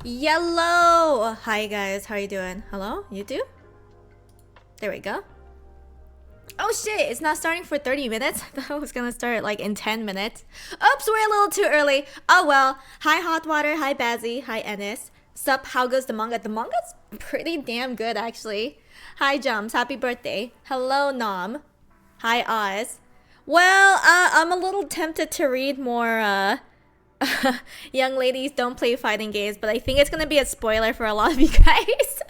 Yellow! Hi guys, how are you doing? Hello? You do? There we go. Oh shit, it's not starting for 30 minutes? I thought it was gonna start like in 10 minutes. Oops, we're a little too early. Oh well. Hi Hot Water, hi Bazzy, hi Ennis. Sup, how goes the manga? The manga's pretty damn good actually. Hi Jumps, happy birthday. Hello Nom. Hi Oz. Well, I'm a little tempted to read more young ladies don't play fighting games, but I think it's gonna be a spoiler for a lot of you guys.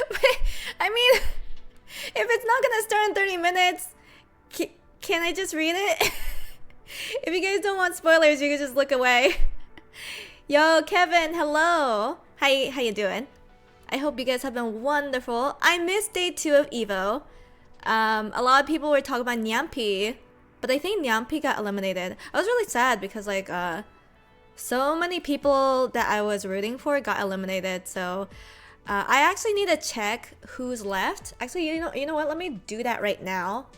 But, I mean, if it's not gonna start in 30 minutes, can I just read it? If you guys don't want spoilers, you can just look away. Yo, Kevin, hello. Hi, how you doing? I hope you guys have been wonderful. I missed day 2 of EVO. A lot of people were talking about Nyampi, but I think Nyampi got eliminated. I was really sad because like so many people that I was rooting for got eliminated. So I actually need to check who's left. Actually, you know what? Let me do that right now.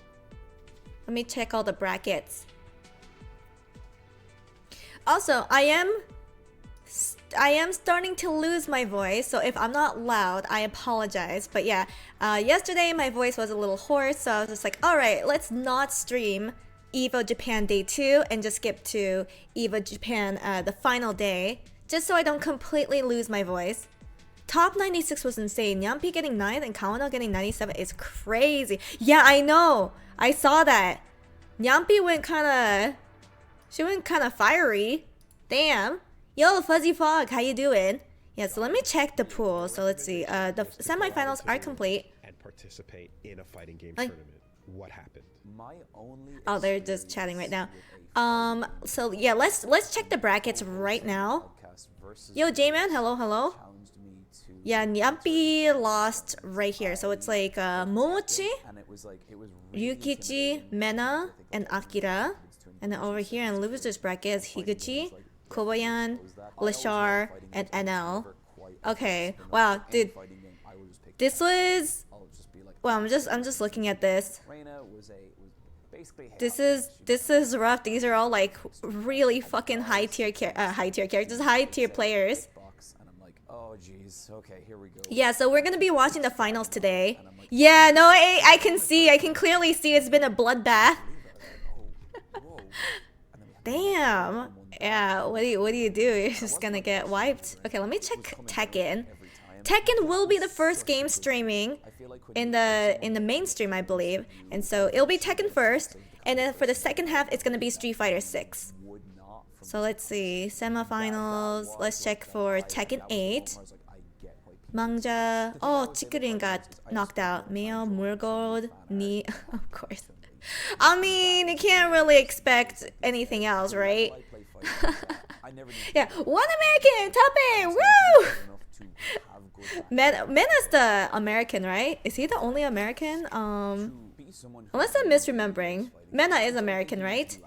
Let me check all the brackets. Also, I am starting to lose my voice, so if I'm not loud, I apologize. But yeah, yesterday my voice was a little hoarse, so I was just like, alright, let's not stream EVO Japan day 2 and just skip to EVO Japan the final day, just so I don't completely lose my voice. Top 96 was insane. Nyampi getting 9th and Kawano getting 97 is crazy. Yeah, I know. I saw that. Nyampi went kinda fiery. Damn. Yo, Fuzzy Fog, how you doing? Yeah, so let me check the pool. So let's see. The semifinals are complete. And participate in a fighting game tournament. What happened? Oh, they're just chatting right now. So yeah, let's check the brackets right now. Yo, J-Man, hello. Yeah, Nyampi lost right here. So it's like Momochi, Ryukichi, Mena, and Akira. And then over here in losers bracket is Higuchi, Kobayan, Lashar, and NL. Okay, wow, dude, this was. Well, I'm just looking at this. This is rough. These are all like really fucking high tier characters, high tier players. Yeah, so we're gonna be watching the finals today. Yeah, no, I can clearly see it's been a bloodbath. Damn. Yeah, what do you do? You're just gonna get wiped. Okay, let me check Tekken. Tekken will be the first game streaming in the mainstream, I believe. And so it'll be Tekken first, and then for the second half it's gonna be Street Fighter 6. So let's see. Semifinals. Let's check for Tekken 8. Mangja. Oh, Chikurin got knocked out. Mio, Murgold, Ni. Of course. I mean, you can't really expect anything else, right? Yeah, one American, top 8, woo! Mena's the American, right? Is he the only American? Unless I'm misremembering. Mena is American, right?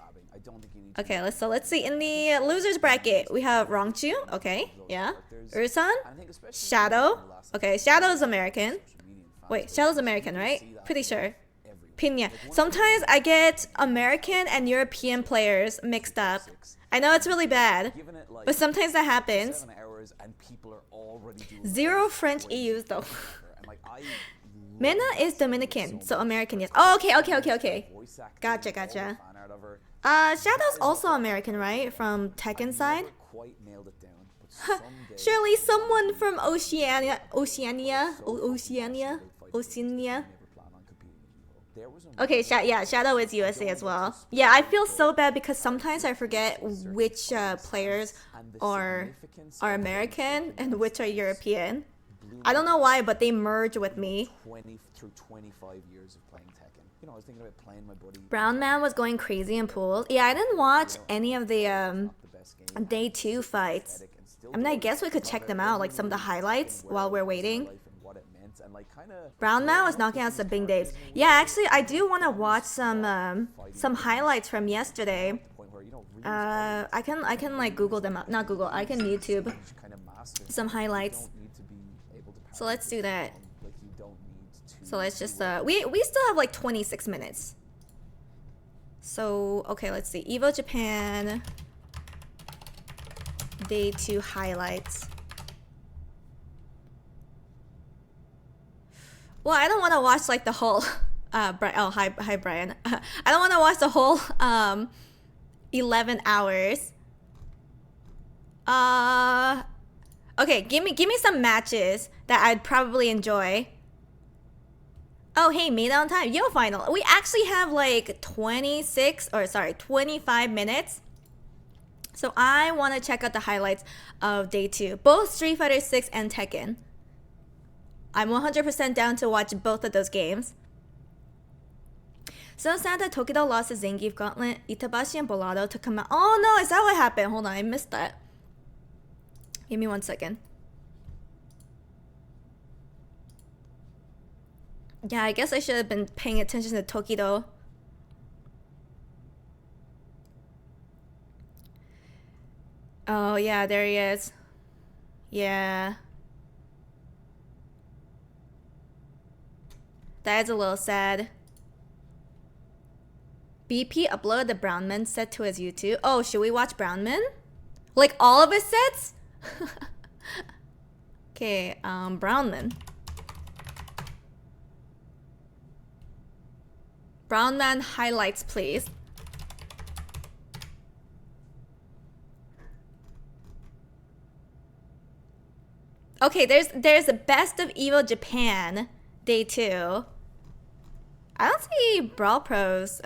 Okay, let's see. In the losers bracket, we have Rongchu. Okay, yeah. Ursan, Shadow. Okay, Shadow's American. Wait, Shadow's American, right? Pretty sure. Pinya. Sometimes I get American and European players mixed up. I know it's really bad, but sometimes that happens. 0 French EUs though. Mena is Dominican, so American, yes. Oh, okay. Gotcha. Shadow's also American, right? From Tekken side? Surely someone from Oceania. Okay, yeah, Shadow is USA as well. Yeah, I feel so bad because sometimes I forget which players are American and which are European. I don't know why, but they merge with me. Brown Man was going crazy in pools. Yeah, I didn't watch any of the day 2 fights. I mean, I guess we could check them out, like some of the highlights while we're waiting. Brown Man was knocking out some big days. Yeah, actually, I do want to watch some highlights from yesterday. I can like Google them up. Not Google. I can YouTube some highlights. So let's do that. So let's just we still have like 26 minutes. So okay, let's see. EVO Japan Day 2 highlights. Well, I don't want to watch like the whole hi Brian. I don't want to watch the whole 11 hours. Okay, give me some matches that I'd probably enjoy. Oh, hey, made it on time. Yo, final. We actually have like 25 minutes. So I want to check out the highlights of Day 2. Both Street Fighter 6 and Tekken. I'm 100% down to watch both of those games. So sad that Tokido lost his Zangief Gauntlet. Itabashi and Bolado to come out. Oh no, is that what happened? Hold on, I missed that. Give me 1 second. Yeah, I guess I should have been paying attention to Tokido. Oh yeah, there he is. Yeah. That is a little sad. BP uploaded the Brownman set to his YouTube. Oh, should we watch Brownman? Like all of his sets? Okay, Brownman. Brownman highlights, please. Okay, there's the best of EVO Japan, Day 2. I don't see Brawl Pro's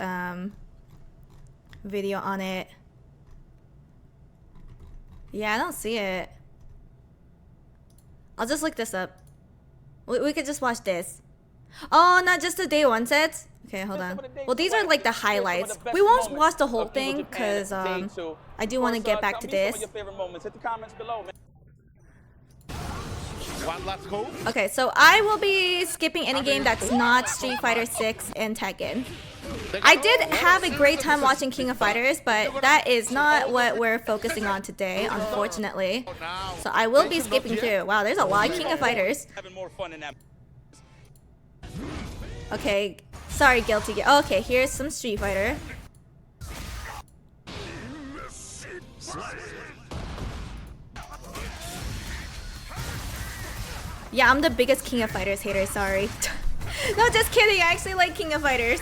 video on it. Yeah, I don't see it. I'll just look this up. We could just watch this. Oh, not just the Day 1 sets? Okay, hold on. Well, these are like the highlights. We won't watch the whole thing because I do want to get back to this. Okay, so I will be skipping any game that's not Street Fighter 6 and Tekken. I did have a great time watching King of Fighters, but that is not what we're focusing on today, unfortunately. So I will be skipping through. Wow, there's a lot of King of Fighters. Okay, sorry, Guilty Gear. Okay, here's some Street Fighter. Yeah, I'm the biggest King of Fighters hater, sorry. No, just kidding, I actually like King of Fighters.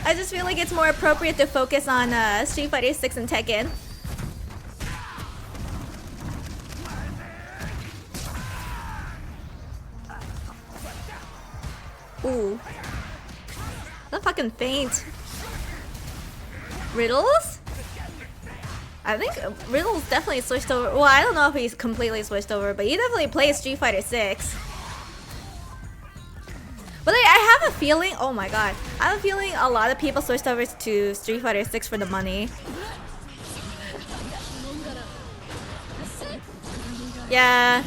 I just feel like it's more appropriate to focus on Street Fighter 6 and Tekken. Ooh. That fucking faint. Riddles? I think Riddles definitely switched over. Well, I don't know if he's completely switched over, but he definitely plays Street Fighter 6. But like, I have a feeling, oh my god, I have a feeling a lot of people switched over to Street Fighter 6 for the money. Yeah.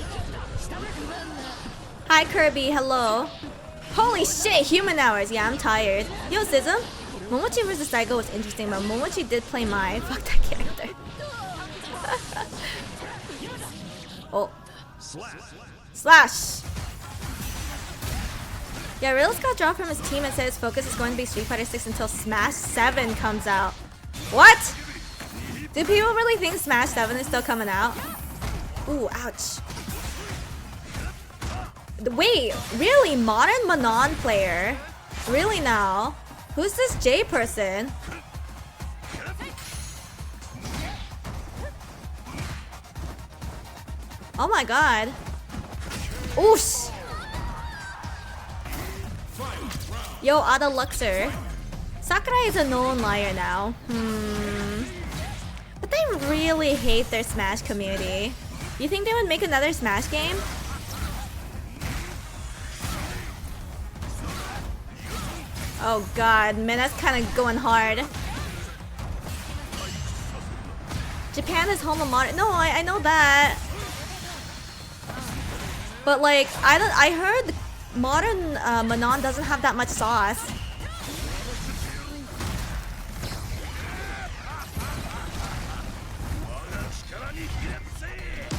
Hi Kirby, hello. Holy shit, human hours. Yeah, I'm tired. Yo, Sism, Momochi vs. Daigo was interesting, but Momochi did play Mai. Fuck that character. Oh. Slash. Yeah, Riddles got dropped from his team and said his focus is going to be Street Fighter 6 until Smash 7 comes out. What? Do people really think Smash 7 is still coming out? Ooh, ouch. Wait, really? Modern Manon player? Really now? Who's this J person? Oh my god. Oosh! Yo, Ada Luxor. Sakurai is a known liar now. But they really hate their Smash community. You think they would make another Smash game? Oh god, Mina's kind of going hard. Japan is home of modern. No, I know that. But like, I heard modern Manon doesn't have that much sauce.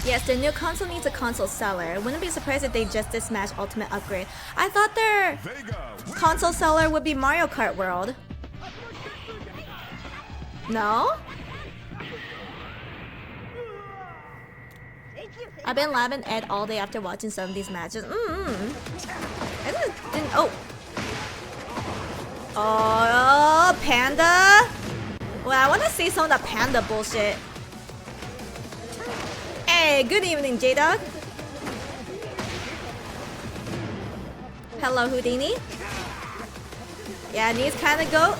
Yes, the new console needs a console seller. Wouldn't be surprised if they just did Smash Ultimate upgrade. I thought their console seller would be Mario Kart World. No? I've been labbing Ed all day after watching some of these matches. I didn't. Oh. Oh, Panda. Well, I want to see some of the Panda bullshit. Hey, good evening, J-Dog. Hello, Houdini. Yeah, needs kind of goat.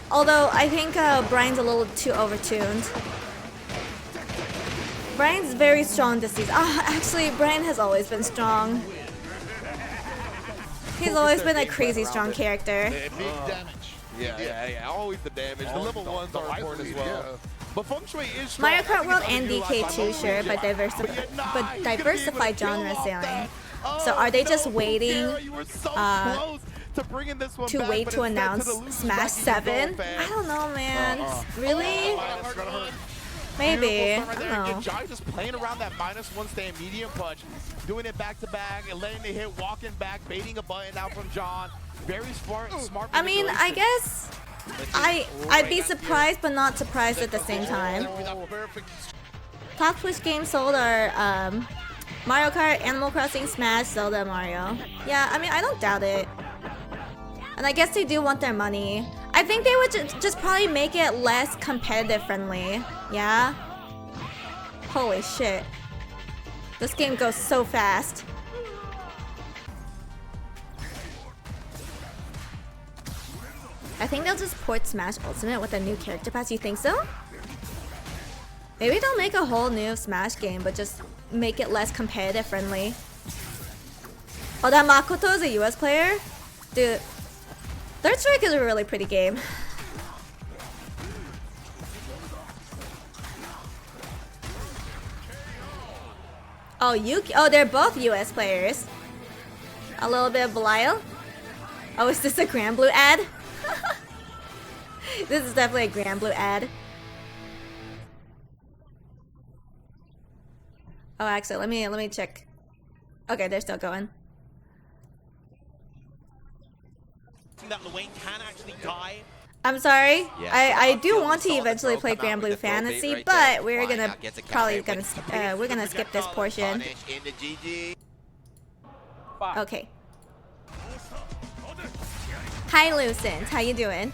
Although, I think Brian's a little too overtuned. Brian's very strong this season. Actually, Brian has always been strong. He's always been a crazy strong character. Big damage. Yeah, always the damage. The level 1s are important as well. But Feng Shui is strong. Mario Kart World and DK2, sure, but diversified genre sailing. So are they just waiting to wait to announce Smash 7? I don't know, man. Really? Maybe. I don't know. Jai just playing around that -1 stand medium punch, doing it back to back and letting it hit, walking back, baiting a button out from John. Very smart. I mean, I guess I'd be surprised but not surprised at the same time. Top Twitch games sold are Mario Kart, Animal Crossing, Smash, Zelda, Mario. Yeah, I mean, I don't doubt it. And I guess they do want their money. I think they would just probably make it less competitive friendly. Yeah? Holy shit. This game goes so fast. I think they'll just port Smash Ultimate with a new character pass. You think so? Maybe they'll make a whole new Smash game, but just make it less competitive friendly. Oh, that Makoto is a US player? Dude, Third Strike is a really pretty game. Oh, Yuki. Oh, they're both US players. A little bit of Belial. Oh, is this a Grand Blue ad? This is definitely a Grand Blue ad. Oh, actually, let me check. Okay, they're still going. That Luane can actually die. I'm sorry. Yeah, I do want to eventually play Grand Blue Fantasy, but we're gonna we're gonna skip this portion. Okay. Hi, Lucent. How you doing?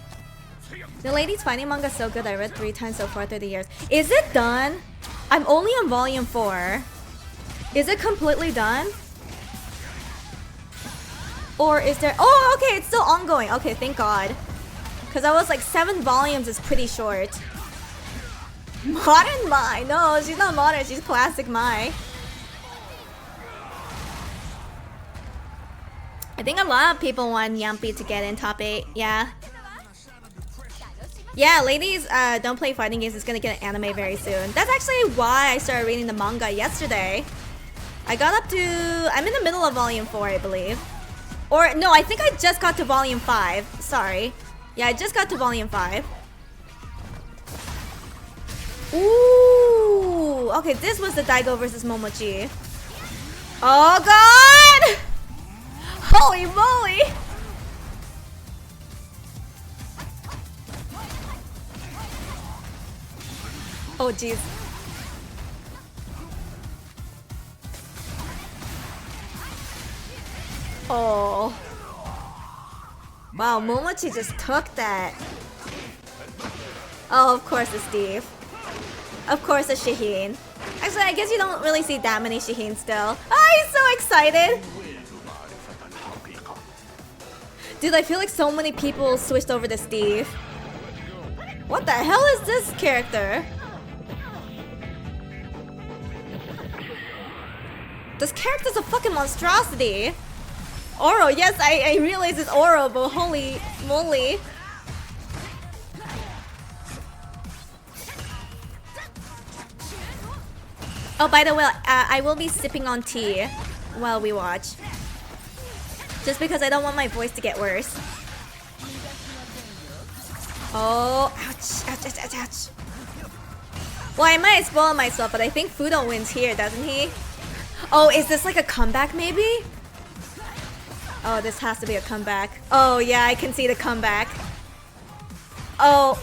The Ladies Fighting manga is so good. I read 3 times so far through the years. Is it done? I'm only on volume 4. Is it completely done? Or is there... Oh, okay, it's still ongoing. Okay, thank God. Because I was like, 7 volumes is pretty short. Modern Mai. No, she's not modern. She's classic Mai. I think a lot of people want Yampi to get in top 8. Yeah. Yeah, ladies, don't play fighting games. It's gonna get an anime very soon. That's actually why I started reading the manga yesterday. I got up to... I'm in the middle of volume 4, I believe. Or, no, I think I just got to volume 5. Sorry. Yeah, I just got to volume 5. Ooh! Okay, this was the Daigo versus Momochi. Oh, God! Holy moly! Oh, jeez. Oh. Wow, Momochi just took that. Oh, of course it's Steve. Of course it's Shaheen. Actually, I guess you don't really see that many Shaheen still. Oh, he's so excited! Dude, I feel like so many people switched over to Steve. What the hell is this character? This character's a fucking monstrosity. Oro, yes, I realize it's Oro, but holy moly. Oh, by the way, I will be sipping on tea while we watch. Just because I don't want my voice to get worse. Oh, ouch, ouch, ouch, ouch, ouch. Well, I might spoil myself, but I think Fudo wins here, doesn't he? Oh, is this like a comeback maybe? Oh, this has to be a comeback. Oh, yeah, I can see the comeback. Oh.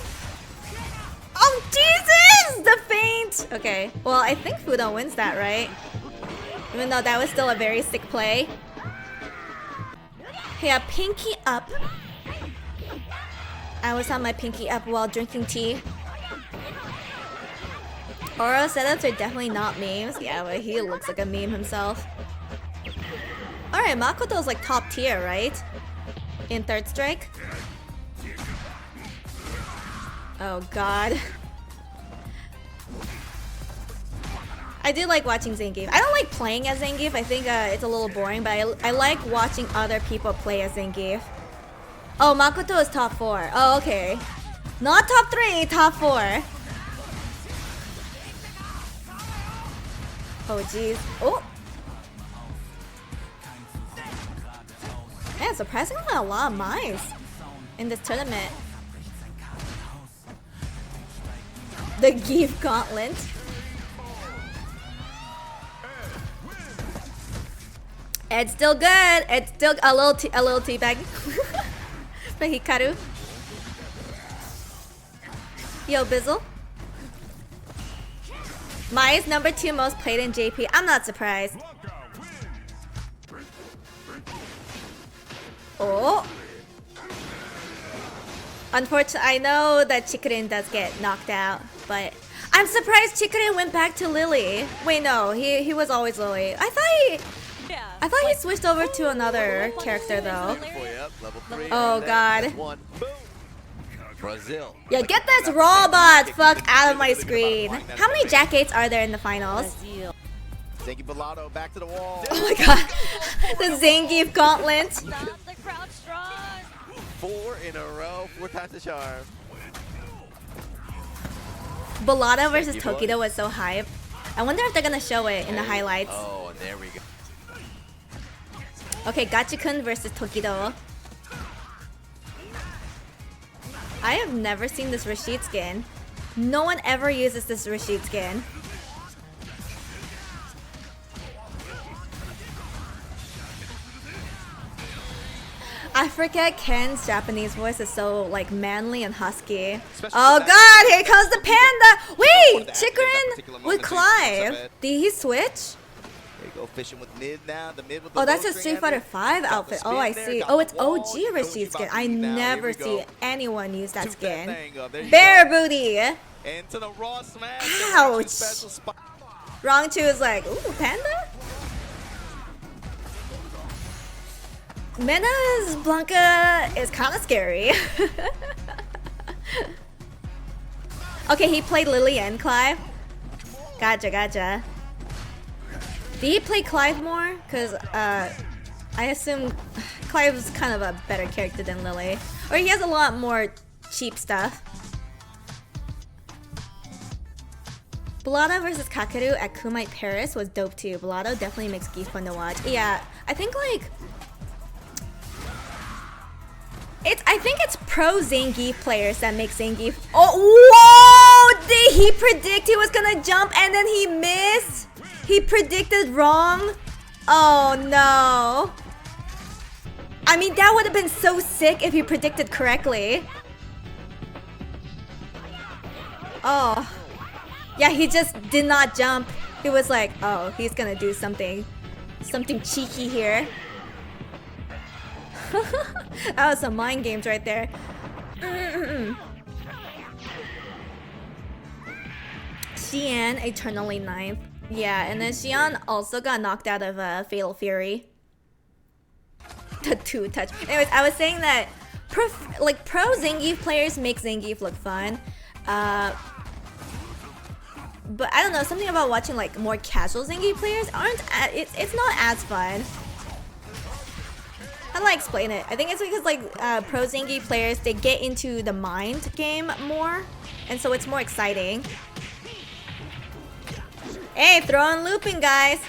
Oh, Jesus! The feint! What? Okay. Well, I think Fudo wins that, right? Even though that was still a very sick play. Yeah, pinky up. I was on my pinky up while drinking tea. Oro setups are definitely not memes. Yeah, but he looks like a meme himself. Alright, Makoto's like top tier, right? In third strike. Oh god. I do like watching Zangief. I don't like playing as Zangief. I think it's a little boring, but I like watching other people play as Zangief. Oh, Makoto is top 4. Oh, okay. Not top 3, top 4. Oh, jeez. Oh! Man, surprisingly a lot of mines in this tournament. The Geef Gauntlet. It's still good. It's still a little teabag. For Hikaru. Yo, Bizzle. Mai's number 2 most played in JP. I'm not surprised. Oh. Unfortunately, I know that Chikurin does get knocked out, but I'm surprised Chikurin went back to Lily. Wait, no, he was always Lily. I thought he switched over to another character though. Oh god. Brazil. Yeah, get this robot fuck out of my screen. How many Jack 8s are there in the finals? Zangief Bellado back to the wall. Oh my god. The Zangief Gauntlet. 4 in a row, 4 times the charm. Bellado versus Tokido was so hype. I wonder if they're gonna show it in the highlights. Oh, and there we go. Okay, Gachikun versus Tokido. I have never seen this Rashid skin. No one ever uses this Rashid skin. I forget Ken's Japanese voice is so like manly and husky. Oh god, here comes the panda! Wait, Chikurin with Clive. Did he switch? There you go, fishing with mid now. The mid with the Oh, that's low a string Street Fighter ending. 5 outfit. Oh, I see. Oh, it's OG Rashid skin. I never see anyone use that skin. Bear booty. And to the raw smash. Ouch. Wrong 2 is like, ooh, panda? Mena's Blanca is kind of scary. Okay, he played Lily and Clive. Gotcha, gotcha. Did he play Clive more? Because I assume Clive's kind of a better character than Lily. Or he has a lot more cheap stuff. Bellado versus Kakeru at Kumite Paris was dope too. Bellado definitely makes Geef fun to watch. Yeah, I think like... I think it's pro Zangief players that make Zangief. Oh, whoa! Did he predict he was gonna jump and then he missed? He predicted wrong? Oh no. I mean, that would have been so sick if he predicted correctly. Oh. Yeah, he just did not jump. He was like, oh, he's gonna do something cheeky here. That was some mind games right there. Xian eternally 9th. Yeah, and then Xian also got knocked out of Fatal Fury. The 2 touch. Anyways, I was saying that pro Zangief players make Zangief look fun. But I don't know, something about watching like more casual Zangief players it's not as fun. How do I explain it? I think it's because like pro Zangief players, they get into the mind game more, and so it's more exciting. Hey, throwing looping, guys.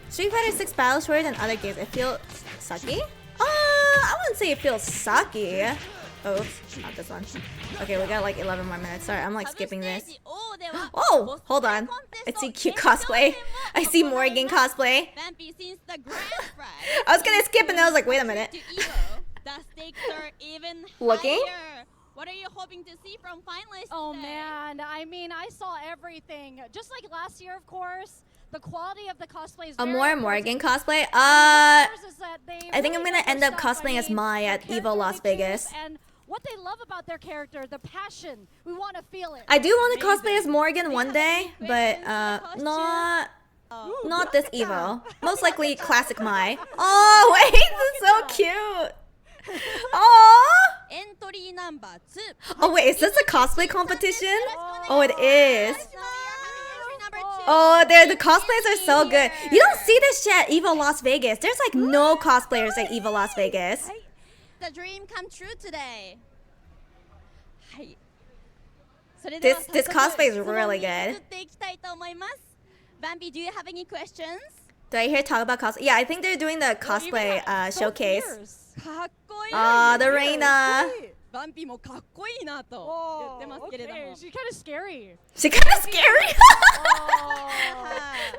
Street Fighter 6 Battle Sword and other games, it feels sucky? I wouldn't say it feels sucky. Oh, oops, not this one. Okay, we got like 11 more minutes. Sorry, I'm like skipping this. Oh, hold on. I see cute cosplay. I see Morrigan cosplay. I was gonna skip and I was like, wait a minute. Looking? What are you hoping to see from finalists? Oh today? man, I mean, I saw everything. Just like last year, of course. The quality of the cosplay is A very more important. Morgan cosplay? And what matters is that they I think I'm really gonna know their end up stuff. cosplaying as Mai their at EVO character Las they choose Vegas. And what they love about their character, the passion. We want to feel it. I do want to cosplay as Morgan one day, but not this Evo. Most likely classic Mai. Oh wait, this is so cute. Oh. Entry number 2. Oh wait, is this a cosplay competition? Oh, it is. Now we are having entry number 2. Oh, the cosplays are so good. You don't see this shit at EVO Las Vegas. There's like no cosplayers at EVO Las Vegas. The dream come true today. はい。それでは This 早速 cosplay is really 質問に good. 移っていきたいと思います。Bambi, do you have any questions? Do I hear talk about cosplay? Yeah, I think they're doing the cosplay showcase. かっこいい。 Ah, the Reina. バンピもかっこいいなと言ってますけれども。 Okay, she's kind of scary. She kind of scary.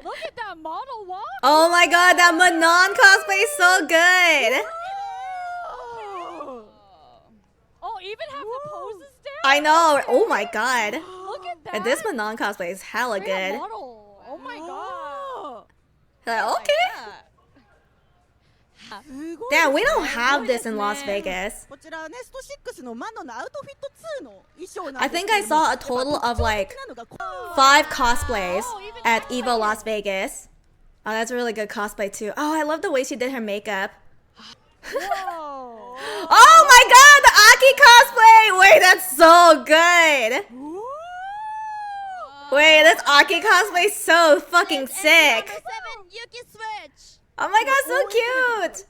Look at that model walk. Oh my god, that Manon cosplay is so good. Oh, even have the poses down. I know. Oh my god. Look at that. And this Manon cosplay is hella Straight up good. model. Oh my god. Like, okay. Damn, we don't have this in Las Vegas. こちらネスト6のマノのアウトフィット2の衣装なん I です think け I れども saw a total of like なのが 5 cosplays at EVO Las Vegas. Oh, that's a really good cosplay too. Oh, I love the way she did her makeup. Whoa. Oh my god, the Aki cosplay! Wait, that's so good. Wait, this Aki cosplay is so fucking Entry sick. number 7, Yuki Switch. Oh my god, so cute.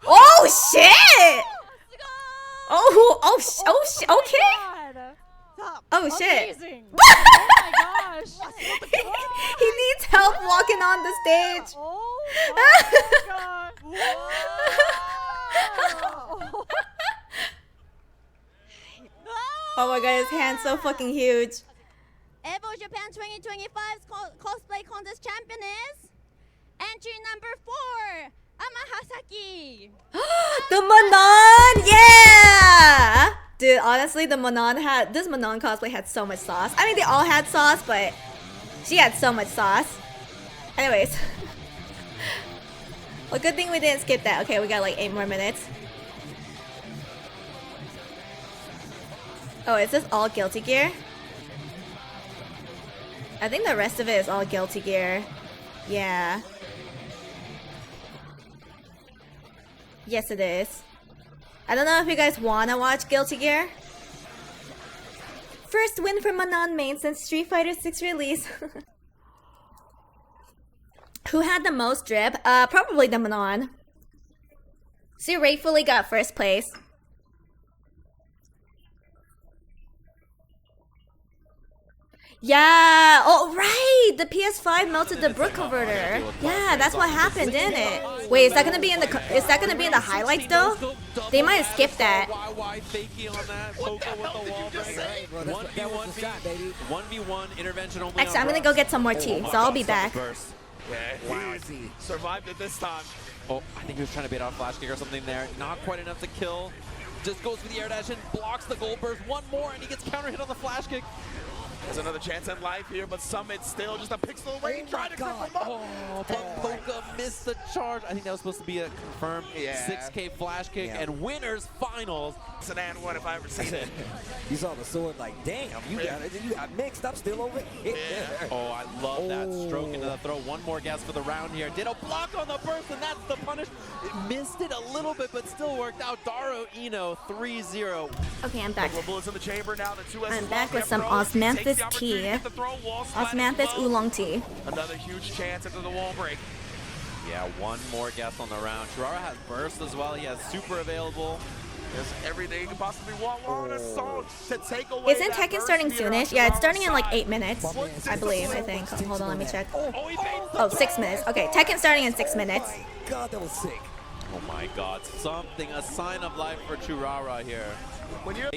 Oh shit! Okay. God. Oh shit. Amazing. Oh my gosh. He needs help walking on the stage. Oh my god. Oh my god, his hand's so fucking huge. EVO Japan 2025's cosplay contest champion is entry number 4, Amahasaki. The Manon, yeah! Dude, honestly, this Manon cosplay had so much sauce. I mean, they all had sauce, but she had so much sauce. Anyways. Well, good thing we didn't skip that. Okay, we got like 8 more minutes. Oh, is this all Guilty Gear? I think the rest of it is all Guilty Gear. Yeah. Yes, it is. I don't know if you guys wanna watch Guilty Gear. First win for Manon main since Street Fighter 6 release. Who had the most drip? Probably the Manon. She rightfully got first place. Yeah, oh right, the PS5 melted the brook converter. Yeah, that's what happened, didn't it? Wait, is that gonna be in the highlights though? They might have skipped that. Actually, I'm gonna go get some more tea, so I'll be back. Wow, survived it this time. Oh, I think he was trying to bait out a flash kick or something there. Not quite enough to kill. Just goes for the air dash and blocks the gold burst. One more, and he gets counter hit on the flash kick. There's another chance at life here, but Summit still just a pixel away, trying to grip him up. Oh, but Poka missed the charge. I think that was supposed to be a confirmed 6K flash kick and winners finals. It's an and one if I ever seen it. You saw the sword like, damn, you got mixed up still over here. Oh, I love that stroke into the throw. One more guess for the round here. Did a block on the burst, and that's the punish. It missed it a little bit, but still worked out. Daro Ino 3-0. Okay, I'm back. Bullets in the chamber now. The 2S I'm back with some osmanthus tea. Osmanthus oolong tea. Another huge chance into the wall break. Yeah, one more guess on the round. Chirara has burst as well. He has super available. There's everything you can possibly want on assault to take away. Isn't Tekken starting soonish? Yeah, it's starting in like 8 minutes, I believe, I think. Hold on, let me check. Oh, 6 minutes. Okay, Tekken's starting in 6 minutes. God, that was sick. Oh my god, something, a sign of life for Chirara here. When you're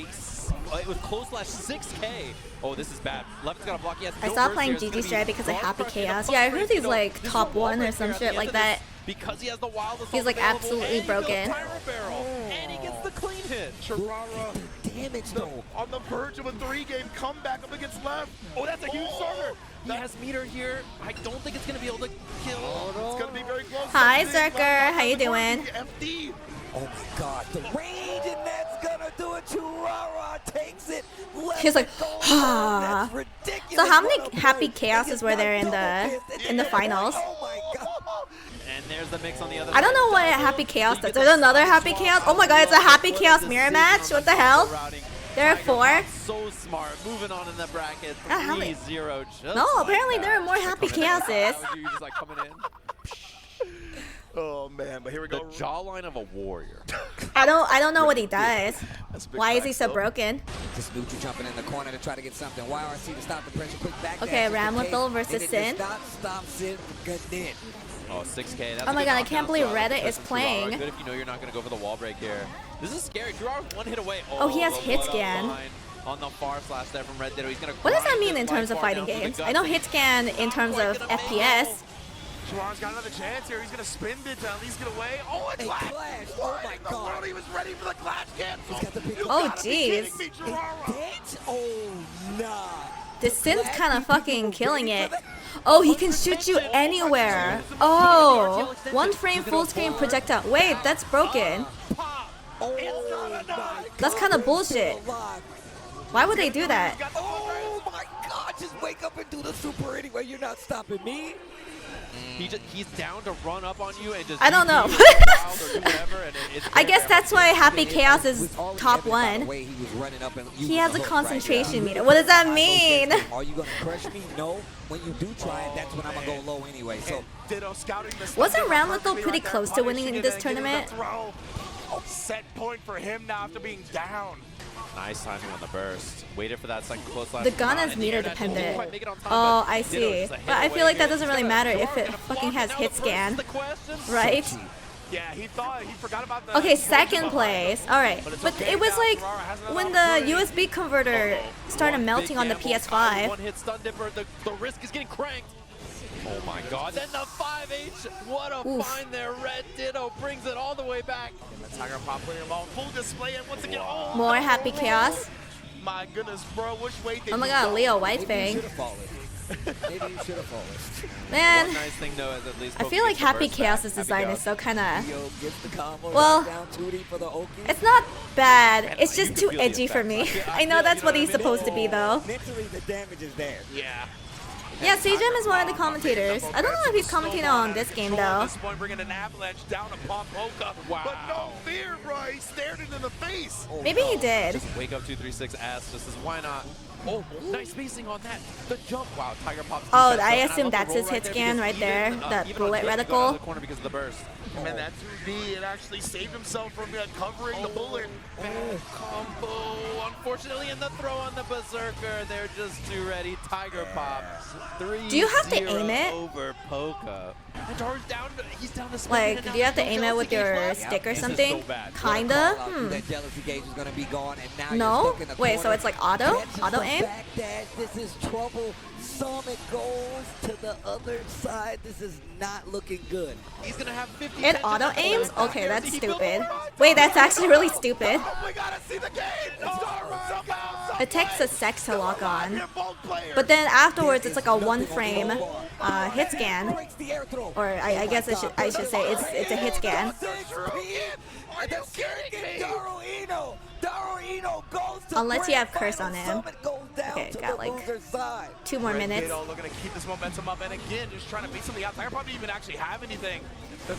it was close slash 6K. Oh, this is bad. Left's got a block. I stopped playing GG Strat because of Happy Chaos. Yeah, I heard he's like top 1 or some shit like that. Because he has the wildest He's like absolutely broken. And he gets the clean hit. Chirara Damage though. on the verge of a 3-game comeback up against Left. Oh, that's a huge starter. He has meter here. I don't think it's going to be able to kill. It's going to be very close. Hi, Zerker. How you doing? FD. Oh my God, the range, and that's gonna do it. Chirara takes it. He's like, That's ridiculous. So how What many a happy play. chaoses were there in the finals? Oh my God. And there's the mix on the other I don't know what a happy chaos does. There's another happy chaos. Oh my god, it's a happy chaos mirror match. What the hell? There are 4. So smart. Moving on in the bracket. Ah, how many? 3-0. No, apparently there are more happy chaoses. You're just like coming in. Oh man, but here we The go. jawline of a warrior. I don't know what he does. That's a big Why is fact, he so though. broken? Just neutral jumping in the corner to try to get something. YRC to stop the pressure. Quick back. Okay, dash just in Ramlethal case, versus and it Sin. does not stop Sin from getting in. Oh, 6K. That's Oh a my good god, I knockdown can't believe throw. Reddit Good is from Chirara. playing. Good if you know you're not going to go for the wall break here. This is scary. Chirara's 1 hit away. Oh, he has but hit what a scan. line on the far slash there from Red Ditto. He's going to What does that grind mean this in terms of life bar fighting down to the games? guts. I know hit scan in terms of FPS. Chirara's got another chance here. He's going to spin it to at least get away. Oh, it's A Clash. Clash. What Oh my in the God. world? He was ready for the Clash cancel. He's got the big- You Oh, gotta be jeez. kidding me, Chirara. Bitch. Oh nah. The Sin's kind of fucking killing it. Oh, he can shoot you anywhere. Oh, 1 frame full screen projectile. Wait, that's broken. Oh my That's kind of bullshit. God. Why would they do that? Oh my God. Just wake up and do the super anyway. You're not stopping me. He's down to run up on you and just I don't know. or do whatever, and it's I guess that's why Happy Chaos is With all the top evidence, by the 1. way, he was running up and He using has the a hook right concentration there. meter. What does that mean? Are you gonna crush me? No. When you do try it, that's when I'm gonna go low anyway. So Ditto scouting this. Wasn't Ramlethal perfectly pretty right there, close to winning punishing in it this and getting the tournament? throw. Oh, set point for him now after being down. Nice timing on the burst. Waited for that second close line. The gun is meter dependent. Oh, I see. But I feel like that doesn't really matter if it fucking has hit scan, right? Yeah, he forgot about the. Okay, second place. All right, but it was like when the USB converter started melting on the PS5. One hit stun dipper. The risk is getting cranked. Oh my god. Then the 5H. What a Oof. find there. Red Ditto brings it all the way back. Tiger Pop putting him on full display, and once again, oh More no. Happy Chaos. My goodness, bro, which way did Oh my you god, go? Leo maybe you Whitefang. should have fallen. Maybe you should have fallen. Man, One nice thing though is at least I Poke feel like gets the Happy burst Chaos's back. design Happy is so kind of. Leo gets the combo Well, down 2D for the Oki. It's not bad. It's You just can too feel the edgy for effects. me. I I know feel- that's you what know he's what I mean? supposed to be though. Mentally, the damage is there. Yeah. Yeah, Sejam is one of the commentators. I don't know if he's commentating on this game though. At this point, bringing an avalanche down upon Poka. Wow. But no fear, bro. He stared it in the face. Maybe he did. Just wake up 236 S. Just says why not? Oh, nice spacing on that. The jump. Wow, Tiger pops. Oh, defense I up, and assume love the that's his roll hit there scan because right there, even, that even bullet on Jake, he got out of reticle. the corner because of the burst. Man, that 2D, it actually saved himself from covering the bullet. Bad combo. Unfortunately, in the throw on the Berserker, they're just too ready. Tiger pop. 3-0 Do you have to aim it? over Poka. And Taru's down. He's down to spin Like, and now do you have to there's aim no it with jealousy your gauge left. stick or This is something? so bad. Kinda? That jealousy gauge is gonna be gone, and now No? you're stuck in the Wait, so corner. it's like auto? Catches Auto the aim? backdash. This is trouble. Summit goes to the other side. This is not looking good. He's gonna have 50. It auto aims? Okay, that's stupid. Wait, that's actually really stupid. We gotta see the game. It takes a sec to lock on. But then afterwards, it's like a 1 frame hit scan. Breaks the air throw. Or I guess I should say it's a hit scan. Are you kidding me? Daro Ino goes to Unless you have grand curse on final. him. Summit goes down Okay, to got the like loser's side. 2 more minutes. Looking to keep this momentum up, and again, just trying to beat something out. Tiger probably even actually have anything.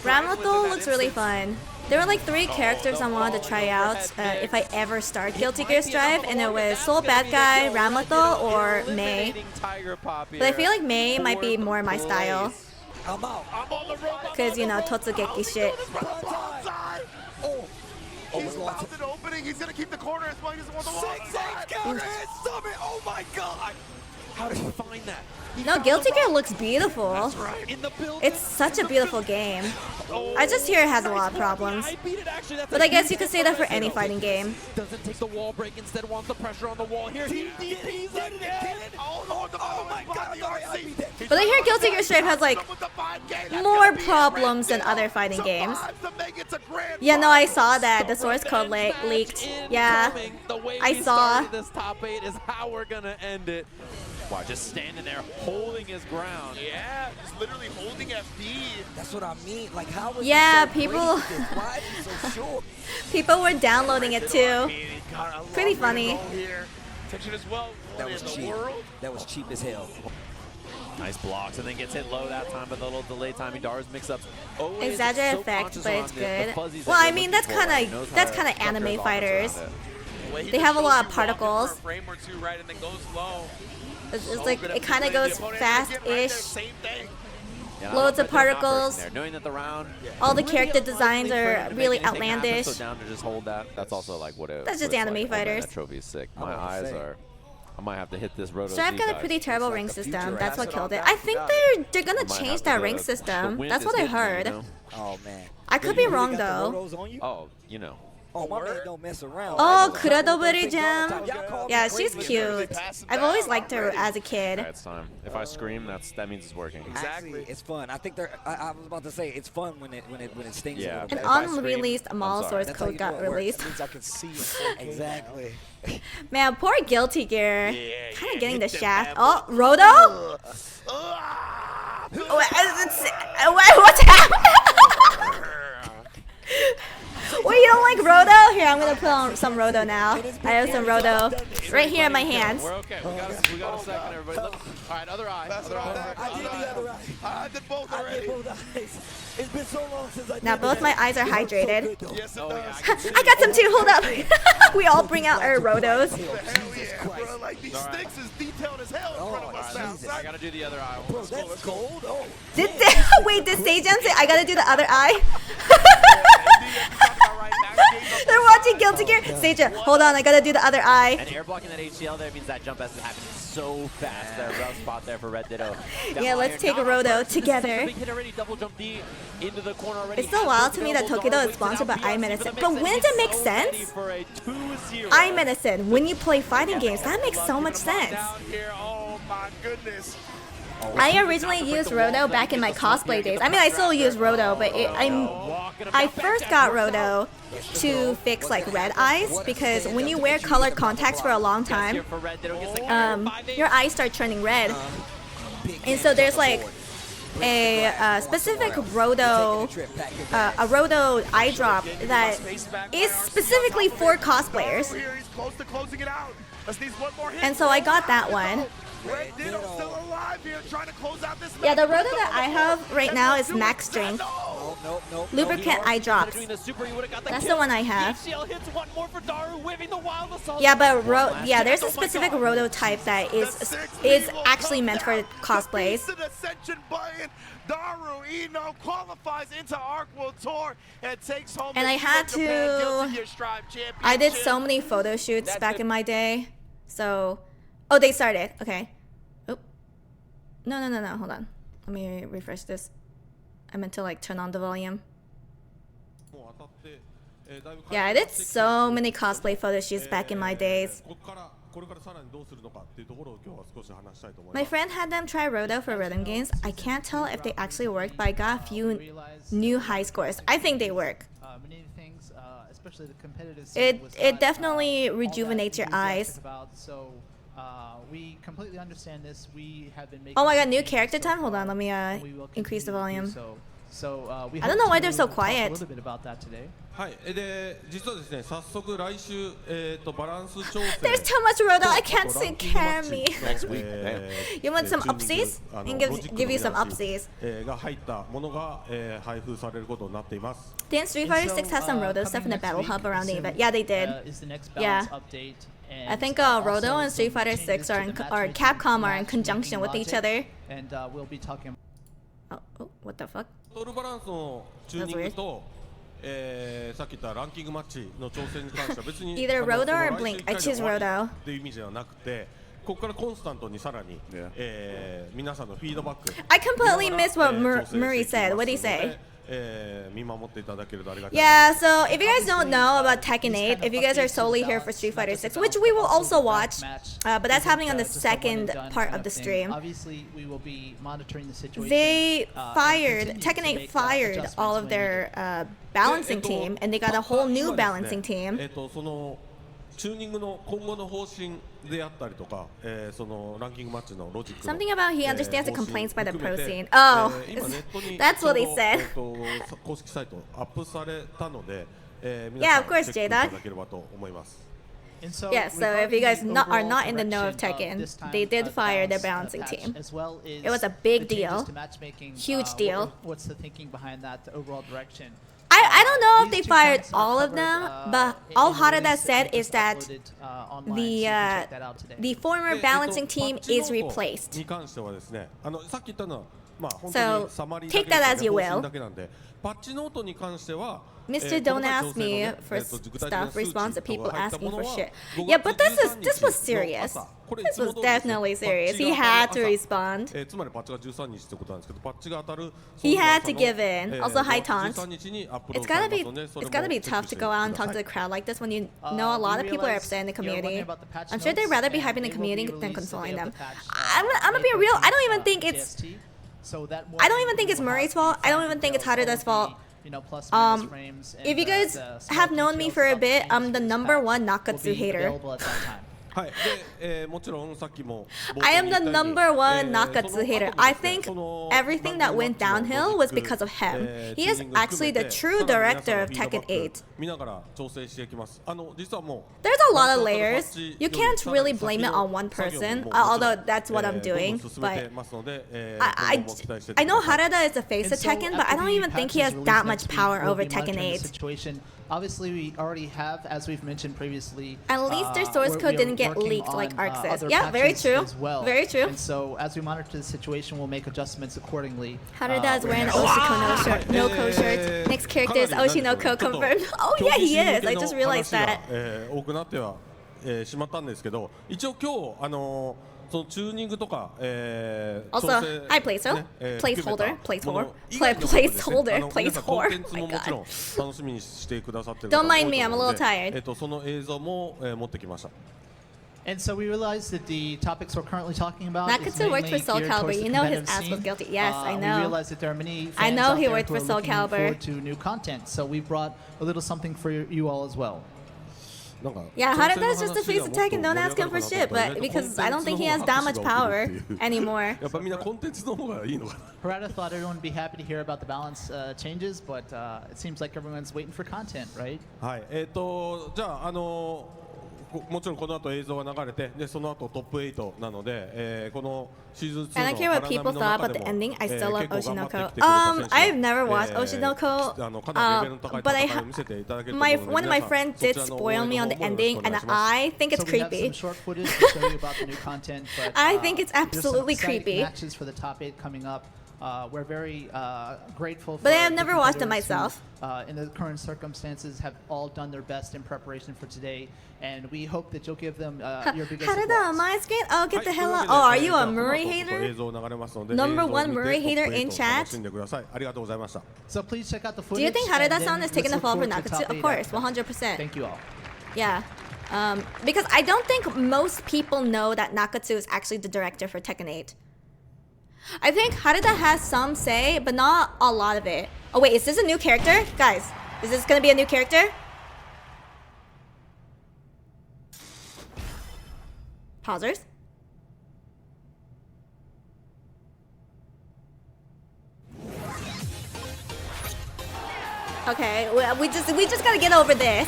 Ramlethal looks really fun. There were like 3 characters I wanted to try out if I ever start Guilty Gear Strive, and it was Soul Bad Guy, Ramlethal, or Mei. But I feel like Mei might be more my style. I'm out. Because, you know, Totsugeki shit. Oh, He's found an opening. He's gonna keep the corner as long as he doesn't want the long 6-8 counter hit Summit. Oh my god. How did he find that? No, Guilty Gear looks beautiful. That's right. In the build. It's such a beautiful game. I just hear it has a lot of problems. I beat it, actually. That's But a I guess huge you could say that for surprise. any fighting game. Doesn't take the wall break, instead wants the pressure on the wall. Here he DPs again. Oh my god, the RC. But I hear Guilty Gear Stripe has like more problems than other fighting games. Yeah, no, I saw that. The source code leaked. Yeah, The way I we saw. started this top 8 is how we're gonna end it. Wow, just standing there holding his ground. Yeah, just literally holding FD. That's what I mean. Like, how was Yeah, he so people- great at this? Why is he so sure? People were downloading it too. Pretty funny. Tension as well. That was cheap. That was cheap as hell. Nice blocks, and then gets hit low that time, but the little delay timing. Dara's mix-ups. Always Exaggerate so effect, conscious but around it's the good. fuzzies Well, that I you're mean, looking that's for. kind He knows of that's how kind to of structure anime his offense fighters. around it. They have a lot of particles. Frame or two, right, and then goes low. It's like it kind of goes fast-ish. Same thing. Yeah, and I Loads love of that they're not bursting particles. there, knowing that the round All the character designs are really anything happen, outlandish. so down to just hold that. That's also like what it. That's just what it's anime like. Oh, man, fighters. that trophy is sick. I My wanna eyes say. are. I might have to hit this Roto. Stripe Z, got a guys. pretty terrible like ring the system. future That's what acid killed on it. that. I think they're gonna Might change have that to- ring the system. wind That's is what I hitting them, you heard. know? Oh man. I could be wrong though. Oh, you know. Oh, my man don't mess around. Oh, Like, Kuradoberi Jam. y'all call me Yeah, crazy, she's but cute. I've always liked her as a kid. Alright, it's time. If I scream, that means it's working. Actually, it's fun. I think I was about to say it's fun when it stings Yeah. a An little bit. If I scream, unreleased I'm Amal sorry. source That's how code you got know it works. released. Means I can see it. Exactly. Man, poor Guilty Gear. Yeah, Kind of yeah, getting the hit them, shaft. man. Oh, Roto? What's happening? Wait, you don't like Roto? Here, I'm gonna put on some Roto now. I have some Roto right here in my hands. We're okay. We got a second, everybody. All right, other eye. Other eye. I did the other eye. I did both I already. did both eyes. It's been so long since I did Now both my eyes are It looks so hydrated. good, though. Yes, it Oh, yeah, does. I can see I got some too. Hold up. We all bring out our Rotos. Hell yeah, bro. Like, these sticks is detailed as hell in front of us now. Jesus. I gotta do the other eye. Bro, that's gold. Oh, Wait, did Sejam say I gotta do the other eye? They're watching Guilty Gear. Sejam, hold on, I gotta do the other eye. And air blocking that HCL there means that jump has to happen so fast. That rough spot there for Red Ditto. Yeah, let's take a Roto together. Big hit already, double jump D into the corner already. It's so wild to me that Tokido is sponsored by iMedicine. But wouldn't it make sense? iMedicine, when you play fighting games, that makes so much sense. Down here, oh my goodness. I originally used Roto back in my cosplay days. I mean, I still use Roto, but I first got Roto to fix like red eyes because when you wear color contacts for a long time, your eyes start turning red. And so there's like a specific Roto, a Roto eye drop that is specifically for cosplayers. Here, he's close to closing it out. Let's need one more hit. And so I got that one. Red Ditto still alive here, trying to close out this Yeah, match. the Roto that I have right now is max strength. no. Lubricant eye drops. That's the one I have. Yeah, but there's a specific Roto type that is actually meant for cosplays. An ascension button. Daru Ino qualifies into Arc World Tour and takes home. And the I had Japan Guilty to. Gear Stripe Championship. I did so many photo shoots back in my day. So, oh, they started. Okay. Oh, no. Hold on. Let me refresh this. I meant to like turn on the volume. Yeah, I did so many cosplay photo shoots back in my days. My friend had them try Roto for rhythm games. I can't tell if they actually worked, but I got a few new high scores. I think they work. Many things, especially the competitive It definitely rejuvenates your eyes. So we completely understand this. We have been making. Oh my god, new character time? Hold on, let me increase the volume. I don't know why they're so quiet. A little bit about that today. There's too much Roto, I can't see Cammy. Next week. You want some upsies? And give you some upsies. Didn't Street Fighter 6 have some Roto stuff in the Battle Hub around the event? Yeah, they did. Is the next Yeah. balance update. I think Roto and Street Fighter 6 or Capcom are in conjunction with each other. And we'll be talking. Oh, what the fuck? That's weird. Either Roto or Blink. I choose Roto. ここからコンスタントにさらに、皆さんのフィードバック I completely missed what Murray said. What did he say? 見守っていただけるとありがたい。 Yeah, so if you guys don't know about Tekken 8, if you guys are solely here for Street Fighter 6, which we will also watch, but that's happening on the second part of the stream. Obviously, we will be monitoring the situation. They fired, Tekken 8 fired all of their balancing team, and they got a whole new balancing team. そのチューニングの今後の方針であったりとか、そのランキングマッチのロジックの Something about he understands the complaints by the pro scene. Oh, that's what he said. 公式サイトアップされたので、Yeah, of course, チェックいただければと思います。 Yeah, so if you guys are not in the know of Tekken, they did fire their balancing team. It was a big deal, huge deal. What's the thinking behind that, the overall direction? I don't know if they fired all of them, but all Harada said is that the former balancing team is replaced. に関してはですね、さっき言ったのはまあ本 So 当にサマリー take that as you 方 will. 針だけなんで、パッチノートに関しては Mr. Don't ask me for stuff responds to people asking for shit. Yeah, but this was serious. This was definitely serious. He had to respond. つまりパッチが13日ってことなんですけど、パッチが当たる He had to give in. Also, hi Taunt. 13日にアップロー It's ドさ gotta れ be ますので、それも it's gotta be チェッ tough クし to て go out and くだ talk さ to い。 the crowd like this when you know a lot of people are upset in the community. I'm sure they'd rather be hyping the community than consoling them. I'm gonna be real. I don't even think it's Murray's fault. I don't even think it's Harada's fault. If you guys have known me for a bit, I'm the #1 Nakatsu hater. はい。で、もちろんさっきも I am the #1 Nakatsu hater. I think everything that went downhill was because of him. He is actually the true director of Tekken 8. 見ながら調整していきます。実はもう There's a lot of layers. You can't really blame it on one person, although that's what I'm doing. But I know Harada is the face of Tekken, but I don't even think he has that much power over Tekken 8. Obviously, we already have, as we've mentioned previously. At least their source code didn't get leaked like Arc says. Yeah, very true. Very true. And so, as we monitor the situation, we'll make adjustments accordingly. Harada is wearing an Oshiko no Ko shirt. Next character is Oshinoko confirmed. Oh yeah, he is. I just realized that. 多くなってはしまったんですけど、一応今日そのチューニングとか、Also, hi placeholder, placeholder. Don't mind me, I'm a little tired. その映像も持ってきました。And so we realized that the topics we're currently talking about Nakatsu worked for Soul Calibur. You know his ass was guilty. Yes, I know. We realized that there are many fans I know out he there worked who for are Soul looking Calibur. forward to new content. So we brought a little something for you all as well. Yeah, Harada's just a face of Tekken. Don't ask him for shit, but because I don't think he has that much power anymore. Harada thought everyone would be happy to hear about the balance changes, but it seems like everyone's waiting for content, right? はい。じゃあもちろんこの後映像が流れて、でその後トップ8なので、このシーズン2 I の don't care what people thought about the ending. I still love Oshinoko. I've never watched Oshinoko, but one of my friends did spoil me on the ending, and I think it's creepy. I think it's absolutely creepy. Matches for the top 8 coming up. We're very grateful for But I have never watched it myself. In the current circumstances, have all done their best in preparation for today, and we hope that you'll give them your biggest Harada applause. on my screen? Oh, get the hell out. Oh, are you a Murray hater? #1 Murray hater in chat? So please check out the footage. Do you think Harada-san is taking the fall for Nakatsu? Of course, 100%. Thank you all. Yeah. Because I don't think most people know that Nakatsu is actually the director for Tekken 8. I think Harada has some say, but not a lot of it. Oh wait, is this a new character? Guys, is this gonna be a new character? Pausers? Okay, we just gotta get over this.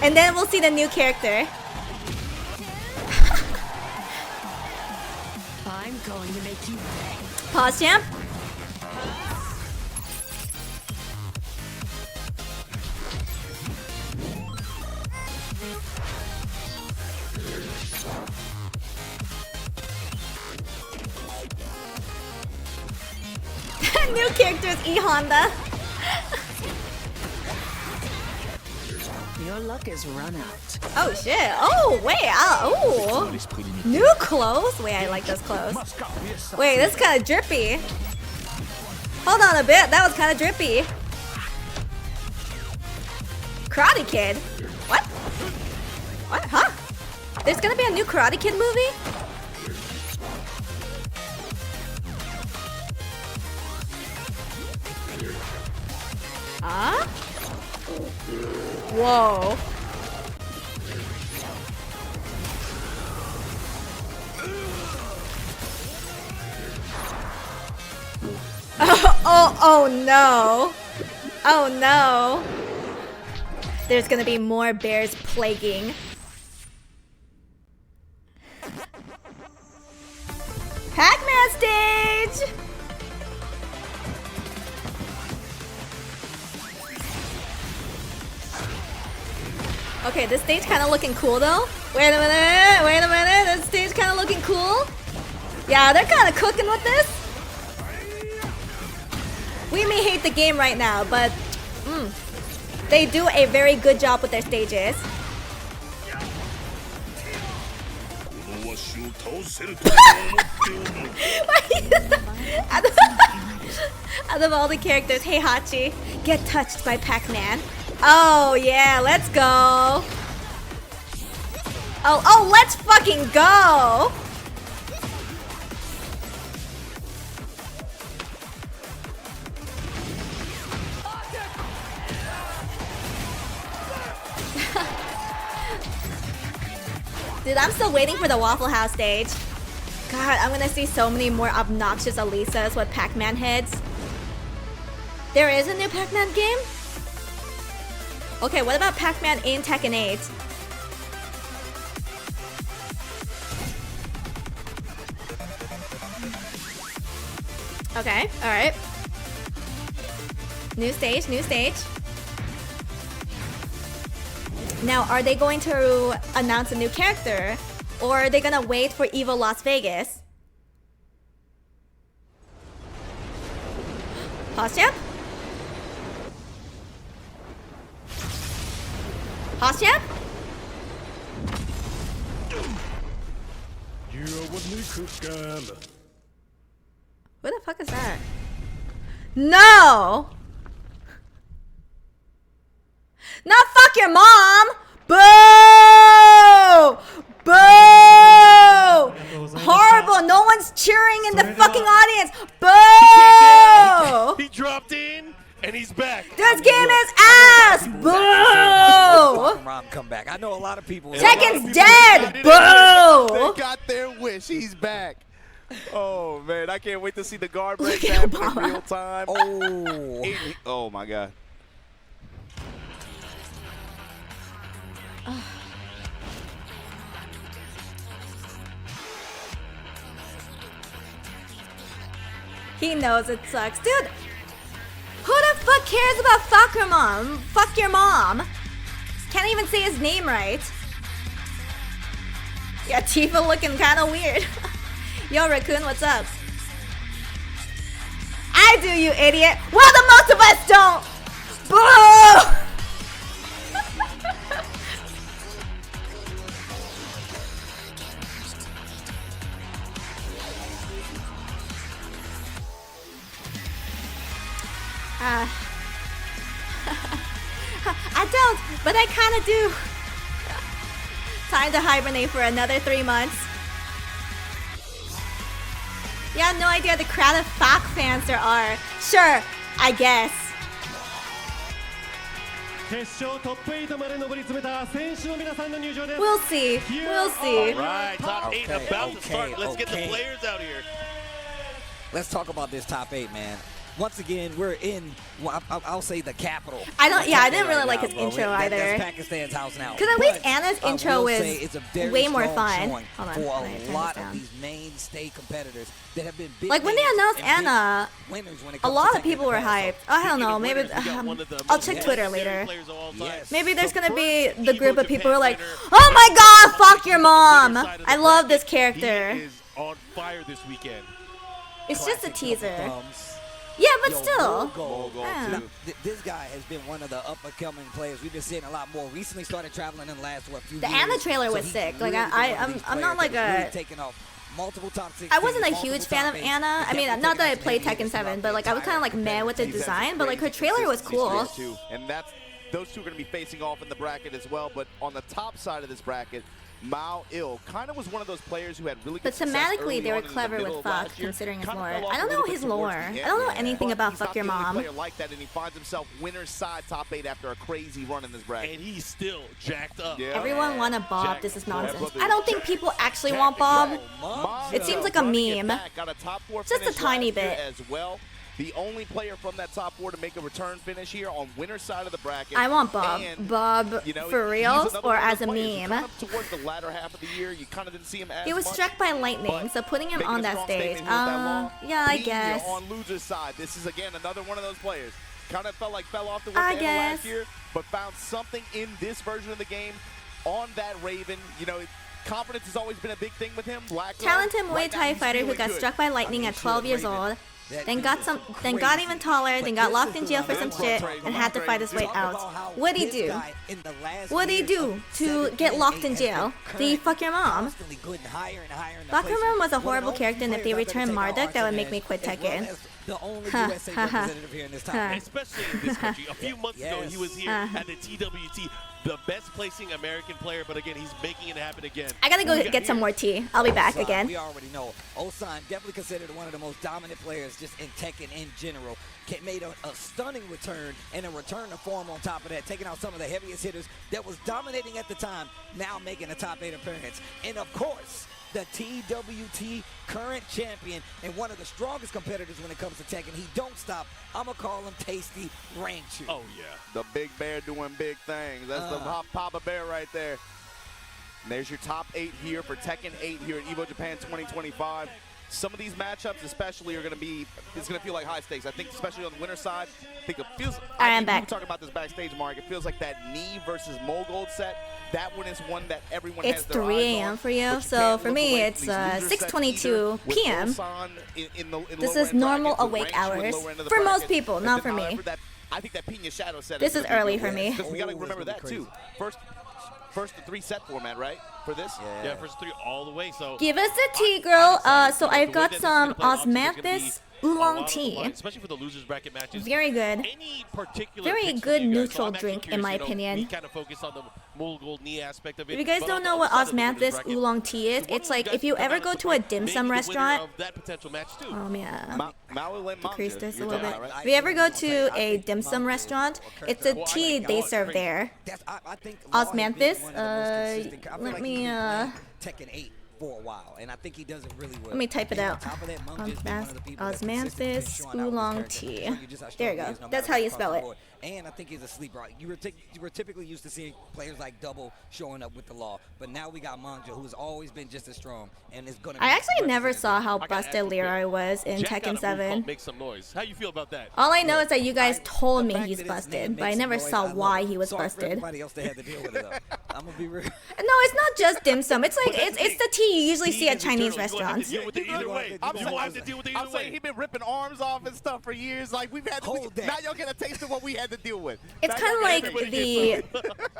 And then we'll see the new character. I'm going to make you pay. Pause, champ. New character is E Honda. Your luck is run out. Oh shit. Oh wait. Oh. New clothes. Wait, I like those clothes. Wait, this is kind of drippy. Hold on a bit. That was kind of drippy. Karate Kid. What? What? Huh? There's gonna be a new Karate Kid movie? Huh? Whoa. Oh no. Oh no. There's gonna be more bears plaguing. Pac-Man stage! Okay, this stage kind of looking cool though. Wait a minute, this stage kind of looking cool. Yeah, they're kind of cooking with this. We may hate the game right now, but they do a very good job with their stages. Out of all the characters, hey Hachi, get touched by Pac-Man. Oh yeah, let's go. Oh, let's fucking go. Dude, I'm still waiting for the Waffle House stage. God, I'm gonna see so many more obnoxious Alisas with Pac-Man heads. There is a new Pac-Man game? Okay, what about Pac-Man in Tekken 8? Okay, alright. New stage, new stage. Now, are they going to announce a new character? Or are they gonna wait for EVO Las Vegas? Hosyap? Hosyap? What the fuck is that? No! Not fuck your mom! Boo! Boo! Horrible! No one's cheering in the fucking audience! Boo! He dropped in and he's back. This game is ass! Boo! Come back. I know a lot of people. Tekken's dead! Boo! They got their wish. He's back. Oh man, I can't wait to see the guard break happen in real time. Oh my god. He knows it sucks. Dude, who the fuck cares about fuck your mom? Fuck your mom. Can't even say his name right. Yeah, Tifa looking kind of weird. Yo, Raccoon, what's up? I do, you idiot. Well, the most of us don't. Boo! I don't, but I kind of do. Time to hibernate for another 3 months. You have no idea the crowd of Fak fans there are. Sure, I guess. We'll see. We'll see. All right, top 8 about to start. Let's get the players out here. Let's talk about this top 8, man. Once again, we're in, I'll say, the capital. I didn't really like his intro either. That's Pakistan's house now. Because at least Anna's intro was way more fun. Hold on, for a lot of these mainstay competitors that have been big. Like when they announced Anna, a lot of people were hyped. I don't know, maybe I'll check Twitter later. Maybe there's gonna be the group of people who are like, oh my god, fuck your mom. I love this character. He is on fire this weekend. It's just a teaser. Yeah, but Yo, still. Mogul, Yeah. too. This guy has been one of the up-and-coming players. We've been seeing a lot more. Recently started traveling in the last few The years. Anna trailer So was he's sick. Like really been one of these I'm not players like that has really a. taken off multiple top 16, I wasn't a multiple huge fan top of 8s. Anna. I mean, Definitely not that I taken played some Tekken heat 7, throughout but like I was kind of like meh with the He's had design. some But like her crazy trailer was consistency cool. streaks, too. And those two are going to be facing off in the bracket as well. But on the top side of this bracket, Mao Il kind of was one of those players who had really good But success thematically, early they were on in the clever middle with of Fuck, last year. considering his Kind of lore. fell off I a don't know little bit his towards lore. the I end. don't know anything But about he's Fuck not Your the only Mom. player like that, and he finds himself winner's side top 8 after a crazy run in this bracket. And he's still jacked up. Yeah. Everyone want a Bob. Jack- This is Yeah, nonsense. brother. I don't think people actually want Bob. It seems like a meme. Got a top 4 Just a finish tiny last year bit. as well. The only player from that top 4 to make a return finish here on winner's side of the bracket. I want Bob. And, Bob you know, for he's reals another or one of as a those players who meme. kind of towards the latter half of the year, you kind of didn't see him as He was much, struck by lightning, but so putting him making on a that strong stage. statement here with that law. Yeah, I Pena guess. on loser's side, this is again another one of those players. Kind of fell off the I end of guess. last year, but found something in this version of the game on that Raven. You know, confidence has always been a big thing with him. Talented Muay Thai fighter who got struck by lightning at 12 years old, then got even taller, then got locked in jail for some shit, and had to fight his way out. What'd he do? What'd he do to get locked in jail? Did he fuck your mom? Fuck your mom was a horrible character, and if they returned Marduk, that would make me quit Tekken. The only Ha, USA ha, ha. representative here in this Ha. time. Especially in this country. A few months ago, he was here Uh-huh. at the TWT, the best placing American player, but again, he's making it happen again. I gotta go get some more tea. I'll be back Osan, again. We already know. Osan definitely considered one of the most dominant players just in Tekken in general. Made a stunning return and a return to form on top of that, taking out some of the heaviest hitters that was dominating at the time, now making a top 8 appearance. And of course, the TWT current champion and one of the strongest competitors when it comes to Tekken. He don't stop. I'm going to call him Tasty Ranchu. Oh, yeah. The big bear doing big things. That's the Papa Bear right there. And there's your top 8 here for Tekken 8 here at EVO Japan 2025. Some of these matchups especially are going to be, it's going to feel like high stakes. I think especially on the winner's side, I think it feels, I am think back. we were talking about this backstage, Mark. It feels like that Knee versus Mogul set, that one is one that everyone It's has their 3 eyes a.m. on, for you, but so can't for look me away it's from these loser sets 6:22 either, with p.m. Osan in the This lower is end normal bracket, with awake Ranchu in hours lower end of the for most bracket, people, and not then, for me. however, I think that Pena Shadow set This is gonna be early the for one. me. Because we got to Ooh, remember that's that gonna be too. First the 3-set format, right? For this? Yeah, first 3 all the way. So Give us a tea, girl. So the I've way got that this is some gonna play out is gonna be osmanthus a lot oolong of tea. fun, especially for the losers bracket matches. Very good. Any particular Very picks from good you guys? neutral I'm actually drink, in curious, my you know, opinion. We kind of focus on the Mogul knee aspect of it. If you guys but don't on know the what other side of the winners osmanthus bracket, oolong tea is, so one it's of you like guys if you can come ever out go and to a support dim maybe sum the winner restaurant. of that potential match too. Decrease this a little bit. If you ever go to a dim sum restaurant, it's a tea they serve there. Osmanthus. Let me Tekken 8 for a while, and I think he does it really well. Let me type it And on out. top of that, Mung just been one of the people that's Osmanthus consistently showing out with his oolong character, tea. showing you just how There you strong he go. is no That's matter how you across spell the it. board. And I think he's a sleeper. You were typically used to seeing players like Double showing up with the law, but now we got Manja, who's always been just as strong and is going to. I actually never saw how I gotta ask busted you Leroy was in Jack got a Tekken move 7. called Make Some Noise. How you feel about that? All I know is that you guys told me fact he's that his name busted, but I makes never noise, I saw love why it. he was Sorry for busted. everybody else that had to deal with it, though. I'm gonna be real. No, it's not just dim sum. It's like it's the tea you usually see at Chinese restaurants. Deal with it either way. I'm You saying- have to deal with it I'm either saying way. he's been ripping arms off and stuff for years. Like we've had to, Hold that. now y'all get a taste of what we had to deal with. It's Now kind of y'all like get everybody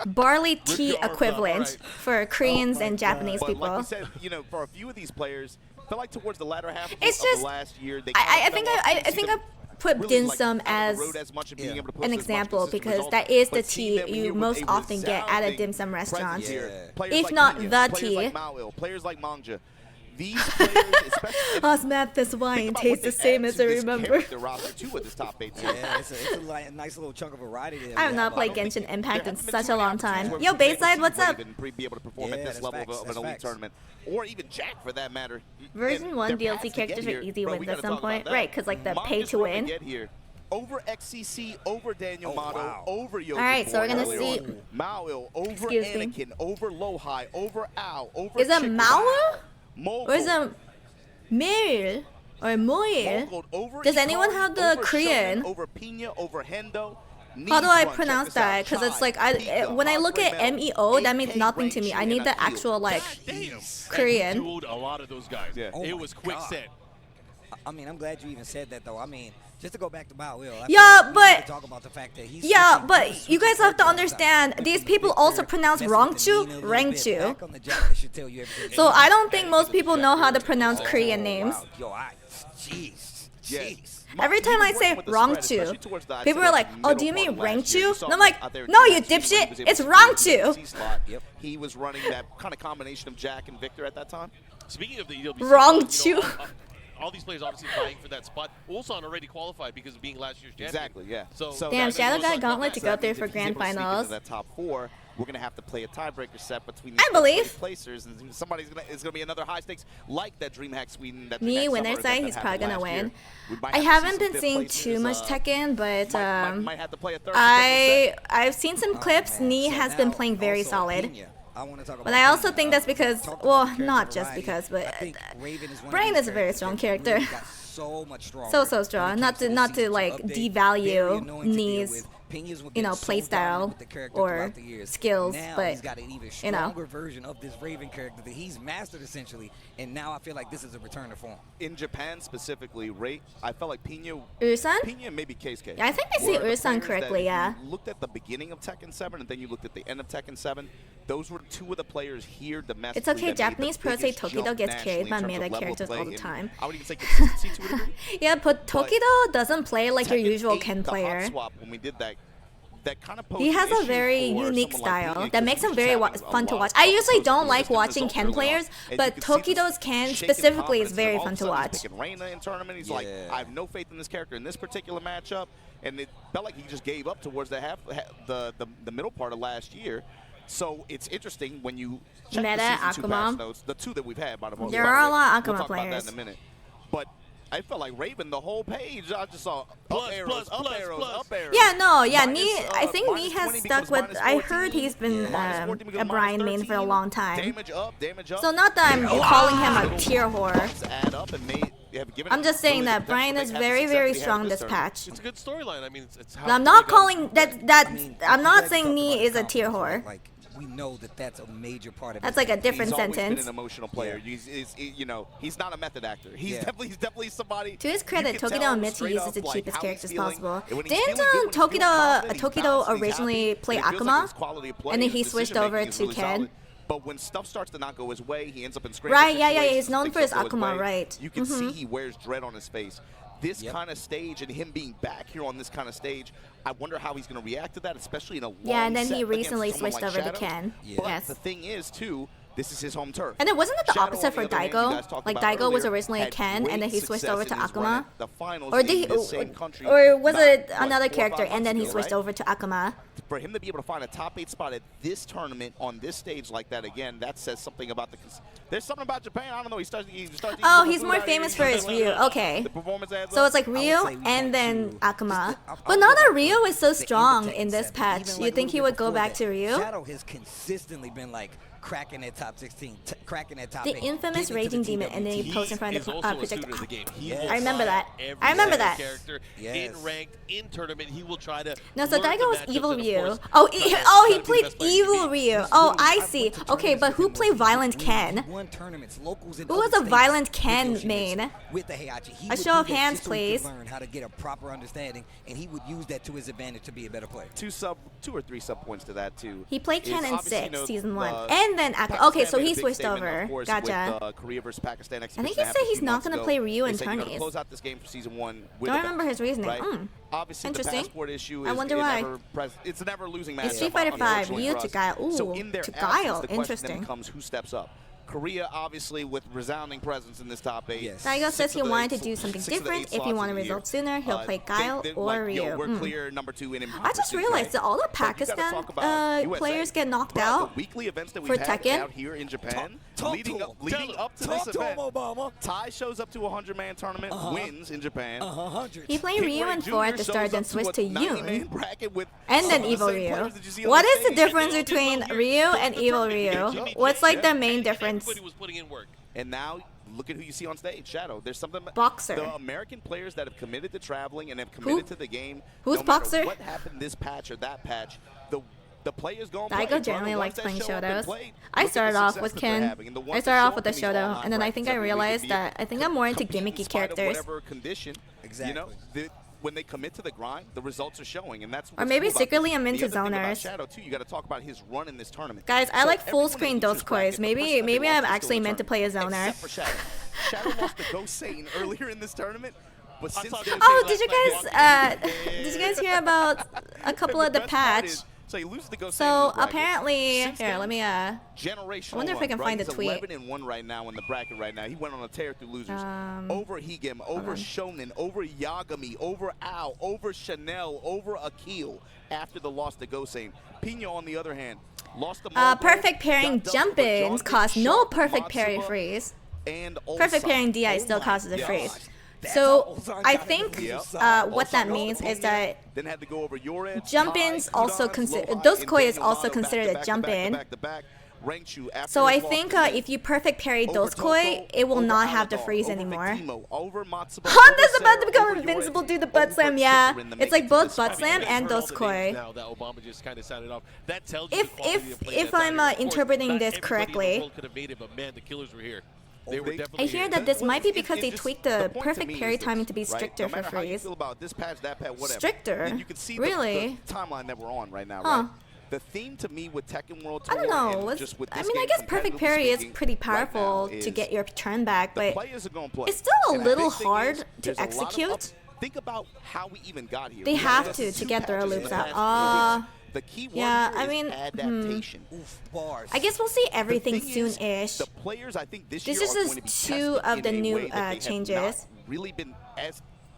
the barley tea your arms off, equivalent alright. for Koreans and Japanese But like people. you said, you know, for a few of these players, I feel like towards the latter half of, It's of just the last year, they I kinda think fell off. I You see think them I put really, dim like, sum out on as the road as much and being able to post an as much example consistent because results. that is the But seeing tea them you here with most a often get at a resounding dim sum presence restaurant. here. Players If like not Pena, the players tea. like Mao, players like Mangja. These players, especially Osmanthus think wine about tastes what the they same add as to I this remember. character roster too with this top 8 team. Yeah, it's a nice little chunk of variety there. I have we not have. played I don't think Genshin Impact there in haven't been such too a many long opportunities time. where Yo, we've been able to Bayside, see what's up? Raven be able to perform Yeah, at this that's level facts, of an that's elite facts. tournament, or even Jack for that matter. Version And 1 their DLC paths to characters get are here, easy bro, wins we at gotta some talk about point. that. Right, because like the pay Manja's to road win. Get here. Over XCC, over Daniel Motto, wow. over Yogi Alright, so we're gonna earlier see- on. Mao, over Excuse me. Anakin, over Lohai, over Ao, over Is it Chick Mao? Mogul, Or is it Mir? Or Moir? Mogul, over Does anyone Ikari, have the over Korean? Shonen, over Pina, over Hendo. How do I Needs one, pronounce check this out. that? Because it's Chai, like Pika, when I look at Osprey Metal, MEO, that means AK nothing to me. I Ranchu, need and the Akil. actual like Damn. Korean. Dude, a lot of those guys. Yeah. Oh It my was quick God. set. I mean, I'm glad you even said that, though. I mean, just to go back to Bao Will. Yeah, but talk about the fact that he's you guys have to understand, these people also pronounce Rangchu, Rangchu. So I don't think most people know how to pronounce Korean names. Every time I say Rangchu, people are like, "Oh, do you mean Rangchu?" And I'm like, "No, you dipshit, it's Rangchu." He was running that kind of combination of Jack and Victor at that time. Speaking of the EWC, Rangchu. All these players obviously vying for that spot. Ulsan already qualified because of being last year's champion. Exactly, yeah. So damn, Shadow got Gauntlet to go through for if he's grand able to sneak into finals. that top 4, we're gonna have to play a tiebreaker set between I believe. placers, and it's gonna be another high stakes like that DreamHack Sweden. That Me, DreamHack winner Summer side, event he's that probably happened gonna last win. year. We might I have to haven't see been some seeing fifth too much placers, Tekken, but might have to play a third I've seen some clips. Nee has been playing very solid. But I also think that's because, well, not just because, but Brian is a very strong character. So strong. Not to like devalue Nee's, play style or skills, but he's got an even stronger version of this Raven character that he's mastered essentially, and now I feel like this is a return to form. In Japan specifically, I felt like Pina and maybe Keisuke. Yeah, I think I see Ursan correctly, yeah. You looked at the beginning of Tekken 7 and then you looked at the end of Tekken 7. Those were two of the players here domestically. It's okay, Japanese pros say Tokido gets carried by meta characters all the time. I would even say consistency to a degree. Yeah, but Tokido doesn't play like your usual Ken player. Swap, when we did that kind of he has a very unique style that makes him very fun to watch. I usually don't like watching Ken players, but Tokido's Ken specifically is very fun to watch. Reina in tournament, he's like, I have no faith in this character in this particular matchup, and it felt like he just gave up towards the the middle part of last year. So it's interesting when you check Meta, the season 2 patch Akuma. notes, the 2 that we've had, by the way. There are a lot of We'll Akuma talk players. about that in a minute. But I felt like Raven, the whole page, I just saw up arrows. Yeah, no, yeah, Nee, I think Nee has stuck with, I heard he's been a Brian main for a long time. So not that I'm calling him a tier whore. I'm just saying that Brian is very, very strong this patch. It's a good storyline. I mean, it's how I'm not calling I'm not saying Nee is a tier whore. We know that that's a major part of That's like a different he's always sentence. been an emotional player. He's not a method actor. He's definitely somebody. To his credit, Tokido admits he uses the cheapest characters possible. Didn't Tokido Tokido originally play Akuma, and then he switched over to Ken? But when stuff starts to not go his way, he ends up in scramble Right, yeah, situations, he's known for his things don't go Akuma, way. right. You can see he wears dread on his face. This kind of stage and him being back here on this kind of stage, I wonder how he's going to react to that, especially in a long and then set he recently against someone switched like over to Shadow. Ken. But Yes. the thing is, too, this is his home turf. And then wasn't it the Shadow, opposite on for the other hand, you guys Daigo? talked Like about Daigo was earlier, originally had Ken, and then he great switched success over in to his run Akuma. at the finals Or did in he, this same country or was back, it what, another 4 or 5 character, and then he months switched ago, over to Akuma? For him to be able to find a top 8 spot at this tournament on this stage like that again, that says something about there's something about Japan. I don't know. He starts Oh, he's more famous for his Ryu. Okay. The performance adds So up. it's like Ryu and then Akuma. But now that Ryu is so strong in this patch, you think he would go back to Ryu? Shadow has consistently been like cracking that top 16, cracking that top The 8. infamous Raging Demon, and then he posed in front of the projector. Yes. I remember that. Every I remember single that. Character in ranked, in tournament, he will try to. No, so learn the Daigo was matchups Evil and, of Ryu. course, He played Evil Ryu. Oh, I see. Okay, but who played Violent Ken? Who was a Violent Ken main? With the Heihachi, A show of hands, please. Learn how to get a proper understanding, and he would use that to his advantage to be a better player. 2 or 3 sub points to that too. He played Ken in Obviously, 6, season 1, the and then Akuma. Okay, so Pakistan made he a big switched statement, over. of course, Gotcha. With, Korea versus Pakistan I think exhibition he that said happened a he's few not months gonna ago. play Ryu in They said, you know, to tourneys. close out this game for season 1 with Don't a remember his reasoning. right? Mm. Obviously, the Interesting. passport issue I is wonder why. it's a never losing match. It's Street Fighter 5, Ryu to Guile. So Ooh, in their to absence, Guile. the question Interesting. then becomes who steps up. Korea, obviously, with resounding presence in this top 8. Yes. Daigo says he 6 of the wanted to 8 do something 6 of the 8 different. If he slots wanted of the year. results sooner, he'll play Guile They- or like, Ryu. Yo, we're Mm. clear number 2 in I just realized that all the Pakistan players get knocked Bro, out the weekly events that for we've had Tekken. out here in Japan, Talk leading to up him. to Talk this to him, event. Obama. Ty shows up to a 100-man tournament, wins in Japan. 100. He played Ryu Ray in Jr. 4 at the shows start, then up to switched a to 90-man Yoon. bracket with And then some of the Evil same Ryu. players that you see on What the is the stage. difference between Ryu and Evil Ryu? What's like their main difference? Everybody was putting in work. And now, look at who you see on stage, Shadow. There's something. Boxer. The American players that have committed to traveling and have committed to the game. Who's no matter Boxer? What happened this patch or that patch? The The players going Daigo generally likes playing Shotos. I started off with Ken. I started off with the Shoto, and then I think I realized that I think I'm more into gimmicky characters. Exactly. You know, when they commit to the grind, the results are showing, and that's. Or maybe secretly I'm into zoners. Shadow too, you got to talk about his run in this tournament. Guys, I like full screen Doskois. Maybe I'm actually meant to play a zoner. Shadow lost to Ghost Satan earlier in this tournament. But since oh, did you guys hear about a couple of the patch? So he loses the Ghost So apparently, here, let me I wonder if I can find the He's tweet. 11-1 right now in the bracket right now. He went on a tear through losers. Over Higem, over Shonen, over Yagami, over Ao, over Chanel, over Akil after the loss to Gosen. Pino, on the other hand, lost the perfect pairing jump-ins cost no perfect parry freeze. Perfect pairing DI still causes a freeze. So I think what that means is that jump-ins also those koi is also considered a jump-in. So I think if you perfect parry those koi, it will not have the freeze anymore. Honda's about to become invincible due to butt slam. Yeah, it's like both butt slam and those koi. If I'm interpreting this correctly. I hear that this might be because they tweaked the perfect parry timing to be stricter for freeze. Stricter? Really? The timeline that we're on right now, right? The theme to me with Tekken World Tour, I don't know. I mean, I guess perfect parry is pretty powerful to get your turn back, but it's still a little hard to execute. Think about how we even got here. They have to get throw loops out. The key word I mean, adaptation. I guess we'll see everything soon-ish. The players, I think, this is just 2 of the new changes. Really been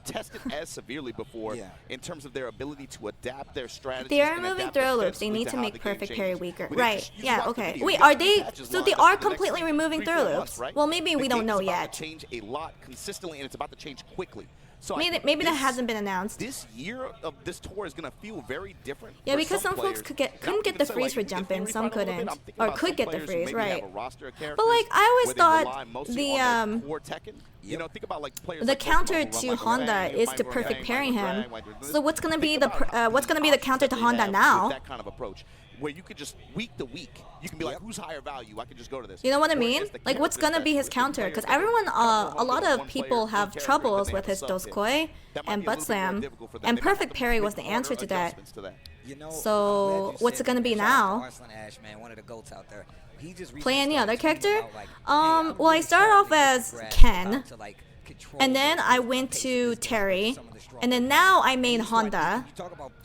tested as severely before in terms of their ability to adapt their strategies. They are removing throw loops. They need to make perfect parry weaker. Right. Yeah. Okay. Wait. Are they? So they are completely removing throw loops. Well, maybe we don't know yet. Change a lot consistently, and it's about to change quickly. So maybe that hasn't been announced. This year of this tour is going to feel very different. Yeah, because some folks couldn't get the freeze for jumping, some couldn't, or could get the freeze, right? But like I always thought the counter to Honda is to perfect parry him. So what's gonna be the counter to Honda now? That kind of approach, where you could just week to week, you can be like, who's higher value? I can just go to this. You know what I mean? Like, what's gonna be his counter? Because everyone, a lot of people have troubles with his Doskoi and butt slam, and perfect parry was the answer to that. So what's it gonna be now? Play any other character? Well, I started off as Ken, and then I went to Terry, and then now I main Honda.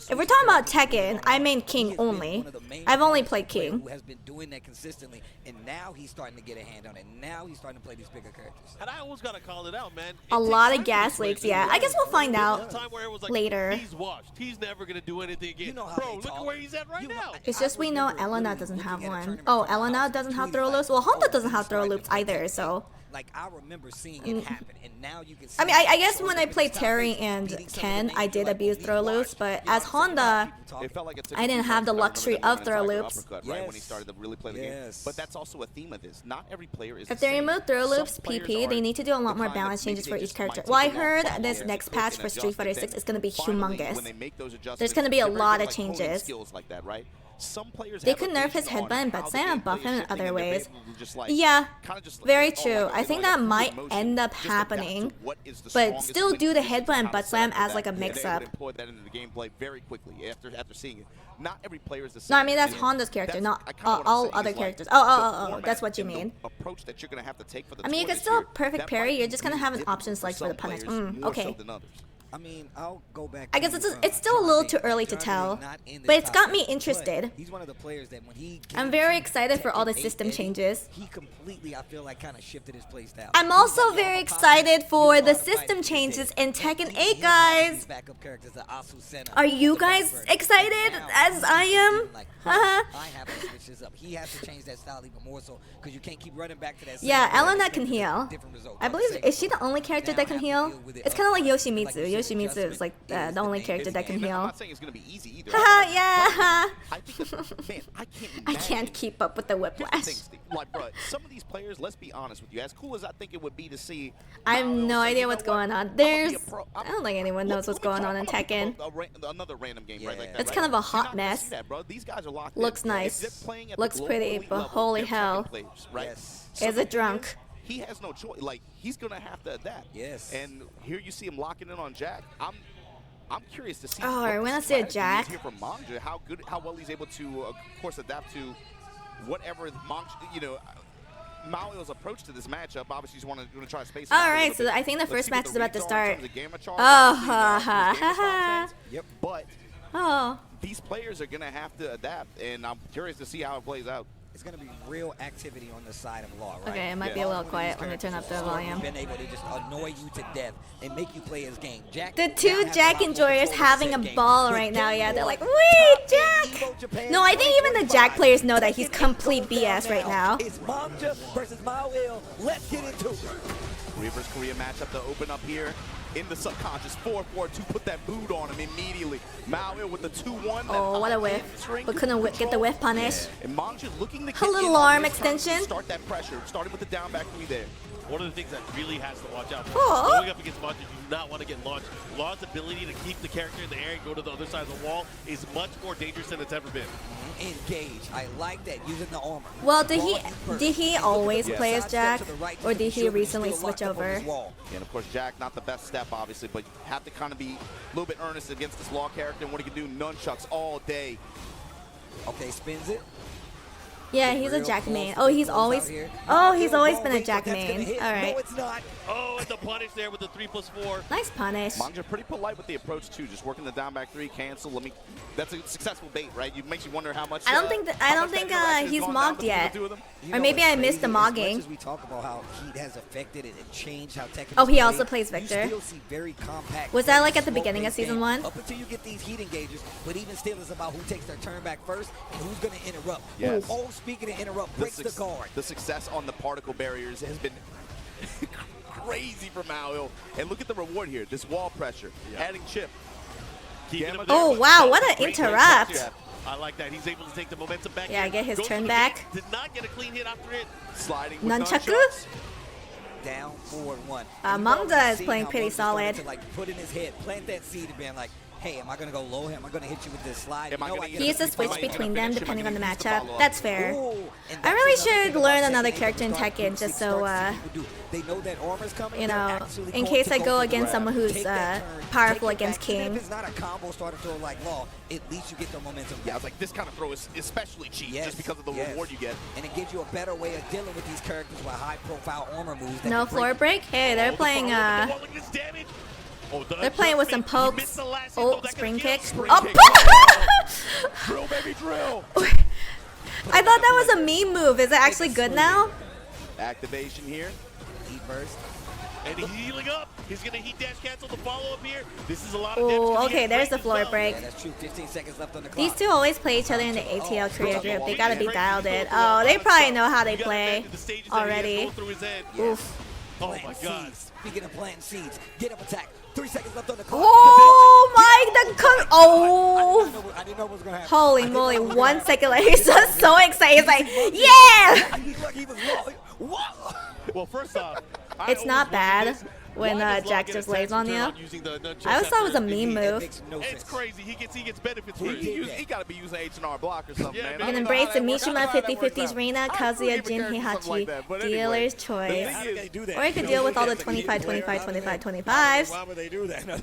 If we're talking about Tekken, I main King only. I've only played King. Who has been doing that consistently, and now he's starting to get a hand on it. Now he's starting to play these bigger characters. And I always gotta call it out, man. A lot of gas leaks, yeah. I guess we'll find out later. He's washed. He's never gonna do anything again. Bro, look at where he's at right now. It's just we know Elena doesn't have one. Oh, Elena doesn't have throw loops? Well, Honda doesn't have throw loops either, so. Like, I remember seeing it happen, and now you can see. I mean, I guess when I played Terry and Ken, I did abuse throw loops, but as Honda, I didn't have the luxury of throw loops. Right when he started to really play the game. But that's also a theme of this. Not every player is. If they remove throw loops, PP, they need to do a lot more balance changes for each character. Well, I heard this next patch for Street Fighter 6 is going to be humongous. There's going to be a lot of changes. They could nerf his headbutt and butt slam and buff him in other ways. Yeah, very true. I think that might end up happening, but still do the headbutt and butt slam as like a mix-up. No, I mean that's Honda's character, not all other characters. Oh, that's what you mean. I mean, you can still perfect parry, you're just gonna have an option select for the punish. Okay. I mean, I'll go back. I guess it's still a little too early to tell, but it's got me interested. He's one of the players that when he I'm very excited for all the system changes. He completely, I feel like, kind of shifted his play style. I'm also very excited for the system changes in Tekken 8, guys. Are you guys excited as I am? I have to switch this up. He has to change that style even more so because you can't keep running back to that. Elena can heal. I believe, is she the only character that can heal? It's kind of like Yoshimitsu. Yoshimitsu is like the only character that can I'm heal. not saying it's going to be easy either. Haha, yeah. I think that, man, I can't keep up with the whiplash. Like, bro, some of these players, let's be honest with you, as cool as I think it would be to see. I have no idea what's going on. I don't think anyone knows what's going on in Tekken. Another random game right like that. It's kind of a hot mess. These guys are locked Looks in. nice. Looks pretty, but holy hell. Is it drunk? He has no choice. Like, he's going to have to adapt. Yes. And here you see him locking in on Jack. I'm curious to see. Oh, we're gonna see a Jack. Here from Manga, how well he's able to, of course, adapt to whatever Manga, Mao's approach to this matchup. Obviously, he's going to try to space. All right, so I think the first match is about to start. Oh, ha ha ha. Yep. But these players are going to have to adapt, and I'm curious to see how it plays out. It's going to be real activity on the side of Law, right? Okay, it might be a little quiet. Let me turn up the volume. Been able to just annoy you to death and make you play his game. Jack, the two Jack enjoyers having a ball right now. Yeah, they're like, wait, Jack. No, I think even the Jack players know that he's complete BS right now. It's Manga versus Mao. Let's get into it. Korea versus Korea matchup to open up here. In the subconscious, 4-4-2, put that boot on him immediately. Mao with the 2-1. Oh, what a whiff. But couldn't get the whiff punish. And Manja looking to get a little arm extension. Start that pressure, starting with the down back 3 there. One of the things that really has to watch out for going up against Manja, you do not want to get launched. Law's ability to keep the character in the air and go to the other side of the wall is much more dangerous than it's ever been. Engage. I like that, using the armor. Well, did he always play as Jack, or did he recently switch over? And of course, Jack, not the best step, obviously, but you have to kind of be a little bit earnest against this Law character and what he can do. Nunchucks all day. Okay, spins it. Yeah, he's a Jack main. Oh, he's always been a Jack main. All right. No, it's not. Oh, and the punish there with the 3+4. Nice punish. Manga pretty polite with the approach too, just working the down back 3, cancel. That's a successful bait, right? It makes you wonder how much. I don't think he's mogged yet. Or maybe I missed the mogging. As we talk about how heat has affected it and changed how Tekken. Oh, he also plays Victor. You still see very compact. Was that like at the beginning of season 1? Up until you get these heat engages, but even still, it's about who takes their turn back first and who's going to interrupt. Yes. Oh, speaking of interrupt, breaks the guard. The success on the particle barriers has been crazy for Mao. And look at the reward here. This wall pressure, adding chip. Oh wow, what an interrupt! I like that. He's able to take the momentum back. Yeah, get his turn back. Did not get a clean hit after it. Sliding. Nunchaku. Down, forward, 1. Manga is playing pretty solid. To, like, put in his head, plant that seed of being like, hey, am I going to go low? Am I going to hit you with this slide? He used to switch between them depending on the matchup. That's fair. I really should learn another character in Tekken just so, you know, in case I go against someone who's powerful against King. If it's not a combo starter throw like Law, at least you get the momentum. Yeah, I was like, this kind of throw is especially cheap just because of the reward you get. And it gives you a better way of dealing with these characters with high-profile armor moves. No floor break? Hey, they're playing, they're playing with some pokes. Oh, spring kick. Oh, drill, baby, drill. I thought that was a meme move. Is it actually good now? Activation here. Heat burst. And he's healing up. He's going to heat dash cancel the follow-up here. This is a lot of damage. Oh, okay, there's the floor break. Yeah, that's true. 15 seconds left on the clock. These two always play each other in the ATL Korea group. They gotta be dialed in. Oh, they probably know how they play already. Oof. Oh my God. Speaking of planting seeds, get up attack. 3 seconds left on the clock. Oh my, oh. I didn't know what was going to happen. Holy moly, 1 second later, he's just so excited. He's like, yeah! He was low. Well, first off, it's not bad when Jack just lays on you. I always thought it was a meme move. It's crazy. He gets benefits for it. He got to be using H&R block or something, man. You can embrace the Mishima 50-50s Reina, Kazuya, Jin, Heihachi, dealer's choice. Or you could deal with all the 25-25-25-25s. Why would they do that?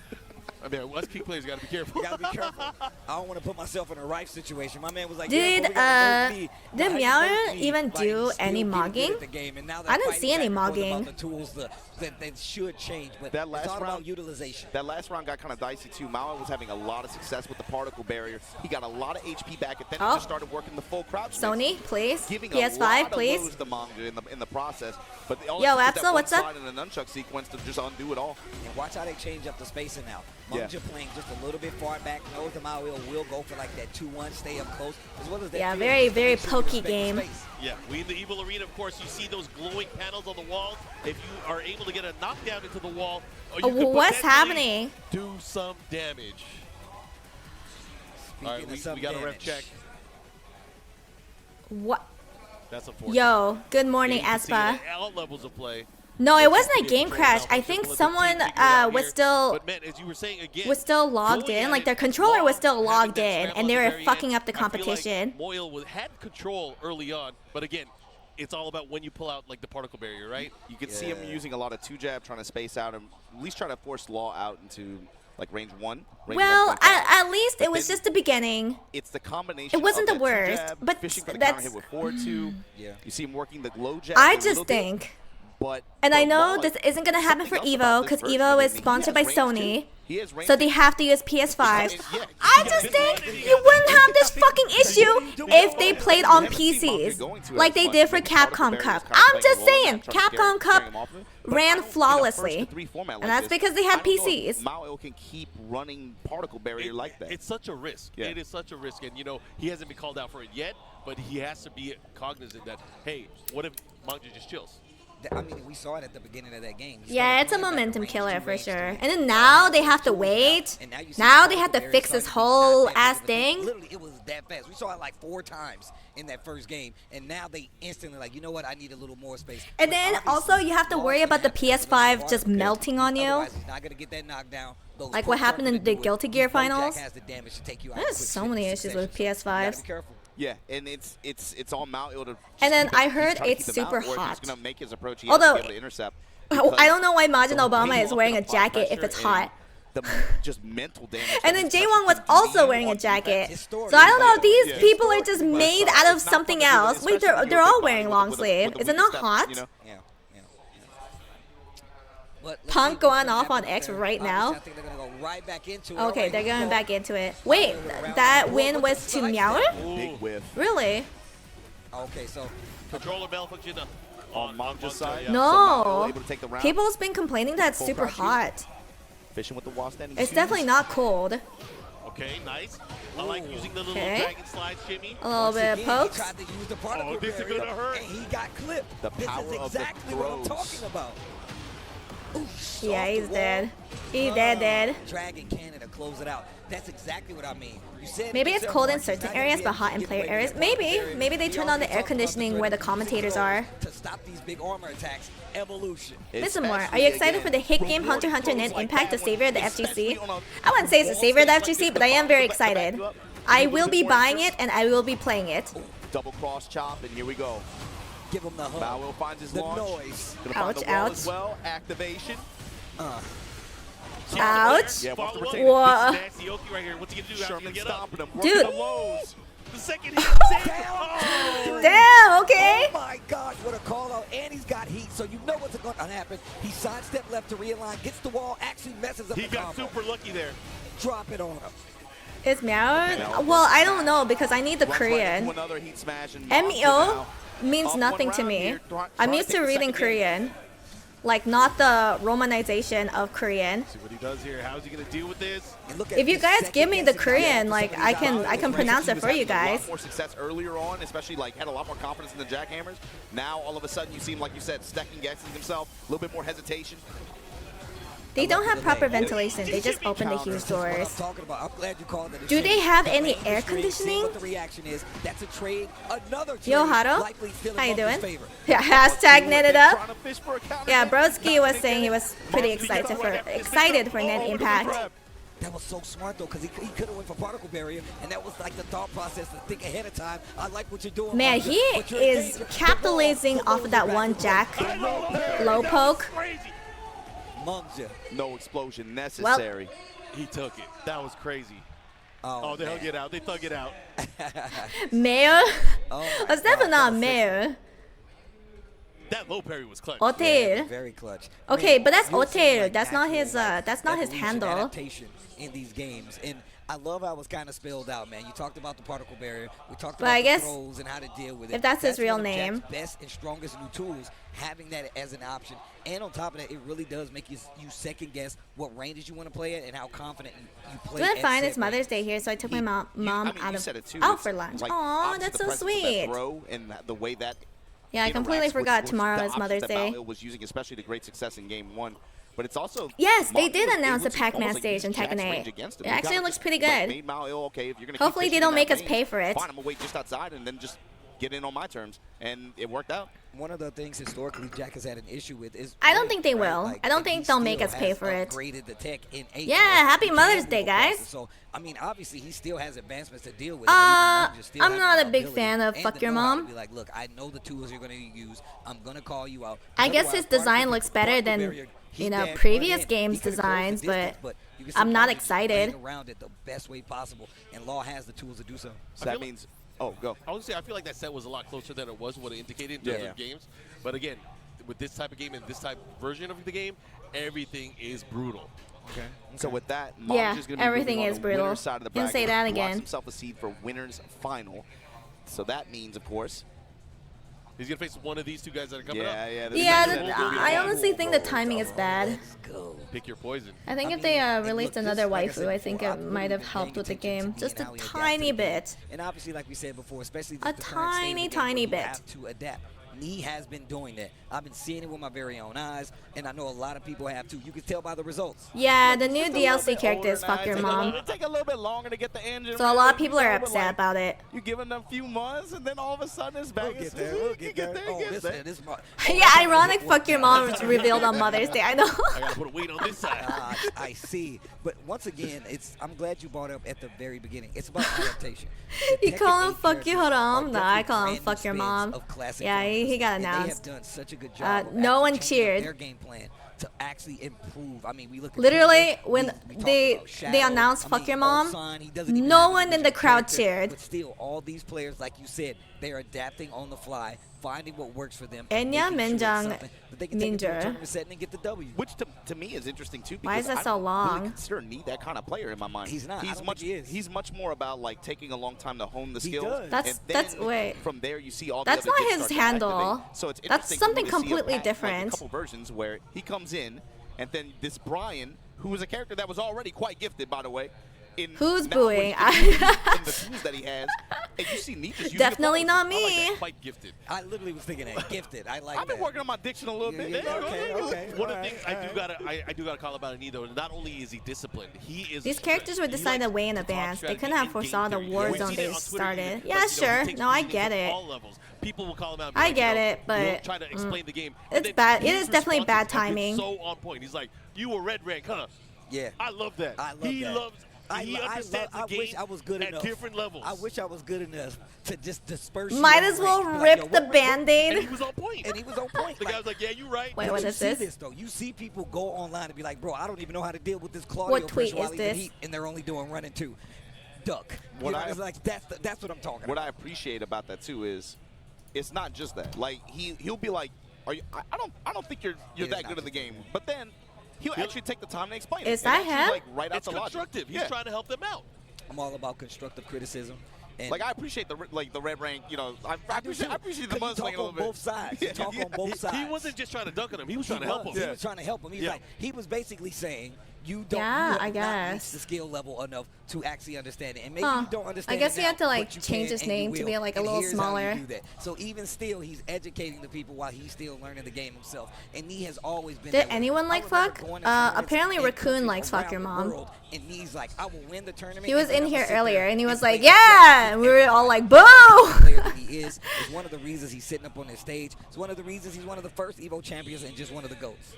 I mean, us King players got to be careful. You got to be careful. I don't want to put myself in a rife situation. My man was like, did Meowr even do any mogging? I didn't see any mogging. The tools that should change, but that last it's all round, about utilization. That last round got kind of dicey too. Mao was having a lot of success with the particle barrier. He got a lot of HP back, and then he just started working the full crouch. Sony, please. Giving PS5, please. To Manga in the process. But yo, Absol, what's up? In the nunchuck sequence to just undo it all. And watch how they change up the spacing now. Mungja playing just a little bit far back, knows the Maui will go for like that 2-1, stay up close, as well as that. Yeah, very pokey game. Yeah, we in the EVO Arena, of course, you see those glowing panels on the wall. If you are able to get a knockdown into the wall, you could what's happening? Do some damage. All right, we got a ref check. What? That's unfortunate. Yo, good morning, Yeah, Aspa. all levels of play. No, it wasn't a game crash. I think someone was still But man, as you were saying again, logged in. Like their controller was still logged in, and they were fucking up the competition. Moyle had control early on, but again, it's all about when you pull out like the particle barrier, right? You can see him using a lot of 2-jab, trying to space out and at least try to force Law out into like range 1. Well, at least it was just the beginning. It's the combination. It wasn't of the worst, jab, but fishing for the that's. counter hit with forward 2. Yeah. You see him working the glow jab. I just think. And I know this isn't going to happen for EVO because EVO is sponsored by Sony, so they have to use PS5. I just think you wouldn't have this fucking issue if they played on PCs like they did for Capcom Cup. I'm just saying, Capcom Cup ran flawlessly, and that's because they had PCs. Mao can keep running particle barrier like that. It's such a risk. Yeah. It is such a risk, and you know he hasn't been called out for it yet, but he has to be cognizant that hey, what if Mangja just chills? I mean, we saw it at the beginning of that game. Yeah, it's a momentum killer for sure. And then now they have to wait. Now they have to fix this whole ass thing. Literally, it was that fast. We saw it like 4 times in that first game, and now they instantly like, you know what? I need a little more space. And then also you have to worry about the PS5 just melting on you. Otherwise, he's not gonna get that knockdown. Like what happened in the Guilty Gear finals. There's so many issues with PS5s. Yeah, and it's all Mao to. And then I heard it's super hot. Gonna make his approach. He Although has to be able to intercept I don't know why Majin Obama is wearing a jacket if it's hot. The just mental damage. And then J1 was also wearing a jacket. So I don't know if these people are just made out of something else. Wait, they're all wearing long sleeve. Is it not hot? Punk going off on X right now. Okay, they're going back into it. Wait, that win was to Meower? Big whiff. Really? Okay, so controller malfunction on Mangja's side. No. People's been complaining that it's super hot. Fishing with the wall standing. It's definitely not cold. Okay, nice. I like using the little dragon slide shimmy. A little bit of pokes. Oh, this is gonna hurt. And he got clipped. The power this is exactly of the what I'm talking about. Ooh, yeah, he's dead. He's dead. Dragon cannon to close it out. That's exactly what I mean. You said maybe it's cold in certain areas, but hot in player areas. Maybe they turned on the air conditioning where the commentators are. To stop these big armor attacks, evolution. Listen more. Are you excited for the hit game Hunter x Hunter Net Impact, the savior of the FGC? I wouldn't say it's the savior of the FGC, but I am very excited. I will be buying it and I will be playing it. Double cross chop, and here we go. Give him the hug. Bow finds his launch. Noise. Ouch, ouch. As well. Activation. Ouch. Yeah, what? Right here. What's he gonna do? Sherman stomping him. Dude. The second hit. Damn, okay. Oh my gosh, what a call out. And he's got heat, so you know what's going to happen. He sidestepped left to realign, gets the wall, actually messes up the combo. He got super lucky there. Drop it on him. Is Meow? Well, I don't know because I need the Korean. MEO means nothing to me. I'm used to reading Korean. Like, not the romanization of Korean. See what he does here. How's he gonna deal with this? If you guys give me the Korean, like I can pronounce it for you guys. A lot more success earlier on, especially like had a lot more confidence in the jackhammers. Now all of a sudden you seem like you said, second guessing himself, a little bit more hesitation. They don't have proper ventilation. They just open the huge doors. I'm glad you called it. Do they have any air conditioning? The reaction is that's a trade. Another trade. Yo, Haro, how you doing? Yeah, hashtag net it up. Yeah, Brodsky was saying he was pretty excited for Net Impact. That was so smart though, because he could have went for particle barrier, and that was like the thought process to think ahead of time. I like what you're doing. Man, he is capitalizing off of that one jack low poke. Mungja. No explosion necessary. Well, he took it. That was crazy. Oh, they hung it out. They thug it out. Mayor? It's definitely not Mayor. That low parry was clutch. Otair. Yeah, very clutch. Okay, but that's Otair. That's not his. That's not his handle. In these games, and I love how it was kind of spelled out, man. You talked about the particle barrier. We talked But about I the guess throws and how to deal with it. if that's his real one of Jack's name. best and strongest new tools, having that as an option. And on top of that, it really does make you second guess what ranges you want to play at and how confident you play. Doing fine. It's Mother's Day here, so I took my mom out for lunch. Like, Aw, that's so sweet. And the way that Yeah, I completely forgot with tomorrow the is options Mother's that Day. Malio was using, especially to great success in Game 1. But it's also Yes, they did Malio announce the was Pac-Man almost like stage in using Jack's Tekken range 8. against him. It He actually kinda looks just, pretty like, good. made Malio, okay, if you're gonna Hopefully keep they fishing don't in make that us range, pay for it. fine, I'm gonna wait just outside and then just get in on my terms, and it worked out. One of the things historically Jack has had an issue with is I don't think they right? will. Like, I don't and think he they'll make still us pay has for it. upgraded the tech in 8. Yeah, so happy he can Mother's move Day, across guys. it. So, I mean, obviously, he still has advancements to deal with. I'm not a big fan of Fuck Your Mom. Be like, look, I know the tools you're going to use. I'm going to call you out. I guess his design looks better than, you know, previous games' designs, but I'm not excited. Around it the best way possible, and Law has the tools to do so. So that means, go. I would say I feel like that set was a lot closer than it was what it indicated in terms of games. But again, with this type of game and this type version of the game, everything is brutal. Okay. So with that, Yeah, is gonna be everything moving on is the brutal. winner's side of the Gonna bracket. say that He locks again. himself a seed for winners final. So that means, of course, he's gonna face one of these two guys that are coming up. I honestly think the timing is bad. Pick your poison. I think if they released another waifu, I think it might have helped with the game just a tiny bit. And obviously, like we said before, especially A tiny bit. You have to adapt. He has been doing that. I've been seeing it with my very own eyes, and I know a lot of people have too. You can tell by the results. Yeah, the new DLC character is Fuck Your Mom. It take a little bit longer to get the engine. So a lot of people are upset about it. You giving them a few months, and then all of a sudden it's back. We'll get there. We'll get there. Yeah, ironic Fuck Your Mom was revealed on Mother's Day. I know. I gotta put a weight on this side. I see. But once again, I'm glad you brought it up at the very beginning. It's about adaptation. You call him Fuck Your Mom? No, I call him Fuck Your Mom. Yeah, he got And they have announced. done such a good job. of No one actually changing up cheered. Their game plan to actually improve. I mean, we look at Literally, Peter, when we talked they about Shadow. they announced I Fuck mean, Your Mom, Ulsan, he doesn't even no have one an in the crowd character, cheered. But still, all these players, like you said, they're adapting on the fly, finding what works for them. Enya making sure it's Minjung something that they can take into a Ninja. tournament setting and get the W. Which to me is interesting too. Why is because that so I don't long? really consider Neat that kind of player in my mind. He's not. I He's don't much. think he is. He's much more about like taking a long time to hone the skills. does. That's and wait. From there, you see all. That's the other not kids his start to handle. activate. So it's That's interesting something for me to see a completely pack, different. Like a couple versions where he comes in, and then this Brian, who was a character that was already quite gifted, by the way. Who's now what booing? he can do in the tools that he has, and you see Neat just using Definitely it not for me. Quite gifted. I literally was thinking that. Gifted. I like I've been that. working on my diction a little bit. Okay. One of the things I do gotta call about Annie though, not only is he disciplined, he is. These characters were decided way in advance. They couldn't have foresaw the war zone they started. Yeah, sure. No, I get it. People will call him out. I get it, but try to explain the game. it's bad. It is definitely bad timing. So on point. He's like, you were red rank, huh? Yeah. I love that. I love he that. loves. He understands the game wish I was good at enough. different levels. I wish I was good enough to just disperse. you Might on as well rank. rip Like, the yo, Band-Aid. And he was on point. And he was on point. The guy was like, yeah, you're right. Wait, But what you is see this? though. You see people go online and be like, bro, I don't even know how to deal with this Claudio What tweet pressure while is he's in this? heat, and they're only doing running two. Duck. It's like that's what I'm talking What about. I appreciate about that too is, it's not just that. Like he'll be like, "Are you? I don't think you're that good at the game." But then he'll actually take the time to explain. Is it. that And actually, him? Like, right out It's the logic. constructive. He's trying to help them out. I'm all about constructive criticism. And Like I appreciate the red rank. You know, I appreciate the Because you mudslinging a talk little on bit. both sides. You talk on both sides. He wasn't just trying to dunk on him. He was trying to help him. He was trying to help him. He's Yeah. like, he was basically saying, you don't Yeah, you I have not guess. reached the skill level enough to actually understand it. And maybe Huh. you don't understand I guess it you have now, to, like, but you change can his and you name to will. be, like, a And little here's how you smaller. do that. So even still, he's educating the people while he's still learning the game himself. And he has always been Did that way. anyone I like remember Fuck? going to tournaments Apparently and Raccoon coaching likes Fuck around Your the Mom. world, and he's like, I will win the tournament. He was and then in I'm here gonna sit earlier there and he was play like, the yeah! game. And we were all like, boo! Player that he is one of the reasons he's sitting up on this stage. It's one of the reasons he's one of the first EVO champions and just one of the GOATs.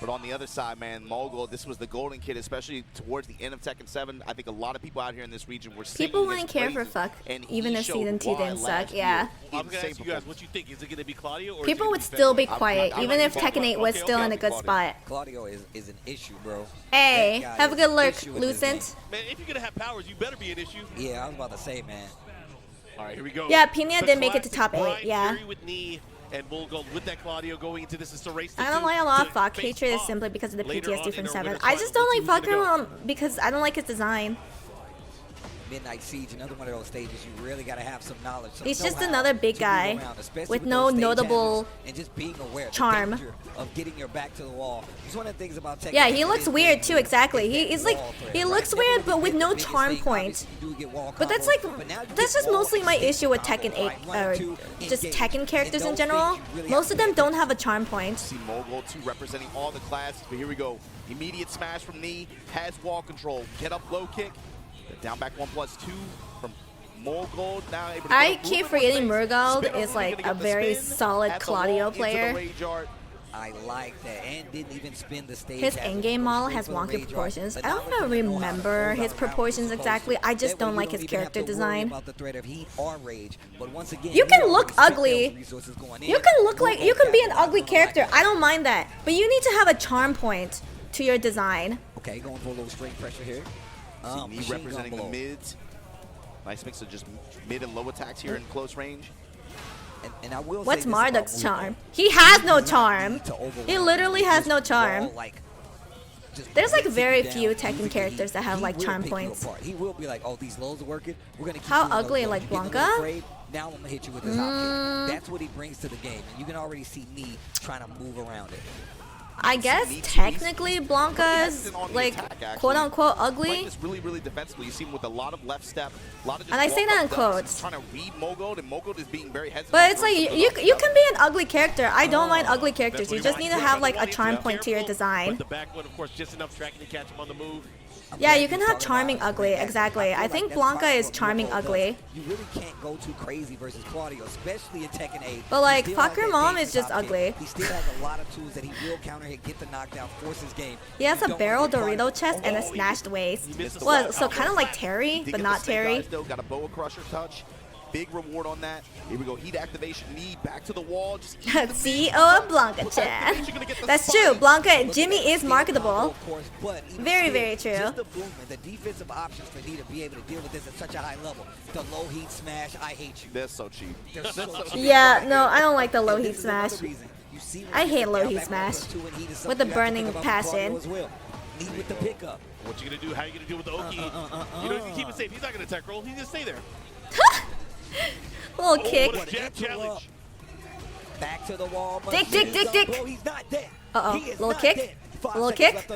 But on the other side, man, Mogul, this was the golden kid, especially towards the end of Tekken 7. I think a lot of people out here in this region were singing People his wouldn't care for praises, Fuck, and even he if showed Season 2 why didn't last suck, yeah. year I'm in gonna same ask you guys performance. what you think. Is it gonna be Claudio or People is it would gonna be still be Fenrir? quiet, I even like if Claudio. Tekken 8 was Okay, still okay, in a good Claudio. spot. Claudio is an issue, bro. Hey, That guy have a is good an lurk, issue in this game. Lucent. Man, if you're gonna have powers, you better be an issue. Yeah, I was about to say, man. All right, here we go. Yeah, Pina The did make it to classic top 8, Brian yeah. Fury with knee. and Mulgold with that Claudio going into this is a race. I don't like a lot of Fuck. Hatred is simply because of the PTSD from 7. I just don't like Fucker because I don't like his design. Midnight Siege, another one of those stages you really got to have some knowledge. He's just another big guy with no notable and just being aware charm of getting your back to the wall. It's one of the things about Tekken. Yeah, he looks weird too. Exactly. He's like he looks weird, but with no charm point. But that's like that's just mostly my issue with Tekken 8 or just Tekken characters in general. Most of them don't have a charm point. See Mogul 2 representing all the classes, but here we go. Immediate smash from knee, has wall control, get up low kick. Down back 1+2 from Mogul. Now able to I keep forgetting Murgold is like a very solid Claudio player. I like that, and didn't even spin the stage. His in-game model has wonky proportions. I don't even remember his proportions exactly. I just don't like his character design. You can look ugly. You can look like you can be an ugly character. I don't mind that, but you need to have a charm point to your design. Okay, going for a little straight pressure here. Knee representing the mids. Nice mix of just mid and low attacks here in close range. And I will What's Marduk's charm? He has no charm. He literally has no charm. There's like very few Tekken characters that have like charm points. He will be like, oh, these lows are working. We're gonna keep how ugly, like Blanca? Now I'm gonna hit you with this hop kick. That's what he brings to the game, and you can already see me trying to move around it. I guess technically Blanca's like quote unquote ugly. Really defensively. You see him with a lot of left step, a lot of just and I say that in quotes. Trying to read Mogul, and Mogul is being very hesitant. But it's like you can be an ugly character. I don't mind ugly characters. You just need to have like a charm point to your design. But the back one, of course, just enough tracking to catch him on the move. Yeah, you can have charming ugly, exactly. I think Blanca is charming ugly. You really can't go too crazy versus Claudio, especially in Tekken 8. But like, fuck your mom is just ugly. He still has a lot of tools that he will counter hit, get the knockdown, force his game. He has a barrel Dorito chest and a smashed waist. Well, so kind of like Terry, but not Terry. Got a boa crusher touch. Big reward on that. Here we go. Heat activation. Knee back to the wall. CEO of Blanca-chan. That's true. Blanca, Jimmy is marketable. Very, very true. Just the movement, the defensive options for Knee to be able to deal with this at such a high level. The low heat smash. I hate you. They're so cheap. They're so cheap. Yeah, no, I don't like the low heat smash. I hate low heat smash with the burning passion. Knee with the pickup. What you gonna do? How you gonna deal with the Oki? You know, you can keep it safe. He's not gonna tech roll. He's gonna stay there. Little kick. What a jab challenge. Back to the wall. Dick. Bro, he's not dead. Uh-oh. Little kick. Little kick.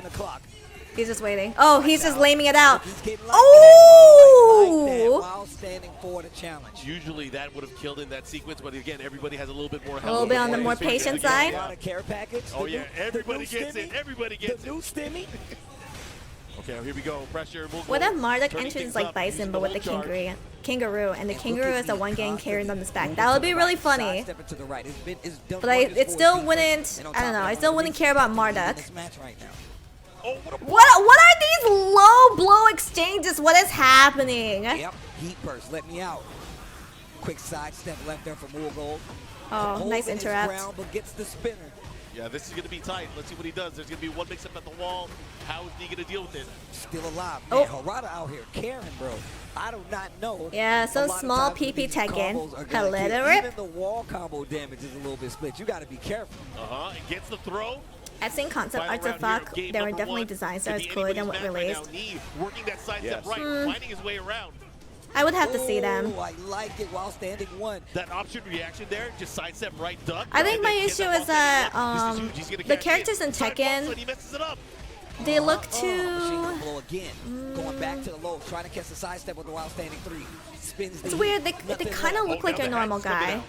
He's just waiting. Oh, he's just laming it out. Oh! While standing for the challenge. Usually that would have killed in that sequence, but again, everybody has a little bit more health. A little bit on the more patient side. Oh yeah, everybody gets it. Everybody gets it. The new stimmy. Okay, here we go. Pressure. What if Marduk enters like Bison, but with the kangaroo, and the kangaroo is the one getting carried on his back? That would be really funny. But it still wouldn't. I don't know. I still wouldn't care about Marduk. What are these low blow exchanges? What is happening? Yep, heat burst. Let me out. Quick side step left there for Mulgold. Oh, nice interrupt. But gets the spinner. Yeah, this is going to be tight. Let's see what he does. There's going to be one mix-up at the wall. How is he going to deal with it? Still alive. Man, Harada out here caring, bro. I do not know. Yeah, so small PP Tekken. Hello, even the wall combo damage is a little bit split. You got to be careful. It gets the throw. I've seen concept arts of Fuck. There were definitely designs that was cooler than what released. Working that side step right, finding his way around. I would have to see them. I like it while standing one. That option reaction there, just sidestep right duck. I think my issue is that the characters in Tekken, they look too. Going back to the low, trying to catch the sidestep with the while standing three. Spins. It's weird. They kind of look like a normal guy.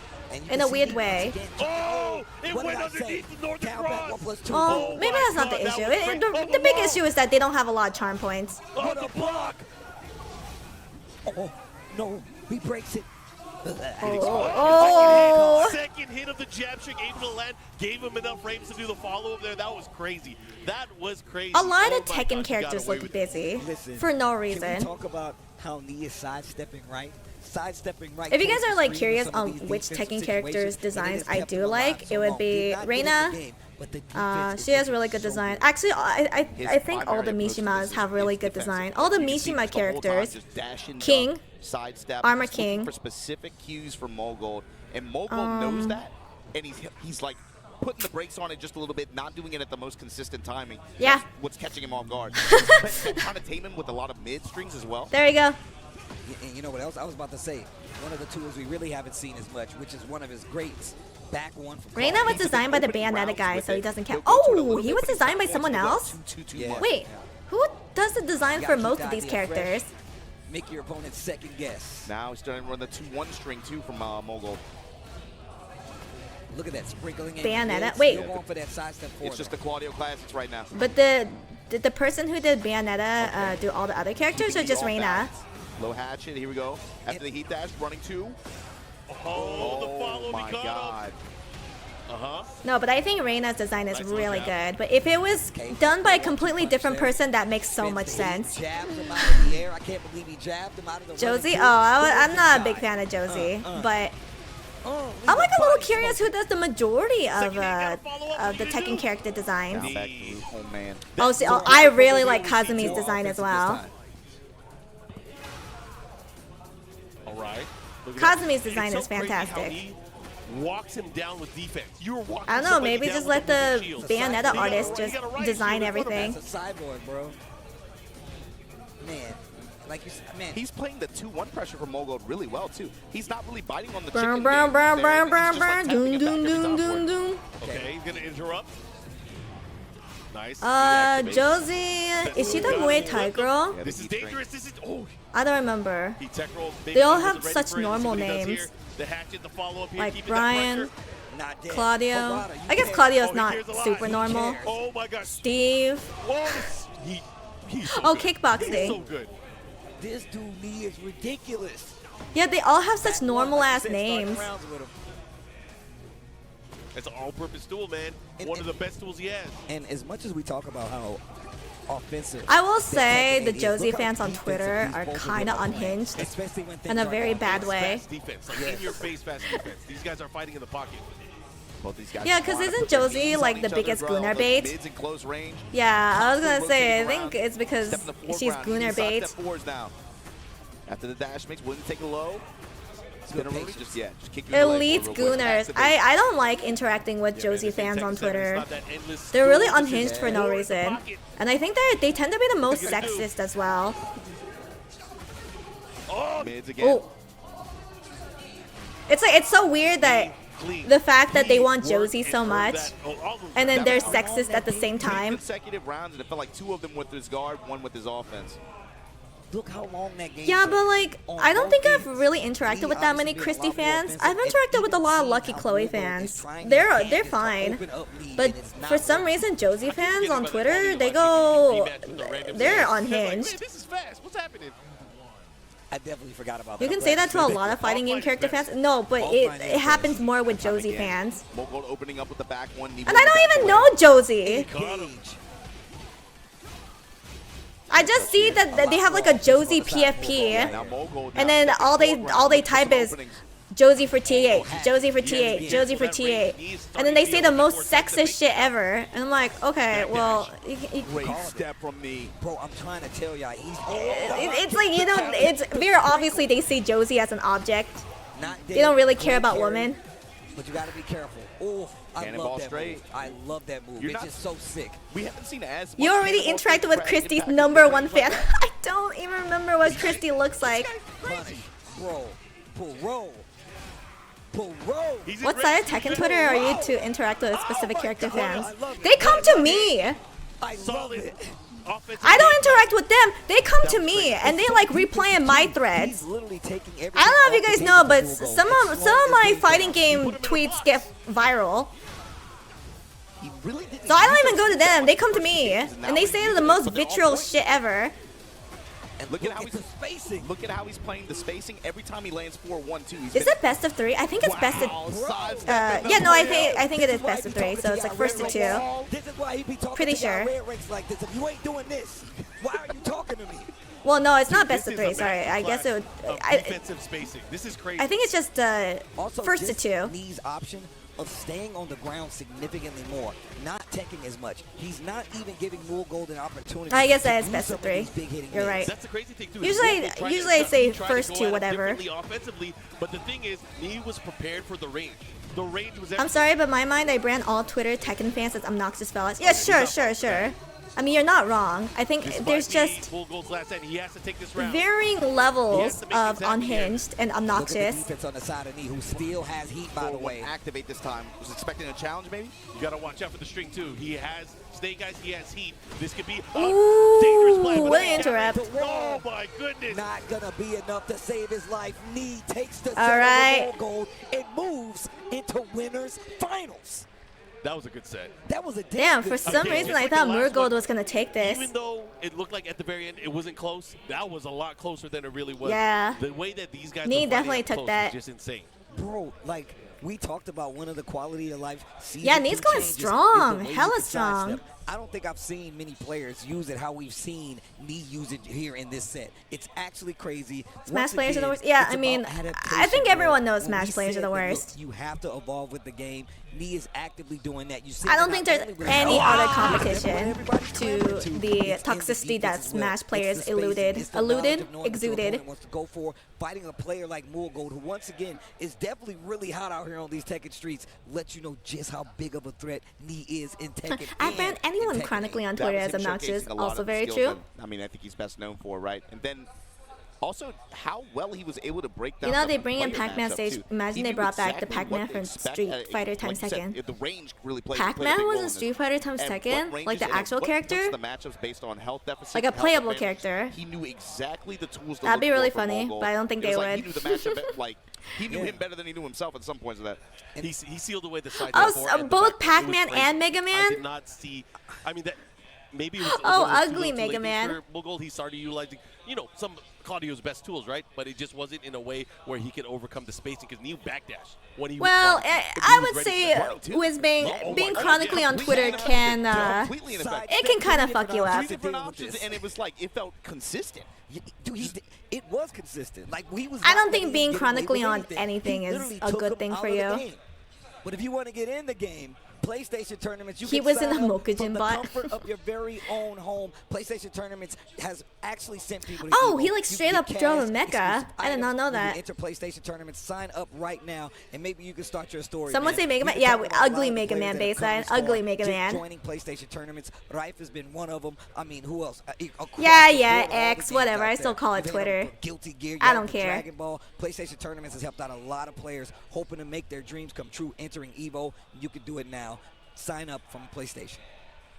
In a weird way. Oh, it went underneath the Northern Cross. Oh, maybe that's not the issue. The big issue is that they don't have a lot of charm points. Oh, the block. Oh, no, he breaks it. Second hit of the jab trick, able to land, gave him enough frames to do the follow-up there. That was crazy. That was crazy. A lot of Tekken characters look busy for no reason. Can we talk about how Knee is sidestepping right? If you guys are like curious on which Tekken characters designs I do like, it would be Reina. She has really good design. Actually, I think all the Mishimas have really good design. All the Mishima characters, King, Armor King. For specific cues from Mogul, and Mogul knows that. and he's like putting the brakes on it just a little bit, not doing it at the most consistent timing. Yeah. That's what's catching him off guard. Trying to tame him with a lot of mid strings as well. There you go. And you know what else? I was about to say, one of the tools we really haven't seen as much, which is one of his greats. Back one from Reina was designed by the Bayonetta guy, so he doesn't count. Oh, he was designed by someone else? Yeah. Wait, who does the design for most of these characters? Make your opponent second guess. Now he's starting to run the 2-1 string too from Mogul. Look at that sprinkling in. Bayonetta. Wait. Going for that side step forward. It's just the Claudio Classics right now. But did the person who did Bayonetta do all the other characters or just Reina? Low hatchet, here we go. After the heat dash, running 2. Oh, the follow my God. No, but I think Reina's design is really good. But if it was done by a completely different person, that makes so much sense. Jabbed him out of the air. I can't believe he jabbed him out of the Josie? Oh, I'm not a big fan of Josie. But I'm like a little curious who does the majority of the Tekken character designs. Oh, man. Oh, see, I really like Kazumi's design as well. All right. Kazumi's design is fantastic. Walks him down with defense. You're walking I don't know, maybe just let the Bayonetta artist just design everything. That's a cyborg, bro. Man, like you said, man. He's playing the 2-1 pressure from Mogul really well too. He's not really biting on the Burn, chicken. burn, burn, burn, burn, He's just, burn, like, doom, tapping it doom, back every doom, time doom, for it. doom. Okay, he's gonna interrupt. Nice. Josie, is she the Muay Thai girl? Yeah, this is dangerous. This is I don't remember. he tech rolls. They all have such normal names. The hatchet, the follow up here, Like keeping Brian, that pressure. Not dead. Claudio. Harada, you I guess can't- Claudio's Oh, not he cares a lot. super He normal. cares. Oh my gosh. Steve. Whoa. He's so Oh, good. kickboxing. He's so good. This dude knee is ridiculous. Yeah, they all have such Back one, normal like you ass said, starting names. rounds with him. It's an all-purpose tool, man. One of the best tools he has. And as much as we talk about how offensive, I will that say Tekken the 8 is, Josie look how fans on defensive Twitter these are both of kind of them are playing, unhinged especially when things in a are very going bad against way. Fast defense, like in your face, fast defense. These guys are fighting in the pocket. Both these guys Yeah, 'cause wanna isn't put their Josie, knees like, on the each biggest other, bro. Gunnar Those bait? mids in close range. Yeah, I was gonna Constantly say, I rotating think around. it's because Step in the she's foreground. Gunnar He's bait. Step fours now. After the dash mix, wouldn't take a low. Spin a root, just kick you in the leg Elite real quick. Gooners. Activate. I don't like interacting with Josie fans on Twitter. They're really unhinged for no reason. And I think they tend to be the most sexist as well. Mids again. Oh. It's like, it's so weird that the fact that they want Josie so much and then they're sexist at the same time. Consecutive rounds, and it felt like 2 of them with his guard, 1 with his offense. Look how long that game Yeah, took. but like, I don't think I've really interacted with that many Christy fans. I've interacted with a lot of Lucky Chloe fans. They're fine. But for some reason, Josie fans on Twitter, they're unhinged. This is fast. What's happening? I definitely forgot about You that. can say that to a lot of fighting game character fans. No, but it happens more with Josie fans. Mogul opening up with the back one. And I don't even know Josie. I just see that they have like a Josie PFP, and then all they type is Josie for T8, Josie for T8, Josie for T8, and then they say the most sexist shit ever, and I'm like, okay, well, Great step from me, bro. I'm trying to tell y'all, it's like, you know, it's very obviously they see Josie as an object. Not They don't really care about women. But you gotta be careful. Oh, I Cannonball love that straight. move. I love that move. You're It's not- just so sick. We haven't seen as much You already cannonball interacted with straight Christy's impact #1 fan. I don't even remember what Christy looks like. Punish, bro, pull, roll, pull, roll. What side of Tekken Twitter are you to interact with specific character fans? They come to me. I love it. I don't interact with them. They come to me and they like replaying my threads. He's literally taking everything I don't know if you off guys the know, table but to go. some of my fighting game tweets get viral. He really didn't So I use don't even those go to them. They come to first me games, and now they he's say using the them, most but they're all vitriol points. shit ever. And Look at how he's the spacing. Look at how he's playing the spacing. Every time he lands 4-1-2, he's Is it best of 3? I think it's best of. Yeah, no, I think it is best of 3. So it's like first to 2. This is why he be talking Pretty to y'all sure. red ranks like this. If you ain't doing this, why are you talking to me? Well, no, it's not best of 3. Sorry, I guess it would. Defensive spacing. This is crazy. I think it's just Also, first to this 2. Lee's option of staying on the ground significantly more, not taking as much. He's not even giving Mogul an opportunity. I guess to that is do best of some of 3. these big hitting You're hits. right. That's the crazy thing too. Usually I say first 2, whatever. Offensively, But the thing is, Knee was prepared for the range. The range was. I'm sorry, but in my mind, I brand all Twitter Tekken fans as obnoxious fellas. Yeah, sure. I mean, you're not wrong. I think there's just he has to take this round. varying levels of unhinged and obnoxious. Look at the defense on the side of Knee, who still has heat, by the way. Activate this time. Was expecting a challenge, maybe? You got to watch out for the string, too. He has Snake Eyes, he has heat. This could be a dangerous play. What an interrupt. Oh, my goodness. Not going to be enough to save his life. Knee takes the right. gold and moves into winners finals. That was a good set. That was a damn. For some reason, I thought Murgold was gonna take this. Even though it looked like at the very end it wasn't close, that was a lot closer than it really was. Yeah. The way that these guys Knee were definitely took close that. was just insane. Bro, like we talked about, one of the quality of life. Yeah, Knee's going strong. Hella strong. I don't think I've seen many players use it how we've seen Knee use it here in this set. It's actually crazy. Smash players are the worst. Yeah, I mean, I think everyone knows Smash players are the worst. You have to evolve with the game. Knee is actively doing that. I don't think there's any other competition to the toxicity that Smash players exuded. Wants to go for fighting a player like Murgold, who once again is definitely really hot out here on these Tekken streets. Let you know just how big of a threat Knee is in Tekken. I banned anyone chronically on Twitter as obnoxious. Also very true. I mean, I think he's best known for, right? And then also how well he was able to break down. You know, they bring in Pac-Man stage. Imagine they brought back the Pac-Man from Street Fighter times Tekken. The range really played. Pac-Man was in Street Fighter times Tekken, like the actual character. The matchups based on health deficit, like a playable character. He knew exactly the tools. That'd be really funny, but I don't think they would. He knew the matchup, like he knew him better than he knew himself at some points of that. And he sealed away the side. Oh, both Pac-Man and Mega Man. I did not see. I mean that. Maybe it was ugly Mega Man. Murgold, he started utilizing, some Claudio's best tools, right? But it just wasn't in a way where he could overcome the spacing because Knee backdash when he. Well, I would say with being chronically on Twitter can it can kind of fuck you up. And it was like it felt consistent. Dude, it was consistent. Like I don't think being chronically on anything is a good thing for you. But if you want to get in the game, PlayStation tournaments, you he can was in a sign up Mokujin from the bot. comfort of your very own home. PlayStation tournaments has actually sent people to Oh, EVO. he like straight up drove a mecha. I did not know that. Enter PlayStation tournaments, sign up right now, and maybe you can start your story. Someone say Mega Man? Yeah, ugly Mega Man baseline. Ugly Mega Man. Joining PlayStation tournaments, Rife has been one of them. I mean, who else? Yeah, X, whatever. I still call it Twitter. Guilty Gear. I don't care. Dragon Ball. PlayStation tournaments has helped out a lot of players hoping to make their dreams come true. Entering EVO, you can do it now. Sign up from PlayStation.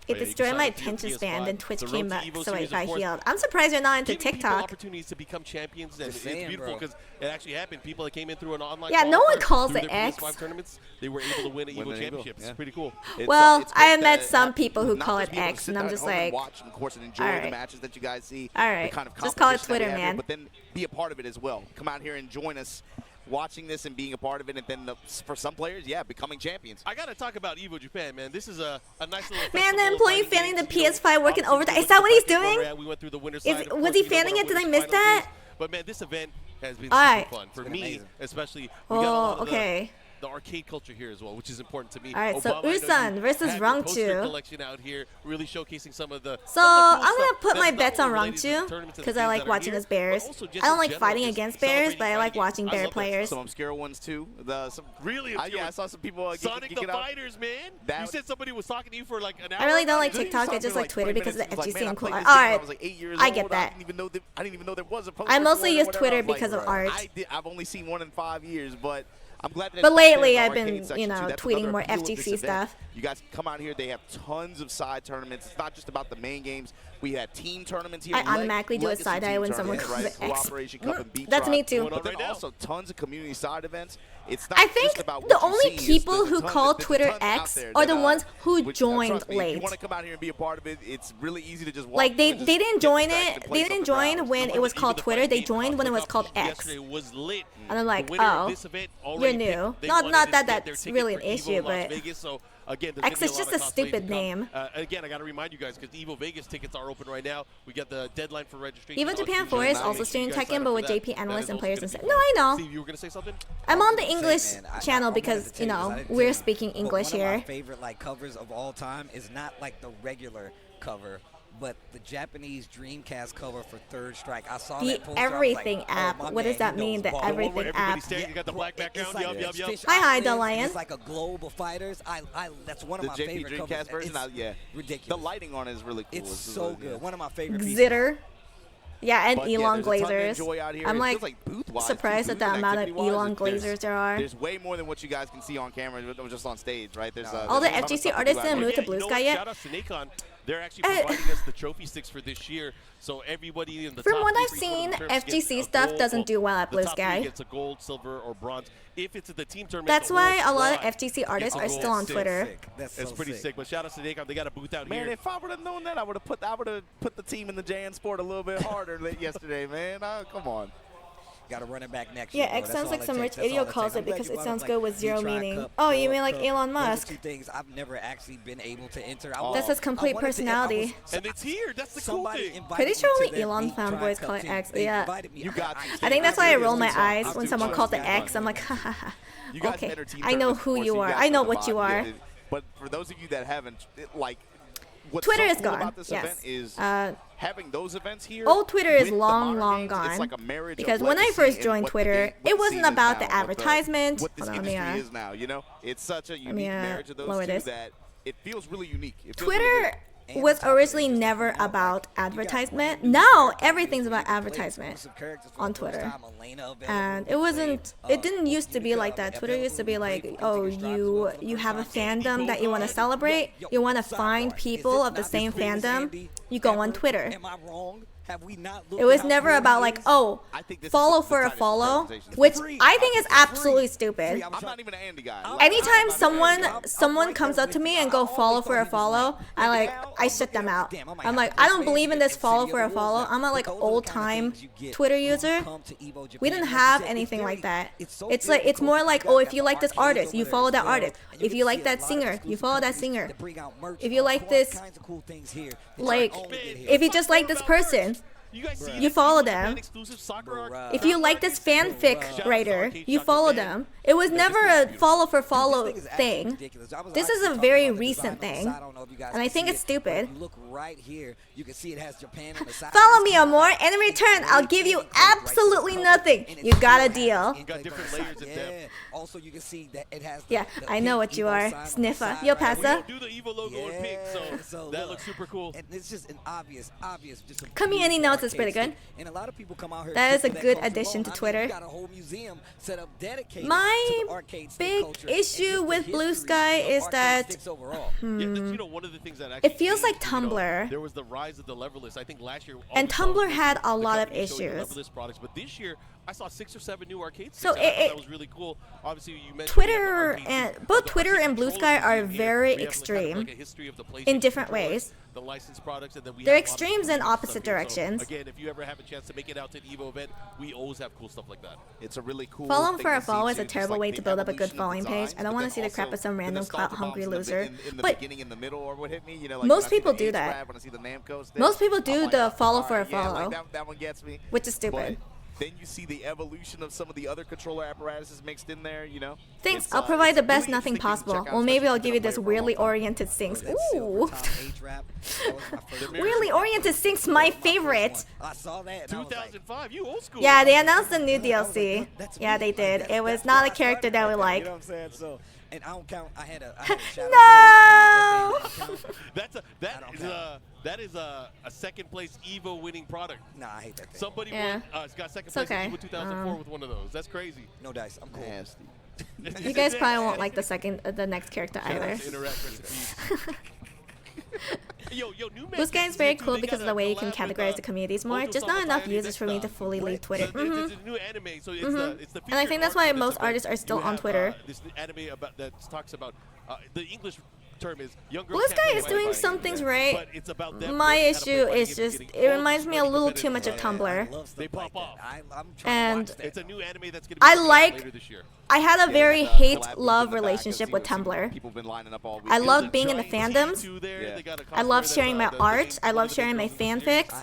It destroyed my attention span, then Twitch came back, so I healed. I'm surprised you're not into TikTok. Opportunities to become champions, and it's beautiful because it actually happened. People that came in through an online. Yeah, no one calls it X. Tournaments, they were able to win an EVO championship. It's pretty cool. Well, I have met some people who call it X, and I'm just like, watch, of course, and enjoy the matches that you guys see. All right, just call it Twitter, man. But then be a part of it as well. Come out here and join us. Watching this and being a part of it, and then for some players, becoming champions. I gotta talk about EVO Japan, man. This is a nice little. Man, the employee fanning the PS5 working overtime. Is that what he's doing? We went through the winter was he fanning it? Did I miss that? But man, this event has been super fun for me, especially. We got a lot of the arcade culture here as well, which is important to me. All right, so Ulsan versus Rangchu. Collection out here, really showcasing some of the. So I'm gonna put my bets on Rangchu because I like watching his bears. I don't like fighting against bears, but I like watching bear players. Some obscure ones too. Really obscure. I saw some people. Sonic the Fighters, man. You said somebody was talking to you for like an hour. I really don't like TikTok. I just like Twitter because of the edgy and cool art. All right, I get that. I didn't even know there was a post. I mostly use Twitter because of art. I've only seen one in 5 years, but. I'm glad that. But lately, I've been, tweeting more FGC stuff. You guys come out here. They have tons of side tournaments. It's not just about the main games. We have team tournaments here. I automatically do a side eye when someone calls it X. That's me too. But then also tons of community side events. It's not. I think the only people who call Twitter X are the ones who joined late. If you want to come out here and be a part of it, it's really easy to just walk. Like they didn't join it. They didn't join when it was called Twitter. They joined when it was called X. And I'm like, oh, you're new. Not that that's really an issue, but. Again, X is just a stupid name. Again, I got to remind you guys because EVO Vegas tickets are open right now. We got the deadline for registration. EVO Japan 4 is also streaming Tekken, but with JP analysts and players instead. No, I know. Steve, you were gonna say something? I'm on the English channel because we're speaking English here. One of my favorite covers of all time is not like the regular cover but the Japanese Dreamcast cover for Third Strike, I saw The that poster. Everything I was like, app. Oh, my what does man, that he mean? knows The ball. Everything app. You got the black background. It's like Yup. Fish Hi, Islands, the and lion. It's like a globe of fighters. That's one of The my JP favorite Dreamcast covers. version, It's yeah. ridiculous. The lighting on it is really cool. It's so good. One of my favorite pieces. Zitter. Yeah, and But yeah, Elon there's a ton to Glazers. enjoy out here. I'm It like, feels like booth-wise, surprised too, at the booth amount of activity-wise, Elon there's- Glazers there are. There's way more than what you guys can see on camera, just on stage, right? There's All the there's a ton of FGC stuff to artists do out didn't here. move to Blue Sky yet. Shout out to Nacon. They're actually providing us the trophy sticks for this year. So everybody in the From top what three I've for seen, each one of the tournaments FGC gets a stuff gold, doesn't or do well at the Blue top three Sky. gets a gold, silver, or bronze. If it's at the team tournament, That's the why whole a lot of squad FGC gets artists a are gold still on stick. Twitter. It's pretty sick. But shout out to Nacon. They got a booth out Man, here. if I would have known that, I would have put the team in the Jan Sport a little bit harder yesterday, man. Come on. Got to run it back next Yeah, year. X That's sounds all like it some takes. rich That's all idiot it calls takes. I'm it glad because you it brought sounds up, good like, with zero Neutron meaning. Cup, Oh, you World mean like Cup. Elon Those are Musk? two things I've never actually been able to enter. That's his complete personality. And it's here. That's the cool thing. Pretty sure only Elon fanboys call it X. Yeah. You got to. I think that's why I roll my eyes when someone calls it X. I'm like, ha ha ha. You guys Okay, enter team I know tournaments who before, you so are. guys I know the what you vibe. are. But for those of you that haven't, what's Twitter so is cool gone. about this event Yes. is having those events here. Old Twitter is with the long, modern long games, gone. It's like a marriage Because of when I legacy first and joined what the Twitter, game- what it the wasn't scene is about the now, advertisement. What this Hold on, let me, industry is now, you know? It's such a unique marriage of those lower two this. that it feels really unique. It feels really Twitter good. was originally never about advertisement. Now everything's about advertisement on Twitter. And it didn't used to be like that. Twitter used to be like, oh, you have a fandom that you want to celebrate, you want to find people of the same fandom, you go on Twitter. Am I wrong? Have we not It was never about like, oh, follow for a follow, which I think is absolutely stupid. I'm not even an Andy guy. Anytime someone comes up to me and go follow for a follow, I shut them out. I'm like, I don't believe in this follow for a follow. I'm a like old time Twitter user. We didn't have anything like that. It's more like, oh, if you like this artist, you follow that artist. If you like that singer, you follow that singer. If you like this, like, if you just like this person, you follow them. If you like this fanfic writer, you follow them. It was never a follow for follow thing. This is a very recent thing, and I think it's stupid. Look right here. You can see it has Japan on the side. Follow me, Amor, and in return, I'll give you absolutely nothing. You got a deal. Got different layers of depth. Also, you can see that it has. Yeah, I know what you are, Sniffer. Yo pasa. We don't do the EVO logo in pink, so that looks super cool. And it's just an obvious. Just Community notes is pretty good. And a lot of people come out here. That is a just for good culture addition to alone. I mean, Twitter. you got a whole museum set up dedicated My to the arcade stick big culture. issue with Blue Sky is that You know, one of the things that it feels like changed, you know, Tumblr. there was the rise of the leverless. I think last year. And Tumblr had a lot of issues. Leverless products, but this year I saw 6 or 7 new arcade So sticks. I thought it- that was really cool. Obviously, you mentioned Twitter and both Twitter and Blue Sky are very extreme in different ways. The licensed products, and then we They're have a lot of extremes in stuff opposite here. So, directions. again, if you ever have a chance to make it out to an EVO event, we always have cool stuff like that. It's a really cool. Follow thing for a to see, follow is too, a just terrible like way the to build up a good evolution of following page. designs, I don't but want then to see the crap also of some the random nostalgia clout-hungry bombs loser. in the But beginning, in the middle, or what hit me. You know, like most when I see people the do H that. grab, when I see the Namco stick, Most people do I'm like, the follow for a yeah, follow, like that one gets me. which is stupid. But then you see the evolution of some of the other controller apparatuses mixed in there, you know? Thanks, It's, I'll provide the it's best really nothing interesting to check possible. out, Well, maybe especially I'll if give you you've this been playing weirdly for a long time. oriented sinks. Ooh. Really Weirdly oriented sinks, my favorite. I saw that. 2005, you old school. Yeah, they announced the new DLC. Yeah, they did. It was not a character that we You like. know what I'm saying? So, and I don't count. I had a No! That is a second place EVO winning product. Nah, I hate that thing. Somebody Yeah. got second It's place okay. in EVO 2004 with one of those. That's crazy. No dice. I'm cool. Nasty. You guys probably won't like the next character Shout out either. to Interact Recipes. Yo, new Blue Sky is very cool because of the way you can collab with, categorize the communities more. Just not enough users for me to fully leave Twitter. It's a new anime, so it's the And I think that's why most artists are still on Twitter. This anime that talks about the English term is young girls Blue can't Sky play is by doing fighting, some things but right. it's about them My learning how to play issue fighting is and just, getting it all reminds me a super little too much competitive. of Tumblr. They pop off. I'm trying to And watch that. It's a new anime that's going to be I coming out like later this year. I had a very hate-love relationship with Tumblr. I loved being in the fandoms. I loved sharing my art. I loved sharing my fanfics.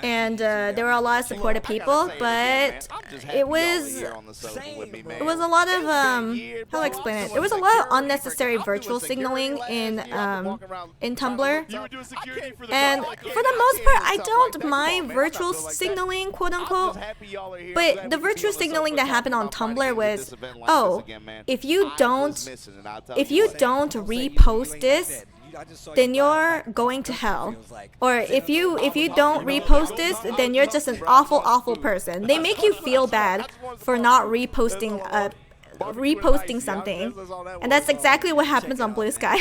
And there were a lot of supportive people, but it was a lot of how do I explain it? There was a lot of unnecessary virtual signaling in Tumblr. And for the most part, I don't mind virtual signaling, quote unquote. But the virtual signaling that happened on Tumblr was, oh, if you don't repost this, then you're going to hell. Or if you don't repost this, then you're just an awful person. They make you feel bad for not reposting something, and that's exactly what happens on Blue Sky.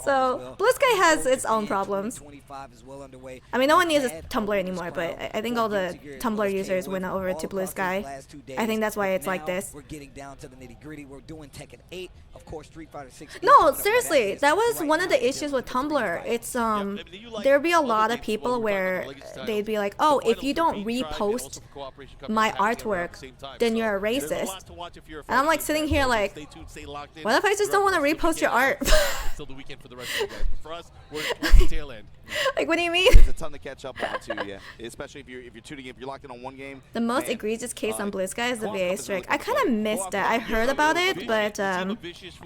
So Blue Sky has its own problems. I mean, no one uses Tumblr anymore, but I think all the Tumblr users went over to Blue Sky. I think that's why it's like this. No, seriously, that was one of the issues with Tumblr. It's there'd be a lot of people where they'd be like, oh, if you don't repost my artwork, then you're a racist. And I'm like sitting here like, what if I just don't want to repost your art? Like, what do you mean? There's a ton to catch up on too, yeah. Especially if you're tuning in, if you're locked in on one game. The most egregious case on Blue Sky is the VA strike. I kind of missed that. I heard about it, but I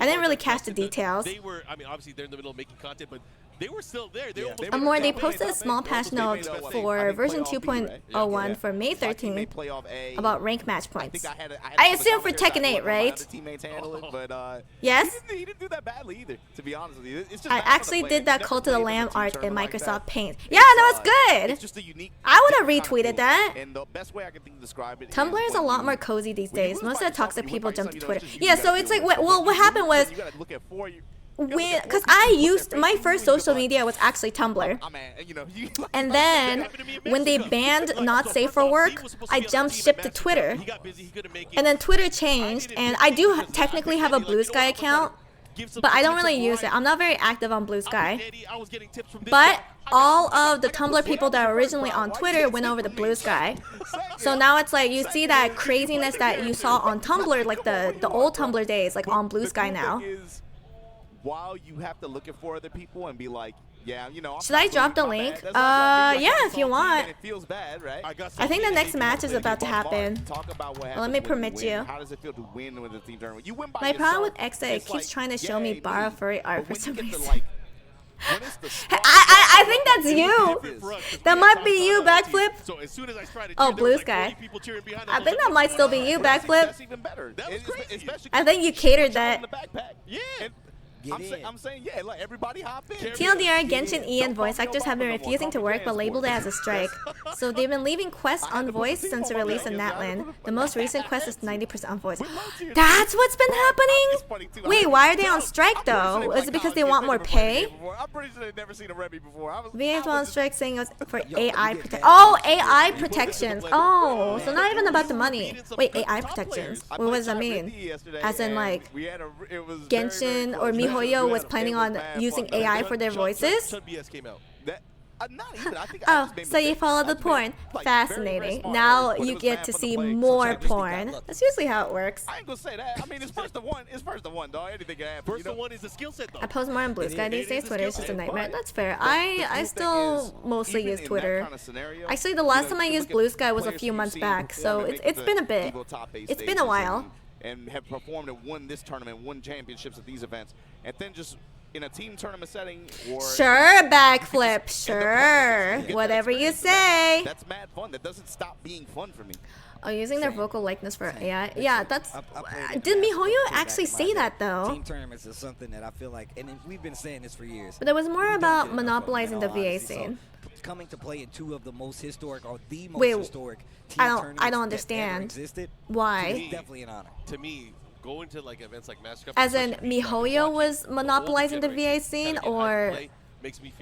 didn't really catch the details. They were, I mean, obviously they're in the middle of making content, but they were still there. They posted a small patch note for version 2.01 for May 13th about rank match points. I assume for Tekken 8, right? Yes? He didn't do that badly either, to be honest with you. I actually did that Cult of the Lamb art in Microsoft Paint. Yeah, that was good. I would have retweeted that. Tumblr is a lot more cozy these days. Most of the toxic people jump to Twitter. Yeah, so it's like, well, what happened was, because I used, my first social media was actually Tumblr. And then, when they banned Not Safe for Work, I jumped ship to Twitter. And then Twitter changed, and I do technically have a Blue Sky account, but I don't really use it. I'm not very active on Blue Sky. But all of the Tumblr people that were originally on Twitter went over to Blue Sky. So now it's like you see that craziness that you saw on Tumblr, like the old Tumblr days, like on Blue Sky now. While you have to look for other people and be like, yeah, you know. Should I drop the link? Yeah, if you want. It feels bad, right? I think the next match is about to happen. Well, let me permit you. How does it feel to win with the team tournament? You win by My problem with Exa, it keeps trying to show me Bara Furry art for some reason. I think that's you. That might be you, Backflip. Oh, Blue Sky. I think that might still be you, Backflip. I think you catered that. Yeah. I'm saying, yeah, like everybody hop in. TLDR, Genshin E and voice actors have been refusing to work but labeled it as a strike. So they've been leaving quests on voice since the release in Natlan. The most recent quest is 90% on voice. That's what's been happening? Wait, why are they on strike though? Is it because they want more pay? I'm pretty sure they've never seen a Remy before. VA's on strike saying it was for AI protection. Oh, AI protections. Oh, so not even about the money. Wait, AI protections. What does that mean? As in like Genshin or MiHoYo was planning on using AI for their voices? Oh, so you follow the porn. Fascinating. Now you get to see more porn. That's usually how it works. I ain't gonna say that. I mean, it's first to one. It's first to one, dog. Anything can happen. First to one is a skill set, though. I post more on Blue Sky these days. Twitter is just a nightmare. That's fair. I still mostly use Twitter. Actually, the last time I used Blue Sky was a few months back, so it's been a bit. It's been a while. And have performed and won this tournament, won championships at these events, and then just in a team tournament setting. Or sure, Backflip. Sure, whatever you say. That's mad fun. That doesn't stop being fun for me. Oh, using their vocal likeness for AI. Yeah, that's. Did MiHoYo actually say that though? Team tournaments is something that I feel like, and we've been saying this for years. But it was more about monopolizing the VA scene. Coming to play in two of the most historic or the most historic team tournaments I don't understand. Existed, why? Definitely an honor. To me, going to like events like Master Cup. As in MiHoYo was monopolizing the VA scene, or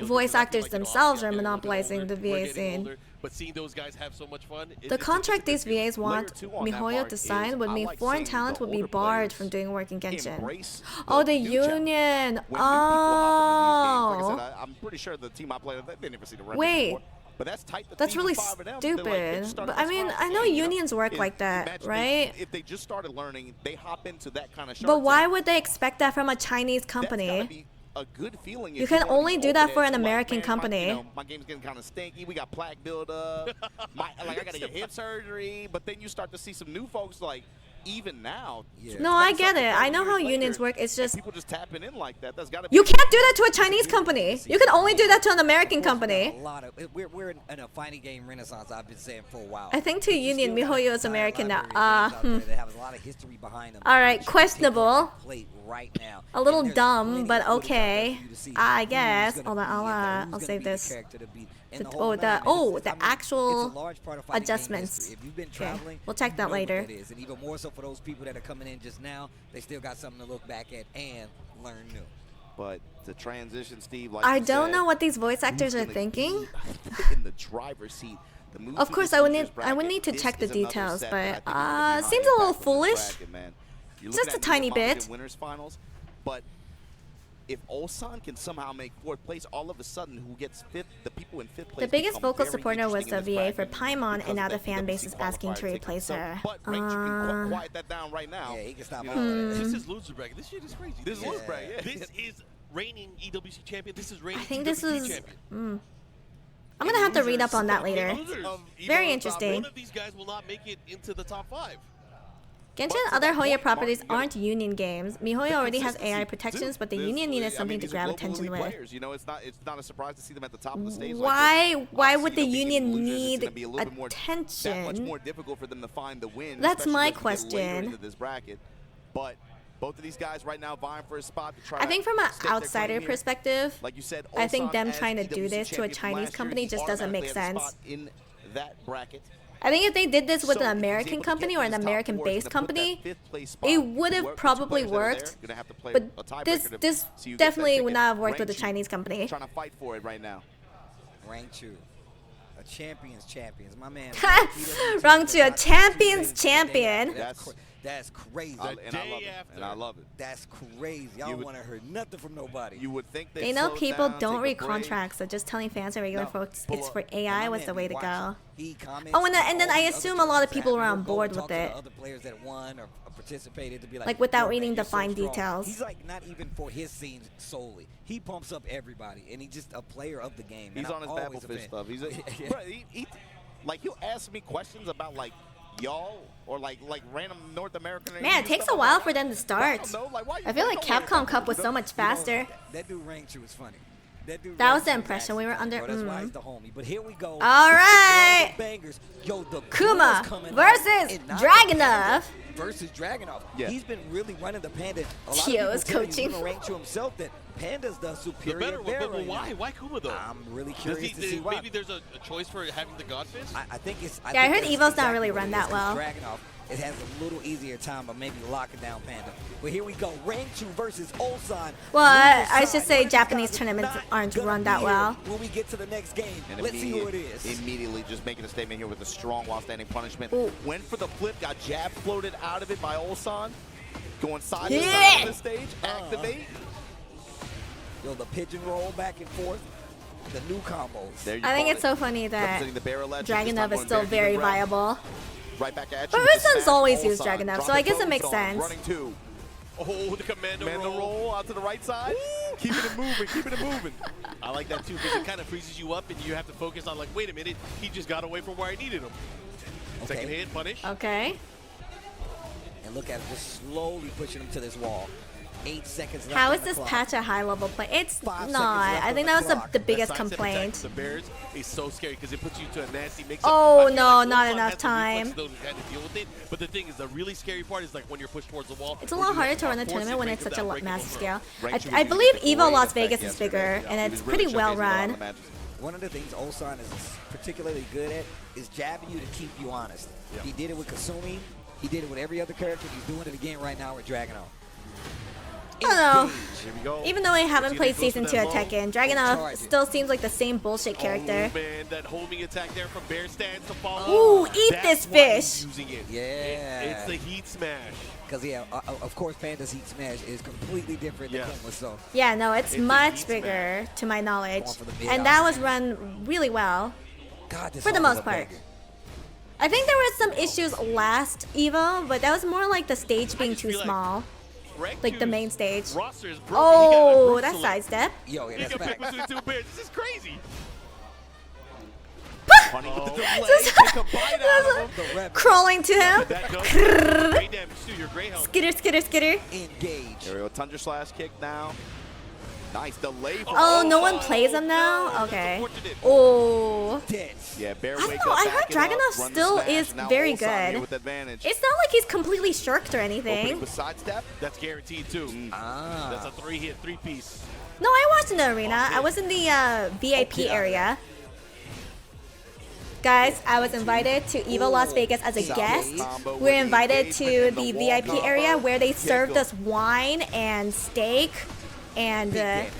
voice actors themselves are monopolizing the VA scene. But seeing those guys have so much fun. The contract these VAs want MiHoYo to sign would mean foreign talent would be barred from doing work in Genshin. Oh, the union. Oh. I'm pretty sure the team I played, they've never seen a record Wait. before. But that's tight. That's really stupid. But I mean, I know unions work like that, right? If they just started learning, they hop into that kind of. But why would they expect that from a Chinese company? A good feeling. You can only do that for an American company. My game's getting kind of stinky. We got plaque buildup. I gotta get hip surgery. But then you start to see some new folks like. Even now, no, I get it. I know how unions work. It's just people just tapping in like that. That's gotta. You can't do that to a Chinese company. You can only do that to an American company. A lot of we're in a fighting game renaissance. I've been saying for a while. I think to union, MiHoYo is American now. That have a lot of history behind them. All right, questionable. Right now. A little dumb, but okay. I guess. Hold on, I'll save this. The actual adjustments. Okay, we'll check that later. And even more so for those people that are coming in just now, they still got something to look back at and learn new. But the transition, Steve, like I don't know what these voice actors are thinking. In the driver's seat. Of course, I would need to check the details, but seems a little foolish. Just a tiny bit. Winners finals, but if Ulsan can somehow make 4th place, all of a sudden, who gets 5th? The people in 5th place. The biggest vocal supporter was the VA for Paimon, and now the fan base is asking to replace her. But Rangers can quiet that down right now. Yeah, he can stop. This is loser bracket. This shit is crazy. This is loser bracket. This is reigning EWC champion. This is reigning. I think this EWC is. champion. I'm gonna have to read up on that later. Very interesting. One of these guys will not make it into the top 5. Genshin and other Hoya properties aren't union games. MiHoYo already has AI protections, but the union needed something to grab attention with. You know, it's not a surprise to see them at the top of the stage. Why would the union need attention? That much more difficult for them to find the win. That's my question. Into this bracket, but both of these guys right now vying for a spot to try. I think from an outsider perspective, like you said, I think them trying to do this to a Chinese company just doesn't make sense. In that bracket. I think if they did this with an American company or an American-based company, it would have probably worked. But this definitely would not have worked with a Chinese company. Trying to fight for it right now. Rangchu, a champions, my man. Rangchu, a champions champion. That's crazy. And I love it. That's crazy. I don't want to hear nothing from nobody. You would think they know people don't read contracts, so just telling fans and regular folks it's for AI was the way to go. Oh, and then I assume a lot of people were on board with it. Other players that won or participated to be like without reading the fine details. He's like not even for his scenes solely. He pumps up everybody, and he's just a player of the game. He's on his Battlefish stuff. He's like he'll ask me questions about like y'all or like random North American. Man, it takes a while for them to start. I feel like Capcom Cup was so much faster. That dude Rangchu was funny. That was the impression we were under. That's why he's the homie. But here we go. All right. Kuma versus Dragunov. Versus Dragunov. Yeah. He's been really running the Panda. A lot Kyo of is people coaching. Rangchu himself that Panda's the superior player. But why? Why Kuma though? I'm really curious to see why. Maybe there's a choice for having the God Fist. I think it's. Yeah, I heard Evo's not really run that well. Dragunov, it has a little easier time of maybe locking down Panda. But here we go, Rangchu versus Ulsan. Well, I should say Japanese tournaments aren't run that well. When we get to the next game, let's see who it is. Immediately just making a statement here with a strong while standing punishment. Ooh. Went for the flip, got jab floated out of it by Ulsan. Going side to side of the stage, activate. Yo, the pigeon roll back and forth. The new combos. I think it's so funny that Dragunov is still very viable. Right back at you. But Ursun's always used Dragunov, so I guess it makes sense. Running two. Oh, the commando roll out to the right side. Keeping it moving, keeping it moving. I like that too, because it kind of freezes you up and you have to focus on like, wait a minute, he just got away from where I needed him. Okay. Second hit, punish. Okay. And look at him just slowly pushing him to this wall. 8 seconds left. How is this patch a high level play? It's not. I think that was the biggest complaint. The Bears is so scary because it puts you to a nasty mix. Oh no, not enough time. But the thing is, the really scary part is like when you're pushed towards the wall. It's a lot harder to run a tournament when it's such a massive scale. I believe EVO Las Vegas is bigger, and it's pretty well run. One of the things Ulsan is particularly good at is jabbing you to keep you honest. Yeah. He did it with Kasumi. He did it with every other character. He's doing it again right now with Dragunov. I don't know. Even though I haven't played Season 2 of Tekken, Dragunov still seems like the same bullshit character. Oh man, that homing attack there from Bear stance to follow. Ooh, eat this fish! Yeah. It's the heat smash. Because, yeah, of course, Panda's heat smash is completely different than Kuma's, so. Yeah, no, it's much bigger, to my knowledge. And that was run really well. God, this For the song is most a part. banger. I think there were some issues last EVO, but that was more like the stage being too small. Like the main stage. Roster is broken. Oh, that's sidestep. Yo, yeah, He that's can pick back. between two bears. This is crazy. Funny with the delay. Just- Take a bite out of him. The rep Crawling to him. That does great damage to your gray health. Skitter, skitter, skitter. engage. There we go. Tundra slash kick now. Nice delay. From Oh, no Osan. one plays him now? no, Okay. that's unfortunate. Oh. Dead. Yeah, Bear I don't wake know, up, I back heard it up, Dragunov run the still smash. is Now very Osan here good. with advantage. It's not like he's completely shirked or Opening anything. with sidestep. That's guaranteed too. Ah. That's a three-hit, three-piece. No, I watched in the arena. I was in the VIP area. Guys, I was invited to EVO Las Vegas as a guest. We were invited to the VIP area where they served us wine and steak and Yep,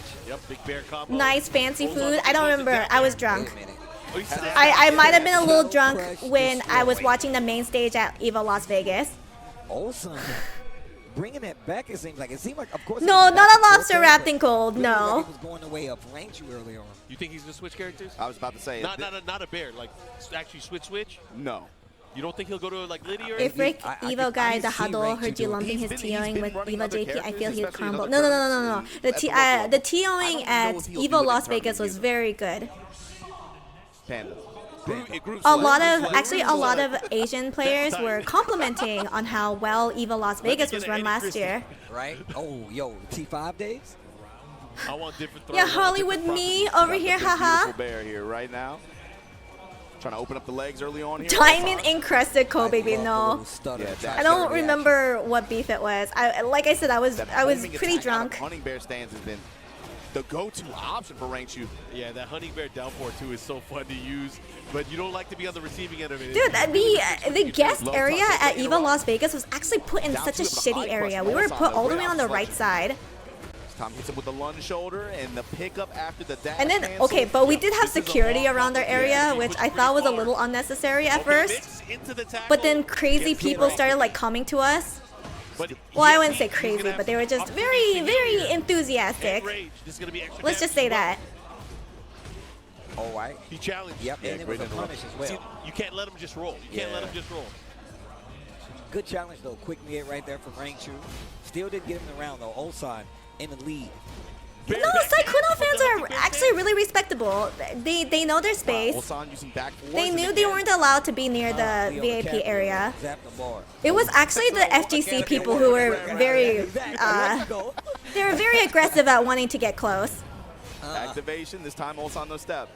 big bear combo. nice fancy food. I don't remember. I was drunk. Wait a minute. Oh, he's sad. I might have been a little drunk when I was watching the main stage at EVO Las Vegas. Awesome. Bringing that back, it seems like. It seemed like, of course. No, not a lobster wrapped in cold. Like No. it was going the way of Range early on. You think he's gonna switch characters? I was about to say. Not a bear. Like actually switch. No. You don't think he'll go to like Liddy or If anything? Rick, Evo guy, the see huddle, Rank heard you doing- lumping his he's TOing been with running Evo other JP, I characters, feel he'd especially in crumble. other No. tournaments, The at the local the level. TOing I don't know at if he'll do EVO it in Las tournament Vegas was either. very good. Panda. A lot of Asian players were complimenting on how well EVO Las Vegas was run last year. Right? Oh, yo, T5 days? I want different throws. Yeah, I want Hollywood different me properties. over here, haha. Beautiful bear here right now. Trying to open up the legs early on here. Diamond encrusted Kobe, I love the no. little stutter. Yeah, That I don't reaction. remember what beef it was. Like I said, I was That pretty homing attack out of drunk. Hunting bear stands has been the go-to option for rank shoot. Yeah, that honey bear downpour too is so fun to use, but you don't like to be on the receiving end of it. Dude, the guest area at EVO Las Vegas was actually put in such a shitty area. We were put all the way on the right side. Tom hits him with the lunge shoulder and the pickup after the dash. And then, cancel. okay, but we did have This is a security long around our combo. area, Yeah, which he I pushed thought was a pretty little hard. unnecessary at Okay, first. mix into the tackle. But then crazy Gets hit people right. started like coming to us. But Well, I he- wouldn't say he's gonna crazy, have but they were just opportunities to very hit here. enthusiastic. And rage. This is gonna be extra Let's just damage say as well. that. All right. He challenged. Yep, and it was a great punish as well. See, you can't let him just roll. You can't let him just roll. Good challenge, though. Quick mid right there from Rank Still didn't get him around, though. Ulsan in the lead. No, Sykkuno fans are actually really respectable. They know their space. Ulsan using back fours They and knew again, they weren't allowed to be near the Leo VIP McCaffrey area. zapped the bar. It was actually the FGC people who were very, they were very aggressive at wanting to get close. Activation, this time Ulsan no step.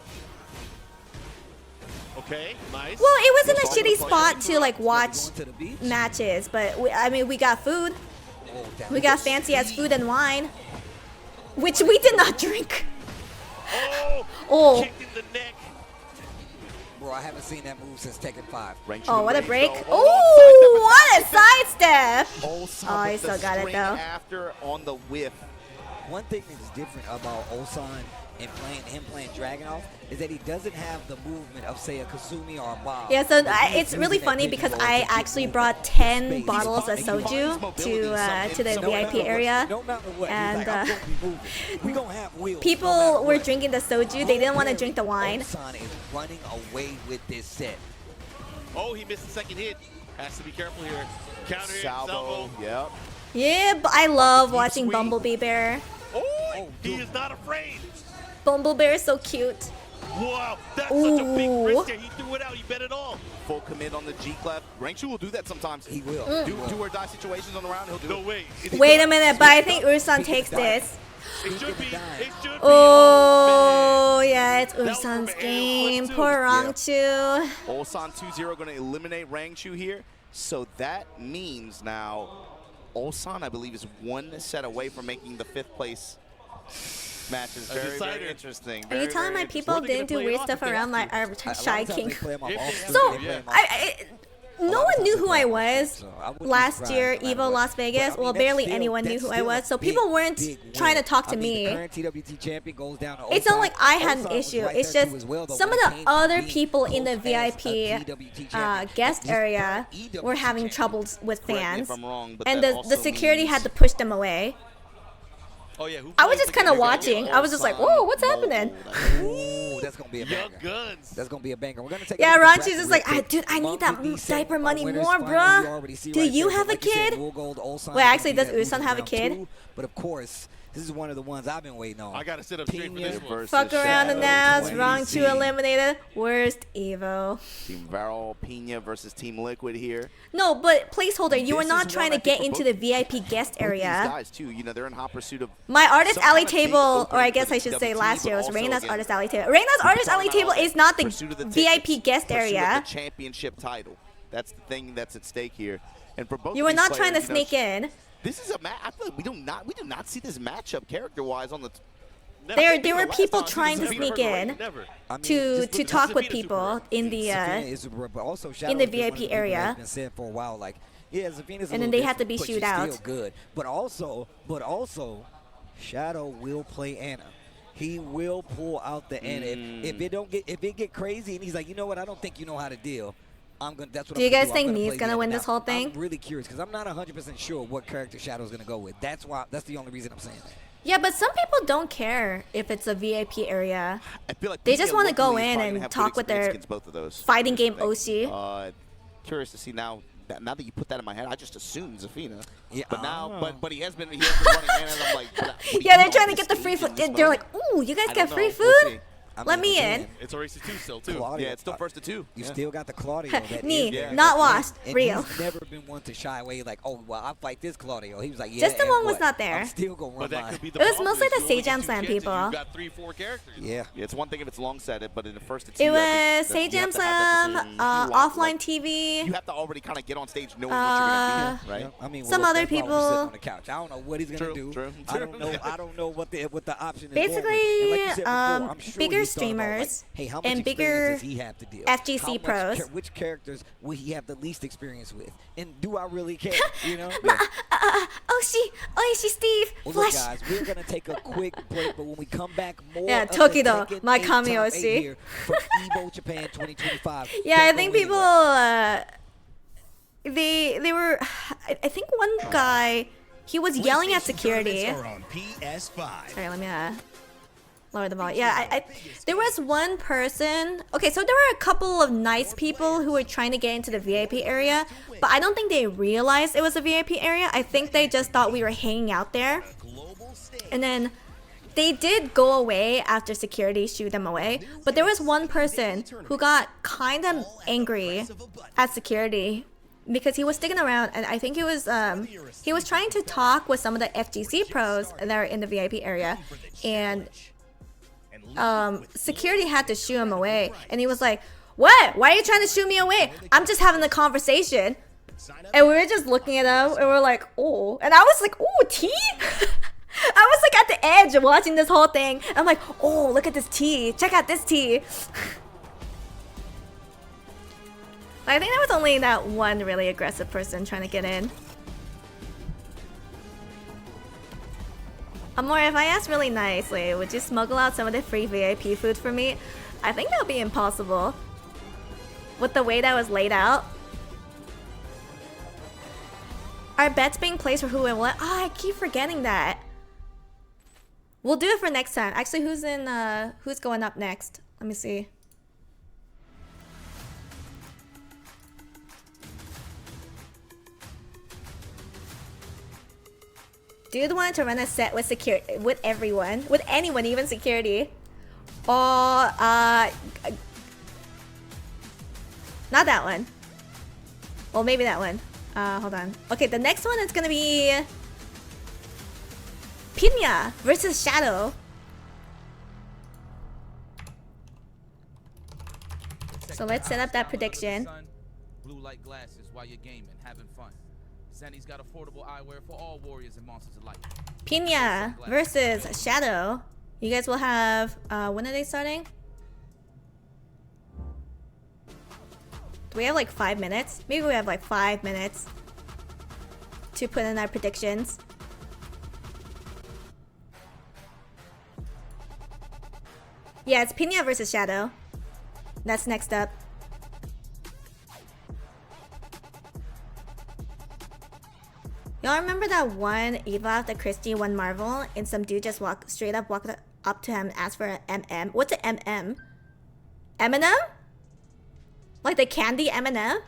Okay, nice. Well, it was in a shitty spot to like watch Going to the beach? matches, but we got food. Oh, damn. We got fancy ass food and wine, which we did not drink. Oh, Oh, kicked in the neck. Bro, I haven't seen that move since Tekken 5. Rank oh, shoot what a range, break! though. Oh, what a sidestep! Ulsan Oh, he with still the got it string though. After on the whiff. One thing that's different about Ulsan and him playing Dragunov is that he doesn't have the movement of, say, a Kazumi or a Bob. Yeah, so But he's it's really using that funny pick because and roll I to keep actually moving brought in 10 space. bottles of soju to the VIP area, No matter what, and he's like, I'm gonna be moving. We gonna have wheels. no people matter were what. drinking the soju. They didn't want to drink the wine. Ulsan is running away with this set. Oh, he missed the second hit. Has to be careful here. Counter hit, Salvo, salvo. yep. Yeah, but I love Deep watching sweep. Bumblebee Bear. Oh, he is not afraid. Bumble Bear is so cute. Wow, that's such a big Ooh. risk there. He threw it out. He bet it all. Full commit on the G clef. Rank shoot will do that sometimes. He will. Do or die situations on the round, he'll do No it. way. Wait a minute, but I think Ursan takes this. It should be. It should be. Oh, yeah, it's That was from Ursan's AO game. too. Poor Yeah. Rangchu. Ulsan 2-0 going to eliminate Rangchu here. So that means now Ulsan, I believe, is one set away from making the 5th place match. Is A very, decider. very interesting. Are you Very, telling very my people Were they didn't do gonna play it weird off stuff if they around like our A lot of Shy times they King? play him off If they off have script, So, they play him off- no one knew who I was So I wouldn't be last surprised year, no matter EVO what. Las But, Vegas. I mean, Well, that's barely still- anyone knew that's who I still was, a so people big, weren't big trying to win. talk to I mean, me. The current TWT champion goes down to It's not Ulsan. like I had an Ulsan was issue. right It's there just too as well, though, some of when the it came to other being people in the both as a VIP TWT champion. guest This area current were EWT having champion. troubles with Correct me fans, if I'm wrong, but and that the also security means had to push them away. Oh yeah. Who I was plays just kind of against watching. I was just like, whoa, what's happening? Ooh, that's gonna be a banger. Young Guns. That's gonna be a banger. We're gonna take. Yeah, Ronchi's just like, quick. dude, I need that Month diaper money winners more, finally bruh. you already see Do right you there. have But a like you said, kid? Wool Gold, Ulsan Wait, is actually, gonna does be that Ulsan losing have a round kid? two. But of course, this is one of the ones I've been waiting on. I gotta sit up straight for this one. Fuck around and announce, wrong 2 20Z. eliminated. Worst Evo. Team Varel, Pina versus Team Liquid here. No, but placeholder, you were This not is trying one to I think get for into both- the VIP guest Both these area. guys too, you know, they're in hot pursuit of My artist some alley kind of big table, or opening I guess for I the should say WT, last year but was also, Reina's again, artist alley table. Reina's artist alley table is not the pursuit of the VIP tickets, guest pursuit of area. the championship title. That's the thing that's at stake here. And for both You of were these not trying to players, sneak in. This is a match. I feel like we do not see this matchup character-wise on the. There were people trying to sneak in to talk with people in the VIP area. Been said for a while, like, yeah, Zafina's a And then little they had to be different, but shoot she's out. still good. But also, Shadow will play Anna. He will pull out the Anna. If it get crazy, and he's like, you know what, I don't think you know how to deal. That's what Do you I'm gonna guys think I'm Nee's play gonna the win Anna. this whole Now, thing? I'm really curious because I'm not 100% sure what character Shadow's gonna go with. That's the only reason I'm saying that. Yeah, but some people don't care if it's a VIP area. I feel like They Pina just want to go locally is in probably gonna and have good talk with experience their against both of those. fighting game Here's the thing. OC. Curious to see now that you put that in my head, I just assumed Zafina. Yeah, but now, but he has been running Anna, and I'm like, what do Yeah, you they're know trying to this get the stage free in food. this They're moment? like, ooh, you guys I get don't free know. We'll food? see. Let me in. It's a race to 2 still, too. Claudio, Yeah, it's still first to 2. You Yeah. still got the Claudio. That Knee, is there. not washed, And real. He's never been one to shy away like, oh, well, I'll fight this Claudio. He was like, yeah, Just the and one was what? not there. I'm still going to run But that mine. could be the It was problem mostly is the you only Sage get Jam 2 Slam chances, people. You've got 3-4 characters. Yeah. Yeah, it's one thing if it's long set it, but in the first to 2, It was that Sage you Jam have to have Slam, that decision. You want, offline like, TV. You have to already kind of get on stage knowing what you're going to do, right? I mean, Some look, other that's why we're people- sitting on the couch. I don't know what he's gonna True, do. true, I don't know. true. I don't know what the option is. Basically, and like you said before, I'm sure bigger he's thought about, like, streamers hey, how much and experience bigger does he have to deal? FGC How much pros. Which characters will he have the least experience with? And do I really care? You know. Oh, she Steve. Well, look, Flush. guys, we're gonna take a quick break, but when we come back, more Yeah, of the Tokido, Tekken my 8 Kami top OC. 8 here from EVO Japan 2025. Yeah, I Don't think go people. anywhere. They were. I think one guy. He was yelling at security. Are on PS5. Sorry, let me lower the volume. Yeah, I there was one person. Okay, so there were a couple of nice people who were trying to get into the VIP area, but I don't think they realized it was a VIP area. I think they just thought we were hanging out there. And then they did go away after security shooed them away. But there was one person who got kind of angry at security because he was sticking around, and I think he was trying to talk with some of the FGC pros that are in the VIP area, and security had to shoo him away. And he was like, "What? Why are you trying to shoo me away? I'm just having a conversation." And we were just looking at him, and we're like, "Oh," and I was like, "Oh, tea." I was like at the edge watching this whole thing. I'm like, "Oh, look at this tea. Check out this tea." I think there was only that one really aggressive person trying to get in. Amor, if I asked really nicely, would you smuggle out some of the free VIP food for me? I think that would be impossible. With the way that was laid out. Are bets being placed for who and what? Oh, I keep forgetting that. We'll do it for next time. Actually, who's going up next? Let me see. Dude wanted to run a set with security, with everyone, with anyone, even security. Or not that one. Well, maybe that one. Hold on. Okay, the next one is gonna be Pina versus Shadow. So let's set up that prediction. Blue light glasses while you're gaming, having fun. Zenny's got affordable eyewear for all warriors and monsters alike. Pina versus Shadow. You guys will have when are they starting? Do we have like 5 minutes? Maybe we have like 5 minutes to put in our predictions. Yeah, it's Pina versus Shadow. That's next up. Y'all remember that one Eva that Christie won Marvel and some dude just straight up walked up to him and asked for an MM? What's an MM? M&M? Like the candy M&M?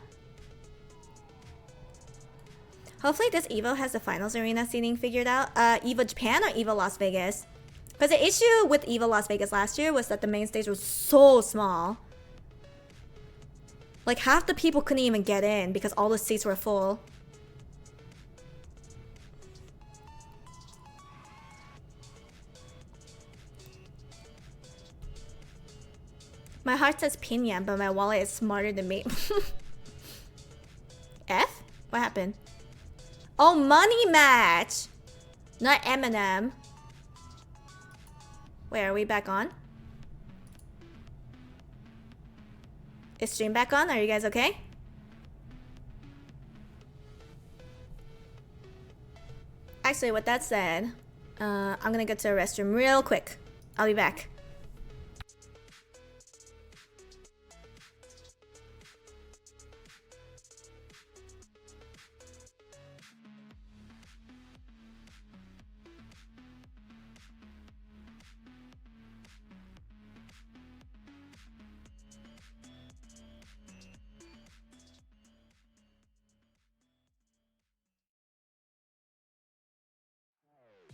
Hopefully this EVO has the finals arena seating figured out. EVO Japan or EVO Las Vegas? Because the issue with EVO Las Vegas last year was that the main stage was so small. Like half the people couldn't even get in because all the seats were full. My heart says Pinyan, but my wallet is smarter than me. F? What happened? Oh, money match! Not M&M. Wait, are we back on? Is stream back on? Are you guys okay? Actually, with that said, I'm gonna go to the restroom real quick. I'll be back.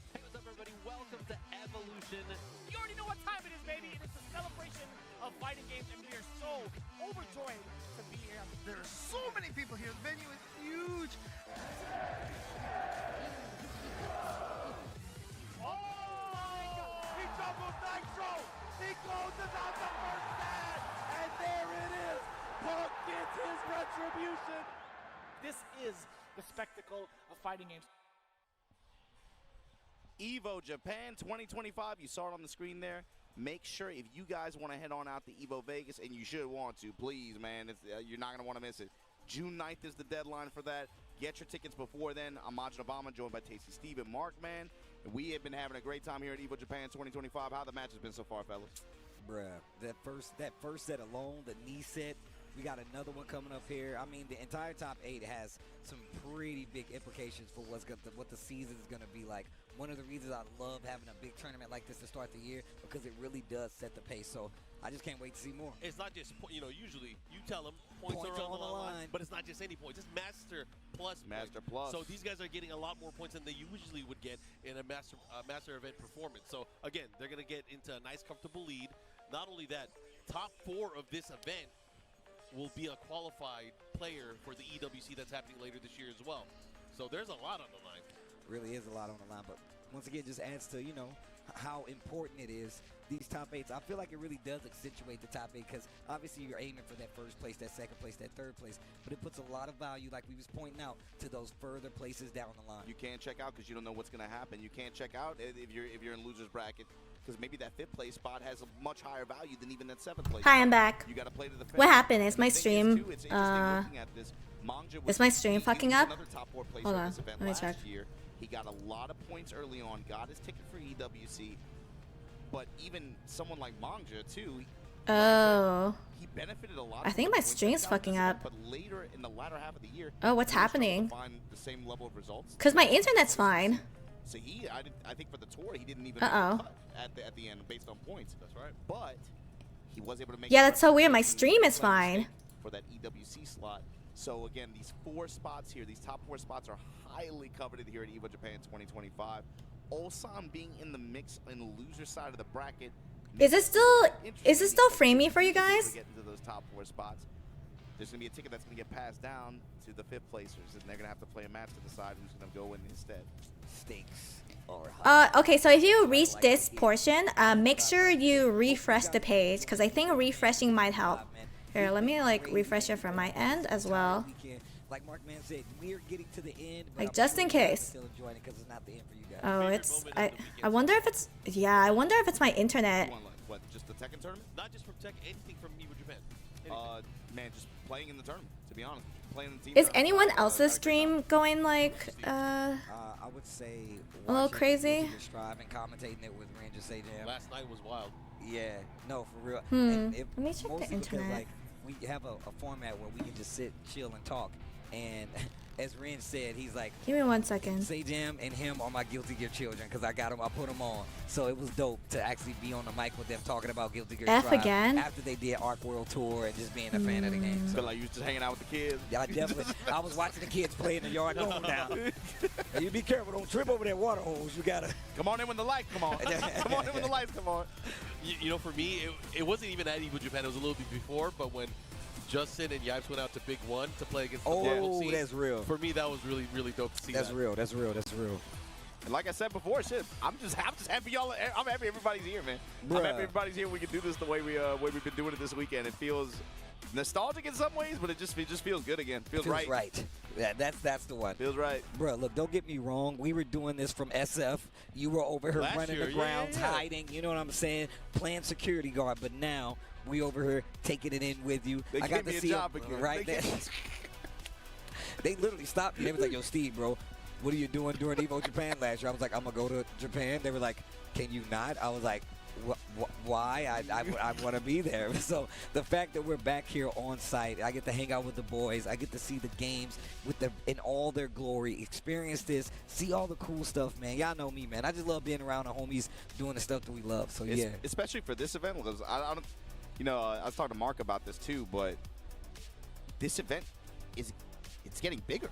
Hey, what's up, everybody? Welcome to Evolution. You already know what time it is, baby. It is the celebration of fighting games, and we are so overjoyed to be here. There are so many people here. The venue is huge. He doubled Nitro. He closes out the first set, and there it is. Punk gets his retribution. This is the spectacle of fighting games. EVO Japan 2025, you saw it on the screen there. Make sure if you guys want to head on out to EVO Vegas, and you should want to, please, man, you're not going to want to miss it. June 9th is the deadline for that. Get your tickets before then. I'm Majin Obama, joined by Tasty Steve and Mark, man. And we have been having a great time here at EVO Japan 2025. How the match has been so far, fellas? Bruh, that first set alone, the knee set, we got another one coming up here. I mean, the entire top 8 has some pretty big implications for what the season is going to be like. One of the reasons I love having a big tournament like this to start the year, because it really does set the pace. So I just can't wait to see more. It's not just, you know, usually you tell them points are on the line, but it's not just any points. It's Master Plus. Master Plus. So these guys are getting a lot more points than they usually would get in a master event performance. So again, they're going to get into a nice, comfortable lead. Not only that, top 4 of this event will be a qualified player for the EWC that's happening later this year as well. So there's a lot on the line. Really is a lot on the line, but once again, just adds to, you know, how important it is, these top 8s. I feel like it really does accentuate the top 8, because obviously you're aiming for that first place, that second place, that third place, but it puts a lot of value, like we was pointing out, to those further places down the line. You can't check out because you don't know what's going to happen. You can't check out if you're in loser's bracket, because maybe that 5th place spot has a much higher value than even that 7th place. Hi, I'm back. You got to play to the What happened? Is my stream is my stream fucking up? Hold on, let me check. He got a lot of points early on, got his ticket for EWC, but even someone like Mangja too. Oh. He benefited a lot. I think my stream's fucking up. But later in the latter half of the year, oh, what's happening? find the same level of results. Cause my internet's fine. So I think for the tour, he didn't even Uh-oh. cut at the end based on points. That's right. But he was able to make. Yeah, that's so weird. My stream is fine. For that EWC slot. So again, these 4 spots here, these top 4 spots are highly coveted here at EVO Japan 2025. Ulsan being in the mix in the loser side of the bracket. Is it still framey for you guys? To get into those top 4 spots. There's gonna be a ticket that's gonna get passed down to the 5th placers, and they're gonna have to play a match to decide who's gonna go in instead. Stakes. Okay, so if you reach this portion, make sure you refresh the page, because I think refreshing might help. Here, let me like refresh it from my end as well. Like Mark Man said, we're getting to the end, but like just in case. Oh, it's I wonder if it's I wonder if it's my internet. What, just the Tekken tournament? Not just from Tekken, anything from EVO Japan. Man, just playing in the tournament. To be honest, playing in the team. Is anyone else's stream going like I would say a little crazy? Strive and commentating it with Ranger Sajam. Last night was wild. Yeah, no, for real. Let me check the internet. Because, like, we have a format where we can just sit, chill, and talk. And as Ren said, he's like, Give me 1 second. Say Jam and him are my Guilty Gear children because I put them on. So it was dope to actually be on the mic with them talking about Guilty Gear F Strive again? after they did Arc World Tour and just being a fan of the game. So like you was just hanging out with the kids? Yeah, I definitely. I was watching the kids play in the yard going down. Hey, you be careful, don't trip over that water hose. You gotta come on in when the lights come on. Come on in when the lights come on. You know, for me, it wasn't even at EVO Japan. It was a little bit before, but when Justin and Yipes went out to Big One to play against the local scene. That's real. For me, that was really, really dope to see. That's real. That's real. That's real. And like I said before, shit, I'm just happy y'all. I'm happy everybody's here, man. Bruh. I'm happy everybody's here. We can do this the way we've been doing it this weekend. It feels nostalgic in some ways, but it just feels good again. Feels right. Yeah, that's the one. Feels right. Bro, look, don't get me wrong. We were doing this from SF. You were over here running the grounds, hiding. You know what I'm saying? Playing security guard. But now we over here taking it in with you. They I got to see job them right there. They literally stopped me. They was like, "Yo, Steve, bro, what are you doing during EVO Japan last year?" I was like, "I'm gonna go to Japan." They were like, "Can you not?" I was like, why? I want to be there. So the fact that we're back here on site, I get to hang out with the boys. I get to see the games in all their glory, experience this, see all the cool stuff, man. Y'all know me, man. I just love being around the homies doing the stuff that we love. So yeah, especially for this event, because I don't, you know, I was talking to Mark about this too, but this event it's getting bigger.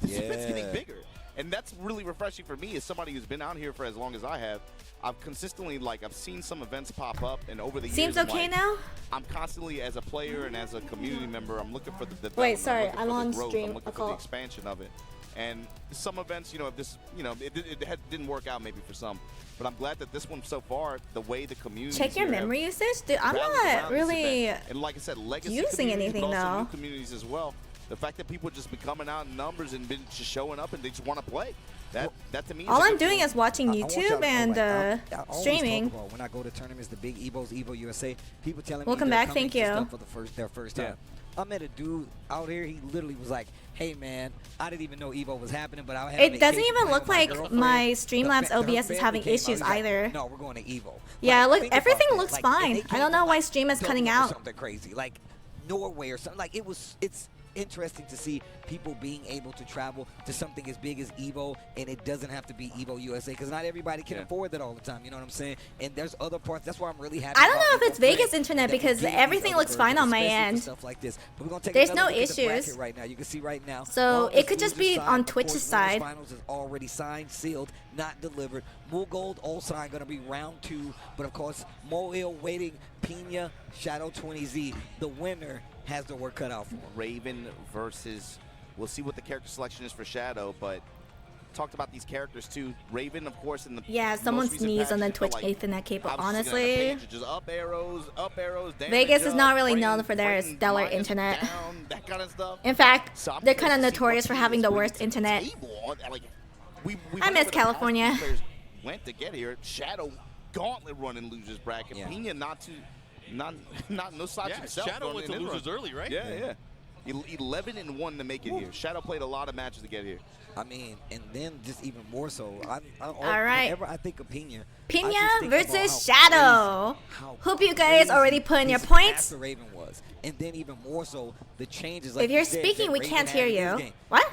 This event's getting bigger. And that's really refreshing for me as somebody who's been out here for as long as I have. I've consistently, I've seen some events pop up, and over the years, Seems okay now? I'm constantly, as a player and as a community member, I'm looking for the development. Wait, sorry, I'm on growth. stream. I'm looking for the expansion of it. And some events, you know, it didn't work out maybe for some, but I'm glad that this one so far, the way the community. Check your memory usage? Dude, I'm not really and like I said, legacy using anything but also though. New communities as well. The fact that people just been coming out in numbers and been just showing up and they just want to play. That to me. All I'm doing is watching YouTube and streaming. When I go to tournaments, the big EVOs, EVO USA, people telling me welcome back. Thank you. For their first time. I met a dude out here. He literally was like, "Hey man, I didn't even know EVO was happening, but I had." It doesn't even look like my Streamlabs OBS is having issues either. No, we're going to EVO. Yeah, look, everything looks fine. I don't know why stream is cutting out. Something crazy like Norway or something. Like it's interesting to see people being able to travel to something as big as EVO, and it doesn't have to be EVO USA because not everybody can afford that all the time. You know what I'm saying? And there's other parts. That's why I'm really happy. I don't know if it's Vegas internet because everything looks fine on my end. Stuff like this. But we're gonna take there's no issues right now. You can see right now. So it could just be on Twitch's side. Finals is already signed, sealed, not delivered. Mool Gold all signed, gonna be round 2. But of course, Moil waiting. Pina, Shadow 20Z. The winner has the work cut out for him. Raven versus, we'll see what the character selection is for Shadow, but talked about these characters too. Raven, of course, in the someone sneezed on the Twitch Ethernet cable. Honestly, just up arrows, Vegas is not really known for their stellar internet. Down, that kind of stuff. In fact, they're kind of notorious for having the worst internet. I miss California. Went to get here. Shadow gauntlet running losers bracket. Pina no slouch himself. Shadow went to losers early, right? Yeah. 11-1 to make it here. Shadow played a lot of matches to get here. I mean, and then just even more so. All right. Whenever I think of Pina versus Shadow. Hope you guys already put in your points. The Raven was, and then even more so the changes. If you're speaking, we can't hear you. What?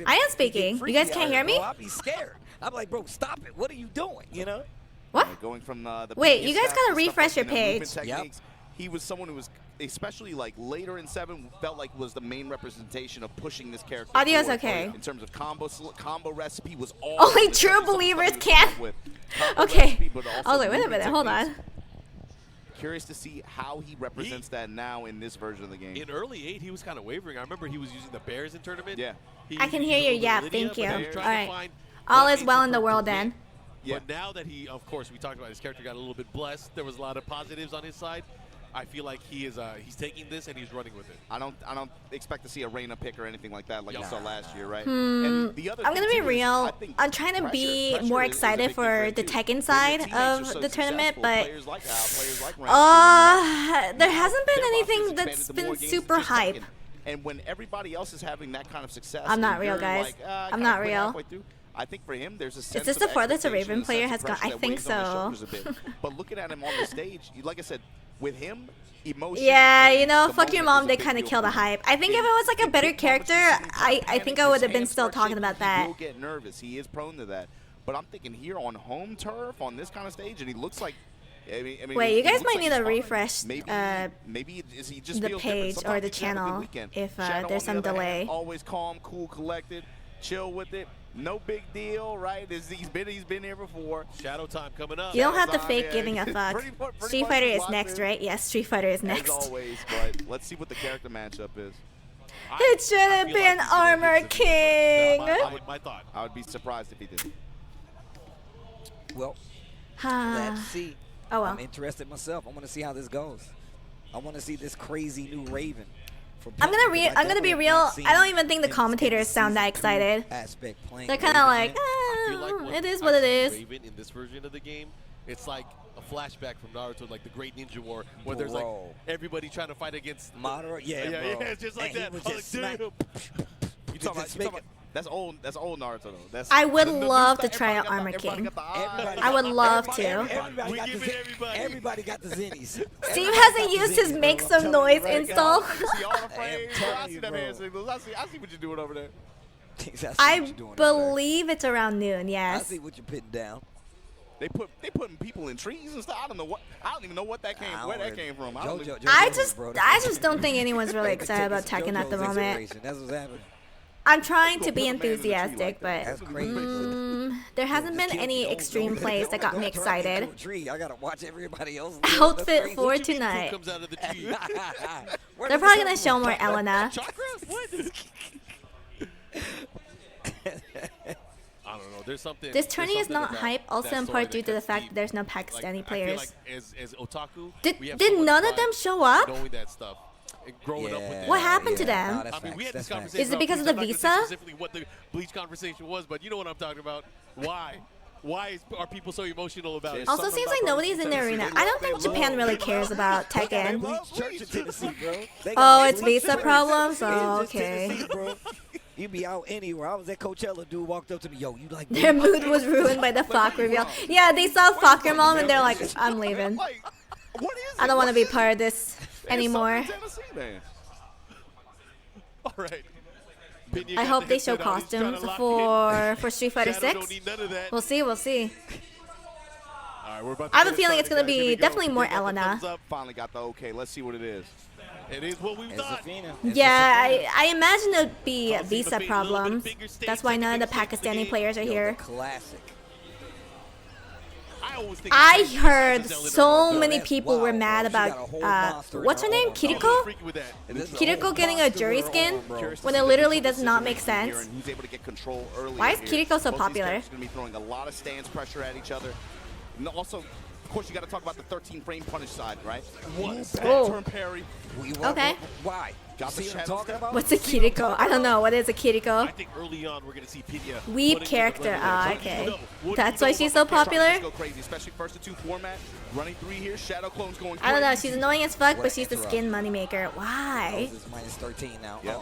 I am speaking. You guys can't hear me? I'll be scared. I'm like, bro, stop it. What are you doing? You know? What? Going from the wait, you guys gotta refresh your page. He was someone who was, especially later in 7, felt like was the main representation of pushing this character. Audio's okay. In terms of combo recipe was all. Only true believers can. Okay. I was like, wait a minute, hold on. Curious to see how he represents that now in this version of the game. In early 8, he was kind of wavering. I remember he was using the Bears in tournament. Yeah. I can hear you. Yeah, thank you. All right. All is well in the world then. Yeah. But now that he, of course, we talked about his character got a little bit blessed. There was a lot of positives on his side. I feel like he is he's taking this and he's running with it. I don't expect to see a Reina pick or anything like that you saw last year, right? And the other I'm gonna be real. I'm trying to be more excited for the Tekken side of the tournament, but there hasn't been anything that's been super hype. And when everybody else is having that kind of success, I'm not real, guys. I'm not real. I think for him, there's a sense Is this of the farthest a expectation Raven and a player sense has of gone? pressure I that think weighs on his so. shoulders a bit. But looking at him on the stage, like I said, with him, emotion. Yeah, you know, the fuck your moment mom, is a they big kind of deal kill for the him. hype. I think if it was like a better character, I think I would have been still talking about He that. will get nervous. He is prone to that. But I'm thinking here on home turf, on this kind of stage, and he looks like. I mean, Wait, you he guys looks might like need he's to fine. refresh Maybe he just the feels different. page or Sometimes the you just have a good channel weekend. if Shadow, there's on some the other hand, delay. always calm, cool, collected, chill with it. No big deal, right? He's been here before. Shadow time coming up. You don't have to Shadow fake time, giving a fuck. Pretty Street much Fighter just is locked next, in. right? Yes, Street Fighter is next. As always, but let's see what the character matchup is. It should have been Armor King. My thought. I would be surprised if he didn't. Well, let's see. Oh well. I'm interested myself. I want to see how this goes. I want to see this crazy new Raven. I'm gonna be real. I don't even think the commentators sound that excited. They're kind of like, it is what it is. Raven in this version of the game, it's like a flashback from Naruto, like the Great Ninja War, where there's like everybody trying to fight against Madara. Yeah, yeah, it's just like and that. He was I just was like, smack- You talking about that's old Naruto though. That's I would love to try out Armor King. I would love to. Everybody got the zennies. Steve hasn't used his make some noise install. I see what you're doing over there. I believe it's around noon. I Yes. see what you're putting down. They putting people in trees and stuff. I don't even know what that came where that came from. I just don't think anyone's really excited about Tekken at the moment. That's what's happening. I'm trying to be enthusiastic, but That's crazy. there hasn't been any extreme plays that got me excited. I gotta watch everybody else. Outfit for tonight. comes out of the tree. They're probably gonna show more Elena. I don't know. There's something. This tourney is not about hype, also that in story part due that to the gets fact deep. that there's no Like, Pakistani I feel players. like as otaku, Did we have did so much none of pride them show up? knowing that stuff and growing up with it. What happened to them? No, that's I mean, we had facts, this that's facts. conversation. Is it because of about the Bleach. I'm not gonna say visa? specifically what the Bleach conversation was, but you know what I'm talking about. Why? Are people so emotional about it? Also, seems like nobody's in the arena. I don't think Japan really cares about Tekken. Oh, it's visa problems? Oh, okay. You be out anywhere. I was at Coachella. Dude walked up to me. Yo, you like? Their mood was ruined by the Fuck reveal. Yeah, they saw Fuck your mom and they're like, I'm leaving. I don't want to be part of this anymore. All right. I hope they show costumes for Street Fighter 6. We'll see, we'll see. I have a feeling it's gonna be definitely more Elena. Finally got the okay. Let's see what it is. It is what we thought. Yeah, I imagine it'd be a visa problem. That's why none of the Pakistani players are here. Classic. I heard so many people were mad about what's her name, Kiriko? Kiriko getting a jury skin when it literally does not make sense. Why is Kiriko so popular? Going to be throwing a lot of stance pressure at each other. And also, of course, you got to talk about the 13-frame punish side, right? Oh. Turn parry. Okay. Why? Got the shadow step. What's a Kiriko? I don't know. What is a Kiriko? I think early on we're gonna see Pina. Weeb character. Ah, okay. That's why she's so popular? Go crazy, especially first to two format. Running three here. Shadow clone's going crazy. I don't know. She's annoying as fuck, but she's the skin moneymaker. Why? It's minus 13 now. Yep.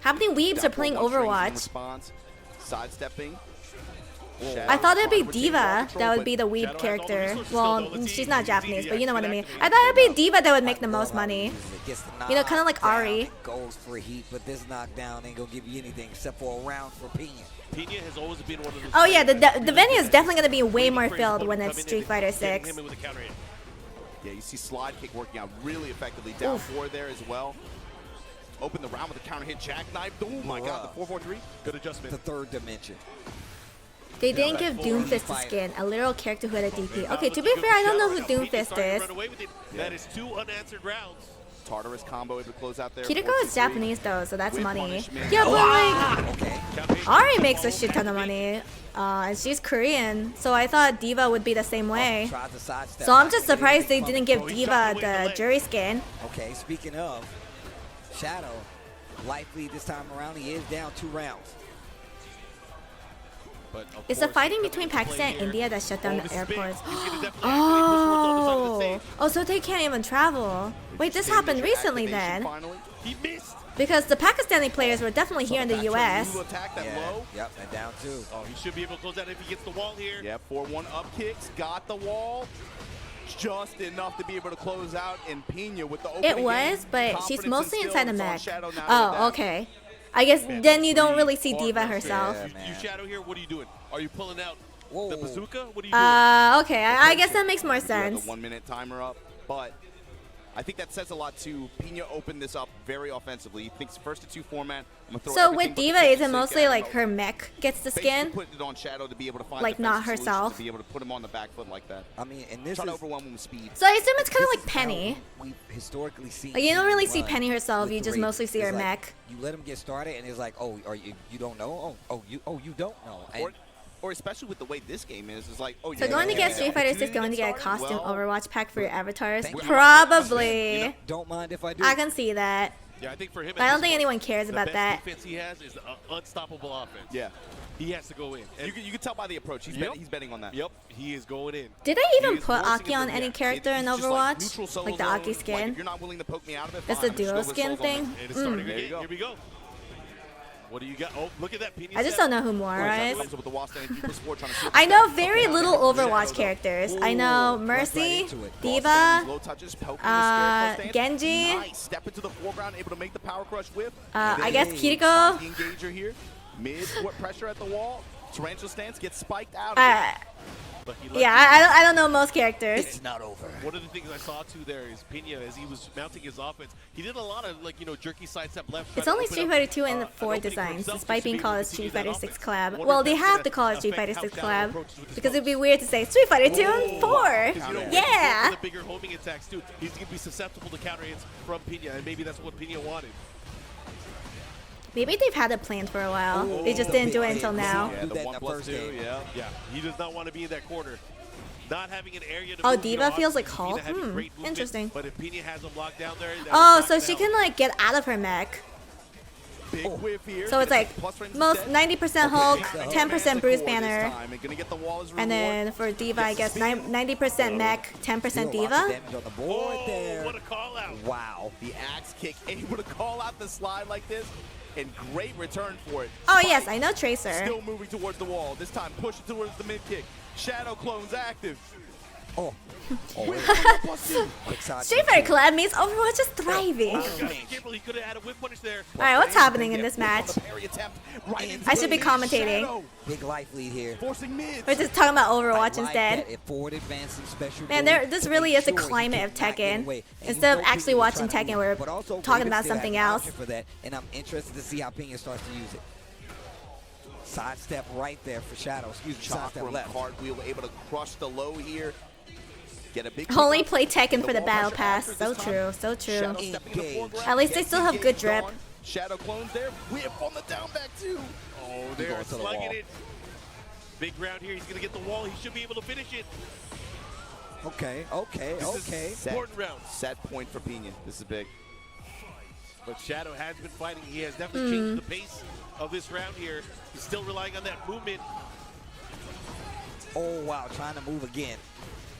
How many weebs are playing Overwatch? Response, sidestepping. I thought it'd be Diva that would be the weeb character. Well, she's not Japanese, but you know what I mean. I thought it'd be Diva that would make the most money. You know, kind of like Ari. Goes for heat, but this knockdown ain't gonna give you anything except for a round for Pina. Pina has always been one of those. Oh yeah, the venue is definitely gonna be way more filled when it's Street Fighter 6. Yeah, you see slide kick working out really effectively. Down four there as well. Open the round with a counter hit jackknife. Oh my god, the 4-4-3. Good adjustment. The third dimension. They didn't give Doomfist a skin, a literal character who had a DP. Okay, to be fair, I don't know who Doomfist is. That is 2 unanswered rounds. Tartarus combo able to close out there. Kiriko is Japanese though, so that's money. Yeah, but like, Ari makes a shit ton of money. And she's Korean, so I thought Diva would be the same way. So I'm just surprised they didn't give Diva the jury skin. Okay, speaking of, Shadow, likely this time around, he is down 2 rounds. It's the fighting between Pakistan and India that shut down the airports. Oh, so they can't even travel. Wait, this happened recently then. He missed. Because the Pakistani players were definitely here in the US. Attack that low. Yep, and down two. Oh, he should be able to close that if he gets the wall here. Yep, 4-1 up kicks, got the wall. Just enough to be able to close out, and Pina with the opening It was, game, but she's confidence mostly and inside the skill. mech. It's on Shadow now to Oh, adapt. okay. I guess then you don't really see Diva herself. You Shadow here, what are you doing? Are you pulling out the bazooka? What are you doing? Okay, I guess that makes more You have sense. the 1 minute timer up, but I think that says a lot too. Pina opened this up very offensively. He thinks first to two format. I'm gonna throw So everything with but Diva, the is it kick mostly at like him. her mech gets the Basically skin? putting it on Shadow to be able to find Like, not defensive solutions, herself? to be able to put him on the back foot like that. I mean, and this Try to is overwhelm him with speed. So I assume it's kind of like Penny. we've historically seen. Like, you don't really see run Penny herself, with you the just Raven. mostly see It's her like, mech. You let him get started, and it's like, oh, are you don't know? You don't know. And Or especially with the way this game is like, oh, So going to get Street Fighter 6, going to get a costume Well, Overwatch pack for your avatars? Thank you. Probably. don't mind if I do. I can see that. Yeah, I think for him, But I don't think anyone cares the about best that. defense he has is unstoppable offense. Yeah. He has to go in. And You can tell by the approach. He's, Yep. he's betting on that. Yep, he is going in. Did I even He is put forcing Aki him on to any react. character in He's just like Overwatch? neutral solo Like the zone. Aki Like, skin? if you're not willing to poke me out of it, That's fine, the I'm just dual gonna go skin with solo thing? zone. And it's starting There you again. go. Here we go. What do you got? Oh, look at that. Pina I just step. don't know who Mora is. Comes up with the wall standing deeper support, trying to seal I the know step. very Okay, little now Overwatch characters. I know Mercy, Wall Diva, standings, low touches, poking the scarecrow stance. Genji. Nice. Step into the foreground, able to make the power crush whip. I guess Finds Kiriko. the engager here. Mid foot pressure at the wall. Tarantula stance gets spiked out. But he let Yeah, I don't know most characters. It's not over. One of the things I saw too there is Pina, as he was mounting his offense, he did a lot of jerky sidestep left. It's trying to only open Street up, Fighter 2 and an 4 opening for designs, himself despite just to being be called able a to Street continue Fighter that 6 offense. collab. Wonder Well, if they that's have gonna to call it Street affect Fighter 6 how Shadow collab. approaches with his Because it'd be pokes. weird to say Street Fighter 2 and 4. Yeah. The bigger homing attacks too. He's going to be susceptible to counter hits from Pina, and maybe that's what Pina wanted. Maybe they've had it planned for a while. They just didn't do it until now. Yeah, the 1+2, yeah. Yeah, he does not want to be in that corner. Not having an area to Oh, move, Diva feels like obviously, Hulk? Pina having great movement, Interesting. But if Pina has him locked down there, Oh, so she can like get out of her mech. Big whiff here. So it's like Plus range most instead. 90% Hulk, Okay. 10% Bruce Core this Banner. time, and gonna get the wall as a And reward. then for Diva, I guess 90% mech, 10% Diva. Damage on the board there. what a call out. Wow. The axe kick, able to call out the slide like this, and great return for it. Oh Spike yes, I know Tracer. Still moving towards the wall. This time pushing towards the mid kick. Shadow clones active. Oh. Street Fighter collab means Overwatch is thriving. He could have had a whip punish there. Alright, what's happening in this match? I should be commentating. Big life lead here. Forcing mid. We're just talking about Overwatch instead. Forward advancing special Man, this really is the climate of Tekken. Instead of actually watching Tekken, we're talking about something else. For that, and I'm interested to see how Pina starts to use it. Sidestep right there for Shadow. Excuse me, Chop sidestep from left. cartwheel, able to crush the low here. Get a big Only play Tekken for the battle pass. So true, so true. At least they still have good drip. Shadow clones there. Whip on the down back too. Oh, they're slugging it. Big round here. He's going to get the wall. He should be able to finish it. Okay. Important round. Set point for Pina. This is big. But Shadow has been fighting. He has definitely changed the pace of this round here. He's still relying on that movement. Oh, wow. Trying to move again.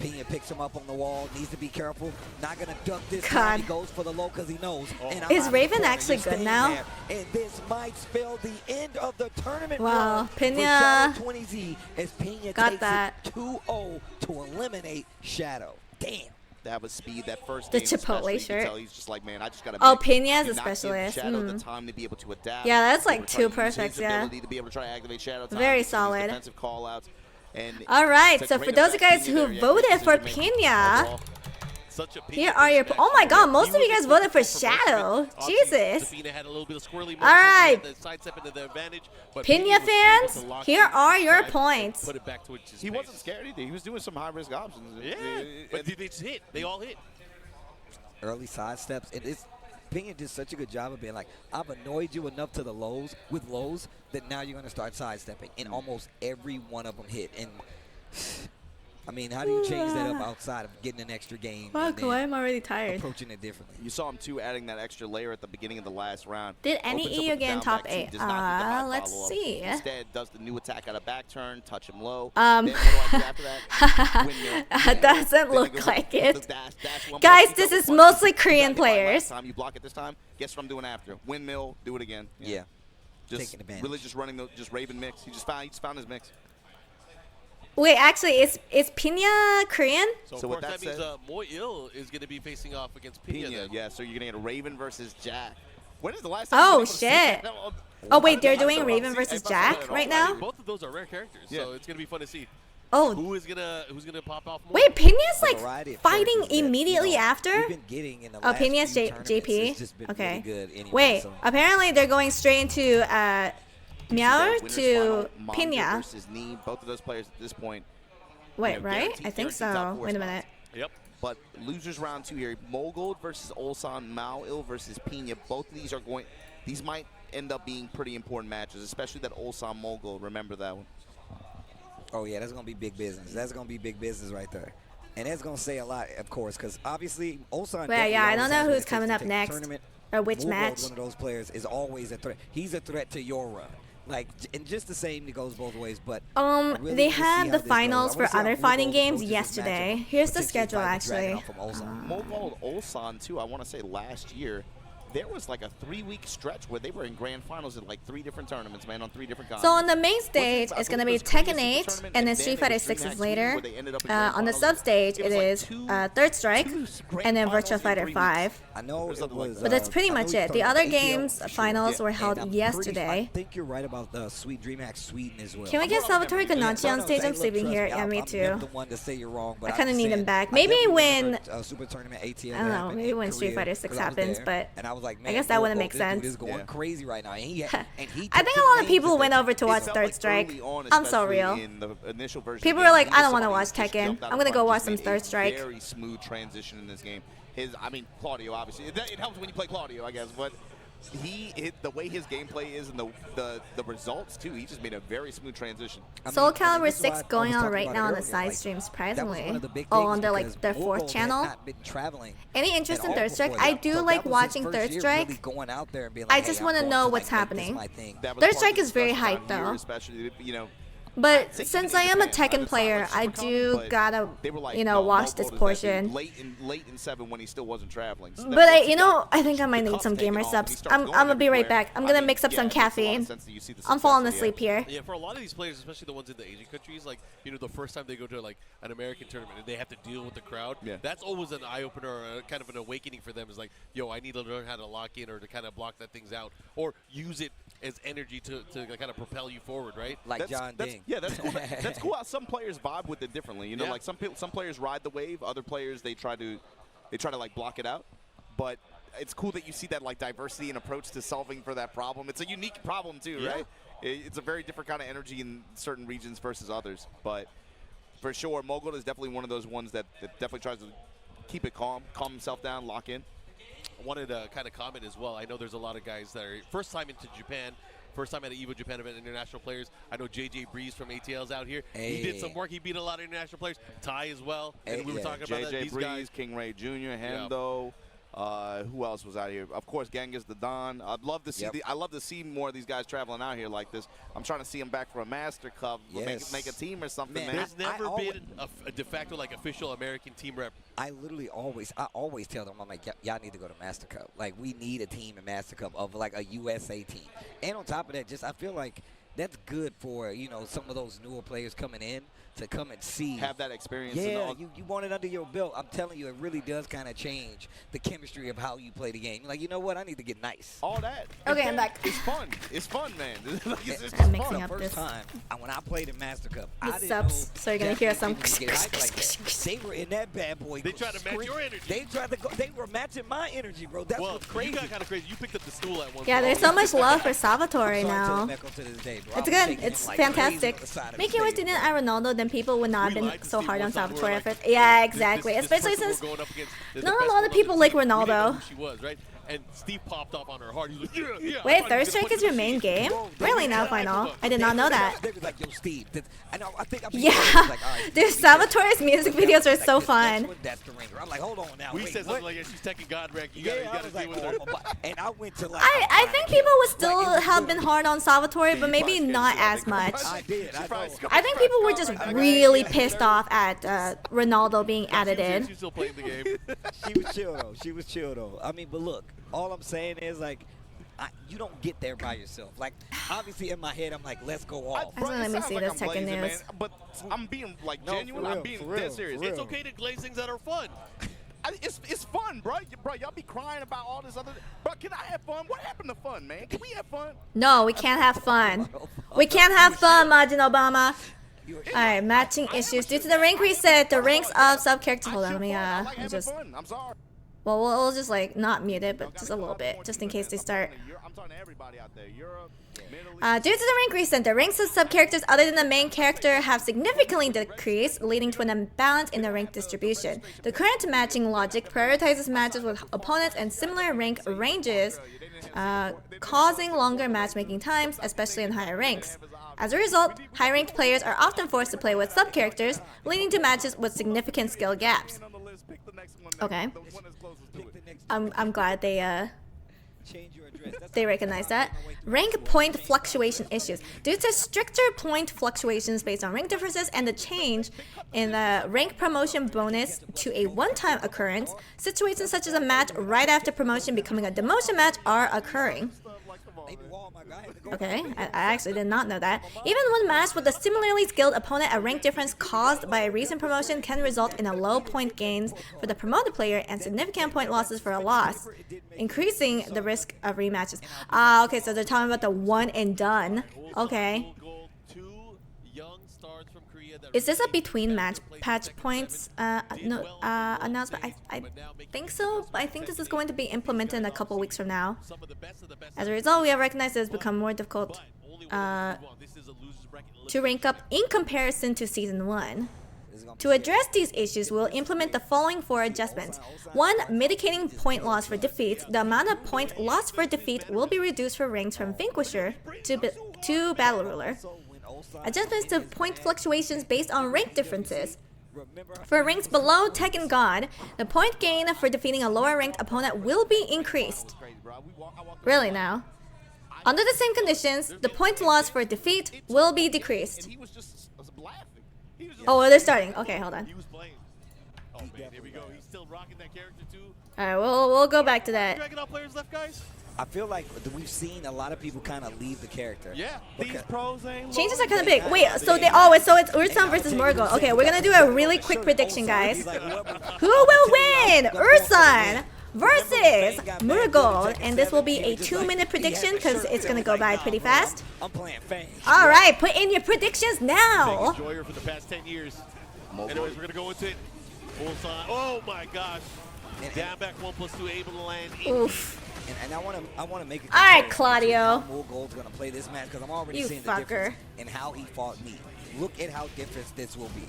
Pina picks him up on the wall. Needs to be careful. Not going to duck this time. He goes for the low because he knows. And Is Raven actually good now? And this might spell the end of the tournament. Wow, Pina Pina 20Z as Pina got takes that. it 2-0 to eliminate Shadow. Damn. That was speed. That first The game Chipotle especially, you shirt. can tell he's just like, man, I just got to. Oh, Pina as a do not give specialist. Shadow the time to be able to adapt. Yeah, that's Be able like to try to too use perfect, his yeah. ability to be able to try to activate Shadow time, Very use these solid. defensive call-outs. And All right, it's a so for great those of effect guys Pina who there. Yeah, voted great for decision-making. Pina, Such a here are your. Oh my God, most of you guys voted for Shadow. Jesus. Pina had a little bit of squirrely motion. All right, The sidestep into the advantage, but Pina was able fans, to lock here in are your inside and points. Put it back to its He wasn't scared either. He was doing some high-risk options. Yeah, but they just hit. They all hit. Early sidesteps. And it's Pina did such a good job of being like, I've annoyed you enough to the lows that now you're going to start sidestepping. And almost every one of them hit. And I mean, how do you change that up outside of getting an extra game? Fuck, why am I already tired? Approaching it differently. You saw him too adding that extra layer at the beginning of the last round. Did any Opens up EU with the get in down top back two, 8? does not do the hot Let's follow-up. see. Instead, does the new attack out of back turn, touch him low. Then what do I do after that? Windmill. Doesn't look like it. Guys, this is mostly Korean players. Time you block it this time. Guess what I'm doing after? Windmill. Do it again. Yeah. Just taking advantage. really just running the Raven mix. He just found his mix. Wait, actually, is Pina Korean? So, of So what course, that that means said- Moil is going to be facing off against Pina. Pina, then. yeah. So you're gonna get a Raven versus Jack. When is the last time? Oh, you've been able to see shit. that? Oh, wait, they're I don't doing know. Raven See, versus if I saw Jack that at all, right I now? didn't- Both of those are rare characters, so it's going to be fun to see. Oh. Who's gonna pop off more? Wait, Pina's A like variety of fighting characters that, immediately you know, after? we've been getting in the Oh, last Pina's few tournaments. JP? It's just been Okay. really good anyway, Wait, so. apparently they're going straight into Meow Winners to final, Pina. Manga versus Knee. Both of those players at this point. Wait, you know, right? guaranteed- I think guaranteed top so. four Wait a spots. minute. Yep. But losers round 2 here. Mogold versus Ulsan, Mao-Il versus Pina. Both of these are going. These might end up being pretty important matches, especially that Ulsan Mogold. Remember that one. Oh, yeah, that's going to be big business. That's going to be big business right there. And that's going to say a lot, of course, because obviously Ulsan. Wait, yeah, I don't know always has who's coming what it up takes to take the next. tournament. Or which Mogold, match. one of those players, is always a threat. He's a threat to Yora. Like, and just the same, it goes both ways. But I really They wanna see had how the this goes. finals I for wanna see how other Mogold fighting games approaches this yesterday. matchup, Here's the potentially schedule, by the dragon actually. off from Ulsan. Mogold Ulsan too. I want to say last year. There was like a 3-week stretch where they were in grand finals at like 3 different tournaments, man, on 3 different continents. So on the main stage, it's going to be Tekken 8, tournament, and then and Street then Fighter it was 6 DreamHack is 2, later. where they ended up in grand On the finals. sub-stage, It it was is like Third Strike, grand and then finals Virtua in Fighter 3 5. I know it was, But that's pretty I know much we it. The talked other about ATL games for sure. finals were And held I'm yesterday. I think you're right about the DreamHack Sweden as well. Can we get Salvatore Ganache on stage? I'm Look, sleeping trust here. me, Yeah, me I'm too. never the one to say you're wrong, but I kind of I'm need him saying, back. I Maybe definitely when remember, Super Tournament ATL I don't know. happened Maybe in when Street Korea, Fighter 6 'cause I was happens, there, but and I was like, I man, guess that wouldn't Mogold, make this dude sense. is going crazy right now. And he I took think some a lot of names people went that over to it watch felt Third like Strike. Early on, I'm so especially real. in the initial version People of the were game, like, I don't somebody want to watch just Tekken. jumped out I'm in going to go front, watch just some made a Third Strike. Very smooth transition in this game. Claudio, obviously. It helps when you play Claudio, I guess, but the way his gameplay is and the results too, he just made a very smooth transition. Soul Calibur 6 going on right now on the side stream, surprisingly. Oh, on their like their 4th channel. Any interest in Third Strike? I do like watching Third Strike. I just want to know what's happening. Third Strike is very hyped though. Especially, you know. But since I am a Tekken player, I do gotta, you know, watch this portion. Late in 7 when he still wasn't traveling. So But I think I might need some gamer subs. I'm gonna be right back. I'm gonna mix up some caffeine. I'm falling asleep here. Yeah, for a lot of these players, especially the ones in the Asian countries, like, you know, the first time they go to like an American tournament and they have to deal with the crowd, that's always an eye-opener or kind of an awakening for them. Is like, yo, I need to learn how to lock in or to kind of block that things out or use it as energy to kind of propel you forward, right? Like John Ding. Yeah, that's cool. That's cool how some players vibe with it differently. You know, like some players ride the wave, other players they try to like block it out. But it's cool that you see that like diversity and approach to solving for that problem. It's a unique problem too, right? It's a very different kind of energy in certain regions versus others. But for sure, Mogold is definitely one of those ones that definitely tries to keep it calm himself down, lock in. I wanted to kind of comment as well. I know there's a lot of guys that are first time into Japan. First time at an EVO Japan event, international players. I know JJ Breeze from ATL's out here. Hey. He did some work. He beat a lot of international players. Ty as well. And we were talking about that. JJ These Breeze, guys. King Ray Jr., Hendo. Who else was out here? Of course, Genghis the Don. I'd love to see. I love to see more of these guys traveling out here like this. I'm trying to see them back for a Master Cup, make a team or something. Man, there's never been a de facto like official American team rep. I always tell them, I'm like, y'all need to go to Master Cup. Like, we need a team in Master Cup of like a USA team. And on top of that, I feel like that's good for, you know, some of those newer players coming in to come and see. Have that experience. Yeah, you want it under your belt. I'm telling you, it really does kind of change the chemistry of how you play the game. You're like, you know what? I need to get nice. All that. Okay, I'm back. It's fun. It's fun, man. It's just I'm fun. mixing up First this. time when I played in Master Cup, I didn't subs, know so you're gonna hear some. they were in that bad boy. They tried to match your energy. They tried to go. They were matching my energy, bro. That's what's crazy. You got kind of crazy. You picked up the stool at one Yeah, point. there's so much love for Salvatore now. To this day, bro. It's good. It's fantastic. Making wish didn't add Ronaldo, then people would not have been so hard on Salvatore at first. Yeah, exactly. Especially since not a lot of people like Ronaldo. She was, right? and Steve popped off on her hard. He's like, yeah. Wait, Third Strike is your main game? Really now, Final? I did not know that. They was like, yo, Steve. I think Yeah, dude, Salvatore's music videos are so fun. That's the ringer. I'm like, hold on now. We wait, said something like, yeah, she's taking God rank. You gotta deal with her. And I went to like. I think people would still have been hard on Salvatore, but maybe not as much. I did. I think people were just really pissed off at Ronaldo being added in. She's still playing the game. She was chill though. She was chill though. I mean, but look, all I'm saying is like, you don't get there by yourself. Like, obviously in my head, I'm like, let's go off. Let me see this Tekken news. Man, but I'm being like genuine. I'm being dead serious. It's okay to glaze things that are fun. It's fun, bro. Y'all be crying about all this other. Bro, can I have fun? What happened to fun, man? Can we have fun? No, we can't have fun. We can't have fun, Majin Obama. Alright, matching issues. Due to the rank reset, the ranks of sub-characters... Hold on, let me just... I'm sorry. Well, we'll just like not mute it, but just a little bit, just in case they start. I'm talking to everybody out there. Europe, due to the rank reset, the ranks of sub-characters other than the main character have significantly decreased, leading to an imbalance in the rank distribution. The current matching logic prioritizes matches with opponents and similar rank ranges, causing longer matchmaking times, especially in higher ranks. As a result, high-ranked players are often forced to play with sub-characters, leading to matches with significant skill gaps. Okay. I'm glad they recognize that. Rank point fluctuation issues. Due to stricter point fluctuations based on rank differences and the change in the rank promotion bonus to a one-time occurrence, situations such as a match right after promotion becoming a demotion match are occurring. Okay, I actually did not know that. Even one match with a similarly skilled opponent, a rank difference caused by a recent promotion can result in a low point gains for the promoted player and significant point losses for a loss, increasing the risk of rematches. Okay, so they're talking about the one and done. Okay. Is this a between match patch points announcement? I think so. I think this is going to be implemented in a couple weeks from now. As a result, we have recognized it has become more difficult to rank up in comparison to Season 1. To address these issues, we'll implement the following 4 adjustments. 1. Mitigating point loss for defeats. The amount of point loss for defeat will be reduced for ranks from Vanquisher to Battle Ruler. Adjustments to point fluctuations based on rank differences. For ranks below Tekken God, the point gain for defeating a lower ranked opponent will be increased. Really now? Under the same conditions, the point loss for defeat will be decreased. Oh, they're starting. Okay, hold on. Oh man, here we go. He's still rocking that character too. Alright, we'll go back to that. Dragon Out players left, guys. I feel like we've seen a lot of people kind of leave the character. Yeah, these pros ain't changes are kind of big. Wait, so it's Ursan versus Murgo. Okay, we're gonna do a really quick prediction, guys. Who will win? Ursan versus Murgo, and this will be a 2-minute prediction because it's gonna go by pretty fast. I'm playing fans. All right, put in your predictions now. Enjoy her for the past 10 years. Anyways, we're gonna go into it. Full sign. Oh my gosh. Down back 1+2, able to land. Oof. And I want to make it. All right, Claudio. Gold's gonna play this match because I'm already you seeing fucker. the difference in how he fought me. Look at how different this will be.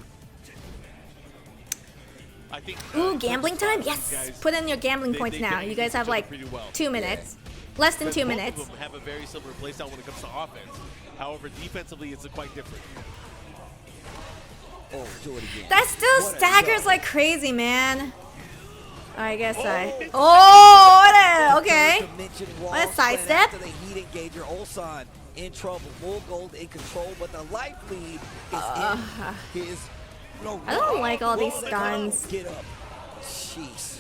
I think. Ooh, gambling time? Yes. Guys, put in your gambling points now. You guys have like 2 minutes. Less than 2 minutes. Both of them have a very similar playstyle when it comes to offense. However, defensively, it's quite different. Oh, do it again. That still staggers like crazy, man. I guess okay. What a sidestep. After the heat engager, Ulsan in trouble. Gold in control, but the life lead is in his. I don't like all these stuns. Get up. Jeez.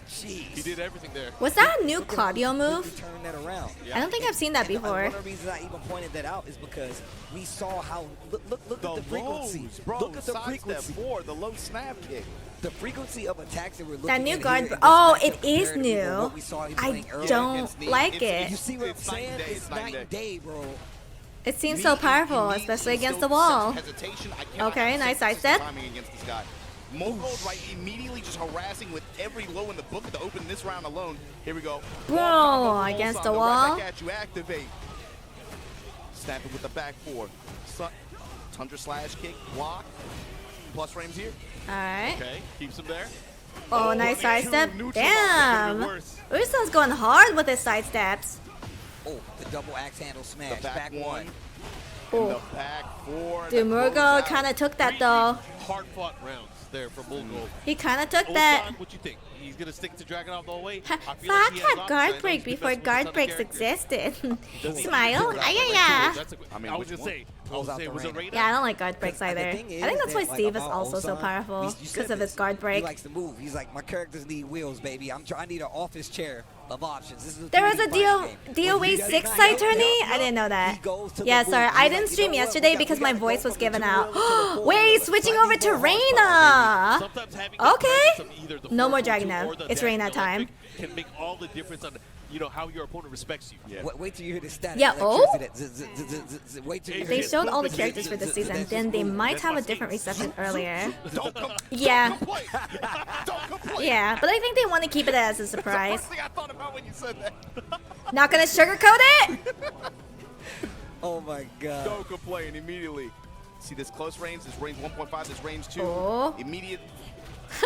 He did everything there. Was that a new Claudio move? Turn that around. I don't think I've seen that before. One of the reasons I even pointed that out is because we saw how look at the frequency. Bro, look at the frequency. The low snap kick. The frequency of attacks that we're looking that new at guard. here Oh, it is new. I don't like it. You see what I'm saying? It's night and day, bro. It seems so powerful, especially against the wall. Okay, nice sidestep. Mogold right immediately just harassing with every low in the book to open this round alone. Here we go. Bro, against the wall. You activate. Snap it with the back 4. Tundra slash kick, block. Plus frames here. Alright. Okay, keeps him there. Oh, nice sidestep. Damn. Ursan's going hard with his sidesteps. Oh, the double axe handle smash. The back one. Oh. The back four. Dude, Murgo kind of took that though. Hard-fought rounds there for Mulgo. He kind of took that. What you think? He's gonna stick to Dragunov the whole way? Fuck had guard break before guard breaks existed. Smile. Yeah. I was gonna say, was it Reina? Yeah, I don't like guard breaks either. I think that's why Steve is also so powerful, because of his guard break. He likes to move. He's like, my characters need wheels, baby. I need an office chair of options. There was a DOA 6 side tourney? I didn't know that. Yeah, sorry. I didn't stream yesterday because my voice was given out. Wait, switching over to Reina. Okay. No more Dragunov. It's Reina time. Can make all the difference on how your opponent respects you. Yeah. Wait till you hear the static. Yeah, Wait till they showed all the characters for this season, then they might have a different reception earlier. Yeah. Yeah, but I think they want to keep it as a surprise. That's the first thing I thought about when you said that. Not gonna sugarcoat it? Oh my god. Don't complain immediately. See this close range, this range 1.5, this range 2. Oh. Immediate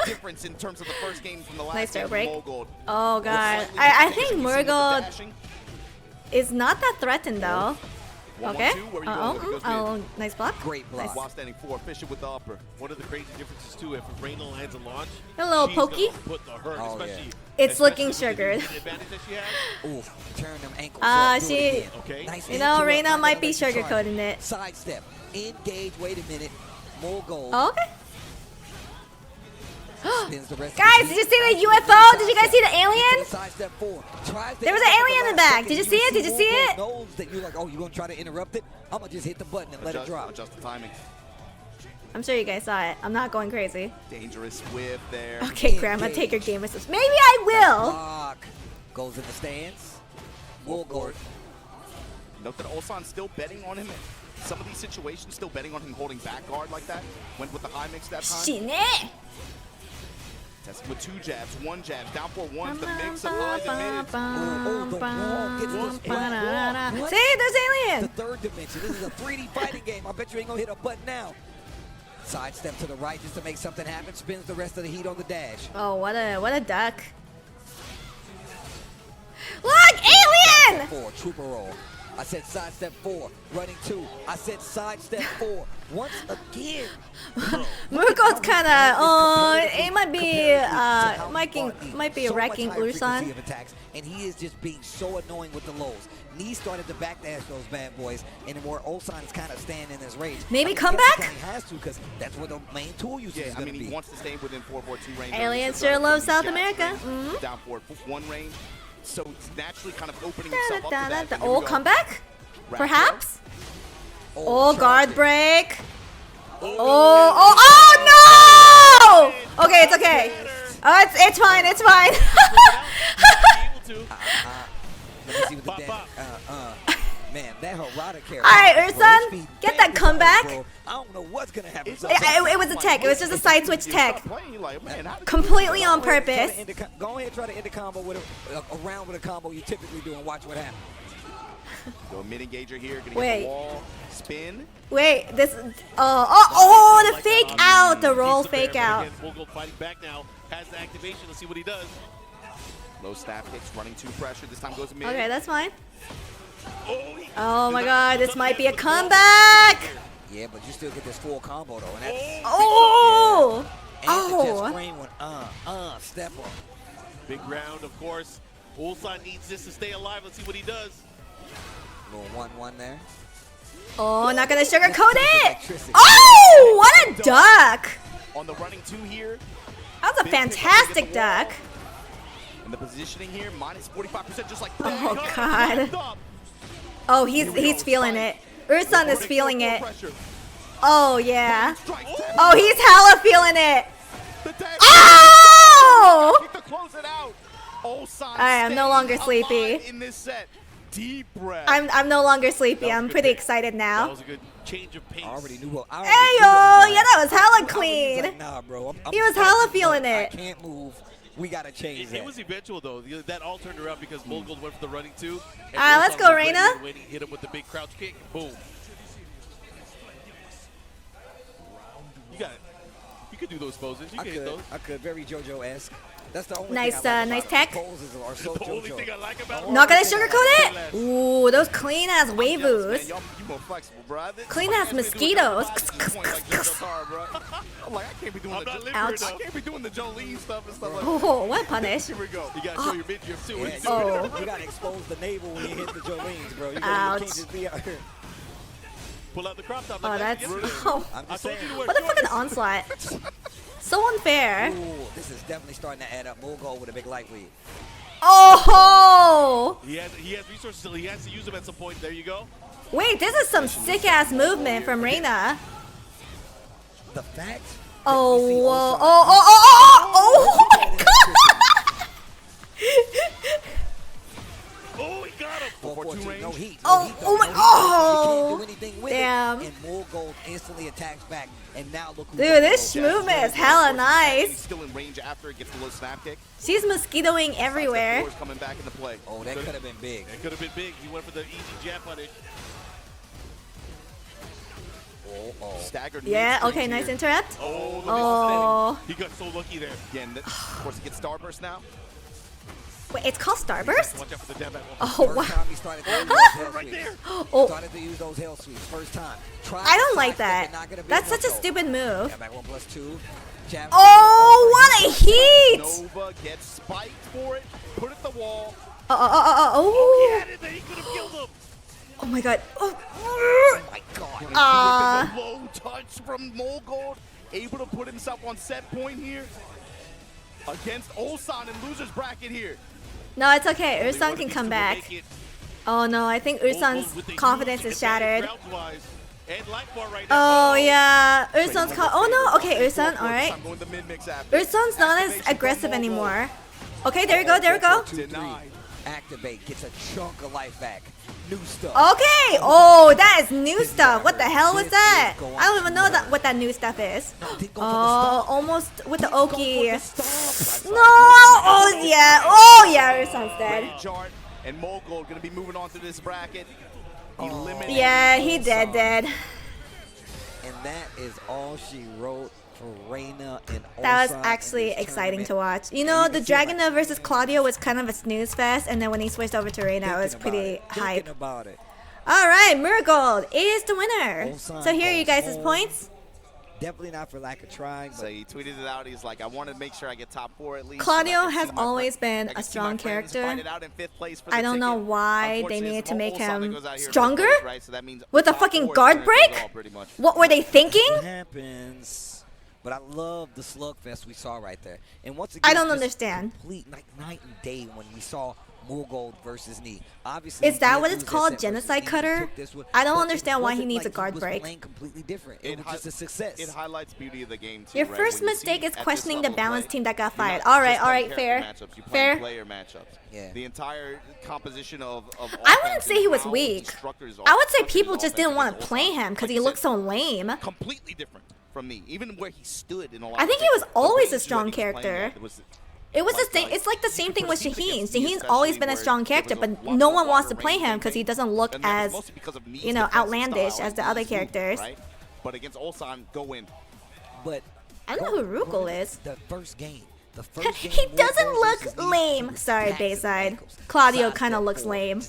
difference in terms of the first game from the last Nice game. break. Mogul. Oh god. I think Murgo is not that threatened though. Okay. Oh, nice block. Great block. Nice. While standing 4, efficient with the upper. One of the crazy differences too, if Reina lands a launch, A little she's pokey. gonna put the hurt, especially It's looking sugared. the advantage that she has. Ooh, turn them ankles up, do it She, again. Okay. Nice you know, interrupt. Reina might be Let you try. sugarcoating it. Sidestep, engage, wait a minute, more gold. Oh, okay. Spins the rest Guys, of did you see the UFO? Did you guys see the alien? Sidestep 4. There was an alien in the back. Did you see it? Did you see it? Knows that you're like, oh, you're gonna try to interrupt it? I'm gonna just hit the button and let it drop. Adjust the timing. I'm sure you guys saw it. I'm not going crazy. Dangerous whip there. Okay, Grandma, take your game assist. Maybe I will. Block. Goes in the stance. More gold. Note that Ulsan's still betting on him. Some of these situations, still betting on him holding back guard like that. Went with the high mix that time. Shine. Testing with 2 jabs, 1 jab, down for 1's the mix of highs and mids. See, there's alien. The third dimension. This is a 3D fighting game. I bet you ain't gonna hit a button now. Sidestep to the right just to make something happen. Spins the rest of the heat on the dash. Oh, what a duck. Look, alien! 4, trooper roll. I said sidestep 4, running 2. I said sidestep 4. Once again. Murko's kind of, it might be wrecking Ulsan. And he is just being so annoying with the lows. Knee started to backdash those bad boys, and where Ulsan is kind of staying in his range. Maybe come back? He has to, because that's where the main tool use is going to be. He wants to stay within 442 range. Alien sure loves South America. Down for 1 range. So it's naturally kind of opening himself up to that. Oh, comeback? Perhaps? Oh, guard break. Oh no! Okay, it's okay. Oh, it's fine, it's fine. Let me see what the man, that Harada character. Alright, Ursan, get that comeback. I don't know what's gonna happen. It was a tech. It was just a side switch tech. Completely on purpose. Go ahead and try to end the combo with a round with a combo you typically do and watch what happens. So a mid-engager here, gonna get the wall, spin. Wait, this, the fake out, the roll fake out. Mogul fighting back now, has the activation, let's see what he does. Low staff kicks, running 2 pressure, this time goes mid. Okay, that's fine. Oh my god, this might be a comeback! Yeah, but you still get this full combo though, and that's... Oh! Yeah. And the chest frame one, step up. Big round, of course. Ulsan needs this to stay alive, let's see what he does. Little 1-1 there. Oh, not gonna sugarcoat it! Oh, what a duck! On the running 2 here. That was a fantastic duck. And the positioning here, minus 45%, just like that. Oh god. Oh, he's feeling it. Ursan is feeling it. Oh yeah. Oh, he's hella feeling it. Oh! Alright, I'm no longer sleepy. In this set. Deep breath. I'm no longer sleepy. I'm pretty excited now. That was a good change of pace. I already knew what. Hey yo, yeah, that was hella clean. Like, nah, bro. He was hella feeling it. I can't move. We gotta change that. It was eventual though. That all turned around because Mogul went for the running 2. Alright, let's go, Reina. Hit him with the big crouch kick. Boom. You could do those poses. You can hit those. I could. Very JoJo-esque. That's the only Nice, thing I like nice about tech. poses are so The only JoJo. thing I like about Not gonna sugarcoat it. Ooh, those clean ass waivus. You more flexible, bro. Clean ass mosquitoes. I'm like, I can't be doing I'm not Ouch. I can't be doing the Jolene stuff and stuff like that. Oh, what punish? Here we go. You gotta show your midriff too. Yeah, Oh. you gotta expose the navel when you hit the Jolenes, bro. You Ouch. can't just be out here. Pull out the crop top. Oh, that's. Oh. I'm just told saying. you to wear What a fucking onslaught. So unfair. Ooh, this is definitely starting to add up. Mulgo with a big light lead. Oh! He has resources, so he has to use them at some point. There you go. Wait, this is some sick ass movement from Reina. The fact. Oh, whoa. Oh my god! Oh, he got him. 4-4-2, range. no heat. Oh my. You Oh! can't do anything with Damn. it. And Mulgo instantly attacks back. And now look who's Dude, on this the movement is hella He's nice. still in range after it gets the low snap kick. She's mosquitoing everywhere. Floor's coming back into play. Oh, that could have been big. It could have been big. He went for the easy jab punish. Staggered. Yeah, mid-range okay, nice here. interrupt. Oh, Oh. he got so lucky there. Yeah, and of course, he gets Starburst now. Wait, it's called Starburst? Watch out for the dab back. Oh, wow. First time he started to use those hell Right there. Oh, Started to use those hell sweeps. First time. I don't like that. That's such a stupid move. Yeah, back 1+2. Jab. Oh, what a heat! Nova gets spiked for it. Put it the wall. Oh. He had it there. He could have killed him. Oh my god. Oh. Oh my god. Low touch from Molgold. Able to put himself on set point here. Against Ulsan in loser's bracket here. No, it's okay. Ursan can come back. Oh no, I think Ursan's confidence is shattered. Oh yeah, Ursan's oh no, okay, Ursan, alright. Ursan's not as aggressive anymore. Okay, there we go, there we go. Activate, gets a chunk of life back. New stuff. Okay, oh, that is new stuff. What the hell was that? I don't even know what that new stuff is. Oh, almost with the Oki. No, oh yeah, Ursan's dead. And Molgold gonna be moving on to this bracket. Yeah, he dead. And that is all she wrote for Reina and that was actually exciting to watch. You know, the Dragunov versus Claudio was kind of a snooze fest, and then when he switched over to Reina, it was pretty hype. Alright, Muragold is the winner. So here are you guys' points. Definitely not for lack of trying. So he tweeted it out. He's like, I want to make sure I get top 4 at least. Claudio has always been a strong character. I don't know why they needed to make him stronger with a fucking guard break. What were they thinking? It happens. But I love the slugfest we saw right there. And once again, I don't understand. Complete like night and day when we saw Mulgold versus Knee. Obviously, is that what it's called, genocide cutter? I don't understand why he needs a guard break. Completely different. It was just a success. It highlights beauty of the game too. Your first mistake is questioning the balance team that got fired. All right, fair. Fair. Player matchups. Yeah. The entire composition of I wouldn't say he was weak. I would say people just didn't want to play him because he looked so lame. Completely different from me, even where he stood in a lot. I think he was always a strong character. It was the same. It's like the same thing with Shaheen. Shaheen's always been a strong character, but no one wants to play him because he doesn't look as, you know, outlandish as the other characters. But against Ulsan, go in. But I don't know who Rugal is. The first game. He doesn't look lame. Sorry, Bayside. Claudio kind of looks lame.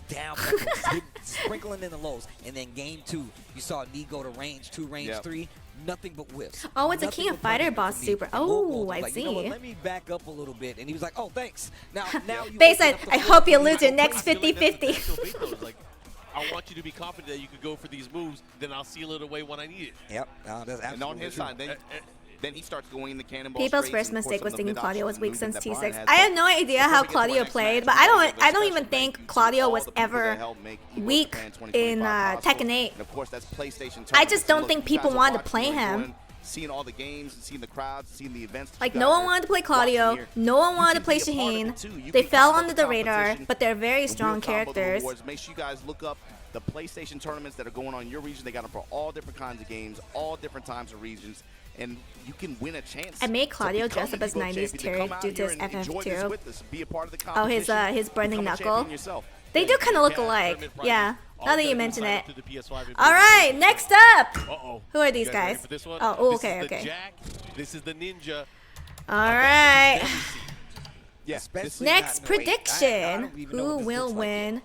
Sprinkling in the lows, and then game 2, you saw Knee go to range 2, range 3. Nothing but whiffs. Oh, it's a King of Fighter boss super. Oh, I see. You know what, let me back up a little bit. And he was like, oh, thanks. Now you Bayside, I hope you lose your next 50-50. I want you to be confident that you could go for these moves, then I'll seal it away when I need it. Yep, that's absolutely and on his side, then he starts going the cannonball. People's first mistake was thinking Claudio was weak since T6. I have no idea how Claudio played, but I don't even think Claudio was ever weak in Tekken 8. I just don't think people wanted to play him. Seeing all the games, seeing the crowds, seeing the events. Like, no one wanted to play Claudio, no one wanted to play Shaheen. They fell under the radar, but they're very strong characters. Make sure you guys look up the PlayStation tournaments that are going on in your region. They got them for all different kinds of games, all different times of regions. And you can win a chance. I made Claudio dress up as 90s Terry due to his FF2. Oh, his burning knuckle. They do kind of look alike. Yeah, now that you mention it. Alright, next up! Who are these guys? Oh, okay. This is the ninja. All right. Yeah. Next prediction. Who will win?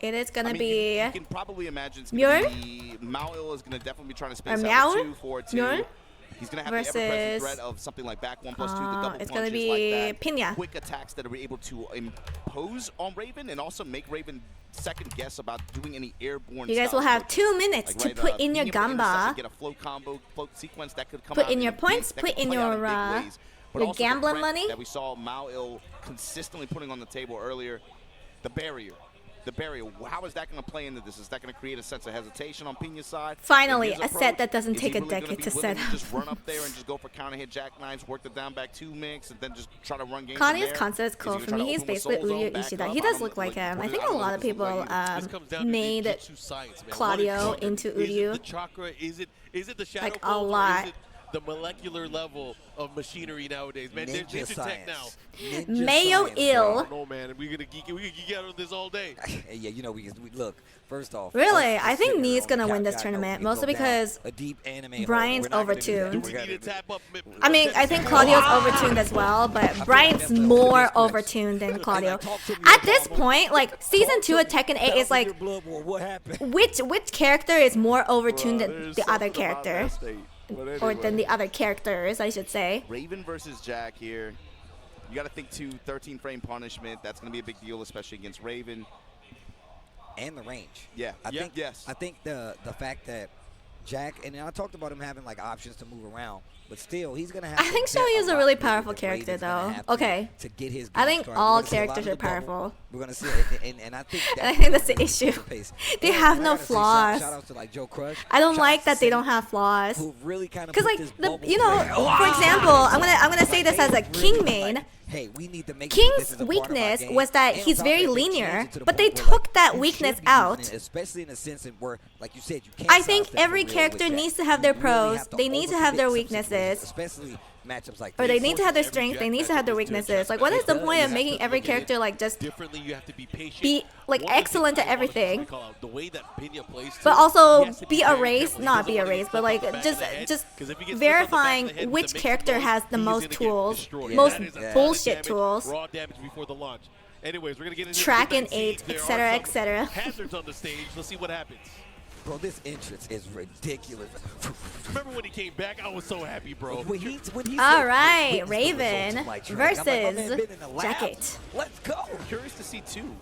It is gonna be. You can probably imagine it's Muir? gonna be Mao is gonna definitely be trying to space Or out Muir? the 2-4-2. Muir? He's gonna have the ever-present threat of something like back 1+2, the double it's punches gonna be like that. Pena. Quick attacks that are able to impose on Raven and also make Raven second guess about doing any airborne. You guys will have 2 minutes to put in your gamba. Get a flow combo, flow sequence that could come Put out in your points. Put in your gambling money. That we saw Mao consistently putting on the table earlier. The barrier. How is that going to play into this? Is that going to create a sense of hesitation on Pena's side? Finally, a set that doesn't take a decade to set up. Just run up there and just go for counter hit jackknives, work the down back 2 mix, and then just try to run games. Claudio's concept is cool for me. He's basically Uryu Ishida. He does look like him. I think a lot of people made Claudio into Uryu. The chakra? Is it the shadow? Like a lot. The molecular level of machinery nowadays, man. Ninja tech now. Mayo ill. I don't know, man. We're gonna geek out on this all day. Yeah, you know, we look. First off, really, I think Nee's gonna win this tournament, mostly because Brian's overtuned. I mean, I think Claudio's overtuned as well, but Brian's more overtuned than Claudio. At this point, like season 2 of Tekken 8 is like, which character is more overtuned than the other character? Or than the other characters, I should say. Raven versus Jack here. You got to think 13 frame punishment. That's going to be a big deal, especially against Raven. And the range. Yeah. I think the fact that Jack, and I talked about him having like options to move around, but still he's gonna have. I think Shoryu's a really powerful character, though. Okay. To get his. I think all characters are powerful. We're gonna see, and I think. I think that's the issue. They have no flaws. Shout out to like Joe Crush. I don't like that they don't have flaws. Who really kind of. Because like you know, for example, I'm gonna say this as a King main. Hey, we need to make King's weakness was that he's very linear, but they took that weakness out. Especially in a sense where, like you said, you can't. I think every character needs to have their pros. They need to have their weaknesses. Especially matchups like. Or they need to have their strengths. They need to have their weaknesses. Like, what is the point of making every character like just differently? You have to be patient. Be like excellent at everything. The way that Pena plays, but also be erased, not be erased, but like just verifying which character has the most tools, most bullshit tools. Raw damage before the launch. Anyways, we're gonna get into track and 8, etc., etc. Hazards on the stage. Let's see what happens. Bro, this entrance is ridiculous. Remember when he came back? I was so happy, bro. All right, Raven versus Jacket. Let's go. I'm curious to see too.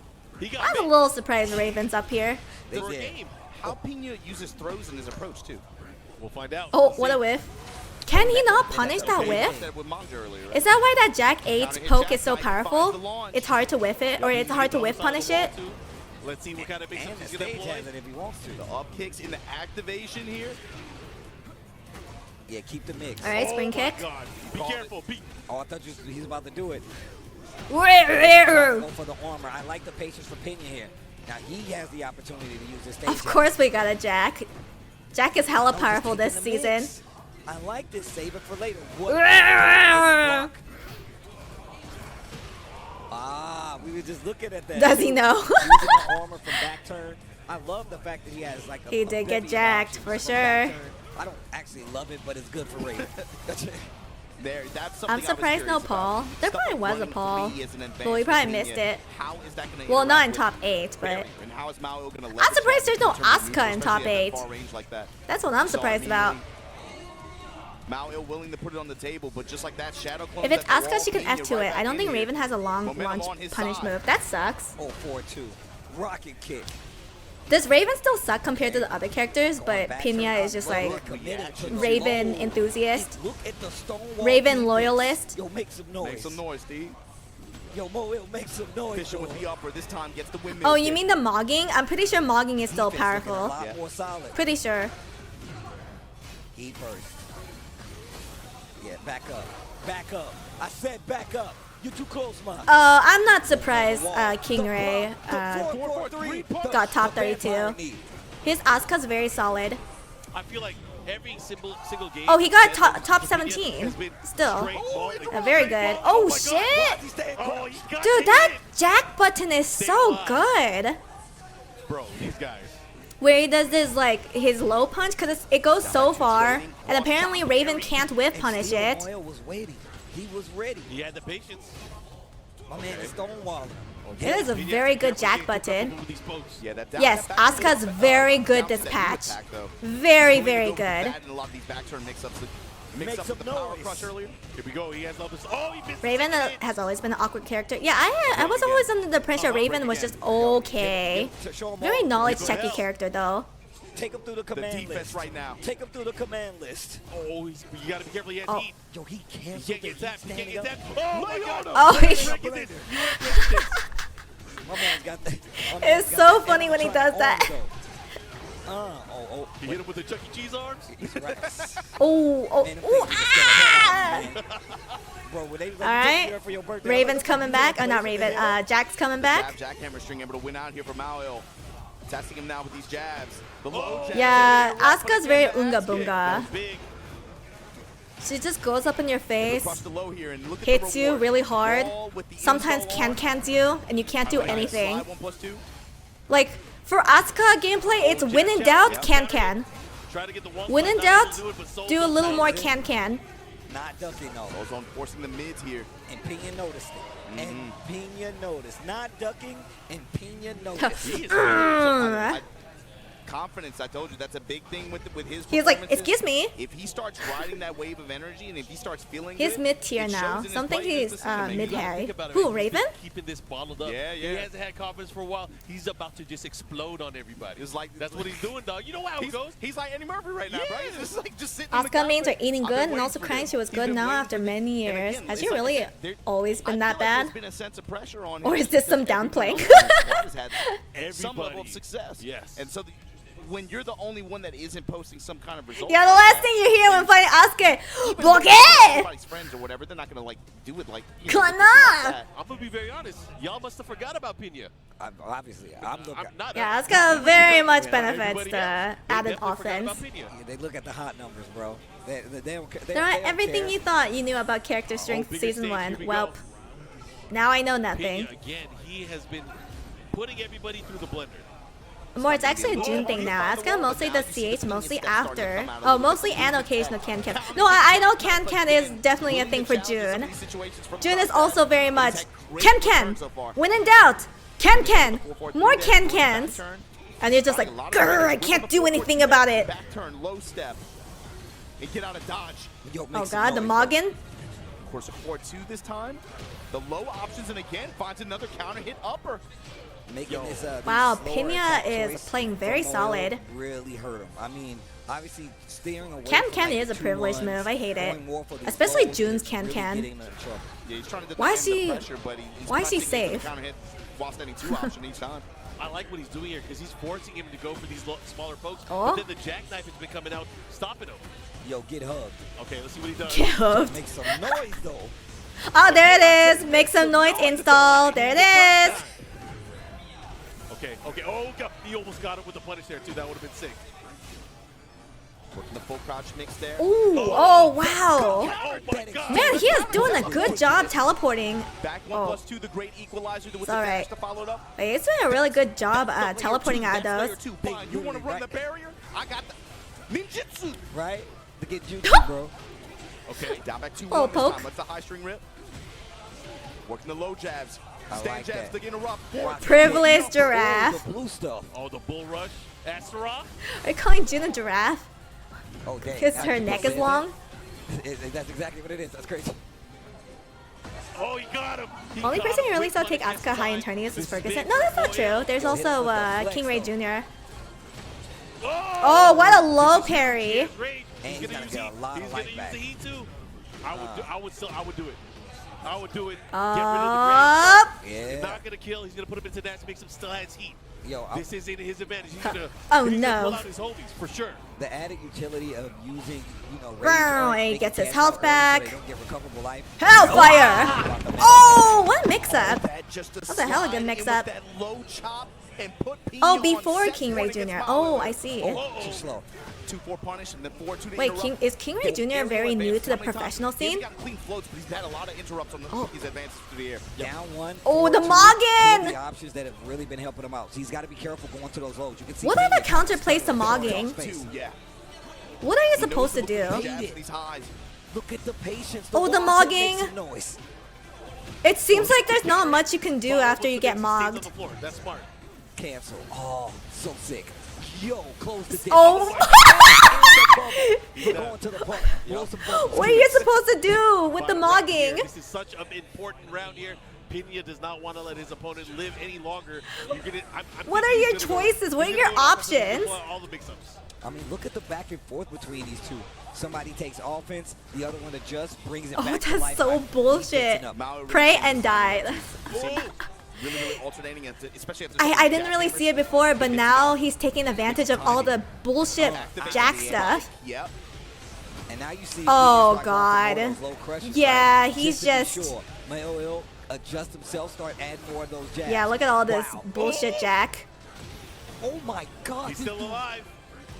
I'm a little surprised Raven's up here. How Pena uses throws in his approach too. We'll find out. Oh, what a whiff. Can he not punish that whiff? Is that why that Jack 8's poke is so powerful? It's hard to whiff it, or it's hard to whiff punish it? Let's see what kind of big stuff he's going to play. If he wants to. The up kicks in the activation here. Yeah, keep the mix. All right, spring kick. God. Be careful. Oh, I thought he's about to do it. Go for the armor. I like the patience for Pena here. Now he has the opportunity to use this stage. Of course we got a Jack. Jack is hella powerful this season. I like this. Save it for later. We were just looking at that. Does he know? Using the armor from back turn. I love the fact that he has like he did get jacked for sure. I don't actually love it, but it's good for Raven. I'm surprised no Paul. There probably was a Paul, but we probably missed it. Well, not in top 8, but I'm surprised there's no Asuka in top 8. That's what I'm surprised about. Mao willing to put it on the table, but just like that shadow clone. If it's Asuka, she can F2 it. I don't think Raven has a long launch punish move. That sucks. Oh, 4-2. Rocket kick. Does Raven still suck compared to the other characters? But Pena is just like Raven enthusiast. Raven loyalist. Yo, make some noise. Make some noise, Steve. Yo, Mo, make some noise. Fisher with the upper this time gets the windmill. Oh, you mean the mogging? I'm pretty sure mogging is still powerful. Pretty sure. He first. Yeah, back up. Back up. I said back up. You're too close, man. I'm not surprised King Ray got top 32. His Asuka's very solid. I feel like every single game. Oh, he got top 17. Still. Very good. Oh, shit! Dude, that Jack button is so good. Bro, these guys. where he does this like his low punch because it goes so far, and apparently Raven can't whiff punish it. Was waiting. He was ready. He had the patience. My man is stonewalling. It is a very good jack button. Yeah, that Yes, Asuka's very good this patch. Very, very good. Mix up the power crush earlier. Here we go. He has all this. Oh, he missed. Raven has always been an awkward character. Yeah, I was always under the impression Raven was just okay. Very knowledge checky character though. Take him through the command defense list. right now. Take him through the command list. Oh, you gotta be careful. He has heat. Yo, he can't get that. He can't get that. Oh my God. Oh, My man's got that. It's so funny when he does that. He hit him with the Chuck E. Cheese arms. Alright. Raven's coming back. Oh, not Raven. Jack's coming back. Jackhammer string able to win out here for Malil. Testing him now with these jabs. The low jabs. Yeah, Asuka's very unga bunga. She just goes up in your face, hits you really hard, sometimes cans you, and you can't do anything. Like, for Asuka gameplay, it's when in doubt, can. When in doubt, do a little more can. Not ducking though. Ozone forcing the mids here. And Pena noticed it. And Pena noticed. Not ducking, and Pena noticed. Confidence, I told you, that's a big thing with his. He's like, excuse me. If he starts riding that wave of energy, and if he starts feeling he's mid-tier now. Something he's mid-high. Who, Raven? Keeping this bottled up. Yeah. He hasn't had confidence for a while. He's about to just explode on everybody. It's like that's what he's doing, dog. You know how it goes. He's like Eddie Murphy right now, right? It's like just sitting. Asuka mains are eating good and also crying she was good now after many years. Has she really always been that bad? There's been a sense of pressure on him. Or is this some downplaying? Some level of success. Yes. And so when you're the only one that isn't posting some kind of result. Yeah, the last thing you hear when fighting Asuka, block everybody's friends or whatever, they're not gonna like do it like. Come on! I'm gonna be very honest. Y'all must have forgot about Pena. Obviously, I'm not. Yeah, Asuka very much benefits the added offense. Yeah, they look at the hot numbers, bro. They They're not everything you thought you knew about character strength season 1. Welp. Now I know nothing. Pena, again, he has been putting everybody through the blender. More, it's actually a June thing now. Asuka mostly does CH, mostly after. Oh, mostly and occasional can. No, I know can is definitely a thing for June. June is also very much can. When in doubt, can. More cans. And you're just like, grrr, I can't do anything about it. Back turn, low step, and get out of dodge. Oh god, the Morgan. Of course, a 4-2 this time. The low options, and again finds another counter hit upper. Wow, Pena is playing very solid. Really hurt him. I mean, obviously steering away. Can is a privileged move. I hate it, especially June's can. Why is she safe? I like what he's doing here because he's forcing him to go for these smaller pokes. Oh. But then the jackknife has been coming out, stopping him. Yo, get hugged. Okay, let's see what he does. Get hugged. Make some noise though. Oh, there it is. Make some noise. Install. There it is. Okay. Oh, God. He almost got him with the punish there, too. That would have been sick. Working the full crouch mix there. Ooh, oh, wow. Oh, my God. Man, he is doing a good job teleporting. Back 1+2, the great equalizer with the dash to follow it up. Wait, it's doing a really good job teleporting out of those. You want to run the barrier? I got the ninjutsu. Right? To get jutsu, bro. Okay, down back 2-1 Oh, this poke. time. Let's the high string rip. Working the low jabs. Stand jabs to interrupt. Privileged giraffe. The blue stuff. Oh, the bull rush. Astaroth. Are you calling June a giraffe? Oh, dang. Because her neck is long? That's exactly what it is. That's crazy. Oh, he got him. Only person you really saw take Asuka high in tourneys is Ferguson. No, that's not true. There's also King Ray Jr. Oh, what a low parry. He's gonna use a lot of life back. I would do it. I would do it. Up. Get rid of the grave. Yeah. He's not gonna kill. He's gonna put him into that to make him still has heat. Yo, this is in his advantage. He's gonna, oh he's no! Gonna pull out his holdies for sure. The added utility of using, and he gets his health back. So don't get recoverable life. Hellfire! Oh, what a mix-up! That's a hella good mix-up. Low chop and put Oh, before King Ray Jr. Oh, I see. Oh, too slow. 2-4 punish, and then 4-2 to Wait, interrupt. is King Ray Jr. very new to the professional scene? He's got clean floats, but he's had a lot of interrupts on his advances through the air. Down one. Oh, the 4-2, Morgan! two of the options that have really been helping him out. So he's got to be careful going to those lows. You can see What are the counterplays to mogging? Yeah. What are you supposed to do? Look at the patience. Oh, the mogging. Noise. It seems like there's not much you can do after you get mogged. That's smart. Cancel. Oh, so sick. Yo, close the dish. Oh. Going to the park. What are you supposed to do with the mogging? This is such an important round here. Pena does not want to let his opponent live any longer. What are your choices? What are your options? All the big subs. I mean, look at the back and forth between these two. Somebody takes offense, the other one adjusts, brings it Oh, back to that's life. so bullshit. Pray and die. Really alternating, especially after I didn't really see it before, but now he's taking advantage of all the bullshit Jack stuff. Yep. And now you see Oh god. Yeah, he's just. Mail adjust himself, start adding more of those jacks. Yeah, look at all this bullshit Jack. Oh my god. He's still alive.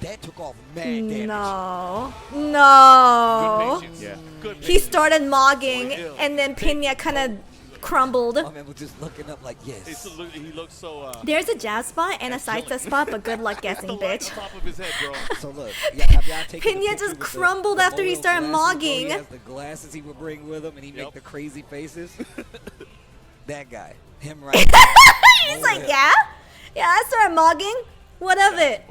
That took off mad damage. No. No. Good patience. Yeah. Good He patience. started mogging, and then Pena kind of crumbled. My man was just looking up like, yes. He looks so. There's a jab spot and a sidestep spot, but good luck guessing, bitch. Top of his head, bro. So look, have y'all taken the Pena picture just with crumbled the after he Moyo started glasses? mogging. He has the glasses he would bring with him, and he make the crazy faces. That guy, him right. He's like, yeah, I started mogging. What of it?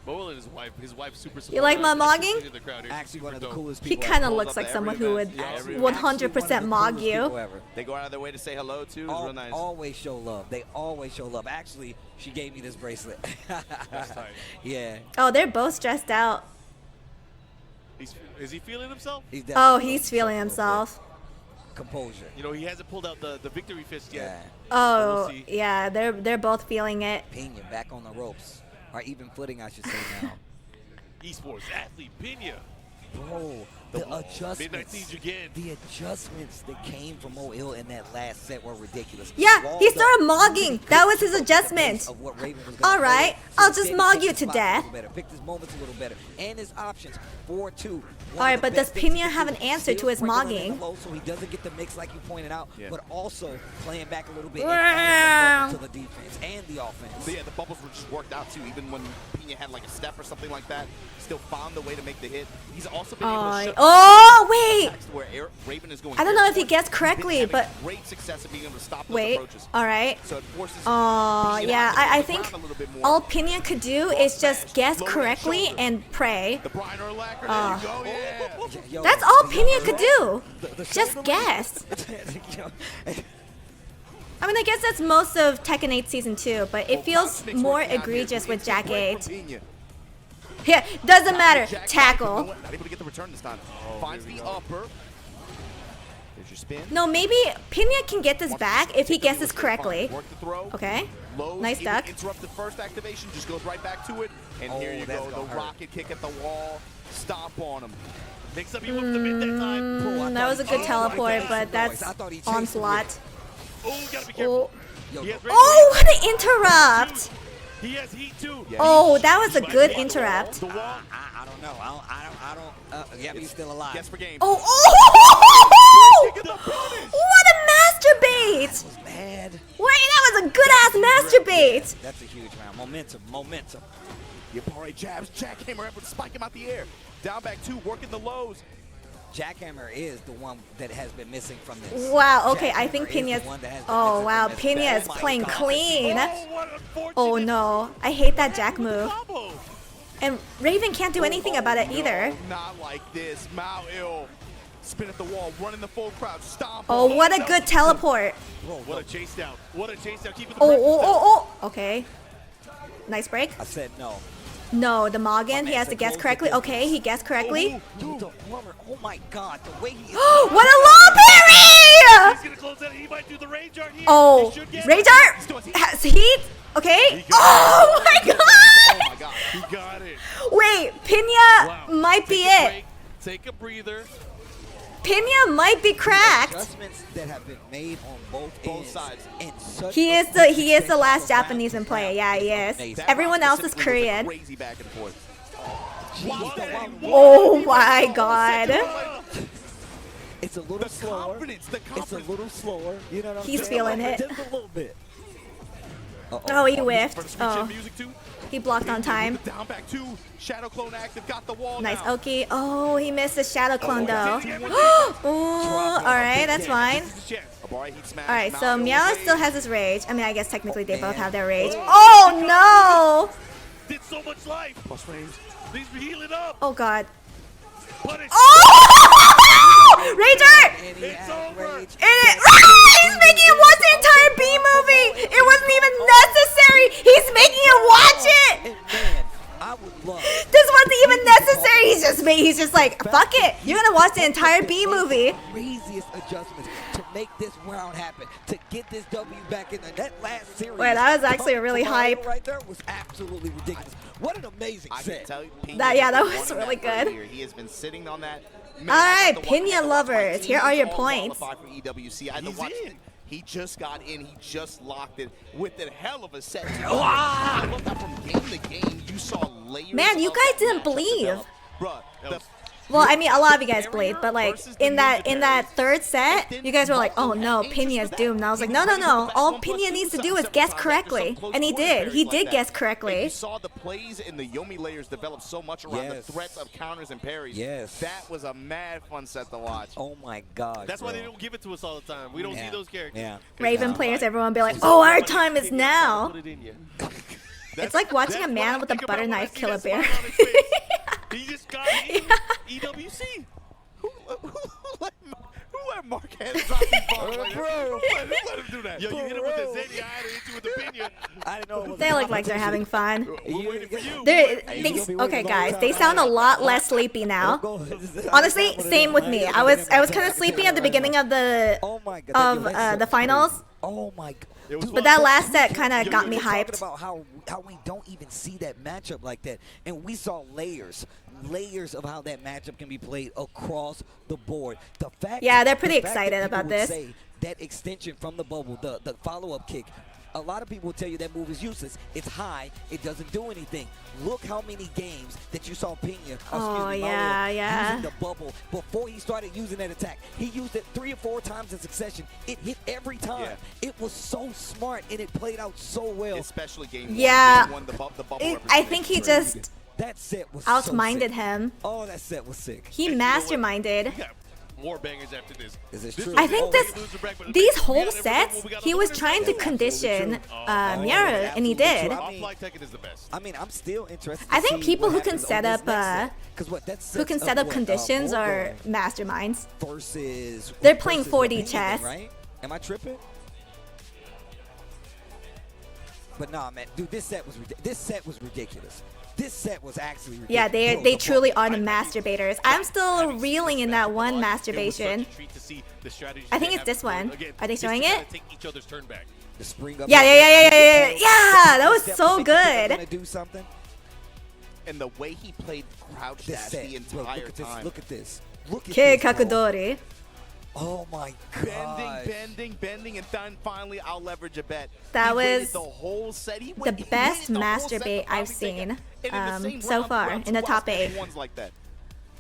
Moel and his wife super supportive. You like my mogging? Actually, one of the coolest He people. kind of looks like someone who would 100% mog you. They go out of their way to say hello too. It's real nice. Always show love. They always show love. Actually, she gave me this bracelet. That's tight. Yeah. Oh, they're both stressed out. Is he feeling himself? Oh, he's feeling himself. Composure. You know, he hasn't pulled out the victory fist yet. Oh, We'll see. yeah, they're both feeling it. Pena back on the ropes. Or even footing, I should say now. Esports athlete Pena. Bro, the adjustments. Midnight Siege again. The adjustments that came from Moil in that last set were ridiculous. Yeah, he started mogging. That was his adjustment. All right, I'll just mog you to death. Picked his moments a little better. And his options. 4-2. All right, but does Pena have an answer to his mogging? So he doesn't get the mix like you pointed out, but also playing back a little bit Wow. to the defense and the offense. So yeah, the bubbles were just worked out too. Even when Pena had like a step or something like that, still found the way to make the hit. He's also been able to shut Oh, wait. where Raven is going. I don't know if he guessed correctly, but great success at being able to stop those wait. approaches. All right. So it forces Oh, Pena yeah. to I move think around a little bit more. all Pena could do is just guess correctly and pray. That's all Pena could do. Just guess. I mean, I guess that's most of Tekken 8 Season 2, but it feels more egregious with Jack 8. Yeah, doesn't matter. Tackle. Not able to get the return this time. Finds the upper. There's your spin. No, maybe Pena can get this back if he guesses correctly. Work the throw. Okay. Lows, Nice duck. Interrupt the first activation, just goes right back to it. And here you go, the rocket kick at the wall. Stomp on him. Mix up, he went to the mid that time. That was a good teleport, but that's onslaught. Oh, gotta be careful. Oh, what an interrupt! He has heat too. Oh, that was a good interrupt. I don't know. I don't. Yeah, he's still alive. Guess for game. Oh! What a masturbate! Bad. Wait, that was a good-ass masturbate! That's a huge round. Momentum. Yapari jabs, jackhammer able to spike him out the air. Down back two, working the lows. Jackhammer is the one that has been missing from this. Wow, okay, I think Jackhammer is Pena's... the one that has been Oh, missing wow, from this. Pena is Oh my playing God. clean. Oh, Oh, no. I hate that Jack move. And Raven can't do anything about it either. Not like this. Mao ill. Spin at the wall, running the full crowd, stomp. Oh, what a good teleport. What a chase down. What a chase down. Keeping the Oh. Okay. Nice break. I said no. No, the Morgan, he has to guess correctly. Okay, he guessed correctly. Dude, oh my God, the way he is. What a low parry! He's gonna close that. He might do the rage art here. Oh, rage art has heat. Okay. Oh my God! He got it. Wait, Pena might be it. Take a breather. Pena might be cracked. Adjustments that have been made on both sides. He is the last Japanese in play. Yeah, he is. Everyone else is Korean. Crazy back and forth. Oh my god. It's a little slower. It's a little slower. You know what I'm He's saying? feeling it. Just a little bit. Oh, he whiffed. Oh. He blocked on time. Down back two. Shadow clone active. Got the wall. Nice now. Oki. Oh, he missed the shadow clone though. Alright, that's fine. Alright, so Meow still has his rage. I mean, I guess technically they both have their rage. Oh no! Did so much life. He's healing up. Oh god. Punish. Oh! Rager! It's over. He's making him watch the entire B movie! It wasn't even necessary! He's making him watch it! I would love. This wasn't even necessary! He's just like, fuck it! You're gonna watch the entire B movie. Craziest adjustments to make this round happen, to get this W back in there. That last series. Wait, that was actually a really hype. Right there was absolutely ridiculous. What an amazing set. That was really good. He has been sitting on that. Alright, Pina lovers, here are your points. He just got in. He just locked it with a hell of a set. I love that from game to game. You saw layers. Man, you guys didn't believe. Bruh, Well, I mean, a lot of you guys believed, but like in that third set, you guys were like, "Oh no, Pina's doomed." And I was like, "No, no, no! All Pina needs to do is guess correctly," and he did. He did guess correctly. You saw the plays in the Yomi layers develop so much around the threats of counters and parries. Yes, that was a mad fun set to watch. Oh my god! That's why they don't give it to us all the time. We don't see those characters. Yeah. Raven players, everyone be like, "Oh, our time is now." It's like watching a man with a butter knife kill a bear. He just got in EWC. Who let Mark Hands drop these bombs like that? Let him do that. Yo, you hit him with the Zeddy, I hit you with the Pina. I didn't know. They look like they're having fun. We're waiting for you. Okay, guys, they sound a lot less sleepy now. Honestly, same with me. I was kind of sleepy at the beginning of the finals. Oh my god. But that last set kind of got me hyped. About how we don't even see that matchup like that, and we saw layers of how that matchup can be played across the board. The fact, yeah, they're pretty the fact excited that about people would this. say that extension from the bubble, the follow-up kick. A lot of people will tell you that move is useless. It's high. It doesn't do anything. Look how many games that you saw Pina, using the bubble before he started using that attack. He used it 3 or 4 times in succession. It hit every time. Yeah. It was so smart, and it played out so well. Especially game one. The bubble I think he just that set was outminded him. Oh, that set was sick. He masterminded. More bangers after this. Is this true? I think these whole sets, he was trying to condition Miara, and he did. I mean, I'm still interested. I think people who can set up conditions conditions are masterminds. Versus they're playing 4D chess. Right? Am I tripping? But nah, man, dude, this set was ridiculous. This set was actually ridiculous. Yeah, they truly are the masturbators. I'm still reeling in that one masturbation. I think it's this one. Are they showing it? Yeah, that was so good. Do something. And the way he played crouch dash the entire time. Look at this. Look at this. Kakudori. Oh my god. Bending, and then finally I'll leverage a bet. That was the whole set. The best masturbate I've seen so far in the top 8. Ones like that.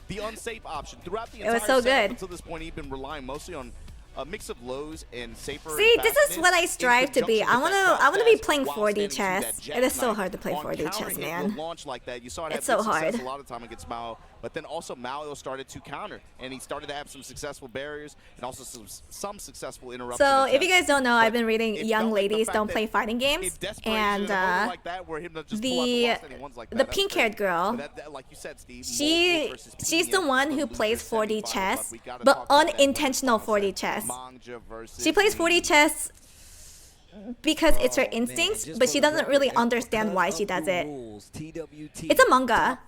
The unsafe option throughout the entire set good. Until this point, he'd been relying mostly on a mix of lows and safer. See, this is what I strive to be. I wanna be playing 4D chess. It is so hard to play 4D chess, man. It's so hard. A lot of time against Mao, but then also Mao started to counter, and he started to have some successful barriers and also some successful interruptions. So if you guys don't know, I've been reading Young Ladies Don't Play Fighting Games, and the pink-haired girl, she's the one who plays 4D chess, but unintentional 4D chess. She plays 4D chess because it's her instincts, but she doesn't really understand why she does it. It's a manga.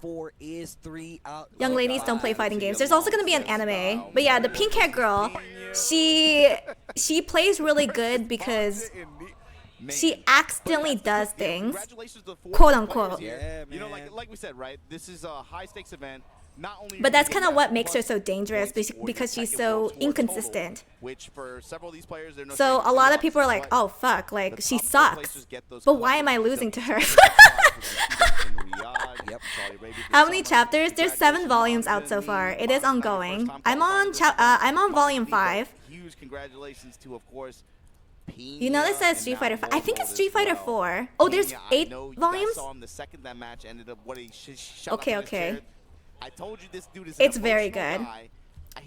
Young Ladies Don't Play Fighting Games. There's also gonna be an anime, but yeah, the pink-haired girl, she plays really good because she accidentally does things, quote unquote. Yeah, you know, like we said, right? This is a high-stakes event. But that's kind of what makes her so dangerous, because she's so inconsistent. So a lot of people are like, oh fuck, like she sucks. But why am I losing to her? How many chapters? There's 7 volumes out so far. It is ongoing. I'm on volume 5. Huge congratulations to, of course, You know this says Street Fighter 5. I think it's Street Fighter 4. Oh, there's 8 volumes? Okay. I told you this dude is It's very good.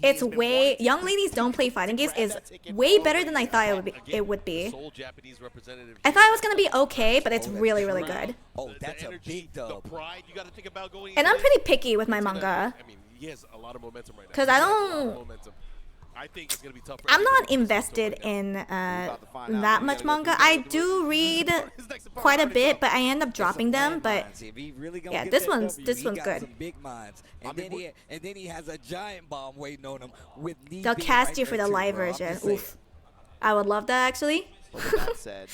It's way young ladies don't play fighting games is way better than I thought it would be. I thought it was gonna be okay, but it's really good. Oh, that's a big dub. And I'm pretty picky with my manga. I mean, he has a lot of momentum right now. Because I don't. I think it's gonna be tough. I'm not invested in that much manga. I do read quite a bit, but I end up dropping them. But yeah, this one's good. Big minds. And then he has a giant bomb waiting on him with They'll cast you for the live version. Oof. I would love that actually. With that said,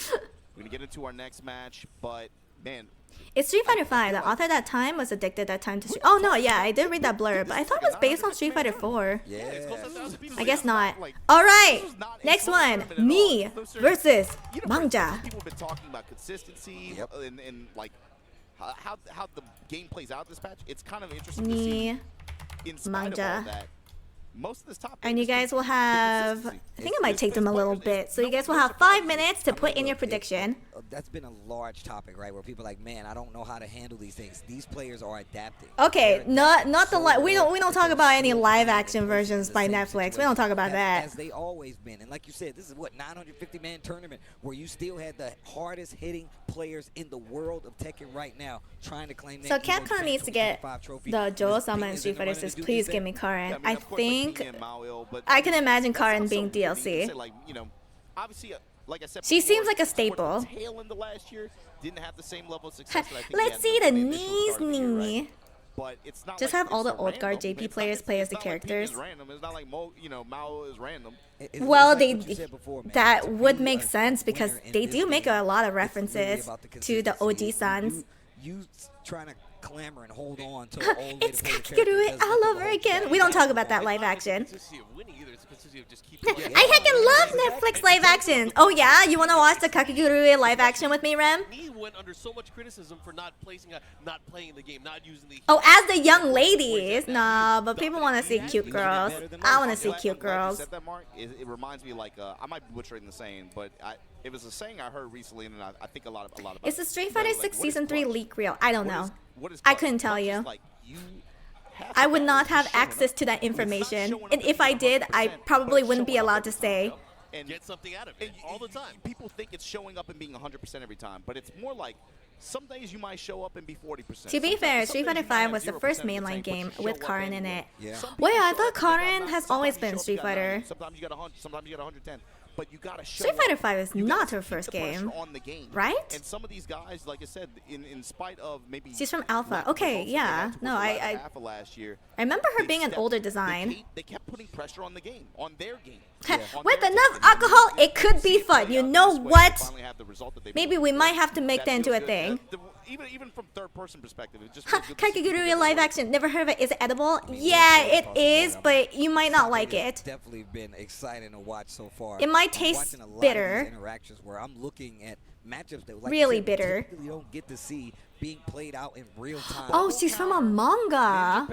we're gonna get into our next match, but man. It's Street Fighter 5. The author at that time was addicted that time to Street. Oh no, yeah, I did read that blurb, but I thought it was based on Street Fighter 4. Yeah. I guess not. All right, next one. Me versus Mangja. People have been talking about consistency and like how the game plays out this patch. It's kind of interesting to see. In spite of all that, most of this top and you guys will have, I think it might take them a little bit, so you guys will have 5 minutes to put in your prediction. That's been a large topic, right? Where people are like, man, I don't know how to handle these things. These players are adapting. Okay, not the we don't talk about any live action versions by Netflix. We don't talk about that. As they always been, and like you said, this is what 950-man tournament where you still had the hardest hitting players in the world of Tekken right now trying to claim. So Capcom needs to get the Joe-sama and Street Fighter says, please give me Karin. I think I can imagine Karin being DLC. She seems like a staple. Let's see the knees knee. Just have all the old guard JP players play as the characters. Well, that would make sense because they do make a lot of references to the OG Sans. You trying to clamor and hold on to old it's Kakigurui all over again. We don't talk about that live action. I heckin' love Netflix live actions. Oh yeah, you wanna watch the Kakigurui live action with me, Rem? He went under so much criticism for not playing the game, not using the. Oh, as the young ladies, nah, but people want to see cute girls. I want to see cute girls. It reminds me like I might be butchering the saying, but it was a saying I heard recently, and I think a lot of. It's the Street Fighter 6 Season 3 leak reel. I don't know. I couldn't tell you. I would not have access to that information, and if I did, I probably wouldn't be allowed to say. And get something out of it all the time. People think it's showing up and being 100% every time, but it's more like some days you might show up and be 40%. To be fair, Street Fighter 5 was the first mainline game with Karin in it. Wait, I thought Karin has always been Street Fighter. Sometimes you get 100, sometimes you get 110. But you gotta show Street Fighter 5 is not her first game, right? And some of these guys, like I said, in spite of maybe she's from Alpha. Okay, yeah. No, I remember her being an older design. They kept putting pressure on the game, on their game. With enough alcohol, it could be fun. You know what? Maybe we might have to make that into a thing. Even from third-person perspective, it just Kakigurui live action. Never heard of it. Is it edible? Yeah, it is, but you might not like it. It's definitely been exciting to watch so far. It might taste bitter. Interactions where I'm looking at matchups that really bitter. You don't get to see being played out in real time. Oh, she's from a manga.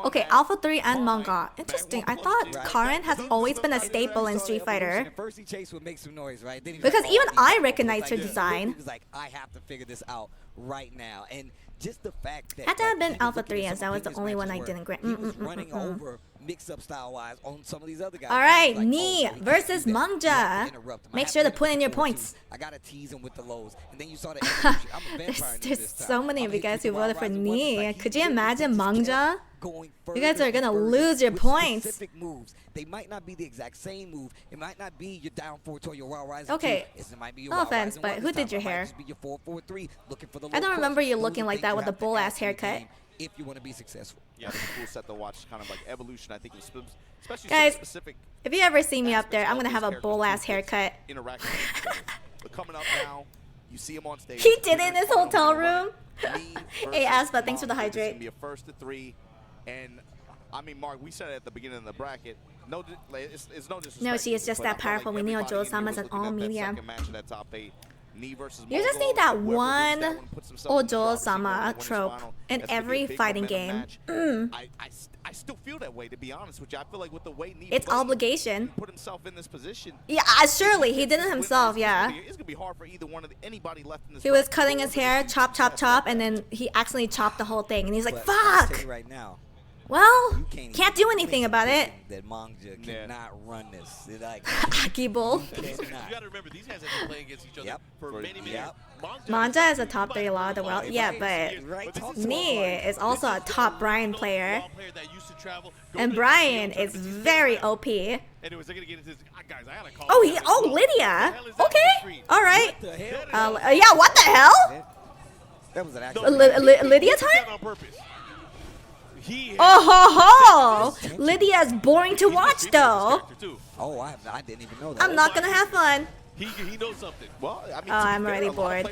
Okay, Alpha 3 and manga. Interesting. I thought Karin has always been a staple in Street Fighter. First he chased would make some noise, right? Because even I recognize her design. He was like, I have to figure this out right now. And just the fact that had to have been Alpha 3 as that was the only one I didn't grant. He was running over mix-up style-wise on some of these other guys. All right, Knee versus Mangja. Make sure to put in your points. I gotta tease him with the lows, and then you saw the. There's so many of you guys who voted for Knee. Could you imagine Mangja? You guys are gonna lose your points. Specific moves. They might not be the exact same move. It might not be your down forward to your wild rising. Okay. No offense, but who did your hair? I don't remember you looking like that with a bull ass haircut. If you want to be successful. Yeah, it's a cool set to watch. Kind of like evolution. I think, especially guys, specific. If you ever see me up there, I'm gonna have a bull ass haircut. But coming up now, you see him on stage. He did it in his hotel room. Hey, Aspa, thanks for the hydrate. It's gonna be a first to 3, and I mean, Mark, we said it at the beginning of the bracket. No, it's no disrespect. No, she is just that powerful. We know Joe Sama's an all media. You just need that one Ojo-sama trope in every fighting game. I still feel that way, to be honest with you. I feel like with the way It's obligation. put himself in this position. Yeah, surely he did it himself. Yeah. It's gonna be hard for either one of anybody left in this. He was cutting his hair, chop, chop, chop, and then he accidentally chopped the whole thing, and he's like, "Fuck!" Right now, well, can't do anything about it. that Manga cannot run this. It's like Akibo. You gotta remember, these guys have been playing against each other for many years. Manja is a top 3 law of the world. Yeah, but Nee is also a top Brian player. And Brian is very OP. Oh, Lydia. Okay. All right. Yeah, what the hell? That was an Lydia time? Oh ho ho! Lydia's boring to watch though. Oh, I didn't even know that. I'm not gonna have fun. He knows something. Well, I mean, I'm already bored.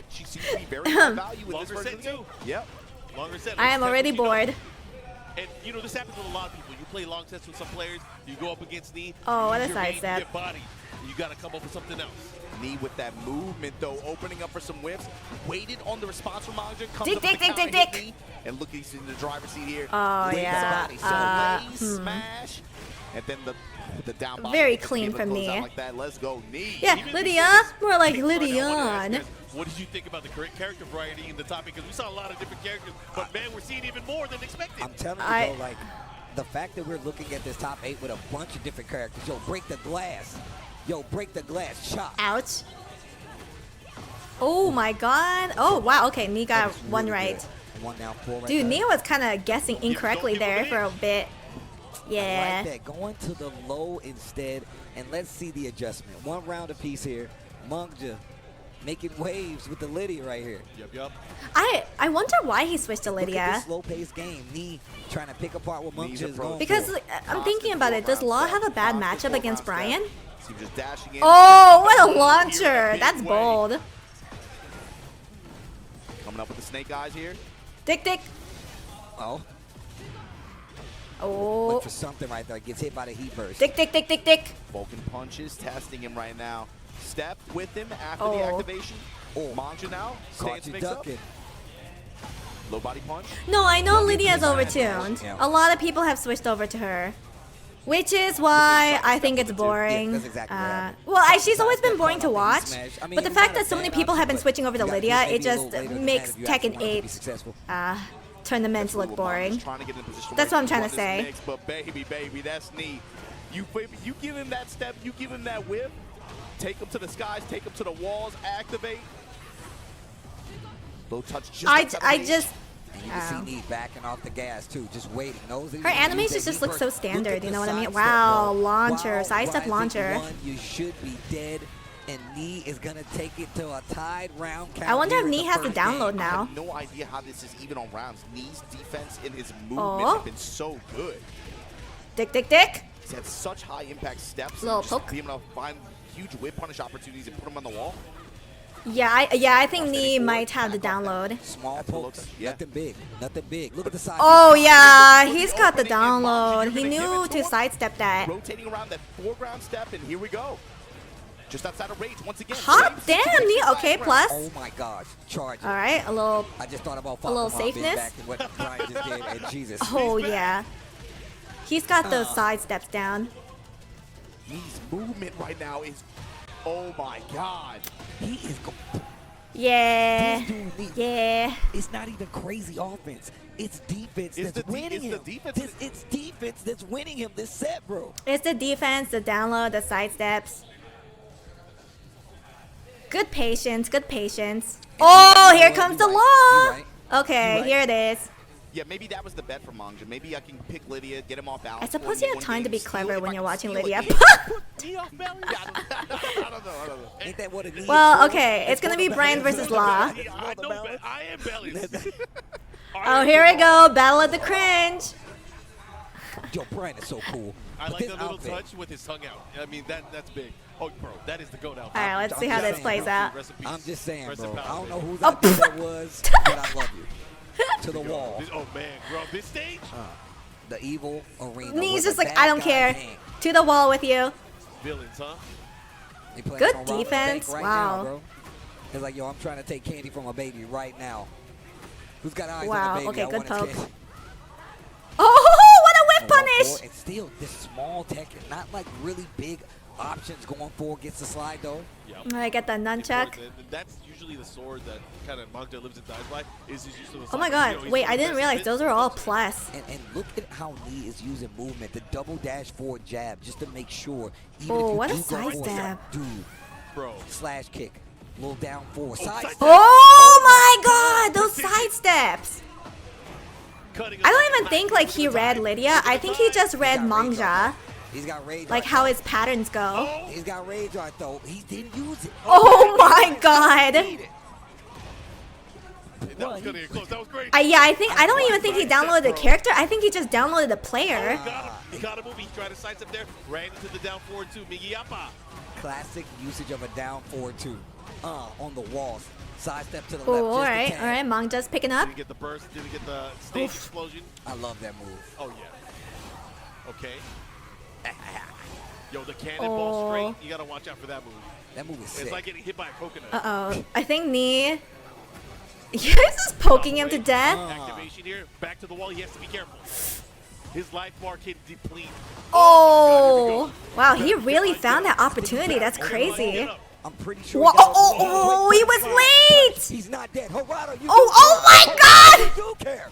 She seems to be very high value in this version of the game. Yep. Longer set. I am already bored. And you know, this happens with a lot of people. You play long sets with some players, you go up against Nee. Oh, what a sidestep. Body. You gotta come up with something else. Nee with that movement though, opening up for some whips. Waited on the response from Manga. Dick. And look, he's in the driver's seat here. Oh yeah. Smash. And then the down body. Very clean from Nee. Like that. Let's go, Nee. Yeah, Lydia. More like Lydian. What did you think about the character variety in the top? Because we saw a lot of different characters, but man, we're seeing even more than expected. I'm telling you, though, like, the fact that we're looking at this top 8 with a bunch of different characters. Yo, break the glass. Yo, break the glass. Chop. Ouch. Oh my god. Oh wow. Okay, Nee got one right. One down, 4 right. Dude, Nee was kind of guessing incorrectly there for a bit. Yeah. I like that. Going to the low instead, and let's see the adjustment. One round apiece here. Manga making waves with the Lydia right here. Yep. I wonder why he switched to Lydia. Look at this slow-paced game. Nee trying to pick apart what Manga is going because for. I'm thinking about it. Does Law have a bad matchup against Brian? Just dashing in. Oh, what a launcher! That's bold. Coming up with the snake eyes here. Dick. Oh. Oh. Look for something right there. Gets hit by the heat burst. Dick. Vulcan punches, testing him right now. Step with him after the activation. Manja now. Stance mix up. Low body punch. No, I know Lydia's overtuned. A lot of people have switched over to her. Which is why I think it's boring. That's exactly right. Well, she's always been boring to watch. But the fact that so many people have been switching over to Lydia, it just makes Tekken 8 tournaments look boring. That's what I'm trying to say. But baby, that's Nee. You give him that step, you give him that whip, take him to the skies, take him to the walls, activate. Low touch. You can see Nee backing off the gas too, just waiting. Her animations just look so standard, you know what I mean? Wow, launcher, sidestep launcher. You should be dead, and Nee is gonna take it to a tied round count. I wonder if Nee has to download now. I have no idea how this is even on rounds. Nee's defense and his movement have been so good. Dick. He's had such high impact steps. Little and poke. Being able to find huge whip punish opportunities and put him on the wall. Yeah, I think Nee might have the download. Small pokes, nothing big. Look at the side. Oh yeah, he's got the download. He knew to sidestep that. Rotating around that foreground step, and here we go. Just outside of rage once again. Hop, damn Nee. Okay, plus. Oh my gosh, charge. All right, a little. I just thought about a little safeness. Back to what Brian just did, and Jesus. Oh yeah, he's got those side steps down. Nee's movement right now is. Oh my God. He is. Yeah. Yeah. It's not even crazy offense. It's defense that's winning him. It's defense that's winning him this set, bro. It's the defense, the download, the side steps. Good patience. Oh, here comes the law. Okay, here it is. Yeah, maybe that was the bet for Manga. Maybe I can pick Lydia, get him off balance. I suppose you have time to be clever when you're watching Lydia. I don't know. Ain't that what it is? Well, okay, it's gonna be Brian versus Law. I am bellies. Oh, here we go, battle of the cringe. Yo, Brian is so cool. I like the little touch with his tongue out. I mean, that's big. Oh, bro, that is the goat outfit. All right, let's see how this plays out. I'm just saying, bro. I don't know whose idea that was, but I love you. To the wall. Oh man, bro, this stage? The EVO arena. Nee's just like, I don't care. To the wall with you. Villains, huh? Good defense. Right Wow. now, bro. It's like, yo, I'm trying to take candy from a baby right now. Who's got eyes Wow, on a baby? okay, I good want poke. candy. Oh, what a whip punish! And still, this small tech, not like really big options going for gets the slide though. I get the nunchuck. And that's usually the sword that kind of Mangja lives and dies by. Is his use of the Oh my slide. god, wait, I didn't realize those are all plus. And look at how Lee is using movement, the double dash forward jab, just to make sure. Even Oh, if you what a do go for sidestep. Dude, bro. Slash kick, little down forward, side step. Oh my god, those side steps. I don't even think like he read Lydia. I think he just read Mangja. He's got rage. Like how his patterns go. He's got rage art though. He didn't use it. Oh my god. That was gonna get close. That was great. Yeah, I don't even think he downloaded the character. I think he just downloaded the player. He got a move. He tried to sidestep there. Ran into the down forward two. Migiyapa. Classic usage of a down forward two. On the walls. Sidestep to the left. Oh, alright, alright. Mangja's picking up. Didn't get the burst. Didn't get the stage explosion. I love that move. Oh yeah. Okay. Yo, the cannonball straight. You gotta watch out for that move. That move is sick. It's like getting hit by a coconut. Uh-oh. I think Nee... He's just poking him to death. Activation here. Back to the wall. He has to be careful. His life bar can deplete. Oh! Wow, he really found that opportunity. That's crazy. I'm pretty sure. Whoa, oh, he was late! He's not dead. Harada, you oh my god! You do care.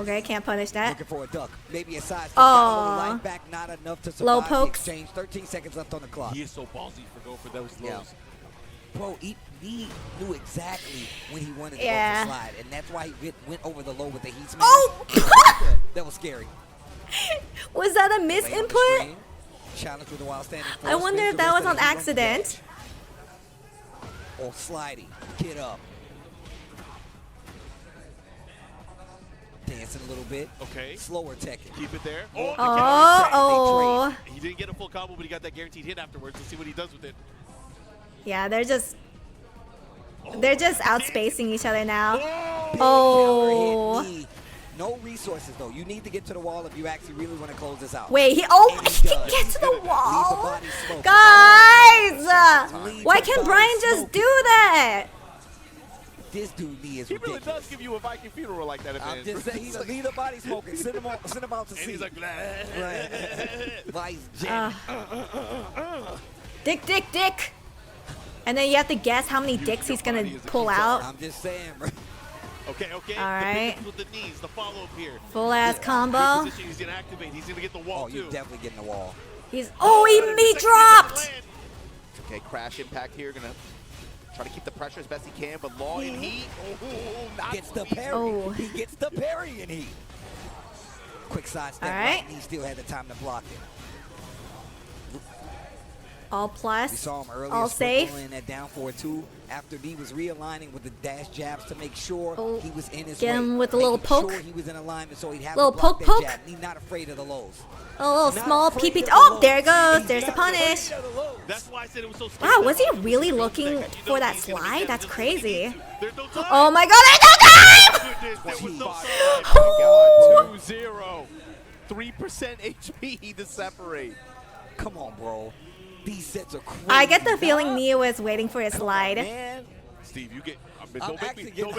Okay, I can't punish that. Looking for a duck. Maybe a side step. Oh. Life back, not enough to survive Low the pokes. exchange. 13 seconds left on the clock. He is so ballsy for going for those lows. Yeah. Bro, he knew exactly when he wanted to Yeah. go for slide, and that's why he went over the low with the heat smash. Oh! That was scary. Was that a misinput? Challenge with the wild standing. I wonder if that was on accident. Or sliding. Get up. Dancing a little bit. Okay. Slower tech. Keep it there. Oh. He didn't get a full combo, but he got that guaranteed hit afterwards. Let's see what he does with it. Yeah, they're just outspacing each other now. Oh. No resources though. You need to get to the wall if you actually really want to close this out. Wait, he can get to the wall. Guys, why can't Brian just do that? This dude is He really ridiculous. does give you a Viking funeral like that. I'm just saying, he's leave the body smoking. Send him out to sea. And he's like, Vice jam. Dick. And then you have to guess how many dicks he's gonna pull out. I'm just saying, bro. Okay. All right. With the knees, the follow up here. Full ass combo. Good position. He's gonna activate. He's gonna get the wall Oh, you're definitely getting the wall. He dropped. Okay, crash impact here. Gonna try to keep the pressure as best he can, but Law in heat. Gets the parry. Oh. He gets the parry in heat. Quick side step. All right. He still had the time to block it. All We plus. saw him earlier. All safe. In that down forward two after D was realigning with the dash jabs to make sure he was in his Get way. him with a little Making poke. Sure he was in alignment so he'd have Little to block poke, that poke. jab. He's not afraid of the lows. A little Not small afraid PP. of the Oh, lows. there it goes. He's There's the not afraid punish. of the lows. That's why I said it was so scary. Wow, was he really looking for that slide? That's crazy. There's no time. Oh my god, there's no time! There was no time. Oh. 2-0. 3% HP to separate. Come on, bro. These sets are crazy. I get the feeling Nia was waiting for his slide. Man. Steve, you get. I'm actually getting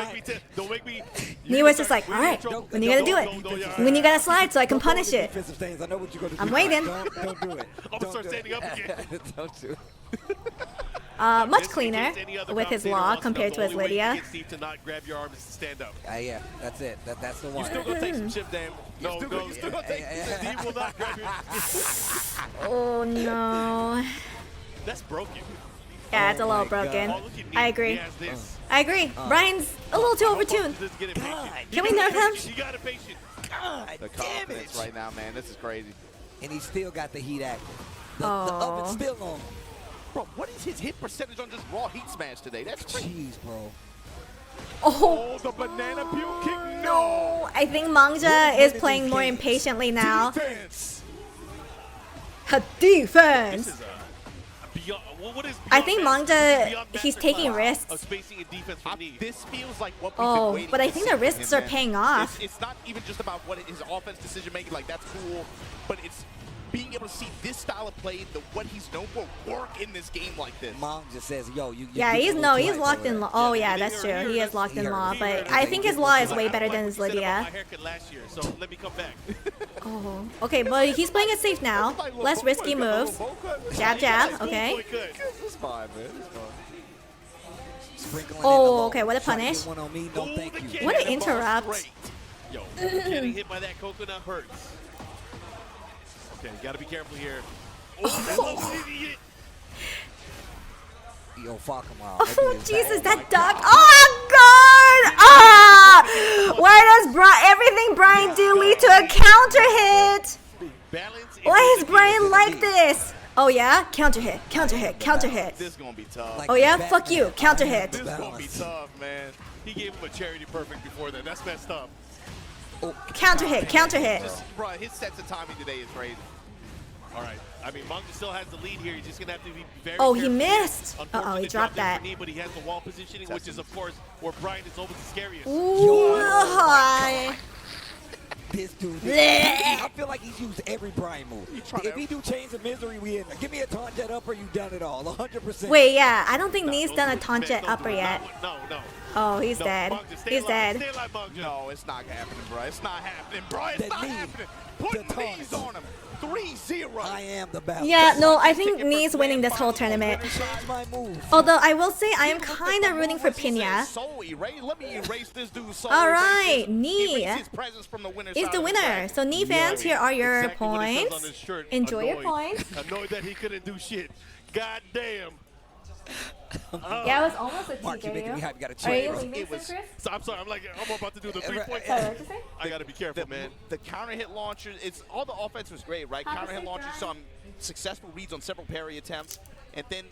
Don't make me. Nia was just like, all right, when you gonna do it? When you gonna slide so I can punish it? Defensive things. I know what you're gonna do. I'm waiting. Don't do it. I'm gonna start standing up again. Don't do it. Much cleaner with his law compared to his Lydia. Get Steve to not grab your arm is to stand up. Yeah, that's it. That's the You one. still gonna take some chip, damn. No, still gonna take Steve will not grab your. Oh no. That's broken. Yeah, it's a little my broken. Oh, look at me. I agree. He has this. I agree. Brian's a little too overtuned. Just get impatient. Can we nerf him? You got impatient. God The damn confidence it. right now, man. This is crazy. And he still got the heat active. The Oh. oven's still on. Bro, what is his hit percentage on just raw heat smash today? That's crazy. Jeez, bro. Oh the banana peel kick. no! I think Mangja is playing more impatiently now. Defense. Her defense. This is beyond, what is I think beyond Mangja, he's masterclass taking of risks. spacing and defense for me. This feels like what we've Oh, been waiting but I to think see the from risks him, are man. paying off. It's not even just about what his offense decision making, like that's cool, but it's being able to see this style of play, what he's known for, work in this game like this. Mom just says, yo, you yeah, he's locked in law. Oh yeah, that's true. He is locked in law, but I think his law is way better than his Lydia. So let me come back. Oh, okay, but he's playing it safe now. Less risky moves. Jab, jab. Okay. It's fine, man. It's fine. Oh, okay. What a punish. What an interrupt. Yo, getting hit by that coconut hurts. Okay, you gotta be careful here. Oh. Yo, fuck him out. Oh, Jesus, that duck. Oh, God. Ah! Why does everything Brian do lead to a counter hit? Why is Brian like this? Oh, yeah? Counter hit, counter hit, counter hit. This is gonna be tough. Oh, yeah? Fuck you. Counter hit. This is gonna be tough, man. He gave him a charity perfect before that. That's messed up. Oh, counter hit, counter hit. Bro, his sense of timing today is crazy. All right. I mean, Manga still has the lead here. He's just going to have to be very Oh, he careful. missed. Uh-oh, he dropped that. Knee, but he has the wall positioning, which is, of course, where Brian is almost the scariest. Ooh, hi. This dude, I feel like he's used every Brian move. If he do Chains of Misery, we in there. Give me a taunt jet upper, you done it all, 100%. Wait, yeah, I don't think Knee's done a taunt jet upper yet. No. Oh, he's dead. He's dead. No, it's not happening, bro. It's not happening, bro. It's not happening. Put knees on him. 3-0. I am the best. Yeah, no, I think Knee's winning this whole tournament. Although I will say I am kind of rooting for Pina. Let me erase this dude's soul. All right, Knee His presence from the winner's is the winner. So Knee fans, here are your points. Enjoy your points. Annoyed that he couldn't do shit. God damn. Yeah, it was almost a Mark, you're making me hype. You gotta Are you chill. leaving, Chris? So I'm sorry. I'm about to do the 3-point. I gotta be careful, man. The counter hit launcher, all the offense was great, right? Counter hit launcher, some successful reads on several parry attempts, and then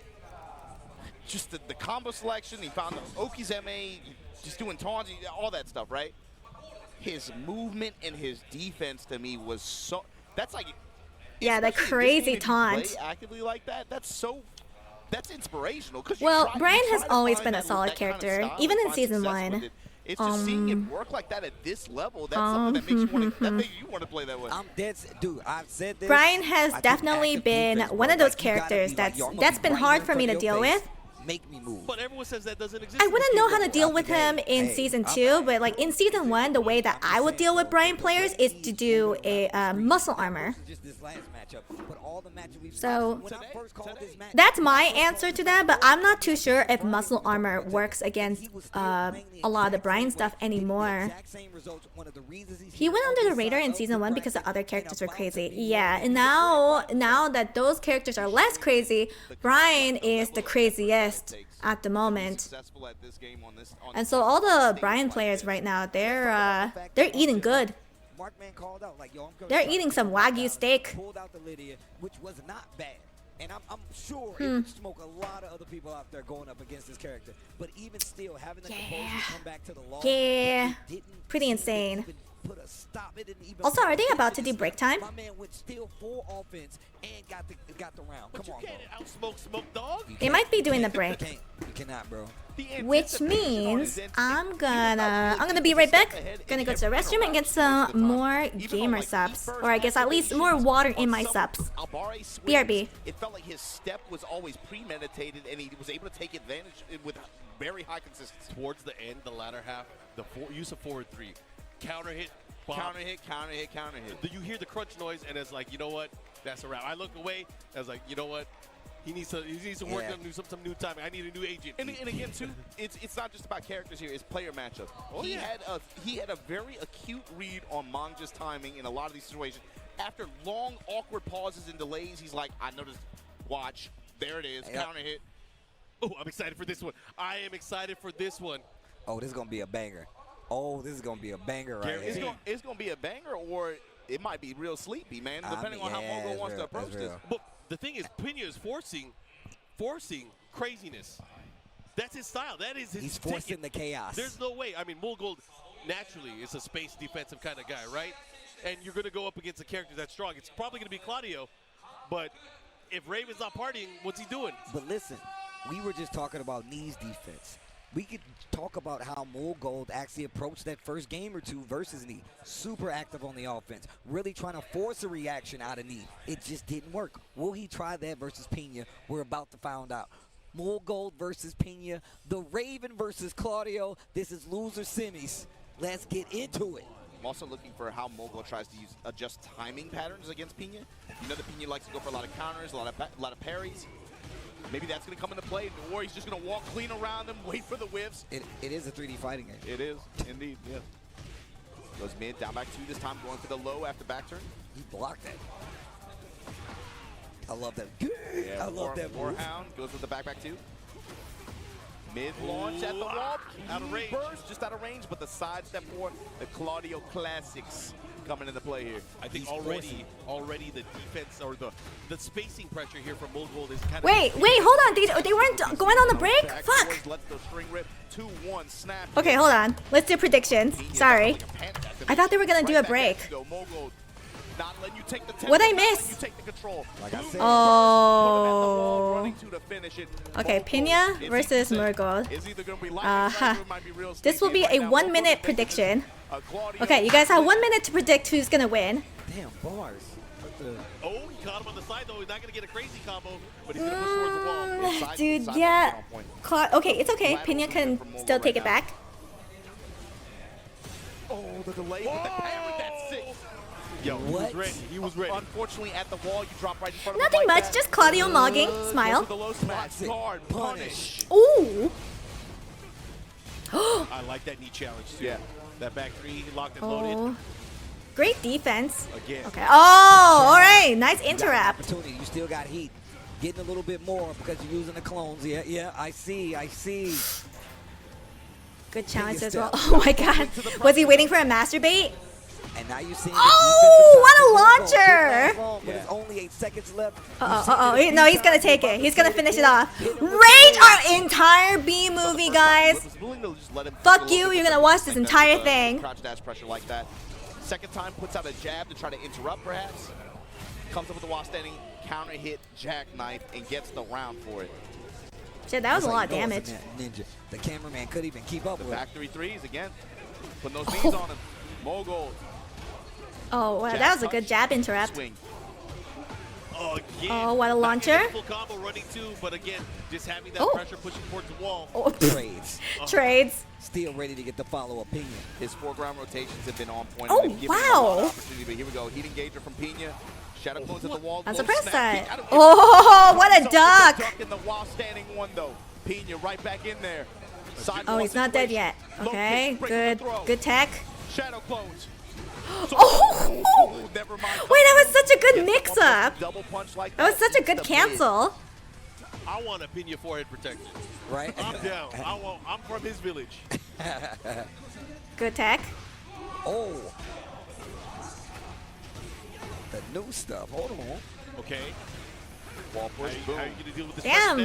just the combo selection. He found the Oki's MA, just doing taunts, all that stuff, right? His movement and his defense to me was so. That's like. Yeah, the crazy taunt. Play actively like that. That's inspirational. Well, Brian has always been a solid character, even in Season 1. It's just seeing it work like that at this level. That's something that makes you want to play that way. I'm dead, dude. I've said this. Brian has definitely been one of those characters that's been hard for me to deal with. Make me move. But everyone says that doesn't exist. I wouldn't know how to deal with him in Season 2, but like in Season 1, the way that I would deal with Brian players is to do a muscle armor. So that's my answer to that, but I'm not too sure if muscle armor works against a lot of the Brian stuff anymore. He went under the radar in Season 1 because the other characters were crazy. Yeah, and now that those characters are less crazy, Brian is the craziest at the moment. And so all the Brian players right now, they're eating good. They're eating some Wagyu steak. Which was not bad. And I'm sure it would smoke a lot of other people out there going up against this character. But even still, having the composure come back to the law. Yeah, pretty insane. Also, are they about to do break time? My man went still full offense and got the round. Come on, bro. Outsmoke dog. They might be doing the break. You cannot, bro. Which means I'm gonna be right back. Gonna go to the restroom and get some more gamer subs, or I guess at least more water in my subs. BRB. It felt like his step was always premeditated, and he was able to take advantage with very high consistency. Towards the end, the latter half, the use of forward 3, counter hit, bomb. Counter hit, counter hit, counter hit. You hear the crunch noise, and it's like, you know what? That's a wrap. I look away. I was like, you know what? He needs to work on some new timing. I need a new agent. And again, too, it's not just about characters here. It's player matchups. He had a very acute read on Manga's timing in a lot of these situations. After long, awkward pauses and delays, he's like, I noticed. Watch. There it is. Counter hit. Oh, I'm excited for this one. I am excited for this one. Oh, this is going to be a banger. Oh, this is going to be a banger right here. It's going to be a banger, or it might be real sleepy, man, depending on how Mongo wants to approach this. But the thing is, Pena is forcing craziness. That's his style. That is his He's forcing the chaos. There's no way. I mean, Mulgold naturally is a space defensive kind of guy, right? And you're going to go up against a character that's strong. It's probably going to be Claudio, but if Raven's not partying, what's he doing? But listen, we were just talking about Knee's defense. we could talk about how Gold actually approached that first game or two versus Knee. Super active on the offense, really trying to force a reaction out of Knee. It just didn't work. Will he try that versus Pena? We're about to find out. Gold versus Pena, the Raven versus Claudio. This is loser semis. Let's get into it. I'm also looking for how Mogul tries to adjust timing patterns against Pena. You know that Pena likes to go for a lot of counters, a lot of parries. Maybe that's going to come into play, or he's just going to walk clean around him, wait for the whiffs. It is a 3D fighting game. It is, indeed, yeah. Goes mid, down back 2 this time, going for the low after back turn. He blocked that. I love that. Yeah, I love that move. Warhound goes with the back 2. Mid launch at the wall. Out of range. Burst, just out of range, but the side step for the Claudio classics coming into play here. I think already the defense or the spacing pressure here from Gold is kind of. Wait, hold on. They weren't going on the break? Fuck. Let the string rip. 2-1 snap. Okay, hold on. Let's do predictions. Sorry. I thought they were gonna do a break. Not letting you take the What'd I miss? You take the control. Like I said. Oh. Okay, Pena versus Murgold. This will be a 1-minute prediction. Okay, you guys have 1 minute to predict who's gonna win. Damn, bars. Oh, he caught him on the side though. He's not gonna get a crazy combo, but he's gonna push towards the wall. Dude, yeah. Okay, it's okay. Pena can still take it back. Oh, the delay with the parry, that's sick. Yo, he was ready. He was ready. Unfortunately, at the wall, you drop right in front of him. Nothing much, that. just Claudio mogging. Smile. The low smash, guard, punish. Ooh. I like that knee challenge too. Yeah. That back 3 locked and loaded. Great defense. Again. Okay. Oh, all right. Nice interrupt. Opportunity. You still got heat. Getting a little bit more because you're using the clones. Yeah. I see. Good challenge as well. Oh my God. Was he waiting for a masturbate? And now you're seeing what a launcher! But it's only 8 seconds left. No, he's gonna take it. He's gonna finish it off. Rage our entire B movie, guys. Fuck you, you're gonna watch this entire thing. Crouch dash pressure like that. Second time puts out a jab to try to interrupt perhaps. Comes up with the wall standing, counter hit, jackknife, and gets the round for it. Shit, that was a lot of damage. Ninja. The cameraman couldn't even keep up with it. Back 3 threes again. Putting those knees on him. Mogul. Oh, wow, that was a good jab interrupt. Again. Oh, what a launcher. Full combo running too, but again, just having that pressure pushing towards the wall. Trades. Trades. Still ready to get the follow-up Pena. His foreground rotations have been on point. Oh, wow. But here we go. Heat engager from Pena. Shadow clones at the wall. I'm surprised that. Oh, what a duck. Duck in the wall standing one though. Pena right back in there. Oh, he's not dead yet. Okay, good tech. Shadow clones. Oh! Never mind. Wait, that was such a good mix-up. Double punch like that was such a good cancel. I want a Pena forehead protection. Right? I'm down. I'm from his village. Good tech. Oh. The new stuff. Hold on. Okay. Wall push. How are you gonna deal with this? Damn.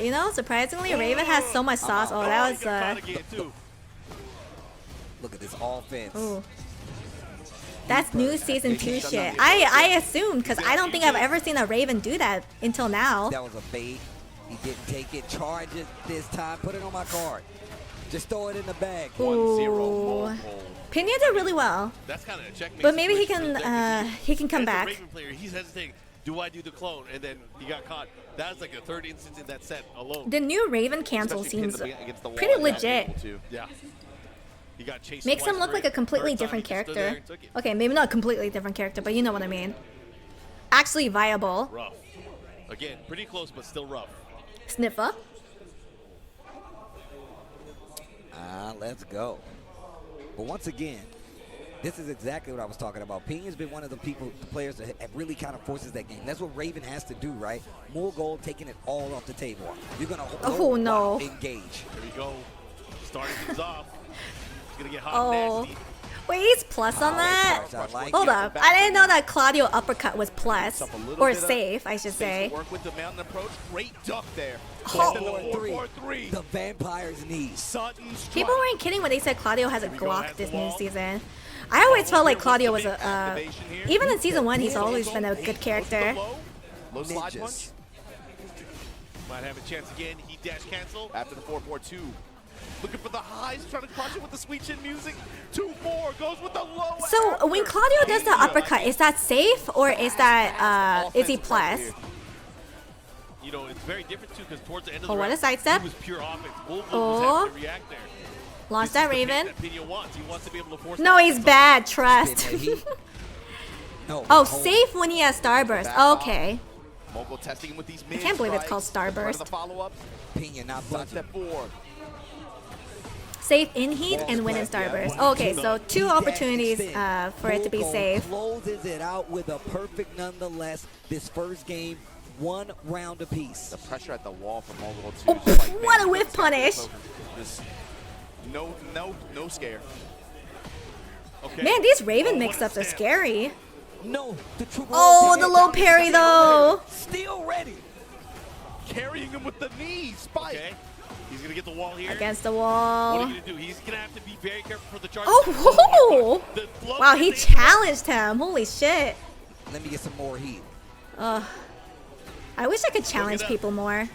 You know, surprisingly, Raven has so much sauce. Oh, that was Look at this offense. Ooh. That's new season 2 shit. I assumed, because I don't think I've ever seen a Raven do that until now. That was a bait. He didn't take it. Charge it this time. Put it on my card. Just throw it in the bag. 1-0. Pena did really well. That's kind of a checkmate. But maybe he can come back. Raven player, he's hesitating. Do I do the clone? And then he got caught. That's like a third instance in that set alone. The new Raven cancel seems pretty legit. Yeah. He got chased. Makes him look like a completely different character. Okay, maybe not a completely different character, but you know what I mean. Actually viable. Rough. Again, pretty close, but still rough. Sniffer. Let's go. But once again, this is exactly what I was talking about. Pena's been one of the players that really kind of forces that game. That's what Raven has to do, right? More gold, taking it all off the table. You're gonna engage. Here we go. Starting things off. He's gonna get hot and nasty. Wait, he's plus on that? Hold up. I didn't know that Claudio uppercut was plus. Or safe, I should say. Work with the mountain approach. Great duck there. 4-4-3. The vampire's knees. People weren't kidding when they said Claudio has a Glock this new season. I always felt like Claudio was even in season 1, he's always been a good character. Low slide punch. Might have a chance again. He dash cancel. After the 4-4-2. Looking for the highs, trying to punch it with the sweet chin music. 2-4, goes with the low. So when Claudio does the uppercut, is that safe or is that is he plus? You know, it's very different too because towards the end of Oh, the what a round, sidestep. he was pure offense. Bull Oh. was having to react there. Lost that Raven. That Pena wants. He wants to be able to force No, that he's offense. bad. Trust. No, Oh, safe when he has Starburst. Okay. Mogul testing him with these I can't believe it's called Starburst. The follow-up. Pena not budging. Step 4. Safe in heat and win in Starburst. Okay, so 2 opportunities for it to be safe. Closes it out with a perfect nonetheless. This first game, 1 round apiece. The pressure at the wall from Mogul too. Oh, just like, what man, a whiff punish. Just no scare. Okay. Man, these Raven mix-ups are scary. No, the true Oh, the low parry though. Still ready. Carrying him with the knees. Spike. Okay. He's going to get the wall here. Against the What wall. are you going to do? He's going to have to be very careful for the charge. Oh, The blow wow, he is- challenged him. Holy shit. Let me get some more heat. Ugh. I wish I could challenge people more.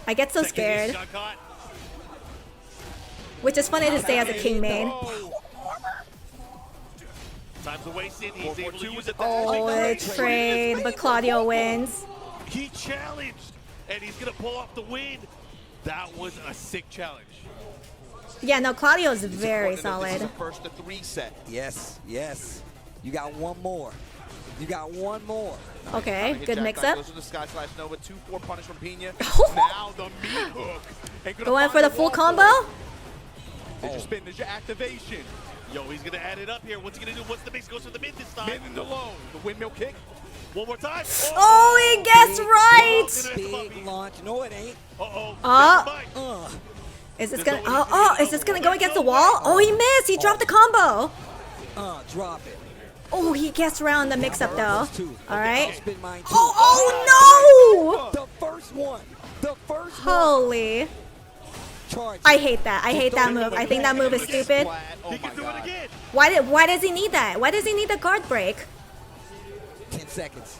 I get so scared. Got caught. Which is funny to say as a king main. Time's wasted. He's able to use it. Oh, the trade, but Claudio wins. He challenged, and he's going to pull off the win. That was a sick challenge. Yeah, no, Claudio is very solid. This is a first to 3 set. Yes, yes. You got one more. You got one more. Okay, good mix-up. Goes to the Sky Slash Nova. 2-4 punish from Pena. Oh. Now the meat hook. And gonna Going find for the full wall combo? There's your spin, there's your activation. Yo, he's going to add it up here. What's he going to do? What's the mix? Goes for the mid this time. Mid and the low. The windmill kick. One more time. Oh, he gets right. Big launch. No, it ain't. Uh-oh. Is this gonna? Is this gonna go against the wall? Oh, he missed. He dropped the combo. Drop it. Oh, he gets around the mix-up though. All right. Spin mine too. Oh no! The first one. The first Holy. Charge. I hate that. I hate that move. I think that move is stupid. He can do it again. Why does he need that? Why does he need the guard break? 10 seconds.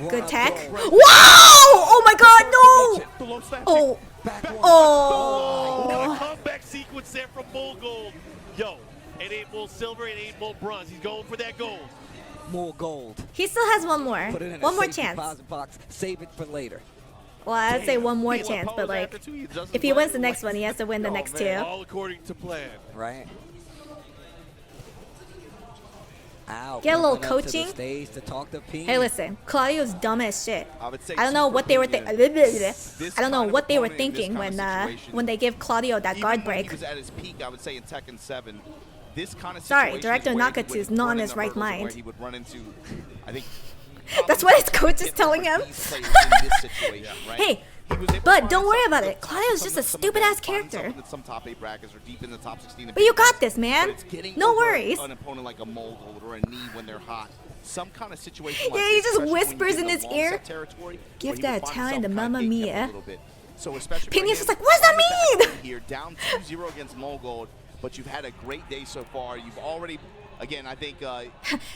Good tech. Wow! Oh my god, no! Oh. Oh. Oh. Comeback sequence there from Bull Gold. Yo, it ain't Bull Silver, it ain't Bull Bronze. He's going for that gold. More gold. He still has one more. Put it in One a more safe chance. deposit box. Save it for later. Well, I'd say one more chance, but like, if he wins the next one, he has to win the next 2. All according to plan. Right. Ow, Get a little coming up to the coaching. stage to talk to Pena. Hey, listen, Claudio's dumb as shit. I would say I don't know what they were Pena, I don't know kind of what they were opponent in this thinking kind of situation, when they give Claudio that guard even when break. he was at his peak, I would say in Tekken 7, this kind of Sorry, situation Director is where he Nakatsu is would not run in in his the right hurdles and where mind. he would run into, I think, That's what his coach is telling him. Hey, but don't worry about it. Claudio's just a stupid ass character. Some top 8 brackets or deep in the top 16. But you got this, man. No worries. An opponent like a Mogul or a knee when they're hot. Some kind of situation like Yeah, he this, just especially when you whispers get in the his long ear. set territory, Give where he that would find Italian to himself Mamma kinda gatekept Mia. a little bit. So especially Pena's for just him, like, what does that on the back mean? Here, down 2-0 against Mogul, but you've had a great day so far. You've already, again, I think.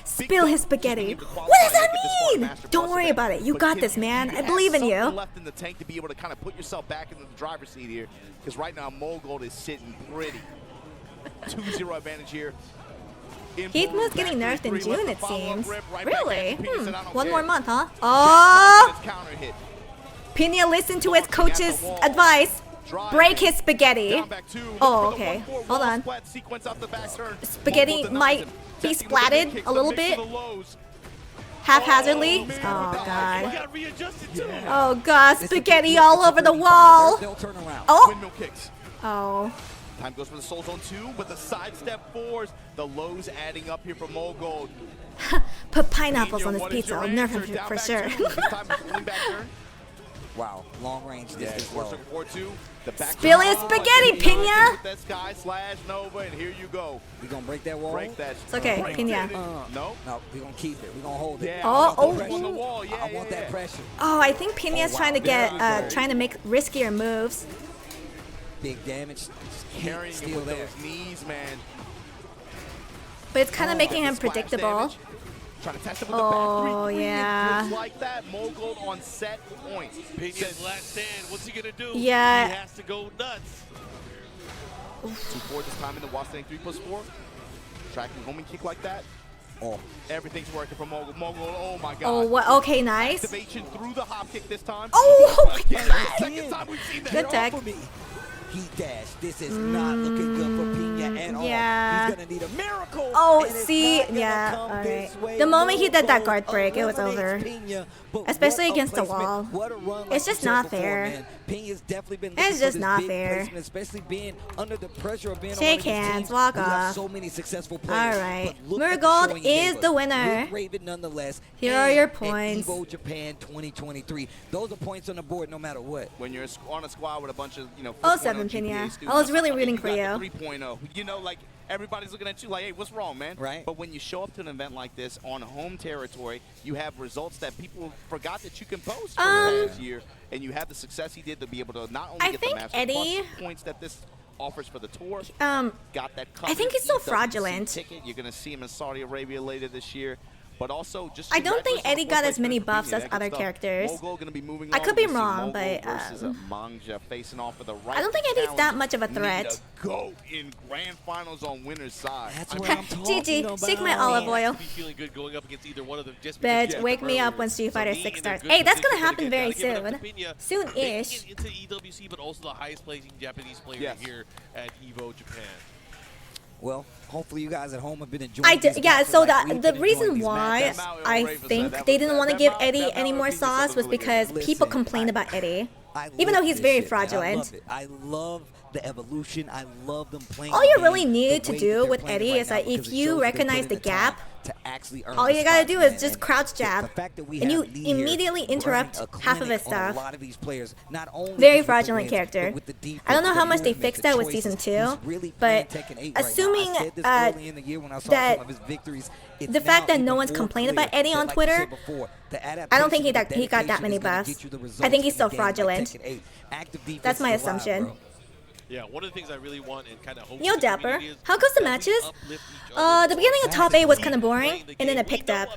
Spill his spaghetti. What does that mean? Don't worry about it. You got this, man. I believe in you. Left in the tank to be able to kind of put yourself back into the driver's seat here, because right now Mogul is sitting pretty. 2-0 advantage here. Heathman's getting nerfed in June, it seems. Really? One care. more month, huh? Oh! Counter hit. Pena listened to his coach's advice. Break his spaghetti. Oh, okay. Hold on. Spaghetti might be splatted a little bit. Haphazardly. Oh, God. Oh, God. Spaghetti all over the wall. Oh. Oh. Time goes for the Soul Zone 2, but the sidestep 4s, the lows adding up here for Mogul. Put pineapples on his pizza. I'll nerf him for sure. Wow, long range distance low. Spill his spaghetti, Pena. That Sky Slash Nova, and here you go. We gonna break that wall? Break that. It's okay, Pena. No, we gonna keep it. We gonna hold it. Yeah, Oh, on the wall. Yeah, I want that pressure. Oh, I think Pena's trying to get, trying to make riskier moves. Big damage. Carrying him with those knees, man. But it's kind of making him predictable. Trying to test him with the back 3 yeah. Just like that, Mogul on set point. Pena's last stand. What's he gonna do? Yeah. He has to go nuts. 2-4 this time in the Wasang 3+4. Tracking homing kick like that. Oh, everything's working for Mogul. Mogul, oh my god. Oh, what? Okay, nice. Activation through the hop kick this time. Oh my god. Second time we've seen that. Good tech. Heat dash. This is not looking good for Pina at all. Yeah. He's gonna need a miracle. Oh, see, yeah, all right. The moment he did that guard break, it was over. Especially against the wall. It's just not fair. It's just not fair. Especially being under the pressure of being Shake hands, walk off. So many successful players. All right, Murgold is the winner. Raven nonetheless. Here are your points. EVO Japan 2023. Those are points on the board no matter what. When you're on a squad with a bunch of, Oh, 7 Pina. I was really rooting for you. 3.0. Like everybody's looking at you like, hey, what's wrong, man? Right. But when you show up to an event like this on home territory, you have results that people forgot that you can post for the past year, and you have the success he did to be able to not only get the master Eddie, points that this offers for the tour. Got that. I think he's so fraudulent. Ticket. You're gonna see him in Saudi Arabia later this year. But also, just I don't think Eddie got as many buffs as other characters. I could be wrong, but Mangja facing off for the right. I don't think Eddie's that much of a threat. Go in grand finals on winner's side. That's what I'm talking GG, about. shake my olive oil. Be feeling good going up against either one of them. Just But wake me up when Street Fighter 6 starts. Hey, that's gonna happen very soon. Soon-ish. Into EWC, but also the highest placing Japanese player here at EVO Japan. Well, hopefully you guys at home have been enjoying yeah, so the reason why I think they didn't want to give Eddie any more sauce was because people complained about Eddie. Even though he's very fraudulent. I love the evolution. I love them playing. All you really need to do with Eddie is that if you recognize the gap, all you gotta do is just crouch jab, and you immediately interrupt half of his stuff. Very fraudulent character. I don't know how much they fixed that with Season 2, but assuming that the fact that no one's complaining about Eddie on Twitter, I don't think he got that many buffs. I think he's still fraudulent. That's my assumption. Yeah, one of the things I really want and kind of hope. Yo, Dapper, how goes the matches? The beginning of top 8 was kind of boring, and then it picked up.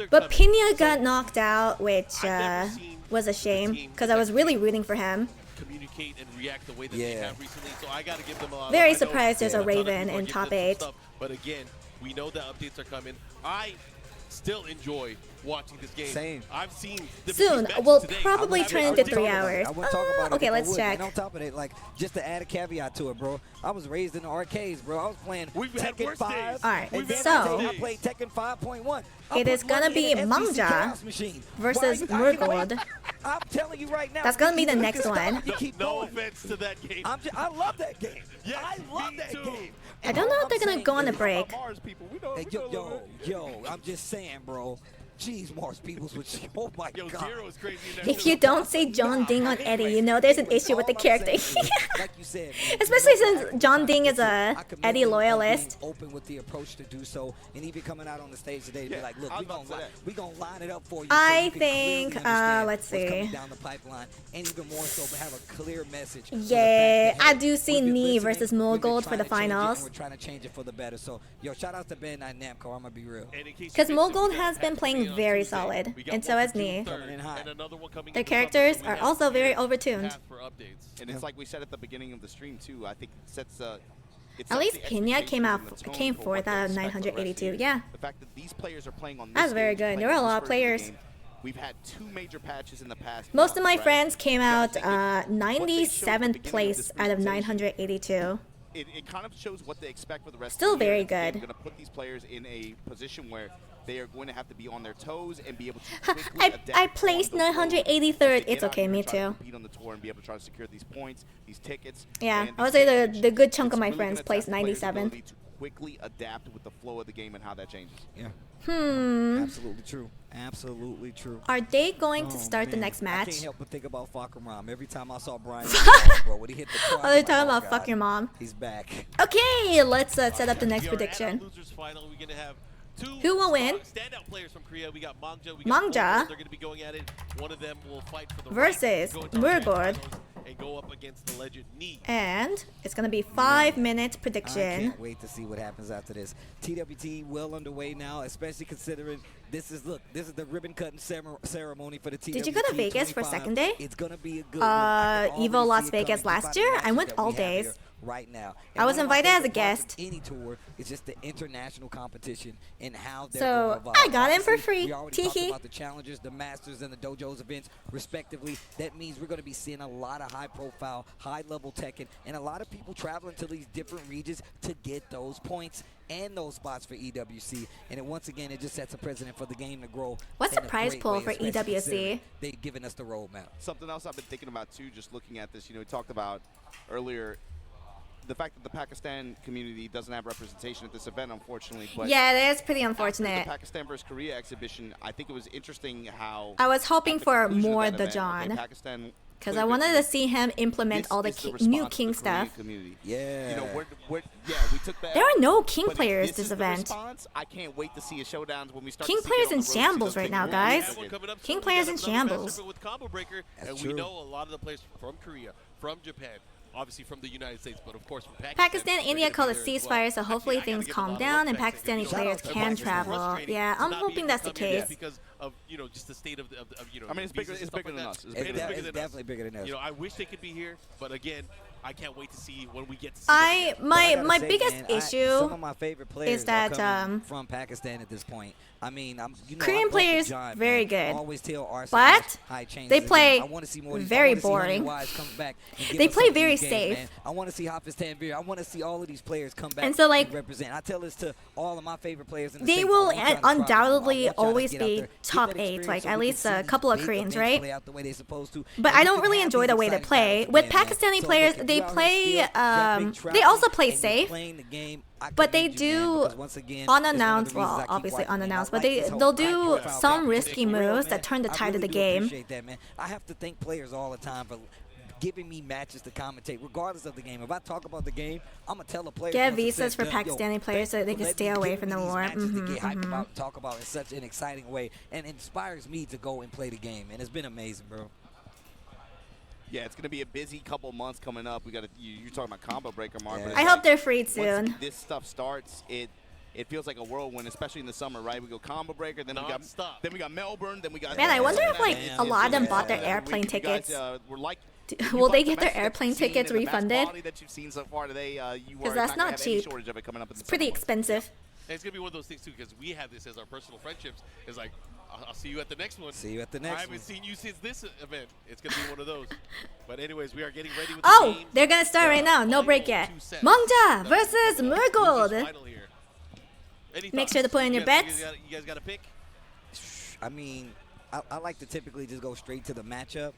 But Pina got knocked out, which was a shame, because I was really rooting for him. Communicate and react the way that they have recently, so I got to give them a lot. Very surprised there's a Raven in top 8. But again, we know that updates are coming. I still enjoy watching this game. Same. I've seen the soon. We'll probably turn into 3 hours. Okay, let's check. And on top of it, like, just to add a caveat to it, bro, I was raised in the arcades, bro. I was playing Tekken 5. Alright, so I played Tekken 5.1. it is gonna be Mangja versus Murgold. I'm telling you right now. That's gonna be the next one. No offense to that game. I love that game. Yes, I love that game. I don't know if they're gonna go on a break. Hey, yo, I'm just saying, bro. Jeez, Mars Peoples, which, oh my God. Zero is crazy. If you don't say John Ding on Eddie, you know there's an issue with the character. Like you said, especially since John Ding is a Eddie loyalist. Open with the approach to do so, and even coming out on the stage today to be like, look, we're gonna line it up for you. I think, let's see. Down the pipeline, and even more so, but have a clear message. Yeah, I do see Nee versus Murgold for the finals. We're trying to change it for the better. So, yo, shout out to Ben Knight Namco. I'm gonna be real. Because Murgold has been playing very solid, and so has Nee. Their characters are also very overtuned. And it's like we said at the beginning of the stream too. I think it sets at least Pina came fourth out of 982. Yeah. The fact that these players are playing on this that's very good. There were a lot of players. We've had 2 major patches in the past. Most of my friends came out 97th place out of 982. It kind of shows what they expect for the rest Still of the year. very good. They're going to put these players in a position where they are going to have to be on their toes and be able to quickly adapt. I placed 983rd. It's okay, me too. Compete on the tour and be able to try to secure these points, these tickets. Yeah, I would say the good chunk of my friends placed 97th. To quickly adapt with the flow of the game and how that changes. Yeah. Absolutely true. Absolutely true. Are they going to start the next match? I can't help but think about Fuck Your Mom. Every time I saw Brian, bro, when he hit the cross, oh, they're talking about Fuck Your Mom. He's back. Okay, let's set up the next prediction. Who will win? Standout players from Korea. We got Mangja. Mangja they're going to be going at it. One of them will fight for the versus Murgold. go up against the legend Knee. And it's gonna be 5-minute prediction. I can't wait to see what happens after this. TWT well underway now, especially considering this is the ribbon cutting ceremony for the TWT. Did you go to Vegas for 25. second day? It's gonna be a good one. EVO Las Vegas last year. I went all days. Right now, I was invited as a guest. Any tour is just the international competition and how they're So gonna evolve. I got in for Obviously, free. We already talked Teehee. about the challenges, the masters, and the dojos events, respectively. That means we're going to be seeing a lot of high-profile, high-level Tekken, and a lot of people traveling to these different regions to get those points and those spots for EWC. And once again, it just sets a precedent for the game to grow. What's the in a prize great pool way, for especially EWC? considering they've given us the roadmap. Something else I've been thinking about too, just looking at this, you know, we talked about earlier the fact that the Pakistan community doesn't have representation at this event, unfortunately. But Yeah, that is pretty after unfortunate. the Pakistan versus Korea exhibition, I think it was interesting how I was hoping for more the the John. Pakistan, Because I wanted to see him implement all the new King stuff. Yeah. You know, we took that. There are no King but if players this this is the event. response, I can't wait to see a showdowns when we start King to see players it on in the road, shambles see those right now, things guys. moving again. King players in shambles. With Combo Breaker, That's and true. we know a lot of the players from Korea, from Japan, obviously from the United States, but of course from Pakistan, they're India gonna called a be there as well. ceasefire, so hopefully I gotta things give a calm lot of down and respect to Pakistani you. players Shout out to can Pakistan. travel. Frustrating Yeah, to I'm not be hoping able that's to the come here case. because of just the state of I mean, it's bigger. It's bigger than us. It's definitely bigger than us. You know, I wish they could be here, but again, I can't wait to see when we get to see I them. my biggest Some issue of my favorite players is that are coming from Pakistan at this point. I mean, Korean players John, very man. good, I always tell Arsenal but high changes they again. play I want to see more of these- very I wanna see Honey boring. Wise come back and give They us play some of very these games, safe. man. I want to see Hafiz Tanvir. I want to see all of these players come back And so, like, represent. I tell this to all of my favorite players in the they States. will I want y'all to try undoubtedly them. I want y'all to always get out be there, get top that 8, experience like so at we least can a see couple of these big Koreans, events right? play out the way they're supposed to. But And I we don't can really have enjoy these the way they exciting play. battles With again, man. Pakistani So players, look, if they you out here play still got big they travel also play and you're safe. playing the game, I But they commend you, man, do because once again, unannounced, it's one of the reasons I well, keep obviously watching, man. I unannounced, like but this whole they'll do high-profile some competition. risky For real, moves that man, turn the I tide of really the do game. appreciate that, man. I have to thank players all the time for giving me matches to commentate, regardless of the game. If I talk about the game, I'm gonna tell a player. Get once it's visas said for and done, Pakistani players so they can stay away from the war. To get hyped about and talk about in such an exciting way, and inspires me to go and play the game, and it's been amazing, bro. Yeah, it's going to be a busy couple months coming up. We got you're talking about Combo Breaker, Mark. Yeah. but it's I hope they're freed soon. Once this stuff starts, it feels like a whirlwind, especially in the summer, right? We go Combo Breaker, then we got Melbourne, then we got. Man, I wonder if like It's- a lot of them it's- bought their you airplane guys, tickets. were like, Will they get their airplane tickets and the match refunded? quality that you've seen so far today, you are Because that's not gonna not have any cheap. shortage of it coming up in the It's pretty summer. expensive. And it's gonna be one of those things too, because we have this as our personal friendships. It's like, I'll see you at the next one. See you at the next I one. haven't seen you since this event. It's gonna be one of those. But anyways, we are getting ready with Oh, the game. they're gonna start right now. No break yet. Mongja versus Murgold. Make sure to put in your bets. You guys got to pick? I mean, I like to typically just go straight to the matchup.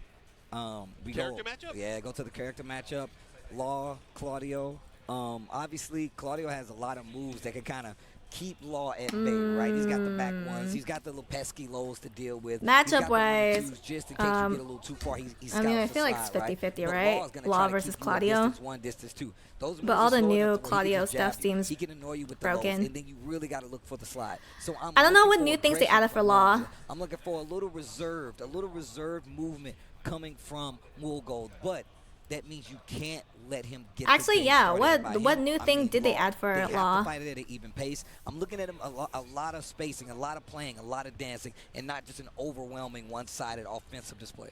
Character matchup? Yeah, go to the character matchup. Law, Claudio. Obviously, Claudio has a lot of moves that can kind of keep Law at bay, right? He's got the back ones. He's got the little pesky lows to deal with. Matchup-wise, just in case you get a little too far, he I mean, I scouts the feel like slide, it's 50-50, But right? Law is gonna Law try to versus keep you at Claudio. distance one, distance two. Those But moves all are the slow new enough to where he can Claudio just stuff jab you. seems He can annoy you with the broken. lows, and then you really got to look for the slide. So I don't know looking what for new things they aggression added for from Law. Mongja. I'm looking for a little reserved movement coming from Mulgold, but that means you can't let him get. Actually, the game yeah. started by What him. new I thing mean, did they Law, add for they have Law? to fight it at an even pace. I'm looking at him a lot of spacing, a lot of playing, a lot of dancing, and not just an overwhelming one-sided offensive display.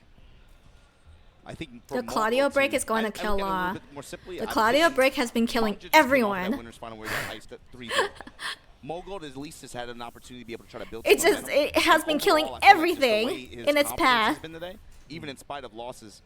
I think The Claudio break is going to kill Law. The Claudio break break has been killing everyone. Mogul at least has had an opportunity to be able to try to build. It some just momentum. it has And been killing overall, I feel like just the everything way his in its confidence path. has been today, even in spite of losses,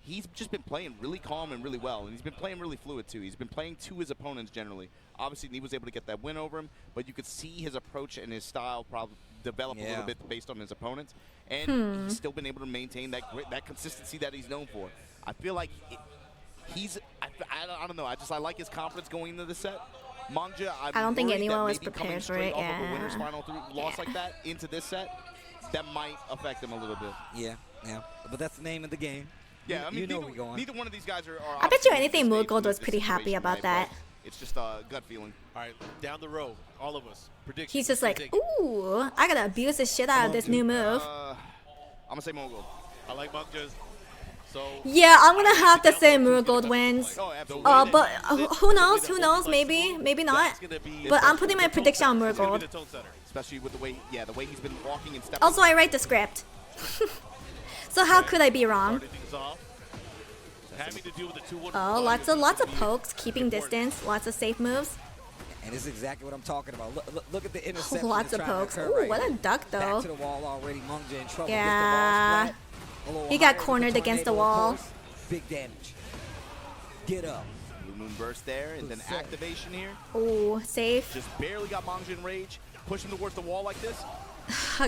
he's just been playing really calm and really well, and he's been playing really fluid too. He's been playing to his opponents generally. Obviously, he was able to get that win over him, but you could see his approach and his style probably develop a little bit based on his opponents, and he's still been able to maintain that that consistency that he's known for. I feel like he's I don't know. I like his confidence going into the set. Mongja, I don't think worried anyone that was maybe coming prepared for straight it, off of a winner's yeah. final loss like that into this set, that might affect him a little bit. Yeah, but that's the name of the game. Yeah, I mean, you know we're going. neither one of these guys are I bet you obviously anything in this Mood Gold was situation, pretty happy about right? that. But it's just a gut feeling. All right, down the road, all of us. Prediction. He's just like, ooh, I gotta abuse the shit out of this new move. I'm gonna say Mogul. I like Mongja's Yeah, I'm gonna have to say Murgold wins. But who knows? Who knows? Maybe, maybe not. But I'm putting my prediction on Murgold. Especially with the way he's been walking and stepping. Also, I write the script. So how could I be wrong? Oh, lots of pokes, keeping distance, lots of safe moves. And this is exactly what I'm talking about. Look at the interception. Lots of pokes. Ooh, right what a duck though. Back to the wall already. Mungja in trouble. Yeah. He got cornered against the wall. Big damage. Get up. Blue Moon burst there, and then activation here. Ooh, safe. Just barely got Mungja in rage. Push him towards the wall like this.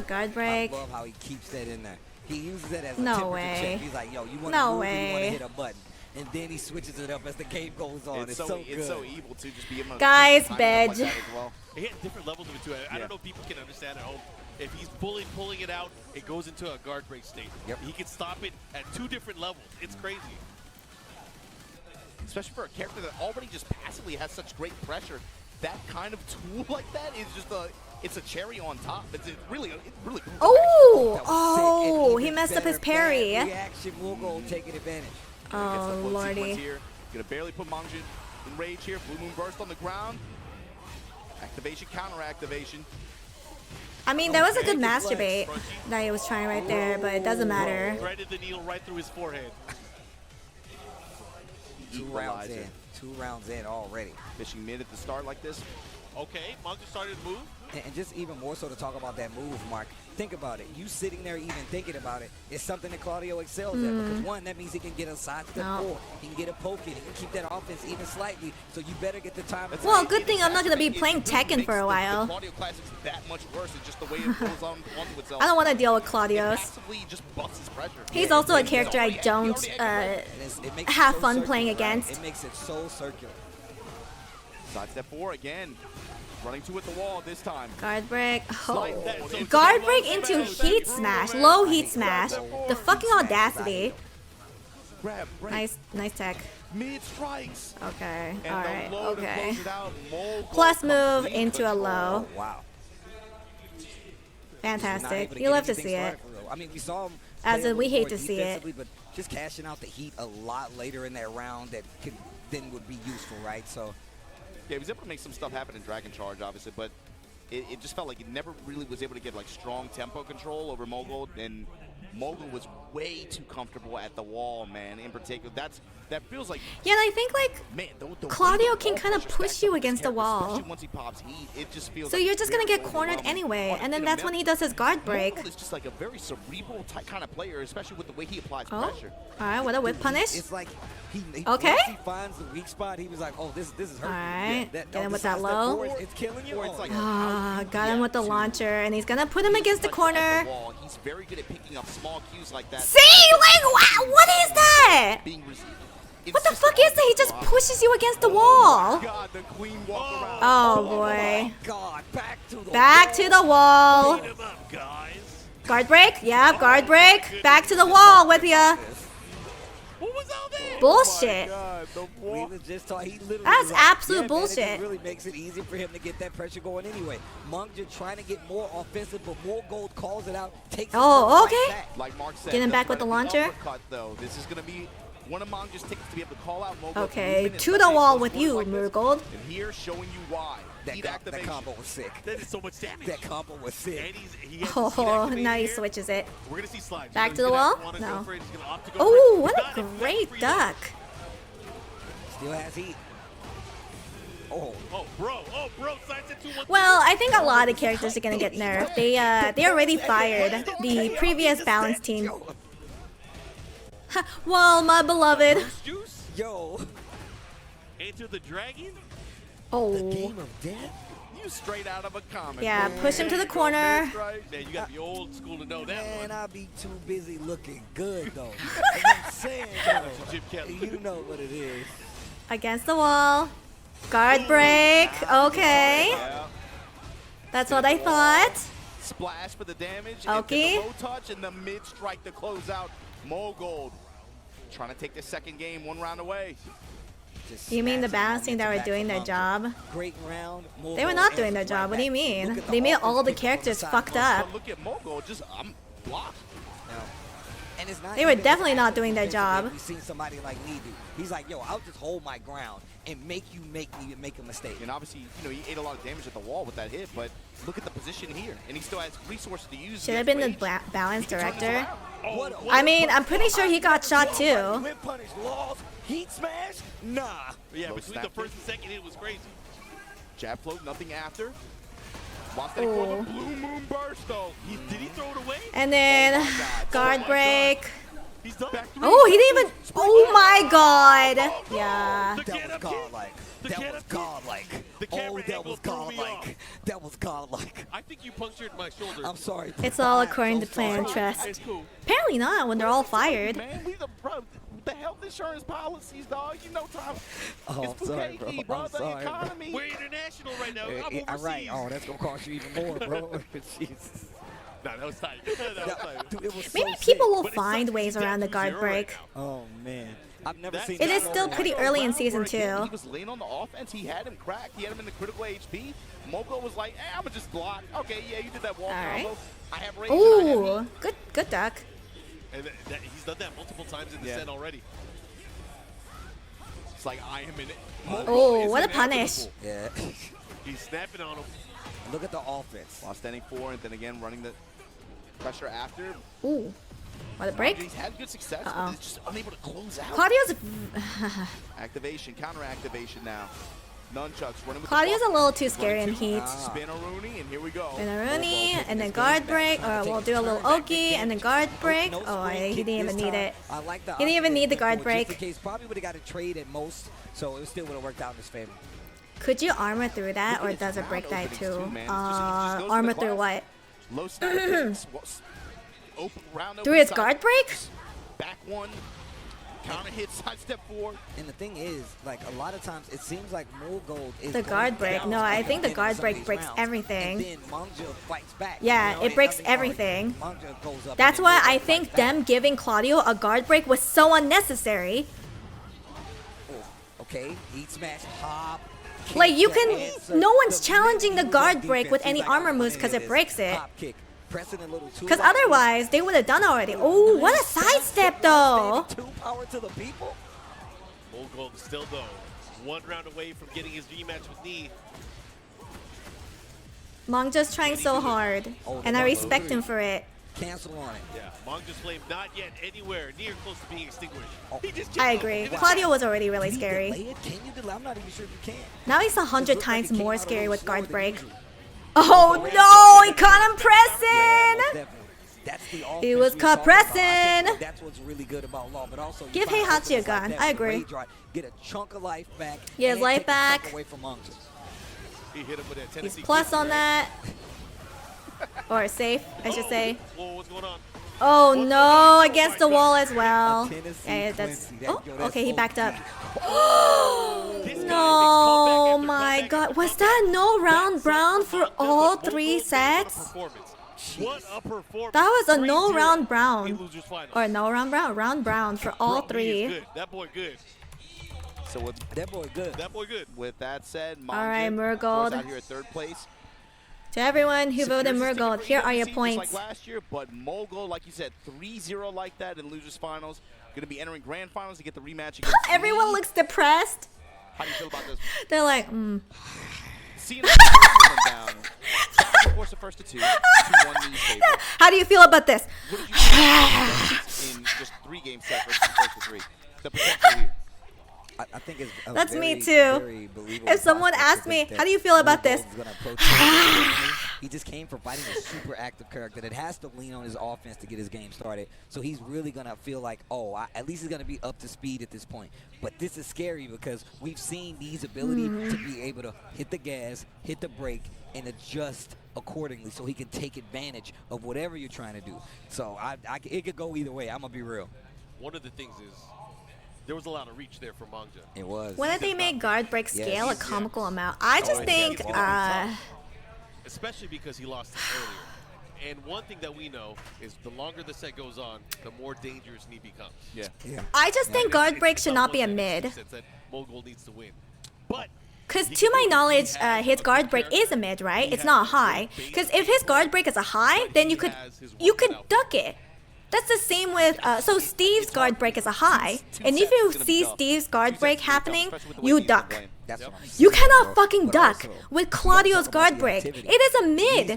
Guard break. I love how he keeps that in there. He uses it as a No temperature way. check. He's like, yo, you want No to move or you want way. to hit a button? And then he switches it up as the game goes on. It's so good. It's so evil to just be able to Guys, time Bedge. like that as well. It hit different levels of it too. I don't know if people can understand at home. If he's fully pulling it out, it goes into a guard break state. Yep. He can stop it at 2 different levels. It's crazy. Especially for a character that already just passively has such great pressure. That kind of tool like that is just it's a cherry on top. It's really Oh, he messed up his parry. Reaction will go taking advantage. Oh, lordy. Gonna barely put Mungja in rage here. Blue Moon burst on the ground. Activation, counter activation. I mean, that was a good masturbate that he was trying right there, but it doesn't matter. Threaded the needle right through his forehead. 2 rounds in. 2 rounds in already. Fishing mid at the start like this. Okay, Mungja started to move. And just even more so to talk about that move, Mark. Think about it. You sitting there even thinking about it is something that Claudio excels at. Because one, that means he can get a sidestep forward. He can get a poke in. He can keep that offense even slightly. So you better get the time. Well, good thing I'm not going to be playing Tekken for a while. Claudio Classic's that much worse. It's just the way it goes on onto itself. I don't want to deal with Claudio's. Just busts his pressure. He's also a character I don't have fun playing against. It makes it so circular. Sidestep 4 again. Running to at the wall this time. Guard break. Oh. Guard break into heat smash. Low heat smash. The fucking audacity. Nice tech. Mid strikes. Okay. Alright. Okay. Plus move into a low. Wow. Fantastic. You love to see it. I mean, we saw him. As in, we hate to see it. But just cashing out the heat a lot later in that round that then would be useful, right? So. Yeah, he was able to make some stuff happen in Dragon Charge, obviously, but it just felt like he never really was able to get like strong tempo control over Mogul, and Mogul was way too comfortable at the wall, man. In particular, that feels like. Yeah, and I think like Claudio can kind of push you against the wall. Once he pops heat, it just feels. So you're just gonna get cornered anyway, and then that's when he does his guard break. Mogul is just like a very cerebral type kind of player, especially with the way he applies Oh, pressure. all right, what a whip punish. It's like he okay. Once he finds the weak spot, he was like, oh, this is hurting. All right, Yeah, get him with that low. It's killing you. It's like, got him with the launcher, and he's gonna put him against the corner. He's very good at picking up small cues like that. See, like, wow, what is that? What the fuck is that? He just pushes you against the wall. Oh boy. Back to the wall. Guard break? Yeah, guard break. Back to the wall with ya. Bullshit. That's absolute bullshit. It really makes it easy for him to get that pressure going anyway. Mungja trying to get more offensive, but more gold calls it out. Takes okay. Like Mark said, Get him back with the launcher. Though. This is going to be one of Mongja's tickets to be able to call out Mogul. Okay, to the wall with you, Murgold. And here showing you why. That combo was sick. That is so much damage. That combo was sick. Oh, now he switches it. We're gonna see slides. Back to the wall? No. Oh, what a great duck. Still has heat. Oh, bro. Sides at 2-1. Well, I think a lot of characters are gonna get nerfed. They already fired the previous balance team. Well, my beloved. Yo. Enter the dragon. Oh. The game of death? You straight out of a comic. Yeah, push him to the corner. Man, you gotta be old school to know that one. Man, I'll be too busy looking good, though. I'm saying, you know what it is. Against the wall. Guard break. Okay. That's what I thought. Splash for the damage. Okay. And the low touch and the mid strike to close out. Mogul trying to take the second game 1 round away. You mean the balance team that were doing their job? Great round. They were not doing their job. What do you mean? They made all the characters fucked up. Look at Mogul. I'm blocked. And it's not They were even definitely not doing their defensively. job. We've seen somebody like Lee do. He's like, yo, I'll just hold my ground and make you make me make a mistake. And obviously, you know, he ate a lot of damage at the wall with that hit, but look at the position here. And he still has resources to use. Should have been the balance director. What I mean, I'm pretty sure he got shot too. Whip punish, laws, heat smash? Nah. Yeah, Low between the snap first kick. and second hit was crazy. Jab float, nothing after. Lost that for the blue moon burst though. Did he throw it away? And then guard my break. He's done. Oh, he didn't even. Oh my god. Yeah. That was godlike. That was godlike. Oh, that was godlike. That was godlike. I think you punctured my shoulder. I'm sorry. It's all according to plan, trust. It's cool. Apparently not when they're all fired. Man, we the health insurance policies, dog. You know, Tom. Oh, It's I'm sorry, bro. Fugazi, bro. I'm The sorry, bro. economy. We're international right now. I'm overseas. Right. Oh, that's gonna cost you even more, bro. Jesus. Nah, that was tight. That was tight. Dude, it was Maybe so people sick. will But it find sucks ways he's around the down guard 2-0 break. right now. Oh man, I've never That's seen. It that is still go pretty down. early in Round season where, again, 2. He was laying on the offense. He had him cracked. He had him in the critical HP. Mogo was like, hey, I'm going to just block. Okay, yeah, you did that wall Alright. combo. I have range. and I have Ooh, heat. good duck. And he's done that multiple times in the set already. It's like, I am in it. Oh, what a punish. Yeah. He's snapping on him. Look at the offense. While standing 4 and then again running the pressure after. Ooh, what a break. He's had good success, Uh-oh. but he's just unable to close out. Claudio's Activation, counter activation now. Nunchucks running with Claudio's the a little too scary in heat. Spin a Rooney, and here we go. Spinaroonie, and then guard break, or we'll do a little Oki, and then guard break. Oh, he didn't even need it. I like the He didn't even need the guard just break. in case, probably would have got a trade at most, so it still would have worked out in his favor. Could you armor through that, or does it break that too? Armor through what? Low snap kicks, open round Through open his side. guard break? Back one, counter hit, side step 4. And the thing is, like a lot of times, it seems like Gold is The going guard break. down No, I at think the end of guard some of break these breaks rounds, everything. And then Mangja fights back. Yeah, you know, it breaks I mean, all right, everything. Mangja goes up That's and why then I Gold think fights back. them giving Claudio a guard break was so unnecessary. Okay, heat smash, hop. Like, you kick to can. answer. No one's The challenging the minute you guard use break with defense, any he's like, armor I'm moves winning because it this. breaks it. Hop kick, pressing a little Because otherwise, they would have done already. Oh, what a sidestep, though. 2 power to the people. Gold still though, 1 round away from getting his rematch with Knee. Mangja's trying so hard, and I respect him for it. Cancel on it. Yeah, Mangja's flame not yet anywhere near close to being extinguished. He just I killed him. agree. Claudio was already really Can you scary. delay it? Can you delay? I'm not even sure if you can. Now he's 100 looks like times it came more out a scary little with guard slower than break. usual. Oh no, he caught him pressing! Definitely. That's the offense He was we caught talking about. I think pressing. that's what's really good about Law, but also Give you find Heihachi a offenses like gun. that I with agree. rage drive, get a chunk of life back. Get his and life take the chunk back. away from Mangja. He hit him with that He's Tennessee plus kick. on that. Or safe, I should say. Whoa, what's going on? Oh no, against the wall as well. Tennessee Yeah, that's. Quincy, Oh, yo, that's okay, he OP. backed up. This guy No, makes comeback after my comeback God. after Was comeback. that no round That's brown it for Mangja, all but 3 Mogo made sets? What a performance. What a performance. That was a no 3-0 round in brown. losers finals. Or no round brown, round brown for all Bro, he is 3. good. That boy good. So with That boy good. That boy good. with that said, Mangja, All right, of course, Murgold. out here at 3rd place. To everyone who voted Secures his ticket Murgold, for here are your EWC just points. Like last year, but Mogo, like you said, 3-0 like that in losers finals. Going to be entering grand finals to get the rematch against Everyone Lee. looks depressed. How do you feel about this? They're like, Seeing the first one down. Challenge, of course, the first to 2. 2-1 Lee's favor. How do you feel about this? What did you think in just 3 game set versus the first to 3? The potential here. I think it's a That's very, me too. very believable If someone prospect asked to me, think that how do you feel about Mogo this? is gonna approach it. He just came from fighting a super active character that has to lean on his offense to get his game started. So he's really going to feel like, oh, at least he's going to be up to speed at this point. But this is scary because we've seen Lee's ability to be able to hit the gas, hit the brake, and adjust accordingly so he can take advantage of whatever you're trying to do. So it could go either way. I'm going to be real. One of the things is there was a lot of reach there for Mangja. It was. When did they make guard break scale a Yes. comical amount? I just think, especially because he lost it earlier. And one thing that we know is the longer the set goes on, the more dangerous Knee becomes. Yeah. I just think guard break should not be a mid. That Mogul needs to win. But Because to my knowledge, his guard break is a mid, right? It's not a high. Because if his guard break is a high, then you could duck it. That's the same with, so Steve's guard break is a high. And if you see Steve's guard break happening, you duck. You cannot fucking duck with Claudio's guard break. It is a mid.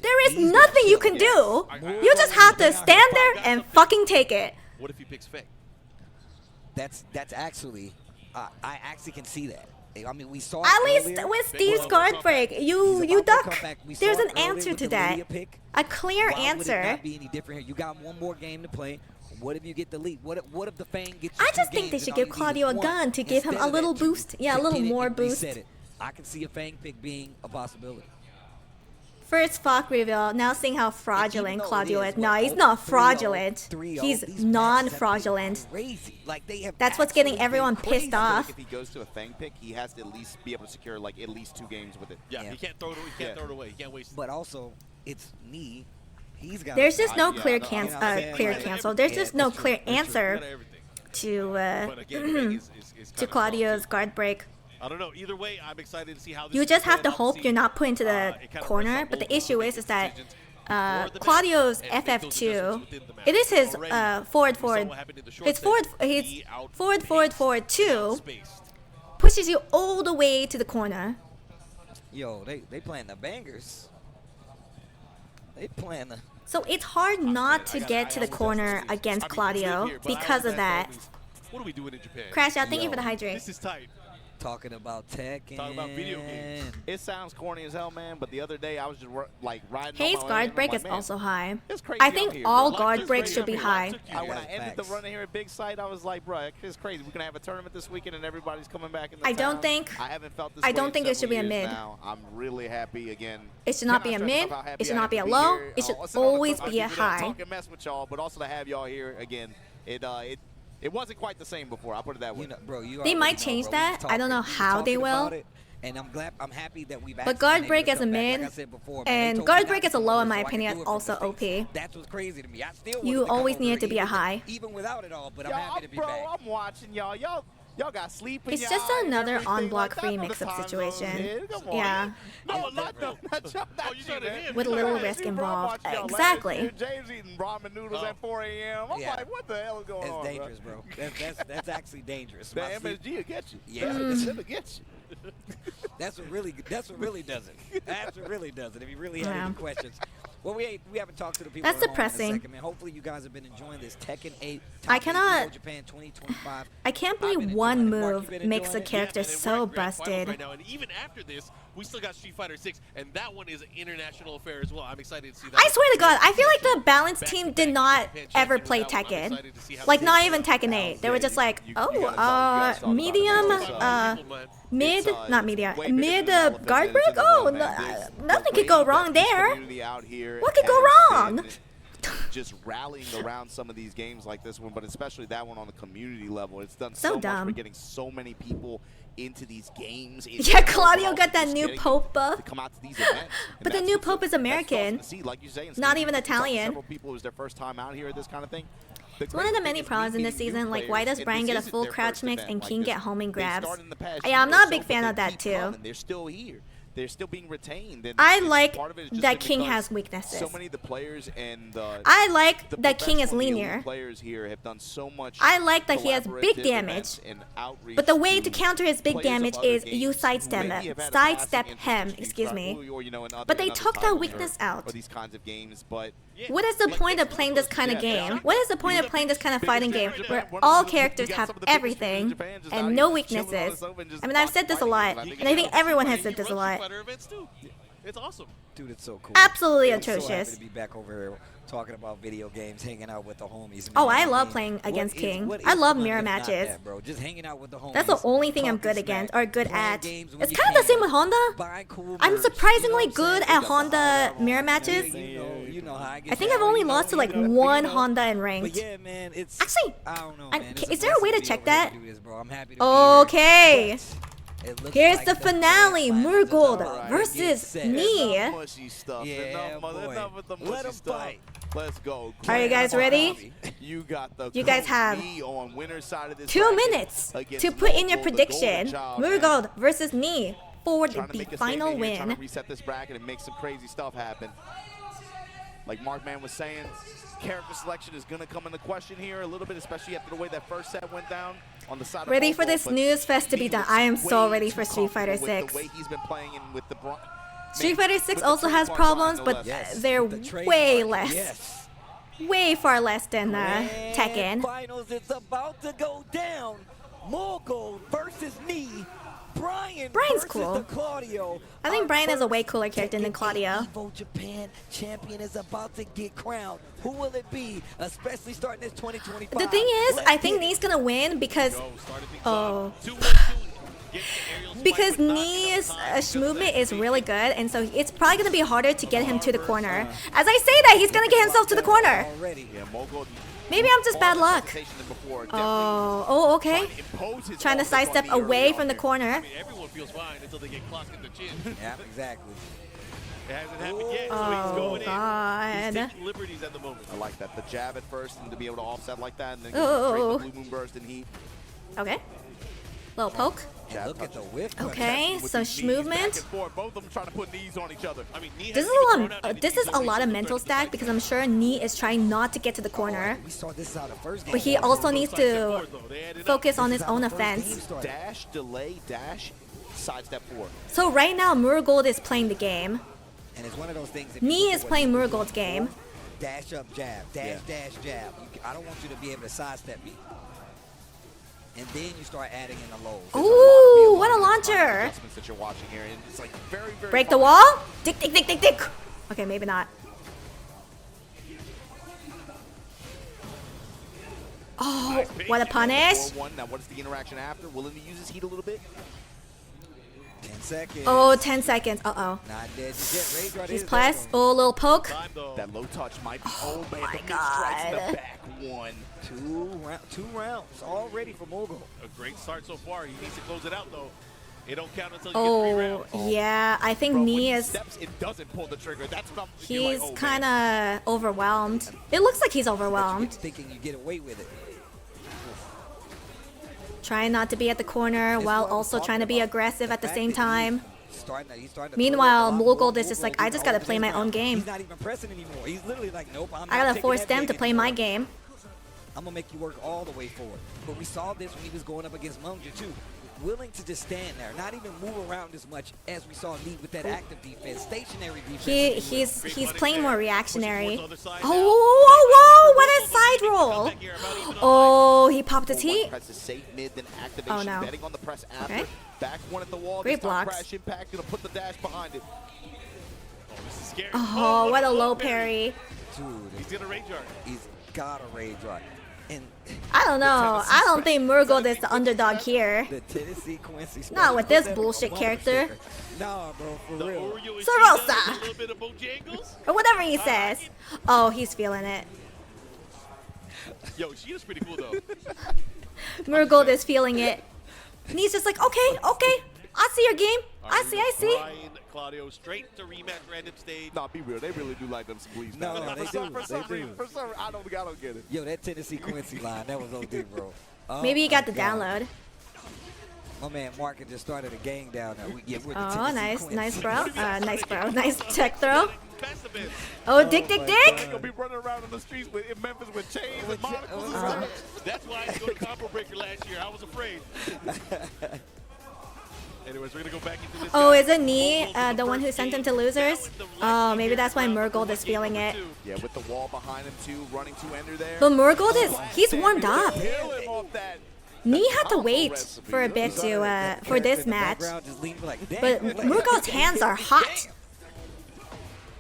There is nothing you can do. You just have to stand there and fucking take it. What if he picks Fake? That's actually, I actually can see that. I mean, we saw At it least earlier. with Steve's guard break, you duck. There's an answer to that. A clear Why would it answer. not be any different here? You got one more game to play. What if you get the lead? What if the Fang gets you I two just think they games should and give all you need Claudio is a one gun to give him instead a of little that two? boost. Yeah, a little Get it more and boost. reset it. I can see a Fang pick being a possibility. First Falk reveal, now seeing how fraudulent though it Claudio is, is. No, what, he's not 3-0, fraudulent. 3-0, He's these non-fraudulent. Crazy. Like they have That's what's getting absolutely everyone crazy. pissed off. If he goes to a Fang pick, he has to at least be able to secure like at least 2 games with it. Yeah, he can't throw it. He can't throw it away. He can't waste it. But also, it's knee. He's got. There's just no Yeah, clear no, cancel. There's just no clear answer to But again, Fake is to kinda Claudio's guard break. I don't know. Either way, I'm excited to see how this You is just have to playing out. hope See, you're not put into the it kinda corner. rests on But the both issue of them is that decisions before the match Claudio's and make those adjustments FF2. within the match. It is his Already, forward. we saw what happened in the short His set. forward 2 pushes you all the way to the corner. Yo, they playing the bangers. They playing the. So it's hard not to get to the corner against Claudio because of that. What are we doing in Japan? Crash out, thank you Yo. for the hydrate. This is tight. Talking about tech and Talking about video games. It sounds corny as hell, man, but the other day I was just like riding Hayes on my guard lane, break I'm is like, also high. it's crazy I out think here, all bro. guard It's breaks crazy should out be here. high. When I ended the Facts. run in here at Big Sight, I was like, bro, it's crazy. We're gonna have a tournament this weekend and everybody's coming back in the I don't town. think- I haven't felt this I way don't in think it should be a several years mid. now. I'm really happy again. It should not be a Cannot mid. stress enough how happy It should I not am be to a low. here. It should Sit on the always front, be a keep it up, high. Talk and mess with y'all, but also to have y'all here again. It wasn't quite the same before. I'll put it that way. You know, bro, you They already might know, change bro. that. I don't know how they will. And I'm happy that we've. But guard break as a mid and guard break as a low, in my opinion, is also OP. That's what's crazy to me. I still You always need it to be a high. even without it all. But I'm Y'all, happy to be bro, back. I'm watching y'all. Y'all got sleep in It's your just eye and another everything on-block like that. I free know the mix-up time zones situation. here. Come on. Yeah. No, not you, man. With a little Yeah, risk see, bro, I'm involved. watching y'all last Exactly. year. James eating ramen noodles at 4 a.m. I'm Yeah. like, what the hell is going It's on? dangerous, bro. That's actually dangerous. The My sleep- MSG will get you. Yeah. It'll get you. That's what really does it. That's what really does it. If you really have Yeah. any questions. Well, we haven't talked to the people. That's at home in a depressing. second, man. Hopefully you guys have been enjoying this Tekken 8. I Top 8 cannot- EVO Japan 2025. I can't I've been believe enjoying one it. Mark, you move been makes a enjoying it? character Yeah, man, and so we're at Grand Finals busted. right now, and even after this, we still got Street Fighter 6, and that one is an international affair as well. I'm excited to see that. I swear to God, I feel like the balanced team did not ever play Tekken. Like, not even Tekken 8. They were just like, medium, mid, not medium, mid guard break? Oh, nothing could go wrong there. What could go wrong? Just rallying around some of these games like this one, but especially that one on the community level. It's done So so much dumb. for getting so many people into these games. Yeah, Claudio got that new Pope buff. To come out to these events. But the new Pope is American, Like you say, and not Steve, even you saw Italian. Several people, it was their first time out here at this kind of thing. It's one of the many problems in this season, like why does Brian get a full crouch mix and King get homing grabs? Yeah, I'm not a big fan of that too. They're still here. They're still being retained. And I like part of it is just that been King because has weaknesses. So many of the players and I like the that King is professional elite linear. Players here have done so much. I like that he has big collaborative damage. events and outreach But the way to counter his big players of damage other is games you who sidestep maybe him. have had a Sidestep passing him, interest in excuse Street me. Fighter or, you know, in But they other took that titles weakness out. or these kinds of games, but What is the point of playing this kind of game? What is the point of playing this kind of fighting game where all characters have everything and no weaknesses? I mean, I've said this a lot, and I think everyone has said this a lot. It's awesome. Dude, it's so cool. Absolutely I'm so happy atrocious. to be back over here talking about video games, hanging out with the homies. Oh, man. I love mean, playing against what is- King. what I is love fun mirror if not matches. that, bro? Just hanging out with the homies. That's the only thing I'm talking good against smack, or good playing at. games when It's you kind of the can, same with Honda. buying cool I'm merch, surprisingly you know what I'm good saying? at Honda mirror matches. You know how I get I think down, I've only you know, lost to like you know, one you know. Honda in But ranked. yeah, man, it's Actually, I don't know, I'm- man. It's is there a way to blessing check be over here that? do this, bro. I'm happy to be Okay. here, but it looks Here's like the finale, Murgold versus Knee. Yeah, Enough boy. with the Let mushy 'em stuff. fight. Let's go. Are you guys ready? You got the You guys have Knee on winner's side of this 2 bracket minutes against to put in your Murgold, the golden prediction. child, man. Murgold versus Knee for Trying to the make a final statement here, trying win. to reset this bracket and make some crazy stuff happen. Like Markman was saying, character selection is going to come into question here a little bit, especially after the way that first set went down on the side Ready of for this news fest to be done. I am so ready for Street Fighter 6. The way he's been playing and with the Street Fighter 6 also has problems, but they're way less. Way far less than Tekken. Finals, it's about to go down. Mogul versus Knee. Brian's cool. Claudio. I think Brian is a way cooler character than Claudio. EVO Japan champion is about to get crowned. Who will it be? Especially starting this 2025. The thing is, I think Knee's gonna win because because Knee's movement is really good, and so it's probably gonna be harder to get him to the corner. As I say that, he's gonna get himself to the corner. Maybe I'm just bad luck. Oh, okay. Trying to sidestep away from the corner. I mean, everyone feels fine until they get clocked in the chin. Yeah, exactly. It hasn't happened yet, so he's going in. He's taking liberties at the moment. I like that. The jab at first and to be able to offset like that and then straight the blue moon burst and heat. Okay. Little poke. Yeah, look at the whip. Okay, so movement. Both of them trying to put knees on each other. I mean, This is a lot of mental stack because I'm sure Knee is trying not to get to the corner. We saw this out of first game. But he also needs to focus on his own offense. Dash, delay, dash, sidestep forward. So right now, Murgold is playing the game. And it's one of those things. Knee is playing Murgold's game. Dash up, jab. Dash, dash, jab. I don't want you to be able to sidestep me. And then you start adding in the lows. Ooh, what a launcher! That you're watching here, and it's like very, very break the wall? Dick, dick, dick, dick, dick. Okay, maybe not. Oh, what a punish! Now, what is the interaction after? Willing to use his heat a little bit? 10 seconds. Oh, 10 seconds. Uh-oh. Not dead just yet. He's plus. Oh, little poke. That low touch might be. Oh, man, my the God. in the back one. Two rounds already for Mogul. A great start so far. He needs to close it out, though. It don't count until you get 3 rounds. Yeah, I think Knee is. It doesn't pull the trigger. That's what he's kind of overwhelmed. It looks like he's overwhelmed. Thinking you get away with it. Trying not to be at the corner while also trying to be aggressive at the same time. Meanwhile, Mogul is just like, I just gotta play my own game. He's not even pressing anymore. He's literally like, nope, I'm I gotta force them to play my game. I'm gonna make you work all the way forward. But we saw this when he was going up against Munja too. Willing to just stand there, not even move around as much as we saw Lee with that active defense, stationary defense. He's playing more reactionary. Oh, whoa, what a side roll! Oh, he popped his heat. Oh no. Okay. Back one at the wall. Great blocks. Crash impact, gonna put the dash behind it. Oh, this is scary. Oh, what a low parry. Dude, he's gonna rage art. He's got a rage art. And I don't know. I don't think Murgold is the underdog here. The Tennessee Quincy. Not with this bullshit character. Nah, bro, for real. Sarosa! Or whatever he says. Oh, he's feeling it. Yo, she is pretty cool though. Murgold is feeling it. And he's just like, okay, I see your game. I see. Brian, Claudio, straight to rematch random stage. Nah, be real. They really do like them squeeze. No, they do. For some reason, I don't get it. Yo, that Tennessee Quincy line, that was OD, bro. Oh, maybe he got the download. My man Mark just started a gang down there. Oh, nice, bro. Nice tech throw. Oh, dick. Gonna be running around in the streets in Memphis with chains and monocles. That's why I didn't go to Combo Breaker last year. I was afraid. Anyways, we're gonna go back into this. Oh, is it Knee, the one who sent him to losers? Oh, maybe that's why Murgold is feeling it. Yeah, with the wall behind him too, running to ender there. But Murgold he's warmed up. Knee had to wait for a bit for this match. But Murgold's hands are hot.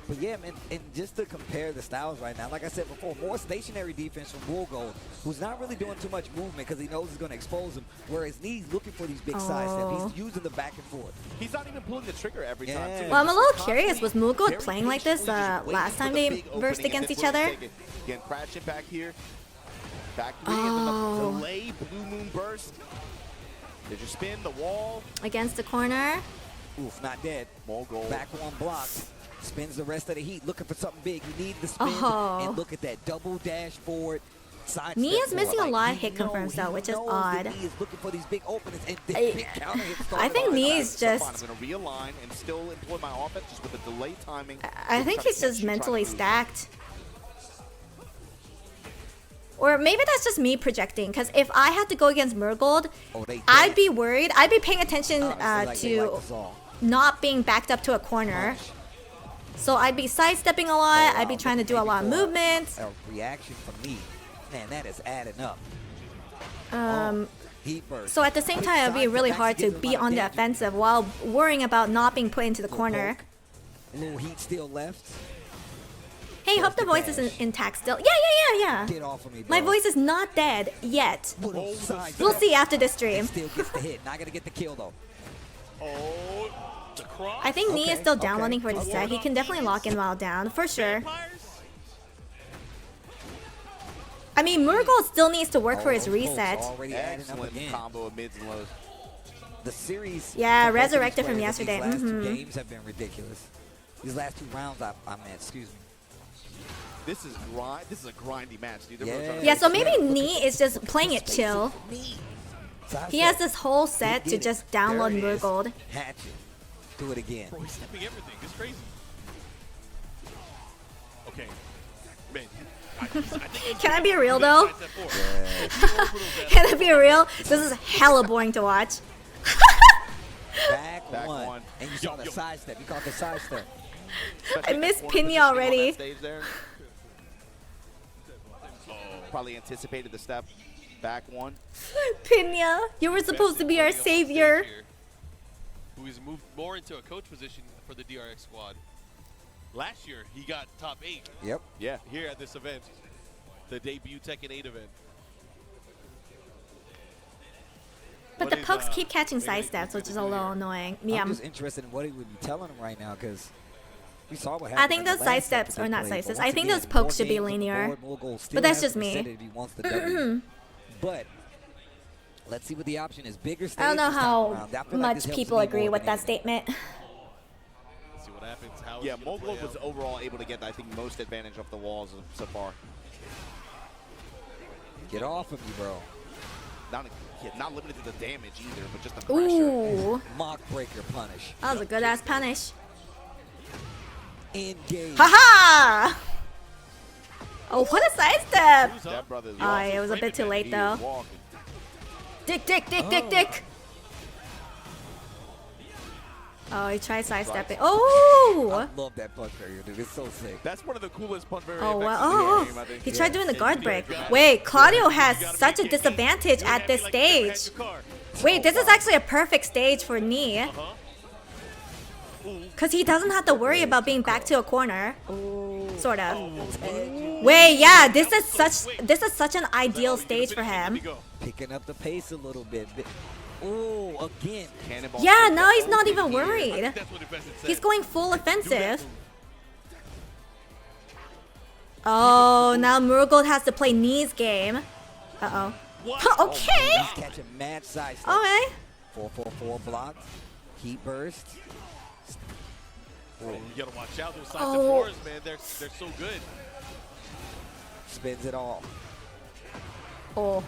But yeah, man, and just to compare the styles right now, like I said before, more stationary defense from Murgold, who's not really doing too much movement because he knows he's going to expose him, whereas Knee's looking for these big side steps. He's using the back and forth. He's not even pulling the trigger every time, too. Well, I'm a little curious. Was Murgold playing like this last time they versed against each other? Again, crash impact here. Back three, and then the delay, blue moon burst. Did you spin the wall? Against the corner. Oof, not dead. Mogul. Back one blocked. Spins the rest of the heat, looking for something big. You need the spin, and look at that double dash forward. Knee is missing a lot of hit confirms though, which is odd. I think Knee is just... I'm going to realign and still employ my offense just with the delay timing. I think he's just mentally stacked. Or maybe that's just me projecting, because if I had to go against Murgold, I'd be worried. I'd be paying attention to not being backed up to a corner. So I'd be sidestepping a lot. I'd be trying to do a lot of movements. A reaction from me. Man, that is adding up. So at the same time, it'd be really hard to be on the offensive while worrying about not being put into the corner. A little heat still left. Hey, hope the voice is intact still. Yeah. Get off of me, bro. My voice is not dead yet. We'll see after this stream. Still gets the hit. Not gonna get the kill though. I think Knee is still downloading for the set. He can definitely lock in while down, for sure. I mean, Murgold still needs to work for his reset. Excellent combo of mids and lows. The series. Yeah, resurrected from yesterday. These last two games have been ridiculous. These last 2 rounds, I mean, excuse me. This is a grindy match, dude. Yeah, so maybe Knee is just playing it chill. He has this whole set to just download Murgold. Hatchet. Do it again. Bro, he's stepping everything. It's crazy. Okay. Man. Can I be real though? Can I be real? This is hella boring to watch. Back one. And you saw the side step. You caught the side step. I missed Pinya already. Probably anticipated the step. Back one. Pinya, you were supposed to be our savior. Who has moved more into a coach position for the DRX squad. Last year, he got top 8. Yep. Yeah. Here at this event, the debut Tekken 8 event. But the pokes keep catching side steps, which is a little annoying. I'm just interested in what he would be telling him right now, because we saw what happened. I think those side steps, or not side steps, I think those pokes should be linear. But that's just me. But let's see what the option is. Bigger stage. I don't know how much people agree with that statement. See what happens. How yeah, Mogul was overall able to get, I think, most advantage off the walls so far. Get off of me, bro. Not limited to the damage either, but just the pressure. Ooh. Mock breaker punish. That was a good ass punish. Engage. Haha! Oh, what a sidestep! Oh, it was a bit too late though. Dick. Oh, he tried sidestepping. Oh! I love that punch barrier, dude. It's so sick. That's one of the coolest punch barrier Oh, effects wow. in the game, I think. He tried doing the guard break. Wait, Claudio has such a disadvantage at this stage. Wait, this is actually a perfect stage for Knee. Because he doesn't have to worry about being back to a corner. Sort of. Wait, yeah, this is such an ideal stage for him. Picking up the pace a little bit. Oh, again. Yeah, now he's not even worried. He's going full offensive. Oh, now Murgold has to play Knee's game. Uh-oh. Okay. He's catching mad side steps. Okay. 4-4-4 block. Heat burst. Oh, you gotta watch out. Those side step fours, man. They're so good. Spins it all. Oh.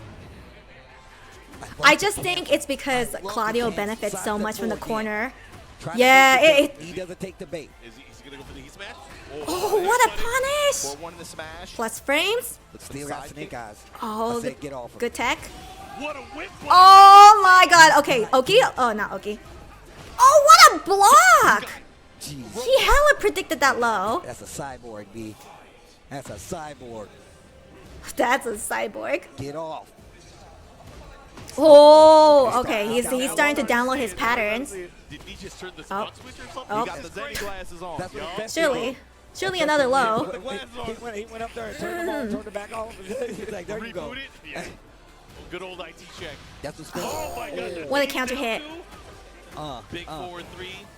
I just think it's because Claudio benefits so much from the corner. Yeah, he doesn't take the bait. Is he gonna go for the heat smash? Oh, what a punish! 4-1 in the smash. Plus frames. Still got snake eyes. Oh, get off good tech. What a whip! Oh my god. Okay, Oki. Oh, not Oki. Oh, what a block! Jeez. He hella predicted that low. That's a cyborg, B. That's a cyborg. That's a cyborg. Get off. Oh, okay. He's starting to download his patterns. Did he just turn the spot switch or something? Oh. He got the Zenny glasses on. Surely another low. He went up there and turned the ball, turned it back off. He's like, there you go. Yeah. Good old IT check. That's what's good. Oh my goodness. What a counter hit. Big 4-3.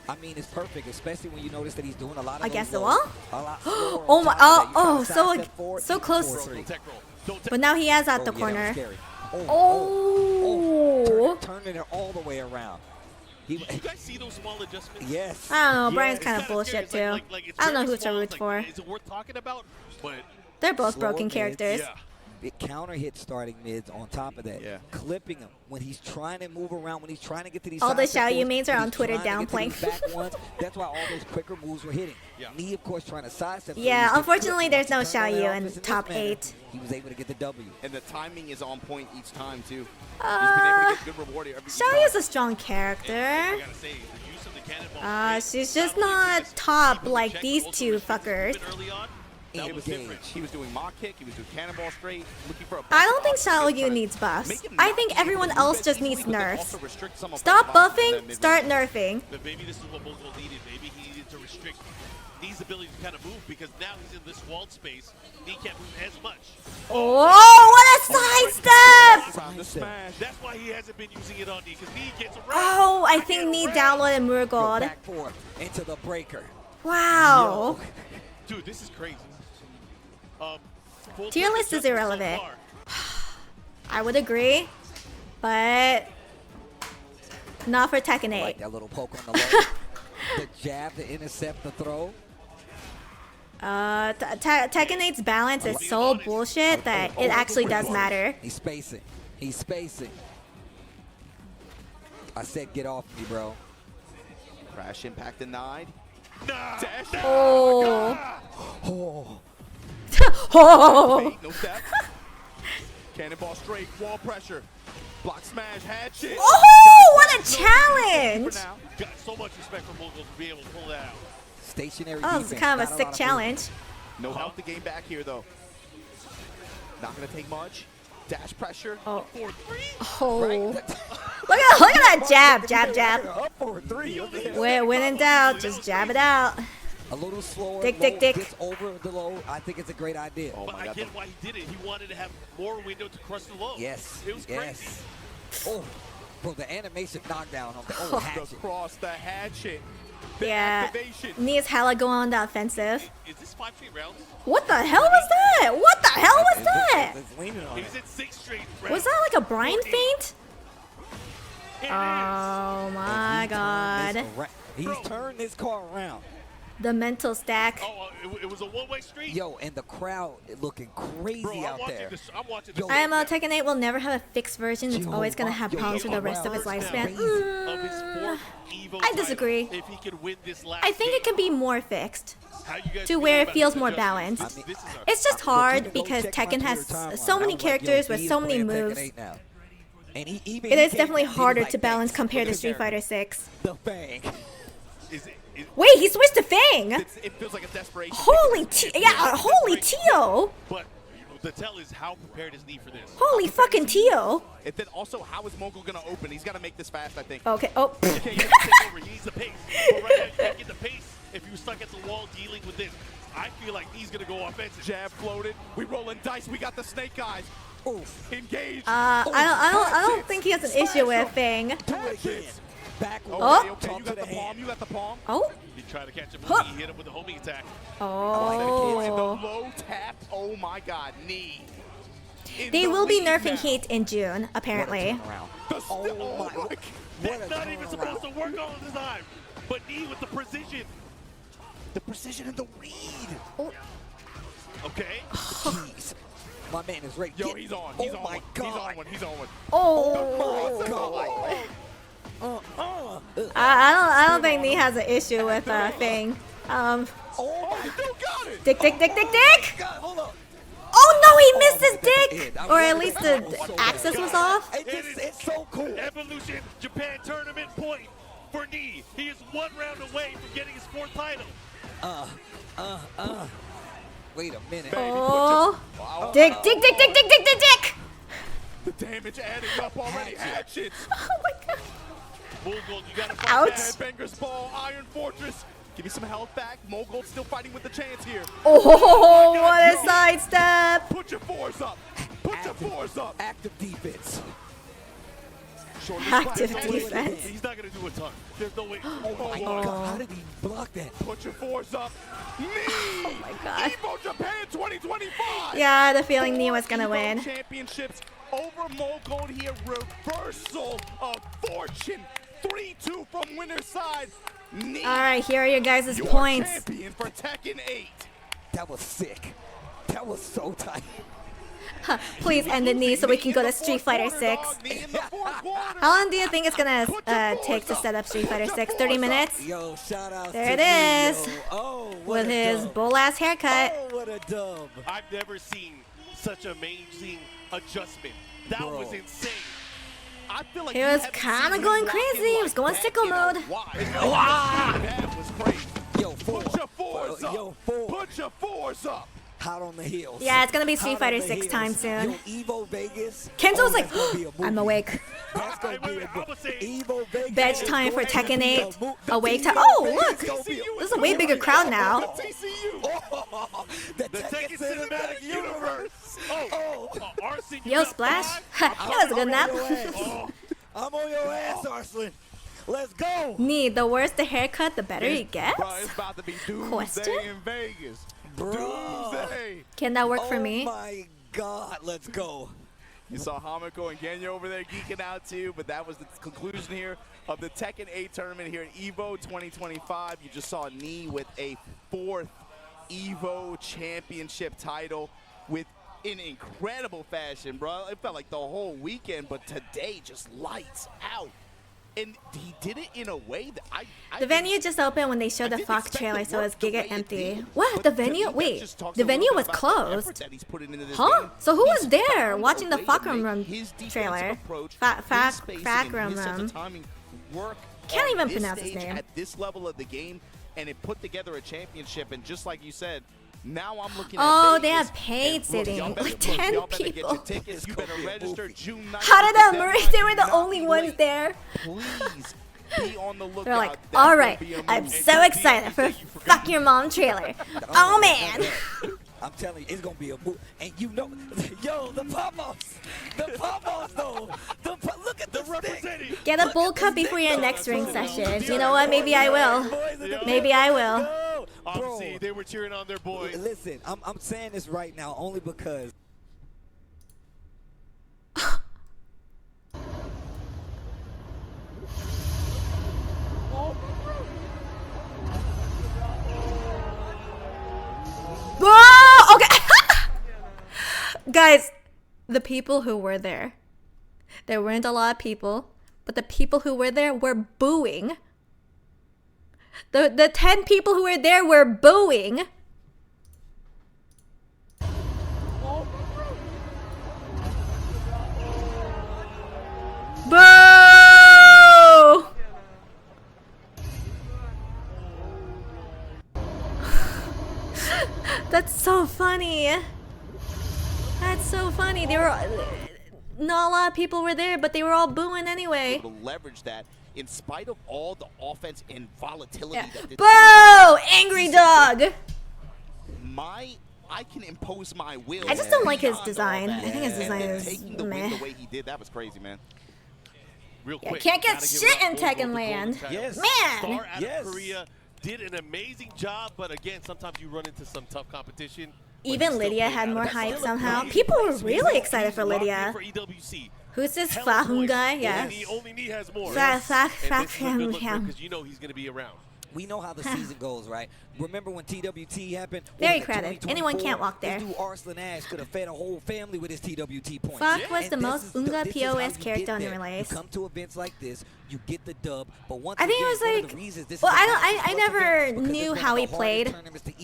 I mean, it's perfect, especially when you notice that he's doing a lot of Against the those wall? A lot slower Oh my! on So close. But now he has at the corner. Turning it all the way around. Did you guys see those small adjustments? Yes. I don't know. Brian's kind of bullshit too. I don't know who to root for. Is it worth talking about? But they're both broken characters. Yeah. counter hit starting mids on top of that. Yeah. Clipping him when he's trying to move around, when he's trying to get to these All the side Xiaoyu step mains are when on he's Twitter trying to get to downplaying. these back ones. That's why all those quicker moves were hitting. Knee, of course, trying to sidestep. Yeah, unfortunately, there's no Xiaoyu in this top manner, 8. He was able to get the W. And the timing is on point each time, too. He's been able to get good reward every time. Xiaoyu's a strong character. She's just not top like these two fuckers. It was different. He was doing mock kick, he was doing cannonball straight, looking for a I don't think Xiaoyu needs buffs. I think everyone else just needs nerfs. Stop buffing, start nerfing. But maybe this is what Mogul needed. Maybe he needed to restrict Knee's ability to kind of move because now he's in this walled space. Knee can't move as much. Oh, what a sidestep! That's why he hasn't been using it on Knee because Knee gets around. Oh, I think Knee downloaded Murgold. Back forward into the breaker. Wow. Dude, this is crazy. Tier list is irrelevant. I would agree, but not for Tekken 8. Like that little poke on the low. The jab to intercept the throw. Tekken 8's balance is so bullshit that it actually does matter. He's spacing. He's spacing. I said get off me, bro. Crash impact denied. Dash. Oh. Oh. Oh. No step. Cannonball straight, wall pressure. Block smash, head shit. Oh, what a challenge! Got so much respect for Mogul to be able to pull that out. Stationary Oh, it's kind of a sick challenge. No help to gain back here, though. Not going to take much. Dash pressure. Oh. 4-3. Oh. Look at that jab, jab, jab. Up for 3. When in doubt, just jab it out. A little slower. Dick, low, dick, dick. Gets over the low. I think it's a great idea. But I get why he did it. He wanted to have more window to crush the low. Yes. It was crazy. Oh, bro, the animation knockdown on the hatchet. The cross, the hatchet. The Yeah, activation. Nia's hella going on the offensive. Is this 5 straight rounds? What the hell was that? What the hell was that? He's at 6 straight rounds. Was that like a Brian feint? Oh my god. He's turned this car around. The mental stack. Oh, it was a one-way street. Yo, and the crowd looking crazy out there. I'm watching this. Tekken 8 will never have a fixed version. It's always gonna have problems for the rest of its lifespan. I disagree. If he could win this last I think it can be more fixed to where it feels more balanced. This is It's just hard because Tekken has so many characters with so many moves. It is definitely harder to balance compared to Street Fighter 6. The Fang. Wait, he switched to Fang! It feels like a desperation. Holy holy Tio! But the tell is how prepared is Knee for this. Holy fucking Tio! And then also, how is Mogul going to open? He's got to make this fast, I think. Okay, oh. You can't take over. He needs the pace. But right now, you can't get the pace if you're stuck at the wall dealing with this. I feel like Knee's going to go offensive. Jab floated. We rolling dice. We got the snake eyes. Oof. Engage. I don't think he has an issue with Fang. Back. Oh. Okay, you got the palm. You got the palm. Oh. He tried to catch him. He hit him with the homing attack. Oh. And the low tap. Oh my God. Knee. They will be nerfing Heat in June, apparently. Oh my God. That's not even supposed to work all the time. But Knee with the precision. The precision and the read. Oh. Okay. Jeez. My man is right. Yo, he's on. He's on my one. God. He's on one. He's on one. Oh. I don't think Knee has an issue with Fang. Oh, you still got it. Dick. Hold up. Oh no, he missed his dick! Or at least the axis was off. It's so cool. Evolution Japan tournament point for Knee. He is 1 round away from getting his 4th title. Wait a minute. Oh. Dick. The damage adding up already. Hatchets. Oh my god. Mogul, you gotta fight Ouch. back. Headbanger's ball. Iron Fortress. Give me some health back. Mogul still fighting with the chance here. Oh, what a sidestep. Put your fours up. Put your fours up. Active defense. Active defense. He's not gonna do a ton. There's no way. Oh my God. How did he block that? Put your fours up. Knee. Oh my god. EVO Japan 2025. Yeah, I had a feeling Knee was gonna EVO win. Championships over Mogul here. Reversal of fortune. 3-2 from winner's side. Knee. Alright, here are your guys' Your points. champion for Tekken 8. That was sick. That was so tight. Please end the knee so we can go to Street Fighter 6. How long do you think it's gonna take to set up Street Fighter 6? 30 minutes? Yo, shout out there it is. With his bull-ass haircut. Oh, what a dub. I've never seen such amazing adjustment. That was insane. I feel like he was kind of going crazy. He was going sicko mode. That was crazy. Yo, put your fours up. Put your fours up. Hot on the heels. Yeah, it's gonna be Street Fighter 6 time soon. Yo, EVO Vegas. Kenzo's like, I'm awake. That's gonna be EVO Vegas. Bench time for Tekken 8. Awake time. Oh, look! This is a way bigger crowd now. The Tekken Cinematic Universe. Yo, Splash. That was a good nap. I'm on your ass, Arslan. Let's go. Need the worse the haircut, the better he gets? Bro, it's about to be doomsday in Vegas. Doomsday. Can that work for me? Oh my God, let's go. You saw Hamiko and Genya over there geeking out too, but that was the conclusion here of the Tekken 8 tournament here at EVO 2025. You just saw Knee with a 4th EVO championship title with in incredible fashion, bro. It felt like the whole weekend, but today just lights out. And he did it in a way that the venue just opened when they showed the Fox trailer, so it's giga empty. What? The venue? Wait, the venue was closed? Huh? So who was there watching the Fox Room trailer? Fac Room. Can't even pronounce his name. At this level of the game, and it put together a championship, and just like you said, now I'm looking at they have paid sitting, like 10 people. You better register June 9th. How did that merge? They were the only ones there. Please be on the lookout. They're like, all right, I'm so excited for Fuck Your Mom trailer. Oh man. I'm telling you, it's gonna be a move, and you know, yo, the Pamos though. Look at the representing. Get a bull cup before your next ring session. You know what? Maybe I will. Maybe I will. Obviously, they were cheering on their boys. Listen, I'm saying this right now only because. Whoa! Okay. Guys, the people who were there weren't a lot of people, but the people who were there were booing. The 10 people who were there were booing. Boo! That's so funny. That's so funny. They were not a lot of people were there, but they were all booing anyway. To leverage that in spite of all the offense and volatility. That boo! Angry dog. I can impose my will. I just don't like his design. I think his design is taking the win the way he did. That was crazy, man. Real quick, can't get shit in Tekken Land. Yes. Man. Star out of Korea did an amazing job, but again, sometimes you run into some tough competition. Even Lydia had more hype somehow. People were really excited for Lydia. Who's this Fahun guy? Yeah. Only Knee has more. Because you know he's going to be around. We know how the season goes, right? Remember when TWT happened? Very crowded. Anyone can't walk there. This dude Arslan Ash could have fed a whole family with his TWT points. Fuck was the most Unga POS character on the release. You come to events like this, you get the dub, but once I think it was like, well, I never knew how he played,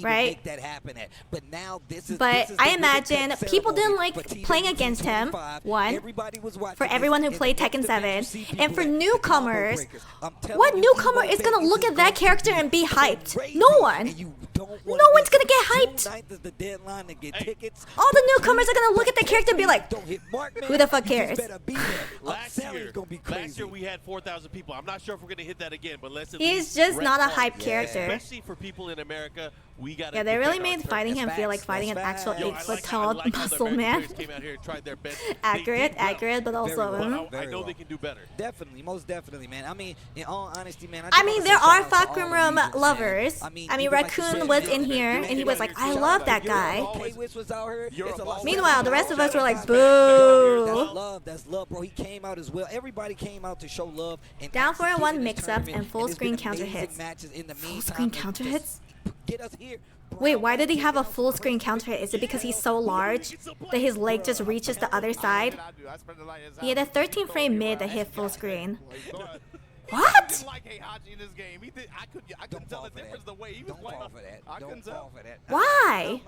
right? But now this is. But I imagine people didn't like playing against him. One, for everyone who played Tekken 7, and for newcomers, what newcomer is gonna look at that character and be hyped? No one. No one's gonna get hyped. All the newcomers are gonna look at the character and be like, who the fuck cares? Last year we had 4,000 people. I'm not sure if we're gonna hit that again, but let's. He's just not a hype character. Especially for people in America, we got. Yeah, they really made fighting him feel like fighting an actual 8-foot-tall muscle man. Accurate, but also. I know they can do better. Definitely, most definitely, man. I mean, in all honesty, man. I mean, there are Fakrum Room lovers. I mean, Raccoon was in here, and he was like, I love that guy. Meanwhile, the rest of us were like, boo. That's love, bro. He came out as well. Everybody came out to show love. Down 4-1 mix-ups and full-screen counter hits. Full-screen counter hits? get us here. Wait, why did he have a full screen counter hit? Is it because he's so large that his leg just reaches the other side? He had a 13 frame mid that hit full screen. What? Didn't like Heihachi in this game. I couldn't tell the difference the way he was playing. I couldn't tell. Why?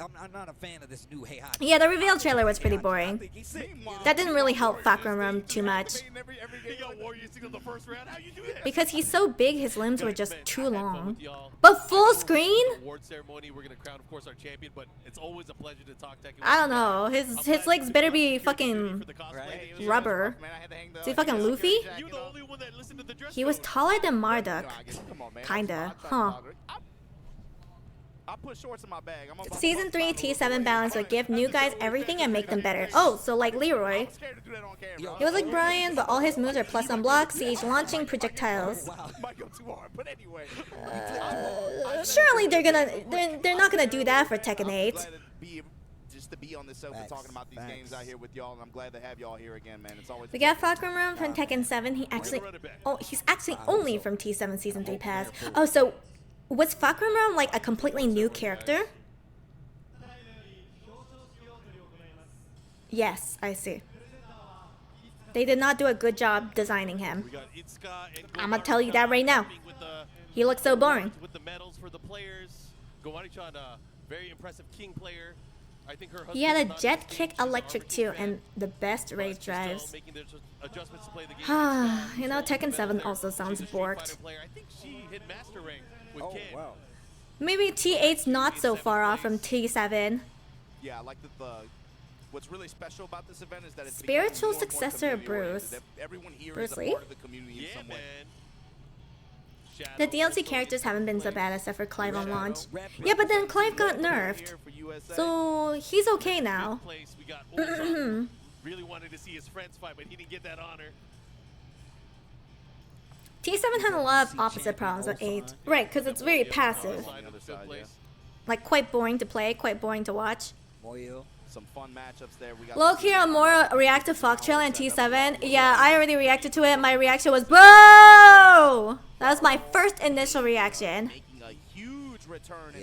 I'm not a fan of this new Heihachi. Yeah, the reveal trailer was pretty boring. That didn't really help Fakram too much. Because he's so big, his limbs were just too long. But full screen? Award ceremony, we're gonna crown, of course, our champion, but it's always a pleasure to talk Tekken. I don't know. His legs better be fucking rubber. Is he fucking Luffy? He was taller than Marduk. Kinda. Huh. I put shorts in my bag. Season 3 T7 balance would give new guys everything and make them better. Oh, so like Leroy. He was like Brian, but all his moves are plus on block, siege, launching, projectiles. Surely they're not gonna do that for Tekken 8. Just to be on the sofa talking about these games out here with y'all, and I'm glad to have y'all here again, man. It's always. We got Fakram from Tekken 7. He's actually only from T7 Season 3 Pass. Oh, so was Fakram like a completely new character? Yes, I see. They did not do a good job designing him. I'm gonna tell you that right now. He looks so boring. With the medals for the players, Gowari-chan, very impressive King player. I think her He had a jet kick electric too, and the best rage drives. You know, Tekken 7 also sounds borked. Maybe T8's not so far off from T7. Yeah, I like that what's really special about this event is that it's spiritual successor of Bruce. Bruce Lee? The DLC characters haven't been so bad except for Clive on launch. Yeah, but then Clive got nerfed. So he's okay now. Really wanted to see his friends fight, but he didn't get that honor. T7 had a lot of opposite problems with 8. Right, because it's very passive. Like quite boring to play, quite boring to watch. Some fun matchups there. Look here, on more reactive Fox trailer in T7. Yeah, I already reacted to it. My reaction was boo! That was my first initial reaction.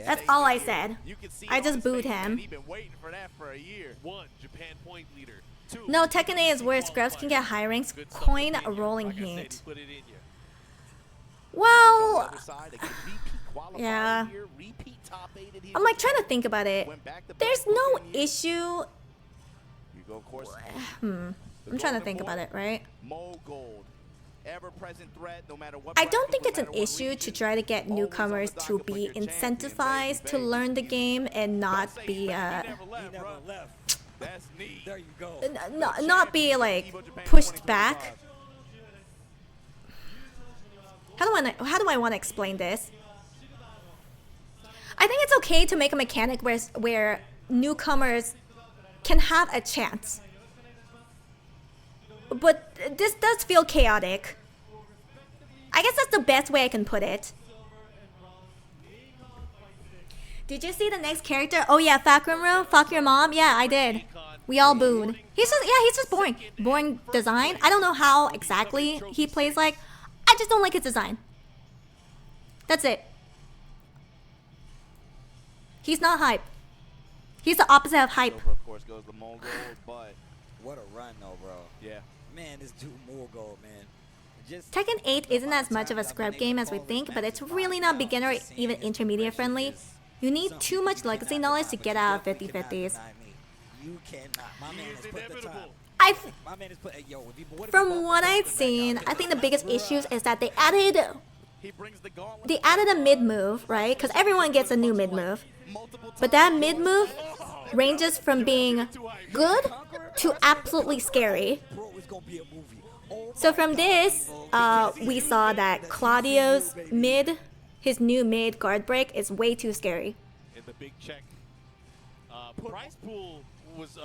That's all I said. I just booed him. No, Tekken 8 is where scrubs can get high ranks. Coin rolling heat. Well, yeah. I'm like trying to think about it. There's no issue. I'm trying to think about it, right? I don't think it's an issue to try to get newcomers to be incentivized to learn the game and not be not be like pushed back. How do I want to explain this? I think it's okay to make a mechanic where newcomers can have a chance. But this does feel chaotic. I guess that's the best way I can put it. Did you see the next character? Oh yeah, Fakram, fuck your mom. Yeah, I did. We all booed. He's just boring. Boring design. I don't know how exactly he plays like. I just don't like his design. That's it. He's not hype. He's the opposite of hype. Of course goes the Mongol, but what a run though, bro. Yeah. Man, this dude Mongol, man. Tekken 8 isn't as much of a scrub game as we think, but it's really not beginner or even intermediate friendly. You need too much legacy knowledge to get out of 50-50s. You cannot. My man has put the time. From what I've seen, I think the biggest issues is that they added a mid move, right? Because everyone gets a new mid move. But that mid move ranges from being good to absolutely scary. So from this, we saw that Claudio's mid, his new mid guard break is way too scary. In the big check, prize pool was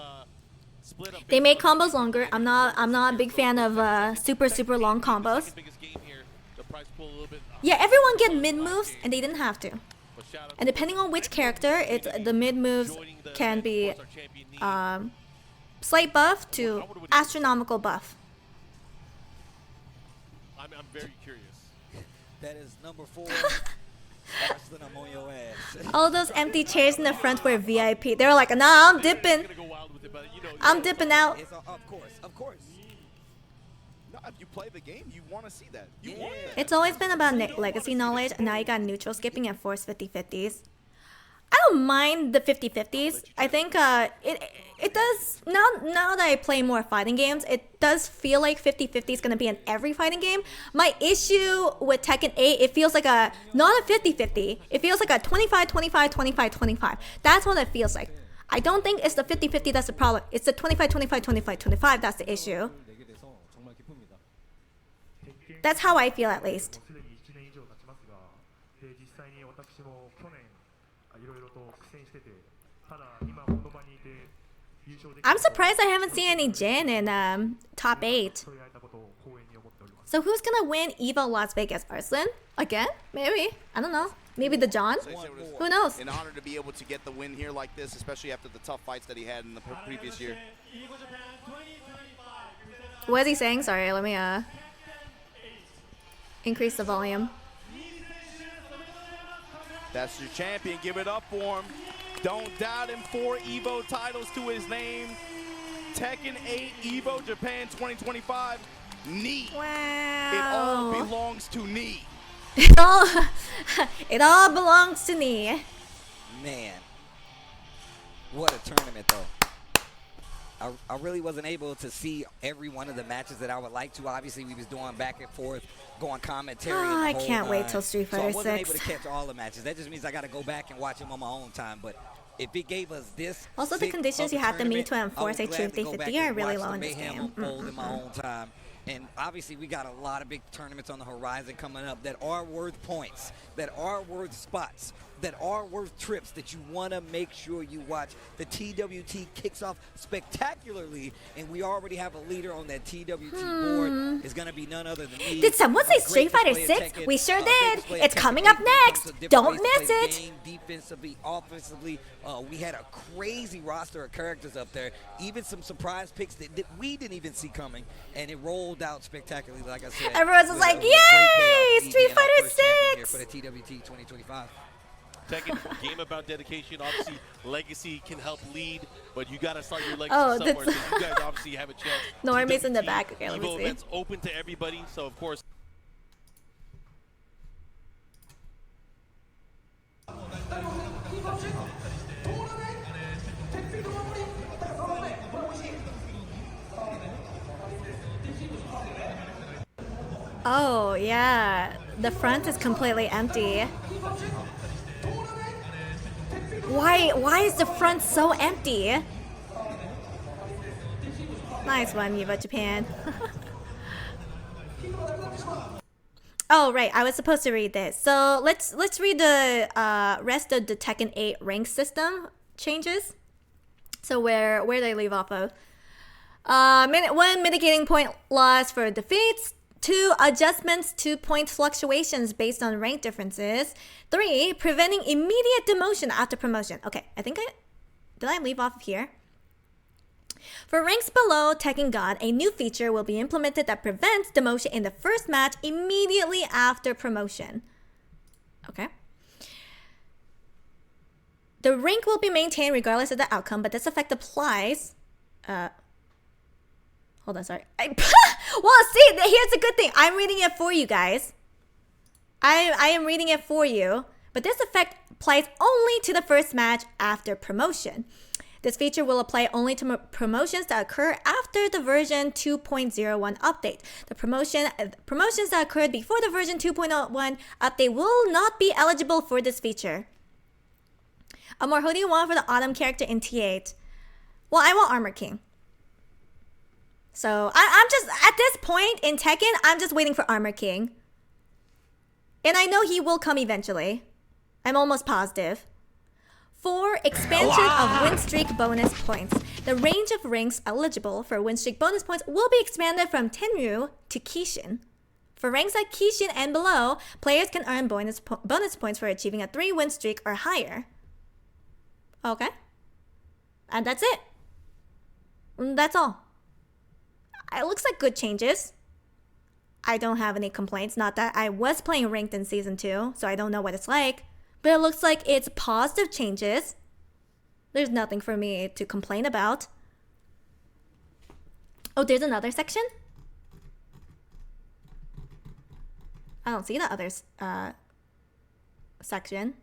split up. They make combos longer. I'm not a big fan of super long combos. Yeah, everyone get mid moves and they didn't have to. And depending on which character, the mid moves can be slight buff to astronomical buff. I'm very curious. That is number 4. Ashton, I'm on your ass. All those empty chairs in the front were VIP. They were like, nah, I'm dipping. I'm dipping out. Of course. No, if you play the game, you want to see that. You want that. It's always been about legacy knowledge, and now you got neutral skipping and forced 50-50s. I don't mind the 50-50s. I think it does, now that I play more fighting games, it does feel like 50-50 is going to be in every fighting game. My issue with Tekken 8, it feels like not a 50-50. It feels like a 25-25-25-25. That's what it feels like. I don't think it's the 50-50 that's the problem. It's the 25-25-25-25 that's the issue. That's how I feel, at least. I'm surprised I haven't seen any Jin in top 8. So who's gonna win EVO Las Vegas? Arslan? Again? Maybe. I don't know. Maybe the John? Who knows? An honor to be able to get the win here like this, especially after the tough fights that he had in the previous year. What is he saying? Sorry, let me increase the volume. That's your champion. Give it up for him. Don't doubt him. 4 EVO titles to his name. Tekken 8 EVO Japan 2025. Knee. Wow. It all belongs to Knee. It all belongs to me. Man, what a tournament though. I really wasn't able to see every one of the matches that I would like to. Obviously, we was doing back and forth, going commentary. I can't wait till Street Fighter 6. So I wasn't able to catch all the matches. That just means I got to go back and watch them on my own time. But if it gave us this, also the conditions you have to meet to enforce a 50-50 are really low in this game. In my own time. And obviously, we got a lot of big tournaments on the horizon coming up that are worth points, that are worth spots, that are worth trips that you want to make sure you watch. The TWT kicks off spectacularly, and we already have a leader on that TWT board. It's going to be none other than me. Did someone say Street Fighter 6? We sure did. It's coming up next. Don't miss it. Defensively, offensively, we had a crazy roster of characters up there. Even some surprise picks that we didn't even see coming, and it rolled out spectacularly, like I said. Everyone's just like, yay! Street Fighter 6! For the TWT 2025. Second game about dedication. Obviously, legacy can help lead, but you got to start your legacy somewhere. So you guys obviously have a chance. Normie's in the back. Okay, let me EVO see. events open to everybody, so of course. Oh, yeah. The front is completely empty. Why is the front so empty? Nice one, EVO Japan. Oh, right. I was supposed to read this. So let's read the rest of the Tekken 8 rank system changes. So where they leave off of. 1, mitigating point loss for defeats. 2, adjustments to point fluctuations based on rank differences. 3, preventing immediate demotion after promotion. Okay, I think did I leave off of here? For ranks below Tekken God, a new feature will be implemented that prevents demotion in the first match immediately after promotion. Okay. The rank will be maintained regardless of the outcome, but this effect applies. Hold on, sorry. Well, see, here's the good thing. I'm reading it for you guys. I am reading it for you. But this effect applies only to the first match after promotion. This feature will apply only to promotions that occur after the version 2.01 update. The promotions that occurred before the version 2.01 update will not be eligible for this feature. Amor, who do you want for the Autumn character in T8? Well, I want Armor King. So I'm just, at this point in Tekken, I'm just waiting for Armor King. And I know he will come eventually. I'm almost positive. 4, expansion of win streak bonus points. The range of ranks eligible for win streak bonus points will be expanded from Tenryu to Kishin. For ranks at Kishin and below, players can earn bonus points for achieving a 3 win streak or higher. Okay. And that's it. That's all. It looks like good changes. I don't have any complaints. Not that I was playing ranked in season 2, so I don't know what it's like. But it looks like it's positive changes. There's nothing for me to complain about. Oh, there's another section? I don't see the other section.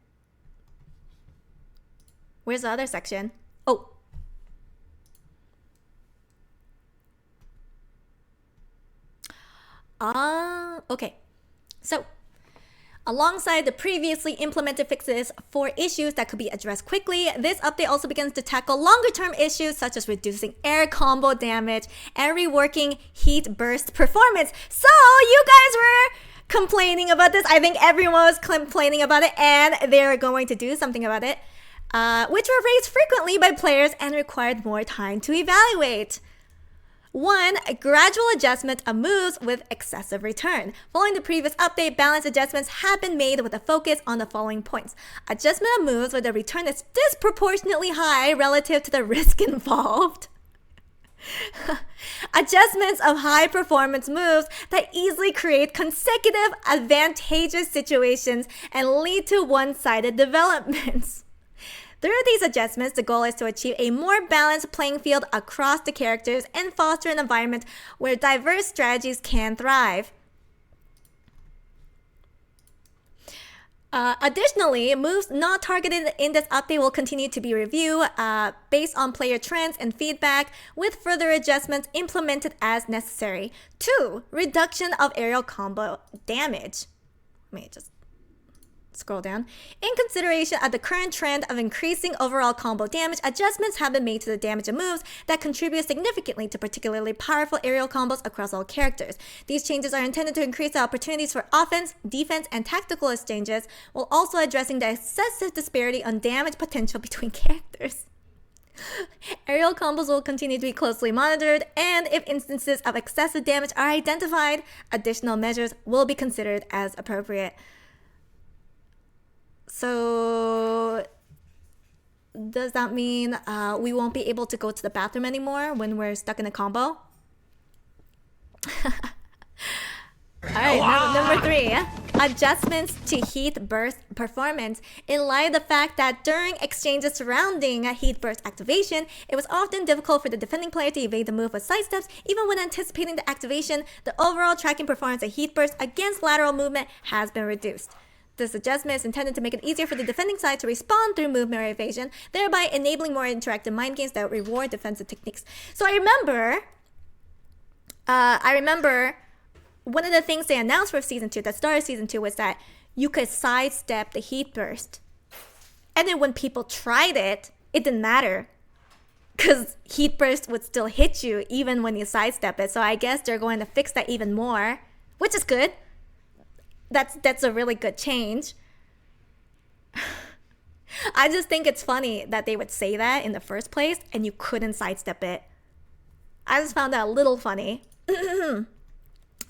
Where's the other section? Oh. Okay. So, alongside the previously implemented fixes for issues that could be addressed quickly, this update also begins to tackle longer-term issues such as reducing air combo damage and reworking heat burst performance. So, you guys were complaining about this. I think everyone was complaining about it, and they're going to do something about it, which were raised frequently by players and required more time to evaluate. 1. A gradual adjustment of moves with excessive return. Following the previous update, balance adjustments have been made with a focus on the following points. Adjustment of moves where the return is disproportionately high relative to the risk involved. Adjustments of high performance moves that easily create consecutive advantageous situations and lead to one-sided developments. Through these adjustments, the goal is to achieve a more balanced playing field across the characters and foster an environment where diverse strategies can thrive. Additionally, moves not targeted in this update will continue to be reviewed based on player trends and feedback, with further adjustments implemented as necessary. 2. Reduction of aerial combo damage. Let me just scroll down. In consideration of the current trend of increasing overall combo damage, adjustments have been made to the damage of moves that contribute significantly to particularly powerful aerial combos across all characters. These changes are intended to increase the opportunities for offense, defense, and tactical exchanges, while also addressing the excessive disparity on damage potential between characters. Aerial combos will continue to be closely monitored, and if instances of excessive damage are identified, additional measures will be considered as appropriate. So, does that mean we won't be able to go to the bathroom anymore when we're stuck in a combo? Alright, number 3. Adjustments to heat burst performance. In light of the fact that during exchanges surrounding a heat burst activation, it was often difficult for the defending player to evade the move with sidesteps, even when anticipating the activation, the overall tracking performance of heat burst against lateral movement has been reduced. This adjustment is intended to make it easier for the defending side to respond through movement or evasion, thereby enabling more interactive mind games that reward defensive techniques. So I remember one of the things they announced for Season 2, that started Season 2, was that you could sidestep the heat burst. And then when people tried it, it didn't matter, because heat burst would still hit you even when you sidestep it. So I guess they're going to fix that even more, which is good. That's a really good change. I just think it's funny that they would say that in the first place and you couldn't sidestep it. I just found that a little funny.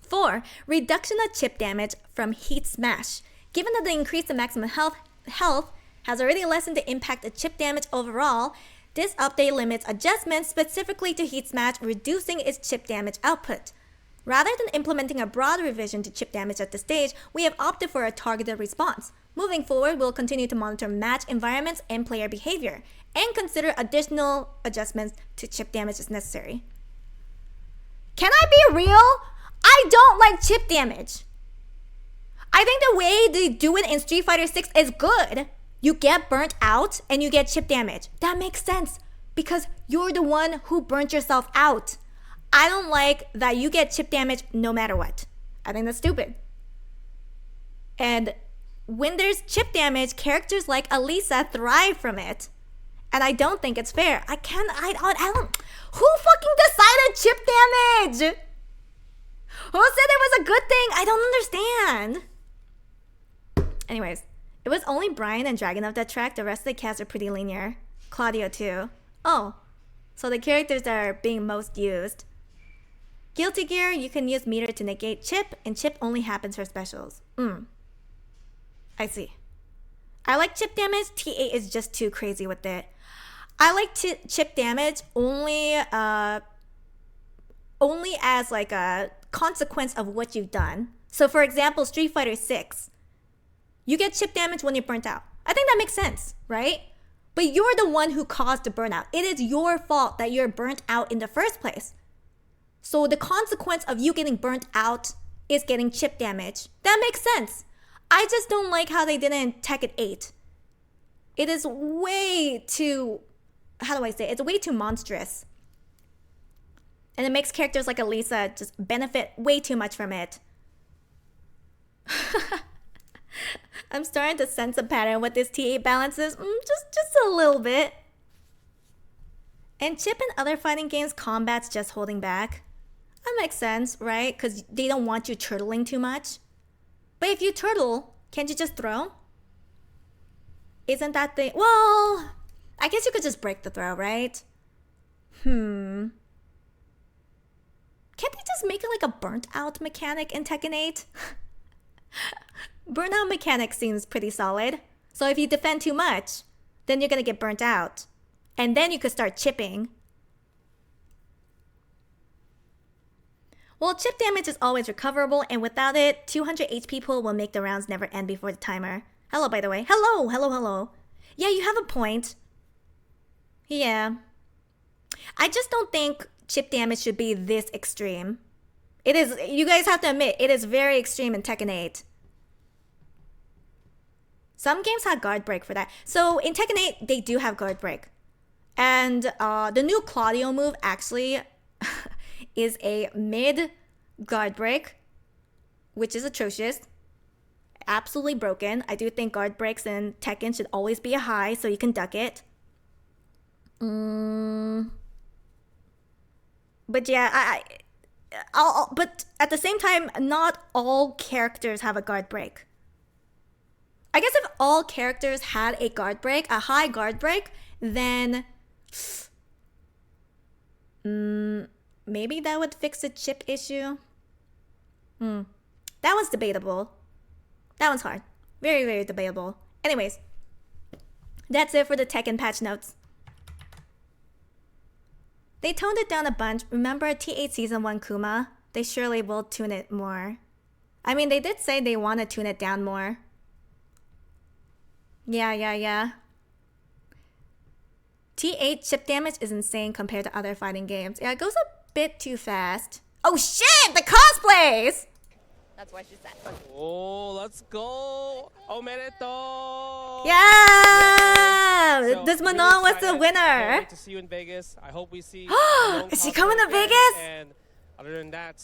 4. Reduction of chip damage from heat smash. Given that the increase in maximum health has already lessened the impact of chip damage overall, this update limits adjustments specifically to heat smash, reducing its chip damage output. Rather than implementing a broad revision to chip damage at this stage, we have opted for a targeted response. Moving forward, we'll continue to monitor match environments and player behavior, and consider additional adjustments to chip damage as necessary. Can I be real? I don't like chip damage. I think the way they do it in Street Fighter 6 is good. You get burnt out and you get chip damage. That makes sense, because you're the one who burnt yourself out. I don't like that you get chip damage no matter what. I think that's stupid. And when there's chip damage, characters like Elisa thrive from it. And I don't think it's fair. I don't. Who fucking decided chip damage? Who said it was a good thing? I don't understand. Anyways, it was only Brian and Dragunov that tracked. The rest of the cast are pretty linear. Claudio too. Oh, so the characters that are being most used. Guilty Gear, you can use meter to negate chip, and chip only happens for specials. I see. I like chip damage. T8 is just too crazy with it. I like chip damage only as like a consequence of what you've done. So for example, Street Fighter 6, you get chip damage when you're burnt out. I think that makes sense, right? But you're the one who caused the burnout. It is your fault that you're burnt out in the first place. So the consequence of you getting burnt out is getting chip damage. That makes sense. I just don't like how they did it in Tekken 8. It is way too, how do I say it? It's way too monstrous. And it makes characters like Elisa just benefit way too much from it. I'm starting to sense a pattern with this T8 balances. Just a little bit. And Chip in other fighting games, combat's just holding back. That makes sense, right? Because they don't want you turtling too much. But if you turtle, can't you just throw? Isn't that the... Well, I guess you could just break the throw, right? Can't they just make it like a burnt out mechanic in Tekken 8? Burnout mechanic seems pretty solid. So if you defend too much, then you're gonna get burnt out. And then you could start chipping. Well, chip damage is always recoverable, and without it, 200 HP pool will make the rounds never end before the timer. Hello, by the way. Hello, hello, hello. Yeah, you have a point. Yeah. I just don't think chip damage should be this extreme. It is, you guys have to admit, it is very extreme in Tekken 8. Some games have guard break for that. So in Tekken 8, they do have guard break. And the new Claudio move actually is a mid guard break, which is atrocious. Absolutely broken. I do think guard breaks in Tekken should always be a high so you can duck it. But yeah, but at the same time, not all characters have a guard break. I guess if all characters had a guard break, a high guard break, then maybe that would fix the chip issue. That one's debatable. That one's hard. Very, very debatable. Anyways, that's it for the Tekken patch notes. They toned it down a bunch. Remember T8 Season 1 Kuma? They surely will tune it more. I mean, they did say they want to tune it down more. Yeah. T8 chip damage is insane compared to other fighting games. Yeah, it goes a bit too fast. Oh shit! The cosplays! That's why she said. Oh, let's go! Omedeto! Yeah! So, This Manon was the Can't winner. wait to see you in Vegas. I hope we see. Is she coming to again. Vegas? And other than that,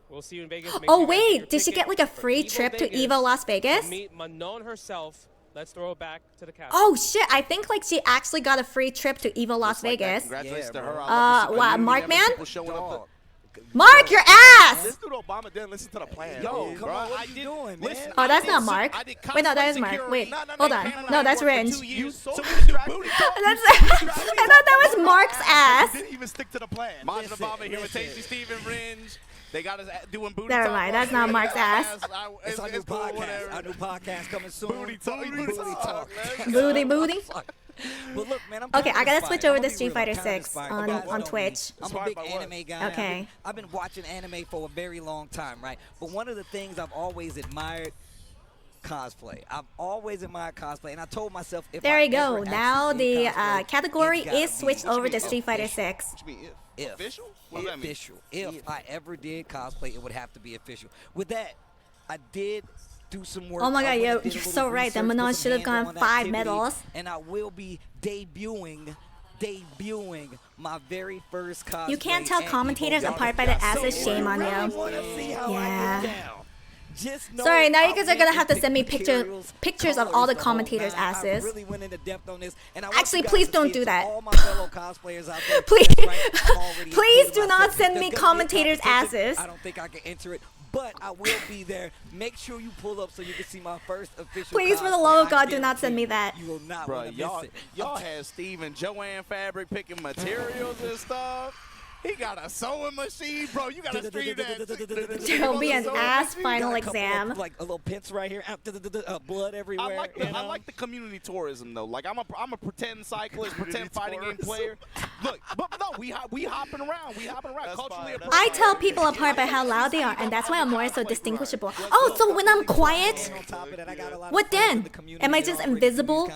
we'll see you in Vegas. Make Oh sure you guys get wait, your did she get ticket like a for free EVO trip to Vegas EVO Las Vegas? To meet Manon herself. Let's throw it back to the castle. Oh shit, I think like she actually got a free trip to EVO Las Vegas. Congratulations to her. What, Mark man? Showing up Mark, your ass! This dude Obama didn't listen to the plan. Yo, come on, what are you doing, man? Oh, that's not Mark. Wait, no, that is Mark. Wait, hold on. No, that's Ringe. I thought that was Mark's ass. Didn't even stick to the plan. Martin Obama here with Tasty Steven Ringe. They got us doing booty Never talk. mind, that's not Mark's ass. It's our new podcast. Our new podcast coming soon. Booty talk. Booty. But look, man, Okay, I gotta switch over to Street Fighter 6 on Twitch. I'm a big anime guy. Okay. I've been watching anime for a very long time, right? But one of the things I've always admired, cosplay. I've always admired cosplay, and I told myself if There I you go. ever Now actually the did cosplay, category it's gotta is be switched over to Street Fighter 6. If. Official? What does that mean? Official. If I ever did cosplay, it would have to be official. With that, I did do some work. Oh my god, I went and you're did a so little right. The research, Manon put some should have gone hands-on 5 activity, medals. And I will be debuting my very first cosplay. You can't tell at commentators EVO apart by Japan. the asses. So Shame on really you. wanna see how I Yeah. get down. Just know Sorry, now you I guys are went gonna and have to picked send me materials, pictures of all the colors, commentators' whole nine. asses. I really went into depth on this, and I want Actually, you guys please to don't see it do to that. all my fellow cosplayers out there. Please, That's right, I'm already please including do not myself. send me There's gonna be a commentators' competition. asses. I don't think I can enter it, but I will be there. Make sure you pull up so you can see my first official. Please, for the cosplay. love of I God, do not send guarantee me that. You will not Bro, want to miss it. y'all had Steve and Joanne Fabric picking materials and stuff. He got a sewing machine, bro. You gotta stream that. There'll be an ass final exam. Like a little pins right here, blood everywhere. I like the community tourism though. Like I'm a pretend cyclist, pretend fighting game player. Look, but no, we hopping around. We hopping around. Culturally appropriate. I tell people apart by how loud they are, and that's why I'm more so distinguishable. Oh, so when I'm quiet, what then? Am I just invisible?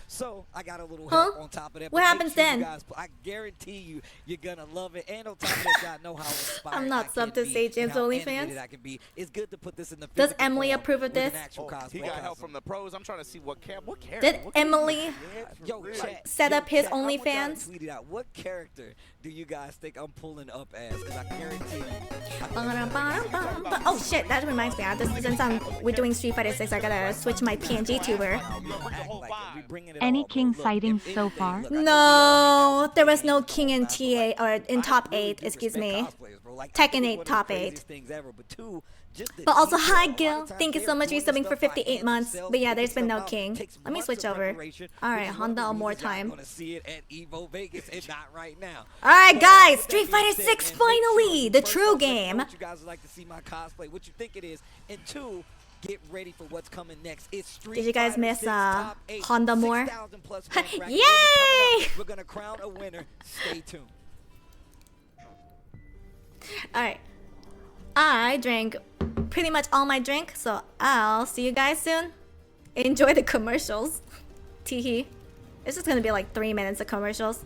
So I got a little Huh? help on top of that. What happens then? I guarantee you're gonna love it. And on top of that, y'all know how inspired I'm not I subbed can to be Sage and James how OnlyFans. animated I can be. It's good to put this in the Does physical Emily form approve of with an this? actual He cosplay got help costume. from the pros. I'm trying to see what character. Did Emily Yo, chat, set up his chat, I want y'all to OnlyFans? tweet it out. What character do you guys think I'm pulling up as? Because I guarantee you. Oh shit, that reminds me. Since we're doing Street Fighter 6, I gotta switch my PNG tuber. Any king sightings so far? No, there was no king in TA or in top 8, excuse me. Tekken 8 top 8. But also, hi Gil, thank you so much for subbing for 58 months. But yeah, there's been no king. Let me switch over. Alright, Honda one more time. Alright guys, Street Fighter 6 finally! The true game. You guys would like to see my cosplay. What you think it is? And 2, get ready for what's coming next. It's Street Did you guys Fighter miss 6 top 8, Honda more? 6,000 plus rank bracket. Yay! We're gonna crown a winner. Stay tuned. Alright. I drank pretty much all my drink, so I'll see you guys soon. Enjoy the commercials. Teehee. It's just gonna be like 3 minutes of commercials.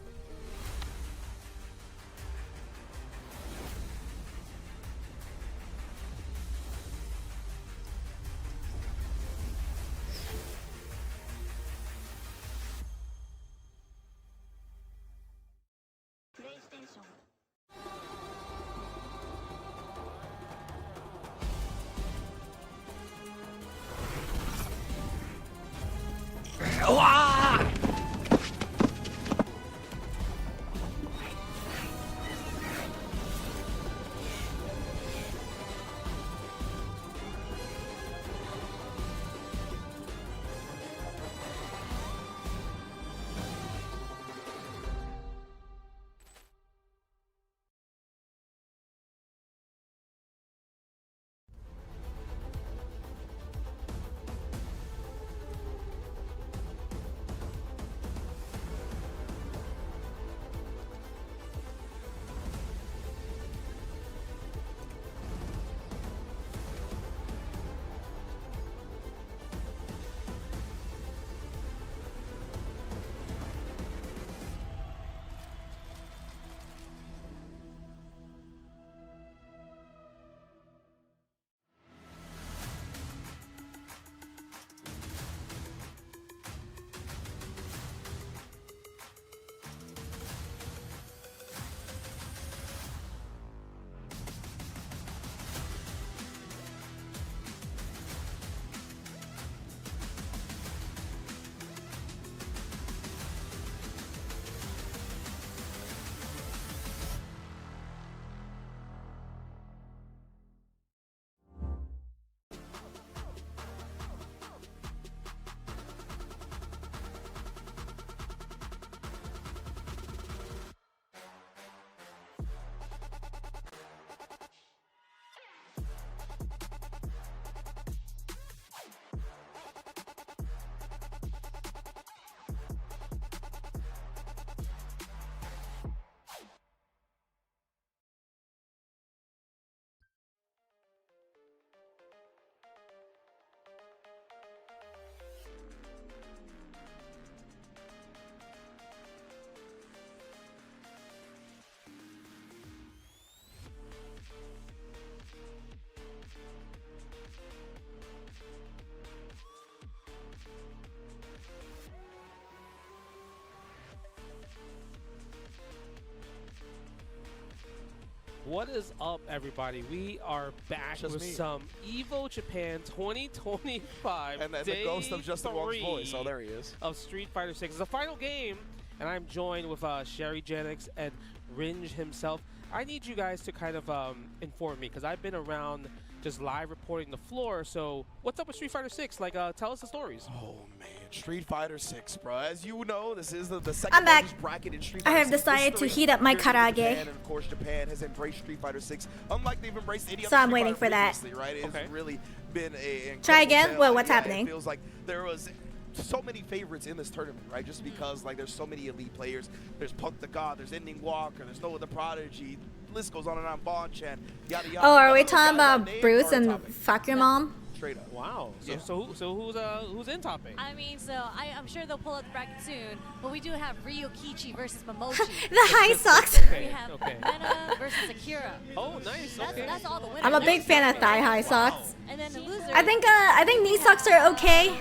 What is up, everybody? We are back Just with me. some EVO Japan 2025. And the day ghost of Justin Wong's 3 voice. Oh, there he is. Of Street Fighter 6. It's the final game, and I'm joined with Sherry Janix and Ringe himself. I need you guys to kind of inform me, because I've been around just live reporting the floor. So what's up with Street Fighter 6? Like, tell us the stories. Oh man, Street Fighter 6, bro. As you know, this is the second I'm back. largest bracket in Street I Fighter have 6 decided to history heat up my here in Japan, karage. and of course, Japan has embraced Street Fighter 6, unlike they've embraced any So other I'm Street waiting Fighter for that. previously, right? It's really been a Try again? incredible Well, what's yeah, happening? It feels like there was so many favorites in this tournament, right? Just because like there's so many elite players. There's Punk the God, there's Ending Walker, there's Noah the Prodigy. The list goes on and on. Bonchan, yada yada. Oh, are None we of those talking guys about that named Bruce are and topping. fuck your mom? Straight up. Wow. Yeah. So who's in topping? I mean, so I'm sure they'll pull out the bracket soon, but we do have Ryo Kichi versus Momochi. The high socks. We have Mena versus Akira. Oh, nice. That's all the winners. I'm a big fan of thigh high socks. And then the loser. I think knee socks are okay,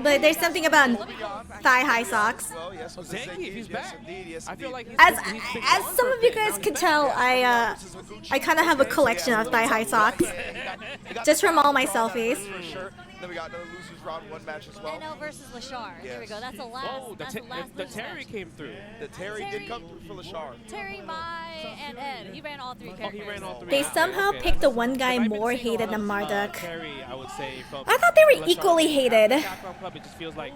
but there's something about thigh high socks. Well, yes, with Zangief, Zangief, he's yes, back. indeed, yes, I feel indeed. like he's As been as gone some for a of you bit. Now guys he's can back. tell, I kind of have a collection of thigh high socks, just from all my selfies. For sure. Then we got another losers round 1 match as well. NL versus Lashar. Here we go. That's the last. Whoa, that's the last the losers Terry match. came through. The Terry did come through for Lashar. Terry, Mai, and Ed. He ran all 3 characters. He ran all 3. They Okay, somehow okay. picked the one guy I've been more seeing a hated lot than of, Marduk. Terry, I would say. From I thought they were Lashar. equally hated. Capcom Club, it just feels like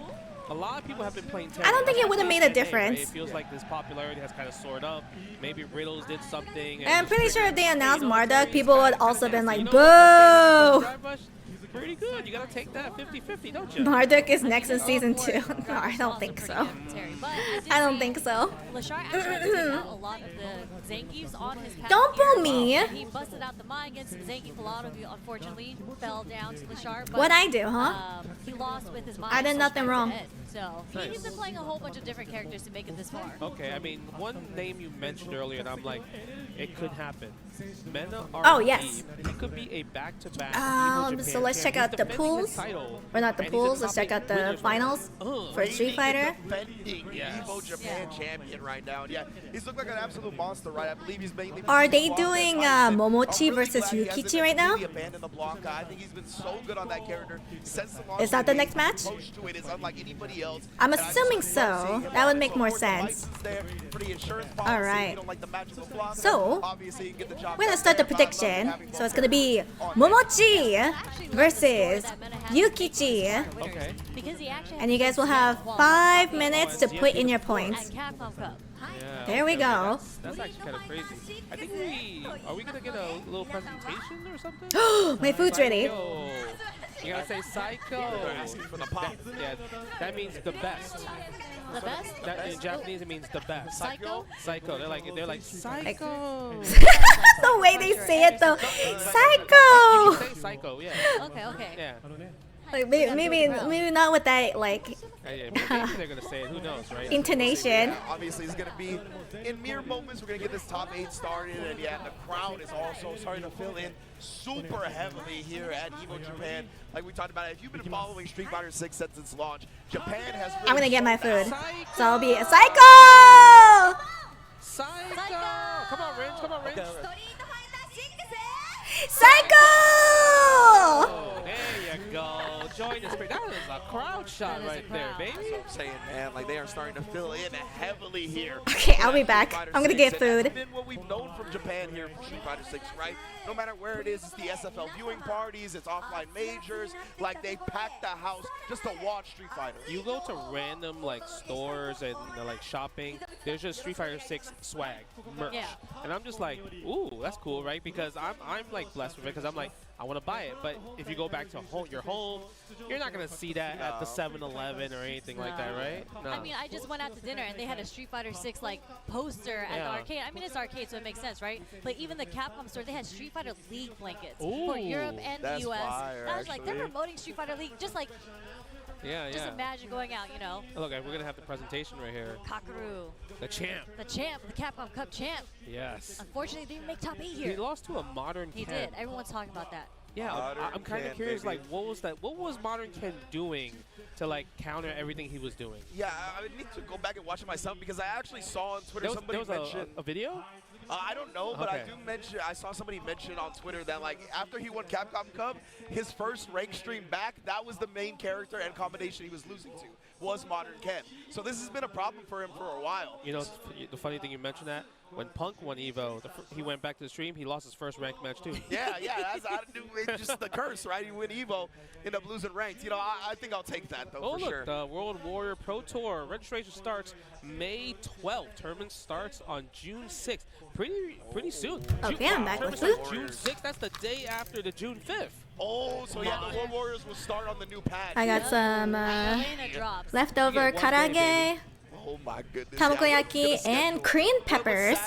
a lot of people have been playing Terry. I don't think it would have made a Right? difference. It feels like this popularity has kind of soared up. Maybe Riddles did something. And I'm just pretty sure if triggered, they announced you know, Marduk, Terry's people would kinda also been like, you know what, boo! Drive Rush, pretty good. You gotta take that 50-50, don't you? Marduk is next in season 2. No, I don't think so. I don't think so. Lashar actually took out a lot of the Zangiefs on his path. Don't boo me. He busted out the Mai against some Zangief. A lot of you, unfortunately, fell down to Lashar. But, What'd I do, huh? He lost with his Mai. I did so nothing straight to wrong. Ed. So he's been playing a whole bunch of different characters to make it this far. Okay, I mean, one name you mentioned earlier, and I'm like, it could happen. Mena Oh, yes. He could be a back-to-back. So let's check out the pools. Or not the pools, let's check out the finals for Street Fighter. Defending EVO Japan champion right now. Yeah, he's looked like an absolute monster, right? I believe he's mainly. Are they doing Momochi versus Yukichi right now? Abandoned the block. I think he's been so good on that character since the launch. Is that the next match? Approach to it is unlike anybody else. I'm assuming so. That would make more sense. Alright. So, we're gonna start the prediction. So it's gonna be Momochi versus Yukichi. Okay. And you guys will have 5 minutes to put in your points. Yeah, There we go. That's actually kind of crazy. I think are we gonna get a little presentation or something? My food's ready. Psycho. You gotta say psycho. Yeah, that means the best. The best? That, in Japanese, it means the best. Psycho? Psycho. They're like psycho. The way they say it though. Psycho! You say psycho, yeah. Okay. Yeah. Like, maybe not with that like Yeah, maybe they're gonna say it. Who knows, right? intonation. Obviously, it's going to be in mere moments. We're going to get this top 8 started, and yeah, the crowd is also starting to fill in super heavily here at EVO Japan. Like we talked about, if you've been following Street Fighter 6 since its launch, Japan has. Really I'm gonna get my food. Psycho! So I'll be a psycho! Psycho! Come on, Ringe. Come on, Ringe. Psycho! Oh, there you go. Join the spirit. That was a crowd shot right there, baby. That's what I'm saying, man. Like they are starting to fill in heavily here. Okay, I'll be back. I'm gonna get food. That's been what we've known from Japan here from Street Fighter 6, right? No matter where it is, it's the SFL viewing parties, it's offline majors. Like they pack the house just to watch Street Fighter. You go to random like stores and like shopping. There's just Street Fighter 6 swag, merch, and I'm just like, ooh, that's cool, right? Because I'm like blessed with it because I'm like, I want to buy it. But if you go back to your home, you're not gonna see that at the 7-Eleven or anything like that, right? No. I mean, I just went out to dinner and they had a Street Fighter 6 like poster at the arcade. I mean, it's arcade, so it makes sense, right? But even the Capcom store, they had Street Fighter League blankets for Europe and the US. Fire, I was like, they're promoting Street Fighter League, just like. Yeah. Just imagine going out, you know. Look, we're gonna have the presentation right here. Kakaru. The champ. The champ, the Capcom Cup champ. Yes. Unfortunately, they didn't make top 8 here. He lost to a modern Ken. He did. Everyone's talking about that. Yeah, I'm kind of curious, like, what was Modern Ken doing to, like, counter everything he was doing? Yeah, I need to go back and watch it myself because I actually saw on Twitter somebody mention a video? I don't know, but I saw somebody mention on Twitter that like after he won Capcom Cup, his first rank stream back, that was the main character and combination he was losing to was Modern Ken. So this has been a problem for him for a while. You know, the funny thing you mentioned that, when Punk won EVO, he went back to the stream. He lost his first ranked match too. Yeah, that's it's just the curse, right? You win EVO, end up losing ranked. You know, I think I'll take that though for sure. The World Warrior Pro Tour registration starts May 12th. Tournament starts on June 6th. Pretty soon. Okay, I'm back with you. June 6th. That's the day after the June 5th. Oh, so yeah, the World Warriors will start on the new patch. I got some leftover karage, oh my goodness, tamagoyaki, and Korean peppers.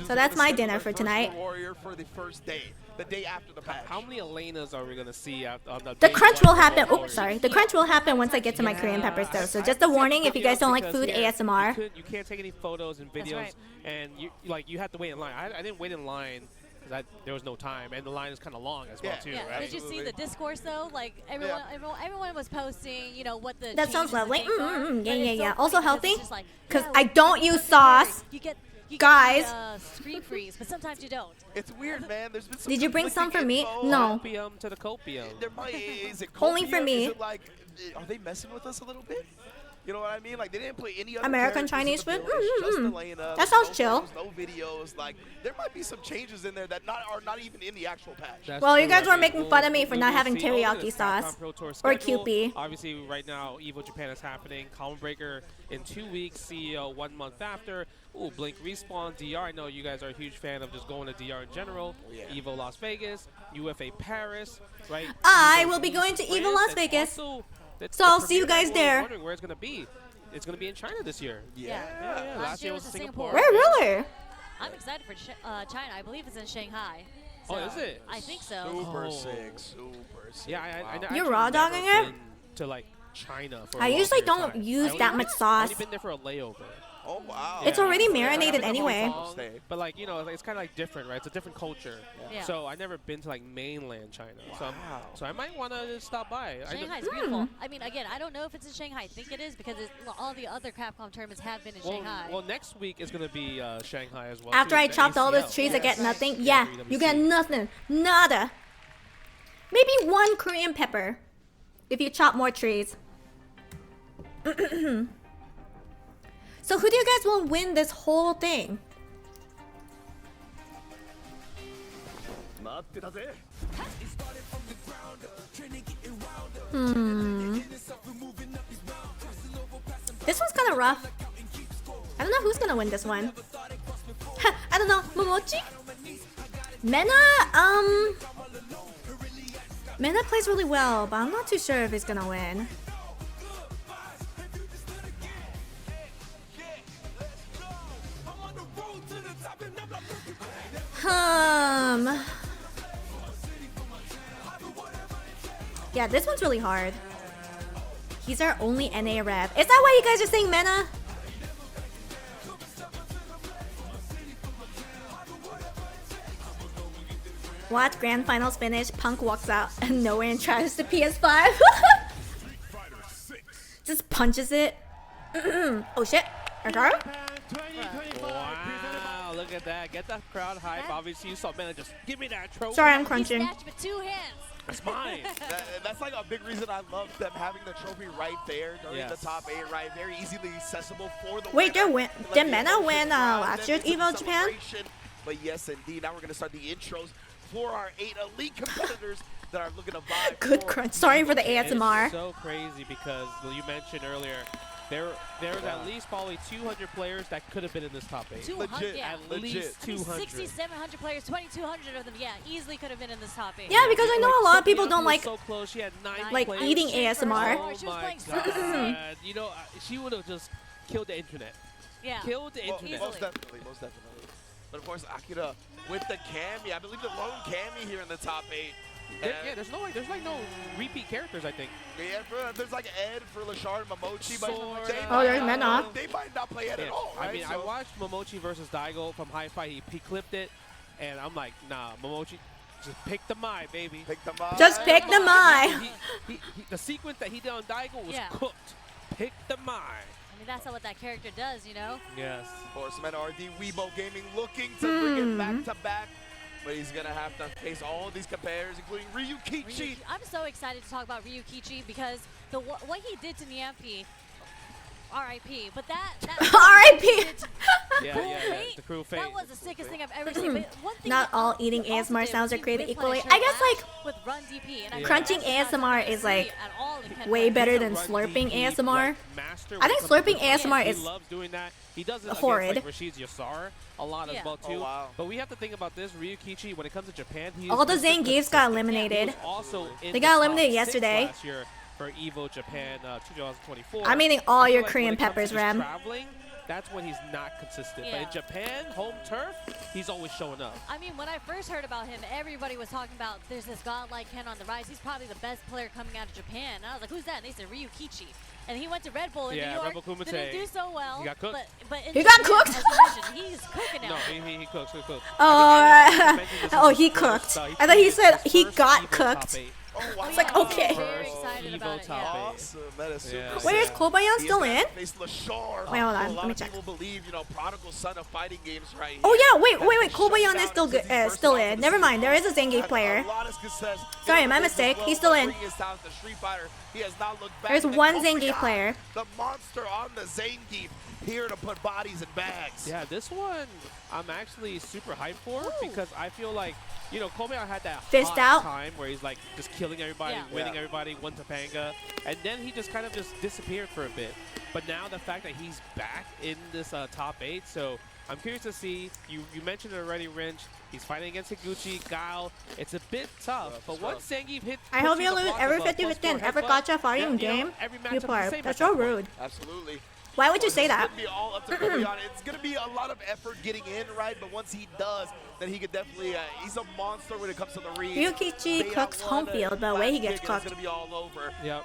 So that's my dinner for tonight. Warrior for the first day, the day after the patch. How many Elenas are we gonna see on the The crunch will happen. Oops, sorry. The crunch will happen once I get to my Korean peppers, though. So just a warning if you guys don't like food ASMR. You can't take any photos and videos, and you have to wait in line. I didn't wait in line. There was no time, and the line is kind of long as well too. Yeah. Right? Did you see the discourse though? Like everyone was posting, you know, what the That sounds lovely. Yeah. So Also healthy, like, because I don't use sauce. You get guys. Screen freeze, but sometimes you don't. It's weird, man. There's been some Did you bring some for me? No. Copium to the copium. Is it Only for copium? me. Is it like, are they messing with us a little bit? You know what I mean? Like they didn't play any other American characters Chinese in the food? build. It's just Elena. That There's sounds no chill. photos, no videos. Like there might be some changes in there that are not even in the actual patch. Well, you guys were making fun of me for not having teriyaki sauce or Kewpie. Obviously, right now, EVO Japan is happening. Column Breaker in 2 weeks. CEO 1 month after. Ooh, Blink Respawn, DR. I know you guys are a huge fan of just going to DR in general. EVO Las Vegas, UFA Paris, right? I will be going to EVO Las Vegas. So I'll see you guys there. Wondering where it's gonna be. It's going to be in China this year. Yeah. Last year was Singapore. Where really? I'm excited for China. I believe it's in Shanghai. So Oh, is it? I think so. Super sick. Yeah, Wow. I You're raw dogging it? to like China for. I usually don't use that much sauce. I've been there for a layover. Oh wow. It's already marinated anyway. But like it's kind of like different, right? It's a different culture. Yeah. So I never been to like mainland China. So I might want to stop by. Shanghai's beautiful. I mean, again, I don't know if it's in Shanghai. I think it is because all the other Capcom tournaments have been in Shanghai. Well, next week is gonna be Shanghai as well. After too. I The chopped all those ACL. trees, I get Yes. nothing. Yeah, you get nothing. Nada. Maybe one Korean pepper if you chop more trees. So who do you guys want to win this whole thing? This one's kind of rough. I don't know who's gonna win this one. I don't know. Momochi? Mena? Mena plays really well, but I'm not too sure if he's gonna win. Yeah, this one's really hard. He's our only NA rep. Is that why you guys are saying Mena? Watch Grand Finals finish, Punk walks out and nowhere and tries the PS5. Just punches it. Oh shit. Okay. Wow, look at that. Get that crowd hype. Obviously, you saw Mena just give me that trophy. Sorry, I'm crunching. He snatched with 2 hands. That's mine. That's like a big reason I love them having the trophy right there during Yes. the top 8, right? Very easily accessible for the Wait, winner. did Mena win last year's EVO Japan? But yes, indeed. Now we're going to start the intros for our 8 elite competitors that are looking to vie. Good crunch. Sorry for the ASMR. It's so crazy because you mentioned earlier, there's at least probably 200 players that could have been in this top 8. 200, yeah. At least 200. 6,700 players, 2,200 of them, yeah, easily could have been in this top 8. Yeah, because I know a lot of people don't like so close. She had 9 like players. eating ASMR. Oh my God. You know, she would have just killed the internet. Yeah. Killed the internet. Most definitely, most definitely. But of course, Akira with the Cammy. I believe the lone Cammy here in the top 8. Yeah, there's like no repeat characters, I think. Yeah, there's like Ed for Lashard and Momochi, but there's Mena. They might not play Ed at all, right? I mean, I watched Momochi versus Daigo from Hi-Fi. He clipped it, and I'm like, nah, Momochi, just pick the Mai, baby. Pick the Mai. Just pick the Mai. The sequence that he did on Daigo was cooked. Pick the Mai. I mean, that's not what that character does, you know? Yes. Of course, Mena RD Weibo Gaming looking to bring it back to back. But he's going to have to face all these competitors, including Ryukichi. I'm so excited to talk about Ryukichi because what he did to Nyampi, R.I.P. But that R.I.P. Yeah, the crew fate. That was the sickest thing I've ever seen. But one thing Not all eating ASMR sounds are created equally. I guess like with Run DP, and crunching ASMR is like way better than slurping ASMR. I think slurping ASMR is He loves doing that. He does it horrid. against like Rashid's Yasar a lot as well too. Oh, wow. But we have to think about this. Ryukichi, when it comes to Japan, he all the is Zangiefs got eliminated. also in They the got top eliminated 6 yesterday. last year for EVO Japan 2024. I'm eating all I feel your like Korean when it comes to peppers, just Ram. Traveling, that's when he's not consistent. But in Japan, home turf, he's always showing up. I mean, when I first heard about him, everybody was talking about there's this godlike Ken on the rise. He's probably the best player coming out of Japan. And I was like, who's that? And they said Ryukichi. And he went to Red Bull in New York. Red Bull Kumite. Didn't do so well. He got cooked. But in He got Japan, cooked? as you mentioned, he's cooking now. No, he cooks. He cooks. Oh, he cooked. I thought he said he got cooked. Oh, wow. It's like, okay. Very excited about it. Awesome. That is super Wait, is sick. Kobayan still in? Face LaShar. Wait, hold on. A lot Let me of check. people believe, you know, prodigal son of fighting games right here. Oh yeah, wait. Kobayan is still good. Still in. Never mind. There is a Zangief player. Sorry, my mistake. He's still in. There's one Zangief player. The monster on the Zangief here to put bodies in bags. Yeah, this one I'm actually super hyped for because I feel like, you know, Kobayan had that Fist hot out. time where he's like just killing everybody, winning everybody, one Topanga, and then he just kind of just disappeared for a bit. But now the fact that he's back in this top 8, so I'm curious to see. You mentioned it already, Rinch. He's fighting against Higuchi, Guile. It's a bit tough, but once Zangief hits, I hope you lose every 50-50 in every gacha fighting game you play. That's so rude. Absolutely. Why would you say that? It's going to be all up to Kobayan. It's going to be a lot of effort getting in, right? But once he does, then he could definitely, he's a monster when it comes to the read. Ryukichi cooks home field, but the way he gets cooked. It's going to be all over. Yep.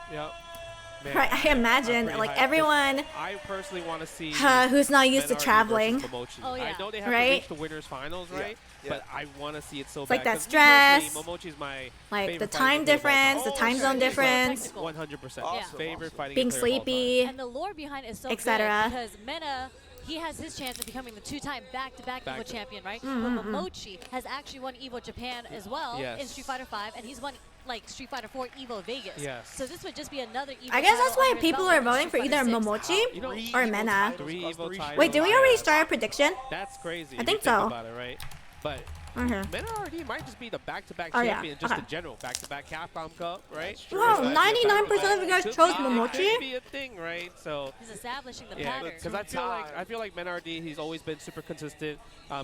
Man, Right, I imagine like everyone I personally want to see who's not used to Menardi traveling. versus Momochi. Oh, yeah. I know they have Right? to reach the winners finals, right? But I want to see it so It's bad. like that 'cause stress, Momochi's my like favorite the fighting time player of all time. difference, the time zone difference, 100%. Favorite fighting being player of all time. sleepy, And the lore behind it is so etc. good because Mena, he has his chance of becoming the 2-time back-to-back EVO champion, right? Mm-hmm. But Momochi has actually won EVO Japan as well in Street Fighter V, and he's won like Street Fighter 4 EVO Vegas. Yes. So this would just be another EVO. I guess that's title why under his people belt are in voting for Street either Fighter 6. Momochi or Mena. 3 EVO titles. Wait, did we already start a prediction? That's crazy. I if think you so. About it, right? But Mhm. might just be the back-to-back Oh, yeah. champion, just Okay. in general. Back-to-back Capcom Cup, right? Wow, 99% of you guys chose Momochi? Could be a thing, right? So He's establishing the yeah, pattern. because I feel like Menardi, he's always been super consistent,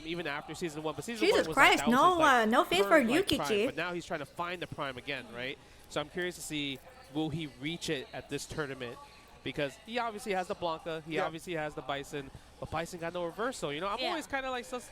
even after season 1. But season Jesus 1 was Christ, like, that was his, like, no faith for current, like, Yukichi. prime, but now he's trying to find the prime again, right? So I'm curious to see, will he reach it at this tournament? Because he obviously has the Blanca, he obviously has the Bison, but Bison got no reversal. You know, I'm always kind of like sus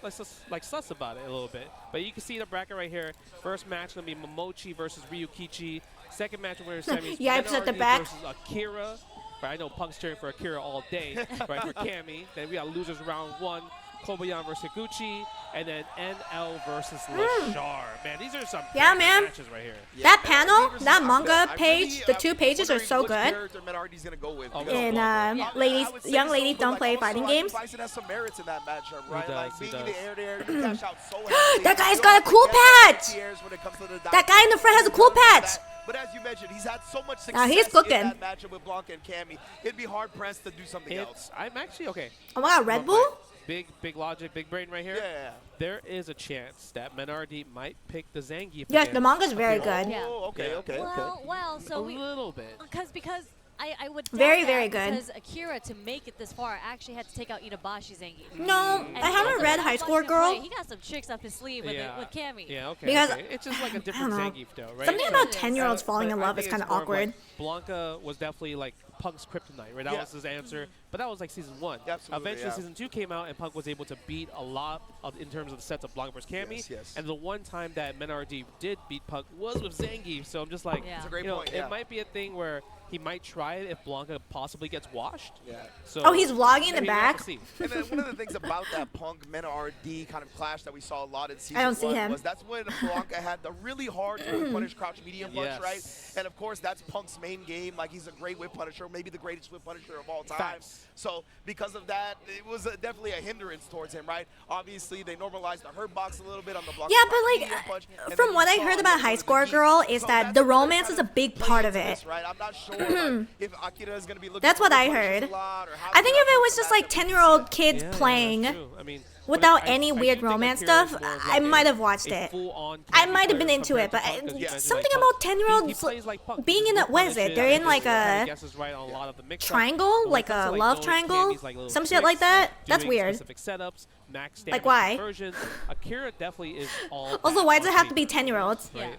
about it a little bit. But you can see the bracket right here. First match gonna be Momochi versus Ryukichi. Second match we're semis. Yipes at the Menardi back. versus Akira. Right, I know Punk's cheering for Akira all day, right, for Cammy. Then we got losers round 1, Kobayan versus Higuchi, and then NL versus LaShar. Man, these are some man. matches right here. That panel, that manga page, the 2 pages are so good. And young ladies don't play fighting games. Bison has some merits in that matchup, right? He does, Like he being in does. the air there, you cash out so heavily. That guy's got a cool patch. That guy in the front has a cool patch. But as you mentioned, he's had so much Now success he's cooking. in that matchup with Blanca and Cammy. It'd be hard pressed to do something else. I'm actually, okay. Oh my god, Red Bull? Big logic, big brain right here. Yeah. There is a chance that Menardi might pick the Zangief Yes, again. the manga's very good. Yeah. Oh, okay. Well, so a little bit. because I would doubt Very, that very good. because Akira, to make it this far, actually had to take out Itabashi Zangief. No, And I haven't also, read Itabashi High Score can Girl. play. He got some tricks up his sleeve with Cammy. Yeah, okay. Because- okay. It's just like a I different don't know. Zangief, though, right? Something about 10-year-olds falling in But I love think is kind it's of more awkward. like Blanca was definitely like Punk's kryptonite, right? That was his answer. But that was like season 1. Absolutely, Eventually, yeah. season 2 came out, and Punk was able to beat a lot in terms of the sets of Blanca versus Cammy. Yes. And the one time that Menardi did beat Punk was with Zangief. So I'm just like, That's a great you know, point, it might be a thing where he might try it if Blanca possibly gets washed. Yeah. So Oh, he's vlogging in the we have to back? see. And then one of the things about that Punk Menardi kind of clash that we saw a lot in season I don't see 1 him. was that's when Blanca had the really hard to whip punish crouch medium punch, Yes. right? And of course that's Punk's main game. Like he's a great whip punisher, maybe the greatest whip punisher of all time. Facts. So because of that, it was definitely a hindrance towards him, right? Obviously, they normalized the hurt box a little bit on the block. Yeah, but like, from what I heard about High Score Girl is that the romance is a big part of it. Right? I'm not sure like, if Akira is going to be looking. That's what I heard. I think if it was just like 10-year-old kids playing without any weird romance stuff, I might have watched it. I might have been into it, but something about 10-year-olds being in a, what is it? They're in like a triangle, like a love triangle, some shit like that. That's weird. Like why? Akira definitely is all. Also, why does it have to be 10-year-olds? Yeah,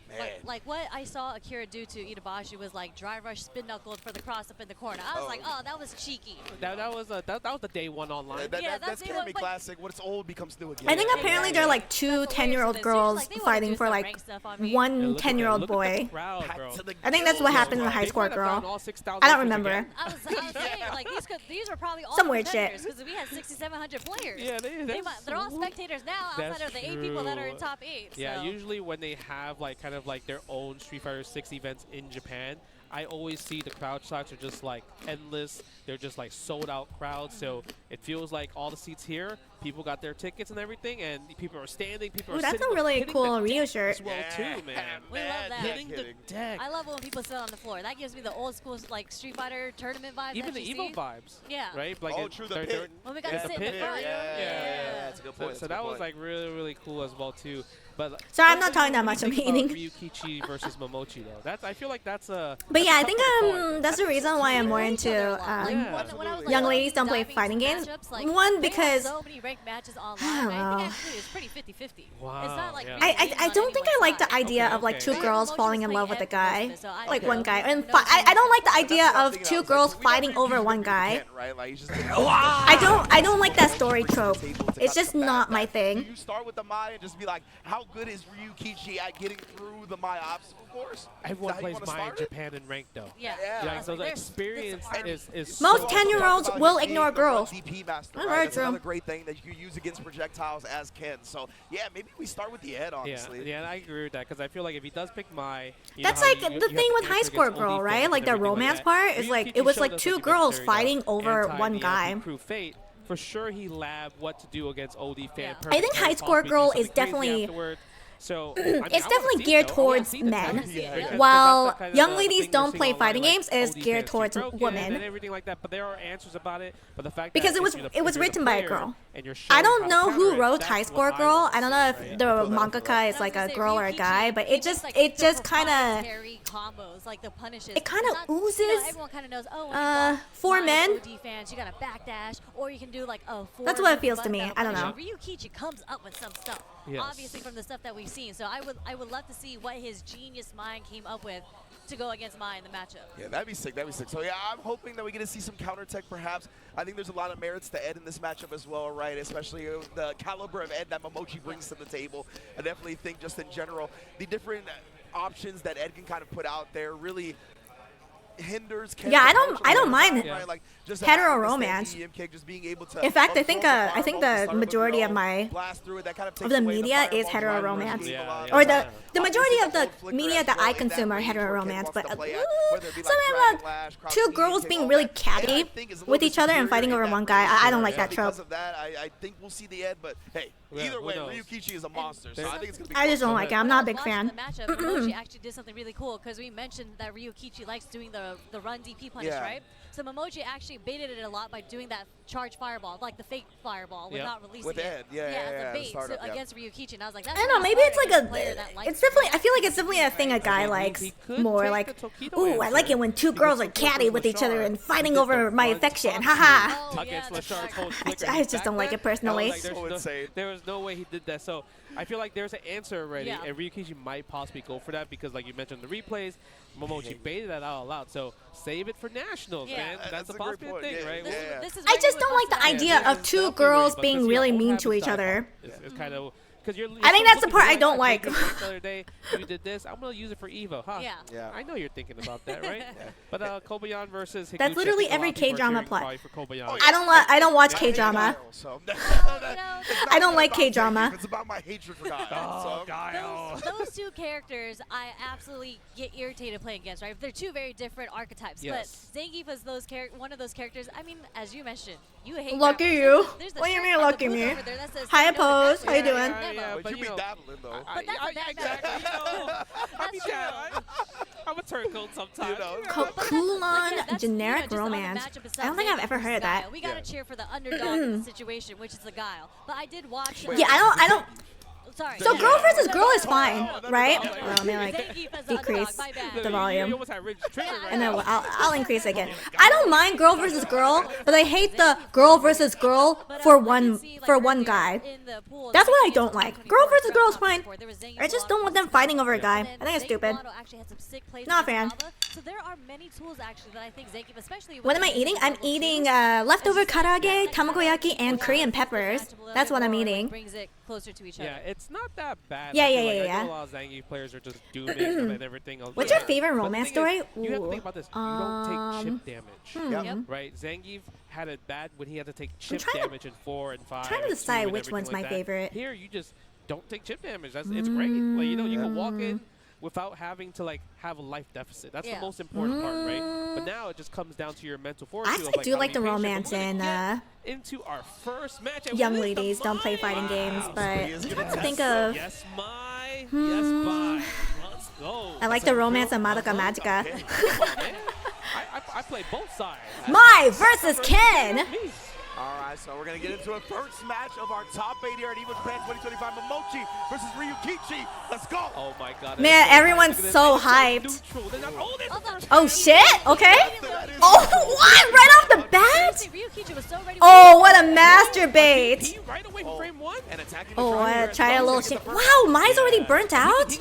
like what I saw Akira do to Itabashi was like dry rush spin knuckle for the cross up in the corner. I was like, oh, that was cheeky. That was the day one online. That's Kirby classic. What's old becomes new again. I think apparently there are like 2 10-year-old girls fighting for like one 10-year-old boy. I think that's what happened in the High Score Girl. I don't remember. I was saying, like these were probably all some weird shit. Because we had 6,700 players. Yeah, they're all spectators now outside of the 8 people that are in top 8. Yeah, so. Usually when they have like kind of like their own Street Fighter 6 events in Japan, I always see the crowd shots are just like endless. They're just like sold out crowds. So it feels like all the seats here, people got their tickets and everything, and people are standing, people are sitting. That's a really cool Ryu shirt. As well too, man. We love that. Hitting the deck. I love it when people sit on the floor. That gives me the old school like Street Fighter tournament vibes. Even the EVO vibes. Yeah. Right? Like true. The pit. When we got to sit in the front. Yeah. That's a good point. So that was like really cool as well too. But sorry, I'm not talking that much. I'm eating. Ryukichi versus Momochi though. I feel like that's a. But yeah, I think that's the reason why I'm more into young ladies don't play fighting games. One, because so many ranked matches online. I don't know. I think actually it's pretty 50-50. Wow. It's not like I don't think I like the idea of like 2 girls falling in love with a guy, like one guy, and I don't like the idea of 2 girls fighting over one guy. I don't like that story trope. It's just not my thing. You start with the Mai and just be like, how good is Ryukichi at getting through the Mai obstacle course? Everyone plays Mai in Japan in ranked though. Yeah. So the experience is most so 10-year-olds will ignore girls. DP master, That's right? very That's true. another great thing that you can use against projectiles as Ken. So yeah, maybe we start with the Ed, honestly. Yeah, I agree with that because I feel like if he does pick Mai, that's like the thing with High Score Girl, right? Like the romance part is like it was like 2 girls fighting over one guy. For sure, he labbed what to do against OD fan. I think High Score Girl is definitely. So it's definitely geared towards men, while young ladies don't play fighting games. It's geared towards women. And everything like that, but there are answers about it. But the fact because it was written by a girl. I don't know who wrote High Score Girl. I don't know if the mangaka is like a girl or a guy, but it just kind of combos like the punishes. It kind of oozes. Everyone kind of knows. For men. OD fans, you got a backdash, or you can do like that's what it feels to me. I don't know. Ryukichi comes up with some stuff. Yes. Obviously from the stuff that we've seen. So I would love to see what his genius mind came up with to go against Mai in the matchup. Yeah, that'd be sick. So yeah, I'm hoping that we get to see some counter tech perhaps. I think there's a lot of merits to Ed in this matchup as well, right? Especially the caliber of Ed that Momochi brings to the table. I definitely think just in general, the different options that Ed can kind of put out there really hinders. Yeah, I don't mind like just hetero romance. Just being able to in fact, I think the majority of the media is hetero romance, or the majority of the media that I consume are hetero romance. But something about 2 girls being really catty with each other and fighting over one guy, I don't like that trope. Because of that, I think we'll see the Ed, but hey, either way, Ryukichi is a monster, so I think it's gonna be. I just don't like it. I'm not a big fan. The matchup, Momochi actually did something really cool because we mentioned that Ryukichi likes doing the run DP punish, right? So Momochi actually baited it a lot by doing that charge fireball, like the fake fireball, without releasing with Ed. the bait against Ryukichi. And I was like, that's I don't know. Maybe it's like it's definitely. I feel like it's definitely a thing a guy likes more. Like, ooh, I like it when 2 girls are catty with each other and fighting over my affection. Haha. I just don't like it personally. There was no way he did that. So I feel like there's an answer already, and Ryukichi might possibly go for that because, like you mentioned, the replays, Momochi baited that out loud. So save it for nationals, man. That's a possible thing, right? I just don't like the idea of 2 girls being really mean to each other. It's kind of I think that's the part I don't like. The other day, you did this. I'm gonna use it for Evo, huh? Yeah. I know you're thinking about that, right? But Kobayan versus Higuchi, That's literally I think a lot every of people are K-drama cheering plot. probably for Kobayan. I don't watch K-drama. I don't like K-drama. It's about my hatred for Guile. Oh, Guile. Those two characters, I absolutely get irritated playing against, right? They're two very different archetypes. Yes. But Zangief is one of those characters. I mean, as you mentioned, you hate Lucky rappers. you. There's the What do you shirt mean on the lucky booth me? over there that says, Hi, "I know the Pose. best How you way." doing? Never. But you be dabbling though. But that's a bad exactly. I be that. I'm a turncoat sometimes. Kulon generic romance. I don't think I've ever heard of that. We gotta cheer for the underdog in the situation, which is the Guile. But I did watch. Yeah, I don't. Sorry. So girl versus girl is fine, right? Well, let me like decrease the volume, and then I'll increase it again. I don't mind girl versus girl, but I hate the girl versus girl for one guy. That's what I don't like. Girl versus girl is fine. I just don't want them fighting over a guy. I think it's stupid. Not a fan. So there are many tools actually that I think Zangief, especially. What am I eating? I'm eating leftover karaage, tamagoyaki, and Korean peppers. That's what I'm eating. Brings it closer to each other. Yeah, it's not that bad. Yeah. I know a lot of Zangief players are just dooming them and everything else. What's your favorite romance story? You have to think about this. You don't take chip damage. Yep. Right? Zangief had it bad when he had to take chip damage in 4 and 5. I'm trying to decide which one's my favorite. Here, you just don't take chip damage. It's great. Like, you can walk in without having to have a life deficit. That's the most important part, right? But now it just comes down to your mental fortitude. I do like the romance in into our first match. young ladies don't play fighting games, but I'm trying to think of. Yes, bye. Let's go. I like the romance of Madoka Magica. I play both sides. Mai versus Ken. All right, so we're going to get into a first match of our top 8 here at EVO Japan 2025. Momochi versus Ryukichi. Let's go. Oh, my God. Man, everyone's so hyped. Oh, shit. Okay. Oh, what? Right off the bat? Oh, what a masturbate. Oh, I tried a little shit. Wow, Mai's already burnt out?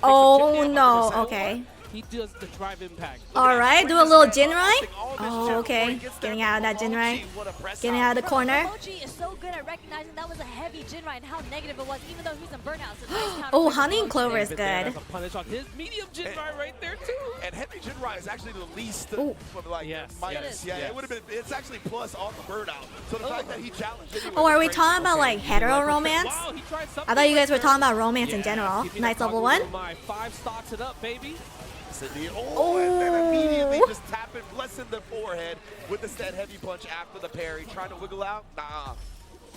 Oh, no. Okay. He does the drive impact. Alright, do a little Jinrai. Oh, okay. Getting out of that Jinrai. Getting out of the corner. Momochi is so good at recognizing that was a heavy Jinrai and how negative it was, even though he's in burnout. So Oh, Honey and Clover is good. That's a punish on his medium Jinrai right there, too. And heavy Jinrai is actually the least minus. Yeah, it would have been. It's actually plus on the burnout. So the fact that he challenged anyway. Oh, are we talking about like hetero romance? I thought you guys were talking about romance in general. Nice level 1. 5 stocks it up, baby. And then immediately just tapping, blessing the forehead with the stand heavy punch after the parry. Trying to wiggle out? Nah.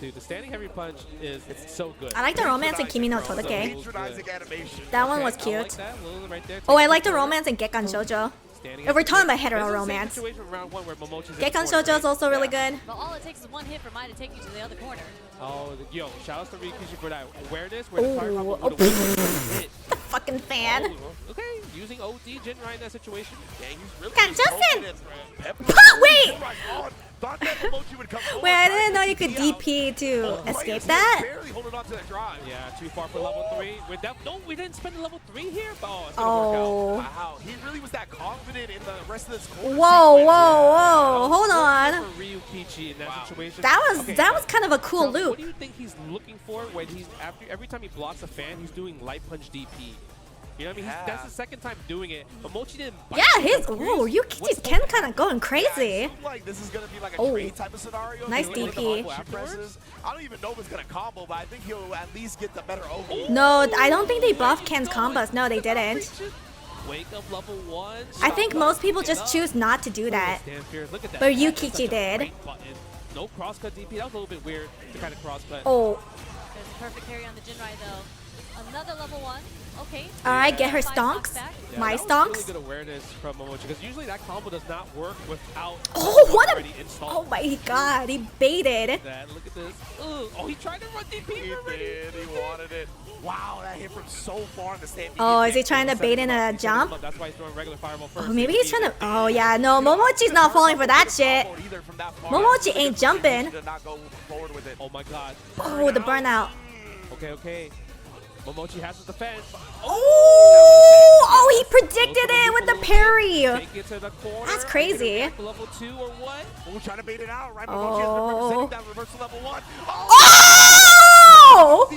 Dude, the standing heavy punch is so good. I like the romance in Kimi no Todoke. Patronizing animation. That one was cute. I like that. Right there. Oh, I like the romance in Gekkan Shoujo. If we're talking about hetero romance. Gekkan Shoujo is also really good. But all it takes is one hit for Mai to take you to the other corner. Oh, yo, shout out to Ryukishi for that awareness where the fire combo would have hit. The fucking fan. Oh, okay, using OD Jinrai in that situation. Yeah, he's really Got Justin! Wait! Wait, I didn't know you could DP to escape that. Barely holding on to that drive. Yeah, too far for level 3. No, we didn't spend the level 3 here. Oh, it's gonna work out. Wow, he really was that confident in the rest of this course. Whoa, hold on. For Ryukichi in that situation. That was kind of a cool loop. What do you think he's looking for when he's every time he blocks a fan, he's doing light punch DP? You know what I mean? That's the second time doing it. But Mochi didn't bite. Yeah, Ryukichi's Ken kind of going crazy. Like this is gonna be like a trade type of scenario. Nice DP. I don't even know if it's gonna combo, but I think he'll at least get the better over. No, I don't think they buffed Ken's combos. No, they didn't. Wake up level 1. I think most people just choose not to do that. But Ryukichi did. No crosscut DP. That was a little bit weird to kind of crosscut. Oh. There's a perfect carry on the Jinrai though. Another level 1. Okay. Alright, get her stonks. Yeah, My that stonks. was really good awareness from Momochi because usually that combo does not work without. Oh, what a! Installed. Oh my God, he baited. Look at this. Oh, he tried to run DP already. He wanted it. Wow, that hit from so far in the stand. Oh, is he trying to bait in a jump? That's why he's throwing regular fireball first. Oh, maybe he's trying to. Oh yeah, no, Momochi's not falling for that shit. Momochi ain't jumping. Oh my God. Oh, the burnout. Okay. Momochi has his defense. Oh, he predicted it with the parry. Take it to the corner. That's crazy. Level 2 or what? We're trying to bait it out, right? Oh. That reversal level 1. Oh!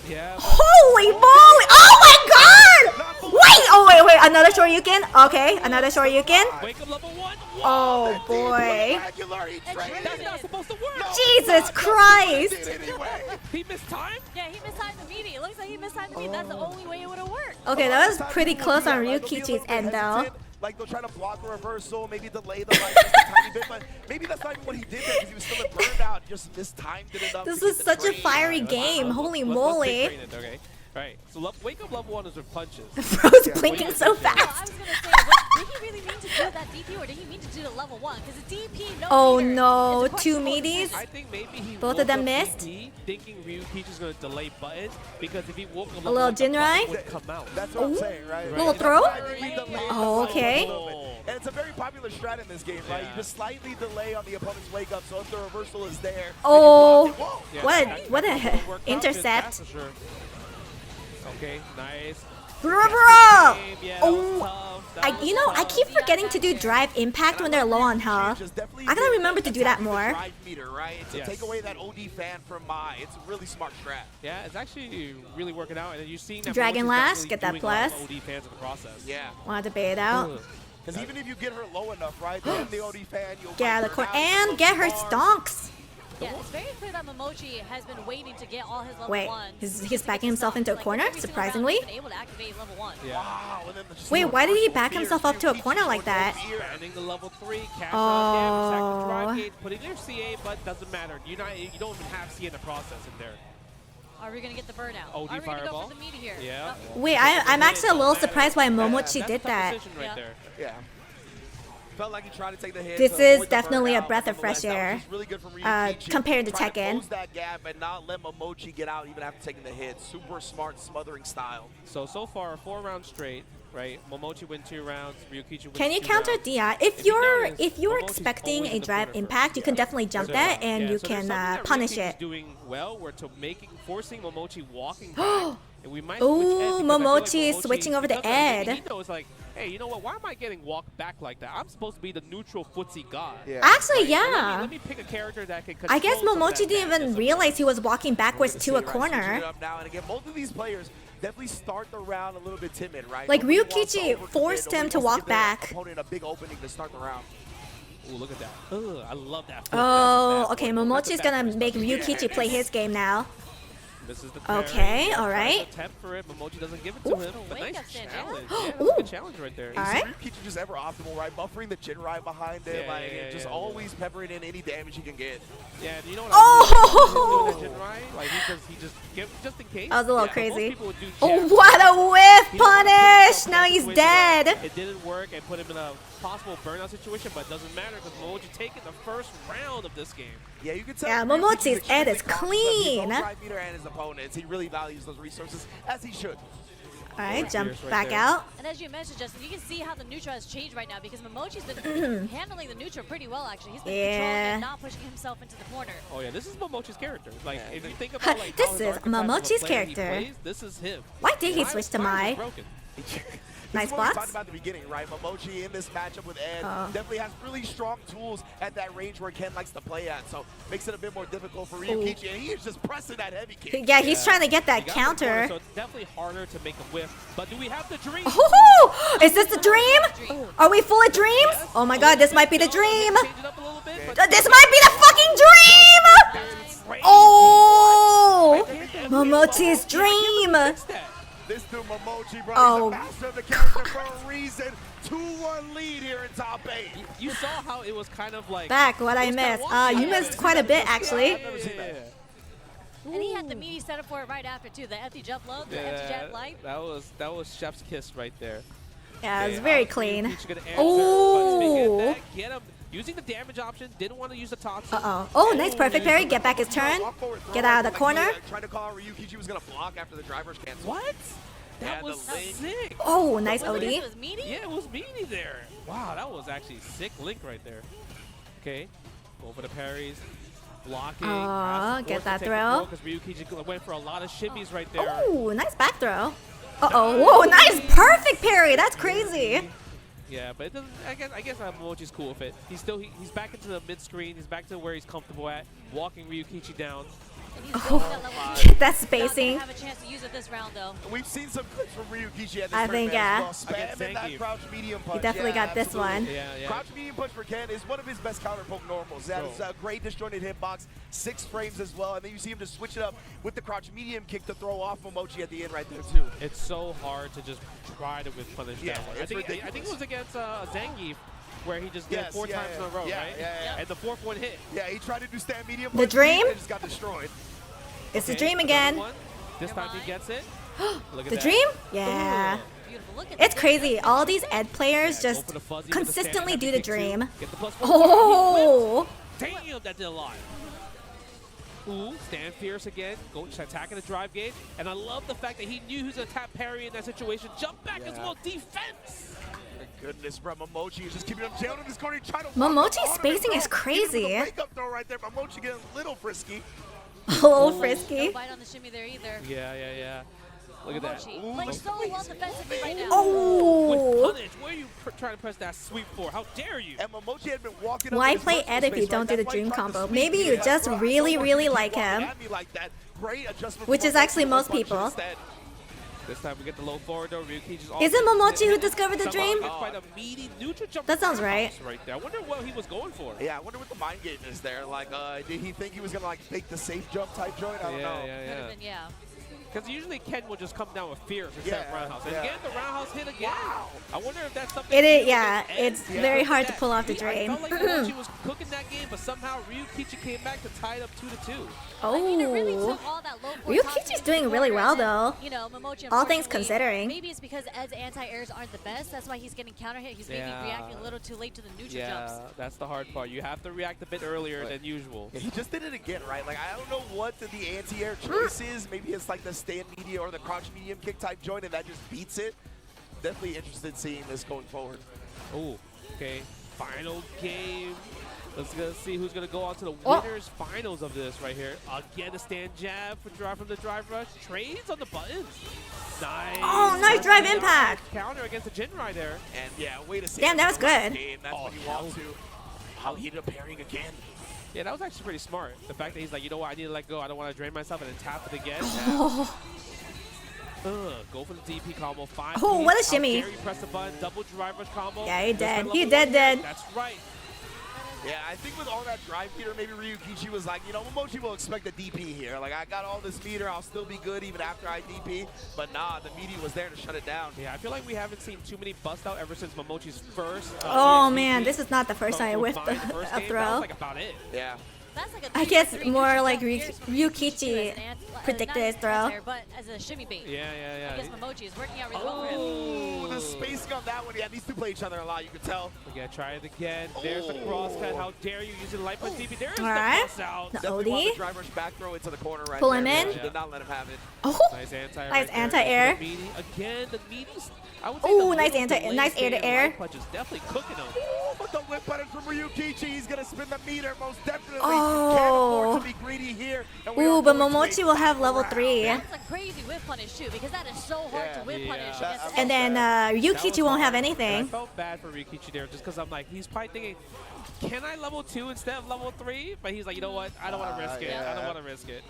Yeah. Holy moly! Oh my god! Wait! Oh wait! Another Shoryuken? Okay, another Shoryuken. Wake up level 1. Oh boy! That's not supposed to work. Jesus Christ! He missed time? Yeah, he mistimed the meaty. It looks like he mistimed the meaty. That's the only way it would have worked. Okay, that was pretty close on Ryukichi's end though. Like they'll try to block a reversal, maybe delay the light just a tiny bit, but maybe that's not even what he did there because he was still burned out, just mistimed it enough. This was such a fiery game. Holy moly! Okay. Right. So wake up level 1 is with punches. Bro's blinking so fast. I was gonna say, did he really mean to do that DP or did he mean to do the level 1? Because the DP, no Oh meter no, is a two questionable meaties. decision. I think maybe he Both of woke them up missed. DP, thinking Ryukichi's gonna delay buttons because if he woke up A little Jinrai. would come out. That's what I'm saying, right? Little throw. Slightly delay Oh, okay. And it's a very popular strat in this game, right? You just slightly delay on the opponent's wake up, so if the reversal is there, Oh, then you block it. Whoa. what a intercept. Okay, nice. Bro. Yeah, Oh, I keep forgetting to do drive impact when they're low on health. I gotta remember to do that more. Drive meter, right? To take away that OD fan from Mai. It's a really smart strat. Yeah, it's actually really working out, and you're seeing that Dragon Momochi's Lash, definitely get that doing a lot of plus. OD fans in the process. Yeah. Wanted to bait it out. Because even if you get her low enough, right, then the OD fan, you'll Get out of the corner and get her stonks. Yeah, it's very clear that Momochi has been waiting to get all his level Wait, 1s. he's backing himself into a corner, surprisingly. Been able to activate level 1. Yeah. Wow. And then just Wait, why did he back himself up to a corner like that? Expanding the level 3, cash Oh. out damage, sack the drive gate, putting their CA, but doesn't matter. You don't even have CA in the process in there. Are we going to get the burnout? OD Are we going to go fireball? for the meaty here? Yeah. Wait, I'm actually a little surprised why Momochi did that. Right there. Yeah. Felt like he tried to take the hit. This to is avoid the definitely a burnout, breath but of fresh nonetheless, that air was just really good from Ryukichi. compared to Trying Tekken. close that gap and not let Momochi get out even after taking the hit. Super smart smothering style. So far, 4 rounds straight, right? Momochi win 2 rounds, Ryukichi win Can you 2 counter rounds. DI? If you're expecting a drive impact, you can definitely jump that and you can punish it. Doing well, we're forcing Momochi walking back. And we might switch Ooh, Ed because I feel Momochi is Momochi, switching over to because maybe Ed. He knows like, hey, you know what? Why am I getting walked back like that? I'm supposed to be the neutral footsie god. Yeah. Actually, So yeah. let me pick a character that can I guess control some of Momochi that didn't even madness. realize he was walking backwards to a Right, switching corner. it up now. And again, both of these players definitely start the round a little bit timid, right? Like, Nobody wants to Ryukichi overcommit. forced him Nobody to wants walk give their back. Opponent a big opening to start the round. Ooh, look at that. Ugh, I love that. Oh, okay. That's a Momochi's bad gonna first make touch. Ryukichi play his game now. This is the Okay, parry. all right. Tries to attempt for it. Momochi doesn't give it to him. But nice challenge. Yeah, Ooh. good challenge right there. All right. Ryukichi just ever optimal, right? Buffering the Jinrai behind it, Yeah, like yeah, just yeah. always peppering in any damage he can get. Yeah, and you know what? Oh! I really like Jinrai? Like he just just in case. That was a little Yeah, crazy. most people would do Oh, jab. what a whiff He don't wanna put punish! himself in Now that he's situation dead. where It didn't work and put him in a possible burnout situation, but it doesn't matter because Momochi taking the first round of this game. Yeah, you can tell. Yeah, Ryukichi's Momochi's head is extremely conscious of his own clean. drive meter and his opponents. He really values those resources, as he should. All right, jump Fierce right back there. out. And as you mentioned, Justin, you can see how the neutral has changed right now because Momochi's been handling the neutral pretty well, actually. He's been controlling Yeah. and not pushing himself into the corner. Oh yeah, this is Momochi's character. Like if you think about like This how his is archetype of a Momochi's player he character. plays, this is him. Why did he Mai- switch to Mai Mai? was broken. Nice This is what we blocks. talked about at the beginning, right? Momochi in this matchup with Ed Oh. definitely has really strong tools at that range where Ken likes to play at, so makes it a bit more difficult for Ryukichi, and he is just pressing that heavy kick. Yeah, he's trying to get that He got the corner, counter. so it's definitely harder to make a whiff. But do we have the dream? Oh, is this the dream? Are we full of dreams? Oh my god, this might be the dream. Change it up a little bit, but This might be the fucking dream! Oh! Momochi's dream! This dude Momochi, bro, Oh. he's a master of the character for a reason. 2-1 lead here in top 8. You saw how it was kind of like Back, what I missed. You missed quite a bit, actually. And he had the meaty set up for it right after, too. The empty jump low, the empty jab light. That was Chef's kiss right there. Yeah, it's very clean. Ryukichi gonna answer, but speaking of Oh! that, get him using the damage option. Didn't want to use the Tatsu. Uh-oh. Oh, nice perfect parry. Get back his turn. Get out of the corner. Trying to call Ryukichi was going to block after the driver's cancel. What? Yeah, That was the link. sick. Oh, nice Was OD. it meaty? Yeah, it was meaty there. Wow, that was actually sick link right there. Okay, go for the parries. Blocking. Get that throw. Because Ryukichi went for a lot of shimmies right there. Oh, nice back throw. Uh-oh. Whoa, nice perfect parry. That's crazy. Yeah, but it doesn't. I guess Momochi's cool with it. He's back into the mid screen. He's back to where he's comfortable at. Walking Ryukichi down. And he's Oh, building that level 2. get that Not spacing. gonna have a chance to use it this round though. We've seen some clips from Ryukichi at this I think, tournament yeah. as well. Spamming that crouch medium punch. He definitely got this one. Yeah. Crouch medium punch for Ken is one of his best counter poke normals. That is a great disjointed hitbox, 6 frames as well, and then you see him just switch it up with the crouch medium kick to throw off Momochi at the end right there too. It's so hard to just try to whiff punish that one. I think it was against Zangief where he just did it 4 times in a row, right? Yeah. And the 4th one hit. Yeah, he tried to do stand medium The punch, dream? and just got destroyed. It's the dream again. This time he gets it. Look at The that. dream? Yeah. It's crazy. All these Ed players just consistently do the dream. Get the +1. Oh! Damn, that did a lot. Ooh, stand fierce again. Go attacking the drive gauge. And I love the fact that he knew he was going to tap parry in that situation. Jump back as well. Defense. Goodness, bro, Momochi is just keeping him down in this corner. Momochi's spacing is crazy. Wake up throw right there. Momochi getting a little frisky. A little frisky. No bite on the shimmy there either. Yeah. Look at that. Playing so well defensively right now. Oh! With punish, where are you trying to press that sweep for? How dare you? And Momochi had been walking Why up play his Ed if you space, don't do the That's why he dream tried to combo? sweep Maybe me. you Like, just bro, I really, don't want really you to like keep walking him. at me like that. Great adjustment Which from is actually Momochi most punch people. instead. This time we get the low forward though. Ryukichi's Is it Momochi who discovered the dream? Quite a meaty neutral jump. That sounds right. Right there. I wonder what he was going for. Yeah, I wonder what the mind game is there. Like, did he think he was gonna like fake the safe jump type joint? I don't know. Yeah. Because usually Ken will just come down with fierce instead of roundhouse. And again, the roundhouse hit again. Wow. I wonder if that's something. It is, yeah. It's very hard to pull off the I dream. felt like Momochi was cooking that game, but somehow Ryukichi came back to tie it up 2-2. Oh. I mean, it really took all that low force Ryukichi's doing really well though. You know, Momochi, all things unfortunately, considering. Maybe it's because Ed's anti-airs aren't the best. That's why he's getting counter hit. He's maybe reacting a little too late to the neutral jumps. Yeah, that's the hard part. You have to react a bit earlier than usual. Yeah, he just did it again, right? Like, I don't know what the anti-air choice is. Maybe it's like the stand media or the crouch medium kick type joint, and that just beats it. Definitely interested in seeing this going forward. Oh, okay. Final game. Let's go see who's going to go on to the winners finals of this right here. Again, a stand jab from the drive rush. Trades on the buttons. Nice. Oh, nice drive impact. Counter against the Jinrai there. And yeah, wait a second. Damn, that was good. That's when you want to. How he ended up parrying again. Yeah, that was actually pretty smart. The fact that he's like, you know what, I need to let go. I don't want to drain myself, and then tap it again. Go for the DP combo. 5. Oh, what a shimmy. How dare you press the button, double drive rush combo. Yeah, he dead. He dead. That's right. Yeah, I think with all that drive meter, maybe Ryukichi was like, you know, Momochi will expect a DP here. Like, I got all this meter, I'll still be good even after I DP. But nah, the media was there to shut it down. Yeah, I feel like we haven't seen too many bust out ever since Momochi's first. Oh man, this is not the first time I whiffed a throw. That was like about it. Yeah. That's like a I guess more like Ryukichi predicted his throw. But as a shimmy bait. Yeah. I guess Momochi is working out really well for him. Oh, the spacing on that one. Yeah, these two play each other a lot, you can tell. We gotta try it again. There's the cross cut. How dare you using the light punch DP? There's the Alright. cross out. The Definitely want OD. the drive rush back throw into the corner right Pull there. him in. She did not let him have it. Oh, nice anti-air. nice anti-air. Again, the meaties. I would say Oh, the nice little nice air to delay air. light punch is definitely cooking him. But the whip button from Ryukichi, he's gonna spin the meter most definitely. Oh. Can't afford to be greedy here. And we Ooh, are but going to Momochi a will have level round. 3. That's a crazy whip punish too, because that is so hard to whip punish. against And then Ryukichi won't have anything. I felt bad for Ryukichi there just because I'm like, he's probably thinking, can I level 2 instead of level 3? But he's like, you know what? I don't want to risk it. I don't want to risk it.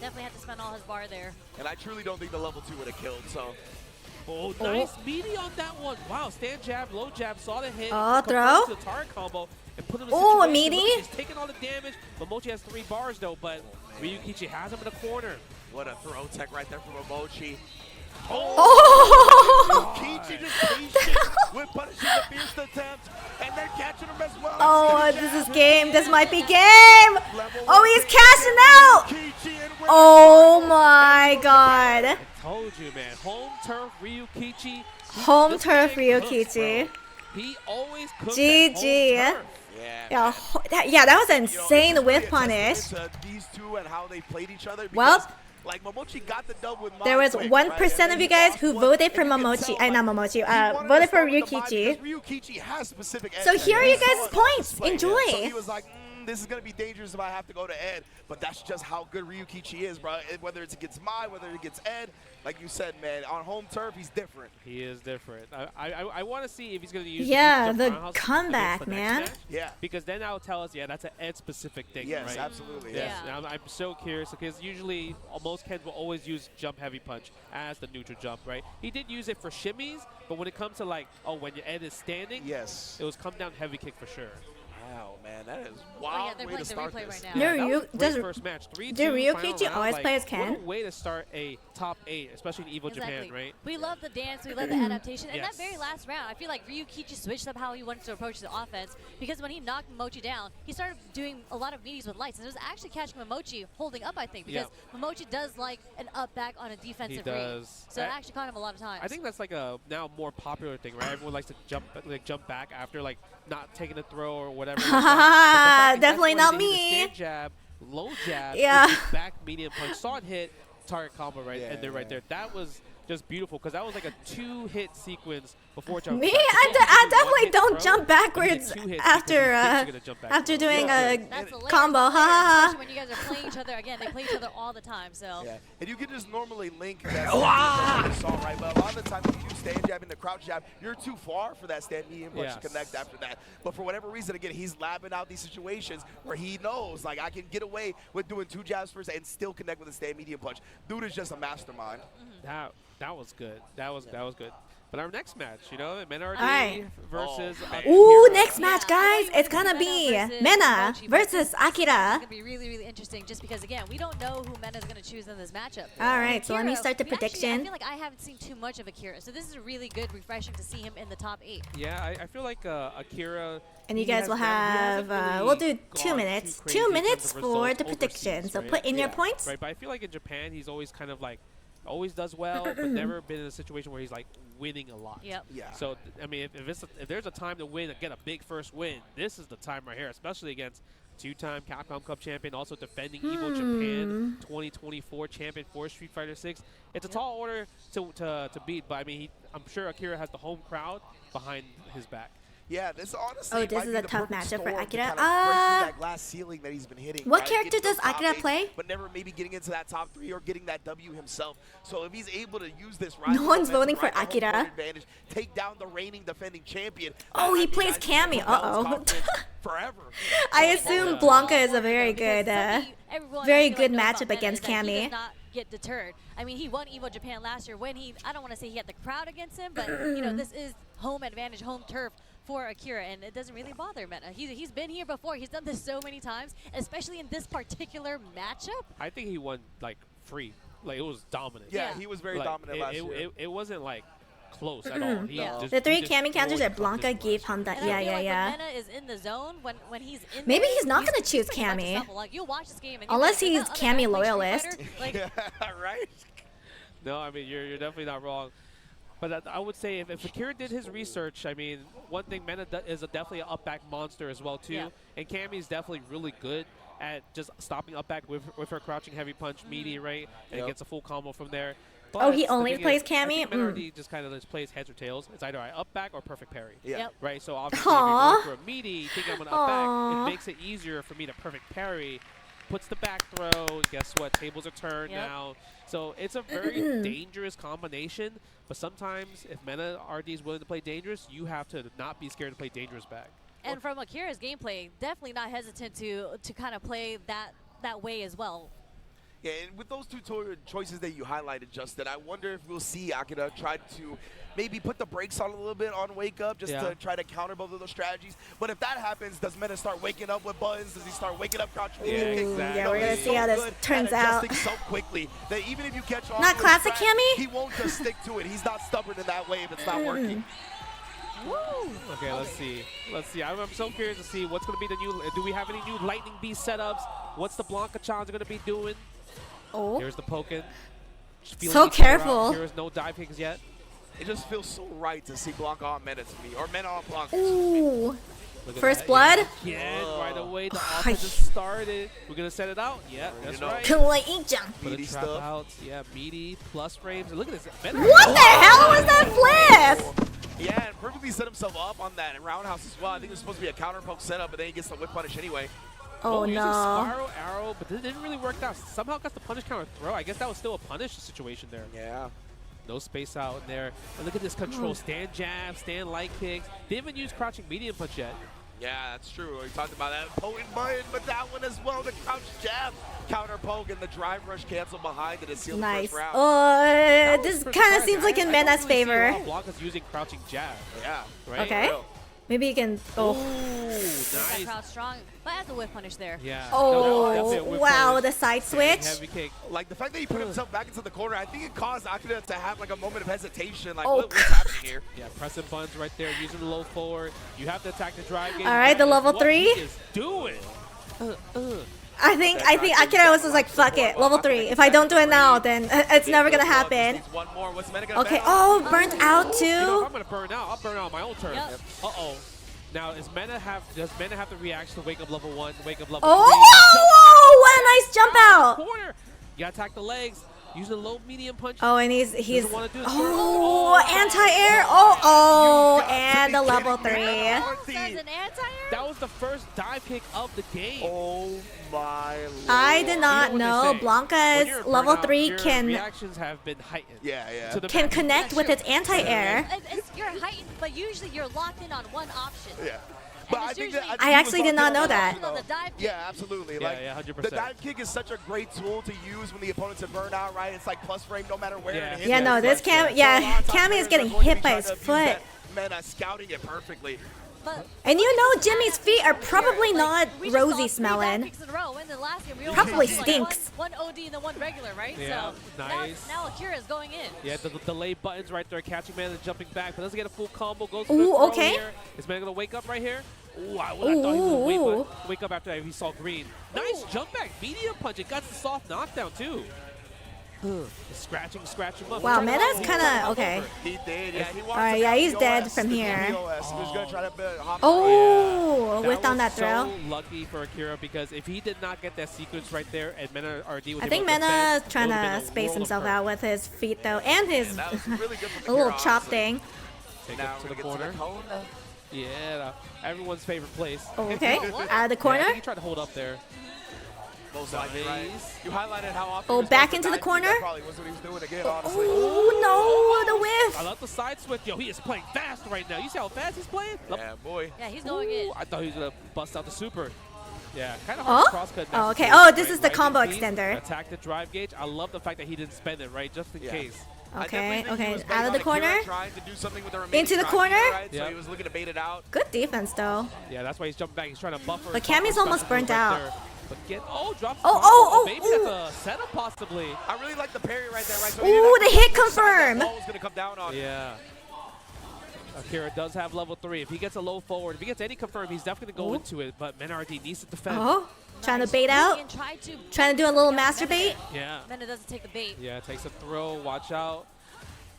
Definitely had to spend all his bar there. And I truly don't think the level 2 would have killed, so. Oh, nice meaty on that one. Wow, stand jab, low jab, saw the hit. Oh, throw. To the target combo and put him in Oh, a situation. meaty. He's taking all the damage. Momochi has 3 bars though, but Ryukichi has him in the corner. What a throw tech right there from Momochi. Oh! Ryukichi just patient with punishing the fierce attempt, and they're catching him as well. Oh, this is game. This might be game. Oh, he's cashing out. Oh my god. I told you, man. Home turf Ryukichi. Home turf Ryukichi. He always cooks GG. at home turf. Yeah, that was an insane whiff punish. These two and how they played each other. Well, like Momochi got the dub with there was 1% of you guys who voted for Momochi. Not Momochi. Voted for Ryukichi. Ryukichi has specific. So here are you guys' points. So Enjoy. he was like, this is going to be dangerous if I have to go to Ed. But that's just how good Ryukichi is, bro. Whether it's against Mai, whether it's against Ed, like you said, man, on home turf, he's different. He is different. I want to see if he's going to use the comeback, man. Yeah. Because then that'll tell us, yeah, that's an Ed-specific thing, yes, right? Absolutely. Yes. Yeah. I'm so curious because usually most Kens will always use jump heavy punch as the neutral jump, right? He did use it for shimmies, but when it comes to like, when your Ed is standing, yes, it was come down heavy kick for sure. Wow, man, that is wild way to start this. Does first match. 3-2 do Ryukichi always play as Ken? What a way to start a top 8, especially in EVO Japan, right? We love the dance, we love the adaptation, and that very last round, I feel like Ryukichi switched up how he wanted to approach the offense because when he knocked Momochi down, he started doing a lot of meetings with lights, and it was actually catching Momochi holding up, I think, because Momochi does like an up back on a defensive read. So it actually caught him a lot of times. I think that's like a now more popular thing, right? Everyone likes to jump back after like not taking a throw or whatever. Definitely not me. Stand jab, low jab, back medium punch, solid hit, target combo and they're right there. That was just beautiful because that was like a 2-hit sequence before jumping. Me, I definitely don't jump backwards after doing a combo. Especially when you guys are playing each other again, they play each other all the time. So and you can just normally link that saw right, but a lot of the time when you do stand jab and the crouch jab, you're too far for that stand medium punch to connect after that. But for whatever reason, again, he's labbing out these situations where he knows like I can get away with doing 2 jabs first and still connect with a stand medium punch. Dude is just a mastermind. That was good. That was good. But our next match, Menardi versus next match, guys. It's gonna be Mena versus Akira. It's gonna be really, really interesting just because, again, we don't know who Mena's gonna choose in this matchup. All right, so let me start the prediction. I feel like I haven't seen too much of Akira, so this is really good, refreshing to see him in the top 8. Yeah, I feel like Akira. And you guys will have, we'll do 2 minutes. 2 minutes for the prediction. So put in your points. Right, but I feel like in Japan, he's always kind of like, always does well, but never been in a situation where he's like winning a lot. Yep. Yeah. So I mean, if there's a time to win, get a big first win, this is the time right here, especially against 2-time Capcom Cup champion, also defending EVO Japan 2024 champion for Street Fighter 6. It's a tall order to beat, but I mean, I'm sure Akira has the home crowd behind his back. Yeah, this honestly this is a tough matchup for Akira. That glass ceiling that he's been hitting. What character does Akira play? But never maybe getting into that top 3 or getting that W himself. So if he's able to use this, no one's voting for Akira. Advantage, take down the reigning defending champion. Oh, he plays Cammy. Forever. I assume Blanca is a very good matchup against Cammy. Get deterred. I mean, he won EVO Japan last year when I don't want to say he had the crowd against him, but this is home advantage, home turf for Akira, and it doesn't really bother Mena. He's been here before. He's done this so many times, especially in this particular matchup. I think he won like free. Like it was dominant. Yeah, he was very dominant last year. It wasn't like close at all. The 3 Cammy counters that Blanca gave Honda. When Mena is in the zone, when he's in maybe he's not gonna choose Cammy. Like, you'll watch this game and unless he's Cammy loyalist. Right? No, I mean you're definitely not wrong. But I would say if Akira did his research, I mean, one thing, Mena is definitely an up back monster as well too, and Cammy is definitely really good at just stopping up back with her crouching heavy punch meaty, right, and gets a full combo from there. But he only plays Cammy? Menardi just kind of plays heads or tails. It's either up back or perfect parry. Right, so obviously if you go for a meaty, think I'm going to up back, it makes it easier for me to perfect parry. Puts the back throw. Guess what? Tables are turned now. So it's a very dangerous combination. But sometimes if Mena RD is willing to play dangerous, you have to not be scared to play dangerous back. And from Akira's gameplay, definitely not hesitant to kind of play that way as well. Yeah, and with those 2 choices that you highlighted, Justin, I wonder if we'll see Akira try to maybe put the brakes on a little bit on Wake Up just to try to counter both of those strategies. But if that happens, does Mena start waking up with buttons? Does he start waking up crouch? Exactly. Yeah, we're going to see how this turns out. So quickly that even if you catch on not classic Cammy? He won't just stick to it. He's not stubborn in that way if it's not working. Woo! Okay, let's see. I'm so curious to see what's going to be the new. Do we have any new Lightning Beast setups? What's the Blanca challenge going to be doing? Oh. Here's the poking. So careful. Here's no dive kicks yet. It just feels so right to see Blanca on Mena to me, or Mena on Blanca. Ooh. First blood? Yeah, right away the offense just started. We're going to set it out. Yeah, that's right. Put a trap out. Yeah, meaty plus frames. And look at this. What the hell was that flip? Yeah, and perfectly set himself up on that roundhouse as well. I think it was supposed to be a counter poke setup, but then he gets the whip punish anyway. Oh using no. spiral arrow, but it didn't really work out. Somehow got the punish counter throw. I guess that was still a punish situation there. Yeah. No space out in there. And look at this control. Stand jab, stand light kicks. They haven't used crouching medium punch yet. Yeah, that's true. We talked about that potent button, but that one as well. The crouch jab, counter poke, and the drive rush cancel behind it to seal the Nice. first round. Oh, this kind of seems like in Mena's favor. Blanca's using crouching jab. Yeah. Right? Okay. Maybe you can. Oh. Nice. Crowd strong, but has a whip punish there. Yeah. Oh, wow, the side switch. Heavy kick. Like the fact that he put himself back into the corner, I think it caused Akira to have like a moment of hesitation. Like, Oh. what's happening here? Yeah, pressing buttons right there, using the low forward. You have to attack the drive gauge. All right, the level What 3. he is doing. I think Akira was just like, fuck it, level 3. If I don't do it now, then it's never gonna happen. One more. What's Meta gonna Okay. bet? Oh, burnt out You know, if too. I'm gonna burn out, I'll burn out on my own turn. Yep. Uh-oh. Now, does Mena have the reaction to wake up level 1, wake up level 3? Oh, what a nice jump out. Corner. You gotta attack the legs. Use the low medium punch. Oh, and he's Doesn't wanna do this. oh, anti-air. Oh, and the level 3. There's an anti-air? That was the first dive kick of the game. Oh my lord. I did not You know know what they say. When Blanca's you're level burnout, 3 your can reactions have been heightened. Yeah, yeah. To the can max. connect with its anti-air. You're heightened, but usually you're locked in on one option. Yeah. But I think that I actually did not know that. Yeah, absolutely. Yeah, like, yeah, 100%. The dive kick is such a great tool to use when the opponent's in burnout, right? It's like plus frame no matter where it hits. Yeah, no, this Cam, So a yeah, lot of top Cammy players is getting are going to hit be by trying his to abuse foot. that Meta, scouting it perfectly. And you know Jimmy's feet are probably not We just saw rosy 3 smelling. dive kicks in a row. In the last game, we only Probably saw, like, stinks. One OD and then one regular, right? Yeah, so nice. Now Akira's going in. Yeah, the delay buttons right there, catching Mena and jumping back, but doesn't get a full combo. Goes Ooh, for the throw okay. here. Is Mena gonna wake up right here? Ooh, I thought he was gonna Ooh. wake up after that if he saw green. Nice jump back, medium punch. It got the soft knockdown too. Scratching him up. Wow, Mena's kind of okay. He did, yeah. He All right, yeah, he's dead from here. He was going to try to hop Oh, whiffed on was that throw. so lucky for Akira because if he did not get that sequence right there and Mena RD was I think able to Mena's defend, trying it would've been to a space world of himself hurt. out with his feet though, and his that was really good from a little Akira, chop honestly. thing. Take Now it to we the get corner. to the cone. Yeah, everyone's favorite place. Oh, okay, out of the Yeah, I corner. think he tried to hold up there. Most likely, right? You highlighted how often. Oh, he was back going into for the dive kick. corner. That probably was what he was doing again, honestly. Oh no, the whiff. I love the side switch. Yo, he is playing fast right now. You see how fast he's playing? Yeah, boy. Yeah, he's going in. I thought he was gonna bust out the super. Yeah, kind of Oh? hard to crosscut. Oh, okay. messages, Oh, this right? is the combo Right, please. extender. Attack the drive gauge. I love the fact that he didn't spend it, right? Just in case. Okay, okay, out of the corner. Trying to do something with the remaining Into the drive corner. right? So Yep. he was looking to bait it out. Good defense though. Yeah, that's why he's jumping back. He's trying to buffer. But buffer Cammy's almost special burnt right out. there. But get drops. Oh, combo. oh, Maybe ooh. that's a setup possibly. I really like the parry right there, right? So Ooh, the hit confirm. The ball was gonna come down on. Yeah. Akira does have level 3. If he gets a low forward, if he gets any confirm, he's definitely going to go into it. But Menardi needs to defend. Oh, trying to bait out. Trying to do a little master bait. Yeah. Mena doesn't take the bait. Yeah, takes a throw. Watch out.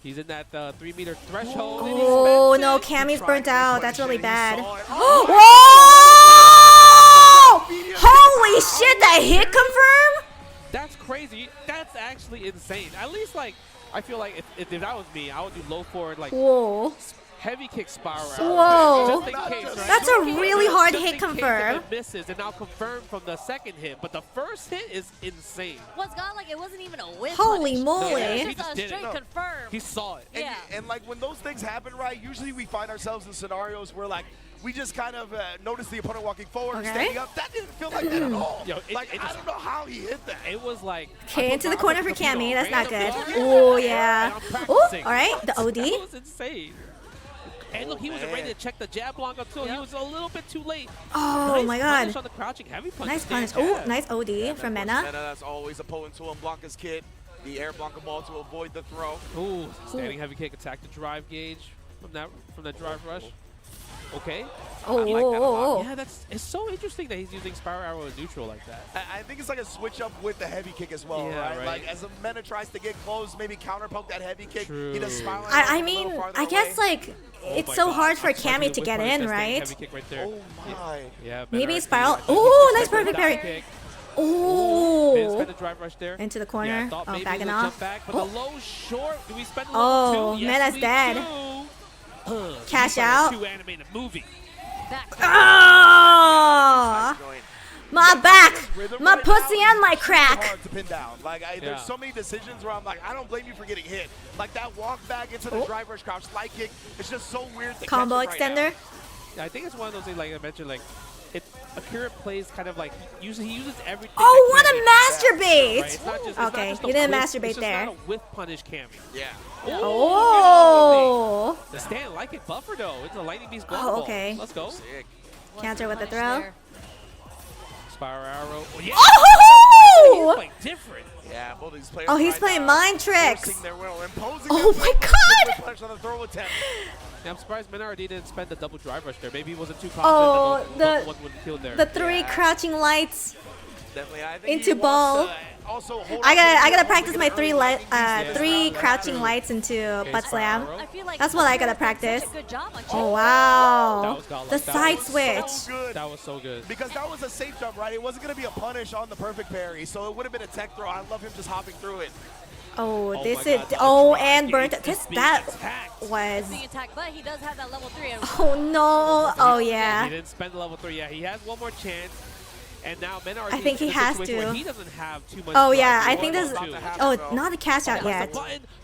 He's in that 3-meter threshold. Oh no, Cammy's burnt out. That's really bad. Oh, Whoa! Holy shit, that hit confirm? That's crazy. That's actually insane. At least, like, I feel like if that was me, I would do low forward, like, Whoa. heavy kick spiral. Whoa. Just in case, right? That's a really hard Just hit in case confirm. if it misses, and now confirm from the second hit. But the first hit is insane. What's gone like it wasn't even a whiff. Holy punish. moly. It He was just just did a it. straight confirm. He saw it. And, and like when those things happen, right, usually we find ourselves in scenarios where like we just kind of notice the opponent walking forward and standing up. That didn't feel like that at all. Yo, I don't know how he hit that. It was like Okay, into the corner for Cammy. That's not good. Yeah. Oh yeah. I'm Oh, practicing. all right. The OD. That was insane. And look, he was ready to check the jab Blanca too. He was a little bit too late. Oh Nice my punish god. on the crouching heavy punch. Nice punish. Stand Oh, jab. nice OD from Mena. That's always a potent tool in Blanca's kit. The air Blanca ball to avoid the throw. Ooh, standing heavy kick, attack the drive gauge from that drive rush. Okay. Oh, I like that a lot. oh, oh. Yeah, it's so interesting that he's using spiral arrow in neutral like that. I think it's like a switch up with the heavy kick as well, Yeah, right? right. Like as a Mena tries to get close, maybe counter poke that heavy kick. True. He does spiral. I mean, I guess like it's my so God. hard for I'm sorry, Cammy the to whip get punish, in, that standing right? Heavy kick right there. Oh my. Yeah. Maybe better spiral. RP. Ooh, nice Dive perfect parry. kick. Ooh. Didn't spend the drive rush there. Into the corner. Yeah, I thought Oh, maybe backing he would off. jump back, but Oh. the low short. Do we spend the Oh, level 2? Yes, Mena's we dead. do. Cash Level out. 2 animated movie. Oh! My back, my pussy, and my crack. Hard to pin down. Like there's so many decisions where I'm like, I don't blame you for getting hit. Like that walk back into the drive rush crouch slide kick. It's just so weird. To Combo catch him extender. Right Yeah, I think it's one of those things, like I mentioned, like Akira plays kind of like he uses everything. Oh, what a masturbate! Right? It's not just, Okay, it's not just you didn't whiff, masturbate it's just there. Not a whiff punish Cammy. Yeah. Oh. The stand like it buffer though. It's a lightning beast ball. Oh, okay. Let's go. Sick. Counter with the throw. Spiral arrow. Yeah. Oh! He's playing different. Yeah, both these players. Oh, he's right playing now, mind tricks. forcing their will, imposing Oh their my will. God! Punch on the throw attempt. Yeah, I'm surprised Menardi didn't spend the double drive rush there. Maybe he wasn't too Oh, confident that one would kill there. the three crouching lights Definitely, I think into ball. Also hold I on gotta practice my three crouching lights into butt slam. That's what I gotta practice. Oh wow! The side switch. So that was so good. Because that was a safe jump, right? It wasn't gonna be a punish on the perfect parry, so it would have been a tech throw. I love him just hopping through it. Oh, this is and burnt. That was. Being attacked, but he does have that level 3. Oh no! Oh yeah. He didn't spend the level 3 yet. He has one more chance. And now Menardi I think he has to. He doesn't have too much. Oh yeah, I drive. think this. Oh, not a cash out yet.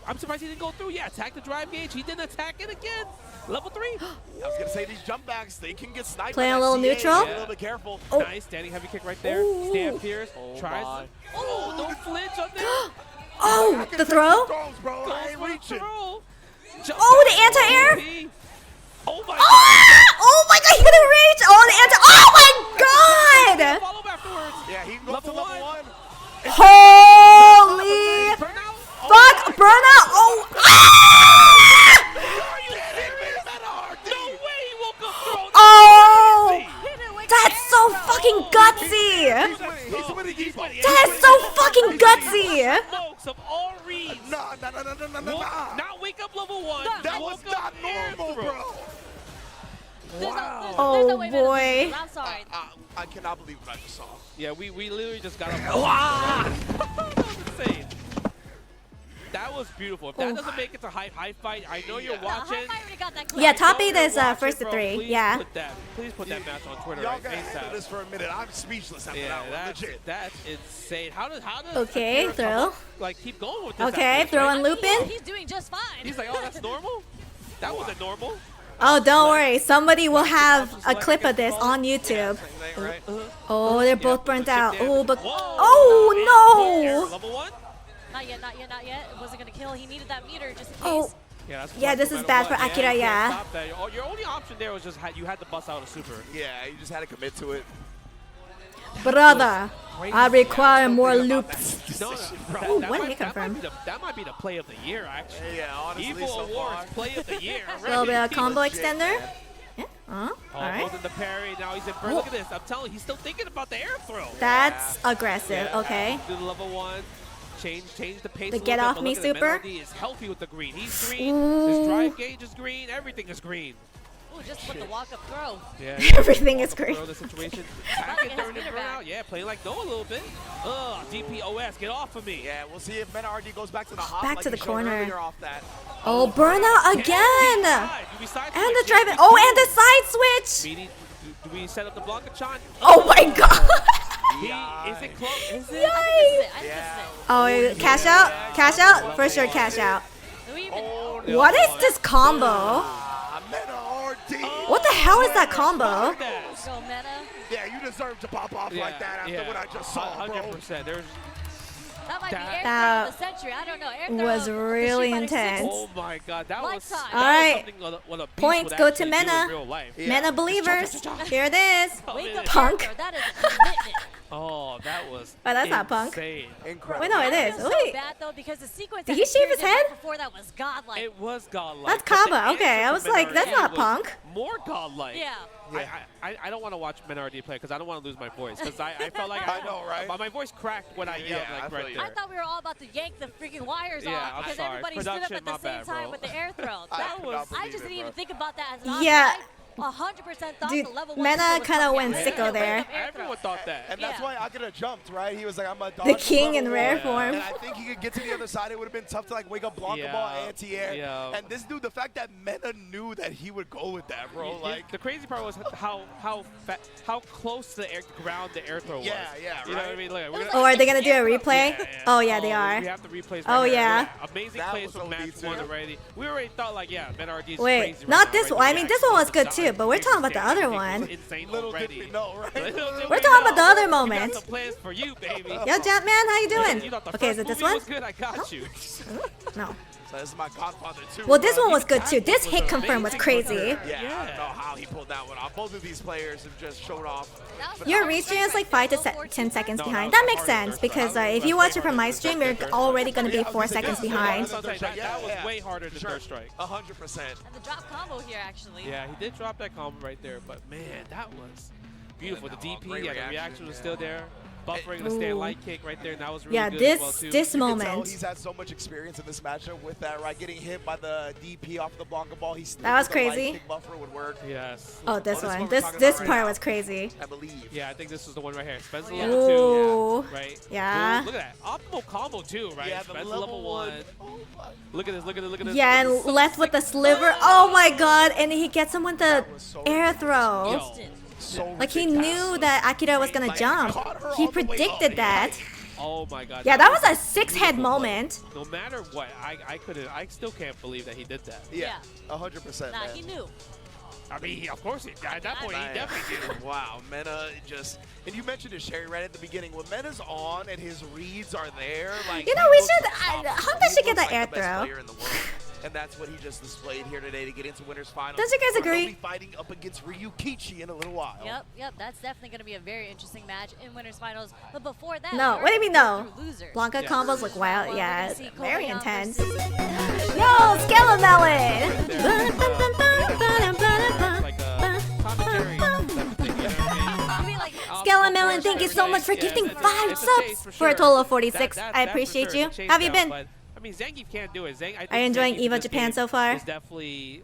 I'm surprised he didn't go through. Yeah, attack the drive gauge. He didn't attack it again. Level 3. I was gonna say these jump backs, they can get sniped. Playing by a little CA. neutral. Be a little bit careful. Oh. Nice standing heavy kick right there. Ooh. Stand Pierce. Tries. Oh, no flinch on there. Oh, the throw. Throws, bro. I ain't reaching. Oh, the anti-air. Oh my God! Oh my God, he couldn't reach! Oh, the anti- Oh my God! Follow afterwards. Yeah, he can go to level 1. Holy fuck! Burnout! Oh! Ah! Are you serious? No way he woke up throw. Oh! That's so fucking gutsy! That's so fucking gutsy! Smokes of all reads. Nah. Not wake up level 1. That was not normal, bro. Wow. Oh boy. I'm sorry. I cannot believe what I just saw. Yeah, we literally just got up. That was insane. That was beautiful. If that doesn't make it to high fight, I know you're watching. Yeah, top 8 is first to 3. Please Yeah. Please put that match on Twitter. Y'all Right, gotta handle ASAP. this for a minute. I'm speechless after that one. Legit. That's insane. How does Okay, Akira throw. come up, like keep going with this? Okay, after this, throw right? and loop in. He's doing just fine. He's like, oh, that's normal. That wasn't normal. Oh, don't worry. Somebody will have a clip of this on YouTube. Oh, they're both burnt out. Oh, but oh no! Level 1. Not yet. It wasn't gonna kill. He needed that meter just in case. Oh. Yeah, that's Yeah, this is bad for Akira. you can't Yeah. stop that. Your only option there was just you had to bust out a super. Yeah, you just had to commit to it. Brother, I require more loops. No, Ooh, what hit confirm? That might be the play of the year, actually. Yeah, honestly, EVO so Awards far. play of the year. A little bit of combo legit, extender. man. Yeah. Oh, Alright. holding the parry. Now he's in burn. Look at this. I'm telling you, he's still thinking about the air throw. That's aggressive. Okay. Do the level 1. Change the pace. The a little get bit, off but me look at it, super. Menardi is healthy with the green. He's green. Ooh. His drive gauge is green. Everything is green. Ooh, just put the walk-up throw. Yeah. Everything is green. Throw the situation. Attacking during the burnout. Yeah, playing like Noah a little bit. DPOS, get off of me. Yeah, we'll see if Menardi goes back to the hop. Back like to the he showed corner. earlier off that. Oh, burnout again! Do we side And the switch? driving. Oh, and the side switch. Meaty, do we set up the Blanca Chan? Oh my God! Is it close? Is it? Yikes! I think this is it. Oh, cash out? Cash out? For sure, cash out. What is this combo? What the hell is that combo? Go meta. Yeah, you deserve to pop off like that after what I just saw, bro. 100%. There's That might be air That throw of the century. I don't know. Air throw was of the really Street Fighter intense. Oh my God, that was Lifetime. that All was right. something what a beast Points would go to actually do in Mena. real life. Mena believers. Here it is. Wake up Punk. air throw. That is a commitment. Oh, that was Oh, that's not Punk. insane. Incredible. Wait, no, it I is. feel so Wait. bad though because the sequence Did that he shave Akira his did head? right before that was godlike. It was godlike. That's but the Kaba. Okay, answer I was from like, that's Menardi not was Punk. More godlike. Yeah. I don't want to watch Menardi play because I don't want to lose my voice because I felt like I know, right? My voice cracked when I yelled Yeah, I like feel right you. there. I thought we were all about to yank the freaking wires Yeah, off I'm because sorry. everybody stood up Production, at the my same bad, time bro. with the air throw. I That could not I believe just it, didn't even bro. think about that as an option. Yeah. 100% thought Dude, the level 1 Mena was kind of coming went out. sicko there. Everyone thought that. And that's why Akira jumped, right? He was like, I'm going to dodge The this king in level rare one. form. And I think he could get to the other side. It would have been tough to like wake up Blanca Ball anti-air. Yeah. And this dude, the fact that Mena knew that he would go with that, bro. Like the crazy part was how close to the ground the air throw was. Yeah, You know what I mean? Look, we're Oh, are they gonna do a replay? Yeah. Oh yeah, they are. We have the replays. Oh right here. yeah. Amazing That plays was from OD match too. 1 already. We already thought like, yeah, Ben RD is Wait, crazy. not right this now, one. right? I mean, this one was good too, but we're talking about the other one. Insane Little already. did we know, right? We're talking about the other We moment. got some plans for you, baby. Yo, Jumpman, how you doing? You thought the Okay, first is it this movie one? was good? I got you. No. So this is my Godfather too. Well, this bro. one was good too. This hit confirm was crazy. Yeah, I don't know how he pulled that one off. Both of these players have just showed off. Your restream is like 5 to 10 seconds behind. That makes sense because if you watch it from my stream, you're already gonna be 4 seconds behind. That was way harder than Third Strike. 100%. And the drop combo here, actually. Yeah, he did drop that combo right there, but man, that was beautiful. The DP, great yeah, the reaction was still there. Buffering the Ooh. stand light kick right there, and that was really Yeah, good this as well too. this You can tell moment. he's had so much experience in this matchup with that, right? Getting hit by the DP off the Blanca Ball. That was the light crazy. kick buffer would work. Yes. Oh, this Oh, one. we're This talking this about part right was crazy. I believe. Yeah, I think this is the one right here. Spencer Ooh. level 2, right? Yeah. Ooh, look at that. Optimal combo too, right? Yeah, the Spencer level 1. Look at this, look at this, look at this. Yeah, and left with the sliver. Oh my god! And he gets him with the air throw. Yo. So Like he knew that Akira was gonna jump. He predicted that. Oh my god. Yeah, that was a beautiful 6-head play. moment. No matter what, I still can't believe that he did that. Yeah, 100%. Nah, man. he knew. I mean, of course he, at that point, he definitely did. Wow, Mena just, and you mentioned it, Sherry, right at the beginning. When Mena's on and his reads are there, like You know, he we looks should. unstoppable. Honda He should get looks that air like the best throw. player in the world. And that's what he just displayed here today to get into winners finals. Don't you guys where he'll agree? be fighting up against Ryukichi in a little while. Yep, that's definitely going to be a very interesting match in winners finals. But before that, No, we're what do you mean gonna no? go through losers. Blanca combos look wild. We're Yeah, gonna see very Kobayashi intense. versus- Yo, Skelemelon! Like commentary type of thing, you know what I mean? Skelemelon, thank you so much for gifting 5 subs for a total of 46. I appreciate you. How have you been? I mean, Zangief can't do it. I think Are you enjoying Zangief in EVO this Japan game so far? is definitely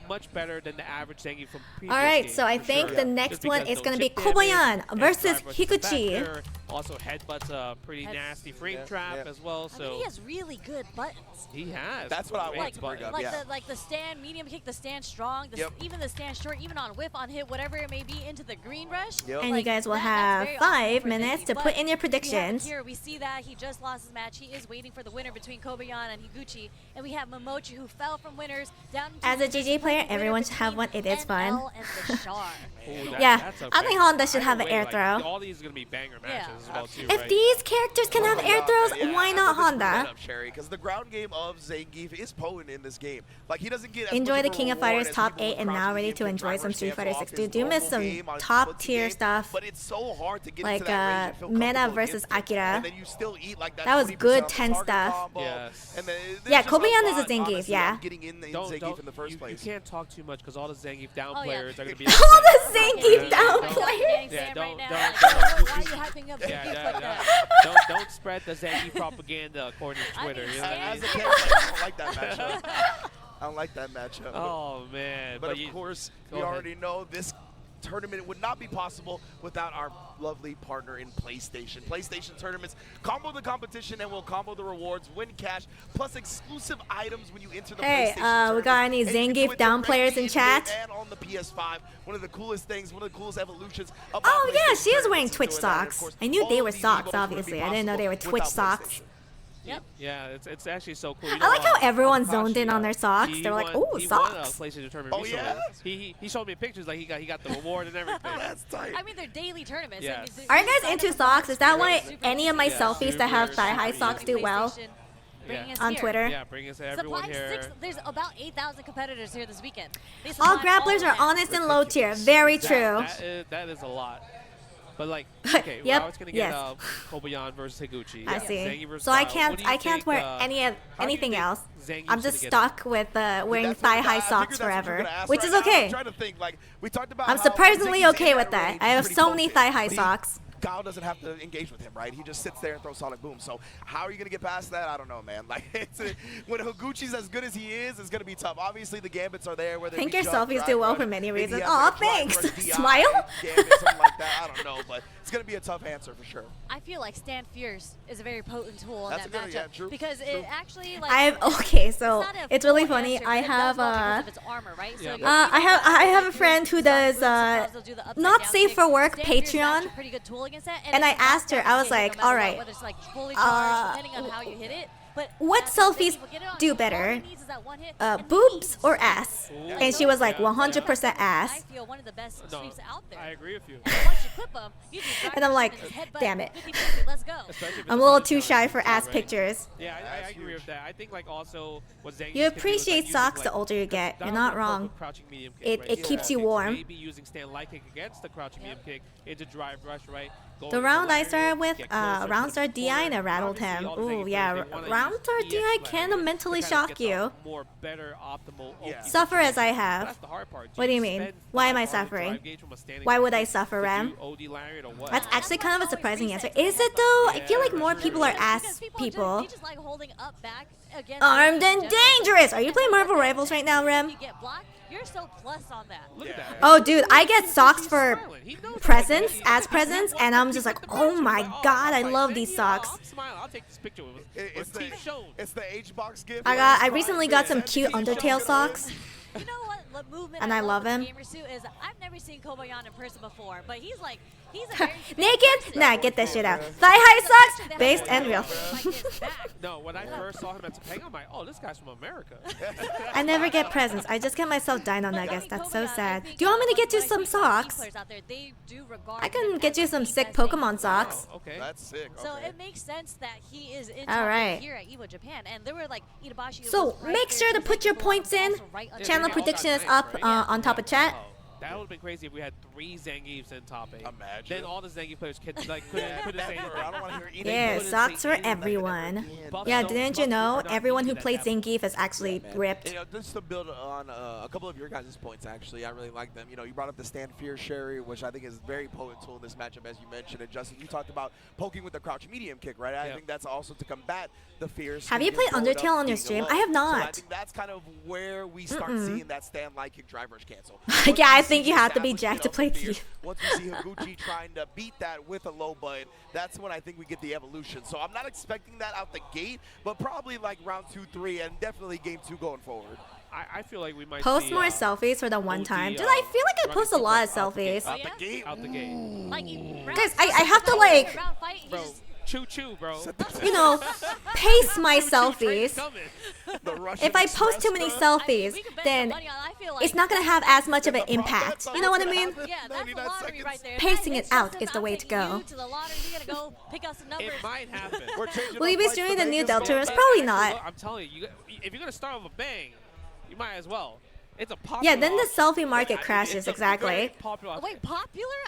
much better than the average Zangief from previous Alright, games, so I for think sure. the next Just one because is going to no be chip damage Kobayan and versus drive Higuchi. factor. Also, headbutts a pretty nasty frame trap as well. I mean, So he has really good buttons. he has. That's what I great want to bring buttons. up. Like the stand medium kick, the stand strong, even the stand short, even on whip, on hit, whatever it may be, into the green rush. And you guys will have 5 minutes to put in your predictions. Here we see that he just lost his match. He is waiting for the winner between Kobayan and Higuchi, and we have Momochi who fell from winners down. As a GG player, everyone should have one. It is fun. NL and the Shar. Yeah, that's a I think banger. Honda should have Either an way, air like, throw. all these are going to be banger matches as well, too, If right? these characters can have air throws, why not Honda? Because the ground game of Zangief is potent in this game. Like he doesn't get as Enjoy much the of a King of reward Fighters as top people 8 with and now crouching ready game to can enjoy drive some or Street stance Fighter off 6. his Dude, do miss normal some game on top split tier game, stuff. But it's so hard to get Like into that range and feel Mena comfortable versus against it. Akira. And then you still eat like That was 20% good of the 10 target stuff. combo. Yes. And then there's Yeah, just a Kobayan is a lot, Zangief, honestly, yeah. of getting in Zangief in the first place. You can't talk too much because all the Zangief down Oh, yeah. players are going to be All the Zangief down Don't- players. Yeah, don't. Why are you hyping up Yeah, Zangief yeah, like yeah. that? Don't spread the Zangief propaganda according to Twitter. You know what I As mean? a kid, I don't like that matchup. I don't like that matchup. Oh man! But of course, we already know this tournament would not be possible without our lovely partner in PlayStation. PlayStation tournaments combo the competition and will combo the rewards, win cash, plus exclusive items when you enter the Hey, PlayStation we got any tournaments. And you can do Zangief it down players directly in chat? And on the PS5, one of the coolest things, one of the coolest evolutions about Oh yeah, PlayStation she is wearing tournaments Twitch is doing that. And of socks. course, I knew they all were of these socks, evos wouldn't be obviously. I didn't know they were possible Twitch without socks. Yep. Yeah, it's actually so cool. I like how everyone zoned in on their socks. He They're like, won- "Ooh, he won a socks." PlayStation tournament Oh, recently. yeah? He showed me pictures like he got the reward and everything. That's tight. I mean, they're daily tournaments. Yes. I mean, Are you guys into socks? Is that why any of my Yeah, selfies that have super, thigh-high super socks do well? Bringing us On here. Twitter. Yeah, bring us everyone Supplying here. there's about 8,000 competitors here this weekend. They All supply grapplers of are them. honest and low tier. Very true. That is a lot. But like, okay, Yep, I was gonna get yes. Kobayan versus Higuchi. I Zangief see. versus So I Style. What do you can't think, wear how do you anything think else. Zangief's I'm just gonna get stuck with wearing That's what I thigh-high figured socks that's what you were forever, gonna ask which right is now. okay. I'm trying to think, like, we talked about I'm how surprisingly Zangief's okay with hitting that. range I is have pretty so many potent, thigh-high but he socks. Guile doesn't have to engage with him, right? He just sits there and throws Sonic Boom. So how are you going to get past that? I don't know, man. Like, when Higuchi's as good as he is, it's going to be tough. Obviously, the Gambits are there. I think your selfies do well for many reasons. Aw, thanks. Smile? Gambit, something like that. I don't know, but it's going to be a tough answer for sure. I feel like Stand Fierce is a very potent tool in That's that a good, matchup yeah, true, because true. it actually like. It's really funny. I have I have a friend who does not safe for work Patreon, and I asked her. I was like, all right, what selfies do better, boobs or ass? And she was like 100% ass. I agree with you. And I'm like, damn it. I'm a little too shy for ass pictures. Yeah, I agree with that. I think like also what Zangief You appreciate socks the older you get. You're not wrong. It keeps you warm. Maybe using stand light kick against the crouching medium kick into drive rush, right? The round I started with, round start DI, and I rattled him. Ooh, yeah, round start DI can mentally shock you. Suffer as I have. What do you mean? Why am I suffering? Why would I suffer, Ram? That's actually kind of a surprising answer. Is it though? I feel like more people are ass people. Armed and dangerous! Are you playing Marvel Rivals right now, Rem? You're so plus on that. Look at that. Oh, dude, I get socks for presents, as presents, and I'm just like, oh my god, I love these socks. I'll take this picture with It's the H-box gift. I recently got some cute Undertale socks. You know what movement And I love him. I've never seen Kobayan in person before, but he's a very naked? Nah, get that shit out. Thigh-high socks, based and real. No, when I first saw him at Topanga, I'm like, oh, this guy's from America. I never get presents. I just get myself Dino Nuggets. That's so sad. Do you want me to get you some socks? I can get you some sick Pokemon socks. Okay. That's sick. Okay. So it makes sense that he is in here at EVO Japan, and there were like Itabashi. So make sure to put your points in. Channel prediction is up on top of chat. That would have been crazy if we had 3 Zangiefs in top 8. Imagine. Then all the Zangief players couldn't say anything. I don't want to hear anything. Yeah, socks for everyone. Yeah, didn't you know everyone who played Zangief is actually ripped? You know, just to build on a couple of your guys' points, actually, I really like them. You know, you brought up the Stand Fear Sherry, which I think is a very potent tool in this matchup, as you mentioned. And Justin, you talked about poking with the crouch medium kick, right? I think that's also to combat the fears. Have you played Undertale on your stream? I have not. So I think that's kind of where we start seeing that stand light kick drive rush cancel. Yeah, I think you have to be jacked to play Thief. Once we see Higuchi trying to beat that with a low button, that's when I think we get the evolution. So I'm not expecting that out the gate, but probably like round 2, 3, and definitely game 2 going forward. I feel like we might post more selfies for the one time. Dude, I feel like I post a lot of selfies. Out the gate. Out the gate. Guys, I have to like, choo, bro. you know, pace my selfies. If I post too many selfies, then it's not gonna have as much of an impact. You know what I mean? Yeah, that's the lottery right there. Pacing it out is the way to go. It might happen. Will you be streaming the new Deltarune? Probably not. I'm telling you, if you're gonna start with a bang, you might as well. It's a popular. Yeah, then the selfie market crashes, exactly. Wait, popular?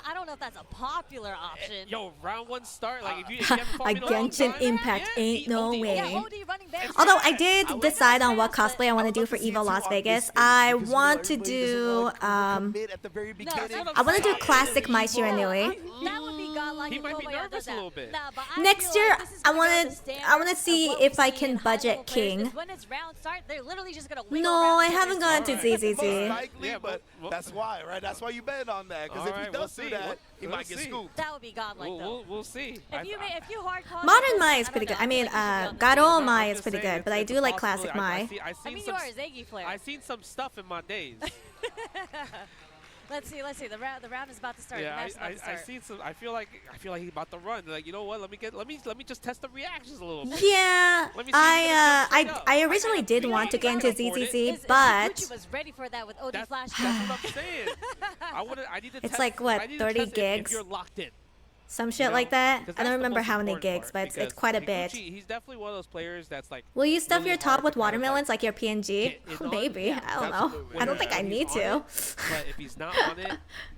I don't know if that's a popular option. Yo, round 1 start, like if you haven't fought a me in a long Genshin time, Impact ain't no way. Yeah, Although I did decide on what cosplay I want to do for EVO Las Vegas. I want to do I want to do classic Mai Shiranui. That would be godlike. He might be nervous a little bit. Next year, I want to see if I can budget King. When it's round start, they're literally just gonna No, I haven't gone to ZZZ. Likely, but that's why, right? That's why you bet on that. Because if he does do that, he might get scooped. That would be godlike, though. We'll see. If you hardcore Modern Mai is pretty good. I mean, Garo Mai is pretty good, but I do like classic Mai. I mean, you are a Zangief player. I've seen some stuff in my days. Let's see. The round is about to start. Yeah, the match is about to start. I seen some. I feel like he's about to run. Like, you know what? Let me just test the reactions a little bit. Yeah, I originally did want to get into ZZZ, but Gucci was ready for that with OD Flash. That's what I'm saying. I need to it's test, like what, 30 gigs? If you're locked in. Some shit like that. I don't remember how many gigs, but it's quite a bit. He's definitely one of those players that's like. Will you stuff your top with watermelons like your PNG? Maybe. I don't know. I don't think I need to. But if he's not on it,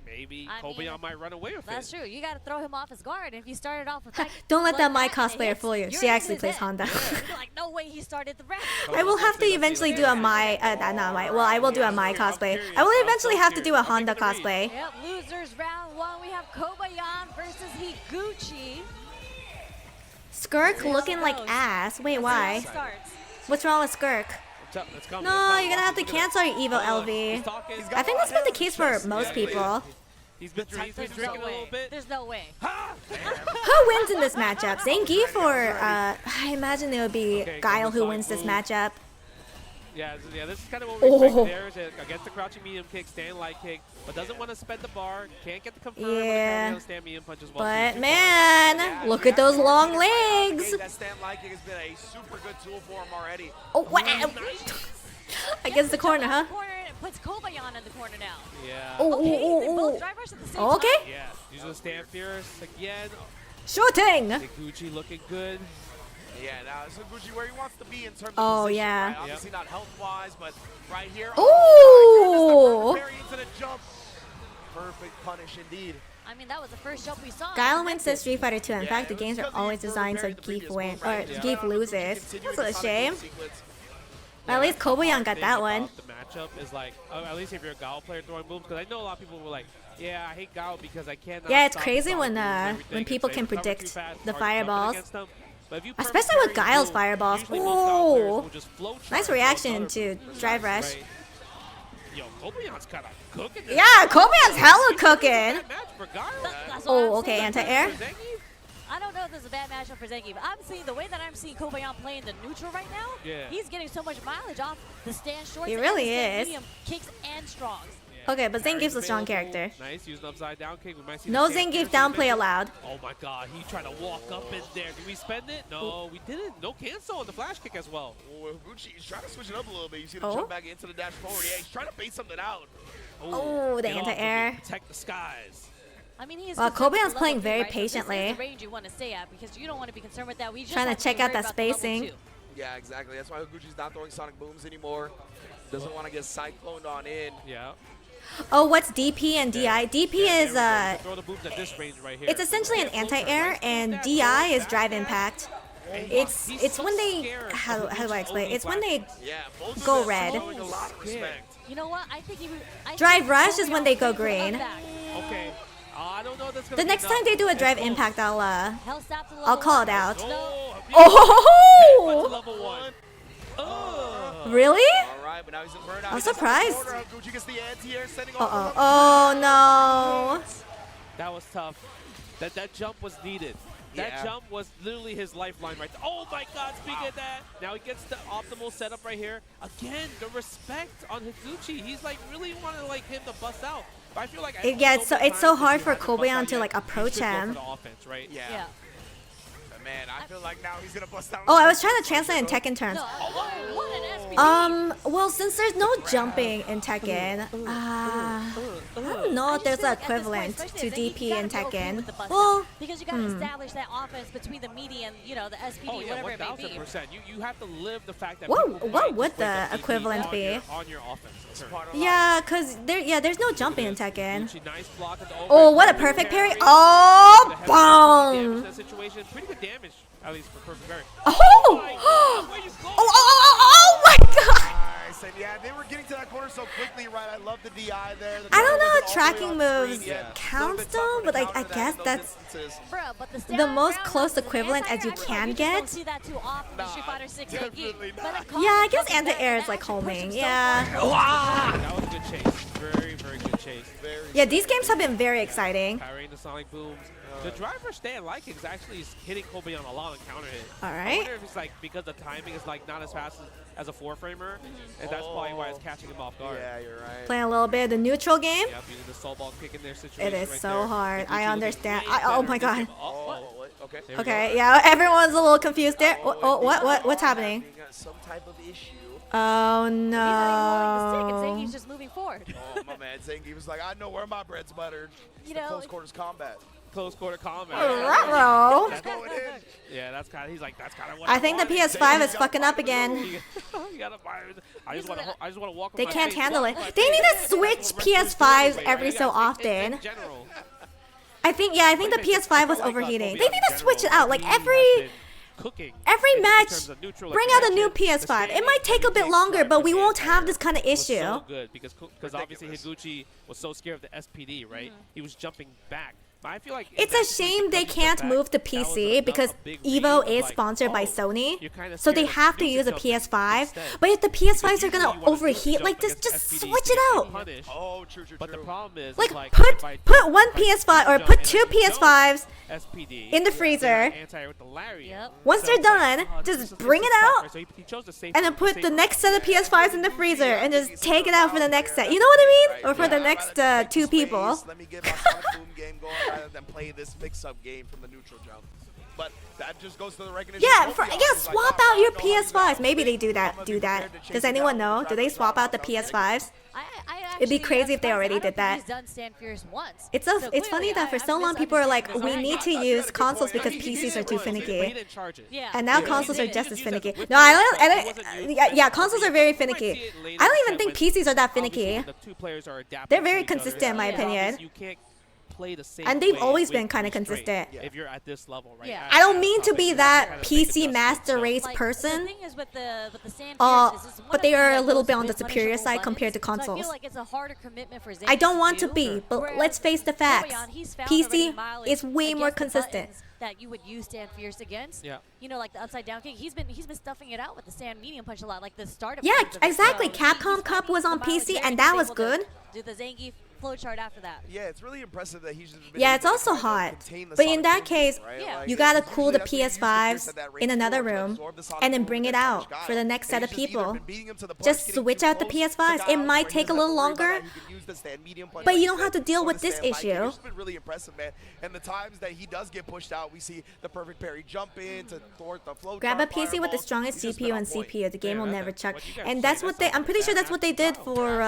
maybe I mean, Kobayan might run away with That's it. true. You got to throw him off his guard. If you started off with that, Don't let that my and it cosplayer hits, fool you. you're She in actually his plays head. Honda. You're like, no way he started the round. I will have to eventually do a my, not my, well, I will do a my cosplay. I will eventually have to do a Honda cosplay. Yep, losers round one. We have Kobayan versus Higuchi. Skirk looking like ass. Wait, why? What's wrong with Skirk? No, you're gonna have to cancel your EVO LV. I think that's been the case for most people. He's drinking a little bit. There's no way. Who wins in this matchup? Zangief or, I imagine it would be Guile who wins this matchup. Yeah, this is kind of what we're expecting there. Is against the crouching medium kick, stand light kick, but doesn't want to spend the bar, can't get the confirm, Yeah. stand medium punch as well. But man, look at those long legs. That stand light kick has been a super good tool for him already. Oh, wow. Against the corner, huh? Puts Kobayan in the corner now. Yeah. Okay, they both drive rush at the same time. Okay. Yeah, use the stand fierce again. Shooting. Higuchi looking good. Yeah, now it's Higuchi where he wants to be in terms of Oh, position, yeah. right? Obviously not health-wise, but right here. Ooh. Oh, very into the jump. Perfect punish indeed. I mean, that was the first jump we saw. Guile wins this Street Fighter 2. In fact, the games are always designed so Geef wins, or Geef loses. That's a shame. But at least Kobayan got that one. The matchup is like, at least if you're a Guile player throwing moves, because I know a lot of people were like, yeah, I hate Guile because I cannot. Yeah, it's stop crazy the when people can predict the fireballs. But if you Especially with Guile's fireballs. Ooh. Nice reaction to drive rush. Yo, Kobayan's kind of cooking. Yeah, Kobayan's hella cooking. Oh, okay, anti-air. I don't know if this is a bad matchup for Zengi, but I'm seeing the way that I'm seeing Kobayan playing the neutral right now. Yeah. He's getting so much mileage off the stand shorts. He and really the stand is. medium kicks and strongs. Okay, but Zangief's a strong character. Nice, use an upside down kick. We might see No the stand Zangief fierce downplay allowed. Oh my god, he tried to walk up in there. Did we spend it? No, we didn't. No cancel on the flash kick as well. Oh, Higuchi, he's trying to switch it up a little bit. You see the Oh. jump back into the dash forward. Yeah, he's trying to bait something out. Oh, the get off of me. anti-air. Protect the skies. I mean, he is Well, concerned with Kobayan's the playing level very three, right? But this patiently. is the range you want to stay at because you don't want to be concerned with that. We just Trying to have check be out worried that about the level spacing. two. Yeah, exactly. That's why Higuchi's not throwing sonic booms anymore. Doesn't want to get cycloned on in. Yeah. Oh, what's DP and DI? DP is Throw the booms at this range right here. it's essentially an anti-air, and DI is drive impact. It's when they how do I explain? It's when they go red. You know what? I think Drive rush is when they go green. Okay. I don't know if that's The next time they do a drive impact, I'll call it out. Oh! Level 1. Really? Alright, but now he's in burnout. I'm surprised. Higuchi gets the anti-air, sending Uh-oh. Oh, no. That was tough. That jump was needed. That Yeah. jump was literally his lifeline right there. Oh my god, speaking of that, now he gets the optimal setup right here. Again, the respect on Higuchi. He's like really wanting like him to bust out. But I feel like Yeah, it's so hard for Kobayan to like approach him. For the offense, right? Yeah. But man, I feel like now he's gonna bust out. Oh, I was trying to translate in Tekken terms. Well, since there's no jumping in Tekken, I don't know if there's an equivalent to DP in Tekken. Well, because you got to establish that offense between the median, you know, the SPD, Oh yeah, whatever it may be. 1000%. You have to live the fact that. What would the equivalent be? On your offense. Yeah, cause there's no jumping in Tekken. Nice block at the Oh, what a perfect parry! Oh, boom! That situation, pretty good damage, at least for perfect parry. Oh my god! Nice, and yeah, they were getting to that corner so quickly, right? I love the DI there. I don't know how tracking moves counts though, but I guess that's the most close equivalent as you can get. Yeah, I guess anti-air is like homing. Yeah. That was a good chase. Very, very good chase. Yeah, these games have been very exciting. Parrying the sonic booms. The driver stand like is actually hitting Kobayan a lot on counter hit. All I right. wonder if it's like because the timing is like not as fast as a 4-framer, and that's probably why it's catching him off guard. Yeah, you're right. Playing a little bit of the neutral game. Yep, using the soul ball kick in their situation. It is right so there. hard. Higuchi I looking understand. way Oh better my in this god. game. Oh, okay. There we Okay, go. yeah, everyone's a little confused there. What's happening? We got some type of issue. Oh And no. he's just moving forward. Oh, my man, Zangief was like, I know where my bread's buttered. It's You the know, close quarters combat. close quarter combat. Ruh-roh. Yeah, that's kind of. He's like, that's kind of what I think the PS5 is fucking up again. You gotta buy it. I just want to walk. They on my can't face, handle walk it. on my They face, need to switch PS5s every so often. In general. I think the PS5 was overheating. They need to switch it out. Like every match, bring out a new PS5. It might take a bit longer, but we won't have this kind of issue. So good because obviously Higuchi was so scared of the SPD, right? He was jumping back. But I feel like it's a shame they can't move to PC because EVO is sponsored by Sony, so they have to use a PS5. But if the PS5s are gonna overheat like this, just switch it out. Oh, true. But the problem is, like put one PS5 or put two PS5s in the freezer. Once they're done, just bring it out and then put the next set of PS5s in the freezer and just take it out for the next set. You know what I mean? Or for the next two people. Rather than play this mix-up game from the neutral jump. But that just goes to the recognition. Yeah, swap out your PS5s. Maybe they do that. Does anyone know? Do they swap out the PS5s? It'd be crazy if they already did that. It's funny that for so long people are like, we need to use consoles because PCs are too finicky. And now consoles are just as finicky. No, I don't. Yeah, consoles are very finicky. I don't even think PCs are that finicky. They're very consistent in my opinion. And they've always been kind of consistent. If you're at this level, right? Yeah. I don't mean to be that PC master race person. But they are a little bit on the superior side compared to consoles. I don't want to be, but let's face the facts. PC is way more consistent. That you would use stand fierce against. Yeah. You know, like the upside down kick. He's been stuffing it out with the stand medium punch a lot, like the start of. Yeah, exactly. Capcom Cup was on PC, and that was good. Do the Zangief flowchart after that. Yeah, it's really impressive that he's just been it's also hot. But in that case, you gotta cool the PS5s in another room and then bring it out for the next set of people. Just switch out the PS5s. It might take a little longer, but you don't have to deal with this issue. It's been really impressive, man. And the times that he does get pushed out, we see the perfect parry jump in to thwart the flow. Grab a PC with the strongest GPU and CPU. The game will never chuck. And that's what I'm pretty sure that's what they did for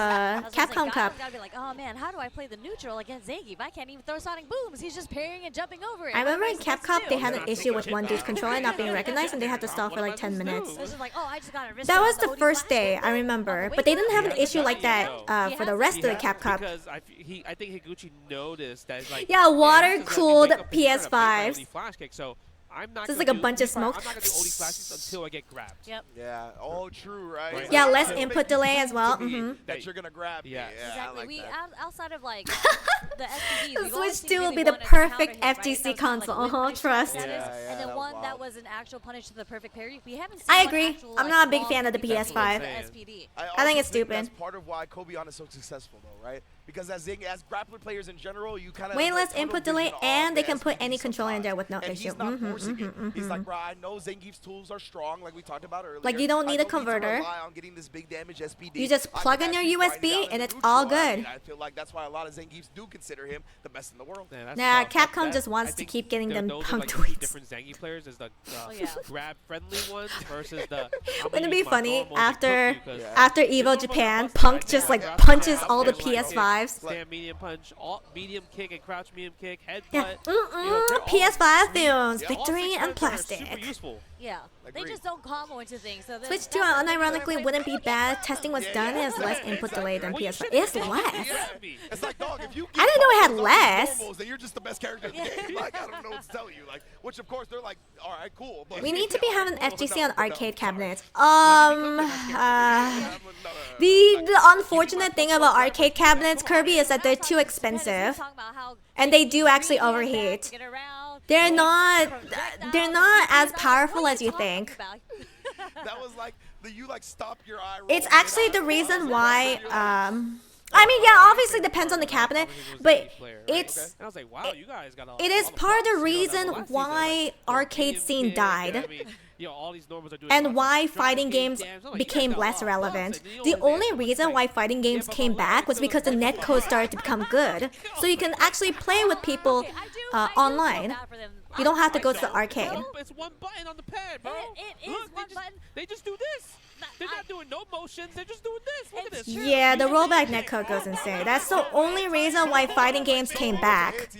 Capcom Cup. Gotta be like, oh man, how do I play the neutral against Zangief? I can't even throw sonic booms. He's just parrying and jumping over it. I remember in Cap Cup they had an issue with one dude's controller not being recognized and they had to stall for like 10 minutes. That was the first day, I remember. But they didn't have an issue like that for the rest of the Cap Cup. Because I think Higuchi noticed that like water-cooled PS5s. So I'm not just like a bunch of smoke. I'm not gonna do OD flashes until I get grabbed. Yep. Yeah. Oh, true, right? Yeah, less input delay as well. That you're gonna grab. Yeah. Exactly. We outside of like the SPDs, the Switch 2 will be the perfect FGC console. Trust. And then one that was an actual punish to the perfect parry. We haven't seen. I agree. I'm not a big fan of the PS5. I think it's stupid. That's part of why Kobe-on is so successful, though, right? Because as grappler players in general, you kind of way less input delay, and they can put any controller in there with no issue. He's like, bro, I know Zangief's tools are strong, like we talked about earlier. Like you don't need a converter. You just plug in your USB, and it's all good. I feel like that's why a lot of Zangiefs do consider him the best in the world. Nah, Capcom just wants to keep getting them punk tweets. Different Zangief players is the grab-friendly ones versus the. Wouldn't it be funny after EVO Japan, Punk just like punches all the PS5s? Stand medium punch, medium kick and crouch medium kick, headbutt. PS5 tunes, victory and plastic. Super useful. Yeah, they just don't combo into things. So Switch 2 unironically wouldn't be bad. Testing was done. It has less input delay than PS5. It's less. It's like, dog, if you I didn't know it had less. Then you're just the best character in the game. Like, I don't know what to tell you. Like, which of course they're like, all right, cool. But we need to be having FGC on arcade cabinets. The unfortunate thing about arcade cabinets, Kirby, is that they're too expensive, and they do actually overheat. They're not as powerful as you think. That was like you stop your eye roll. It's actually the reason why. I mean, yeah, obviously depends on the cabinet, but it is part of the reason why arcade scene died. And why fighting games became less relevant. The only reason why fighting games came back was because the netcode started to become good. So you can actually play with people online. You don't have to go to the arcade. It's one button on the pad, bro. It is one button. They just do this. They're not doing no motions. They're just doing this. Look at this. Yeah, the rollback netcode goes insane. That's the only reason why fighting games came back.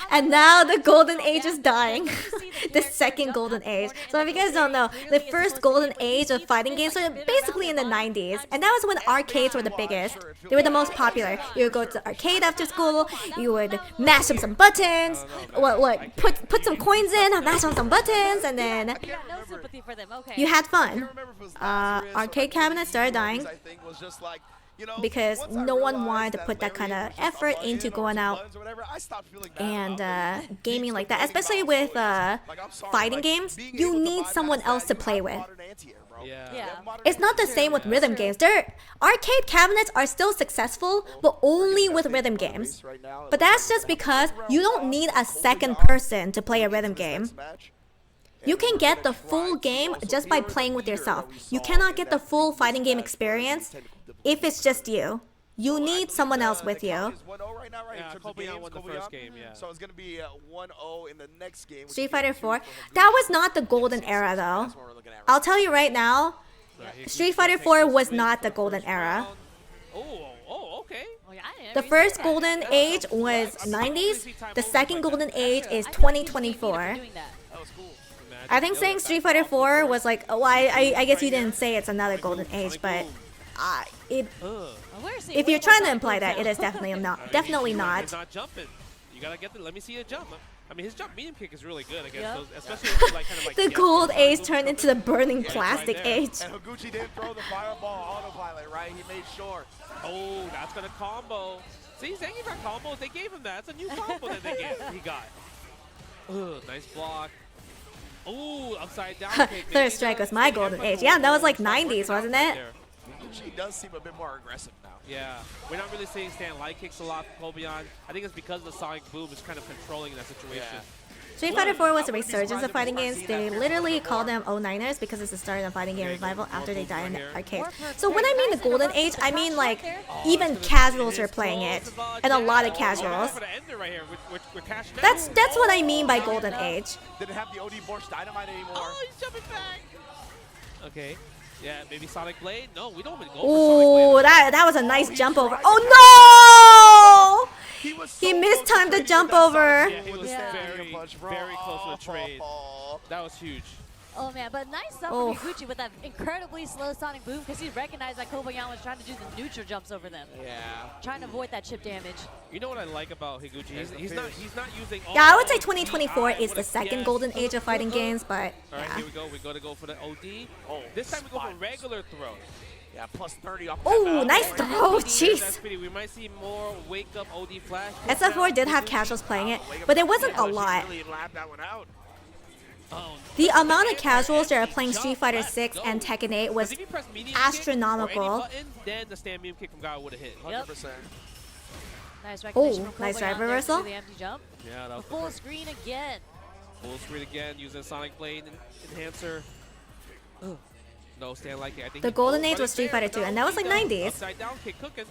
And now the golden age is dying. The second golden age. So if you guys don't know, the first golden age of fighting games was basically in the 90s. And that was when arcades were the biggest. They were the most popular. You would go to the arcade after school, you would mash up some buttons, put some coins in, mash on some buttons, and then you had fun. Arcade cabinets started dying because no one wanted to put that kind of effort into going out and gaming like that. Especially with fighting games, you need someone else to play with. It's not the same with rhythm games. Their arcade cabinets are still successful, but only with rhythm games. But that's just because you don't need a second person to play a rhythm game. You can get the full game just by playing with yourself. You cannot get the full fighting game experience if it's just you. You need someone else with you. Yeah, Kobayashi won the first game, yeah. So it's going to be 1-0 in the next game. Street Fighter 4. That was not the golden era though. I'll tell you right now, Street Fighter 4 was not the golden era. Okay. The first golden age was 90s. The second golden age is 2024. I think saying Street Fighter 4 was like, oh, I guess you didn't say it's another golden age, but if you're trying to imply that, it is definitely not. Definitely not. He's not jumping. You gotta get the. Let me see a jump. I mean, his jump medium kick is really good against those, especially if like kind of like the gold age turned into the burning plastic age. And Higuchi didn't throw the fireball autopilot, right? He made sure. Oh, that's gonna combo. See, Zangief got combos. They gave him that. That's a new combo that he got. Nice block. Ooh, upside down kick. Third strike was my golden age. Yeah, that was like 90s, wasn't it? She does seem a bit more aggressive now. Yeah, we're not really seeing stand light kicks a lot from Kobayashi. I think it's because the sonic boom is kind of controlling that situation. Street Fighter 4 was a resurgence of fighting games. They literally call them 09ers because it's the start of the fighting game revival after they died in the arcade. So when I mean the golden age, I mean like even casuals are playing it, and a lot of casuals. That's what I mean by golden age. Didn't have the OD Borscht Dynamite anymore. Oh, he's jumping back. Okay. Yeah, maybe Sonic Blade? No, we don't even go for Ooh, that was a nice jump over. Oh no! He mistimed the jump over. Yeah, he was very close to a trade. That was huge. Oh man, but nice stuff from Higuchi with that incredibly slow sonic boom because he recognized that Kobayashi was trying to do the neutral jumps over them. Yeah. Trying to avoid that chip damage. You know what I like about Higuchi? He's not using all. Yeah, I would say 2024 is the second golden age of fighting games, but all right, here we go. We got to go for the OD. Oh, this time we go for regular throw. Yeah, plus 30 off. Oh, nice throw, jeez. We might see more wake up OD flash. SF4 did have casuals playing it, but it wasn't a lot. The amount of casuals that are playing Street Fighter 6 and Tekken 8 was astronomical. Then the stand medium kick from Guy would have hit. 100%. Nice recognition from nice drive Kobayashi reversal. the empty jump. Yeah, that was full screen again. Full screen again using Sonic Blade enhancer. No stand like it. I think the golden age was Street Fighter 2, and that was like 90s. Upside down kick cooking.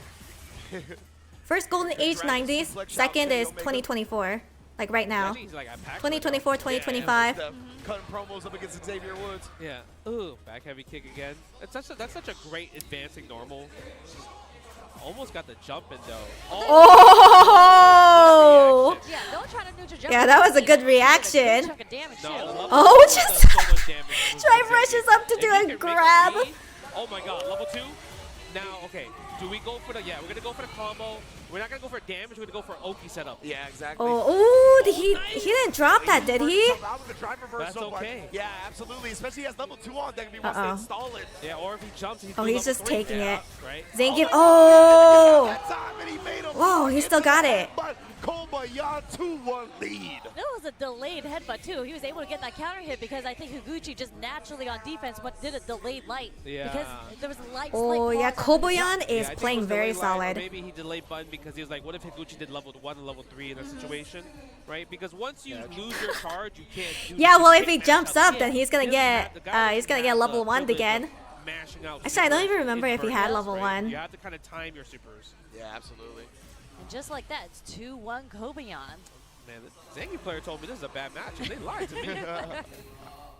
First golden age 90s, second is 2024. Like right now. 2024, 2025. Cutting promos up against Xavier Woods. Yeah. Ooh, back heavy kick again. That's such a great advancing normal. Almost got the jump in though. Oh! Yeah, that was a good reaction. Oh, just Drive rushes up to do a grab. Oh my god, level 2. Now, okay, do we go for the, we're going to go for the combo. We're not going to go for damage, we're going to go for Oki setup. Yeah, exactly. Oh, he didn't drop that, did he? That's okay. Yeah, absolutely, especially he has level 2 on, that can be wants to install it. Yeah, or if he jumps, he's just taking it. Right? Zangief, oh! Whoa, he still got it. Kobayashi 2-1 lead. That was a delayed headbutt too. He was able to get that counter hit because I think Higuchi just naturally on defense but did a delayed light. Yeah. Because there was light. Oh yeah, Kobayashi is playing very solid. Maybe he delayed button because he was like, what if Higuchi did level 1 and level 3 in that situation, right? Because once you lose your charge, you can't do yeah, well if he jumps up, then he's gonna get level 1 again. Actually, I don't even remember if he had level 1. You have to kind of time your supers. Yeah, absolutely. And just like that, it's 2-1 Kobayashi. Man, the Zangief player told me this is a bad match, and they lied to me.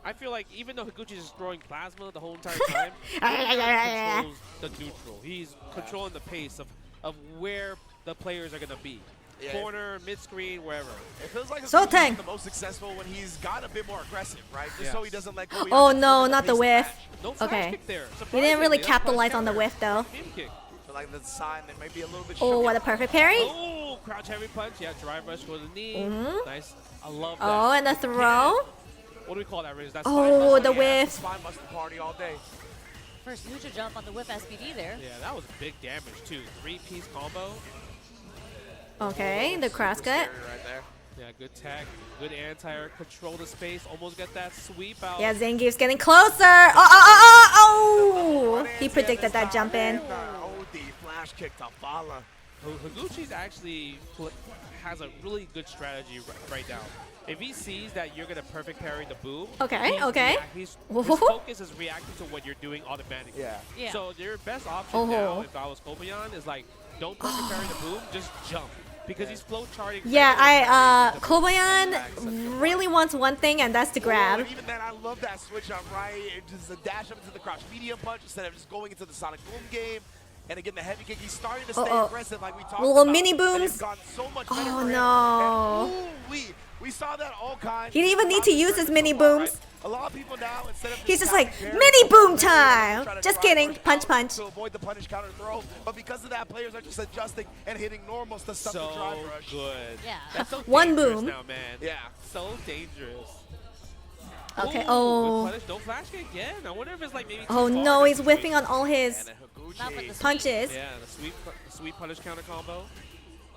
I feel like even though Higuchi is throwing plasma the whole entire time, he controls the neutral. He's controlling the pace of where the players are going to be. Yeah. Corner, mid-screen, wherever. It feels like So he's the most successful when he's got a bit more aggressive, right? Just so he doesn't let go. Oh no, not the whiff. No flash Okay. kick there. He didn't really capitalize on the whiff though. Kick. So like the sign that maybe a little bit. Oh, what a perfect parry. Oh, crouch heavy punch. Yeah, drive rush for the knee. Mhm. Nice. I love that. Oh, and the throw. What do we call that, Riz? That's Oh, the whiff. Spine buster party all day. First neutral jump on the whip SBD there. Yeah, that was big damage too. 3-piece combo. Okay, the cross cut. Right there. Yeah, good tech, good anti-air, control the space, almost get that sweep out. Yeah, Zangief's getting closer. Oh! He predicted that jump in. OD flash kick to Fala. Higuchi's actually has a really good strategy right now. If he sees that you're gonna perfect parry the boom, his focus is reacting to what you're doing automatically. Yeah. So your best option now, if I was Kobayan, is like don't perfect parry the boom, just jump. Because he's flow charting. Yeah, Kobayan really wants one thing, and that's to grab. Even then, I love that switch up right. It just a dash up into the crouch medium punch instead of just going into the Sonic Boom game. And again, the heavy kick, he's starting to stay aggressive like we talked Little about. mini booms. So much Oh no. And, we saw that all kinds. He didn't even need to use his mini booms. A lot of people now, instead of He's just like, mini boom time! Just kidding. Punch, punch. To avoid the punish counter throw. But because of that, players are just adjusting and hitting normals to stop the drive rush. Good. Yeah. That's so One dangerous boom. now, man. Yeah. So dangerous. Okay, Ooh, oh. good punish, no flash kick again. I wonder if it's like maybe Oh too far no, in he's that whiffing on situation. all his punches. Yeah, the sweep punish counter combo.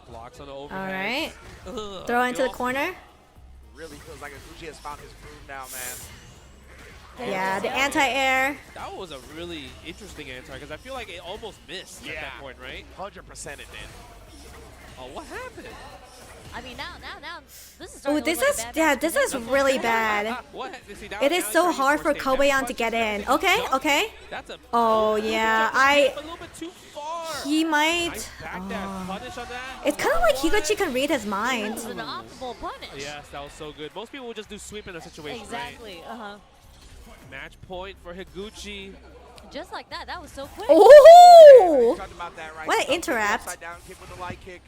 Blocks on the overhead. Alright. Ugh, Throw into the feel- corner. Really feels like Higuchi has found his groove now, man. Yeah, the anti-air. That was a really interesting anti because I feel like it almost missed at that point, right? 100% it did. Oh, what happened? I mean, now, this is Oh, this is this is really bad. What? See, It is so hard for Kobayan to get in. Okay, okay. Oh yeah, a little bit too far. he might. Punish on that. It's kind of like Higuchi can read his mind. This is an optimal punish. Yes, that was so good. Most people would just do sweep in a situation, Exactly. right? Match point for Higuchi. Just like that. That was so quick. Oh! Talked about that, right? What an interrupt. Upside down kick with the light kick.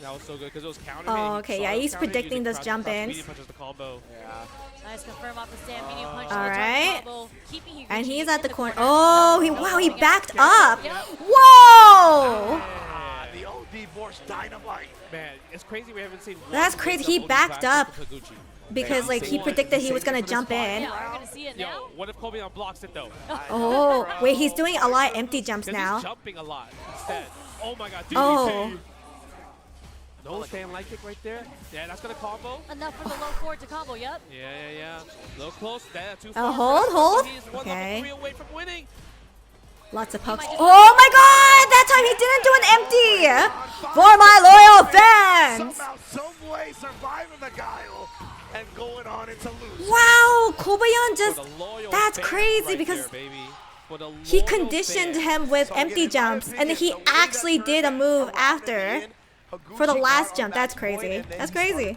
That was so good because it was counter. Oh, okay, yeah, he's predicting those jump ins. Punches the combo. Yeah. Nice confirm off the stand. Medium punch. All right. Keeping Higuchi And he's at the in corner. Oh, he backed up. Yep. Whoa! The OD Force Dynamite. Man, it's crazy we haven't seen. That's crazy. He backed up Higuchi. because like he predicted he was gonna jump in. Yeah, we're gonna see it Yo, now. what if Kobayan blocks it though? Oh, wait, he's doing a lot of empty jumps 'Cause now. he's jumping a lot instead. Oh my God, DDT. Oh. No stand light kick right there. Yeah, that's gonna combo. Enough for the low forward to combo. Yep. Yeah. A little close. That too Oh, far. hold. He's one Okay. level 3 away from winning. Lots of pokes. Oh my God! That time he didn't do an empty for my loyal fans. Somehow, some way, surviving the guile and going on into lose. Wow, Kobayan just. For the loyal That's fans crazy right because there, baby. For the he loyal conditioned fans. him with empty jumps, and then he actually did a move after. For the last jump, that's crazy. That's crazy.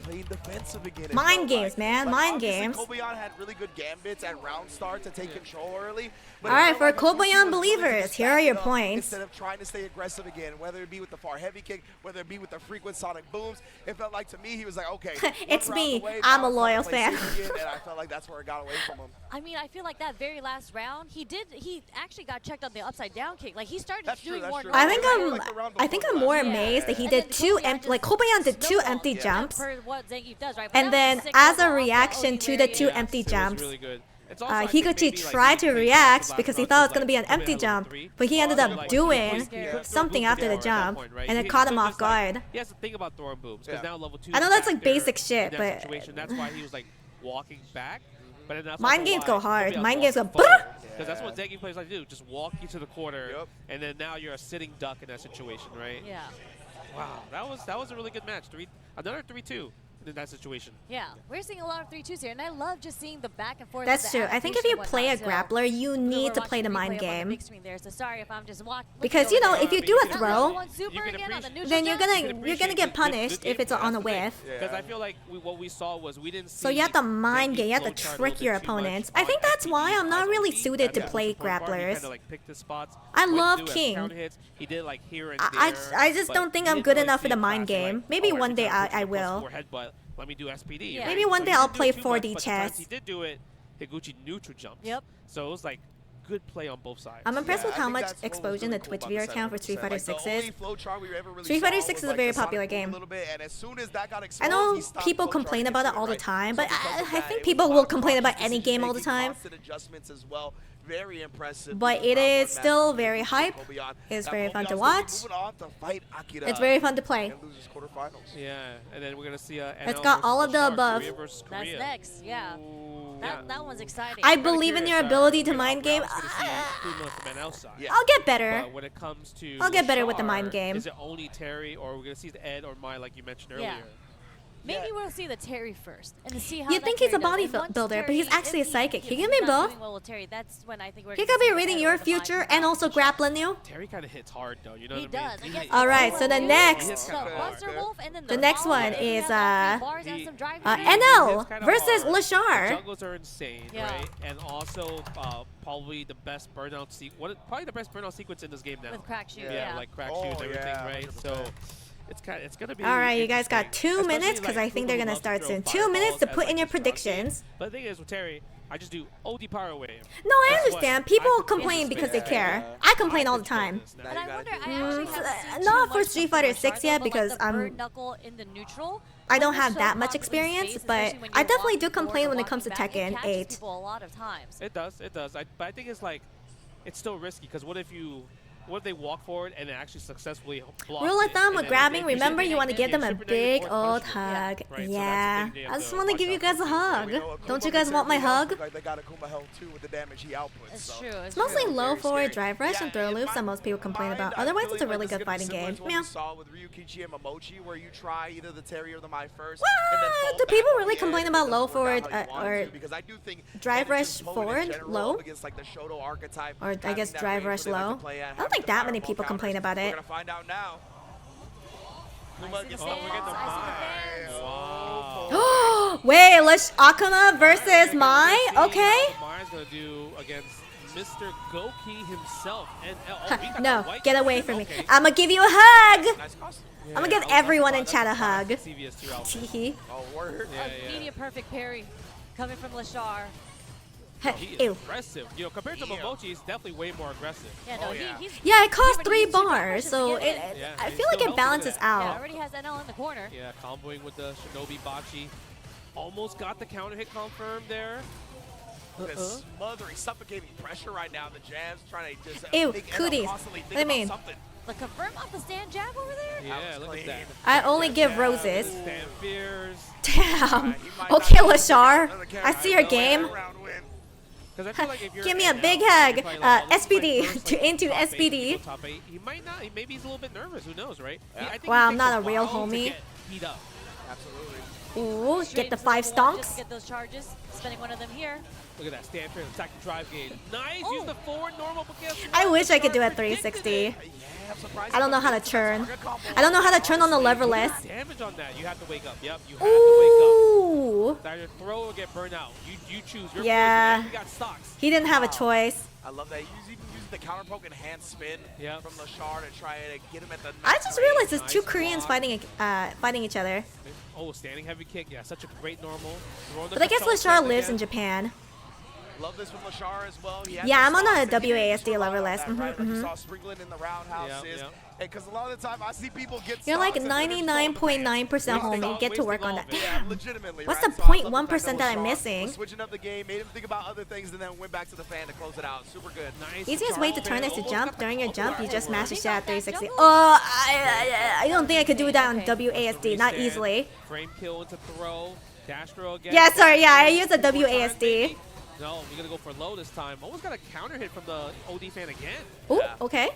Mind games, man. Mind games. Kobayan had really good gambits at round start to take control early. All right, for Kobayan believers, here are your points. Instead of trying to stay aggressive again, whether it be with the far heavy kick, whether it be with the frequent sonic booms, it felt like to me he was like, okay, It's me. I'm a loyal fan. And I felt like that's where it got away from him. I mean, I feel like that very last round, he actually got checked on the upside down kick. Like he started doing more. I think I'm more amazed that he did two empty. Like Kobayan did two empty jumps, Per what Zangief does, right? But and that then was sick as a overall. reaction to the two empty It was jumps, really good. It's also, I think, Higuchi maybe, like, tried to he played react the because he last thought it was round, gonna be an like, empty level jump, 3. but he ended up Like, doing he couldn't something throw after the booms at that jump, point, right? and it He caught him could've off just, like, guard. He has to think about throwing booms because now level 2. I know that's like basic shit, in that but situation. That's why he was like walking back. But then that's mind also games why go hard. Kobayan's Mind games go. walking forward. Because that's what Zangief players like to do. Just walk you to the corner, and then now you're a sitting duck in that situation, right? Yeah. Wow, that was a really good match. Another 3-2 in in that situation. Yeah, we're seeing a lot of 3-2s here, and I love just seeing the back and forth. That's true. I think if you play a grappler, you need to play the mind game. So sorry if I'm just because you know, if you do a throw, then you're gonna get punished if it's on a whiff. Because I feel like what we saw was we didn't see. So you have to mind game. You have to trick your opponents. I think that's why I'm not really suited to play grapplers. I love King. He did like here and I just don't think I'm good enough for the mind game. Maybe one day I will. Let me do SPD. Yeah. Right? Maybe one day I'll play 4D chess. He did do it. Higuchi neutral jumps. Yep. So it was like good play on both sides. I'm impressed with how much exposure the Twitch viewer account for Street Fighter 6 is. Street Fighter 6 is a very popular game. I know people complain about it all the time, but I think people will complain about any game all the time. Very impressive. But it is still very hype. It's very fun to watch. It's very fun to play. Yeah, and then we're gonna see it's got all of the above. That's next, yeah. That one's exciting. I believe in your ability to mind game. I'll get better. But when it comes to I'll get better with the mind game. Is it only Terry, or we're gonna see the Ed or Mai, like you mentioned earlier? Yeah. Maybe we'll see the Terry first and see how. You think he's a bodybuilder, but he's actually a psychic. He can be both. Well, Terry, that's when I think we're. He could be reading your future and also grappling you. Terry kind of hits hard though, you know what I mean? He does. All right, so the next one is NL versus Lashar. Juggles are insane, right? And also probably the best burnout probably the best burnout sequence in this game now. With crack shoes, like crack shoes, everything, right? So. It's gonna be. All right, you guys got 2 minutes because I think they're gonna start soon. 2 minutes to put in your predictions. But the thing is with Terry, I just do OD power wave. No, I understand. People complain because they care. I complain all the time. And I wonder, I actually haven't not for Street Fighter 6 yet because in the neutral. I don't have that much experience, but I definitely do complain when it comes to Tekken 8. A lot of times. It does. But I think it's like, it's still risky because what if they walk forward and actually successfully block Rule of thumb with grabbing, remember you want to give them a big old hug. Right, yeah, I just want to give you guys a hug. Don't you guys want my hug? It's true. It's mostly low forward drive rush and throw loops that most people complain about. Otherwise, it's a really good fighting game. Meow. What? Do people really complain about low forward or drive rush forward low? Or I guess drive rush low? I don't think that many people complain about it. We're gonna find out now. Wait, let's Akuma versus Mai? Okay. Mai's gonna do against Mr. Goki himself. And no, get away from me. I'm gonna give you a hug. I'm gonna give everyone in chat a hug. Teehee. Media perfect parry coming from Lashar. He is aggressive. You know, compared to Momochi, he's definitely way more aggressive. Yeah, no, yeah, it costs 3 bars, so I feel like it balances out. Yeah, already has NL in the corner. Yeah, comboing with the Shinobi Bachi. Almost got the counter hit confirmed there. Smothering, suffocating pressure right now. The jabs trying to just ew, cooties. What do you mean? The confirm off the stand jab over there? Yeah, look at that. I only give roses. Stand fears. Damn. Okay, Lashar. I see your game. Give me a big hug. SPD into SPD. He might not. Maybe he's a little bit nervous. Who knows, right? Wow, I'm not a real homie. Heat up. Ooh, get the 5 stonks. Just get those charges. Spending one of them here. Look at that stand fair attack and drive gauge. Nice. Use the forward normal. I wish I could do a 360. I don't know how to turn. I don't know how to turn on the leverless. Damage on that. You have to wake up. Yep. You have to wake up. Either throw or get burnt out. You choose. Yeah. You got stocks. He didn't have a choice. I love that. He's even using the counter poke and hand spin from Lashar to try to get him at the. I just realized there's 2 Koreans fighting each other. Oh, standing heavy kick. Yeah, such a great normal. But I guess Lashar lives in Japan. Love this from Lashar as well. Yeah, I'm on a WASD leverless. Saw sprinkling in the roundhouses. Because a lot of the time I see people get. You're like 99.9% homie. Get to work on that. Damn. Legitimately. What's the 0.1% that I'm missing? Switching up the game, made him think about other things, and then went back to the fan to close it out. Super good. Nice. Easiest way to turn is to jump. During your jump, you just smash the shit at 360. Oh, I don't think I could do that on WASD. Not easily. Frame kill into throw. Dash throw again. Yeah, sorry. Yeah, I use a WASD. No, we're gonna go for low this time. Almost got a counter hit from the OD fan again. Ooh, okay.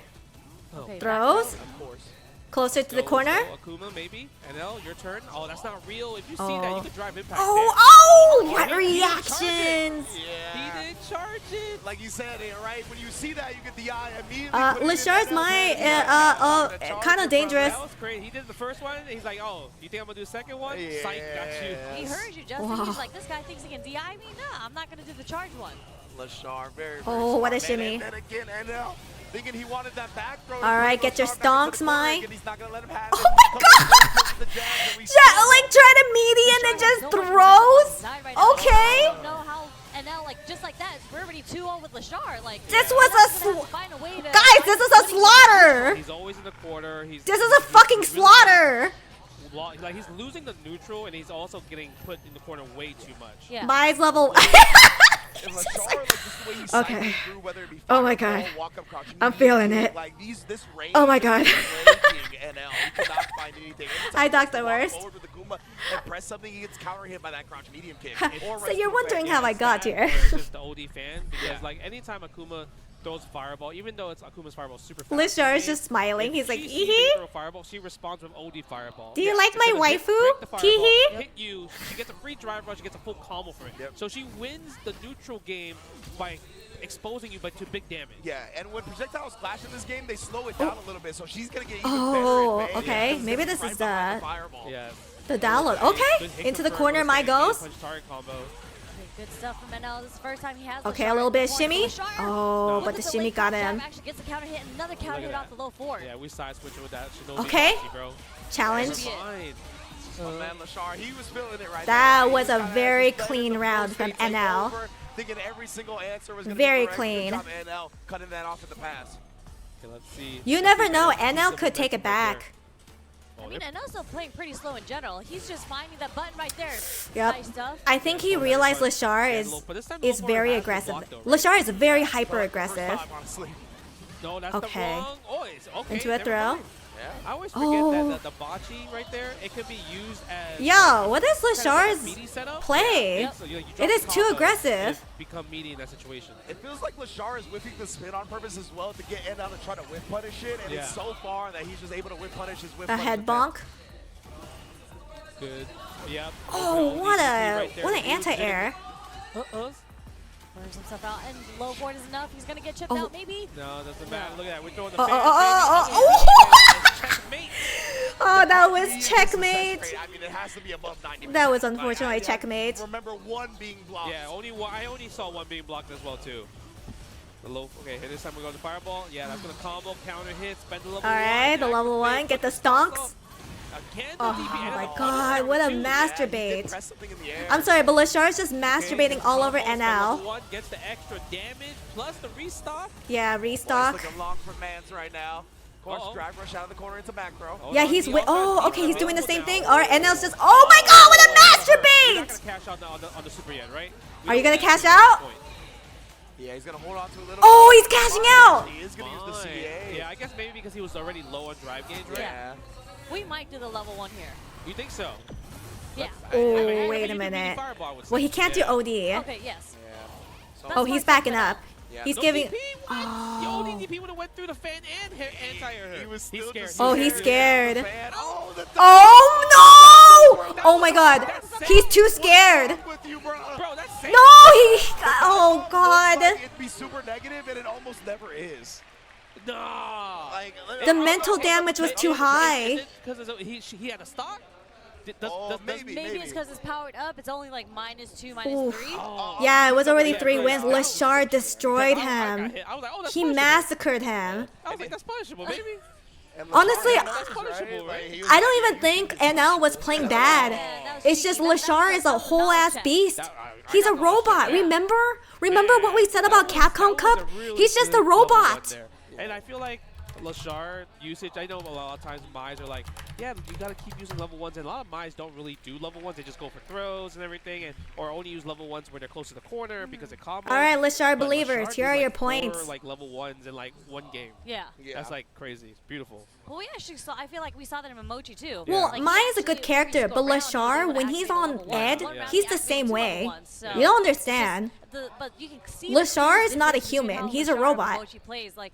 Throws. Of course. Closer to the corner. So Akuma maybe. NL, your turn. Oh, that's not real. If you see that, you could drive impact. What reactions! He did charge it. Like you said, right? When you see that, you get the eye immediately. Lashar's kind of dangerous. That was crazy. He did the first one. He's like, oh, you think I'm going to do the second one? Psych, got you. He heard you, Justin. He's like, this guy thinks he can DI me? Nah, I'm not going to do the charge one. Lashar, very what a shimmy. And then again, NL, thinking he wanted that back throw. All right, get your stonks, Mai. He's not gonna let him have oh my god! Like try to median and just throws? Okay. I don't know how, and now like just like that, we're already 2-0 with Lashar. Like this was a guys, this is a slaughter. He's always in the corner. This is a fucking slaughter. Like he's losing the neutral and he's also getting put in the corner way too much. Yeah. Mai's level. Okay. Oh my god. I'm feeling it. Oh my god. I thought the worst. So you're wondering how I got here. Just the OD fan because like anytime Akuma throws fireball, even though it's Akuma's fireball super fast. Lishar is just smiling. He's like, throw fireball, she responds with OD fireball. Do you like my waifu? Teehee? Hit you. She gets a free drive rush. She gets a full combo for it. So she wins the neutral game by exposing you but to big damage. Yeah, and when projectiles clash in this game, they slow it down a little bit, so she's gonna get even better advantage. Okay. Maybe this is the the download. Okay. Into the corner, Mai goes. Good stuff from NL. This is the first time he has. Okay, a little bit of shimmy. Oh, but the shimmy got him. Actually gets a counter hit, another counter hit off the low forward. Yeah, we side switching with that. Okay. Challenge. Man, Lashar, he was feeling it right that was a very clean round from NL. Thinking every single answer was very clean. NL cutting that off in the pass. Okay, let's see. You never know. NL could take it back. I mean, NL's still playing pretty slow in general. He's just finding that button right there. Yep. Nice stuff. I think he realized Lashar is very aggressive. Lashar is very hyper aggressive. No, that's okay. the wrong. Oh, okay. Into a throw. I always forget that the bocce right there, it could be used as. Yo, what is Lashar's play? So it is too aggressive. Become meaty in that situation. It feels like Lashar is whipping the spin on purpose as well to get NL to try to whip punish it, and it's so far that he's just able to whip punish his whip. A head bonk. Good. Yep. Oh, what an anti-air. Burns himself out, and low board is enough. He's gonna get chipped out, maybe. No, doesn't matter. Look at that. We're throwing the. Oh, that was checkmate. I mean, it has to be above 90%. That was unfortunately checkmate. Remember one being blocked. Yeah, I only saw one being blocked as well too. The low. Okay, this time we go to fireball. Yeah, that's gonna combo, counter hit, spend the level. All right, the level 1, get the stonks. Again, oh my god, what a masturbate. I'm sorry, but Lashar's just masturbating all over NL. One gets the extra damage plus the restock. Yeah, restock. Looking long for Mans right now. Of course, drive rush out of the corner into back throw. Yeah, he's okay, he's doing the same thing. All right, NL's just, oh my god, what a masturbate! You're not gonna cash out on the super yet, right? Are you gonna cash out? Yeah, he's gonna hold on to a little. Oh, he's cashing out! He is gonna use the CA. Yeah, I guess maybe because he was already low on drive gauge, right? Yeah. We might do the level 1 here. You think so? Yeah. Oh, wait a minute. Well, he can't do OD. Okay, yes. Oh, he's backing up. He's giving. The ODDP would have went through the fan and anti-air. He's scared. Oh, he's scared. Oh no! Oh my god, he's too scared. No, oh god. It'd be super negative, and it almost never is. No. The mental damage was too high. Because he had a stock? Maybe it's because it's powered up. It's only like -2, -3. Yeah, it was already 3 wins. Lashar destroyed him. He massacred him. I was like, that's punishable, baby. Honestly, that's punishable, right? I don't even think NL was playing bad. It's just Lashar is a whole ass beast. He's a robot. Remember what we said about Capcom Cup? He's just a robot. And I feel like Lashar usage, I know a lot of times Mai's are like, yeah, you gotta keep using level 1s, and a lot of Mai's don't really do level 1s, they just go for throws and everything, or only use level 1s where they're close to the corner because it combos. Alright, Lashar believers, here are your points. 4, like level 1s in like one game. Yeah. That's like crazy. It's beautiful. Well, we actually saw, I feel like we saw that in Mochi too. Well, like, Mai is a good character, but Lashar, when he's on Ed, he's the same way. You don't understand. But you can see Lashar is not a human, he's a robot. Mochi plays, like,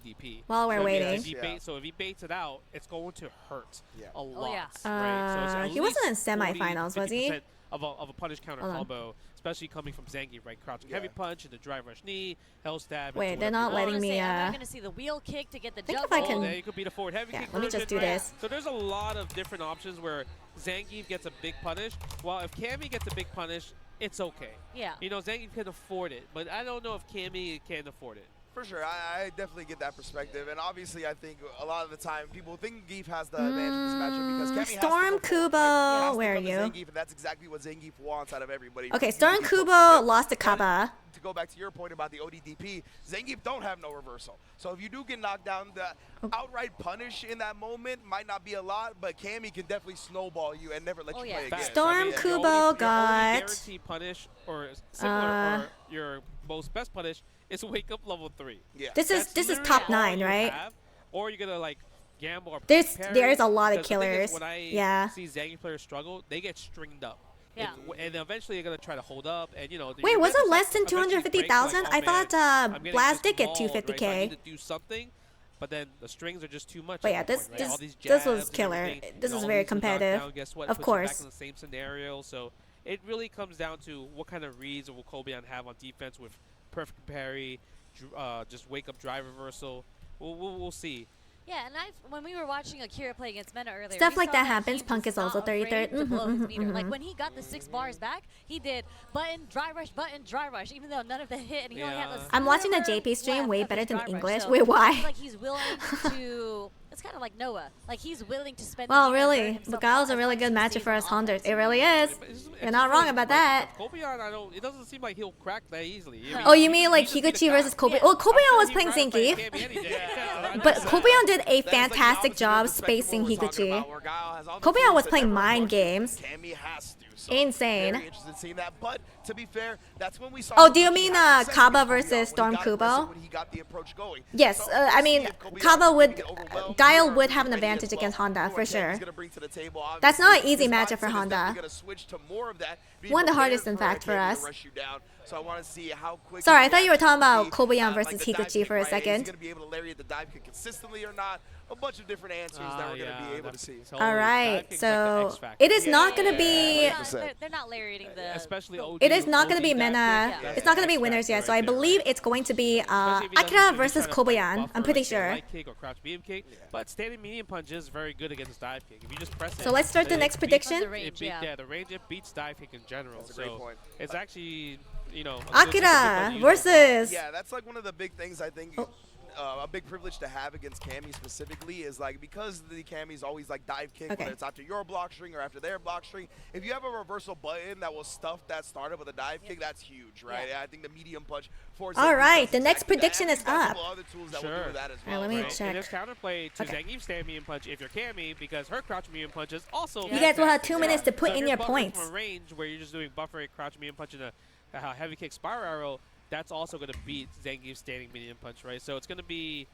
ADP. While we're So waiting. If he baits it out, it's going to hurt a lot. He wasn't in semifinals, was he? of a punish counter combo, especially coming from Zangief, right? Crouching heavy punch and the drive rush knee, hell stab. Wait, they're not letting me. I'm not gonna see the wheel kick to get the jump. If I can. There you could be the forward heavy kick. Let me just do this. So there's a lot of different options where Zangief gets a big punish, while if Cammy gets a big punish, it's okay. Yeah. You know, Zangief can afford it, but I don't know if Cammy can afford it. For sure, I definitely get that perspective, and obviously I think a lot of the time people think Zangief has the advantage in this matchup because Cammy Storm Kubo, where are you? Zangief, and that's exactly what Zangief wants out of everybody. Okay, Storm Kubo lost to Kaba. To go back to your point about the ODDP, Zangief don't have no reversal. So if you do get knocked down, the outright punish in that moment might not be a lot, but Cammy can definitely snowball you and never let you play again. Storm Kubo your only got. guaranteed punish or similar or your most best punish is wake up level 3. Yeah. This is top 9, right? Or you're gonna like gamble. Or there's a lot of because killers. When I yeah. see Zangief players struggle, they get stringed up. Yeah. And eventually you're gonna try to hold up, and you know. Wait, was it less than 250,000? I thought I'm Blast did get mauled, 250K. Right? So I need to do something, but then the strings are just too much. But yeah, this was killer. This is very competitive. Guess what? Of Puts you course. back in the same scenario, so it really comes down to what kind of reads will Kobian have on defense with perfect parry, just wake up drive reversal. We'll see. Yeah, and when we were watching Akira play against Mena earlier, Stuff like that happens. Punk is also 33rd. Like when he got the 6 bars back, he did button, dry rush, even though none of them hit, and he only had a I'm watching the JP stream way better than English. So Wait, why? Like he's willing to. It's kind of like Noah. Like he's willing to spend. Well, really, Bugao's a really good matchup for us Hondas. It really is. You're not wrong about that. Kobian, it doesn't seem like he'll crack that easily. I mean, Oh, you mean like Higuchi versus Kobian? Well, Kobian was playing Zangief, but Kobian did a fantastic job spacing Higuchi. Kobian was playing mind games. Insane. Very interested in seeing that, but to be fair, that's when we saw. Oh, do you mean Kaba versus Storm Kubo? When he got the approach going. Yes, I mean Kaba would, Guile would have an advantage against Honda for sure. That's not an easy matchup for Honda. One of the hardest, in fact, for us. Sorry, I thought you were talking about Kobian versus Higuchi for a second. He's going to be able to lariat the dive kick consistently or not. A bunch of different answers that we're going to be able to see. All right, so it is not going to be. They're not lariating the. Especially OD, it is not going to be Mena. It's not going to be winners yet. So I believe it's going to be Akira versus Kobian. I'm pretty sure. Light kick or crouch medium kick, but standing medium punch is very good against dive kick. If you just press it. So let's start the next prediction. The range it beats dive kick in general. So it's actually, you know. Akira versus. Yeah, that's like one of the big things I think. A big privilege to have against Cammy specifically is like because the Cammy's always like dive kick, whether it's after your block string or after their block string. If you have a reversal button that will stuff that startup with a dive kick, that's huge, right? I think the medium punch forces. All right, the next prediction is up. Other tools that will do that as well. All right, let me check. And there's counterplay to Zangief's stand medium punch if you're Cammy because her crouch medium punch is also. You guys will have 2 minutes to put in your points. From a range where you're just doing buffer, crouch medium punch, and a heavy kick spiral arrow. That's also going to beat Zangief's standing medium punch, right? So it's going to be.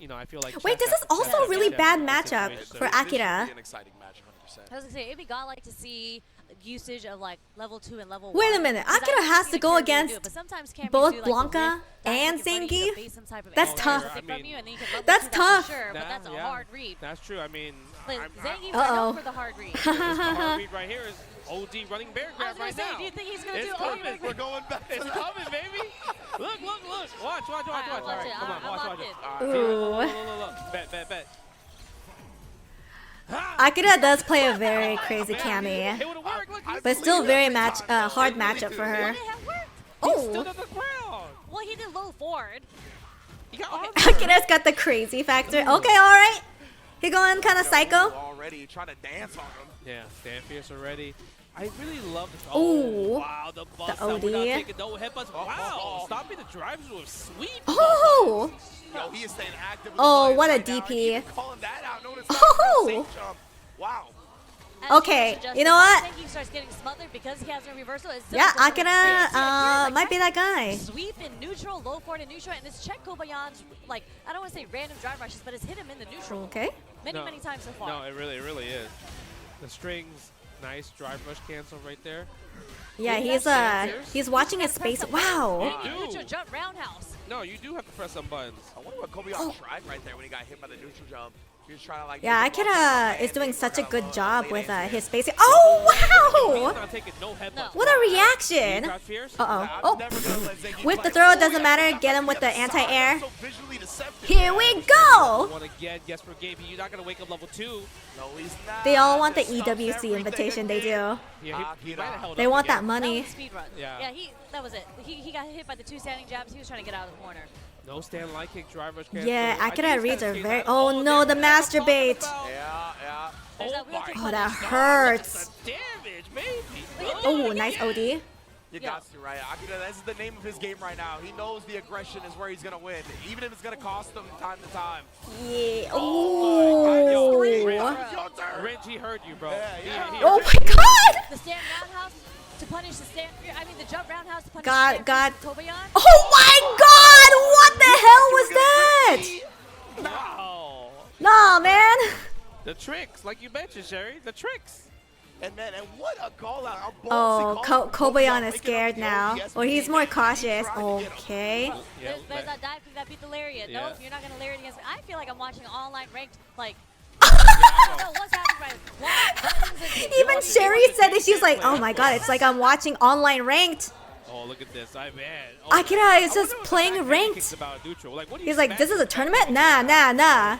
You know, I feel like. Wait, this is also a really bad matchup for Akira. An exciting match, 100%. I was gonna say, it'd be god like to see usage of like level 2 and level 1. Wait a minute, Akira has to go against both Blanca and Zangief. That's tough. That's tough. Sure, but that's a hard read. That's true. I mean, Zangief's known for the hard read. This hard read right here is OD running bear grab right now. Do you think he's gonna do coming. OD? We're going back. It's coming, baby. Look. Watch. All right, come on, watch it. Look. Bet. Akira does play a very crazy Cammy, but still very hard matchup for her. Oh! Well, he did low forward. Akira's got the crazy factor. Okay, all right. He going kind of psycho. Already trying to dance on him. Yeah, stand fierce already. I really love this. Oh, wow, the bust. The OD. We're not taking no headbutts. Wow, stopping the drives with sweet. Oh. Yo, he is staying active. Oh, what a DP. Calling that out. Notice Oh. Wow. Okay, you know what? He starts getting smothered because he has no reversal. Yeah, Akira might be that guy. Sweep in neutral, low forward in neutral, and this check Kobayan's, like, I don't want to say random drive rushes, but it's hit him in the neutral. Okay. Many times so far. No, it really is. The strings, nice drive rush cancel right there. Yeah, he's watching his space. Wow. Neutral jump roundhouse. No, you do have to press some buttons. I wonder what Kobayan tried right there when he got hit by the neutral jump. He's trying to like. Yeah, Akira is doing such a good job with his spacing. Oh wow! What a reaction! Oh. With the throw, it doesn't matter. Get him with the anti-air. Here we go! Guess for game. You're not gonna wake up level 2. They all want the EWC invitation. They do. They want that money. Yeah, that was it. He got hit by the 2 standing jabs. He was trying to get out of the corner. No stand light kick drivers. Yeah, Akira reads are very. Oh no, the masturbate. Yeah. Oh, that hurts. Damage, baby. Oh, nice OD. You got to, right? Akira, this is the name of his game right now. He knows the aggression is where he's going to win, even if it's going to cost him time to time. Yeah. Oh. Reggie heard you, bro. Oh my god! The stand roundhouse to punish the stand. I mean, the jump roundhouse to punish God. Kobayan. Oh my god! What the hell was that? No. No, man. The tricks, like you mentioned, Sherry. The tricks. And what a call out. Oh, Kobayan is scared now. Or he's more cautious. Okay. There's that dive kick that beat the lariat. Yeah. No, you're not going to lariat against me. I feel like I'm watching online ranked, like, I don't know what's happening right. Even Sherry said it. She's like, oh my god, it's like I'm watching online ranked. Oh, look at this. I man. Akira is just playing ranked. He's like, this is a tournament? Nah.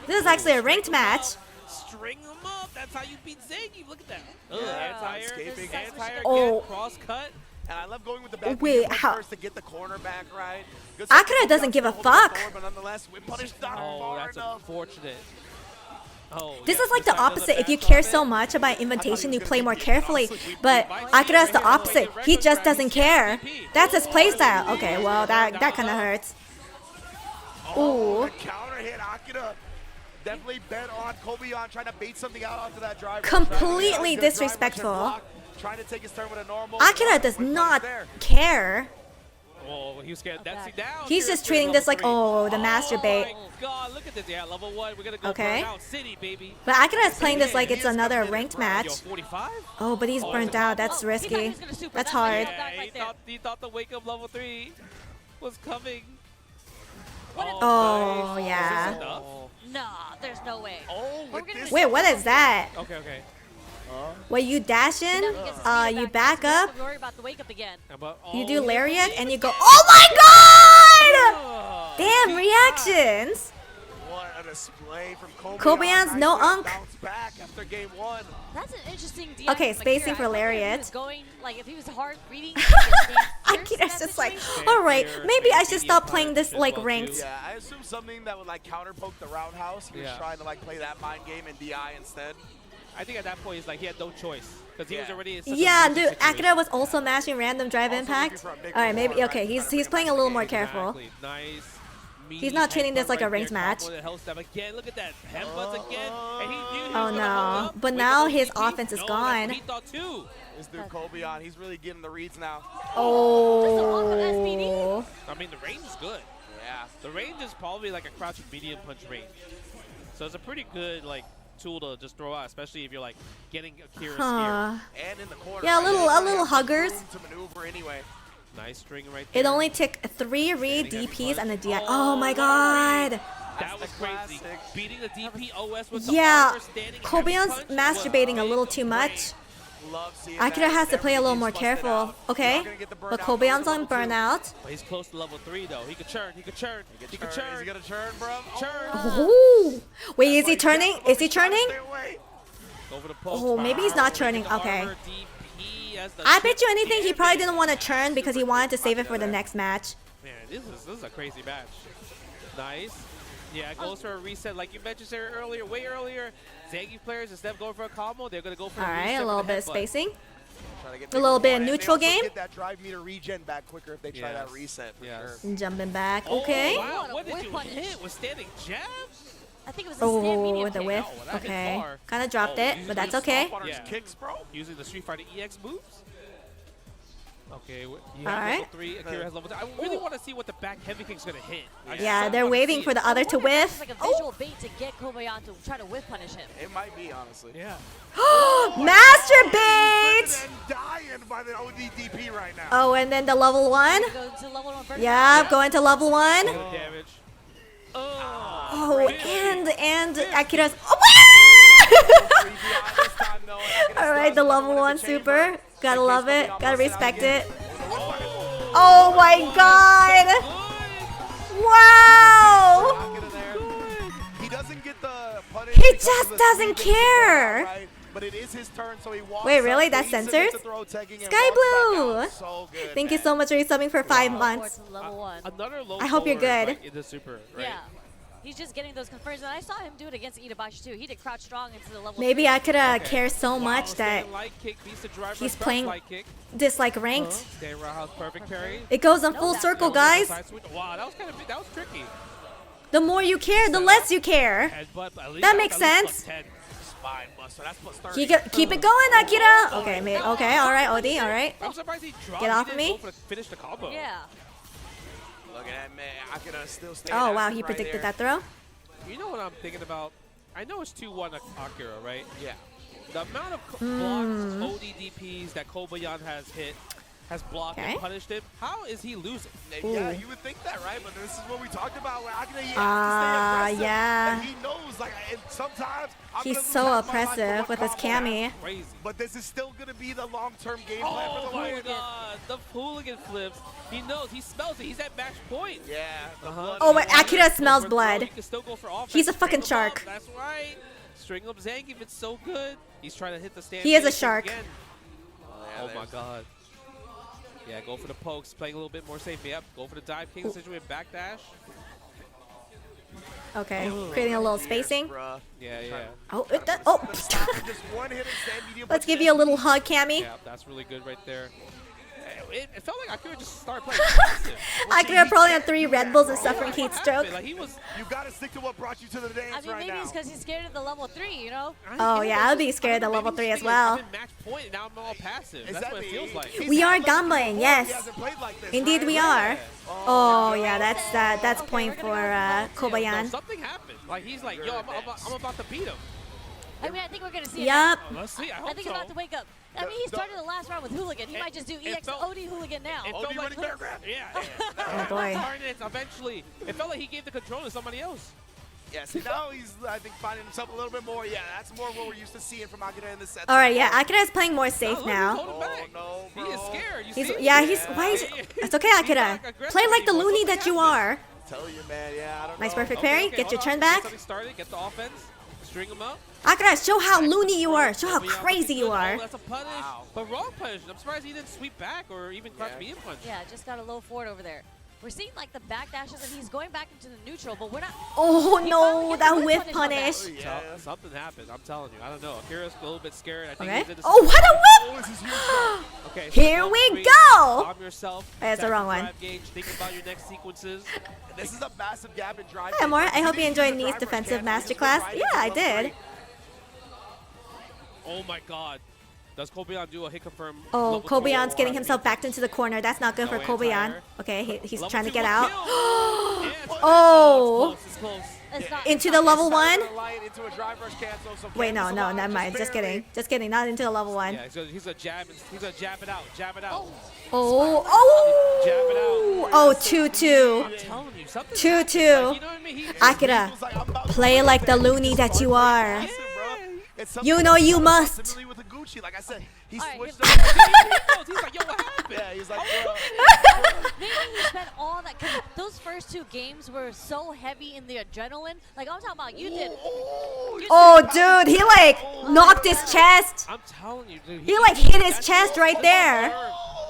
This is actually a ranked match. String them up. That's how you beat Zangief. Look at that. Anti-air Oh. Cross cut. And I love going with the back first to get the corner back right. Akira doesn't give a fuck. But nonetheless, we punished That's unfortunate. This is like the opposite. If you care so much about invitation, you play more carefully. But Akira is the opposite. He just doesn't care. That's his playstyle. Okay, well, that kind of hurts. Ooh. Counter hit Akira. Definitely bet on Kobayan trying to bait something out onto that drive. Completely disrespectful. Trying to take his turn with a normal. Akira does not care. Oh, he was scared. That's down. He's just treating this like, oh, the masturbate. Oh God, look at this. Yeah, level 1. We're gonna go Okay. Burnout City, baby. But Akira is playing this like it's another ranked match. 45? Oh, but he's burnt out. That's risky. That's hard. Yeah, he thought the wake up level 3 was coming. Oh, yeah. Nah, there's no way. Wait, what is that? Okay. Wait, you dash in, you back up, Worry about the wake up again. you do lariat, and you go, oh my god! Damn, reactions! What a display from Kobayan's no unk. Back after game 1. That's an interesting DM. Okay, spacing for lariat. If he was hard reading. Akira's just like, alright, maybe I should stop playing this like ranked. Yeah, I assume something that would like counter poke the roundhouse. He was trying to like play that mind game in DI instead. I think at that point, he's like, he had no choice. Because he was already in such Yeah, dude, Akira was also mashing random drive impact. Alright, maybe, okay, he's playing a little more careful. Nice. He's not treating this like a ranked match. Again, look at that. Headbutts again. And he knew he was Oh gonna hold no, up. but now his offense is gone. He thought too. This dude Kobayan, he's really getting the reads now. Oh. I mean, the range is good. Yeah. The range is probably like a crouching medium punch range. So it's a pretty good like tool to just throw out, especially if you're like getting Akira scared. And in the corner. Yeah, a little huggers. To maneuver anyway. Nice string right there. It only took 3 read DPs and a DI. Oh my god. That was crazy. Beating the DP OS with Yeah, the standing Kobayan's heavy punch masturbating a little too much. Akira has to play a little more careful. Okay, but Kobayan's on burnout. But he's close to level 3 though. He could churn. He could churn. Is he gonna turn, bro? Churn. Ooh. Wait, is he turning? Is he turning? Go for the post. Oh, maybe he's not turning. Okay. I bet you anything he probably didn't want to turn because he wanted to save it for the next match. Man, this is a crazy match. Nice. Yeah, it goes for a reset. Like you mentioned earlier, way earlier, Zangief players, instead of going for a combo, they're going to go for a reset. Alright, a little bit of headbutt. spacing. A little bit of neutral game. Get that drive meter regen back quicker if they try that reset. For sure. Jumping back. Okay. Oh, wow. What did you hit? Was standing jab? I think it was a stand medium Oh, the kick. whiff. Okay. Kind of dropped it, but that's okay. Yeah. Kicks, bro. Using the Street Fighter EX moves. Okay, you have Alright. level 3, Akira has level 2. I really want to see what the back heavy kick's going to hit. Yeah, they're waiting for the other to whiff. It's like a visual bait to get Kobayan to try to whiff punish him. It might be, honestly. Yeah. Masturbate! Dying by the ODDP right now. Oh, and then the level 1. Go to level 1 first. Yeah, going to level 1. Damage. Oh, and Akira's. Oh Alright, the level 1 super. Gotta love it. Gotta respect it. Oh my god! Wow! He doesn't get the punish. He just doesn't care. But it is his turn, so he walks. Wait, really? That's Sky censors? Blue! Thank you so much for resubbing for 5 months. Another low I hope you're forward, good. like, in the super, right? Yeah. He's just getting those confirms, and I saw him do it against Itabashi too. He did crouch strong into the level. Maybe 3. I could care so much that he's playing this like ranked. Stay roundhouse perfect parry. It goes in full circle, guys. Wow, that was kind of that was tricky. The more you care, the less you care. That makes sense. Keep it going, Akira. Okay, okay, all right, Odi, all right. I'm surprised he dropped. Get off of me. Finish the combo. Yeah. Look at that man. Akira still staying Oh wow, active he right predicted there. that throw. You know what I'm thinking about? I know it's 2-1 Akira, right? Yeah. The amount of blocked ODDPs that Kobayan has blocked and punished him. How is he losing? Yeah, you would think that, right? But this is what we talked about. Where Akira, he has to stay aggressive. Yeah. And he knows, like, and sometimes He's so oppressive with his Cammy. But this is still going to be the long-term game plan for the my hooligan. god, the hooligan flips. He knows, he smells it. He's at match point. Yeah. Oh, but Akira smells blood. He can still go for offense. He's a fucking String him shark. up. That's right. String up Zangief, it's so good. He's trying to hit the stand. He is a shark. Again. Oh my god. Yeah, go for the pokes, playing a little bit more safe. Yep, go for the dive king situation, backdash. Okay, creating a little spacing. Yeah, yeah. Oh, let's give you a little hug, Cammy. Yeah, that's really good right there. It felt like Akira just started playing passive. Akira probably on 3 Red Bulls and suffering heat stroke. Like he was. You gotta stick to what brought you to the dance I mean, right maybe now. it's because he's scared of the level 3, you know? Oh yeah, I'll be scared of level 3 as well. I'm in match point and now I'm all passive. That's what it feels like. We are gambaing, yes. Indeed we are. Oh yeah, that's point for Kobayan. Something happened. Like he's like, yo, I'm about to beat him. I mean, I think we're going to see it. Yup. Let's see. I think he's about to wake up. I mean, he started the last round with Hooligan. He might just do EX OD Hooligan now. It felt like Oh boy. Eventually, it felt like he gave the control to somebody else. Yeah, see, now he's, I think, finding himself a little bit more. Yeah, that's more what we're used to seeing from Akira in this set. All right, yeah, Akira is playing more safe now. Oh, no, bro. He is scared. You He's see? yeah, he's why is it's okay, Akira. Play like the loony that you are. Tell you, man. Yeah, I don't know. Nice perfect parry. Get your turn back. Started. Get the offense. String him up. Akira, show how loony you are. Show how crazy you are. Oh, that's a punish. But wrong punish. I'm surprised he didn't sweep back or even crouch me in punch. Yeah, just got a low forward over there. We're seeing like the back dashes and he's going back into the neutral, but we're not. Oh no, that whiff punish. Yeah, something happened. I'm telling you. I don't know. Akira's a little bit scared. I think Okay. he's in Oh, what a whip! Okay, Here we go! Calm yourself. That's the wrong one. Drive gauge. Think about your next sequences. This is a massive gap in drive. Hi, Amor. I hope you enjoyed Nee's defensive masterclass. Yeah, I did. Oh my god. Does Kobayan do a hit confirm? Oh, Kobayan's getting himself backed into the corner. That's not good for Kobayan. Okay, he's trying to get out. Oh! Into the level 1? Wait, no, never mind. Just kidding. Just kidding. Not into the level 1. Yeah, he's a jab it out. Jab it out. Oh! Oh! Oh, 2-2. 2-2. Akira, play like the loony that you are. You know you must. Like I said, he switched He's like, yo, what happened? Yeah, he's like, bro. Maybe he spent all that, because those first 2 games were so heavy in the adrenaline. Like, I'm talking about, you did. Oh, dude, he like knocked his chest. I'm telling you, dude. He like hit his chest right there.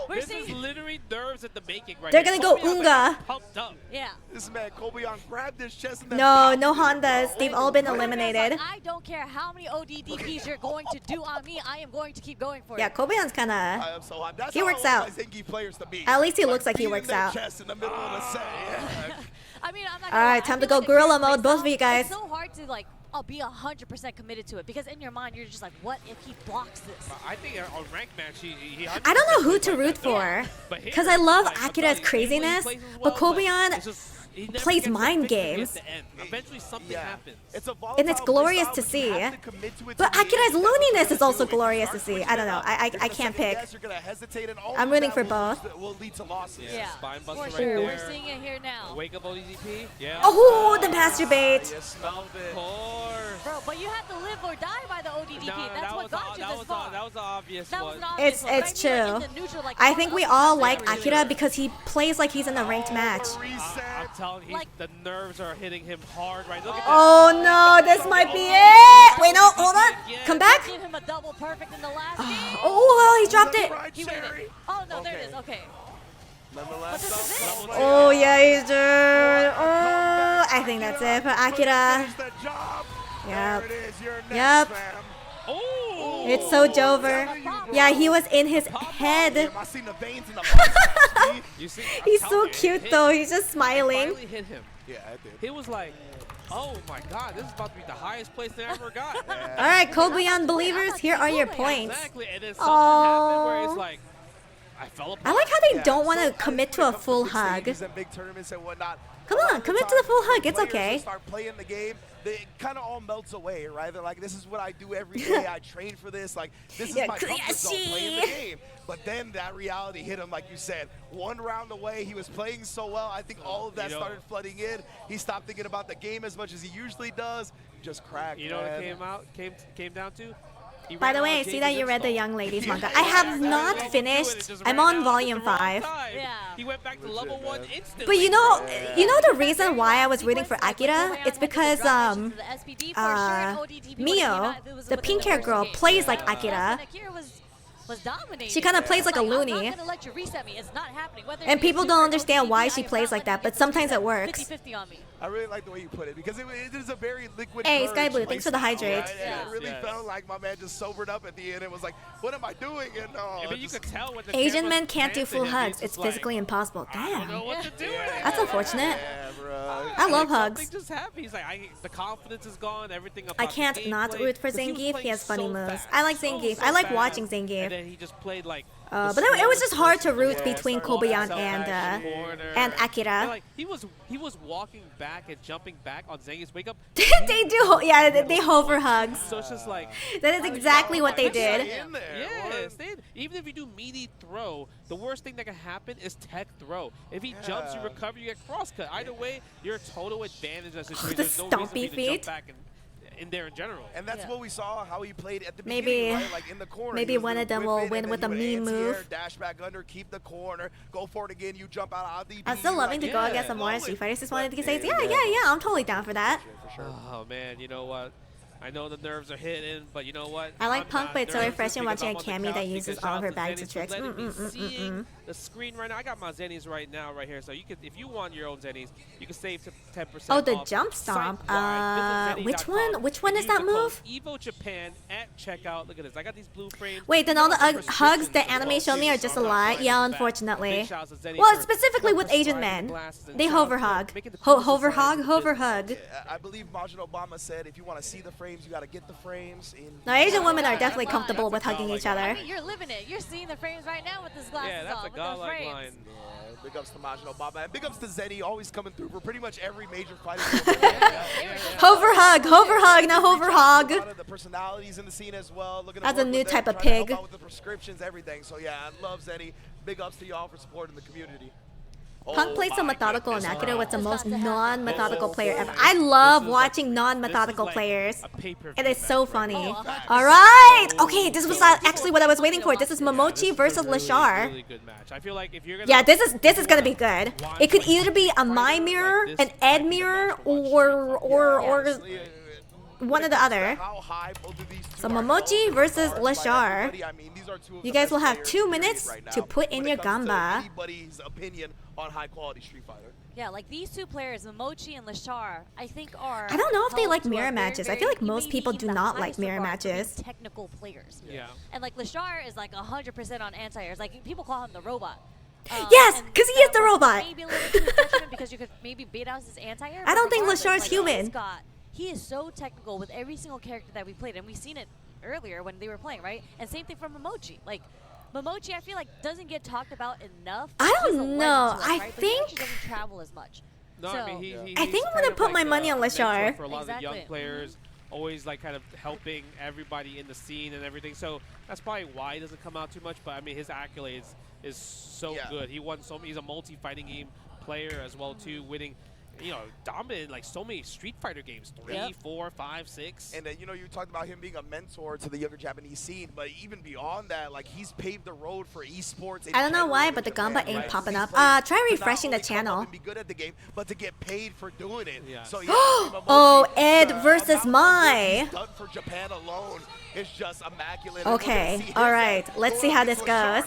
This is literally nerves at the making right They're here. gonna go Kobayan's, Unga. like, pumped up. Yeah. This man, Kobayan, grabbed his chest and then No Hondas. They've all been eliminated. I don't care how many ODDPs you're going to do on me. I am going to keep going for it. Yeah, Kobayan's kind I of. am so hyped. That's He how works I want out. my Zengi players to be. At least he looks like he beating works their out. chest in the middle of the set. Yeah. I mean, I'm not All right, time to go gorilla mode, both of you guys. It's so hard to like. I'll be 100% committed to it because in your mind you're just like, what if he blocks this? I think on ranked match, he I don't know who to root for, because I love Akira's craziness, but Kobayan plays mind games. Eventually something happens. And it's glorious to see. But Akira's looniness is also glorious to see. I don't know. I can't pick. I'm rooting for both. Yeah, Spine for buster sure. right We're there. seeing it here now. Wake up ODDP. Yeah. Oh, the masturbate. Core. Bro, but you have to live or die by the ODDP. That's what got you this far. That was the obvious That one. was an obvious one. It's Right? true. Like in the neutral, like, I think we all like Akira because he plays like he's in a ranked match. I'm telling you, the nerves are hitting him hard right. Look at Oh no, this might be it. Wait, no, hold on. Come back. Give him a double perfect in the last game. Oh, he dropped it. He win it. Oh no, there it is. Okay. Oh yeah, he's doing. Oh, I think that's it for Akira. Yep. Yep. It's so Jover. Yeah, he was in his head. He's so cute though. He's just smiling. Hit him. Yeah, I did. He was like, oh my God, this is about to be the highest place they ever got. All right, Koguyan believers, here are your points. Exactly, and then something happened where it's like, I fell apart. I like how they don't want to commit to a full hug. Come on, commit to the full hug. It's okay. Start playing the game. It kind of all melts away, right? They're like, this is what I do every day. I train for this. Like, this is my comfort zone, playing the game. But then that reality hit him, like you said. One round away, he was playing so well. I think all of that started flooding in. He stopped thinking about the game as much as he usually does. Just cracked. You know what it came down to? By the way, I see that you read the Young Ladies manga. I have not finished. I'm on volume 5. Yeah. He went back to level 1 instantly. But you know the reason why I was rooting for Akira? It's because Mio, the pink hair girl, plays like Akira. Was dominating. She kind of plays like a loony. I'm not gonna let you reset me. It's not happening. And people don't understand why she plays like that, but sometimes it works. 50-50 on me. I really like the way you put it because it is a very liquid. Hey, Sky Blue, thanks for the hydrate. Right? Yeah. It really felt like my man just sobered up at the end. It was like, what am I doing? And but you could tell when the Asian men can't do full hugs. It's physically impossible. Damn. That's unfortunate. I love hugs. Something just happened. He's like, the confidence is gone. Everything about I can't not root for Zangief. He has funny moves. I like Zangief. I like watching Zangief. And then he just played like. But it was just hard to root between Kobayan and Akira. Like, he was walking back and jumping back on Zangief's wake up. They do, yeah. They hover hugs. So it's just like that is exactly what they did. Yes, even if you do meaty throw, the worst thing that can happen is tech throw. If he jumps, you recover, you get cross cut. Either way, you're a total advantage. The stompy feet. In there in general. And that's what we saw, how he played at the beginning, right? Like in the corner. Maybe one of them will win with a mean move. Dash back under, keep the corner, go for it again, you jump out the I'm still loving to go against some more Street Fighters. Just wanted to say, yeah, I'm totally down for that. Oh man, you know what? I know the nerves are hitting, but you know what? I like Punk, but it's so refreshing watching a Cammy that uses all of her bags of tricks. The screen right now, I got my Zennies right now, right here. So you could, if you want your own Zennies, you can save 10%. Oh, the jump stomp. Which one? Which one is that move? EVO Japan at checkout. Look at this. I got these blue frames. Wait, then all the hugs the anime showed me are just a lie. Yeah, unfortunately. Well, specifically with Asian men, they hover hug. Hover hug. Hover hug. I believe Majin Obama said, if you want to see the frames, you got to get the frames. No, Asian women are definitely comfortable with hugging each other. I mean, you're living it. You're seeing the frames right now with this glasses on. Godlike line. Yeah, big ups to Majin Obama. And big ups to Zenny, always coming through for pretty much every major fight. Hover hug, now hover hug. A lot of the personalities in the scene as well. That's a new type of pig. With the prescriptions, everything. So yeah, I love Zenny. Big ups to y'all for supporting the community. Punk plays so methodical, and Akira was the most non-methodical player ever. I love watching non-methodical players. It is so funny. All right, okay, this was actually what I was waiting for. This is Momochi versus Lashar. Yeah, this is gonna be good. It could either be a My Mirror, an Ed Mirror, or one or the other. So Momochi versus Lashar. You guys will have 2 minutes to put in your gamba. On high quality Street Fighter. Yeah, like these two players, Momochi and Lashar, I think are. I don't know if they like mirror matches. I feel like most people do not like mirror matches. Technical players. Yeah. And like Lashar is like 100% on anti-airs. Like people call him the robot. Yes, because he is the robot. Maybe a little too detriment because you could maybe bait out his anti-air. I don't think Lashar's human. He is so technical with every single character that we played, and we've seen it earlier when they were playing, right? And same thing from Momochi. Like. Momochi, I feel like, doesn't get talked about enough. I don't know. I think he doesn't travel as much. No, so, I mean, I think I'm gonna put my money on Lashar. For a lot of the young players, always like kind of helping everybody in the scene and everything. So that's probably why he doesn't come out too much. But I mean, his accolades is so good. He won so. He's a multi-fighting game player as well too, winning. you know, dominated like so many Street Fighter games, 3, 4, 5, 6. And you know, you talked about him being a mentor to the younger Japanese scene, but even beyond that, like he's paved the road for esports. I don't know why, but the Gamba ain't popping up. Try refreshing the channel. Be good at the game, but to get paid for doing it. Yeah. So oh, Ed versus Mai. Done for Japan alone is just immaculate. Okay, all right. Let's see how this goes.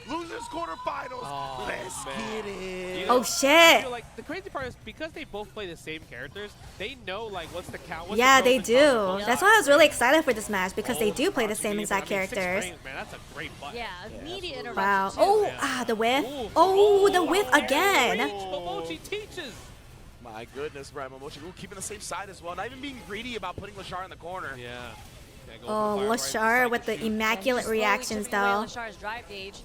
Losers quarterfinals. Let's get it. You know, Oh shit! I feel like the crazy part is because they both play the same characters, they know like what's the count. What's Yeah, the they do. That's why I was really excited for this match because they do play the same exact I mean, 6 characters. frames, man, that's a great button. Yeah, immediate interruption. Wow. too. Oh, the whiff. Oh, the whiff again. Momochi teaches. My goodness, Brian Momochi keeping the same side as well. Not even being greedy about putting Lashar in the corner. Yeah. Oh, Lashar with the immaculate reactions though. Lashar's drive gauge.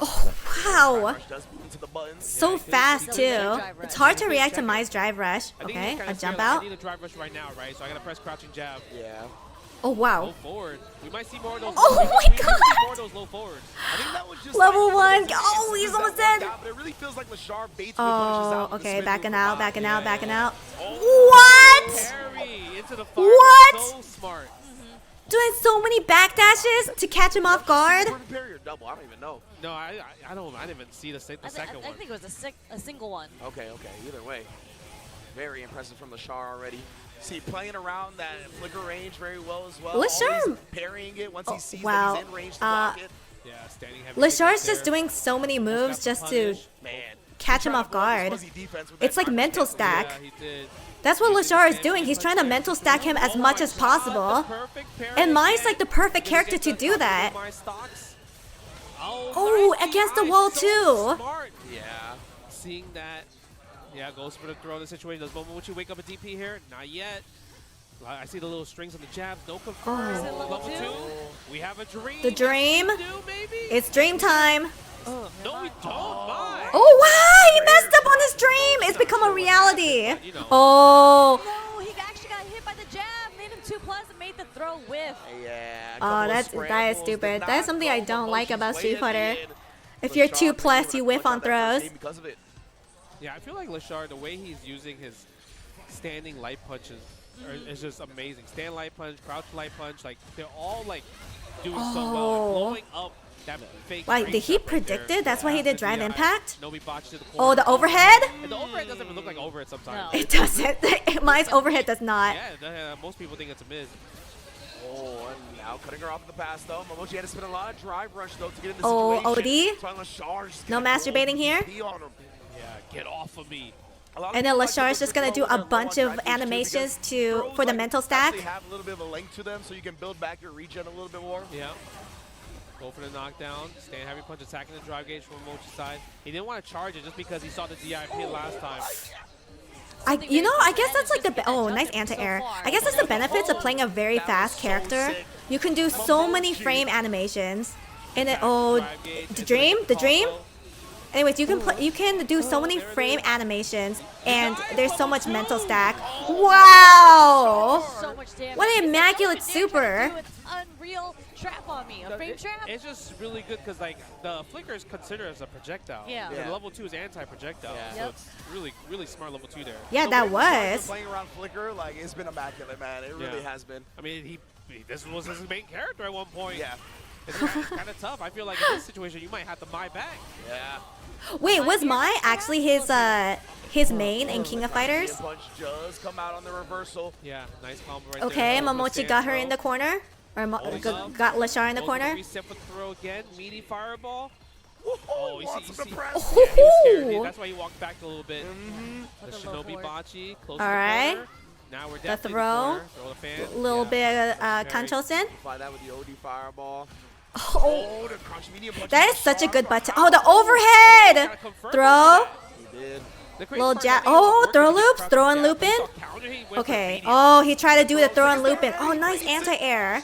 Oh, wow. So fast too. It's hard to react to Mai's drive rush. Okay, a jump out. I need a drive rush right now, right? So I gotta press crouching jab. Yeah. Oh wow. Low forward. We might see more of those. Oh my we might see god. more of those low forwards. I think that was just Level like, 1. Oh, he's almost dead. But it really feels like Lashar baits Oh, okay, backing out, backing out, backing out. What? What? Into the fire. What? So smart. Doing so many backdashes to catch him off guard. Parry or double? I don't even know. No, I don't. I didn't even see the second one. I think it was a single one. Okay. Either way, very impressive from Lashar already. See, playing around that flicker range very well as well. Lashar. Always parrying it once he sees Wow. that he's in range to block it. Yeah, standing heavy. Lashar's just doing so many moves just to catch him off guard. It's like mental stack. Yeah, he did. That's what Lashar is doing. He's trying to mental stack him as much as possible. And Mai's like the perfect character to do that. Oh, against the wall too. Yeah. Seeing that. Yeah, goes for the throw in the situation. Does Momochi wake up a DP here? Not yet. I see the little strings on the jabs. No confirm. Level 2. We have a dream. The dream. It's dream time. No, we don't. Bye. Oh wow, he messed up on his dream. It's become a reality. Oh. No, he actually got hit by the jab. Made him 2+ and made the throw whiff. Yeah. Oh, that is stupid. That is something I don't like about Street Fighter. If you're 2+, you whiff on throws. Yeah, I feel like Lashar, the way he's using his standing light punches is just amazing. Stand light punch, crouch light punch, like they're all like doing so well, like, blowing up that fake. Wait, did he predict it? That's why he did drive impact? No, we botched to the Oh, the overhead? And the overhead doesn't even look like overhead sometimes. No. It doesn't. Mine's overhead does not. Yeah, most people think it's a miss. Oh, and now cutting her off in the pass though. Momochi had to spend a lot of drive rush though to get in the Oh, situation. OD? No masturbating here? Yeah, get off of me. And then Lashar is just gonna do a bunch of animations for the mental stack. They have a little bit of a length to them, so you can build back your regen a little bit more. Yeah. Go for the knockdown. Stand heavy punch, attacking the drive gauge from Momochi's side. He didn't want to charge it just because he saw the DIP last time. I guess that's like the nice anti-air. I guess that's the benefits of playing a very fast character. You can do so many frame animations, and then the dream. Anyways, you can do so many frame animations, and there's so much mental stack. Wow! So much damage. What an immaculate super! Unreal trap on me, a frame trap. It's just really good because like the flicker is considered as a projectile. Yeah. The level 2 is anti-projectile, so it's really smart level 2 there. Yeah, that was. Playing around flicker, like it's been immaculate, man. It really has been. I mean, this was his main character at one point. Yeah. It's kind of tough. I feel like in this situation you might have to Mai back. Yeah. Wait, was Mai actually his main in King of Fighters? Punch does come out on the reversal. Yeah, nice combo right Okay, there. Momochi got her in the corner, or got Lashar in the corner. Reset for throw again, meaty fireball. Oh, you see. Yeah, he was scared. That's why he walked back a little bit. The Shinobi Bachi, close to the corner. Now we're the throw. throw, The fan. little bit of Kanchosen. Apply that with the OD fireball. Oh, the crunch medium punch. that is such a good button. Oh, the overhead throw. He did. Little jab. Oh, throw loops, throw and loop in. Okay. Oh, he tried to do the throw and loop in. Oh, nice anti-air.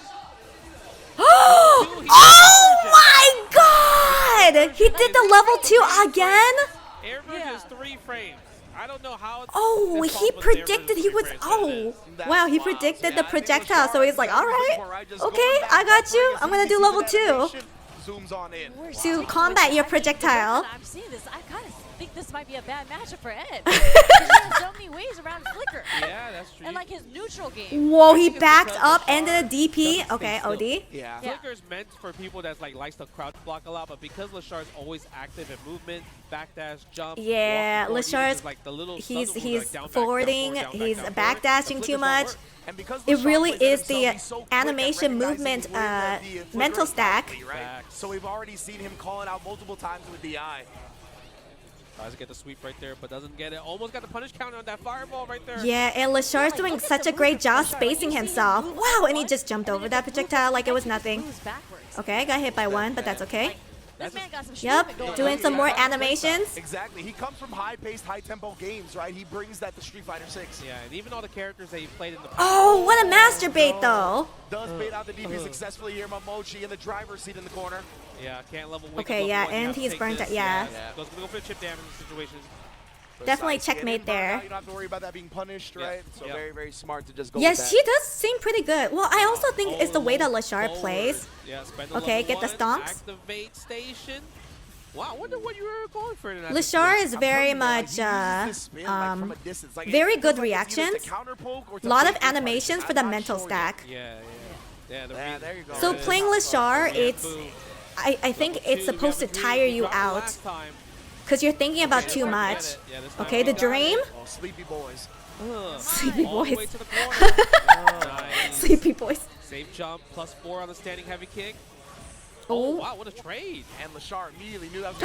Oh my God! He did the level 2 again. Air versus 3 frames. I don't know how it's Oh, he predicted he was. Oh, wow, he predicted the projectile, so he's like, all right, okay, I got you. I'm gonna do level 2 Zooms on in. to combat your projectile. I'm seeing this. I kind of think this might be a bad matchup for Ed. Because he has so many ways around Flicker. Yeah, that's true. And like his neutral game. Whoa, he backed up, ended a DP. Okay, OD. Yeah. Flicker's meant for people that like likes to crouch block a lot, but because Lashar's always active in movement, backdash, jump. Yeah, Lashar's like he's forwarding, he's backdashing too much. It really is the animation movement mental stack. Right? So we've already seen him calling out multiple times with the eye. Tries to get the sweep right there, but doesn't get it. Almost got the punish counter on that fireball right there. Yeah, and Lashar's doing such a great job spacing himself. Wow, and he just jumped over that projectile like it was nothing. Okay, got hit by one, but that's okay. This man got some Yep, doing some more animations. Exactly. He comes from high-paced, high-tempo games, right? He brings that to Street Fighter 6. Yeah, and even all the characters that he played in the past. Oh, what a master bait, though. Does bait out the DP successfully here. Momochi in the driver's seat in the corner. Yeah, can't level wake Okay, up yeah, level one. and he's burnt out. Yeah. Goes go for the chip damage situation. Definitely checkmate there. You don't have to worry about that being punished, right? So very, very smart to just go Yes, with that. she does seem pretty good. Well, I also think it's the way that Lashar plays. Yeah, Okay, get the stomps. Activate station. Wow, I wonder what you were going for tonight. Lashar is very much very good reactions. A lot of animations for the mental stack. Yeah. There you go. So playing Lashar, it's I think it's supposed to tire you out because you're thinking about too much. Okay, the dream. Oh, sleepy boys. Sleepy boys. Nice. Sleepy boys. Safe jump, +4 on the standing heavy kick. Oh, wow, what a trade. And Lashar immediately knew that was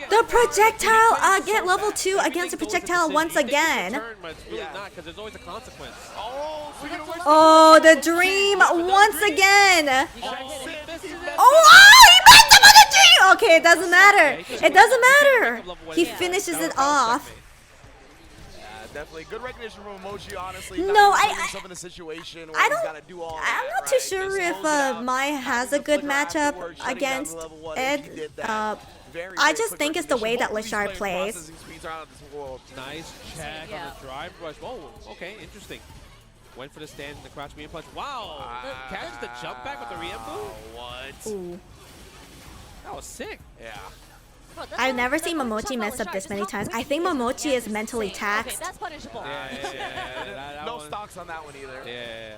the projectile get level 2 against the projectile once again. But it's really not, because there's always a consequence. Oh, the dream once again. Oh, he messed up on the dream. Okay, it doesn't matter. It doesn't matter. He finishes it off. Definitely good recognition from Momochi, honestly. No, himself in a situation where he's got to do all I'm not too sure if Mai has a good matchup against Ed. I just think it's the way that Lashar plays. Nice check on the drive rush. Whoa, okay, interesting. Went for the stand and the crouch beam punch. Wow, catches the jump back with the Riembu? What? Ooh. That was sick. Yeah. I've never seen Momochi mess up this many times. I think Momochi is mentally taxed. Okay, that's punishable. No stocks on that one either. Yeah.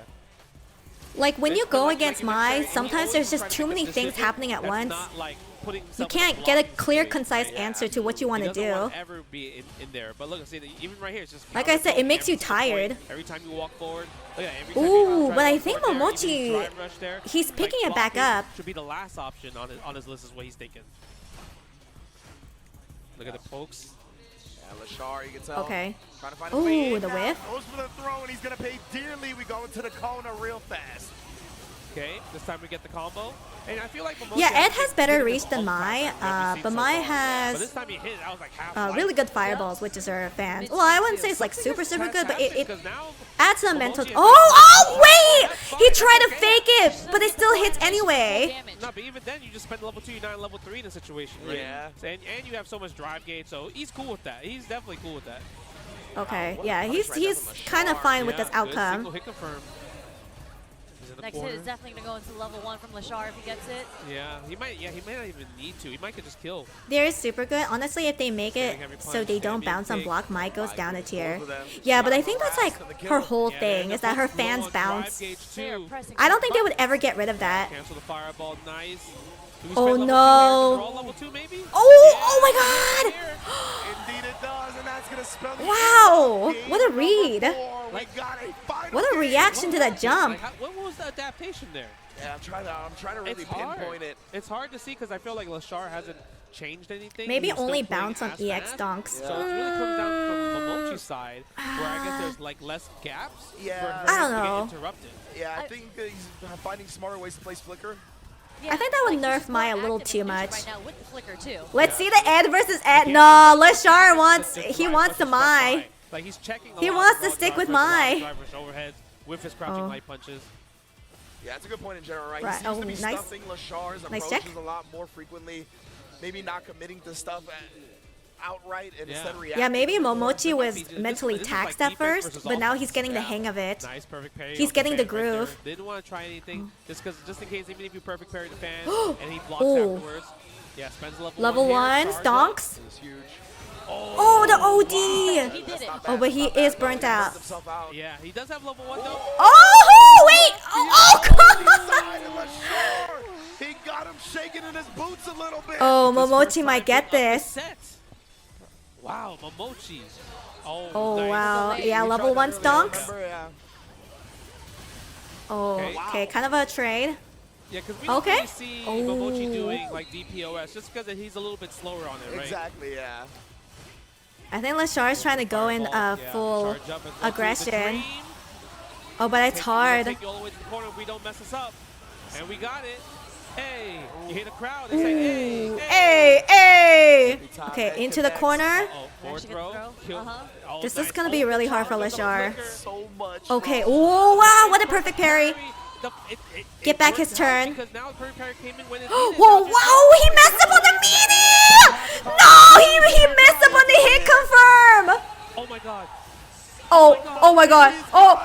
Like when you go against Mai, sometimes there's just too many things happening at once. You can't get a clear, concise answer to what you want to do. Ever be in there, but look, see, even right here, it's just like I said, it makes you tired. Every time you walk forward. Ooh, but I think Momochi, he's picking it back up. Should be the last option on his list is what he's thinking. Look at the pokes. Yeah, Lashar, you can tell. Okay. Trying to find a way Ooh, in the now. whiff. Goes for the throw, and he's going to pay dearly. We go into the Kona real fast. Okay, this time we get the combo. And I feel like yeah, Ed has better reach than Mai, but Mai has really good fireballs, which is her fan. Well, I wouldn't say it's like super good, but it adds some mental. Oh, wait! He tried to fake it, but it still hits anyway. No, but even then, you just spend level 2, you're not in level 3 in a situation, right? Yeah. And you have so much drive gauge, so he's cool with that. He's definitely cool with that. Okay, yeah, he's kind of fine with this outcome. Single hit confirm. Next hit is definitely going to go into level 1 from Lashar if he gets it. Yeah, he might not even need to. He might just kill. They're super good. Honestly, if they make it so they don't bounce on block, Mai goes down a tier. Yeah, but I think that's like her whole thing, is that her fans bounce. I don't think they would ever get rid of that. Cancel the fireball, nice. Oh no! Oh my god! Indeed it does, and that's gonna spell wow! What a read! What a reaction to that jump! What was the adaptation there? Yeah, I'm trying to really pinpoint it. It's hard to see because I feel like Lashar hasn't changed anything. Maybe only bounce on EX donks. So it really comes down from Momochi's side, where I guess there's like less gaps. Yeah. For her I don't to know. get interrupted. Yeah, I think he's finding smarter ways to place Flicker. Yeah, I think that would nerf Mai a little too much. Right now with the Flicker too. Let's see the Ed versus Ed. No, Lashar wants the Mai. Like he's checking. He wants to stick with Mai. Overheads with his crouching light punches. Yeah, that's a good point in general, right? Right. He seems to be Nice. stuffing Lashar's Nice approaches check. a lot more frequently. Maybe not committing to stuff outright and instead reacting. Yeah, maybe Momochi was mentally taxed at first, but now he's getting the hang of it. Nice perfect parry. He's getting the groove. Didn't want to try anything just in case, even if you perfect parry the fan and he blocks afterwards. Yeah, spends level 1 here, stonks. This is huge. Oh, the OD! He did it. Oh, but he is burnt out. Yeah, he does have level 1 though. Oh, wait! Oh, God! He got him shaking in his boots a little bit. Oh, Momochi might get this. Wow, Momochi. Oh, nice. wow. Yeah, level 1 stonks. Yeah. Oh, okay, kind of a trade. Yeah, because we don't Okay. really see Momochi doing like DPOS just because he's a little bit slower on it, right? Exactly, yeah. I think Lashar is trying to go in full Charge up and go through the aggression. dream. Oh, but it's hard. Take you all the way to the corner if we don't mess us up. And we got it. Hey, you hear the crowd. They say, hey, Hey, hey! Okay, into the corner. Forward throw. Kill. Oh, This nice. is gonna be really hard for Lashar. So much. Okay, oh wow, what a perfect parry. Get back his worked out turn. Because now perfect parry came in when it Whoa, needed. wow, he messed up on the meaty! No, he messed up on the hit confirm! Oh my god. Oh my god. Oh!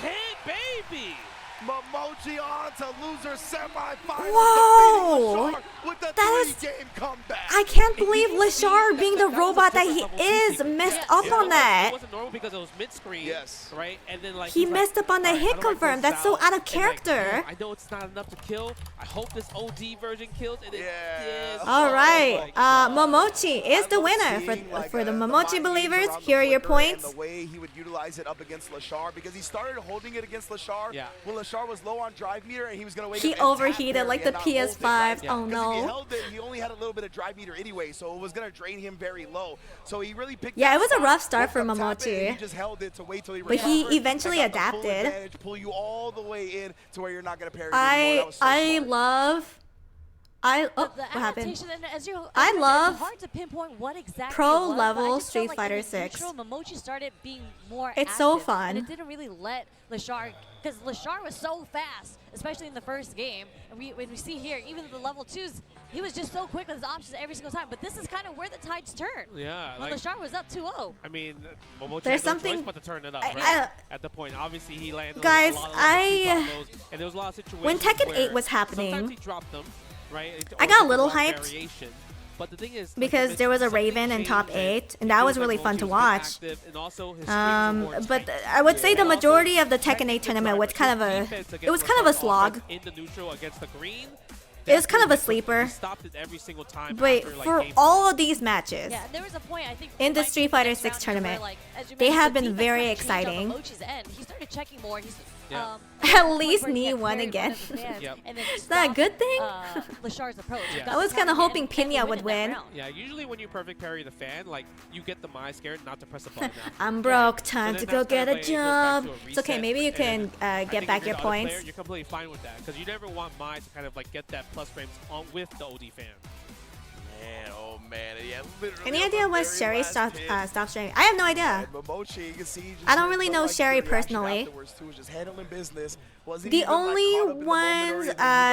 Hey, baby! Momochi on to loser semifinals. Whoa! With the That is... game comeback. I can't believe Lashar, being the robot that he is, messed up on It that. wasn't normal because it was mid-screen, right? And then like He he's messed like, up on the "Alright, hit how do I go confirm. That's so south?" out of And, like, character. I know it's not enough to kill. I hope this OD version kills, and it did. All right, Momochi is the winner for the Momochi believers. Here are your points. And the way he would utilize it up against Lashar, because he started holding it against Lashar when Lashar was low on drive meter, and he was going to wake He up and tap overheated parry like and the not hold it, PS5. right? Oh Because if he no. held it, he only had a little bit of drive meter anyway, so it was going to drain him very low. So he really picked. Yeah, that it was a spot, rough start woke for up, tap it, and Momochi. He just held it to wait till he But he recovered, eventually and got the full adapted. advantage, pull you all the way in to where you're not going to parry anymore. That was so I smart. love. Oh, The what happened? adaptation, and as I love it's hard to pinpoint what exactly pro it was, but I level just felt Street like Fighter in the 6. neutral, Momochi started being more It's so active, fun. and it didn't really let Lashar, because Lashar was so fast, especially in the first game. And when we see here, even the level 2s, he was just so quick with his options every single time. But this is kind of where the tides turn. Yeah, When like, Lashar was up 2-0. I mean, Momochi There's had no something- choice but to turn it up, I- right? At the point, obviously he landed Guys, a lot of I- combos, and there was a lot of situations when Tekken where 8 was happening, sometimes he dropped them, right? I Or got a took little wrong hyped. variation. But the thing is, Because there was a Raven in top 8, and that was really fun to watch. But I would say the majority of the Tekken 8 tournament was kind of a slog. In the neutral against the green. It was kind of a sleeper. He stopped it every single time. But after, like, for game all of these matches, Yeah, there was a point, I think, in the like, Street Fighter next 6 round here where, tournament, like, as you they mentioned, have the been defense very kind of changed on exciting. Momochi's end. He started checking more. He's, Yeah. At point least where he Nee had won parried again. one of the fans, Yep. and then Is that a stopped, good thing? Lashar's approach. Yeah. Got I was the kind of tap hoping and kept Pinya winning would that win. round. Yeah, usually when you perfect parry the fan, like you get the mind scared not to press a button. I'm broke. Time So to then go that's kind get of a like, it goes back job. to a It's okay. reset, Maybe you and can I get think back if your you're the other points. player, you're completely fine with that because you never want Mai to kind of like get that plus frames on with the OD fan. Man, oh man, yeah, literally. Any on idea the why very Sherry last stopped hit. streaming? I have no idea. And Momochi, you can see, just I don't felt really know like Sherry the reaction personally. afterwards, too, was just handling business. Wasn't The even, like, caught only up in the moment or ones anything. He knows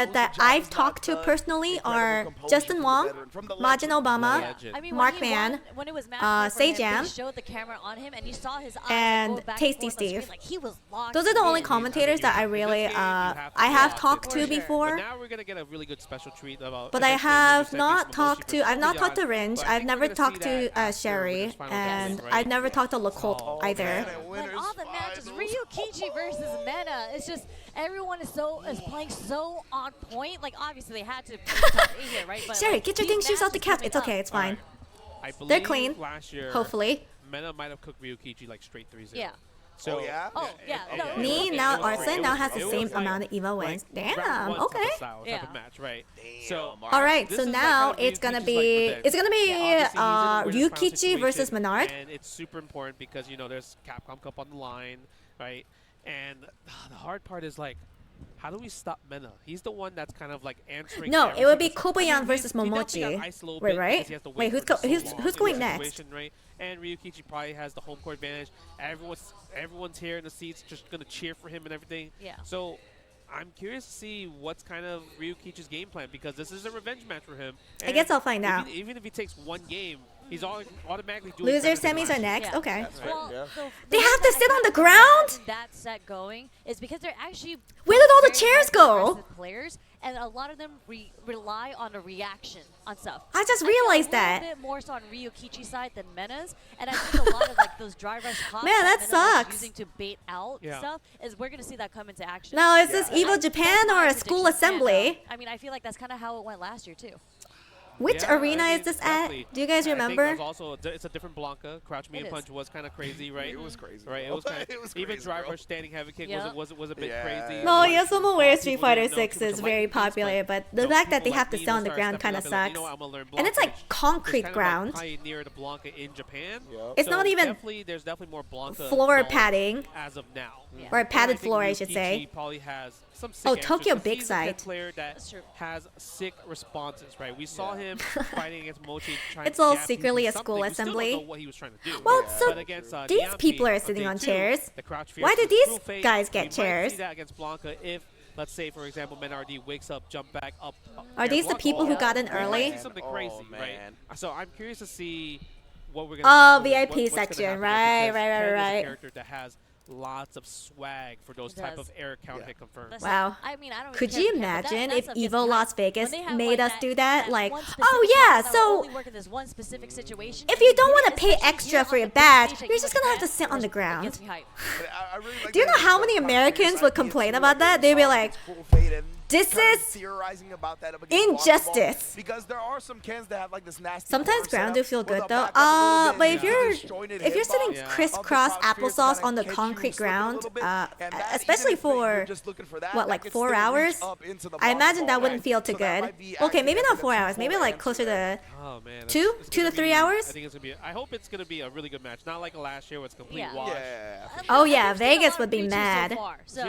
the that job I've is talked to not done. personally Incredible are composure Justin from the Wong, veteran, from the Majin legend. Obama, I mean, Mark when he Mann, won, when it was match point for him, Jam, they showed the camera on him, and you saw his eyes and go back Tasty and forth on screen, Steve. like he was locked Those are the only in. commentators that I really I have talked to But before. now we're gonna get a really good special treat about. But I eventually have Momochi not versus talked to. Momochi I've not versus talked to Leon, Ringe. but I I've think never we're gonna talked see to that after Sherry, Winners Final and Games, right? I've never talked to Lecolt either. But all the matches, Ryukichi versus Mena, it's just everyone is playing so on point. Like obviously they had to put top 8 here, right? But Sherry, like, get your these dang shoes out the matches cab. coming It's okay. up- It's fine. I They're believe clean. Last year, Hopefully. Mena might have cooked Ryukichi like straight 3-0. Yeah. So, Oh yeah. No, Me now, Arslan now has the same amount of EVO wins. Damn. Okay. Type of match, right? So, All right. this So is like now kind of it's gonna Ryukichi's, be like, revenge. Obviously, he's in a winner's final Ryukichi versus situation, Menard. And it's super important because you know there's Capcom Cup on the line, right? And the hard part is like, how do we stop Mena? He's the one that's kind of like answering. No, it would be everything. Kobayan I mean, versus he definitely got Momochi. iced a little Wait, bit right? because he has to Wait, for it so long who's in going this next? situation, right? And Ryukichi probably has the home court advantage. Everyone's here in the seats, just gonna cheer for him and everything. Yeah. So I'm curious to see what's kind of Ryukichi's game plan because this is a revenge match for him. I guess I'll find out. Even if he takes one game, he's automatically doing Losers better than semis last are year. next. Okay. Well, They have to sit on the ground. That set going is because they're actually Where did all the very chairs go? aggressive players, and a lot of them rely on a reaction on stuff. I just realized that. A little bit more so on Ryukichi's side than Mena's, and I think a lot of like those dry rush pops Man, that Mena's sucks. using to bait out stuff is we're gonna see that come into action. Now, is this EVO Japan or a school assembly? I mean, I feel like that's kind of how it went last year too. Which arena is this at? Do you guys remember? I think also it's a different Blanca. Crouch medium punch was kind of crazy, right? It was crazy. Right, it was kind of even dry rush standing heavy kick was a bit crazy. No, yes, I'm aware Street Fighter 6 is very popular, but the fact that they have to stay on the ground kind of sucks. And it's like concrete ground. Pioneer the Blanca in Japan. It's not even there's definitely more Blanca floor padding as of now. or a padded floor, I should say. Probably has some sick Tokyo answers, big he's side. A player that has sick responses, right? We saw him fighting against Mochi. It's all secretly a school assembly. We still don't know what he was trying to do. Well, so but against, these Niampi people are on sitting day on 2, chairs. the crouch Why fierce do these through fake. guys We get might chairs? see that against Blanca if, let's say, for example, Menardi wakes up, jump back up. Are these the people who got in early? We might see something crazy, right? So I'm curious to see what we're Oh, gonna. VIP what's gonna section, happen right, because right, Ken is a right. character that has lots of swag for those type of air counter hit confirms. Wow. I mean, I don't Could really you care, but imagine that's if stuff gets EVO hyped. Las Vegas When they have, made like, us do that? Like, one specific oh yeah, class that will so only work in this one specific situation, if you don't want to especially pay here extra on for the your big badge, stage, you're just gonna have to sit on the ground. gets me hyped. I really like Do you that know how it's many like Americans would complain about that? They'd be like, this kind of is theorizing about that up against injustice. volleyball, because there are some cans that have like this nasty Sometimes core ground setup do feel with good a though. back up a little bit But and if you're disjointed sitting hitbox crisscross of the crouch applesauce fierce on the kinda catch you concrete slipping a ground, little bit, and that, especially even if you're for just looking for that, what, that like could 4 still reach hours? up into the I imagine that volleyball wouldn't net. feel too So that good. might be Okay, maybe actually not 4 hours. Maybe like closer to Oh man, 2 it's to gonna 3 be- hours. I think it's gonna be. I hope it's gonna be a really good match, not like last year where it's complete Yeah. wash. Oh yeah, We've seen a lot Vegas of would be Ryuchi so mad. far, so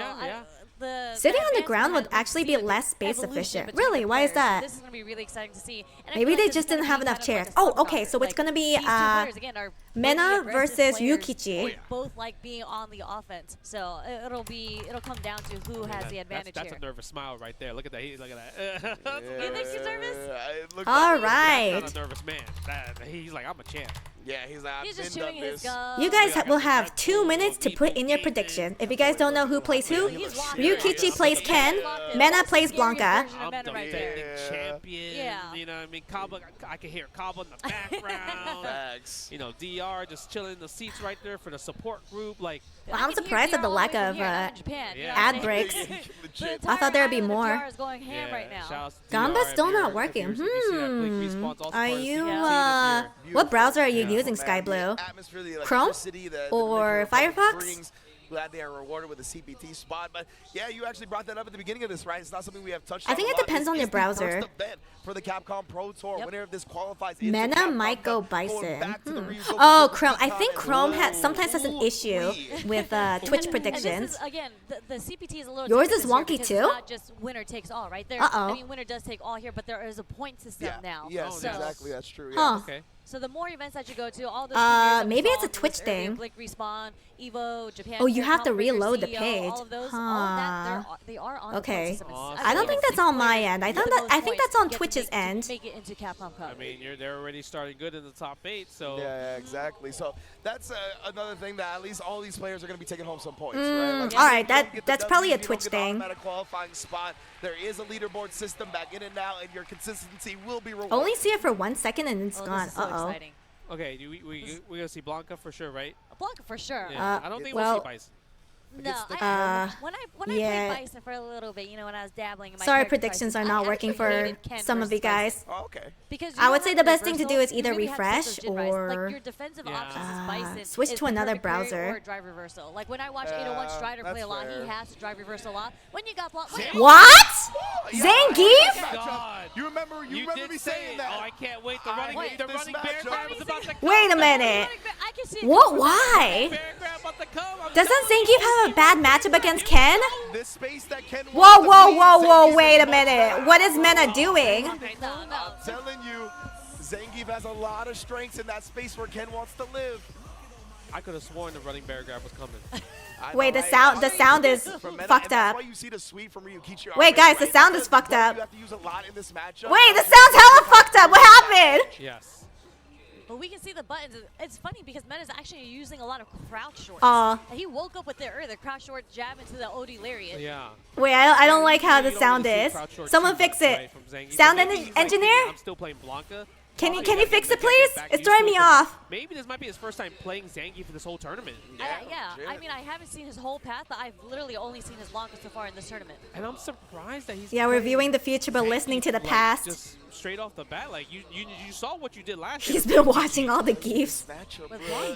Sitting on the advancement ground would has been actually be seen, less space evolution efficient. between Really? the Why is players, so that? This is going to be really exciting to see. And I Maybe feel they like just this is didn't gonna have be enough kind of chairs. like a Oh, sub okay. So it's like, gonna be these two players, again, are Mena very aggressive versus players Ryukichi. who both like being on the offense. So it'll come down to who has the advantage That's here. a nervous smile right there. Look at that. Look at that. You think he's nervous? All right. That's not a nervous man. He's like, I'm a champ. Yeah, he's like, He's just chewing his gum. You guys will have 2 minutes to put in your prediction. If you guys don't know who plays who, Ryukichi plays Ken, Mena plays Blanca. I'm defending champion. Yeah. You know what I mean? Kaba, I can hear Kaba in the background. You know, DR just chilling in the seats right there for the support group. Like, Well, I'm surprised at the lack of ad breaks. I thought there would be more. Gamba's still not working. Are you, what browser are you using, Sky Blue? Chrome? Or Firefox? Glad they are rewarded with a CPT spot, but yeah, you actually brought that up at the beginning of this, right? It's not something we have touched I on think a it lot. depends This on your is the browser. first event for the Capcom Pro Tour. Winner of this qualifies into Mena Capcom might go Cup, going Bison. back to the Ryugo Oh, Pacific Chrome. I time. think Chrome sometimes has an issue with Twitch And predictions. this is, again, the CPT is a little Yours different is this year wonky because too? It's not just winner takes all, right? There, Uh-oh. I mean, winner does take all here, but there is a point system now. Yes, so, exactly. That's true. Huh. Yeah. So the more events that you go to, all those Maybe it's a Twitch thing. Blink Respawn, EVO Japan. Oh, you have to Calibrator, reload the CEO, page. All of those, Huh. all of that, they are on the Okay. point system. I don't think that's on my end. I think that's on Twitch's end. Make it into Capcom Cup. I mean, they're already starting good in the top 8, so. Yeah, exactly. So that's another thing that at least all these players are going to be taking home some points, Mm, right? Like, all right, if you don't get the that's probably a W, you don't Twitch get the thing. automatic qualifying spot. There is a leaderboard system back in and now, and your consistency will be rewarded. Only see it for 1 second and it's gone. This is so Uh-oh. exciting. Okay, we're going to see Blanca for sure, right? Blanca for sure. Yeah. I don't think well, we'll see Bison. No, when I yeah. played Bison for a little bit, you know, when I was dabbling in my Sorry, character predictions choices, are not I working actually for hated Ken some of versus you guys. Bison. Oh, okay. Because I would say the best thing to reversal, do is you either really have refresh such a Jin rise. or like your defensive options is Bison. switch is to the another perfect parry browser. Or drive reversal. Like when I watch 801 Strider play a lot, he has to drive reversal a lot. When you got blocked, What? Yeah, Zangief? God. You remember me saying that. Oh, I can't wait. The running bear grab is about to come. Wait a minute. I can see it What? Why? Bear grab about to come. Doesn't Zangief have a bad matchup against Ken? This space that Ken Whoa, wants to whoa, be, whoa, whoa, Zangief wait a is minute. What is Mena doing? I'm telling you, Zangief has a lot of strengths in that space where Ken wants to live. I could have sworn the running bear grab was coming. Wait, the sound is fucked up. That's why you see the sweep from Ryukichi. Wait, guys, the sound is fucked up. You have to use a lot in this matchup. Wait, the sound's hella fucked up. What happened? Yes. But we can see the buttons. It's funny because Meta's actually using a lot of crouch shorts. Aw. And he woke up with the crouch short jab into the OD lariat. Yeah. Wait, I don't like how the sound is. Someone fix it. Sound engineer? I'm still playing Blanca. Can you fix it, please? It's throwing me off. Maybe this might be his first time playing Zangief for this whole tournament. Yeah. I mean, I haven't seen his whole path, but I've literally only seen his Blanca so far in this tournament. And I'm surprised that he's we're viewing the future but listening to the past. Just straight off the bat, like you saw what you did last He's year. been watching all the GIFs.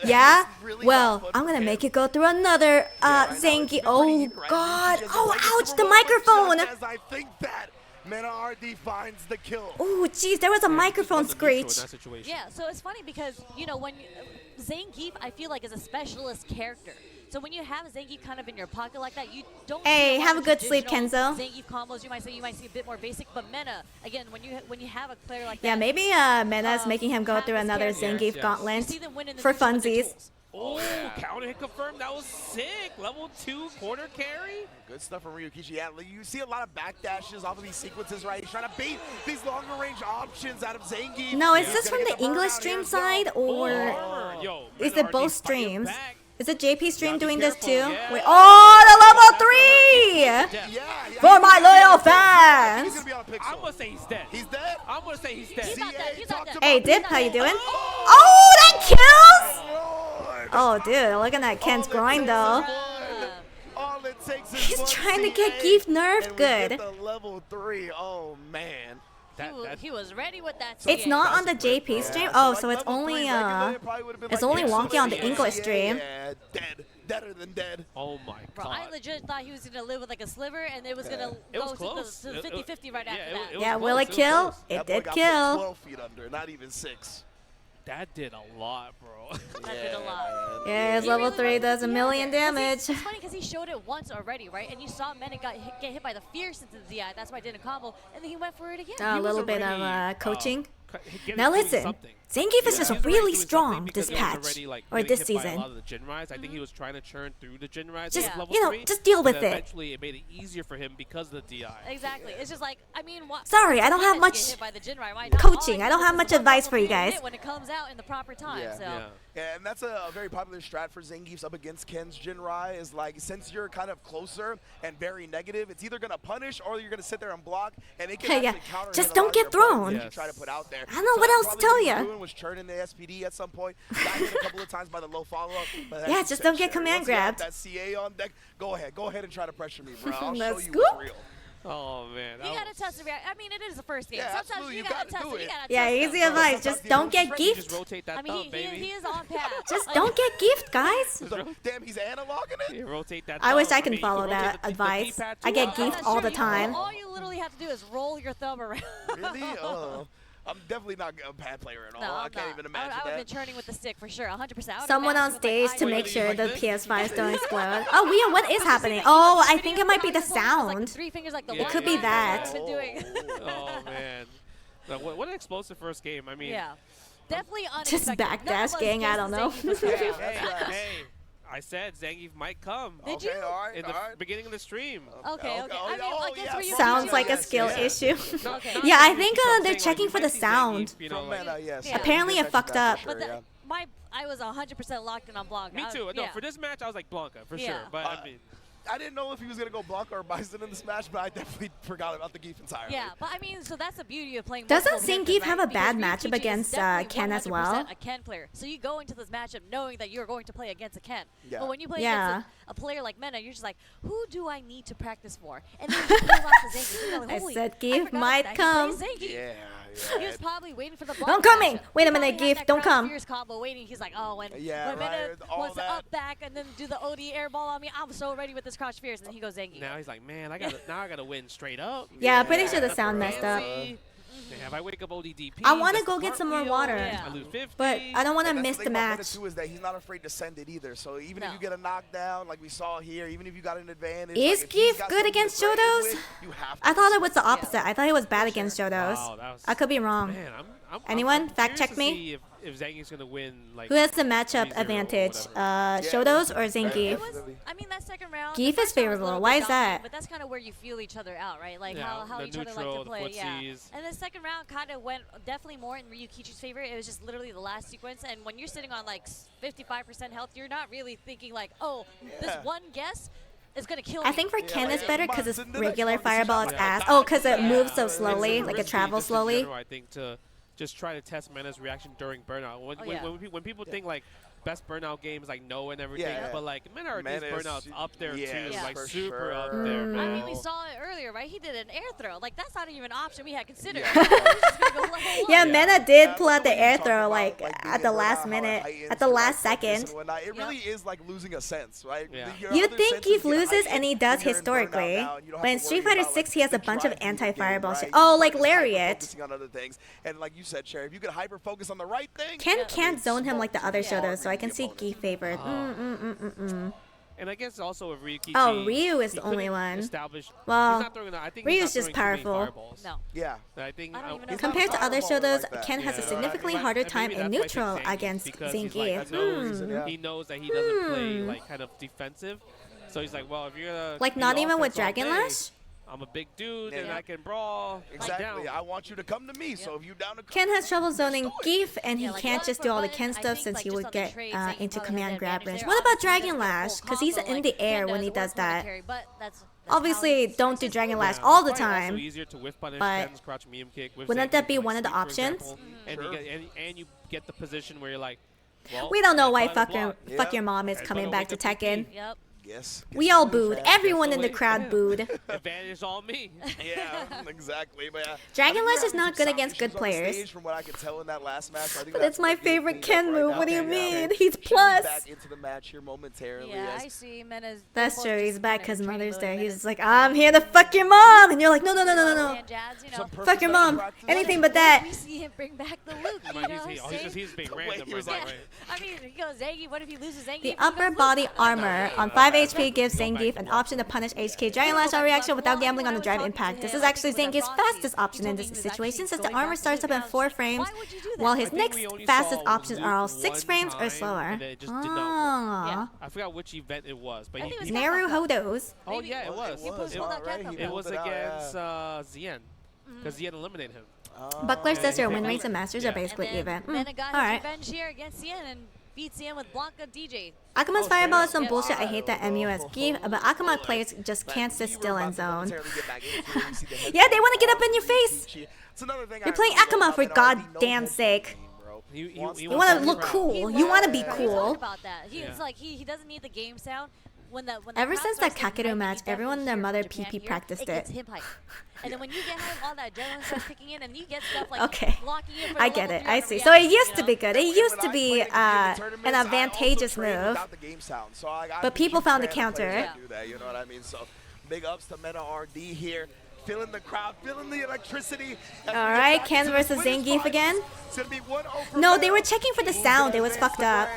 Yeah? Well, I'm gonna make it go through another Zangief. Oh god. Oh, ouch, the microphone. I think that Meta RD finds the kill. Oh, jeez, there was a microphone screech. Yeah, so it's funny because, you know, when Zangief, I feel like, is a specialist character. So when you have Zangief kind of in your pocket like that, you don't. Hey, have a good sleep, Kenzo. Zangief combos, you might see a bit more basic, but Mena, again, when you have a player like that. Yeah, maybe Mena's making him go through another Zangief gauntlet for funsies. Oh, counter hit confirmed. That was sick. Level 2 quarter carry. Good stuff from Ryukichi. Yeah, you see a lot of backdashes off of these sequences, right? He's trying to bait these longer range options out of Zangief. No, is this from the English stream side or is it both streams? Is it JP stream doing this too? Wait, oh, the level 3! For my loyal fans! I'm gonna say he's dead. He's dead? I'm gonna say he's dead. He's not dead. Hey, Dip, how you doing? Oh, that kills! Oh, dude, look at that Ken's groin though. He's trying to get Geef nerfed good. The level 3, oh man. He was ready with that. It's not on the JP stream. Oh, so it's only wonky on the English stream. Yeah, deader than dead. Oh my god. Bro, I legit thought he was gonna live with like a sliver, and it was gonna go to the 50-50 right after that. Yeah, will it kill? It did kill. 12 feet under, not even 6. That did a lot, bro. That did a lot. Yeah, his level 3 does a million damage. It's funny because he showed it once already, right? And you saw Mena get hit by the fierce into the DI. That's why I did a combo, and then he went for it again. A little bit of coaching. Now listen, Zangief is just really strong this patch, or this season. A lot of the Jin Rise. I think he was trying to churn through the Jin Rise. Just, just deal with it. Eventually, it made it easier for him because of the DI. Exactly. It's just like, I mean, sorry, I don't have much coaching. I don't have much advice for you guys. When it comes out in the proper time. Yeah, and that's a very popular strat for Zangief's up against Ken's Jinrai is like, since you're kind of closer and very negative, it's either going to punish or you're going to sit there and block, and it can actually counter just don't get thrown. Try to put out there. I don't know what else to tell you. Was churning the SPD at some point. Got hit a couple of times by the low follow-up. Yeah, just don't get command grabbed. That CA on deck. Go ahead and try to pressure me, bro. I'll Let's show you what's real. Oh man, you gotta test the react. I mean, it is the first game. Yeah, sometimes you gotta test it. Yeah, easy advice. Just don't get gift. Just rotate that he is on path. Just don't get gift, guys. Damn, he's analogging it. Yeah, rotate that. I wish I can follow that advice. I get gift all the time. All you literally have to do is roll your thumb around. Really? I'm definitely not a bad player at all. No, I can't even imagine that. I would have been churning with the stick for sure, 100%. Someone on stage to make sure the PS5s don't explode. Oh, yeah, what is happening? Oh, I think it might be the sound. It could be that. Oh, man. What an explosive first game. I mean. Yeah. Definitely unexpected. Just backdash gang, I don't know. Hey. I said Zangief might come. Did you? In the beginning of the stream. Okay. I mean, I guess where you sounds like a skill issue. Yeah, I think they're checking for the sound. Apparently it fucked up. But I was 100% locked in on Blanca. Me too. No, for this match I was like Blanca for sure. But I mean. I didn't know if he was going to go Blanca or Bison in this match, but I definitely forgot about the Geef entirely. Yeah, but I mean, so that's the beauty of playing. Doesn't Zangief have a bad matchup against Ken as well? A Ken player. So you go into this matchup knowing that you're going to play against a Ken. Yeah. But when you play against a player like Mena, you're just like, who do I need to practice for? And then you pull off the Zangief. Like, I said Geef might come. Yeah. He was probably waiting for the Blanca. I'm coming. Wait a minute, Geef. Don't come. Fierce combo waiting. He's like, oh, when Mena wants to up back and then do the OD airball on me, I'm so ready with this crouch fierce. And then he goes Zangief. Now he's like, man, I gotta win straight up. Yeah, I'm pretty sure the sound messed up. If I wake up ODDP, I want to go get some more water, I lose 50. but I don't want to miss the match. Too is that he's not afraid to send it either. So even if you get a knockdown, like we saw here, even if you got an advantage, is Geef good against Shotos? I thought it was the opposite. I thought he was bad against Shotos. I could be wrong. Man, Anyone? I'm Fact check me. if Zangief's gonna win, like Who has the matchup 3-0 advantage? whatever. Shotos or Zangief? I mean, that second round. Geef is favorable. Why is that? But that's kind of where you feel each other out, right? Like Yeah, how the each other like neutral, to play. the Yeah. footsies. And the second round kind of went definitely more in Ryukichi's favor. It was just literally the last sequence. And when you're sitting on like 55% health, you're not really thinking like, oh, this one guess is gonna kill me. I think for Ken it's better because it's regular fireball, it's ass. Oh, because it moves so slowly, like it travels Just in slowly. general, I think to just try to test Mena's reaction during burnout. When people think like best burnout games like no and everything, but like Mena RD's burnout's up there too, like super up there, man. I mean, we saw it earlier, right? He did an air throw. Like that's not even an option we had considered. Yeah, Mena did pull out the air throw like at the last minute, at the last second. It really is like losing a sense, right? You'd think Geef loses, and he does historically. But in Street Fighter 6, he has a bunch of anti-fireball shit. Oh, like Lariat. On other things. And like you said, Cherry, if you could hyper focus on the right thing. Ken can't zone him like the other Shotos, so I can see Geef favored. And I guess also with Ryukichi. Oh, Ryu is the only one. Well, Ryu's just powerful. No. Yeah. I think compared to other Shotos, Ken has a significantly harder time in neutral against Zangief. He knows that he doesn't play like kind of defensive, so he's like, well, if you're gonna like not even with Dragon Lash. I'm a big dude and I can brawl. Exactly. I want you to come to me. So if you down to Ken has trouble zoning Geef, and he can't just do all the Ken stuff since he would get into command grab range. What about Dragon Lash? Because he's in the air when he does that. Obviously, don't do Dragon Lash all the time. But wouldn't that be one of the options? And you get the position where you're like, well, we don't know why Fuck Your Mom is coming back to Tekken. Yep. Yes. We all booed. Everyone in the crowd booed. Advantage on me. Yeah, exactly. But Dragon Lash is not good against good players. From what I could tell in that last match, I think but it's my favorite Ken move. What do you mean? He's plus. Back into the match here momentarily. Yeah, I see Mena's. That's true. He's back because Mother's Day. He's just like, I'm here to fuck your mom, and you're like, no. Fuck your mom. Anything but that. We see him bring back the Luke. He's being random right now, right? I mean, he goes Zangief. What if he loses Zangief? The upper body armor on 5 HP gives Zangief an option to punish HK Dragon Lash on reaction without gambling on the drive impact. This is actually Zangief's fastest option in this situation since the armor starts up in 4 frames, while his next fastest options are all 6 frames or slower. I forgot which event it was, but Naruhodo's. Oh yeah, it was. It was against Zien, because Zien eliminated him. Buckler says your win rates and masters are basically even. Mena got his revenge here against Zien and beats Zien with Blanca DJ. Akuma's fireball is some bullshit. I hate that MU as Geef, but Akuma players just can't sit still in zone. Yeah, they want to get up in your face. You're playing Akuma for goddamn sake. You want to look cool. You want to be cool. About that. He's like he doesn't need the game sound. When Ever since that Kakeru match, everyone and their mother PP practiced it. Him hype. And then when you get hype, all that adrenaline starts kicking in, and you get stuff like okay. blocking in for I get it. I see. So it used to be good. It used to be an advantageous move. But people found the counter. You know what I mean? So big ups to Mena RD here. Feeling the crowd, feeling the electricity. All right, Ken versus Zangief again. No, they were checking for the sound. It was fucked up.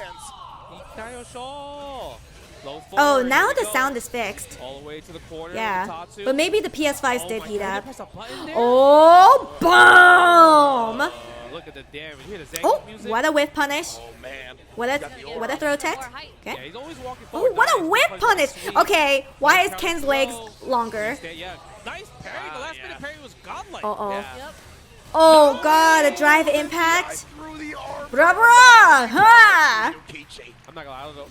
Oh, now the sound is fixed. All the way to the corner. Yeah, but maybe the PS5s did heat up. Oh, boom! Look at the damage. Oh, what a whip punish. Oh, man. What a throw tech. Okay. Yeah, he's always walking Oh, what a whip punish. Okay, why is Ken's legs longer? Yeah, nice parry. The last minute parry was godlike. Uh-oh. Oh, God, a drive impact. Brah, ha! I'm not gonna lie, I don't know.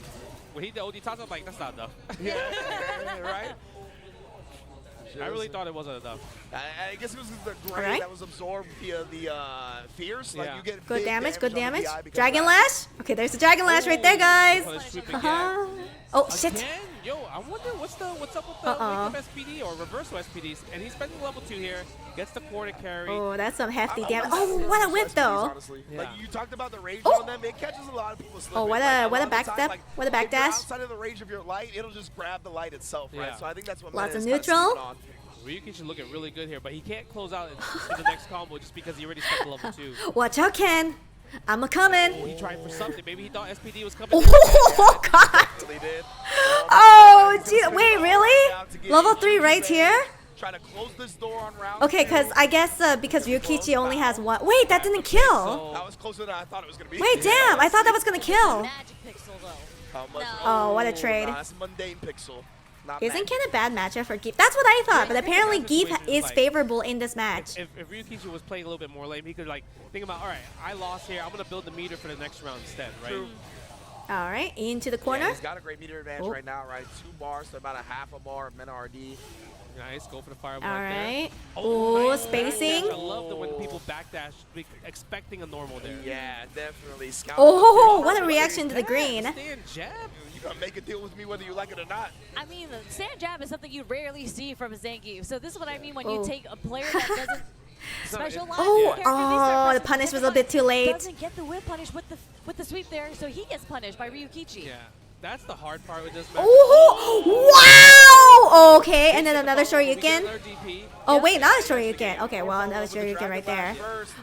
When he did OD toss, I'm like, that's not enough. Yeah, right? I really thought it wasn't enough. I guess it was the gray that was absorbed via the fierce. Like you get good damage, good damage. Dragon Lash? Okay, there's the Dragon Lash right there, guys. Oh, shit. Yo, I wonder what's up with the wake up SPD or reversal SPDs. And he's spending level 2 here, gets the corner carry. Oh, that's some hefty damage. Oh, what a whip though. Yeah. Like you talked about the range on them, it catches a lot of people slipping. Oh, what a backstep, like, what a backdash. Outside of the range of your light, it'll just grab the light itself, right? So I think that's what lots of neutral. Ryukichi looking really good here, but he can't close out in the next combo just because he already stepped to level 2. Watch out, Ken. I'm a-coming. Oh, he tried for something. Maybe he thought SPD was coming. Oh, God. Oh, gee. Wait, really? Level 3 right here? try to close this door on round Okay, because I guess because Ryukichi only has one. Wait, that didn't kill. That was closer than I thought it was going to be. Wait, damn, I thought that was going to kill. Magic pixel though. How much? Oh, what a trade. Nah, that's a mundane pixel. Not Isn't magic. Ken a bad matchup for Geef? That's what I thought, but apparently Geef is favorable in this match. If Ryukichi was playing a little bit more lame, he could like think about, all right, I lost here. I'm gonna build the meter for the next round instead, right? True. All right, into the corner. Yeah, he's got a great meter advantage right now, right? 2 bars to about a half a bar of Mena RD. Nice, go for the fireball. All right. There. Oh, nice spacing. I love the when people backdash, expecting a normal there. Yeah, definitely. Scout Oh, what a reaction to the green. Stand jab. You gotta make a deal with me whether you like it or not. I mean, the stand jab is something you rarely see from Zangief. So this is what I mean when you take a player that doesn't specialize. Oh, the punish was a bit too late. Doesn't get the whip punish with the sweep there, so he gets punished by Ryukichi. Yeah. That's the hard part with this match. Oh, wow! Okay, and then another Shoryuken. Oh, wait, not a Shoryuken. Okay, well, another Shoryuken right there.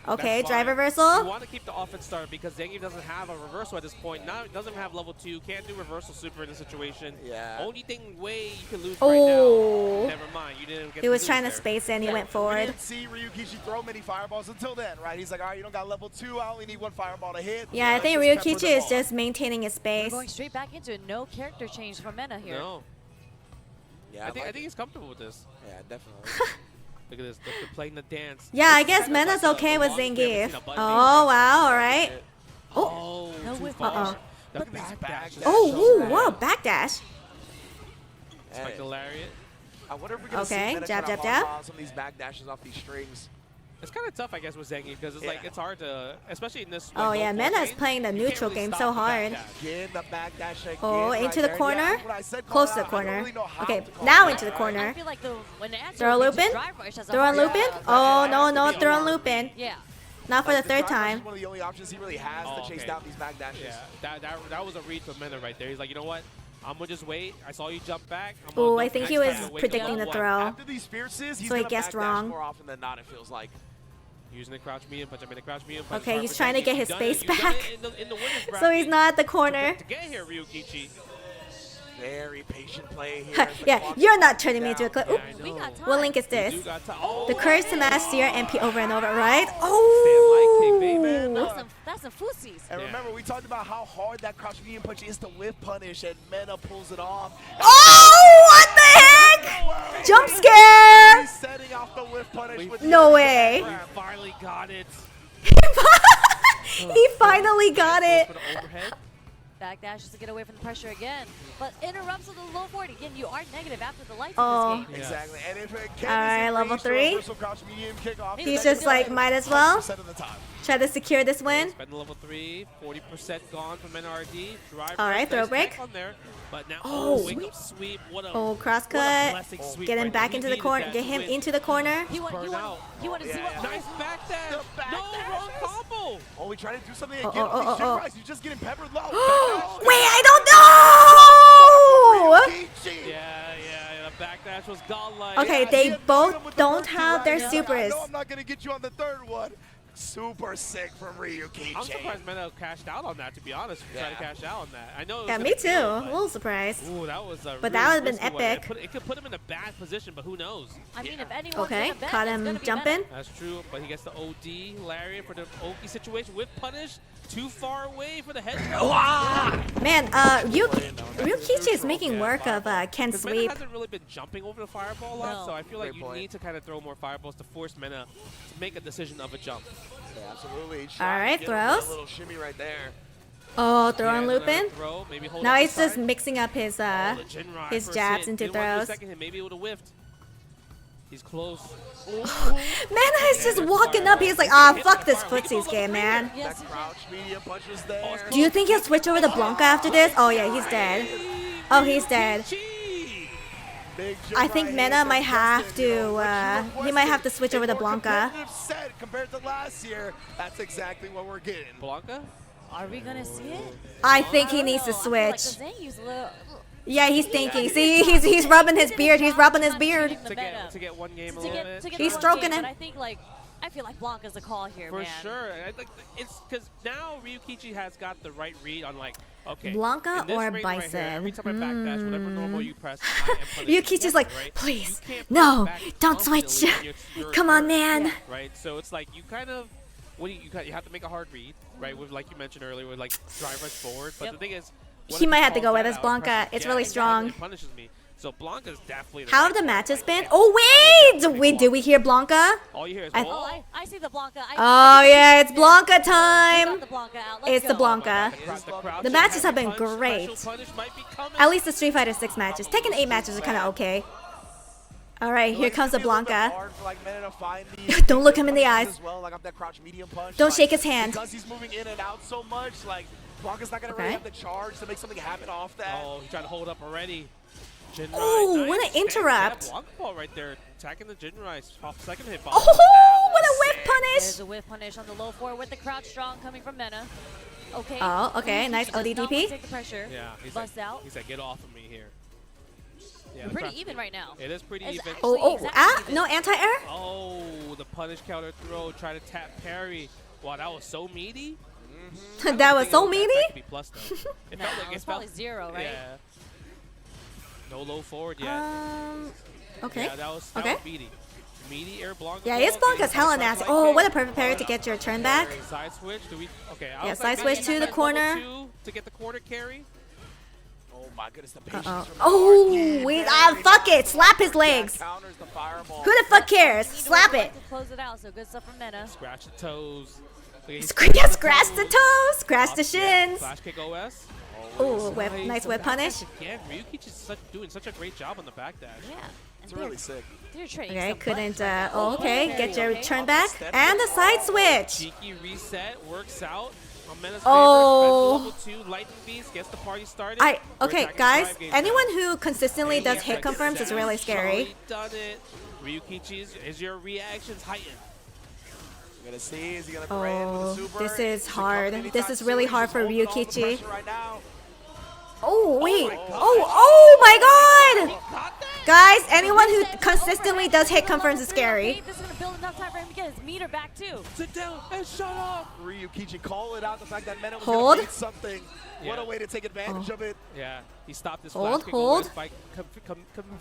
Okay, drive reversal. You want to keep the offense started because Zangief doesn't have a reversal at this point. Now it doesn't have level 2. Can't do reversal super in this situation. Yeah. Only thing way you can lose Oh. right now. Never mind. You didn't get He was trying to there. space and he went We forward. didn't see Ryukichi throw many fireballs until then, right? He's like, all right, you don't got level 2. I only need 1 fireball to hit. Yeah, I think Let's just pepper Ryukichi them is all. just maintaining his We're space. going straight back into it. No character change from Mena here. No. Yeah, I think he's comfortable with this. Yeah, definitely. Look at this. They're playing the dance. Yeah, I guess Mena's okay with Zangief. Oh, wow, alright. Oh, no too whip far. punish. The backdash. Oh, ooh, wow, backdash. Spike the lariat. I wonder if we're gonna Okay, see Mena jab, try jab, to jab. hop on some of these backdashes off these strings. It's kind of tough, I guess, with Zangief because it's like it's hard to, especially in this. Oh, like, yeah, low Mena's game, playing the you can't neutral really game stop so the hard. backdash. Again, the backdash again. Oh, right into the there. corner. Yeah, when I said Close call to it the out, I don't corner. really know how Okay, to call now it into the out. corner. I feel like when the answer Throw a would be just Lupin? drive rush as a Throw a hard Lupin? drive. Oh, no, no, throw a Lupin. Yeah. Not for the Like, third drive rush time. is one of the only options he really has to chase down these backdashes. Yeah, that was a read from Mena right there. He's like, you know what? I'm gonna just wait. I saw you jump back. Oh, I think he was predicting the throw. After these fierces, he's So he gonna guessed backdash wrong. more often than not, it feels like. Using the crouch medium punch. I'm in the crouch medium punch. Okay, he's trying to get his space back. In the winner's So bracket he's not at the corner. to get here, Ryukichi. Very patient play here. Yeah, you're not turning me into a clip. Oop. We got time. What link is this? You got to, oh, The courage to master your MP over and over, right? Oh! That's some foosies. And remember, we talked about how hard that crouch medium punch is to whip punish, and Mena pulls it off. Oh, what the heck? Jump scare! He's setting off the whip punish with No way. We finally got it. He finally got it. For the overhead. Backdashes to get away from the pressure again. But interrupts with the low 40. Again, you are negative after the lights Oh. in this game. Exactly. And if it All right, level 3. crouch medium kickoff, He's just like, might as well 100% of the time. try to secure this win. Spend the level 3, 40% gone from NRD. Drive All right, nice throw break. tech on there, but now, Oh, wake up sweep. What a, Oh, cross what a cut. blessing sweep Get him right back there. into He the corner. needed Get that him to win. into the corner. He wanted to see what. Nice backdash. No, wrong combo. Oh, we trying to do something Oh, again. oh, These oh, oh. Rise. You're just getting peppered low. Wait, I don't know! Yeah, the backdash was godlike. Okay, they both don't have their supers. I'm not going to get you on the third one. Super sick from Ryukichi. I'm surprised Mena cashed out on that, to be honest. Trying to cash out on that. I know. It was Yeah, gonna me too. kill, A little surprised. Ooh, that was a But really that would have been risky one. epic. It could put him in a bad position, but who knows? I mean, if anyone's Okay, gonna bet, caught it's him gonna be jumping. Mena. That's true, but he gets the OD lariat for the Oki situation with punish. Too far away for the head. Man, Ryukichi is making work of Ken's Because Mena sweep. hasn't really been jumping over the fireball a lot, No. so I feel like Great you point. need to kind of throw more fireballs to force Mena to make a decision of a jump. Yeah, absolutely. All right, throws. A little shimmy right there. Oh, throw on Yeah, another Lupin. throw, maybe hold Now up he's the just side. mixing up his The Jinrai his first jabs hit. into Didn't want to do a throws. second hit. Maybe it would have whiffed. He's close. Mena is just walking up. He's like, ah, fuck this footsies game, man. That crouch medium punch was there. Do you think he'll switch over to Blanca after this? Oh yeah, he's dead. Oh, he's dead. Big I think Jinrai Mena hits might are have tested, you know, to, what you he might have to requested. switch over to A more Blanca. competitive set compared to last year. That's exactly what we're getting. Blanca? Are we gonna see it? I think he needs to I feel like switch. the Zangief's a little. Yeah, he's thinking. See, he's rubbing his beard. He's rubbing his beard. To get one game a To little get, bit. to get He's the one stroking game, him. But I think like I feel like Blanca's the call here, For man. sure. It's because now Ryukichi has got the right read on like, okay. Blanca in this or ring right here, Bison? every time I backdash, whatever normal you press, I am punishing Ryukichi's like, right? please, You can't no, push back don't switch. constantly when you're Come on, hurt, man. Right? So it's like you kind of, you have to make a hard read, right? With like you mentioned earlier, with like drive rush forward. But the thing is, He might have to go with his Blanca. It's really strong. It punishes me. So Blanca's definitely. How have the matches been? Oh wait, did we hear Blanca? All you hear is, I see the Blanca. Oh yeah, it's Blanca time. The Blanca out. It's the Blanca. The matches have been great. At least the Street Fighter 6 matches. Tekken 8 matches are kind of okay. All right, here comes the Blanca. Don't look him in the eyes. Don't shake his hand. Because he's moving in and out so much, like Blanca's not gonna really have the charge to make something happen off that. Oh, he's trying to hold up already. Oh, what an interrupt. Yeah, Blanca ball right there, attacking the Jinrai second hit bomb. Oh, what a whiff punish. There's a whiff punish on the low four with the crouch strong coming from Mena. Okay. Oh, okay, nice Does not want to ODDP. take the pressure. Yeah, he's Bust like, out. He's like, get off of me here. Yeah, We're pretty even right now. It is pretty even. No anti-air? Oh, the punish counter throw, try to tap parry. Wow, that was so meaty. That was so meaty? That could be plus, though. It No, felt like it's probably 0, right? Yeah. No low forward yet. Okay. Yeah, that was meaty. Meaty air Blanca. Yeah, his Blanca's hella nasty. Oh, what a perfect parry to get your turn back. Side switch. Do we? Okay. Yeah, side switch to the corner. To get the corner carry. Oh my goodness, the patience. Oh, wait, fuck it. Slap his legs. Who the fuck cares? Slap it. Close it out, so good stuff from Mena. Scratch the toes. Scratch the toes. Scratch the shins. Flash kick OS. Oh, nice whip punish. Again, Ryukichi is doing such a great job on the backdash. Yeah. It's really sick. Okay, couldn't, okay, get your turn back. And the side switch. Cheeky reset, works out. Oh. Level 2, Lightning Beast gets the party started. Okay, guys, anyone who consistently does hit confirms is really scary. Done it. Ryukichi, is your reactions heightened? We're gonna see, is he gonna bring with the super? This is hard. This is really hard for Ryukichi. Oh, wait. Oh my god! Guys, anyone who consistently does hit confirms is scary. This is going to build enough time for him to get his meter back, too. Sit down and shut up. Ryukichi call it out, the fact that Mena was Hold. gonna beat something. What a way to take advantage of it. Yeah, he stopped his Hold, flash hold. by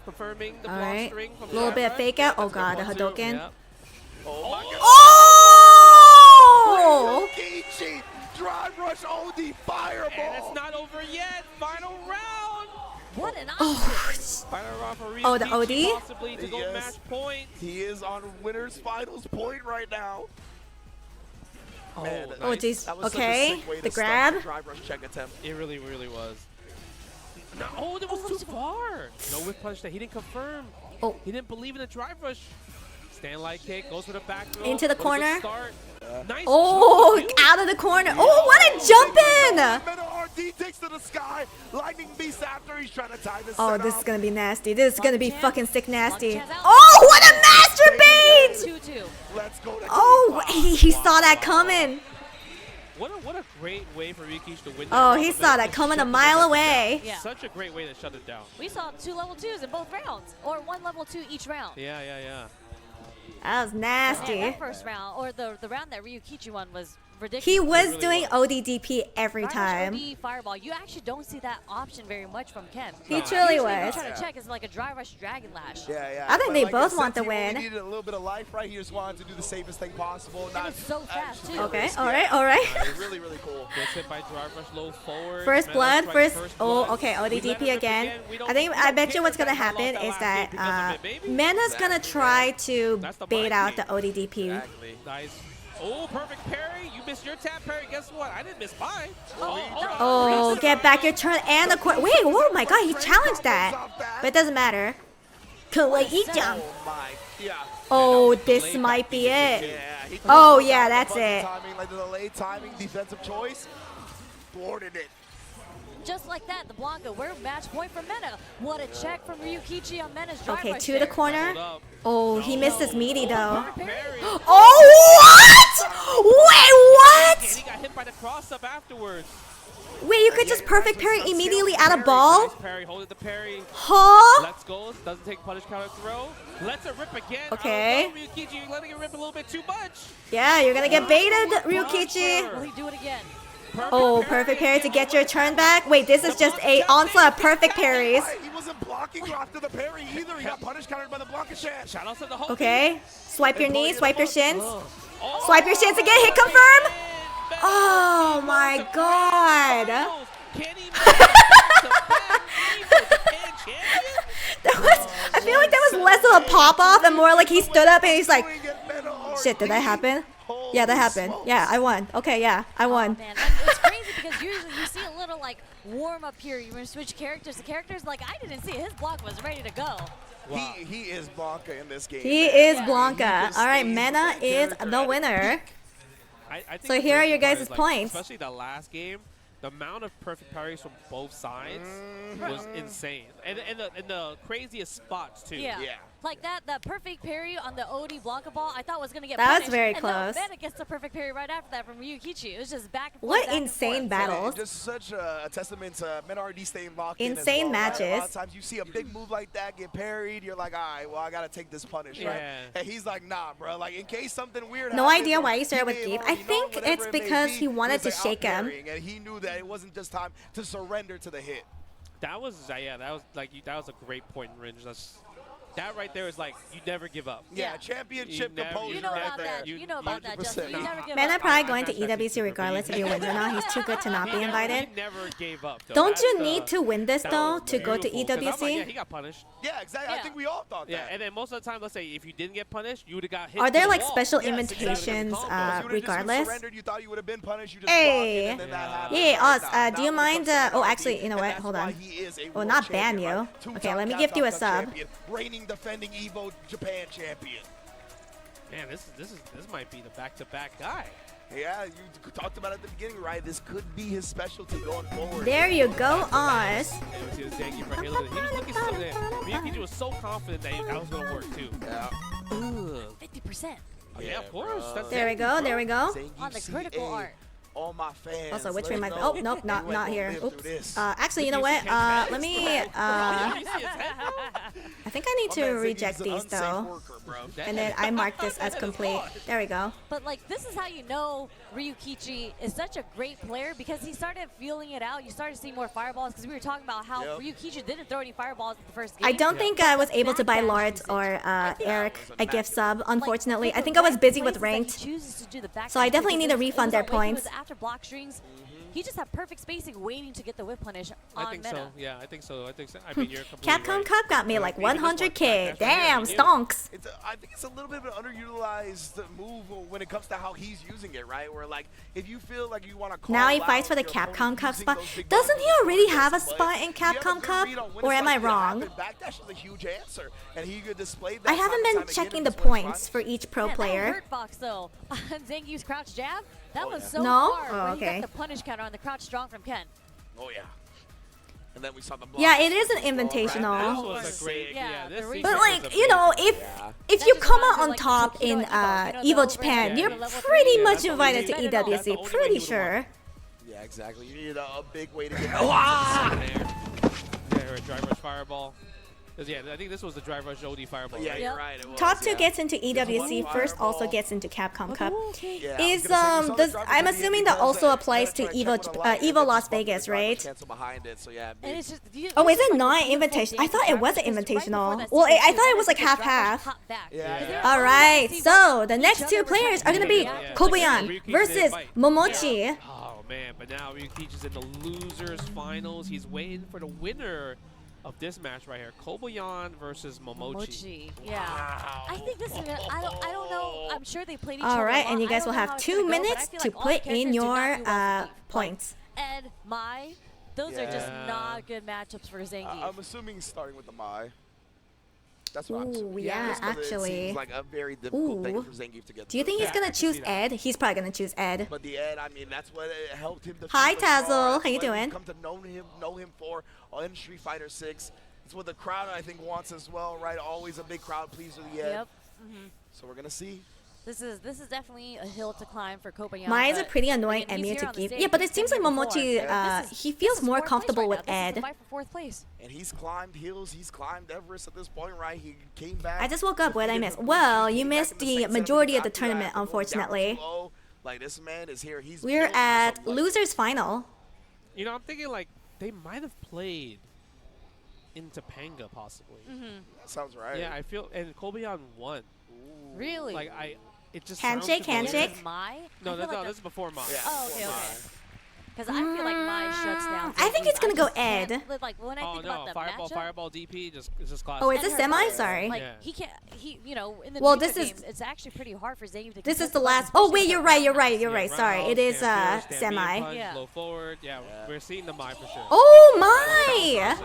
confirming the block Alright. string from A little bit of fake out. Oh god, the Hadoken. Yep. Oh my god. Oh! Ryukichi, drive rush OD fireball. And it's not over yet. Final round. What an option. Final round for Ryukichi, Oh, the OD? possibly to go match point. He is on winner's finals point right now. Oh, Man, Oh, jeez. that was Okay, such a sick way the to start grab. the drive rush check attempt. It really, really was. No, oh, that was too far. No whip punch that he didn't confirm. Oh. He didn't believe in the drive rush. Stand light kick, goes for the back throw. Into the What a corner. good start. Nice Oh, jump. out of the corner. Oh, what a jump in! Mena RD takes to the sky. Lightning Beast after he's trying to tie this Oh, set this up. is gonna be nasty. This is gonna be fucking sick nasty. Oh, what a masturbate! 2-2. Let's go to Oh, he saw that coming. What a great way for Ryukichi to win. Oh, that he round, saw but that to coming shut a the mile rest away. Yeah. Such a great way to shut it down. We saw 2 level 2s in both rounds, or 1 level 2 each round. Yeah. That was Yeah, nasty. that first round, or the round that Ryukichi won, was ridiculous. He was really doing was. ODDP every Drive rush time. OD fireball. You actually don't see that option very much from Ken. He truly Usually was. Trying to check is like a dry rush dragon lash. Yeah. I think But they like both said, want the he win. only needed a little bit of life, right? He just wanted to do the safest thing possible. And it's so fast too. Okay, all right. Really, really cool. Gets hit by drive rush low forward. First Mena blood, strikes first. blood. Oh, okay. We let ODDP it rip again. We I bet you care what's gonna that Mena happen lost is last that game because of it, baby. Mena's gonna try to That's the bait mind out the game. ODDP. Exactly. Nice. Oh, perfect parry. You missed your tap parry. Guess what? I didn't miss mine. Oh, get back your turn and the court. Wait, oh my god, he challenged that. But it doesn't matter. Kawaii jump. Oh my, yeah. Oh, this might be it. Yeah. he Oh, couldn't yeah, stop the that's button it. Timing, like the delayed timing, defensive choice, thwarted it. Just like that, the Blanca, we're match point for Mena. What a check from Ryukichi on Mena's drive Okay, rush to the there. corner. Oh, he missed his meaty though. Parry. Oh, what? Wait, And what? he got hit by the cross up afterwards. Wait, you could just perfect parry immediately at a ball? Nice parry, hold it the parry. Huh? Let's go. Doesn't take punish counter throw. Lets it rip again. Okay. Ryukichi, you're letting it rip a little bit too much. Yeah, you're gonna get baited, Ryukichi. Will he do it again? Oh, perfect parry to get your turn back. Wait, this is just a onslaught of perfect parries. He wasn't blocking after the parry either. He got punish countered by the Blanca-chan. Shout out to the whole Okay. Swipe your knees, swipe your shins. Swipe your shins again, hit confirm. Oh my god. I feel like that was less of a pop-off and more like he stood up and he's like, shit, did that happen? Yeah, that happened. Yeah, I won. Okay, yeah, I won. Man, it's crazy because usually you see a little like warm-up here. You're going to switch characters. The character's like, I didn't see it. His block was ready to go. Wow. He is Blanca in this game. He is Blanca. All right, Mena is the winner. I think So here are your guys' like, points. Especially the last game, the amount of perfect parries from both sides was insane. And the craziest spots, too. Yeah. Like that perfect parry on the OD Blanca ball, I thought was going to get That was punished, very and close. then it gets the perfect parry right after that from Ryukichi. It was just back and forth. What back and insane forth. battles. Just such a testament to men already staying locked in. Insane as well, right? A lot matches. of times you see a big move like that get parried, you're like, all right, well, I got to take this punish, right? Yeah. And he's like, nah, bro. Like, in case something weird No happens, idea or why he started with may have Gabe. I already known, think whatever it's it may because be, he wanted to was, like, shake him. out-parrying, and he knew that it wasn't just time to surrender to the hit. That was that was a great point in range. That right there is like, you never give up. Yeah, championship composure You know right about there. that. You know about that, Justin. You never give Mena up. probably going to EWC regardless if he wins or not. He's too good to not be invited. He never gave up, though. Don't That's you the- need to win this that though was to go to beautiful, 'cause I'm like, yeah, EWC? he got punished. Yeah, exactly. I think we all thought Yeah, that. and then most of the time, let's say if you didn't get punished, you would have got hit. Are to there the like wall. special Yes, invitations exactly. regardless? Surrendered, you thought you would have been punished. You just Hey, blocked it, and then that happened. yeah, Oz, Nah, do you not when it mind? comes to Oh, NRD, actually, you know and what? that's Hold why on. he is a Well, world not ban champion, you. right? Okay, Two-time let me gift you a Capcom sub. champion, reigning defending EVO Japan champion. Man, this might be the back-to-back guy. Yeah, you talked about it at the beginning, right? This could be his specialty going forward. There you go, Oz. Yeah, he was Zangief right here. Look at it. He was looking so good. Ryukichi was so confident that that was gonna work too. Yeah. 50%. Oh, yeah, of course. That's There we go. There we go. On the critical art. All my fans. Also, which let way am I? know Oh, nope, not you ain't here. gonna live Oops. through this. Actually, you know what? Let me. I think I need to reject these though, and then I mark this as complete. There we go. But like, this is how you know Ryukichi is such a great player because he started feeling it out. You started seeing more fireballs because we were talking about how Ryukichi didn't throw any fireballs in the first game. I don't think I was able to buy Lord or Eric a gift sub, unfortunately. I think I was busy with ranked, so I definitely need to refund their points. After block strings, he just had perfect spacing, waiting to get the whip punish on I think Meta. so. Yeah, I think so. I mean, you're completely Capcom right. Cup got me like 100k. Damn, stonks. I think it's a little bit of an underutilized move when it comes to how he's using it, right? Where like, if you feel like you want to call Now he out fights for the your Capcom opponent Cup using spot. those big Doesn't he buttons already to have a display, spot in if you have a Capcom good Cup? read on when Or it's am I likely to wrong? happen, Backdash is a huge answer, and he could display that I haven't time and been time again checking in the this World points Finals. for each pro Man, player. That hurt box though on Zangief's crouch jab. That was so No? hard. Oh, Where okay. he got the punish counter on the crouch strong from Ken. Oh yeah. And then we saw the block. Yeah, it is an This invitational. was a great. This But sequence like, was you know, if you come out on top in EVO Japan, you're pretty much invited to EWC. Pretty sure. Yeah, exactly. You need a big way to get Yeah, a drive rush fireball. 'Cause, yeah, I think this was the drive rush OD fireball. Yeah, right? you're right. It was, Top 2 yeah. gets into EWC, first also gets into Capcom Cup. Yeah, I Is was gonna say, we saw the does driver I'm but he assuming that does also that. applies to Gotta try check EVO with a light and EVO then Las just bump the Vegas, driver right? cancel behind it, so yeah, And it's just, Oh, is it not invitational? I thought it was an invitational. Well, I thought it was like half-half. All right, so the next 2 players are gonna be Kobayan versus Momochi. Oh man, but now Ryukichi's in the losers finals. He's waiting for the winner of this match right here. Kobayan versus Momochi. Yeah. I think this is gonna, I don't know. I'm sure they played each All other right, a lot. and you I guys don't will know have how it's 2 gonna go, but I minutes feel to like all the put in characters did your not do well for points. Ed, Mai, those are just not good matchups for Zangief. I'm assuming starting with the Mai. That's what I'm assuming. Ooh, yeah, just 'cause actually. It seems like a very difficult thing Ooh. for Zangief to get Do you through. think he's gonna choose Ed? He's probably gonna choose Ed. But the Ed, I mean, that's what helped him defeat Hi, the star. Tazzle. That's How you what we've doing? Come to know him for in Street Fighter 6. It's what the crowd, I think, wants as well, right? Always a big crowd pleaser, the Ed. Yep. So we're gonna see. This is definitely a hill to climb for Kobayashi. Mai is a pretty annoying Emu to give. Yeah, but it seems like Momochi, he feels more comfortable with Ed. Fight for fourth place. And he's climbed hills, he's climbed Everest at this point, right? He came back. I just woke up. What did I miss? Well, you missed the majority of the tournament, unfortunately. Like, this man is here. He's We're at losers final. You know, I'm thinking like they might have played in Topanga possibly. That sounds right. Yeah, I feel, and Kobayashi won. Really? Like it just handshake, sounds familiar. handshake. Mai? No, this is before Mai. Yeah. Oh, okay. Because I feel like Mai shuts down. I think it's gonna go Ed. Like when I think about the Fireball DP, just classic. Oh, it's a semi. Sorry. Like he can't. You know, in the this is. games, it's actually pretty hard for Zangief to. This is the last. Oh wait, you're right. Sorry, it is semi. Punch, low forward. Yeah, we're seeing the Mai for sure. Oh my!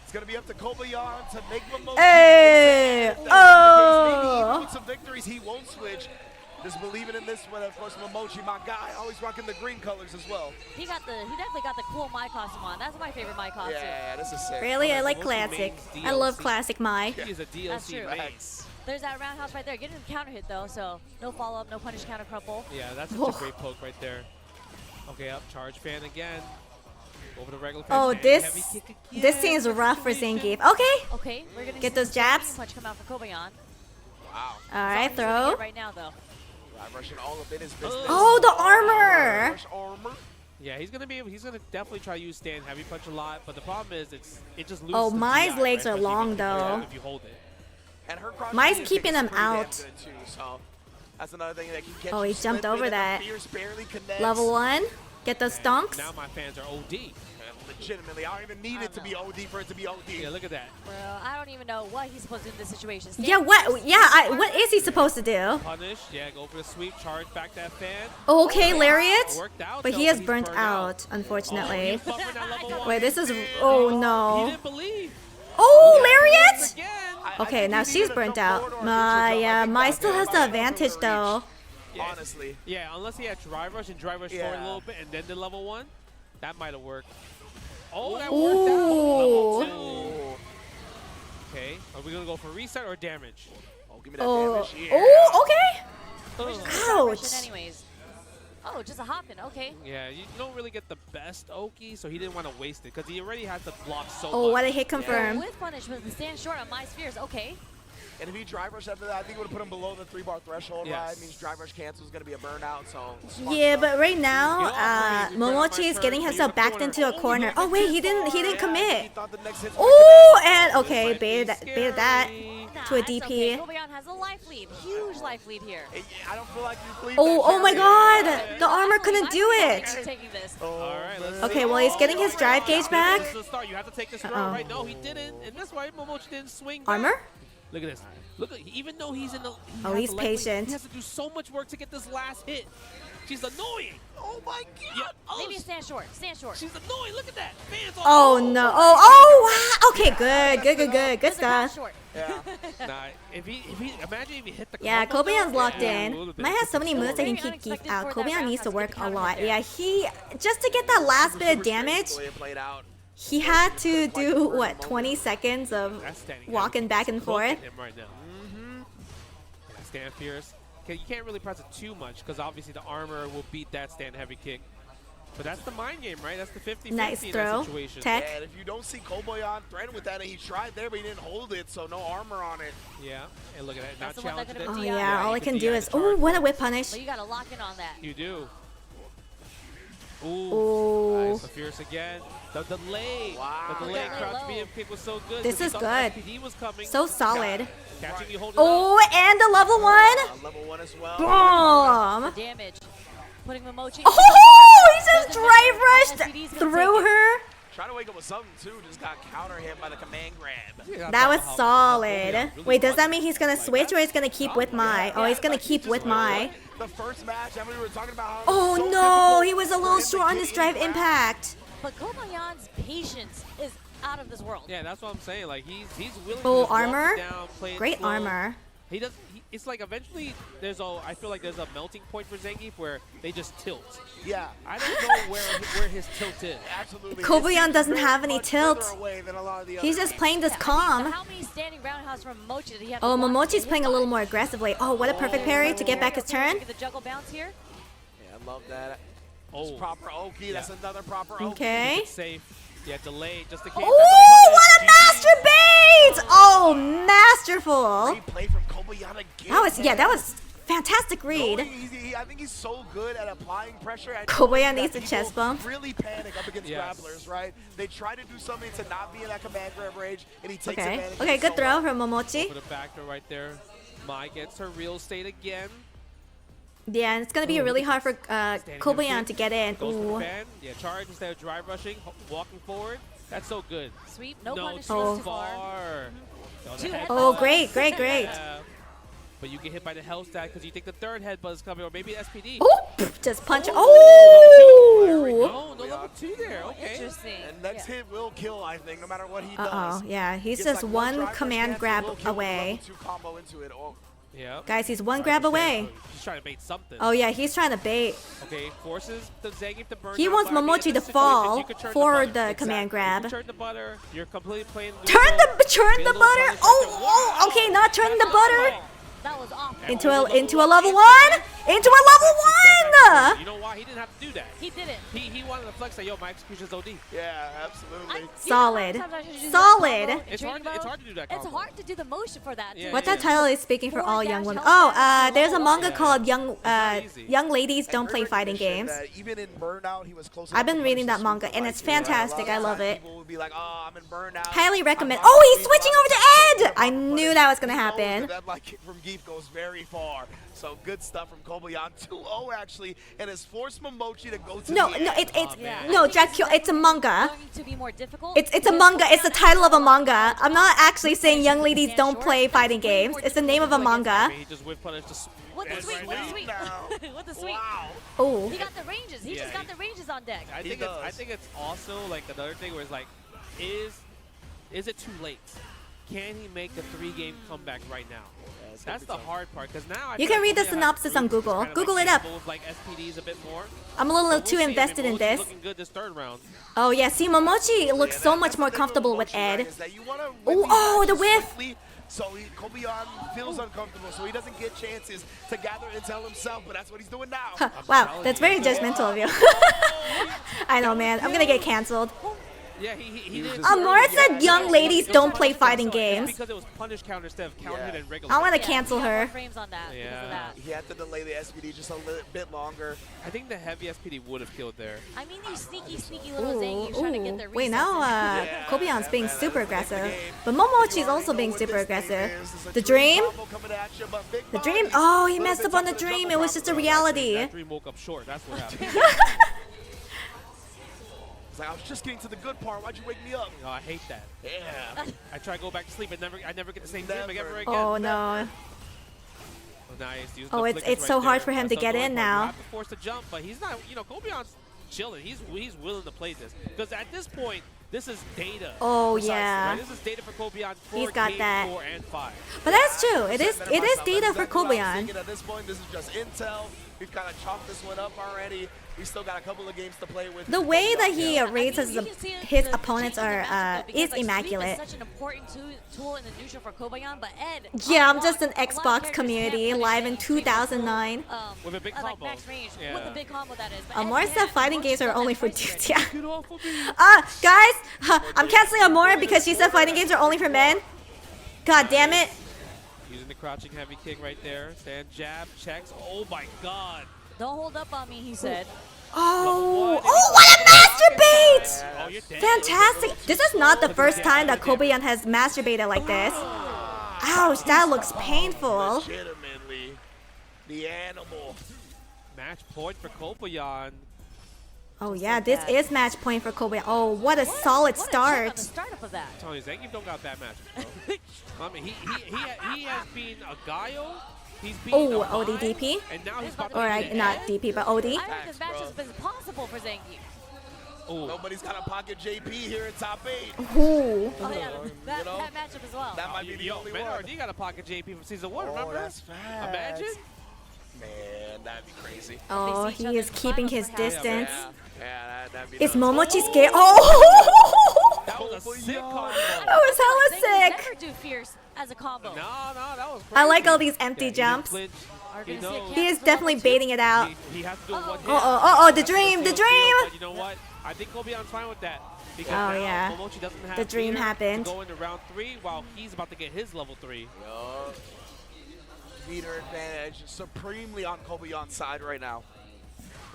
It's gonna be up to Kobayashi to make Momochi. Hey! Oh! Maybe some victories, he won't switch. Just believing in this one, of course, Momochi, my guy, always rocking the green colors as well. He definitely got the cool Mai costume on. That's my favorite Mai costume. Yeah, this is sick. Really, I like classic. I love classic Mai. He's a DLC main. There's that roundhouse right there. Getting the counter hit though, so no follow up, no punish counter crumple. Yeah, that's such a great poke right there. Okay, up charge fan again. Over the regular fan. Oh, this seems rough for Zangief. Okay, we're gonna get those jabs. Punch come out for Kobayashi. Wow. All right, throw. Right now though. Russian all up in his business. Oh, the armor. Yeah, he's gonna definitely try to use stand heavy punch a lot, but the problem is it just loses. Oh, the Mai's DI, legs right? are long though. If you hold it. And her Mai's keeping him out. Too, so that's another thing that can catch Oh, he jumped over that. Level 1. Get those stonks. Now my fans are OD. Legitimately, I don't even need it to be OD for it to be OD. Yeah, look at that. Bro, I don't even know what he's supposed to do in this situation. Yeah, what is he supposed to do? Punish, yeah, go for the sweep, charge back that fan. Okay, lariat. Worked out, but though, he is he's burnt burned out, unfortunately. Oh, Wait, this is. Oh He no. didn't believe. Oh, lariat. Okay, now she's burnt out. Yeah, Mai still has the advantage though. Yeah, honestly. Yeah, unless he had drive rush and drive rush forward a little bit and then the level 1, that might have worked. Oh, that worked out. Level 2. Okay, are we gonna go for reset or damage? Oh, give me that damage. Yeah. Oh, okay. Ouch. Anyways. Oh, just a hopping. Okay. Yeah, you don't really get the best Oki, so he didn't want to waste it because he already had to block so much. Oh, what a hit confirm. With punish with the stand short on my spheres. Okay. And if he drive rush after that, I think it would have put him below the 3-bar threshold, right? It means drive rush cancel is going to be a burnout, so... Yeah, but right now, Momochi is getting himself backed into a corner. Oh wait, he didn't commit. Oh, and okay, baited that to a DP. Kobayashi has a life lead, huge life lead here. I don't feel like you believe Oh my God, the armor couldn't do it. Taking this. Okay, well he's getting his drive gauge back. This is the start. You have to take this throw, right? No, he didn't, and that's why Momochi didn't swing back. Armor? Look at this. Look, even though he's in the... He's patient. He has to do so much work to get this last hit. She's annoying. Oh my God. Yeah. Maybe stand short. Stand short. She's annoying. Look at that. Fans Oh no. Oh wow. Okay, good stuff. Yeah. Nah, imagine if he hit the Yeah, combo, Kobaya's though. locked Yeah, in. Mai has so many moves that can keep Kobayan needs to work a lot. Yeah, he just to get that last bit of damage. He had to do what 20 seconds of walking back and forth. Right now. Stand fierce. You can't really press it too much because obviously the armor will beat that stand heavy kick. But that's the mind game, right? That's the 50-50 nice in throw. that situation. Tech. Yeah, and if you don't see Kobayashi threaten with that, and he tried there, but he didn't hold it, so no armor on it. Yeah, and look at that. That's Not challenging it. Oh yeah, all I can do is what a whip punish. But you gotta lock in on that. You do. Ooh, nice. The fierce again. The delay. Wow. The delay crouch BM kick was so good. This is good. SPD was coming. So solid. Catching you, holding oh, up. and the level 1. Level 1 as well. Boom. Damage. Putting Momochi. Oh, he just drive rushed through her. Trying to wake up with something too. Just got counter hit by the command grab. That was solid. Wait, does that mean he's gonna switch or he's gonna keep with Mai? Oh, he's gonna keep with Mai. The first match, I mean, we were talking about how oh no, he was a little short on his drive impact. But Kobayashi's patience is out of this world. Yeah, that's what I'm saying. Like he's willing oh, to armor. Down, great slow. armor. He does. It's like eventually I feel like there's a melting point for Zangief where they just tilt. Yeah. I don't know where his tilt is. Absolutely. Kobayan doesn't have any tilt. He's just playing this calm. How many standing roundhouse from Momochi did he have? Oh, Momochi's playing a little more aggressively. Oh, what a perfect parry to get back his turn. The juggle bounce here. Yeah, I love that. Oh. Proper Oki. That's another proper Oki. Okay. Safe. Yeah, delay just in case. Oh, what a master bait! Oh, masterful. Great play from Kobayan again. That was fantastic read. I think he's so good at applying pressure. Kobayan needs a chest bump. Really panic up against grapplers, right? They try to do something to not be in that command grab rage, and he takes advantage. Okay, good throw from Momochi. For the back throw right there. Mai gets her real estate again. Yeah, and it's gonna be really hard for Kobayan to get in. Goes for the fan. Yeah, charge instead of drive rushing, walking forward. That's so good. Sweep, no punish, too far. Oh, great. Yeah. But you get hit by the health stack because you think the third headbutt is coming, or maybe SPD. Oh, just punch. Oh! No level 2 there. Okay. Interesting. And next hit will kill, I think, no matter what he does. Yeah, he's just like one command grab away. Combo into it. Yeah. Guys, he's one grab away. He's trying to bait something. Oh yeah, he's trying to bait. Okay, forces the Zangief to burn. He wants Momochi to fall for the command grab. You turn the butter. You're completely playing. Turn the butter. Oh, okay, not turn the butter. That was awful. Into a level 1. Into a level 1. You know why he didn't have to do that? He didn't. He wanted to flex like, yo, my execution's OD. Yeah, absolutely. Solid. It's hard to do that combo. It's hard to do the motion for that. Yeah, What that title is speaking for all young women. Oh, there's a manga called Young Ladies Don't Play Fighting Games. Even in Burnout, he was close. I've been reading that manga and it's fantastic. I love it. People would be like, "Oh, I'm in Burnout." Highly recommend. Oh, he's switching over to Ed. I knew that was gonna happen. That like kick from Geef goes very far. So good stuff from Kobayan. 2-0 actually, and has forced Momochi to go to it's a manga. To be more difficult. It's a manga. It's the title of a manga. I'm not actually saying young ladies don't play fighting games. It's the name of a manga. He just whip punished What the sweep? What the sweep? What the sweep? Wow. Oh. He got the ranges. He just got the ranges on deck. I think it's also like another thing where it's like, is it too late? Can he make a 3-game comeback right now? That's the hard part because now you can read the synopsis on Google. Google it up. Like SPDs a bit more. I'm a little too invested in this. Looking good this third round. Oh yeah, see Momochi looks so much more comfortable with Ed. Oh, the whiff. So Kobayan feels uncomfortable, so he doesn't get chances to gather intel himself, but that's what he's doing now. Wow, that's very judgmental of you. I know, man. I'm gonna get canceled. Yeah, he did. Amora said young ladies don't play fighting games. Because it was punish counter instead of counter hit and regular. I want to cancel her. Frames on that because of that. He had to delay the SPD just a little bit longer. I think the heavy SPD would have killed there. I mean, these sneaky little Zangiefs trying to get their Wait, now Kobayan's being super aggressive. But Momochi's also being super aggressive. The dream? The dream? Oh, he messed up on the dream. It was just a reality. That dream woke up short. That's what happened. Like, I was just getting to the good part. Why'd you wake me up? Oh, I hate that. Yeah. I try to go back to sleep, and I never get the same dream ever again. Oh no. Nice. Oh, it's so hard for him to get in now. Forced to jump, but he's not. You know, Kobayan's chilling. He's willing to play this because at this point, this is data. Oh yeah. Right? This is data for Kobayan. He's got that. 4 and 5. But that's true. It is data for Kobayan. At this point, this is just intel. We've kind of chalked this one up already. We still got a couple of games to play with. The way that he rates his opponents is immaculate. Such an important tool in the neutral for Kobayan, but Ed. Yeah, I'm just an Xbox community live in 2009. With a big combo. Like max range. With the big combo that is. Amora said fighting games are only for dudes. Yeah. Guys, I'm canceling Amora because she said fighting games are only for men. God damn it. Using the crouching heavy kick right there. Stand jab, checks. Oh my god. Don't hold up on me, he said. Oh, what a master bait! Fantastic. This is not the first time that Kobayan has masturbated like this. Ouch, that looks painful. Legitimately, the animal. Match point for Kobayan. Oh yeah, this is match point for Kobayan. Oh, what a solid start. The startup of that. I'm telling you, Zangief don't got bad matches, bro. I mean, he has been a Gaio. He's been OD DP? And now he's about to not DP, but OD? I don't think this match has been possible for Zangief. Nobody's got a pocket JP here in top 8. Ooh. Oh, yeah, that matchup as well. That might be the only one. RD got a pocket JP from season 1, remember? That's fast. Imagine. Man, that'd be crazy. Oh, he is keeping his distance. Yeah, that'd be Is nuts. Momochi scared? Oh! That was a sick combo. That was hella sick. Never do fierce as a combo. No, that was crazy. I like all these empty jumps. He is definitely baiting it out. He has to do one hit. Oh, the dream, the dream. But you know what? I think Kobeon's fine with that. Because Oh, now yeah. Momochi doesn't have The dream fear happened. to go into round 3 while he's about to get his level 3. Meter advantage supremely on Kobeon's side right now.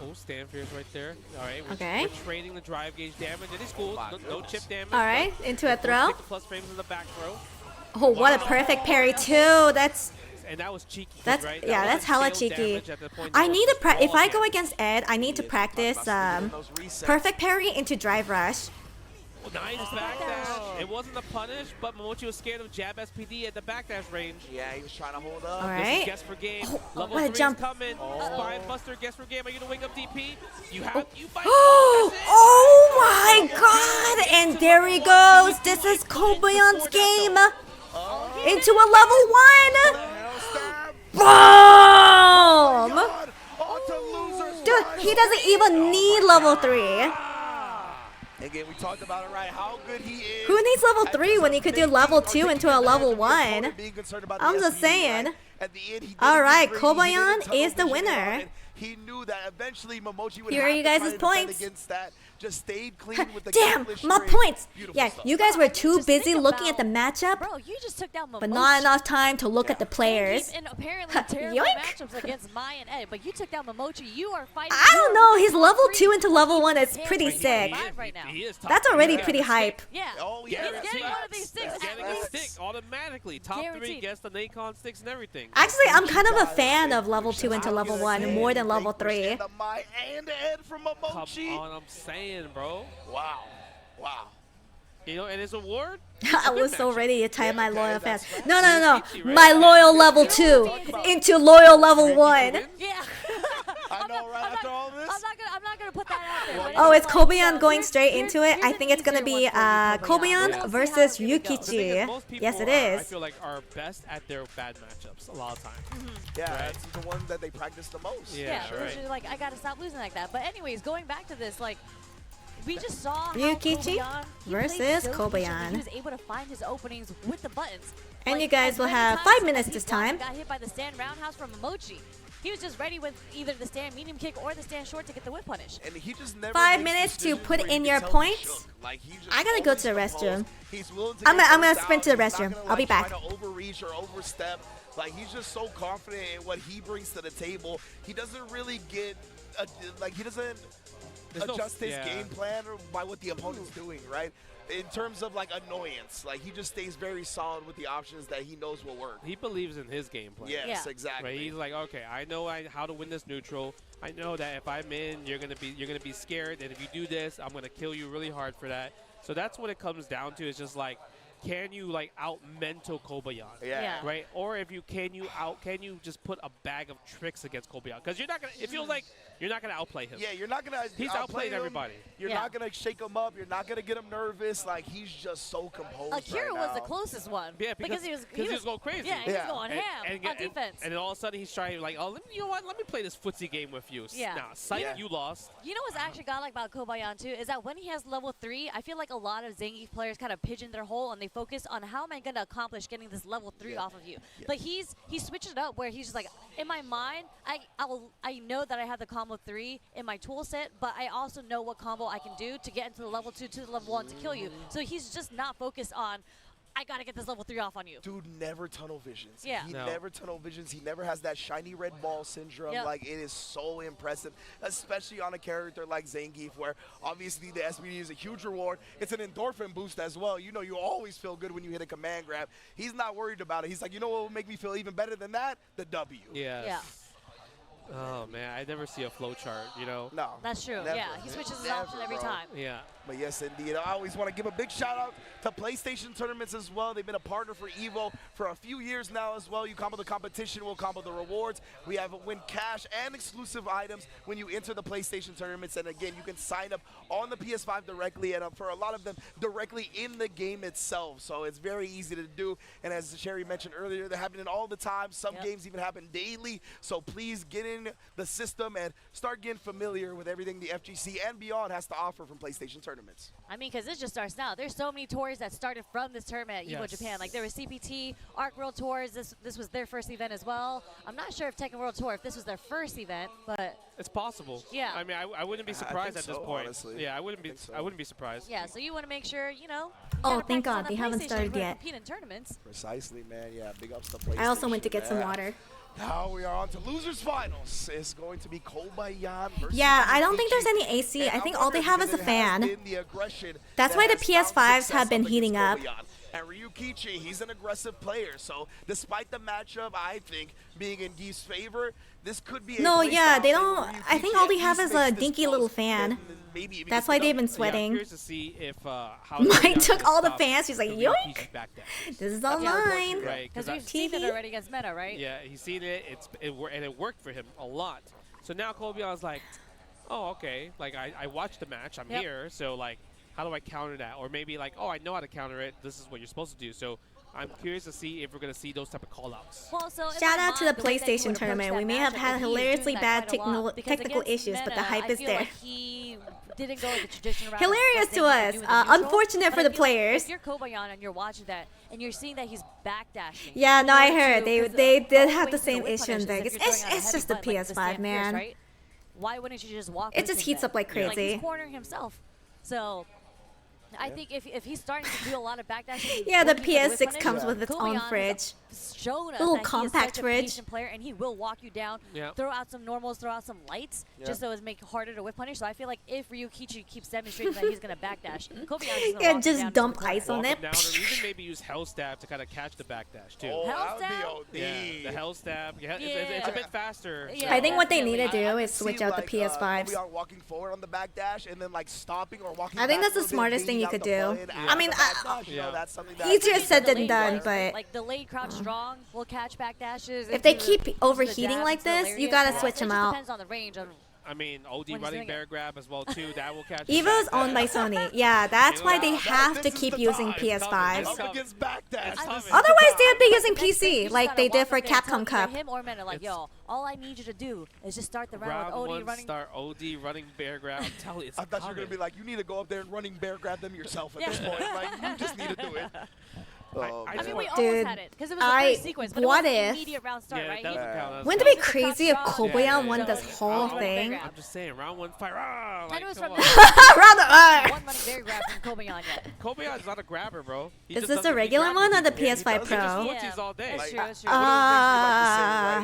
Oh, stand fierce right there. All right, Okay. we're trading the drive gauge damage. It is cool. No chip damage. All right, into a throw. Take the plus frames in the back throw. Oh, what a perfect parry too. That's And that was cheeky. That's right? yeah, That that's hella wasn't scale cheeky. damage at the point I that need was to if I go damage. against Ed, I need to practice perfect parry into drive rush. Nice backdash. It wasn't a punish, but Momochi was scared of jab SPD at the backdash range. Yeah, he was trying to hold up. All This right. is guess for game. Oh, Level what a 3 jump. is coming. Spine Buster, guess for game. Are you gonna wing up DP? You have you fight. Oh my god! And there he goes. This is Kobeon's game. Into a level 1. Boom! Dude, he doesn't even need level 3. Again, we talked about it, right? How good he is. Who needs level 3 when you could do level 2 into a level 1? I'm just saying. Alright, Kobayan is the winner. He knew that eventually Momochi would Here are have you to guys' try to defend points. against that. Just stayed clean with the Damn, English my string. points. Beautiful Yeah, stuff. you guys were too busy looking at the matchup, Bro, you just took down Momochi. but not enough time to look at the players. In apparently terrible Yoink. matchups against Mai and Ed, but you took down Momochi. You are fighting. I don't know, his level 2 into level 1 is pretty He's sick. right now. That's already pretty hype. Yeah. Oh, He's yeah. getting one of these sticks. Getting a stick automatically. Top 3 Guaranteed. gets the Nacon sticks and everything. Actually, I'm kind of a fan of level 2 into level 1 more than level 3. The Mai and Ed from Momochi. Come on, I'm saying, bro. Wow. Wow. You know, and his award? I was so ready to type my loyal fans. No. My loyal level 2 into loyal level 1. Yeah. I know, right after all this. I'm not gonna put that out there. but Oh, it's like, Kobeon going straight into it. I think it's gonna be Kobeon versus Yukichi. Most people Yes, it I is. feel like are best at their bad matchups a lot of times. Yeah, Right. it's the ones that they practice the most. Yeah, right. usually, like I gotta stop losing like that. But anyways, going back to this, like we just saw how Yukichi Kobeon, he played versus so Kobeon. efficiently. He was able to find his openings with the buttons. And Like, you guys as will many have times 5 as minutes he this blocked and time. Got hit by the stand roundhouse from Momochi. He was just ready with either the stand medium kick or the stand short to get the whip punish. And he just never 5 makes minutes to decisions put where you in can your tell he's points. shook. Like, he just I gotta go to the always restroom. composed. He's willing to I'm get gonna those sprint to the down. He's not restroom. gonna, I'll be like, back. try to overreach or overstep. Like, he's just so confident in what he brings to the table. He doesn't really get he doesn't adjust his game plan by what the opponent's doing, right? In terms of like annoyance, like he just stays very solid with the options that he knows will work. He believes in his game plan. Yes, exactly. Right? He's like, okay, I know how to win this neutral. I know that if I'm in, you're gonna be scared, and if you do this, I'm gonna kill you really hard for that. So that's what it comes down to. Is just like, can you like out mental Kobayan? Yeah. Right? Or if you can you just put a bag of tricks against Kobayan? Because you're not gonna. It feels like you're not gonna outplay him. Yeah, you're not gonna. He's outplay outplayed him. everybody. You're not gonna shake him up. You're not gonna get him nervous. Like he's just so composed. Akira right was now. the closest one. Yeah, because he was going crazy. Yeah, he was going ham on defense. And then all of a sudden he's trying like, oh, you know what? Let me play this footsie game with you. Yeah. Nah, psych, you lost. You know what's actually godlike about Kobayan too is that when he has level 3, I feel like a lot of Zangief players kind of pigeon their hole and they focus on how am I going to accomplish getting this level 3 off of you. But he switched it up where he's just like, in my mind, I know that I have the combo 3 in my tool set, but I also know what combo I can do to get into the level 2 to the level 1 to kill you. So he's just not focused on, I gotta get this level 3 off on you. Dude never tunnel visions. Yeah. He never tunnel visions. He never has that shiny red ball syndrome. Yep. Like, it is so impressive, especially on a character like Zangief, where obviously the SPD is a huge reward. It's an endorphin boost as well. You know, you always feel good when you hit a command grab. He's not worried about it. He's like, you know what will make me feel even better than that? The W. Yes. Yeah. Oh man, I never see a flow chart. You know. No. That's true. Never. Yeah, he switches his option every time. Yeah. But yes, indeed. I always want to give a big shout out to PlayStation Tournaments as well. They've been a partner for EVO for a few years now as well. You combo the competition, we'll combo the rewards. We have win cash and exclusive items when you enter the PlayStation Tournaments. And again, you can sign up on the PS5 directly, and for a lot of them, directly in the game itself. So it's very easy to do. And as Sherry mentioned earlier, they're happening all the time. Some games even happen daily. So please get in the system and start getting familiar with everything the FGC and beyond has to offer from PlayStation Tournaments. I mean, because this just starts now. There's so many tours that started from this tournament at EVO Japan. Like there was CPT, Arc World Tours. This was their first event as well. I'm not sure if Tekken World Tour, if this was their first event, but it's possible. Yeah. I mean, I wouldn't be surprised at this point. Honestly. Yeah, I wouldn't be surprised. yeah. So you want to make sure, you know. Oh, thank God, they haven't started yet. Compete in tournaments. Precisely, man. Yeah, big ups to PlayStation. I also went to get some water. Now we are on to losers finals. It's going to be Kobayan versus Yeah, I don't think there's any AC. I think all they have is a fan. That's why the PS5s have been heating up. And Ryukichi, he's an aggressive player. So despite the matchup, I think, being in Geef's favor, this could be No, yeah, they don't. I think all they have is a dinky little fan. That's why they've been sweating. Yeah, I'm curious to see if how Mike took all the fans. He's like, yoink! This is online. Because we've seen it already against Meta, right? Yeah, he's seen it. And it worked for him a lot. So now Kobayan's like, oh, okay. Like I watched the match. I'm here. So like, how do I counter that? Or maybe like, oh, I know how to counter it. This is what you're supposed to do. So I'm curious to see if we're going to see those type of call-outs. Well, so shout out to the PlayStation tournament. We may have had hilariously bad technical issues, but the hype is there. Like he didn't go the tradition around. Hilarious to us. Unfortunate for the players. If you're Kobayan and you're watching that, and you're seeing that he's backdashing. Yeah, no, I heard. They did have the same issue in Vegas. It's just the PS5, man. Right? Why wouldn't you just walk? It just heats up like crazy. Like he's cornering himself. So I think if he's starting to do a lot of backdashing, yeah, the PS6 comes with its own fridge. Little compact fridge. Player, and he will walk you down. Throw out some normals, throw out some lights, just so it's make it harder to whip punish. So I feel like if Ryukichi keeps demonstrating that he's gonna backdash, Kobayan is gonna just dump ice on it. Or even maybe use Hell Stab to kind of catch the backdash too. Oh, that would be OD. Yeah, the Hell Stab. Yeah, it's a bit faster. I think what they need to do is switch out the PS5s. We are walking forward on the backdash and then like stopping or walking. I think that's the smartest thing you could do. I mean, that's something that easier said than done, but like delayed crouch strong will catch backdashes. If they keep overheating like this, you gotta switch them out. Depends on the range. I mean, OD running bear grab as well too. That will catch. EVO's owned by Sony. Yeah, that's why they have to keep using PS5s. Otherwise, they would be using PC like they did for Capcom Cup. Him or Meta, like, yo, all I need you to do is just start the round with OD running. Start OD running bear grab. I'm telling you, I thought you were gonna be like, you need to go up there and running bear grab them yourself at this point. Like, you just need to do it. I mean, we almost had it because it was the first sequence, but what it was if? immediate round start, right? Wouldn't it be crazy if Kobayan won this whole thing? I'm just saying, round one fight. And it was from round one. One running bear grab from Kobayan yet. Kobayan's not a grabber, bro. Is this the regular one or the PS5 Pro? Yeah, all day. It's true.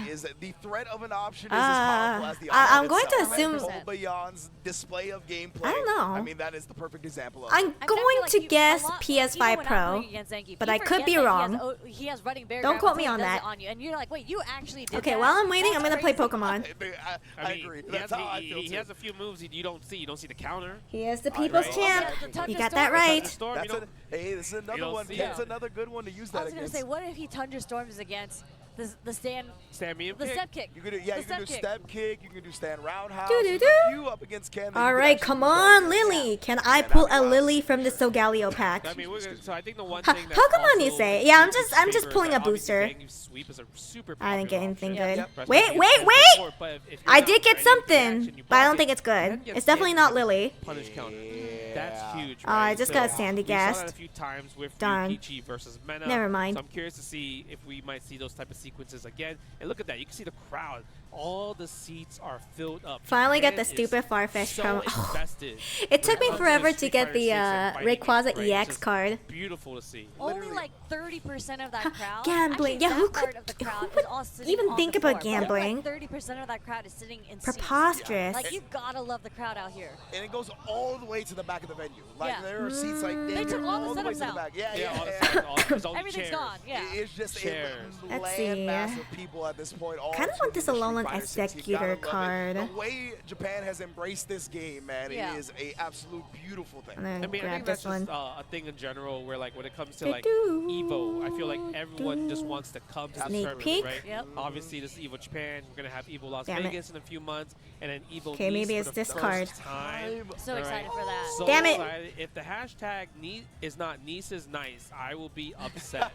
Is that the threat of an option is as powerful as the option I'm going to assume Kobayan's display of gameplay. I don't know. I mean, that is the perfect example of I'm going to guess PS5 Pro, but I could be wrong. He has running bear Don't quote me on that. And you're like, wait, you actually did Okay, that? while I'm waiting, I'm going to play Pokemon. I agree. He has a few moves you don't see. You don't see the counter. He is the people's champ. You got that right. Hey, this is another one. That's another good one to use that against. I was going to say, what if he Thunder Storms against the step kick? You can do, you can do step kick. You can do stand roundhouse. You up against Ken. All right, come on, Lily. Can I pull a Lily from the Sogaleo pack? I mean, so I think the one thing Pokemon, you say? Yeah, I'm just pulling a booster. I didn't get anything good. Wait! I did get something, but I don't think it's good. It's definitely not Lily. Punish counter. That's huge. I just got Sandy gassed. We saw that a few times with Darn. Ryukichi versus Mena. Never mind. So I'm curious to see if we might see those type of sequences again. And look at that. You can see the crowd. All the seats are filled up. Finally got the stupid Farfetch promo. It took me forever to get the Rayquaza EX card. Beautiful to see. Only like 30% of that crowd. Gambling. Yeah, who could even think about gambling? 30% of that crowd is sitting in preposterous. Like, you gotta love the crowd out here. And it goes all the way to the back of the venue. Like, there are seats like they took all the setups out. Yeah. Everything's gone. Yeah. It's just a Let's land mass of people at this point. Kind of want this Alolan Fighter 6. You executor gotta love card. it. The way Japan has embraced this game, man, Yeah. it is a absolute beautiful thing. And then I mean, I grab think this that's just one. a thing in general where, like, when it comes to like EVO, I feel like everyone just wants to come to the Sneak tournament, peek. right? Yep. Obviously, this is EVO Japan. We're gonna have EVO Las Damn it. Vegas in a few months, and then EVO. Okay, maybe Nice it's for the this first card. Time. So All excited for that. So Damn it. excited. If the hashtag is not Nice is nice, I will be upset.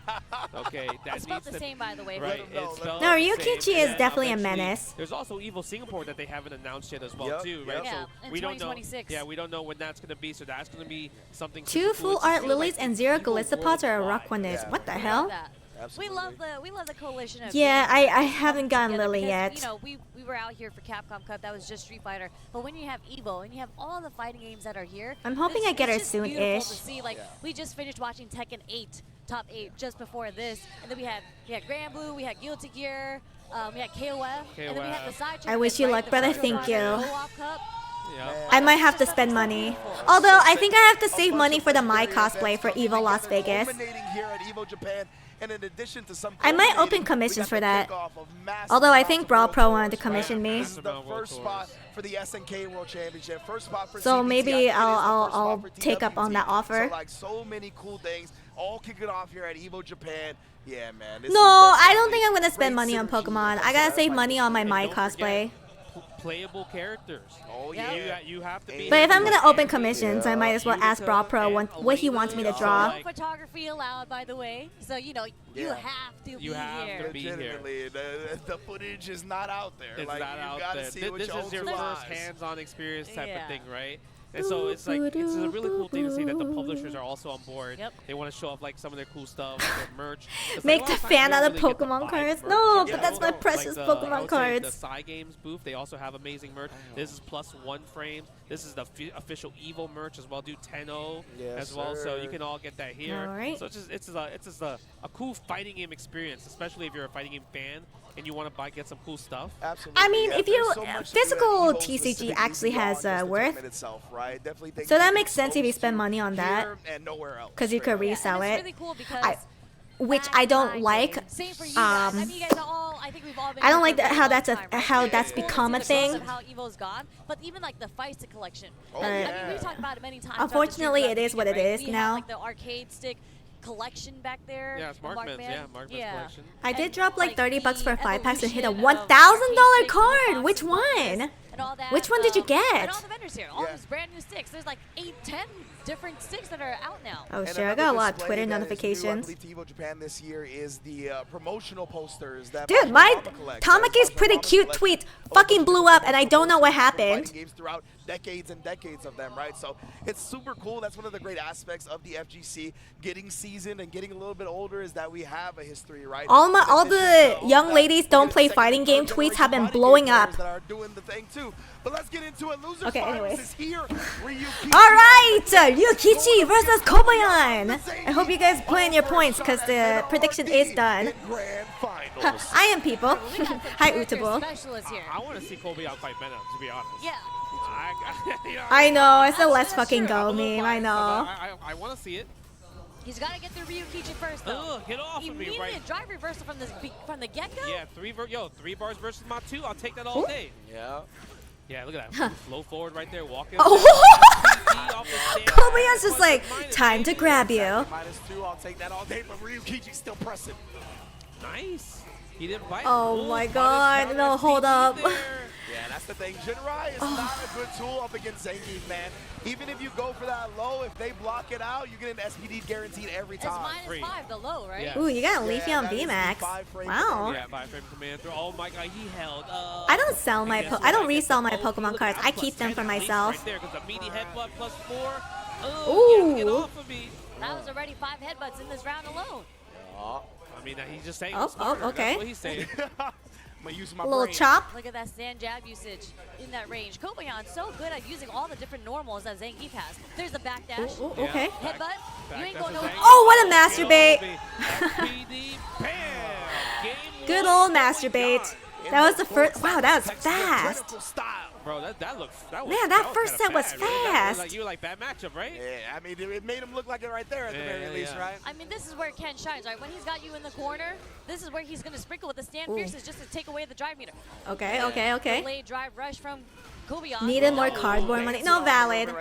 Okay, that It's spelled needs the to same, by the way. right. but- It's spelled No, the same, Ryukichi and is then definitely a eventually- menace. There's also EVO Singapore that they haven't announced yet as well Yep, too, yep. right? Yeah, So in we don't know. 2026. Yeah, we don't know when that's gonna be. So that's gonna be something. 2 super cool. full It's just art feel lilies like and 0 EVO Gallistopods are a worldwide. Rockwanist. Yeah. What the We love hell? that. We love the coalition of Yeah, games that I we haven't come gotten together Lily because, yet. You know, we were out here for Capcom Cup. That was just Street Fighter. But when you have EVO and you have all the fighting games that are here, I'm hoping it's- I get her it's just beautiful soon-ish. to see. Like we just finished watching Tekken 8, top 8 just before this, and then we had Grand Blue, we had Guilty Gear, we had KOF, and then we had the side. I wish you luck, brother. Thank you. Co-op Cup. Yeah. I might have to spend money. Although I think I have to save money for the My cosplay for EVO Las Vegas. Culminating here at EVO Japan, and in addition to some I might open culminating, commissions we for got the that. kickoff of massive Although I think amounts of Brawl World Pro Tours, wanted to right? commission me. This is the first spot for the SNK World Championship, first spot for So CBT. maybe I think it is the I'll first spot for take up on that TWT. offer. So like so many cool things, all kicking off here at EVO Japan. Yeah, man. No, I don't think I'm gonna spend money on Pokemon. I gotta save money on my And My don't forget cosplay. Playable characters. Oh yeah. You have to be. But if I'm gonna open commissions, I might as well ask Brawl Pro what he wants me to draw. No photography allowed, by the way. So you know you Yeah. have to You be have here. to be here. Legitimately, the footage is not out there. It's like, not you out gotta there. see it with This your is own your two first eyes. hands-on experience type Yeah. of thing, right? And so it's like it's a really cool thing to see that the publishers are also on board. Yep. They want to show off like some of their cool stuff, like their merch. It's Make like, the a lot of times fan you out don't of really get to Pokemon buy cards. merch, No, you but know? that's my Like precious I Pokemon would say The cards. Psy Games booth, they also have amazing merch. This is +1 frames. This is the official EVO merch as well. Do 10-0 Yes, as well, so you sir. can all get that here. All right. So it's just a cool fighting game experience, especially if you're a fighting game fan and you want to get some cool stuff. Absolutely. I mean, yeah, if you there's so much to do at physical EVO TCG specifically actually has beyond just the worth, tournament itself, right? Definitely things so that you makes can sense if you expose spend to money on that, here and nowhere else. because you could straight up. resell And it's it. really cool because Which I don't like. Same for you guys. I mean, you guys are all. I think we've all been. I don't here like for a very how long that's time, right? how It's that's cool to become see a the growth thing. of how Evo's gone, but even like the Feisty collection. Oh, I yeah. mean, we talked about it many times. Unfortunately, it is what it is we now. Have, like the arcade stick collection back there. Yeah, it's Markman's, yeah, Markman's collection. I did And, drop like 30 bucks for the 5 packs and hit a evolution of $1,000 arcade sticks, card. box, Which one? and all that, Which one did you And get? all the vendors here, all Yeah. these brand new sticks. There's like 8, 10 different sticks that are out now. Oh And shit, I another got a lot of display Twitter that is new, notifications. I believe, to EVO Japan this year is the promotional posters that Dude, my Tamaki's pretty cute tweet fucking blew up and I don't know what happened. Games throughout decades and decades of them, right? So it's super cool. That's one of the great aspects of the FGC. Getting seasoned and getting a little bit older is that we have a history, right? All the young ladies don't play fighting game tweets have been blowing up. That are doing the thing too. But let's get into it. Losers Okay, finals anyways. is here. Ryukichi Alright! Yukichi versus Kobayan! I hope you guys plan your points because the prediction is done. Grand finals. I am people. Hi Character Utable. specialist here. I want to see Kobe out fight Venom, to be honest. Yeah. You know, I know, it's a let's That's fucking true. go meme, I know. I want to see it. He's got to get through Ryukichi first, though. Get off of me, Immediate right? drive reversal from the get-go? Yeah, 3 bars versus my 2. I'll take that all day. Yeah. Yeah, look at that. Flow forward right there, walking. Kobayan's just like, time to grab you. -2, I'll take that all day, but Ryukichi's still pressing. Nice. He didn't bite. Oh my god, no, hold up. Yeah, that's the thing. Jinrai is not a good tool up against Zangief, man. Even if you go for that low, if they block it out, you get an SPD guaranteed every It's time. -5, the low, right? Yeah. Ooh, you got a Leafy Yeah, on that is the VMAX. 5-frame Wow. Yeah, 5-frame command through. Oh my god, he held. I don't sell my guess I don't what? I resell guess my the Pokemon look cards. at I that, keep them for +10 at least myself. Right there, because the meaty headbutt +4. Ooh. Get off of me. That was already 5 headbutts in this round alone. I mean, he's just saying. Oh, smarter. okay. That's what he's saying. I'm gonna use my A little brain. chop. Look at that stand jab usage in that range. Kobayan so good at using all the different normals that Zangief has. There's the backdash. Ooh, okay. Headbutt. You ain't going nowhere. Oh, what a masturbate. SPD, bam. Game Good one. old masturbate. That was the first. Wow, that was fast. Style. Bro, that was. Man, that was first kinda set was bad, right? That fast. was like, you were like bad matchup, right? Yeah, I mean, it made him look like it right there at the very least, right? I mean, this is where Ken shines, right? When he's got you in the corner, this is where he's going to sprinkle with the stand fierces just to take away the drive meter. Okay, okay. Delayed drive rush from Kobeon. Needed more cardboard money. No, valid.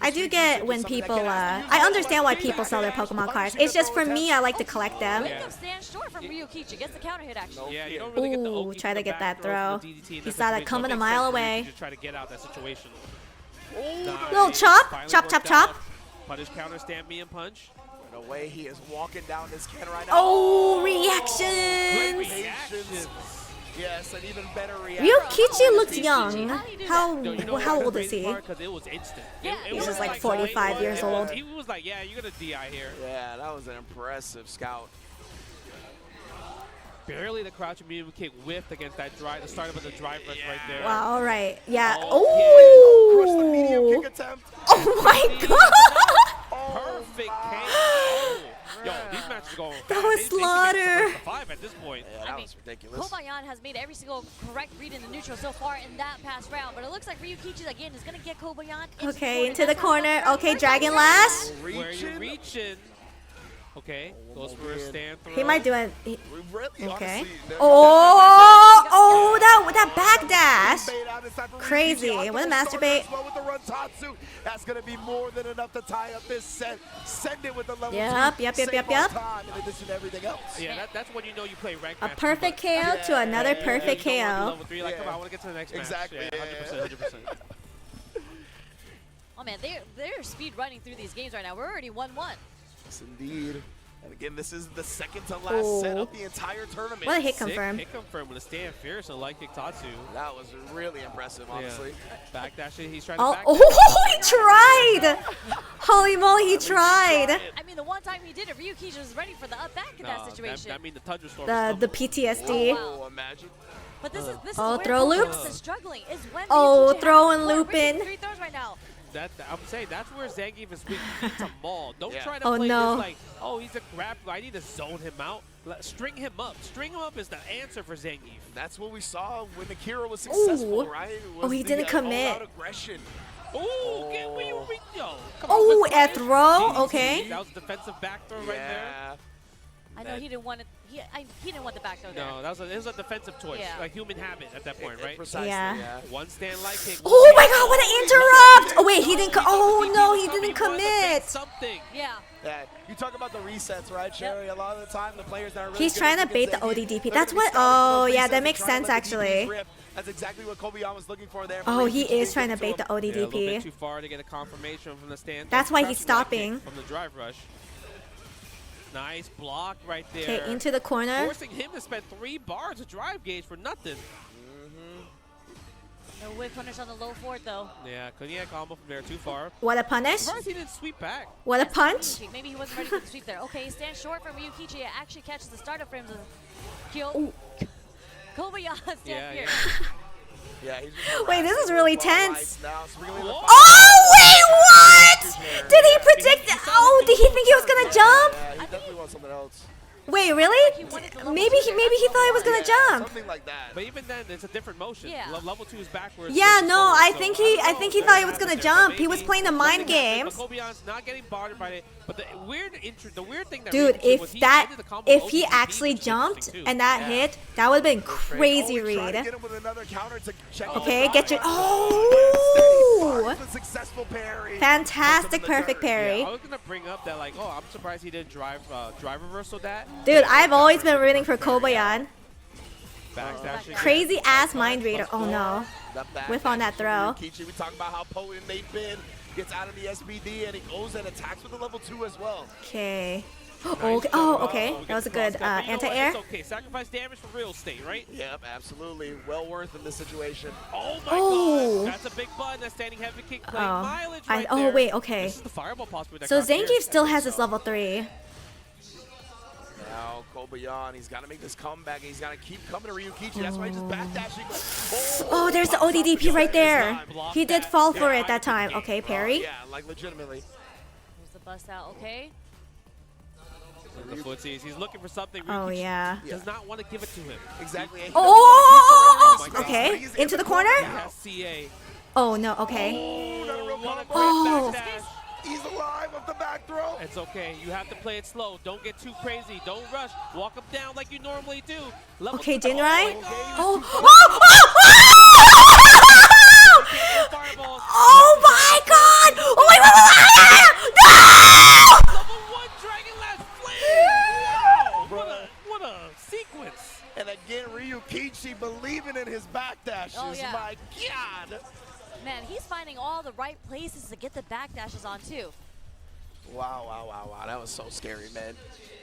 I do get when people, I understand why people sell their Pokemon cards. It's just for me, I like to collect them. Wake up stand short from Ryukichi. Gets the counter hit, actually. Yeah, you don't really get the Ooh, Oki try from to the get that back throw. from the DDT in He that saw that situation, coming so a it mile makes sense for away. you to try to get out that situation. Little chop, Finally chop, worked chop, chop. out. Punish, counter, stand me, and punch. The way he is walking down this Ken right now. Oh, reactions. Yes, an even better reaction. Ryukichi looks young. How old is he? Because it was instant. He's just like 45 years old. He was like, yeah, you're going to DI here. Yeah, that was an impressive scout. Barely the crouch medium kick whiffed against that drive, the start of the drive rush right there. Wow, all right. Yeah. Oh, Oh. The medium kick attempt. Oh my god. Perfect KO. Yo, these matches go. That was slaughter. 5 at this point. Yeah, that was ridiculous. Kobayan has made every single correct read in the neutral so far in that past round, but it looks like Ryukichi again is going to get Kobayan Okay, into the corner. Okay, Dragon Lash. Where are you reaching? Okay, goes for a stand throw. He might do it. Okay. Oh, that back dash. Crazy. What a master bait. That's going to be more than enough to tie up this set. Send it with the level 2. Yep. In addition to everything else. Yeah, that's when you know you play rank A match perfect KO to another perfect KO. Level 3, like, come on, I want to get to the next Exactly. match. Yeah, 100%. Oh man, they're speed running through these games right now. We're already 1-1. Yes, indeed. And again, this is the second to last set of the entire tournament. What a hit Sick confirm. hit confirm with a stand fierce and like Kitatsu. That was really impressive, honestly. Yeah. Backdash, he's trying to backdash. Oh, he tried! Holy moly, he tried. I mean, the one time he did it, Ryukichi was ready for the up back in that situation. That mean the Thunderstorm. The PTSD. Oh, wow. Imagine. But this is Oh, where throw Kobayan loops. is struggling. Is when Oh, Ryukichi throw has and four loop in. racing 3 throws right now. I'm saying that's where Zangief is weak. He needs a maul. Don't try to Oh, play no. this like, oh, he's a grappler. I need to zone him out. String him up. String him up is the answer for Zangief. That's what we saw when Akira was successful, Ooh. right? Oh, he didn't commit. All-out aggression. Ooh, get where you yo. Oh, a throw. Okay. That was a defensive back throw right there. I know he didn't want it. He didn't want the back throw there. No, it was a defensive choice, Yeah. a human habit at that point, right? Precisely, Yeah. One stand light kick. Oh my god, what an interrupt! Oh wait, he didn't. Oh no, he didn't commit. Something. Yeah. Yeah, you talk about the resets, right, Sherry? A lot of the time, the players that are really He's good trying to against bait the Zangief, ODDP. they're That's gonna be what. starting Oh those yeah, resets that and makes trying to sense let the DDP actually. rip. That's exactly what Kobayan was looking for there. Oh, he Ryukichi is trying to didn't bait the get to him. Yeah, a little bit ODDP. too far to get a confirmation from the stand. That's why he's Crouching light kick stopping. From the drive rush. Nice block right there. Okay, into the corner. Forcing him to spend 3 bars of drive gauge for nothing. No whip punish on the low forward though. Yeah, couldn't get a combo from there too far. What a punish. Surprised he didn't sweep back. What a punch. Maybe he wasn't ready for the sweep there. Okay, stand short from Ryukichi. It actually catches the startup frames of Kyo. Kobayan stand here. Yeah, he's just Wait, this is really harassing tense. now, so really the Oh wait, what? Did he predict? Oh, did he think he was gonna jump? Yeah, he definitely wants something else. Wait, really? Maybe he thought he was gonna jump. Something like that. But even then, it's a different motion. Yeah. Level 2 is backwards. Yeah, versus no, forward, I so think don't he know. thought he was gonna But jump. He maybe was playing the mind something happened, games. But Kobeon's not getting bothered by it. But the weird thing that Dude, Ryukichi was if he ended the combo if he ODDP, actually which was jumped interesting, too. and that hit, that would have been crazy Try to read. get him with another counter to check Okay, the get your. drive. Oh! The successful parry. Fantastic, perfect parry. Yeah, I was gonna bring up that like, oh, I'm surprised he didn't drive reversal that. Dude, I've always been rooting for Kobayan. Backdash. Crazy ass mind reader. Oh no. The back Whiff on that throw. Ryukichi, we talk about how potent they've been. Gets out of the SBD and he goes and attacks with the level 2 as well. Okay. Okay. Oh, okay. That was a good anti-air. It's okay. Sacrifice damage for real estate, right? Yep, absolutely. Well worth in this situation. Oh my Oh. god. That's a big button. That standing heavy kick playing Oh. mileage right Oh there. wait. Okay. This is the fireball possibility. So Zangief still has his level 3. Now Kobayan, he's got to make this comeback. He's got to keep coming to Ryukichi. That's why he's just backdashing. Oh, there's the ODDP right there. He did fall for it that time. Okay, parry. Yeah, like legitimately. Here's the bust out. Okay. footsies. He's looking for something. Oh, yeah. Does not want to give it to him. Exactly. Oh, okay. Into the corner? He has CA. Oh, no. Okay. Oh. He's alive with the back throw. It's okay. You have to play it slow. Don't get too crazy. Don't rush. Walk him down like you normally do. Okay, Jinrai. Oh. Oh my god! Oh wait, no! Level 1 Dragon Last Flame! Wow! What a sequence! And again, Ryukichi believing in his backdashes. Oh, yeah. My god! Man, he's finding all the right places to get the backdashes on too. Wow. That was so scary, man.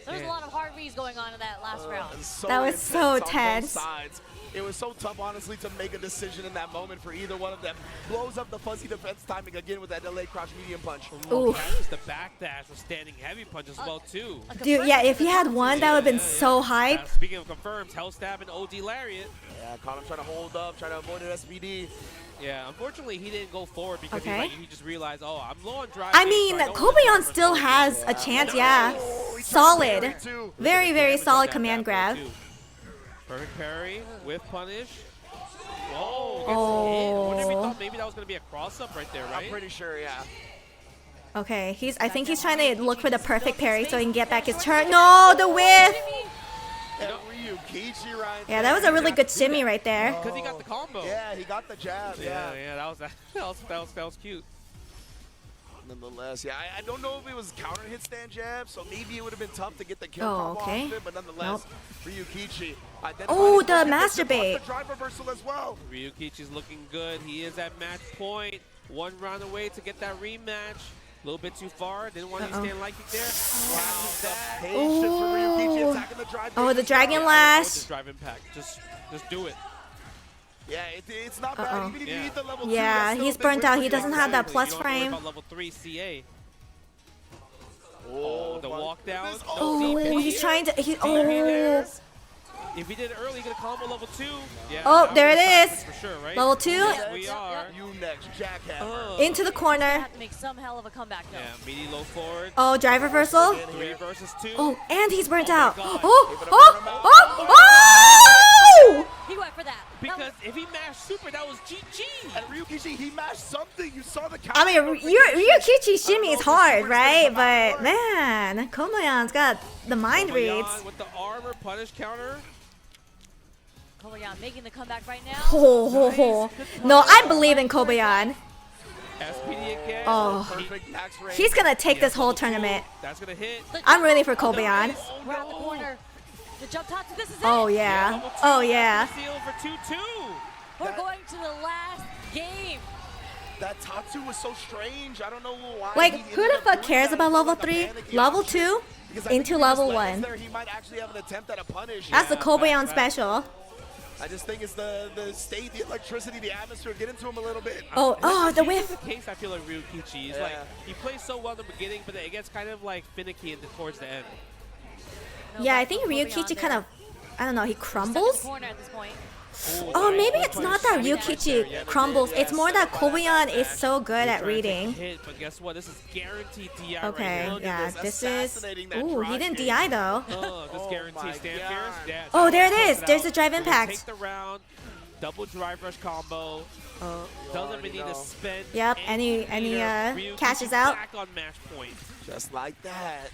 There's a lot of hard reads going on in that last round. That was so on both tense. sides. It was so tough, honestly, to make a decision in that moment for either one of them. Blows up the fuzzy defense timing again with that delayed crouch medium punch. Ooh. Catches the backdash with standing heavy punch as well, too. Dude, yeah, if he had one, that would have been so hype. Speaking of confirms, Hell Stab and OD Lariat. Yeah, caught him trying to hold up, trying to avoid an SBD. Yeah, unfortunately, he didn't go forward because Okay. he just realized, oh, I'm low on drive. I mean, Kobayan still has a chance, yeah. Solid. Very, very solid command grab. Perfect parry with punish. Whoa, gets hit. I wonder if he thought maybe that was going to be a cross-up right there, right? I'm pretty sure, yeah. Okay, I think he's trying to look for the perfect parry so he can get back his turn. No, the whiff! Yeah, that was a really good shimmy right there. Because he got the combo. Yeah, he got the jab, yeah. Yeah, that was cute. Nonetheless, yeah, I don't know if it was counter hit stand jab, so maybe it would have been tough to get the kill Oh, combo okay. off it, but nonetheless, Ryukichi. Oh, the masturbate. The drive reversal as well. Ryukichi's looking good. He is at match point. One round away to get that rematch. A little bit too far. Didn't want to stand like it there. Oh, the Dragon Lash. Drive impact. Just do it. Yeah, it's not bad. Even if you need the level 2, Yeah, he's burnt out. He doesn't have that plus You don't have to worry frame. about level 3 CA. Oh, the walk down. Oh, he's trying to. If he did it early, he could have combo level 2. Yeah, Oh, there it is. for sure, right? Level 2. Yes, we are. You next, jackhammer. Into the corner. Have to make some hell of a comeback though. Yeah, meaty low forward. Oh, drive reversal. 3 versus 2. Oh, and he's burnt out. God. Oh! He went for that. Because if he mashed super, that was GG. And Ryukichi, he mashed something. You saw the counter. I mean, Ryukichi shimmy is hard, right? But man, Kobayan's got the mind reads. Kobayan with the armor punish counter. Kobayan making the comeback right now. No, I believe in Kobayan. SPD again. Oh, he's gonna take this whole tournament. That's gonna hit. I'm rooting for Kobayan. Around the corner. The jump top. This is it. Oh yeah. Oh yeah. Seal for 2-2. We're going to the last game. That Tatsu was so strange. I don't know why. Like, who the fuck cares about level 3? Level 2 into level 1. He might actually have an attempt at a punish. That's the Kobayan special. I just think it's the state, the electricity, the atmosphere get into him a little bit. The whiff. The case I feel like Ryukichi. He's like, he plays so well in the beginning, but it gets kind of like finicky towards the end. Yeah, I think Ryukichi kind of, I don't know, he crumbles? Corner at this point. Oh, maybe it's not that Ryukichi crumbles. It's more that Kobayan is so good at reading. But guess what? This is guaranteed DI Okay, right yeah, this is... Ooh, he didn't DI though. This guaranteed stand fierce. Oh, there it is. There's the drive impact. Take the round. Double drive rush combo. Doesn't even need to spend. Yep, any cashes out. Back on match point. Just like that.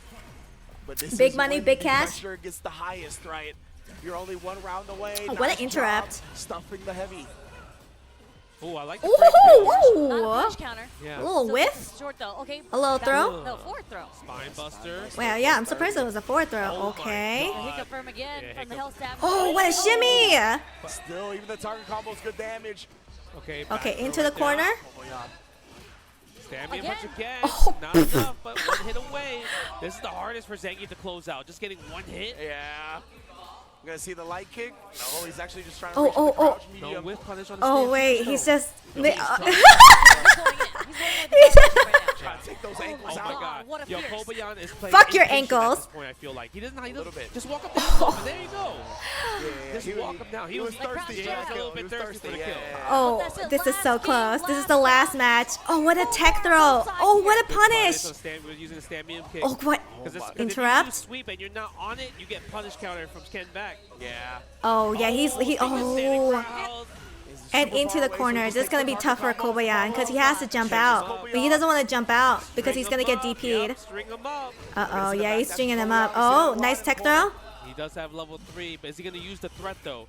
But this Big is money, when big the cash. pressure gets the highest, right? You're only one round away. Oh, what an Nice interrupt. job stuffing the heavy. Oh, I like the Ooh, Not a push counter. Yeah. a little whiff. Short though. Okay. A little throw. No, forward throw. Spine buster. Well, yeah, I'm surprised it was a forward throw. Okay. The hiccup firm again from the Hell Stab. Oh, what a shimmy! Still, even the target combo is good damage. Okay. Okay, into the corner. Stand me a bunch again. Oh. Not enough, but one hit away. This is the hardest for Zangief to close out. Just getting one hit. Yeah. I'm gonna see the light kick. No, he's actually just trying to Oh, reach the crouch No medium. whiff punish on the Oh stand. wait, he's just. Trying to take those ankles Oh out. my God. What a Yo, fierce. Kobayan is playing Fuck your impatient at ankles. this point, I feel like. He doesn't bit. just walk up there. And there you go. Just walk him down. He was thirsty. He was a little bit thirsty for the kill. Oh, this is so close. This is the last match. Oh, what a tech throw. Oh, what a punish. We're using a stand medium kick. Oh, what? If Interrupt? you sweep and you're not on it, you get punish counter from Ken back. Yeah. Oh, yeah, oh. And into the corner. This is going to be tough for Kobayan because he has to jump out. But he doesn't want to jump out because he's going to get DP'd. Uh-oh, yeah, he's stringing him up. Oh, nice tech throw. He does have level 3, but is he going to use the threat, though?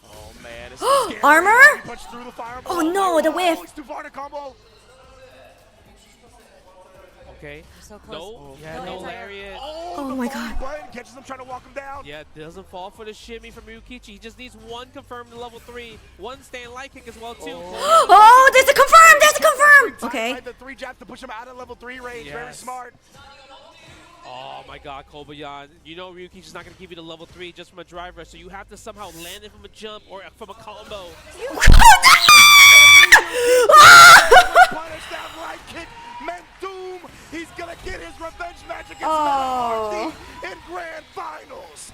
Oh, man. This is scary. Armor? He punched through the fireball. Oh, no, the whiff. It's too far to combo. Okay. So close. No, yeah, no lariat. Oh my God. Button catches him trying to walk him down. Yeah, doesn't fall for the shimmy from Ryukichi. He just needs one confirmed level 3, one stand light kick as well too. Oh, there's a confirm! There's a confirm! Okay. The 3 jabs to push him out of level 3 range. Yes. Very smart. Oh my God, Kobayan. You know Ryukichi's not going to give you the level 3 just from a drive rush, so you have to somehow land it from a jump or from a combo. Punish that light kick. Meant doom. He's going to get his revenge match against Oh. RD in grand finals.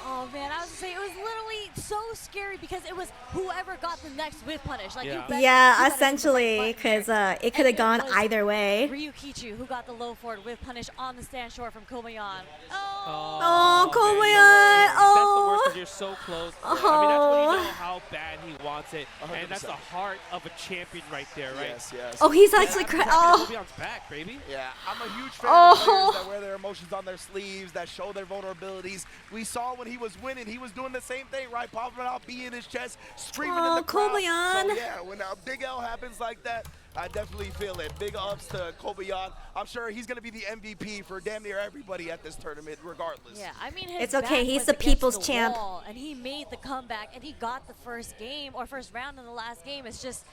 Oh man, I was gonna say it was literally so scary because it was whoever got the next whiff punish. Like Yeah, essentially, because it could have gone either way. Ryukichi who got the low forward whiff punish on the stand short from Kobayan. Oh, Kobayan! That's the worst Oh. because you're so close. I mean, that's when you know how bad he wants it. And that's the heart of a champion right there, right? Yes, yes. Oh, he's actually crying. Oh. Kobayan's back, baby. Yeah, I'm a huge fan of players that wear their emotions on their sleeves, that show their vulnerabilities. We saw when he was winning, he was doing the same thing, right? Popping out, being in his chest, screaming in the crowd. Kobayan. So yeah, when a big L happens like that, I definitely feel it. Big ups to Kobayan. I'm sure he's going to be the MVP for damn near everybody at this tournament, regardless. Yeah, I mean, It's his okay, back he's was the against people's the champ. wall, and he made the comeback, and he got the first game or first round in the last game. It's just,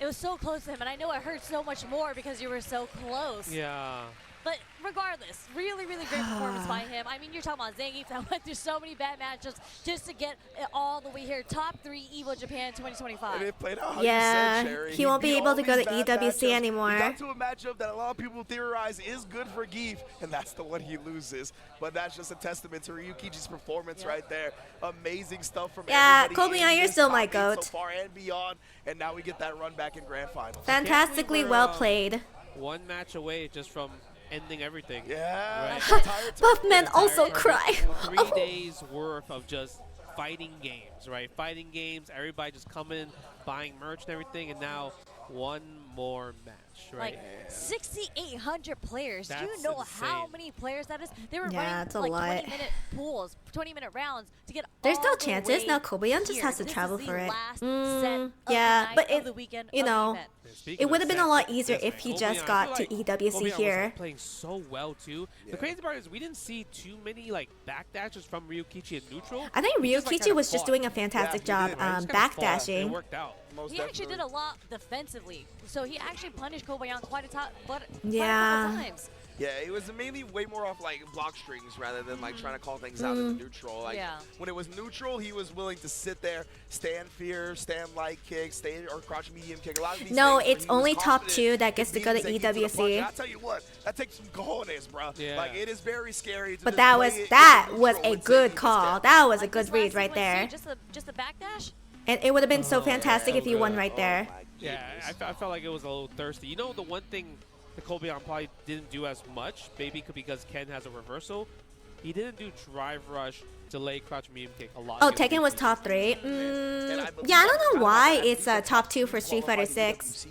it was so close to him, and I know it hurt so much more because you were so close. Yeah. But regardless, really, really great performance by him. I mean, you're talking about Zangief that went through so many bad matchups just to get it all the way here. Top 3 EVO Japan 2025. And it played out how Yeah, you said, Sherry. he won't be beat able all to go these to bad EWC matchups. anymore. He got to a matchup that a lot of people theorize is good for Geef, and that's the one he loses. But that's just a testament to Ryukichi's performance right there. Amazing stuff from everybody. Kobayan, in you're this still top my 8 goat. So far and beyond, and now we get that run back in grand finals. Fantastically well played. One match away just from ending everything. Yeah. Right? Buffman also cry. 3 days worth of just fighting games, right? Fighting games, everybody just coming, buying merch and everything, and now one more match, right? Like 6,800 players. Do you That's know insane. how many players that is? They were Yeah, running it's a like lot. 20-minute pools, 20-minute rounds to get There's all still the chances. way Now Kobayan just here. has to This travel is for the it. last set of Yeah, the but night, of it, the weekend, you of the know, event. it would have been a lot easier if he Kobayan, just I got to feel like EWC Kobayan here. was playing so well too. The crazy part is we didn't see too many like backdashes from Ryukichi in neutral. I think He just, like, Ryukichi kinda was just fought. doing a fantastic job Right? He just kinda fought, and backdashing. It worked out. He actually did a lot defensively, so he actually punished Kobayan quite a couple Yeah. times. Yeah, it was mainly way more off like block strings rather than like trying to call things out in the neutral. Like when it was neutral, he was willing to sit there, stand fear, stand light kick, stay or crouch medium kick. A lot of these No, things where it's he was only top confident 2 that gets to in go to beating Zangief the punch. EWC. And I tell you what, that takes some cojones, bro. Yeah. Like it is very scary. To But just that play was it in that the was neutral a with good Zangief call. instead. That was a good read right there. Just the backdash? And it would have been so fantastic if he won right there. Yeah, I felt like it was a little thirsty. You know, the one thing the Kobayan probably didn't do as much, maybe because Ken has a reversal, he didn't do drive rush, delay, crouch, medium kick a lot. Oh, against Tekken was Ryukichi. top 3. Yeah, I don't know why it's top 2 for Street Fighter 6.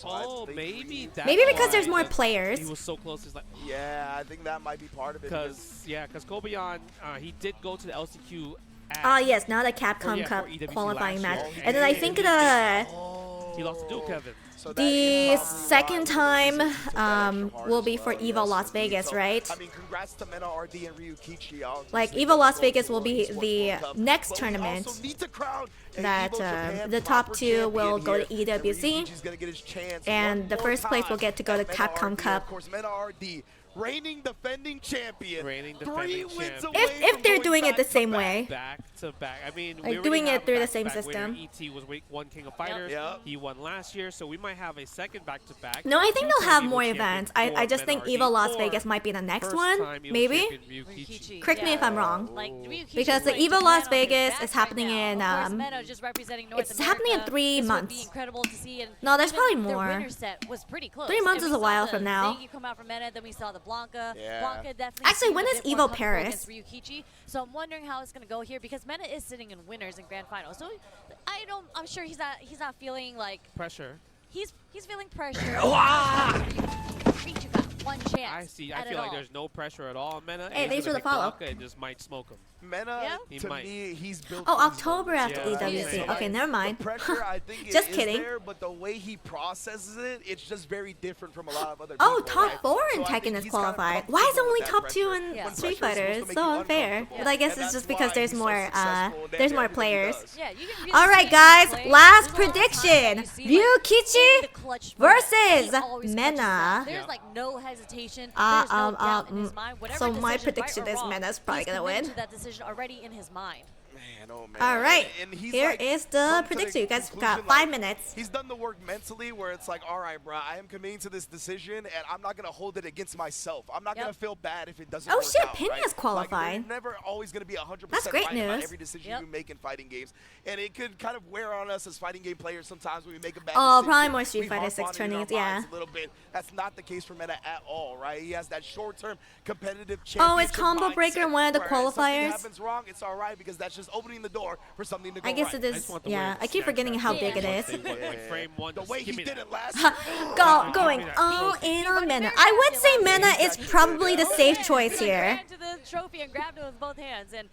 Oh, maybe that's Maybe because there's why more players. He was so close. He's like, Yeah, I think that might be part of it. because Kobayan, he did go to the LCQ. Ah, yes, now the Capcom for Cup EWC qualifying last match. year. And then I think the He lost to Duke Kevin. the second time will be for EVO Las Vegas, right? I mean, congrats to Mena RD and Ryukichi. Like EVO Las Vegas will be the next tournament that the top 2 will go to EWC, and the first place will get to go to Capcom Cup. Of course, Mena RD reigning defending champion. Reigning 3 defending wins champion. away If from they're going doing it back the to same back. way. Back to back. I mean, Like doing it through the same system. ET was one King of Fighters. Yep. He won last year, so we might have a second back to back. No, I think they'll have more champion events. for I just think Men EVO Las RD, Vegas or might be the next first one. time EVO Maybe? champion Ryukichi. Correct me if I'm wrong. Like, Ryukichi's Because the playing EVO Japan Las on his Vegas back is happening right in now. Of course, Meadow just representing North it's happening in America. 3 This would months. be incredible to see. And No, there's probably their more. winner set was pretty close. 3 months And is we a while saw from the now. Zangief come out from Meta, then we saw the Blanca. Yeah. Blanca definitely Actually, seemed when a is bit more EVO comfortable Paris? against Ryukichi. So I'm wondering how it's gonna go here because Meta is sitting in winners in grand finals. So I'm sure he's not feeling like Pressure. he's feeling pressure. You got one chance. I see. I feel like there's no pressure at all on Mena. Hey, thanks for the follow. And just might smoke him. Mena, He to might. me, he's built. Oh, for these October moments. after EWC. Okay, never mind. The pressure, I think, Just is kidding. there, but the way he processes it, it's just very different from a lot of other Oh, people. top right? 4 in So I Tekken think is he's kind of qualified. Why is it comfortable only with top that 2 pressure. in When Street pressure is supposed Fighter? to It's make so you unfair. uncomfortable. But I guess And it's that's just because why there's he's so more successful in there's more everything he players. does. Yeah, you can really All right, see guys. him play. Last There's a lot of times prediction: that you see, like, Ryukichi the clutch moment, versus he always clutches Mena. out. There's like no hesitation. There's no doubt in his mind. Whatever So my decision, prediction right or is wrong, Mena's probably he's gonna committed win. to that decision already in his mind. Man, oh man. All right, And he's here like, is the come to prediction. You guys conclusion, got 5 like, minutes. He's done the work mentally where it's like, all right, bro, I am committing to this decision, and I'm not going to hold it against myself. I'm not going to feel bad if it doesn't Oh work shit, out, Penya's right? qualified. Like, you're never always going to be 100% That's great right about news. every decision you make in fighting games. And it could kind of wear on us as fighting game players sometimes when we make a bad Oh, decision. probably more Street We Fighter harp 6 on it in trainings, our yeah. minds a little bit. That's not the case for Meta at all, right? He has that short-term competitive Oh, is championship Combo Breaker mindset one of the where if something qualifiers? happens wrong, it's all right because that's just opening the door for something to go I guess right. it is. Yeah, I keep forgetting how big it is. The way he did it last Going all in on Mena. I would say Mena is probably the safe choice here. Ran to the trophy and grabbed it with both hands. And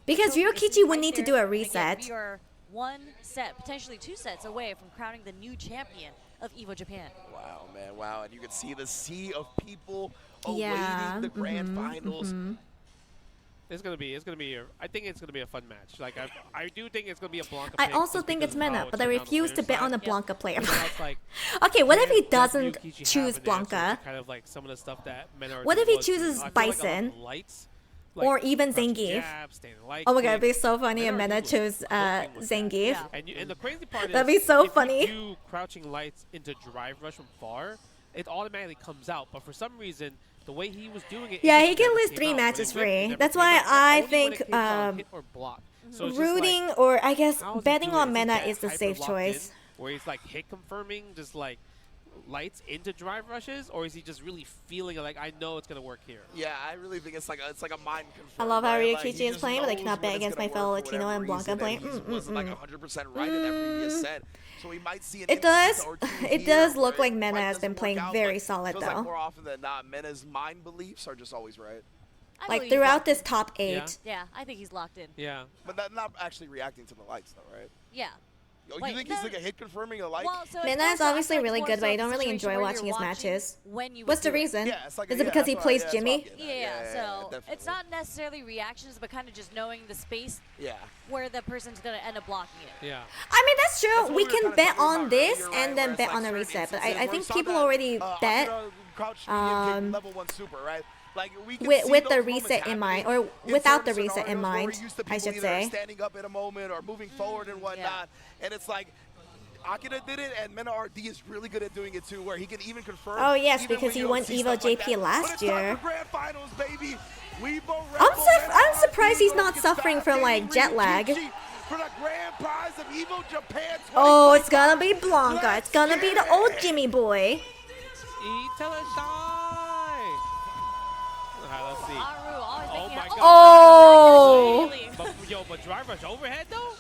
Because Ryukichi would need to do a reset. We are 1 set, potentially 2 sets away from crowning the new champion of EVO Japan. Wow, man, wow. And you can see the sea of people Yeah, awaiting the grand finals. It's gonna be. I think it's gonna be a fun match. Like I do think it's gonna be a Blanca. I pick also just think because it's of how Mena, but I turned out on the refuse to winner's bet on side. a Blanca player. It's like, Okay, what if he does doesn't Ryukichi have choose an answer Blanca? to kind of like some of the stuff that Mena What if he was chooses doing? I feel like a lot Bison? of lights, Or even crouching Zangief? jab, standing light Oh my god, it'd be kick. so funny if Mena was chose cooking with that. Zangief. And the crazy part That'd is, be so if funny. you do crouching lights into drive rush from far, it automatically comes out. But for some reason, the way he was doing it, Yeah, it he just can never lose came 3 out. When matches he whipped, it free. never That's came why out. I Only when think it came on hit or block. So it's just rooting like, or I guess how is he betting doing it? on Is he Mena that is the hyper safe locked choice. in, where he's like hit confirming, just like lights into drive rushes, or is he just really feeling like, I know it's gonna work here? Yeah, I really think it's like a mind confirm. I love how right? Like, Ryukichi he is just playing, but I knows cannot bet when it's against my gonna fellow work for Latino and whatever Blanca reason, playing. and he wasn't like 100% right in that previous set. So we might see an It does. instance or two It here does where look like it Mena might has been doesn't playing work out, very but solid feels though. Like more often than not, Mena's mind beliefs are just always right. Like throughout this top 8. Yeah, I think he's locked in. Yeah. But not actually reacting to the lights though, right? Yeah. Oh, Wait, you think no, he's like a hit confirming a light? Well, so it's Mena more is so- I obviously feel like really more good, but so I don't the really situation enjoy where watching you're his matches. when you What's the would do it. reason? Yeah, it's like Is it because he plays Jimmy? Yeah, so definitely. it's not necessarily reactions, but kind of just knowing the space Yeah. where the person's going to end up blocking it. Yeah. I mean, that's true. That's what we we were can kinda bet talking on about this earlier, and right, then where bet it's on like a certain reset. But instances I where we think saw people that, already bet Akira crouch medium kick level 1 super, right? Like we can see with the those moments reset in mind, or happening in without the certain reset in scenarios where mind, we're used to I people should either say. standing up in a moment or moving forward and whatnot, and it's like Akira did it, and Mena RD is really good at doing it too, where he can even confirm. Oh yes, even because when he you won don't see EVO stuff like JP that. last But it's time year. for grand finals, baby. I'm surprised he's not suffering from like jet lag. For the grand prize of EVO Japan. Oh, it's gonna be Blanca. It's gonna be the old Jimmy boy. Alright, let's see. Oh my god. Oh. But drive rush overhead though?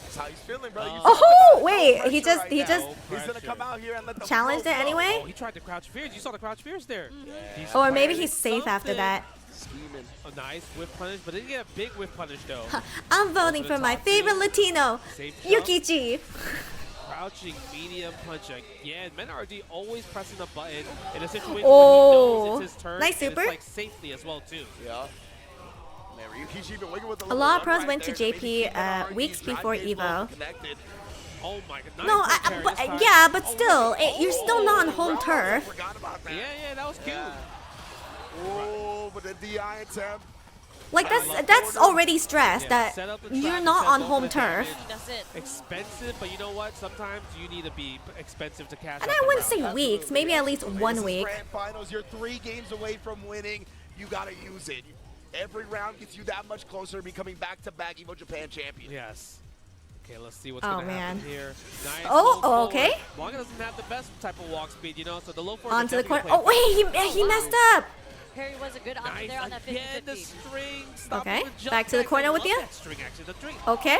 That's how he's feeling, bro. Oh wait, he just He's gonna come out here and let the challenged it anyway. Oh, he tried to crouch fears. You saw the crouch fears there. He's Or maybe planning he's safe after that. Scheming. A nice whip punish, but didn't get a big whip punish though. I'm voting for my favorite Latino, Safe jump. Yukichi. Crouching medium punch again. Men RD always pressing the button in a situation Oh. where he knows it's his turn. Nice and super. it's like safely as well too. Yeah. Man, Ryukichi been waiting with the A lot of pros went to JP weeks before EVO. Oh my god. No, yeah, but still, you're still not on home turf. Yeah, that was cute. Oh, but the DI attempt. Like that's already stress that you're not on home turf. That's it. Expensive, but you know what? Sometimes you need to be expensive to cash. And I wouldn't say weeks, maybe at least 1 week. Grand finals, you're 3 games away from winning. You gotta use it. Every round gets you that much closer to becoming back-to-back EVO Japan champion. Yes. Okay, let's see what's gonna happen here. Nice. Oh, okay. Blanca doesn't have the best type of walk speed, you know, so the low forward. Onto the corner. Oh wait, he messed up. Perry was a good option there on that 50-50. Okay, back to the corner with you. Okay,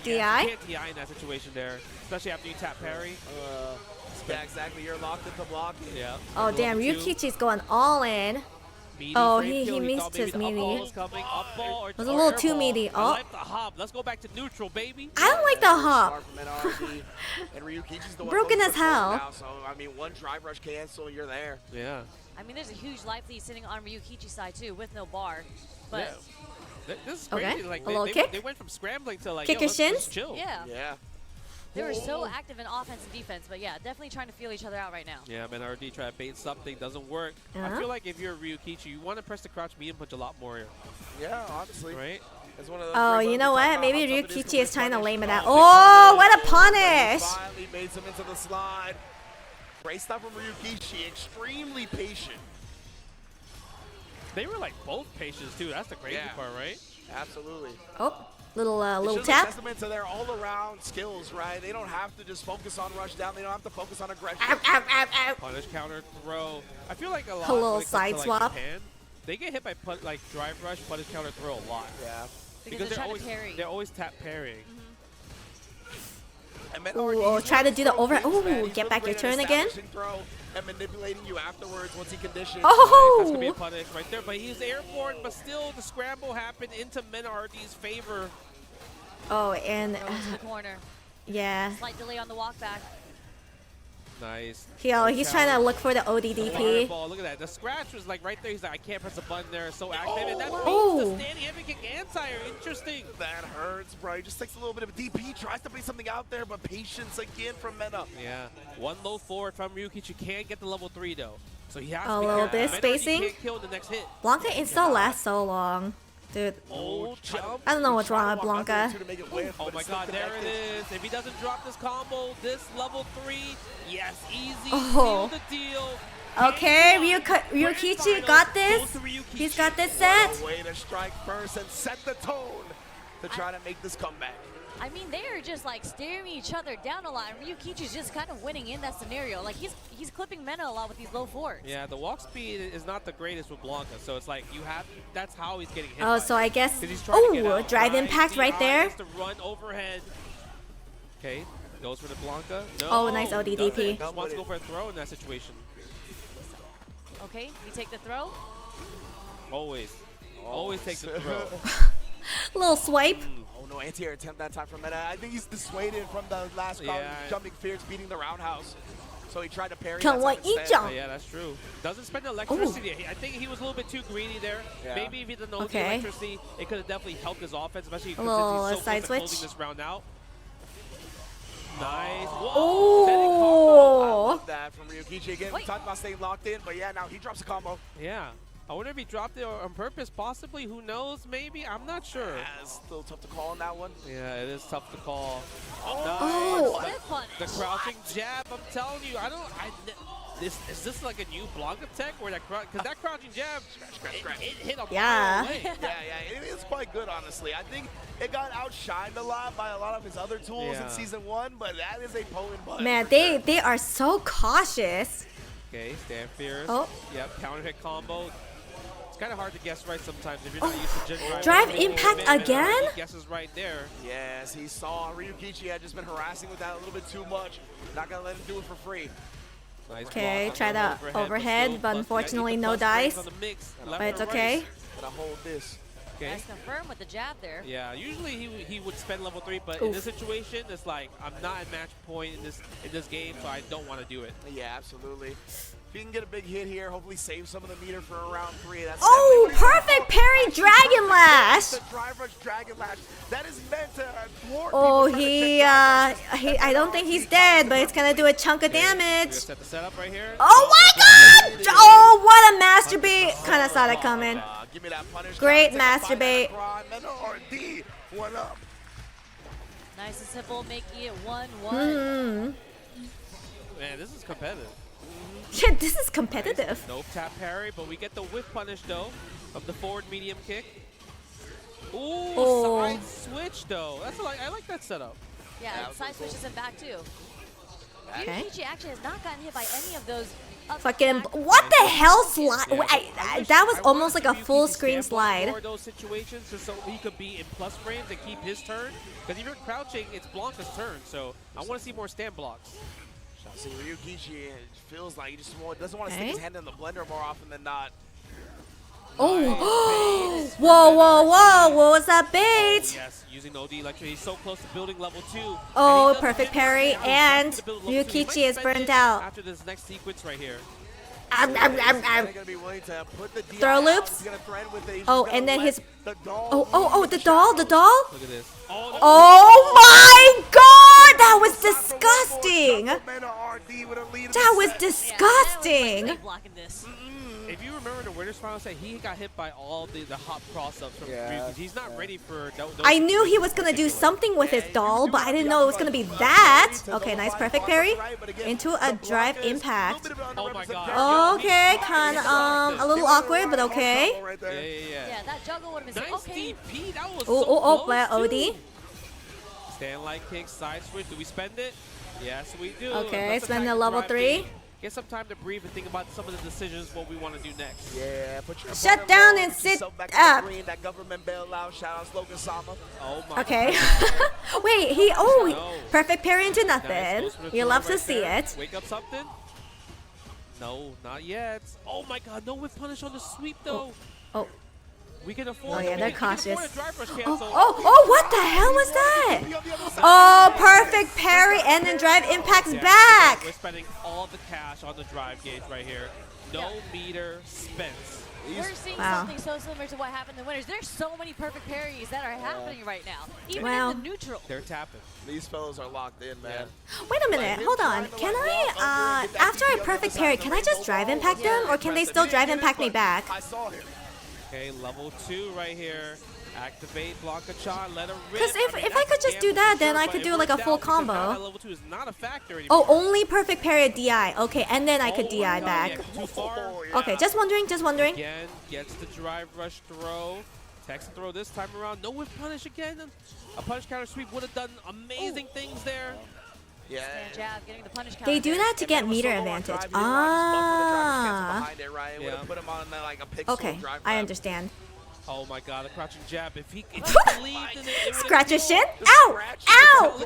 DI. You can't DI in that situation there, especially after you tap parry. Yeah, exactly. You're locked into blocking. Yeah. Oh damn, Ryukichi's going all in. Oh, he missed his meaty. It was a little too meaty. Oh. I like the hop. Let's go back to neutral, baby. I don't like the hop. And Ryukichi's the one Broken as hell. now, so I mean, one drive rush cancel, you're there. Yeah. I mean, there's a huge life lead sitting on Ryukichi's side too, with no bar. But this is crazy. Okay, Like, a little kick. They went from scrambling to like, kick your shins. Chill. Yeah. Yeah. They were so active in offense and defense, but yeah, definitely trying to feel each other out right now. Yeah, man, RD try to bait something, doesn't work. I feel like if you're Ryukichi, you want to press the crouch medium punch a lot more. Yeah, honestly. Right? It's one of those Oh, you know what? Maybe Ryukichi is trying to lame it out. Oh, what a punish! Finally made some into the slide. Great stuff from Ryukichi, extremely patient. They were like both patients too. That's the crazy part, right? Absolutely. Oh, little It's tap. a testament to their all-around skills, right? They don't have to just focus on rush down. They don't have to focus on aggression. Punish, counter, throw. I feel like a lot. A little when it comes side to, like, swap. Japan, they get hit by like drive rush, punish, counter, throw a lot. Yeah. Because they're always tap parrying. Ooh, try to do the over. Ooh, get back your turn again. Throw and manipulating you afterwards once he conditions. Oh! That's gonna be a punish right there. But he's airborne, but still the scramble happened into Menardi's favor. Oh, and To the corner. yeah. Slight delay on the walk back. Nice. He's trying to look for the ODDP. Look at that. The scratch was like right there. He's like, I can't press a button there. It's so active. And that beats Oh. the standing heavy kick anti-air. Interesting. That hurts, bro. He just takes a little bit of a DP, tries to bring something out there, but patience again from Mena. Yeah. One low forward from Ryukichi. Can't get the level 3 though. So he has A to be little careful. bit Menardi spacing. can't kill the next hit. Blanca install lasts so long. Dude, Oh, jump. I don't know what's wrong with Blanca. Oh my god, there it is. If he doesn't drop this combo, this level 3, yes, easy. Oh. Seal the deal. Okay, Ryukichi got this. He's got this set. Way to strike first and set the tone to try to make this comeback. I mean, they are just like staring each other down a lot, and Ryukichi's just kind of winning in that scenario. Like he's clipping Mena a lot with these low forwards. Yeah, the walk speed is not the greatest with Blanca, so it's like that's how he's getting hit. Oh, so I guess. Oh, drive impact right there. To run overhead. Okay, goes for the Blanca. No, Oh, nice ODDP. Just wants to go for a throw in that situation. Okay, you take the throw. Always take the throw. Little swipe. Oh no, anti-air attempt that time from Mena. I think he's dissuaded from the last round, jumping fierce, beating the roundhouse. So he tried to parry that time instead. Yeah, that's true. Doesn't spend electricity. I think he was a little bit too greedy there. Yeah. Maybe if he didn't know the electricity, it could have definitely helped his offense, especially since he's so side close to switch. closing this round out. Nice. Oh. I love that from Ryukichi. Again, we talked about staying locked in, but yeah, now he drops a combo. Yeah. I wonder if he dropped it on purpose, possibly. Who knows? Maybe. I'm not sure. Yeah, it's still tough to call on that one. Yeah, it is tough to call. Oh. Nice. The crouching jab. I'm telling you, is this like a new Blanca tech where because that crouching jab, it hit a mile away. Yeah, it is quite good, honestly. I think it got outshined a lot by a lot of his other tools in Season 1, but that is a potent button. Man, they are so cautious. Okay, stand fierce. Oh. Yep, counter hit combo. It's kind of hard to guess right sometimes if you're not used to gen drive impact again? He guesses right there. Yes, he saw Ryukichi had just been harassing with that a little bit too much. Not gonna let him do it for free. Nice Okay, try the overhead, but unfortunately no dice. But it's okay. Gotta hold this. Okay. Nice confirm with the jab there. Yeah, usually he would spend level 3, but in this situation, it's like I'm not at match point in this game, so I don't want to do it. Yeah, absolutely. If you can get a big hit here, hopefully save some of the meter for round 3. That's Oh, perfect parry dragon Lash. The drive rush Dragon Lash. That is meant to Oh, I don't think he's dead, but it's gonna do a chunk of damage. Set the setup right here. Oh my god! Oh, what a masturbate! Kinda saw that coming. Great masturbate. Nice and simple, making it 1-1. Man, this is competitive. Yeah, this is competitive. No tap parry, but we get the whip punish though of the forward medium kick. Ooh, side switch though. That's I like that setup. Yeah, side switch is in back too. Okay. Ryukichi actually has not gotten hit by any of those. Fucking what the hell slide? That was almost like a full screen slide. For those situations, so he could be in plus frames and keep his turn. Because if you're crouching, it's Blanca's turn. So I want to see more stand blocks. See, Ryukichi feels like he just doesn't want to stick his hand in the blender more often than not. Oh! Whoa, whoa, whoa! What was that bait? Yes, using OD electric. He's so close to building level 2. Oh, perfect parry, and Ryukichi is burned out. After this next sequence right here. Throw loops. Oh, and then his. Oh, the doll. Look at this. Oh my god! That was disgusting! That was disgusting! If you remember the winners final say he got hit by all the hop cross-ups from Ryukichi. He's not ready for those. I knew he was gonna do something with his doll, but I didn't know it was gonna be that. Okay, nice perfect parry into a drive impact. Oh my god. Okay, kind of a little awkward, but okay. Yeah, that juggle would have been nice okay. DP. That was Oh, so OD. Stand like kick, side switch. Do we spend it? Yes, we do. Okay, spend the level 3. Get some time to breathe and think about some of the decisions what we want to do next. Yeah, put your shut down and sit up. That government bailout. Shout out Slogan Sama. Oh my. Okay. Wait, perfect parry into nothing. You love to see it. Wake up something? No, not yet. Oh my god, no whip punish on the sweep though. Oh. We can afford. Oh yeah, they're cautious. Oh, what the hell was that? Oh, perfect parry and then drive impacts back. We're spending all the cash on the drive gauge right here. No meter spent. We're seeing something so similar to what happened in the winners. There's so many perfect parries that are happening right now, even in the neutral. They're tapping. These fellows are locked in, man. Wait a minute, hold on. Can I, after I perfect parry, can I just drive impact them, or can they still drive impact me back? I saw him. Okay, level 2 right here. Activate Blanca-chan, let her rip. Because if I could just do that, then I could do like a full combo. Level 2 is not a factor anymore. Oh, only perfect parry at DI. Okay, and then I could DI back. Yeah, too far. Okay, just wondering. Again, gets the drive rush throw. Text throw this time around. No whip punish again. A punish counter sweep would have done amazing things there. Yeah. Jab, getting the punish counter. They do that to get meter advantage. Okay, I understand. Oh my god, a crouching jab. If he believed in it, scratch your shin. Ow! Ow!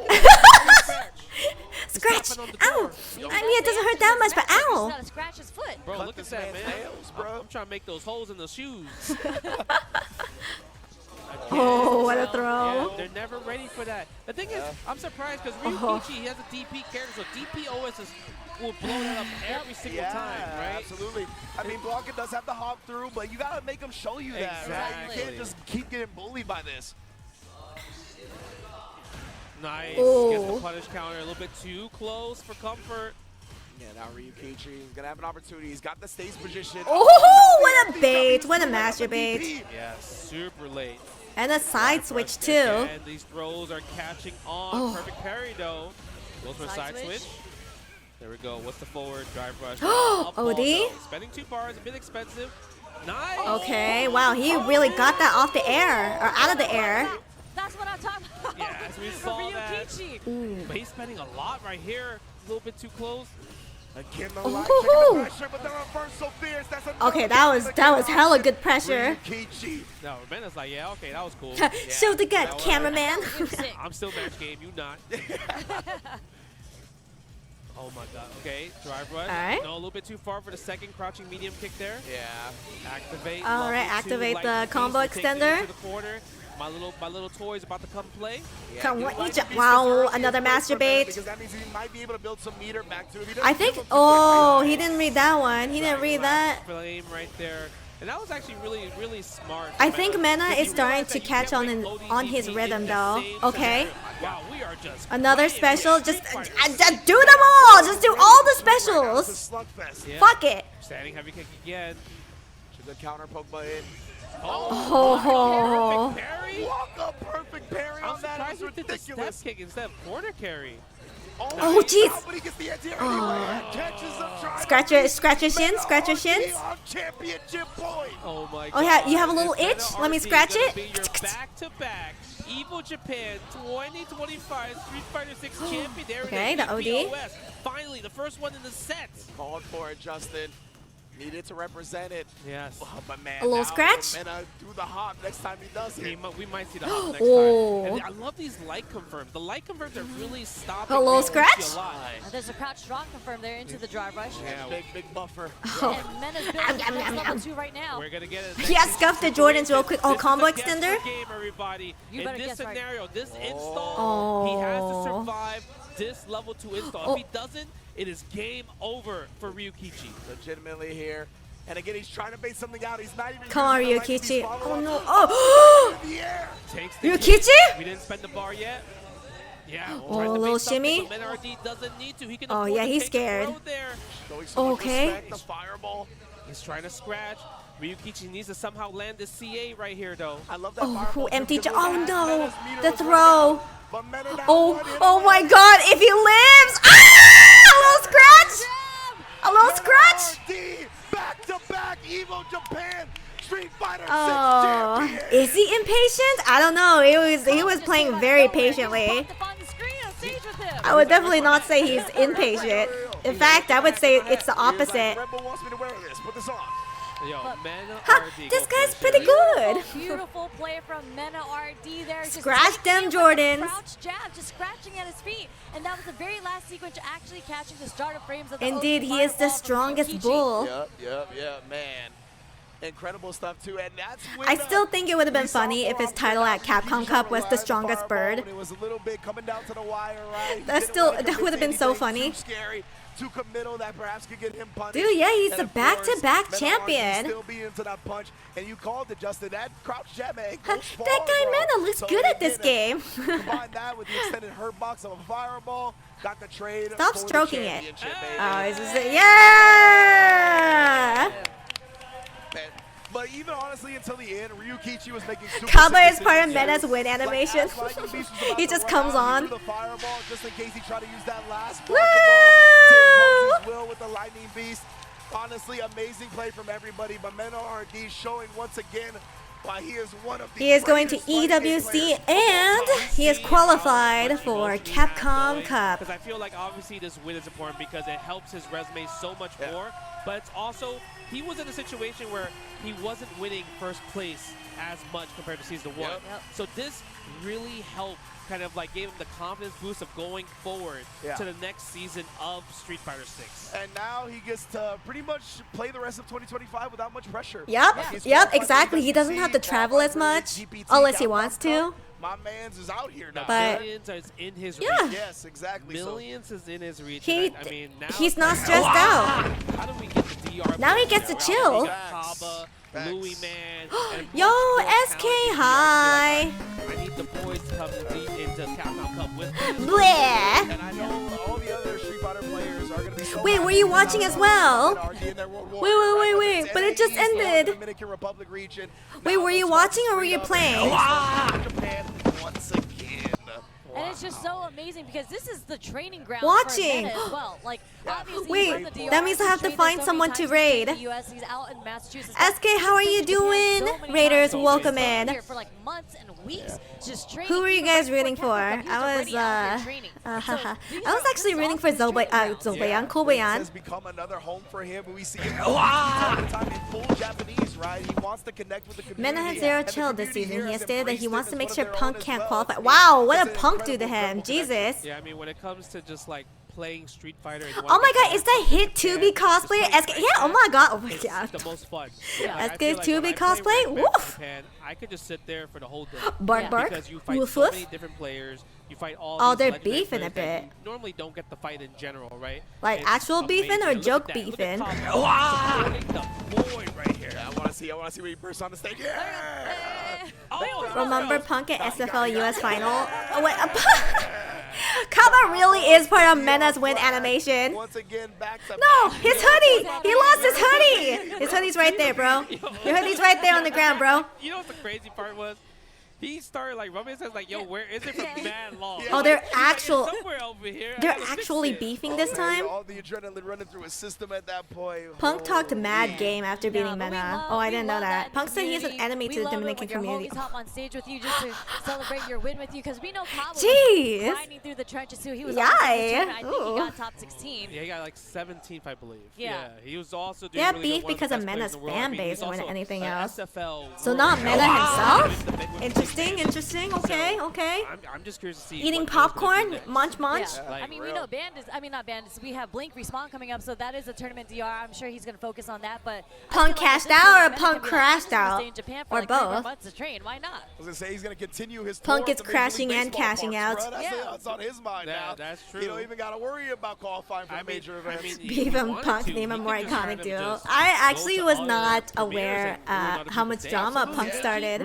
Scratch! Ow! I mean, it doesn't hurt that much, but ow! Scratch his foot. Bro, look at that, man. I'm trying to make those holes in the shoes. Oh, what a throw. Yeah, they're never ready for that. The thing is, I'm surprised because Ryukichi, he has a DP character, so DP always will blow that up every single time, right? Absolutely. I mean, Blanca does have to hop through, but you got to make him show you that, right? You can't just keep getting bullied by this. Nice. Gets the punish counter a little bit too close for comfort. Yeah, now Ryukichi is going to have an opportunity. He's got the stage position. Oh, what a bait. What a master bait. Yeah, super late. And a side switch, too. And these throws are catching on. Perfect parry, though. Goes for a side switch. There we go. What's the forward drive rush? OD? Spending 2 bars, a bit expensive. Nice. Okay, wow, he really got that off the air, or out of the air. That's what I'm talking about. Yeah, as we saw that. But he's spending a lot right here. A little bit too close. Again, the light checking the pressure, but the reverse so fierce. That's okay, that was hella good pressure. No, Remena's like, yeah, okay, that was cool. Show the gut, cameraman. I'm still match game, you not. Oh my god, okay, drive rush. Alright. No, a little bit too far for the second crouching medium kick there. Yeah. Activate. Alright, activate the combo extender. My little toy's about to come play. Yeah, wow, another master bait. Because that means he might be able to build some meter back to it. I think, oh, he didn't read that one. He didn't read that. Flame right there. And that was actually really, really smart. I think Mena is starting to catch on his rhythm though. Okay. Wow, we are just another special. Just do them all. Just do all the specials. Yeah. Fuck it. Standing heavy kick again. Should the counter Pogba in. Oh. Perfect parry. Walk up perfect parry on that. Surprised he did the step kick instead of corner carry. Oh jeez. Scratch your shins. Scratch your shins. Oh my God. Oh yeah, you have a little itch. Let me scratch it. Back to back. EVO Japan 2025 Street Fighter 6 champion. There okay, the OD. POS. Finally, the first one in the set. Called for it, Justin. Needed to represent it. Yes. Oh, but man, a little scratch. Mena do the hop next time he does it. We might see the hop next time. And I love these light confirms. The light confirms are really stopping. A little scratch. And there's a crouch strong confirm there into the drive rush. Yeah. Big buffer. Oh. And Mena's building level 2 right now. We're gonna get it. Yeah, scuff the Jordans real quick. Oh, combo extender. Game, everybody. You in this scenario, right. this install, he has to survive this level 2 install. If he doesn't, it is game over for Ryukichi. Legitimately here. And again, he's trying to bait something out. He's not even. Come on, Ryukichi. Oh no. Oh. Takes the Ryukichi? We didn't spend the bar yet. Yeah. Oh, a little shimmy. Doesn't need to. He can oh yeah, he's scared. Okay. The fireball. He's trying to scratch. Ryukichi needs to somehow land this CA right here, though. I love that. Oh, empty. Oh no, the throw. Oh my God! If he lives, a little scratch. A little scratch. Back to back, EVO Japan, Street Fighter 6 champion. Is he impatient? I don't know. He was playing very patiently. I would definitely not say he's impatient. In fact, I would say it's the opposite. Yo, Mena this guy's pretty good. Beautiful play from Mena RD there. Scratch them, Jordans. Crouch jab, just scratching at his feet. And that was the very last sequence actually catching the start of frames of the Indeed, he is the strongest bull. Yep, man. Incredible stuff too, and that's when, I still think it would have been funny if his title at Capcom Cup was the strongest bird. It was a little bit coming down to the wire, right? That would have been so funny. Too committal that perhaps could get him punished. Dude, yeah, he's the back-to-back champion. Still be into that punch, and you called it, Justin. That crouch jab, man. That guy Mena looks good at this game. Combine that with the extended hurt box of a fireball. Got the trade. Stop stroking it. Oh, he's just yeah. But even honestly, until the end, Ryukichi was making super Kaba is part of Mena's win animation. He just comes on. The fireball, just in case he tried to use that last Woo! To impose his will with the lightning beast. Honestly, amazing play from everybody. But Mena RD showing once again why he is one of the He is going to EWC and he is qualified for Capcom Cup. Because I feel like obviously this win is important because it helps his resume so much more. But it's also, he was in a situation where he wasn't winning first place as much compared to season 1. So this really helped, kind of like gave him the confidence boost of going forward to the next season of Street Fighter 6. And now he gets to pretty much play the rest of 2025 without much pressure. Yep, exactly. He doesn't have to travel as much, unless he wants to. My man's is out here now. But Millions is in his reach. Yes, exactly. Millions is in his reach. He, I mean, now he's not stressed out. How do we get the DR? Now he gets to chill. Kaba, Louis, man. Yo, SK, hi. I need the boys to come into Capcom Cup with me. Bleh. And I know all the other Street Fighter players are going to be so Wait, were you watching as well? Wait, but it just ended. Wait, were you watching or were you playing? Once again. And it's just so amazing because this is the training ground Watching. for Mena as well. Like, obviously, wait, that means I have to find someone to raid. He's out in Massachusetts. SK, how are you doing? Raiders, welcome in. For like months and weeks, just training. Who are you guys rooting for? I was actually rooting for Zobayan, Kobayan. Has become another home for him. We see him all the time in full Japanese, right? He wants to connect with the community. Mena had zero chill this season. He has stated that he wants to make sure Punk can't qualify. Wow, what a Punk do to him. Jesus. Yeah, I mean, when it comes to just like playing Street Fighter. Oh my god, is that Hit 2B cosplay? SK, yeah, oh my god, oh my god. The most fun. SK's 2B cosplay? Woof! Japan, I could just sit there for the whole day. Bark, bark. Because you fight Woof, so woof. many different players. You fight all Oh, these they're legendary beefing a players that bit. you normally don't get the fight in general, right? Like It's actual beefing or amazing. joke Look at that. beefing? Look at Tom supporting the Floyd right here. Yeah, I want to see where he bursts on the stage. Yeah! Oh, Remember Punk at SFL US final? Oh wait, Kaba really is part of Mena's win animation. Once again, back to No, his hoodie! He lost his hoodie! His hoodie's right there, bro. Your hoodie's right there on the ground, bro. You know what the crazy part was? He started like rubbing his hands like, yo, where is it for mad long? Oh, they're actual. Somewhere over here. They're actually beefing this time. All the adrenaline running through his system at that point. Punk talked mad game after beating Mena. Oh, I didn't know that. Punk said he's an enemy to the Dominican community. We hop on stage with you just to celebrate your win with you because we know Cabo was Jeez. grinding through the trenches too. He was Yay. I think he got top 16. Yeah, he got like 17th, I believe. Yeah. He was also doing They have really beef good, one because of of the best Mena's players in the world. I fan mean, base he's more than also anything an else. SFL So not Mena himself? Interesting. Interesting. Okay, okay. I'm just curious to see. Eating what Mena's gonna do popcorn, next. munch, munch. Yeah. I mean, we know not Bandits. We have Blink Respawn coming up, so that is a tournament DR. I'm sure he's going to focus on that. But Punk cashed out or Punk crashed out? Or both? Months to train. Why not? I was going to say he's going to continue his Punk tour is of the Major League crashing and Baseball cashing parts, out. bro. That's on his mind now. That's true. He don't even got to worry about qualifying for major events. Beef and Punk name a more iconic duo. I actually was not aware how much drama Punk started.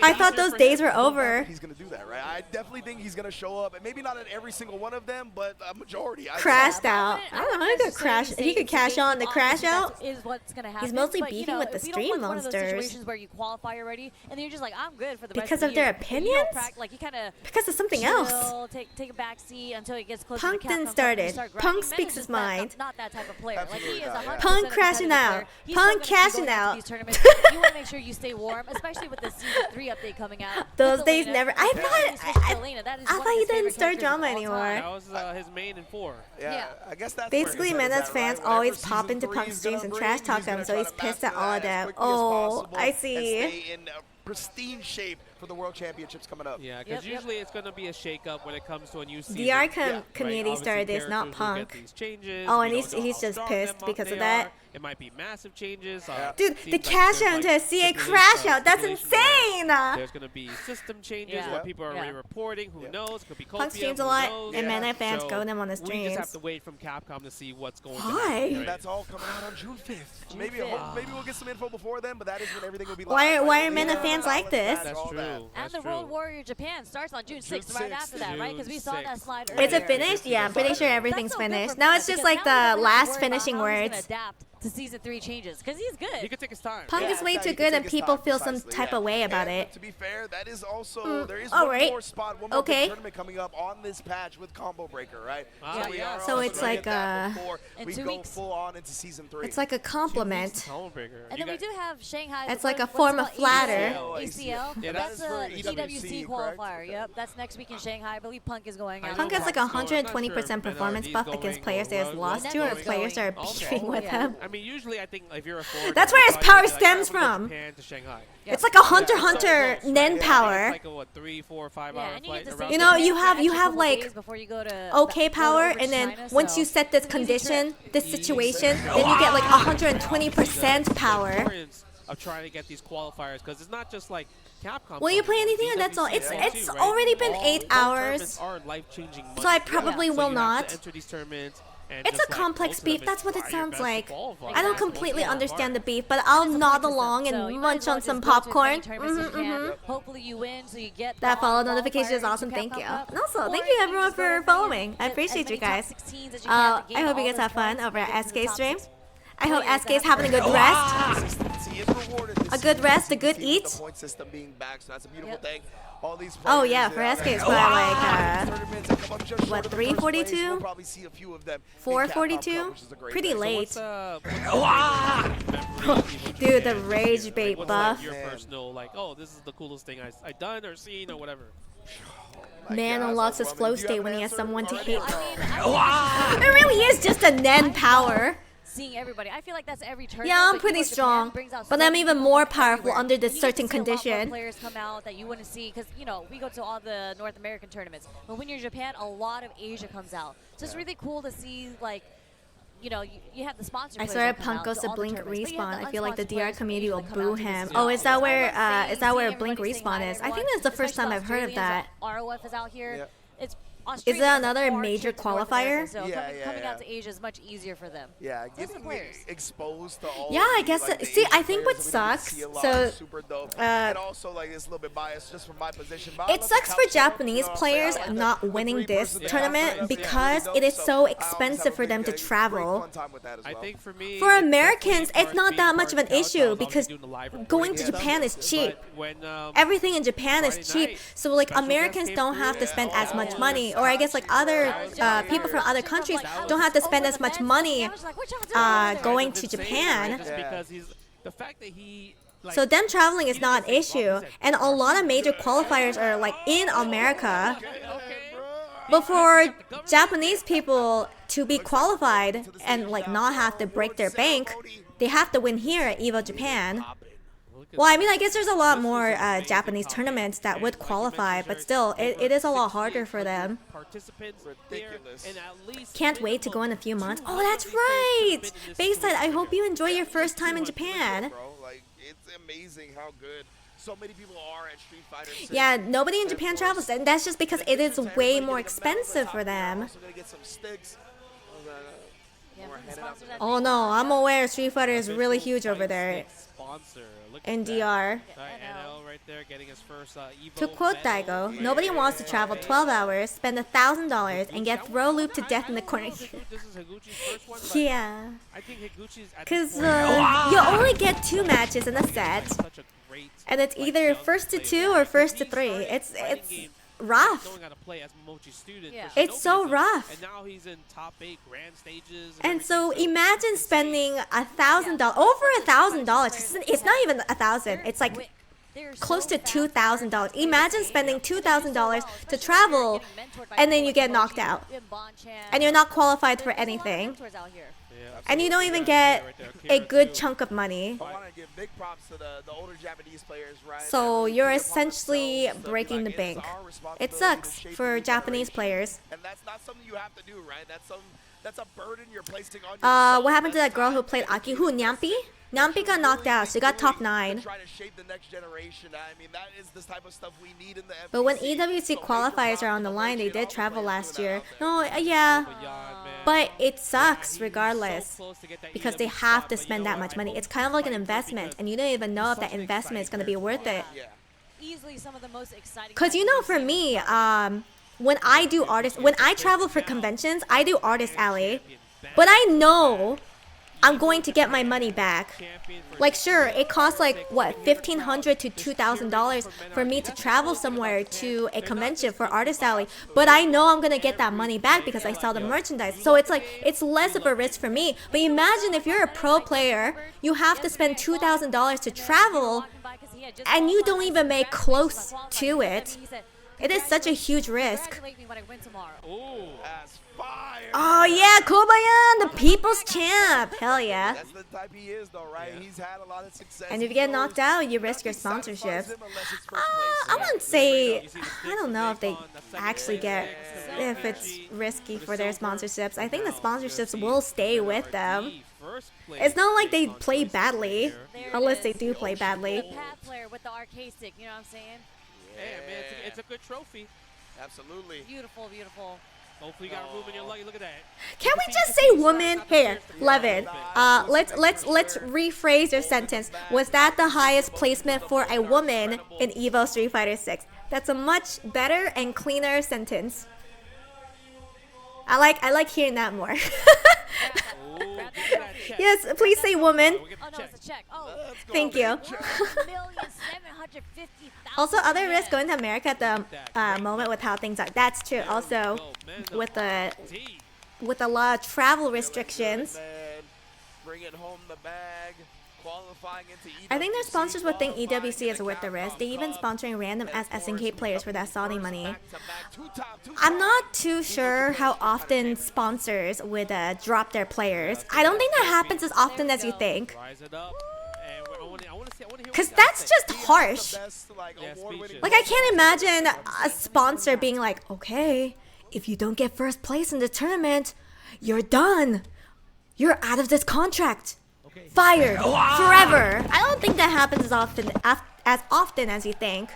I thought those days were over. He's going to do that, right? I definitely think he's going to show up, and maybe not at every single one of them, but a majority. Crashed out. I don't know. He could crash. He could cash on the crash out. Is what's gonna happen. He's mostly but, beefing with the if you stream don't want one of those monsters. situations where you qualify already, and then you're just like, I'm good for the Because rest of of the their year. And you don't opinions? like you kind of Because of something else. Take a back seat until it gets closer Punk to didn't Capcom, start you it. start Punk grinding. Mena's speaks just his mind. Not that type of player. Like he is 100% Punk crashing out. He's Punk still gonna be cashing going into out. these tournaments. You want to make sure you stay warm, especially with the season 3 update coming out. Those With days Elena. never. I thought he didn't start drama anymore. That was his main in 4. Yeah, I guess that's Basically, Mena's fans always pop into Punk streams and trash talk them, so he's pissed at all of them. Oh, I see. Stay in pristine shape for the World Championships coming up. Yeah, because usually it's going to be a shake-up when it comes to a new season. DR community started this, not Punk. Oh, and he's just pissed because of that. It might be massive changes. Dude, the cash out into a CA crash out, that's insane! There's going to be system changes where people are already reporting. Who knows? It could be Punk Copium, streams a who lot, knows? and Mena fans So go them on the we just streams. have to wait from Capcom to see what's going on. Why? Right? That's all coming out on June 5th. Maybe we'll get some info before then, but that is when everything will be live. Why are Mena fans like this? That's true. And the Road Warrior Japan starts on June 6th, right after that, right? Because we saw that slide earlier. Is it finished? Yeah, I'm pretty sure everything's finished. Now it's just like the last finishing words. To season 3 changes because he's good. He could take his time. Punk is way too good and people feel some type of way about it. To be fair, that is also there is all one right. more spot, one more big tournament coming up on this patch with Combo Breaker, right? So it's like we go full on into season 3. It's like a compliment. And then we do have Shanghai. It's like a form of flatter. ACL. Yeah, that's for a EWC qualifier. Yep, that's next week in Shanghai. I believe Punk is going out. Punk has like 120% performance buff against players that has lost to or players that are beefing with him. I mean, usually I think if you're a forward, that's where his power stems from. Japan to Shanghai. It's like a Hunter Nen power. It's like a what, 3, 4, 5 hour flight. You know, you have like okay power, and then once you set this condition, this situation, then you get like 120% power. Of trying to get these qualifiers because it's not just like Capcom. Will you play anything? That's all. It's already been 8 hours. So I probably will not. It's a complex beef. That's what it sounds like. I don't completely understand the beef, but I'll nod along and munch on some popcorn. Hopefully you win, so you get that follow notification is awesome. Thank you. And also, thank you everyone for following. I appreciate you guys. I hope you guys have fun over at SK stream. I hope SK is having a good rest. A good rest, a good eat. The point system being back, so that's a beautiful thing. All these oh yeah, for SK it's probably like what, 342? We'll probably see a few of them. 442? Pretty late. Dude, the rage bait buff. Your personal like, oh, this is the coolest thing I done or seen or whatever. Man unlocks his flow state when he has someone to hate. It really is just a Nen power. seeing everybody. I feel like that's every tournament. Yeah, I'm but pretty EVO Japan strong, brings out but so I'm many even people more from powerful everywhere. under this And you get to certain see a lot more condition. players come out that you wouldn't see because we go to all the North American tournaments. But when you're in Japan, a lot of Asia comes out. So it's really cool to see like. You have the sponsor. I players swear that come Punk out goes to all the Blink tournaments, but you have Respawn. I feel like the unsponsored DR players from community Asia will that come boo out to him. this Oh, too. is that So where it's fun is that where seeing Blink everybody saying hi Respawn to is? I think everyone, that's the first time especially I've heard of Australians. that. ROF is out here. Yeah. It's Is that another major qualifier? So coming out to Asia is much easier for them. Yeah, Just the getting players. exposed to all. Yeah, of I the, guess. like, the See, Asian I think what players that we don't sucks. see a lot So, is super dope. And also, like, it's a little bit biased just from my position. But I it love the sucks for couch setup, Japanese you know what I'm saying? players I like not the winning three-person this couch tournament setup. because Yeah, it is so so I always expensive have a for them to great travel. fun time with that as well. I think for me, For Americans, it's not that much of an issue because going to Japan is cheap. Everything in Japan is cheap, so like Americans don't have to spend as much money, or I guess like other people from other countries don't have to spend as much money going to Japan. The fact that he. So them traveling is not an issue, and a lot of major qualifiers are like in America. But for Japanese people to be qualified and like not have to break their bank, they have to win here at EVO Japan. Well, I mean, I guess there's a lot more Japanese tournaments that would qualify, but still, it is a lot harder for them. Can't wait to go in a few months. Oh, that's right! Bayside, I hope you enjoy your first time in Japan. Like, it's amazing how good so many people are at Street Fighter 6. Yeah, nobody in Japan travels, and that's just because it is way more expensive for them. Oh no, I'm aware Street Fighter is really huge over there in DR. To quote Daigo, nobody wants to travel 12 hours, spend $1,000, and get throw looped to death in the corner. Yeah. Because you only get 2 matches in a set, and it's either first to 2 or first to 3. It's rough. It's so rough. And now he's in top 8 grand stages. And so imagine spending $1,000, over $1,000. It's not even 1,000. It's like close to $2,000. Imagine spending $2,000 to travel, and then you get knocked out, and you're not qualified for anything, and you don't even get a good chunk of money. I want to give big props to the older Japanese players, right? So you're essentially breaking the bank. It sucks for Japanese players. And that's not something you have to do, right? That's a burden you're placing on yourself. What happened to that girl who played Aki? Who, Nyampi? Nyampi got knocked out. She got top 9. Try to shape the next generation. I mean, that is this type of stuff we need in the FPC. But when EWC qualifiers are on the line, they did travel last year. No, yeah. But it sucks regardless because they have to spend that much money. It's kind of like an investment, and you don't even know if that investment is going to be worth it. Easily some of the most exciting. Because you know, for me, when I travel for conventions, I do Artist Alley, but I know I'm going to get my money back. Like, sure, it costs like what, $1,500 to $2,000 for me to travel somewhere to a convention for Artist Alley, but I know I'm gonna get that money back because I sell the merchandise. So it's like, it's less of a risk for me. But imagine if you're a pro player, you have to spend $2,000 to travel, and you don't even make close to it. It is such a huge risk. Oh yeah, Kobayan, the people's champ. Hell yeah. That's the type he is, though, right? He's had a lot of success. And if you get knocked out, you risk your sponsorship. I wouldn't say, I don't know if they actually get, if it's risky for their sponsorships. I think the sponsorships will stay with them. It's not like they play badly, unless they do play badly. The pad player with the arcade stick, you know what I'm saying? Yeah, man, it's a good trophy. Absolutely. Beautiful, beautiful. Hopefully you got room in your luggage. Look at that. Can we just say woman? Here, Levin. Let's rephrase your sentence. Was that the highest placement for a woman in EVO Street Fighter 6? That's a much better and cleaner sentence. I like hearing that more. Yes, please say woman. Oh no, it's a check. Oh, thank you. Also, other risks going to America at the moment with how things are. That's true. Also, with a lot of travel restrictions. Bring it home the bag. I think their sponsors would think EWC is worth the risk. They even sponsoring random ass SNK players for that Saudi money. I'm not too sure how often sponsors would drop their players. I don't think that happens as often as you think. Because that's just harsh. Like, I can't imagine a sponsor being like, okay, if you don't get first place in the tournament, you're done. You're out of this contract. Fired forever. I don't think that happens as often as you think.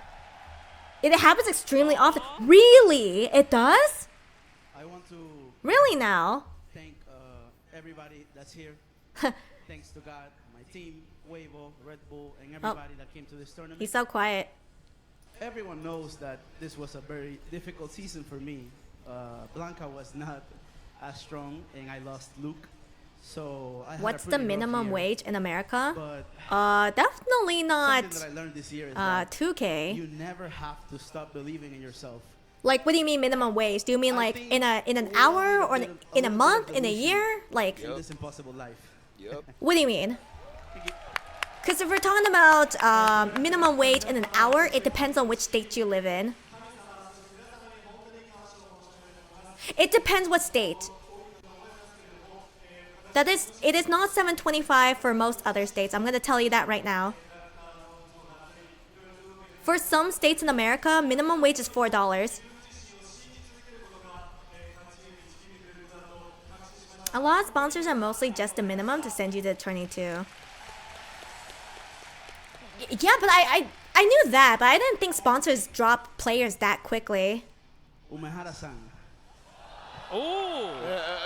It happens extremely often. Really? It does? I want to really now? Thank everybody that's here. Thanks to God, my team, EVO, Red Bull, and everybody that came to this tournament. He's so quiet. Everyone knows that this was a very difficult season for me. Blanca was not as strong, and I lost Luke. So I what's the minimum wage in America? Definitely not something that I learned this year is that 2K. You never have to stop believing in yourself. Like, what do you mean minimum wage? Do you mean like in an hour or in a month, in a year? Like in this impossible life. What do you mean? Because if we're talking about minimum wage in an hour, it depends on which state you live in. It depends what state. It is not $7.25 for most other states. I'm gonna tell you that right now. For some states in America, minimum wage is $4. A lot of sponsors are mostly just the minimum to send you to the tourney too. Yeah, but I knew that, but I didn't think sponsors drop players that quickly. Umehara-san. Oh.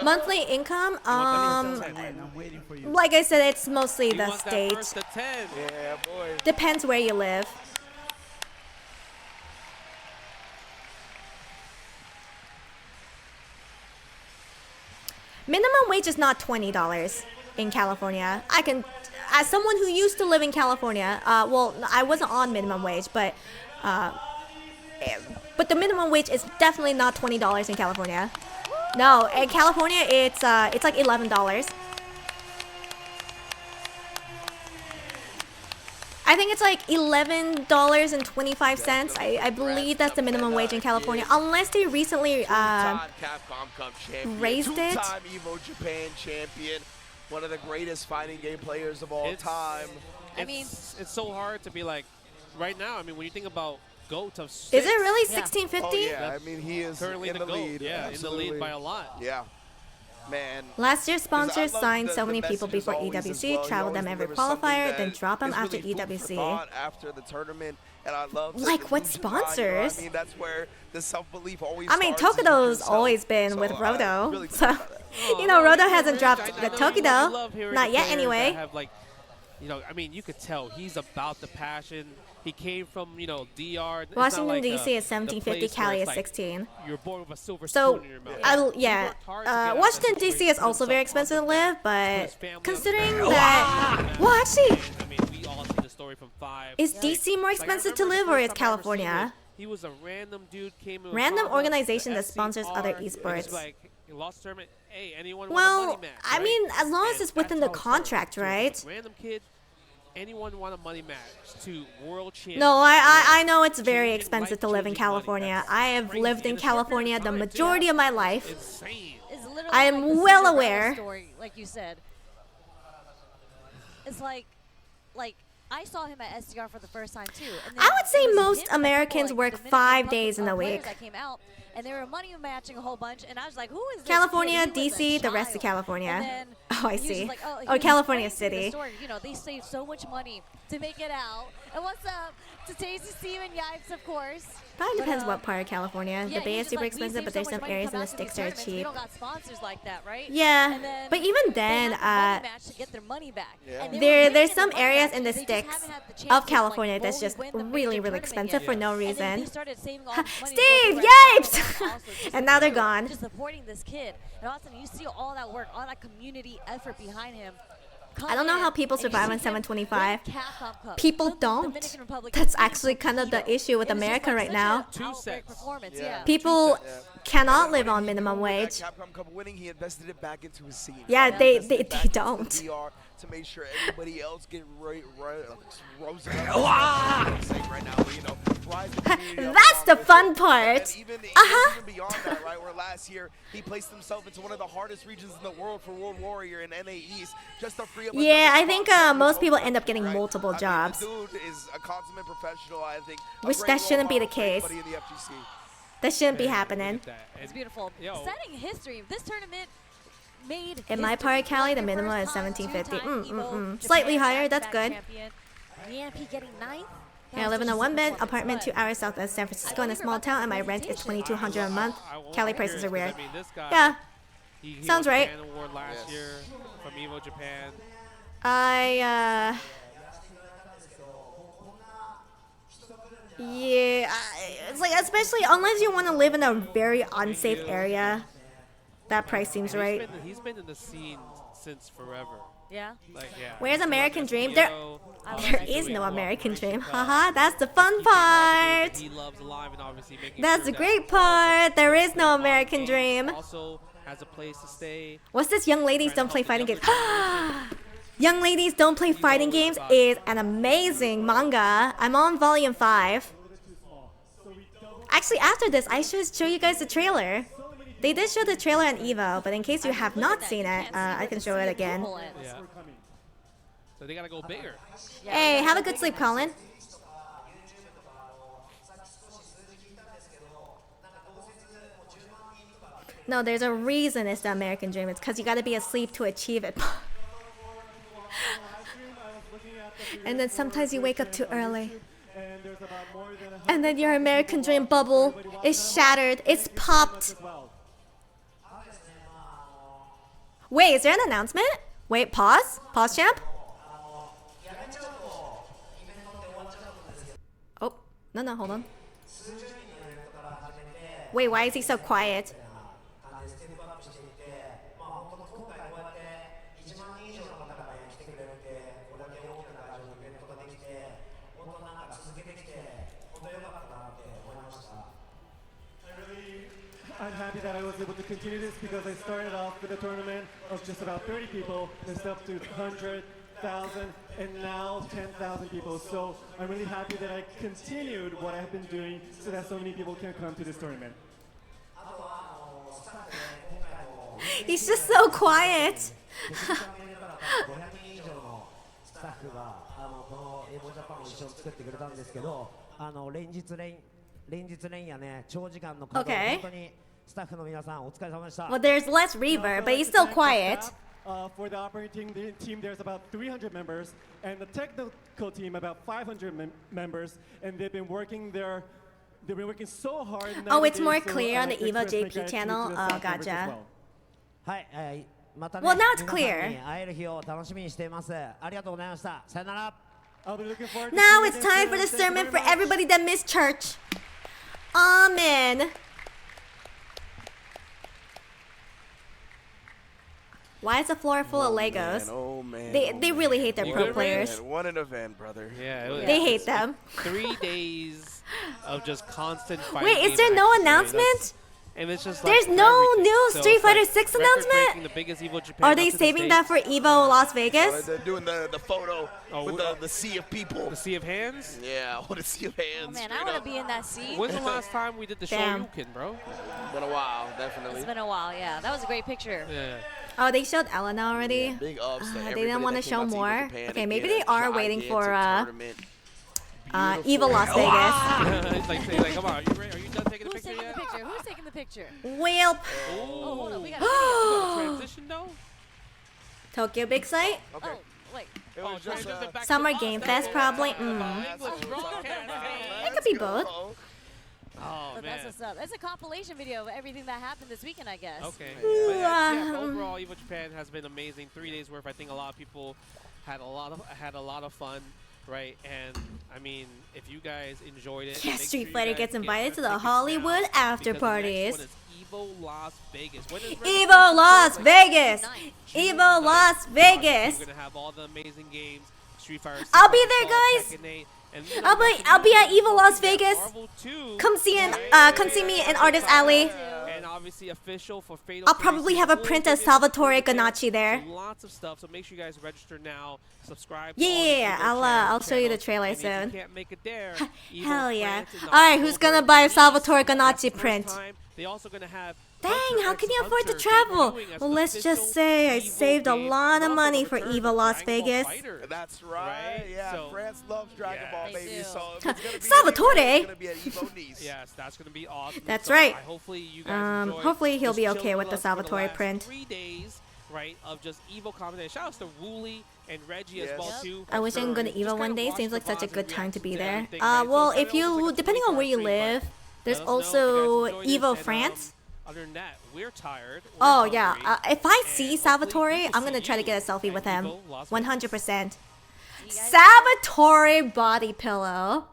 Monthly income, I'm waiting for you. like I said, it's mostly the state. Yeah, boy. Depends where you live. Minimum wage is not $20 in California. I can, as someone who used to live in California, well, I wasn't on minimum wage, but the minimum wage is definitely not $20 in California. No, in California it's like $11. I think it's like $11.25. I believe that's the minimum wage in California, unless they recently raised it. Two-time EVO Japan champion, one of the greatest fighting game players of all time. I mean, it's so hard to be like, right now. I mean, when you think about GOAT of 6. Is it really 1650? Oh, yeah, I mean, he is currently in the GOAT. lead. Yeah, Absolutely. in the lead by a lot. Yeah. Man. Last year's sponsors signed so many people before EWC, traveled them every qualifier, then drop them after EWC. After the tournament, and I love like what sponsors? I mean, that's where the self-belief always I mean, Tokido's always been with Rodo, really so you know, Rodo hasn't dropped the Tokido, not yet anyway. Have, like, you know, I mean, you could tell he's about the passion. He came from, you know, DR. Washington, like D.C. is 1750, Cali is 16. You're born with a silver so, spoon in your mouth. yeah, Washington, D.C. is also very expensive to live, but considering that... Well, actually, I mean, we all see the story from 5. Is D.C. more expensive to live, or is California? He was a random dude, came in Random organization that sponsors other esports. Like, he lost tournament. Hey, anyone well, want a money match, I right? mean, as long as it's within the contract, right? Random kid. Anyone want a money match to world champion? No, I know it's very expensive to live in California. I have lived in California the majority of my life. I am well aware. Story, like you said. It's like I saw him at SDR for the first time too. And I would say most Americans work 5 days in a week. That came out, and they were money matching a whole bunch, and I was like, who is this California, kid? He was DC, a the rest of child. California. And then Oh, I he was see. just like, he Oh, was California explaining to me City. the story. You know, they saved so much money to make it out. And what's up to Tasty Steve and Yipes, of course. Probably depends what part of California. Yeah, the Bay he's is just super like, we expensive, saved but so there's much some money areas to in come the out to these sticks that are tournaments. We cheap. don't got sponsors like that, right? Yeah, And then but even they then, had the money match to get their money back. Yeah. And they were there's making some the money areas back, in the they just sticks haven't had the chance of to, California like, that's fully just win the really, really tournament expensive yet. for no And then reason. they started saving all this money to Steve, go to Red Bull yipes! and also just And now they're supporting- gone. Just supporting this kid. And all of a sudden you see all that work, all that community effort behind him. I don't know how people survive on 725. People don't. That's actually kind of the issue with America right now. People cannot live on minimum wage. Capcom Cup winning, he invested it back into his scene. Yeah, Right? they Invested it back into don't. the PR to make sure everybody else get right now. But, you know, rise the community up That's the around fun this. part. And even beyond that, right? Where last year he placed himself into one of the hardest regions in the world for World Warrior in NA East, just to free up. Yeah, I think most people end up getting multiple jobs. The dude is a consummate professional. I think. Which that shouldn't be the case. That shouldn't be happening. It's beautiful. Setting history. This tournament made In my part, Cali, the minimum is 1750. Slightly higher, that's good. Yampy getting 9th. Yeah, I live in a one-bed apartment 2 hours south of San Francisco in a small town, and my rent is $2,200 a month. Cali prices are weird. Yeah, sounds right. Last year from EVO Japan. Yeah, it's like, especially unless you want to live in a very unsafe area, that price seems right. He's been in the scene since forever. Yeah. Where's American Dream? There is no American Dream. Haha, that's the fun part. He loves Alive and obviously making That's the great part. There is no American Dream. Also has a place to stay. What's this? Young Ladies Don't Play Fighting Games. Young Ladies Don't Play Fighting Games is an amazing manga. I'm on volume 5. Actually, after this, I should show you guys the trailer. They did show the trailer on EVO, but in case you have not seen it, I can show it again. Yeah. So they gotta go bigger. Hey, have a good sleep, Colin. No, there's a reason it's the American Dream. It's because you gotta be asleep to achieve it. And then sometimes you wake up too early. And then your American Dream bubble is shattered. It's popped. Wait, is there an announcement? Wait, pause? Pause, champ? Oh, no, hold on. Wait, why is he so quiet? I'm happy that I was able to continue this because I started off with a tournament of just about 30 people, and it's up to 100,000, and now 10,000 people. So I'm really happy that I continued what I've been doing so that so many people can come to this tournament. He's just so quiet. 連夜ね長時間の稼働本当にスタッフの皆さんお疲れ様でした。 Well, there's less reverb, but he's still quiet. For the operating team, there's about 300 members, and the technical team about 500 members, and they've been working so hard. Oh, it's more clear on the EVO JP channel. Oh, gotcha. Well, now it's clear. Now it's time for the sermon for everybody that missed church. Amen. Why is the floor full of Legos? They really hate their pro players. What an event, brother. Yeah, they hate them. 3 days of just constant fighting. Wait, is there no announcement? And it's just there's no new Street Fighter 6 announcement? The biggest EVO Japan Are they saving that for EVO Las Vegas? They're doing the photo with the sea of people. The sea of hands? Yeah, what a sea of hands. Oh, man, I want to be in that sea. When's the last time we did the Shoryuken, bro? It's been a while, definitely. It's been a while, yeah. That was a great picture. Yeah. Oh, they showed Elena already? Yeah, big ups to they didn't want to show more? Okay, maybe they are waiting for EVO Las Vegas. It's like, come on, are you done taking the picture yet? Who's taking the picture? Welp. Oh, hold on, we got a video. Transition though? Tokyo Big Sight? Okay. Oh, wait. Summer Game Fest probably? It could be both. Oh, man. That's what's up. It's a compilation video of everything that happened this weekend, I guess. Okay. But yeah, overall, EVO Japan has been amazing. 3 days worth. I think a lot of people had a lot of fun. Right, and I mean, if you guys enjoyed it, Street Fighter gets invited to the Hollywood after parties. The next one is EVO Las Vegas. EVO Las Vegas! EVO Las Vegas! We're gonna have all the amazing games. Street Fighter 6, I'll be there, guys! I'll be at EVO Las Vegas. Come see me in Artist Alley. And obviously official for Fatal. I'll probably have a print of Salvatore Ganacci there. Lots of stuff, so make sure you guys register now. Subscribe. Yeah, I'll show you the trailer soon. If you can't make it there, Hell yeah! All right, who's gonna buy a Salvatore Ganacci print? They also gonna have. Dang, how can you afford to travel? Well, let's just say I saved a lot of money for EVO Las Vegas. That's right. Yeah, So- France loves Dragon Ball, baby. So if it's gonna be Salvatore. it's gonna be an Evo niece. Yes, that's gonna be awesome. That's So right. hopefully you guys enjoy. Hopefully he'll Just be chill okay with the us for Salvatore last print. 3 days, right, of just Evo commentating. Shout outs to Wooly and Reggie as well too. I wish I could go to Just EVO kinda one day. watch Seems the like such a VODs good and time to be reactions there. everything, right? Well, So if you, depending on where you live, there's let us know if also you guys enjoyed EVO this, and, France. Other than that, we're tired. We're Oh hungry. yeah, if I see and Salvatore, hopefully we I'm will gonna see try to you get a selfie with at him. EVO Las Vegas. 100%. Salvatore body pillow.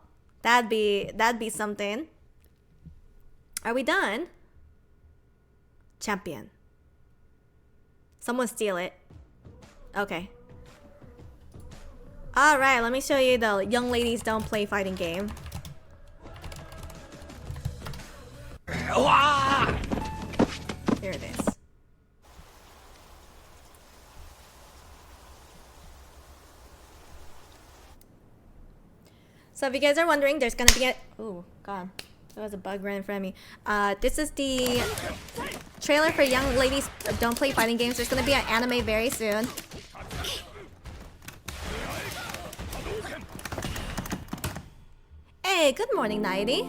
That'd be something. Are we done? Champion. Someone steal it. Okay. All right, let me show you the young ladies don't play fighting game. Here it is. So if you guys are wondering, there's gonna be a... Oh, God. There was a bug right in front of me. This is the trailer for Young Ladies Don't Play Fighting Games. There's gonna be an anime very soon. Hey, good morning, Nighty.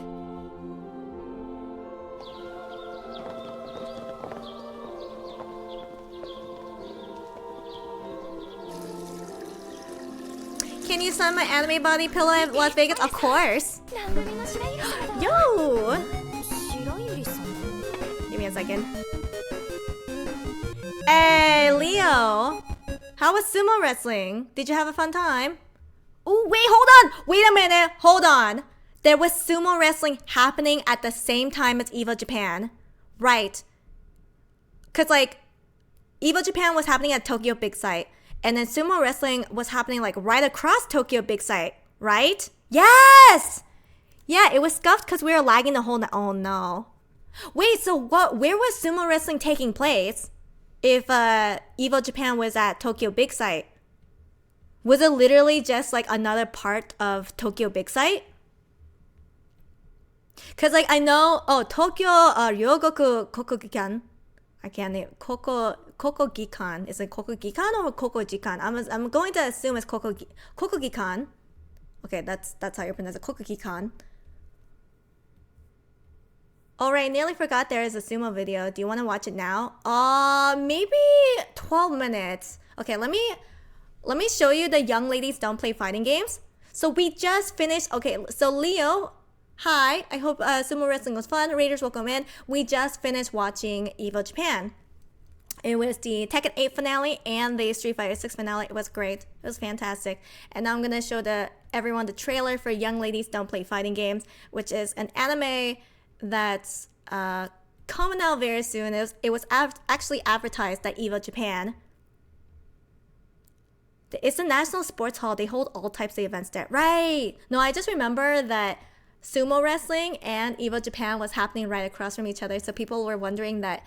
Can you sign my anime body pillow at Las Vegas? Of course. Yo! Give me a second. Hey, Leo! How was sumo wrestling? Did you have a fun time? Oh, wait, hold on! Wait a minute, hold on. There was sumo wrestling happening at the same time as EVO Japan. Right. Cause like, EVO Japan was happening at Tokyo Big Sight. And then sumo wrestling was happening like right across Tokyo Big Sight, right? Yes! Yeah, it was scuffed because we were lagging the whole night. Oh no. Wait, so where was sumo wrestling taking place if EVO Japan was at Tokyo Big Sight? Was it literally just like another part of Tokyo Big Sight? Cause like I know, Tokyo Ryogoku Kokugikan. I can't name Kokugikan. Is it Kokugikan or Kokugikan? I'm going to assume it's Kokugikan. Okay, that's how you pronounce it. Kokugikan. Alright, nearly forgot there is a sumo video. Do you want to watch it now? Maybe 12 minutes. Okay, let me show you the Young Ladies Don't Play Fighting Games. So we just finished. Okay, so Leo, hi. I hope sumo wrestling was fun. Raiders, welcome in. We just finished watching EVO Japan. It was the Tekken 8 finale and the Street Fighter 6 finale. It was great. It was fantastic. And now I'm going to show everyone the trailer for Young Ladies Don't Play Fighting Games, which is an anime that's coming out very soon. It was actually advertised at EVO Japan. It's the National Sports Hall. They hold all types of events there. Right. No, I just remember that sumo wrestling and EVO Japan was happening right across from each other. So people were wondering that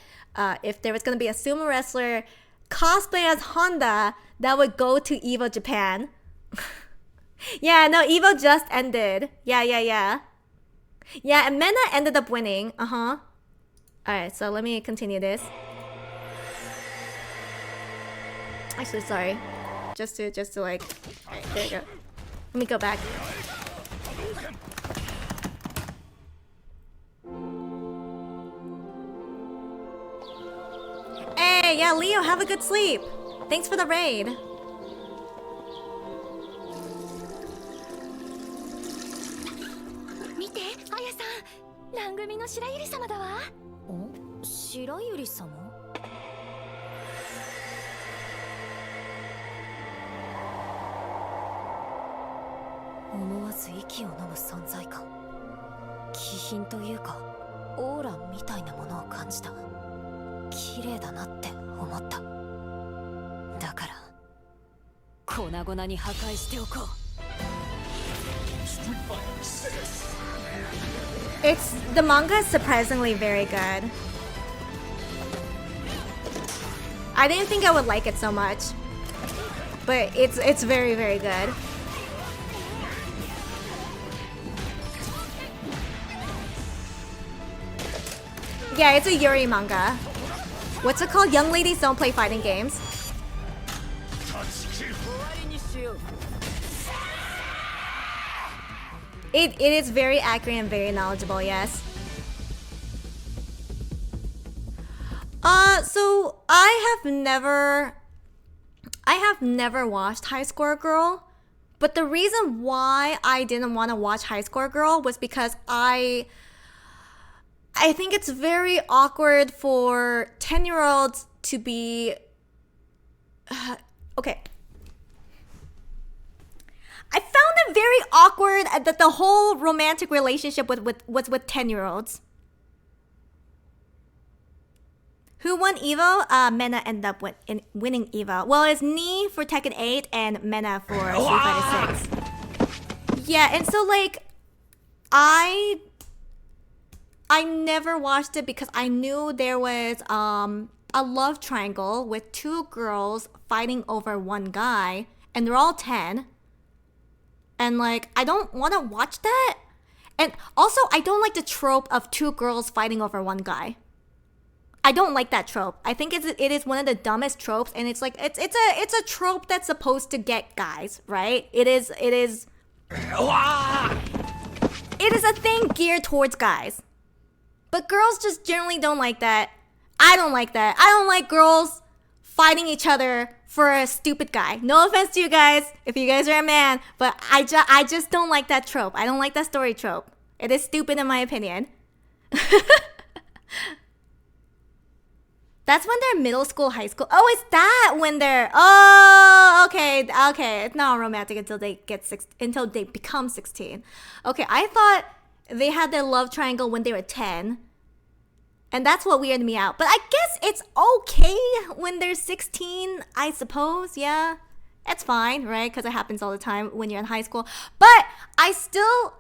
if there was going to be a sumo wrestler cosplay as Honda that would go to EVO Japan. Yeah, no, EVO just ended. Yeah. Yeah, and Mena ended up winning. Alright, so let me continue this. Actually, sorry. Just to like... Alright, there you go. Let me go back. Hey, yeah, Leo, have a good sleep. Thanks for the raid. オーラみたいなものを感じた。綺麗だなって思った。だから粉々に破壊しておこう。The manga is surprisingly very good. I didn't think I would like it so much, but it's very, very good. Yeah, it's a Yuri manga. What's it called? Young ladies don't play fighting games. It is very accurate and very knowledgeable, yes. So I have never watched High Score Girl, but the reason why I didn't want to watch High Score Girl was because I think it's very awkward for 10-year-olds to be okay. I found it very awkward that the whole romantic relationship was with 10-year-olds. Who won EVO? Mena ended up winning EVO. Well, it's Ni for Tekken 8 and Mena for Street Fighter 6. Yeah, and so like, I never watched it because I knew there was a love triangle with two girls fighting over one guy, and they're all 10. And like, I don't want to watch that. And also, I don't like the trope of two girls fighting over one guy. I don't like that trope. I think it is one of the dumbest tropes, and it's like it's a trope that's supposed to get guys, right? It is a thing geared towards guys. But girls just generally don't like that. I don't like that. I don't like girls fighting each other for a stupid guy. No offense to you guys, if you guys are a man, but I just don't like that trope. I don't like that story trope. It is stupid in my opinion. That's when they're middle school, high school. Oh, it's that when they're... Oh, okay. It's not romantic until they become 16. Okay, I thought they had their love triangle when they were 10. And that's what weirded me out. But I guess it's okay when they're 16, I suppose. Yeah, it's fine, right? Because it happens all the time when you're in high school. But I still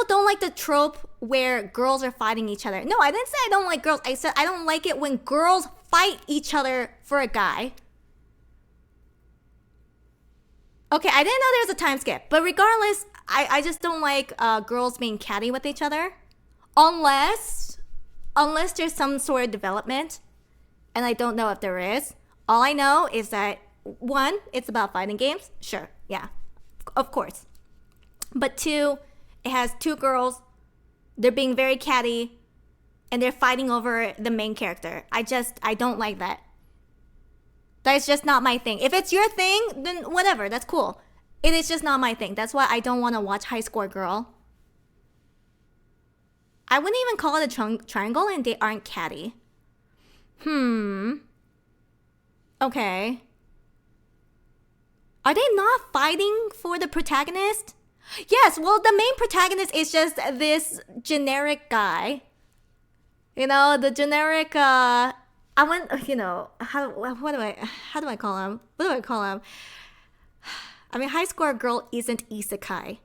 don't like the trope where girls are fighting each other. No, I didn't say I don't like girls. I said I don't like it when girls fight each other for a guy. Okay, I didn't know there was a time skip. But regardless, I just don't like girls being catty with each other. Unless there's some sort of development. And I don't know if there is. All I know is that, one, it's about fighting games. Sure, yeah, of course. But two, it has two girls. They're being very catty. And they're fighting over the main character. I don't like that. That's just not my thing. If it's your thing, then whatever, that's cool. It is just not my thing. That's why I don't want to watch High Score Girl. I wouldn't even call it a triangle, and they aren't catty. Okay. Are they not fighting for the protagonist? Yes, well, the main protagonist is just this generic guy. You know, the generic, how do I call him? What do I call him? I mean, High Score Girl isn't isekai.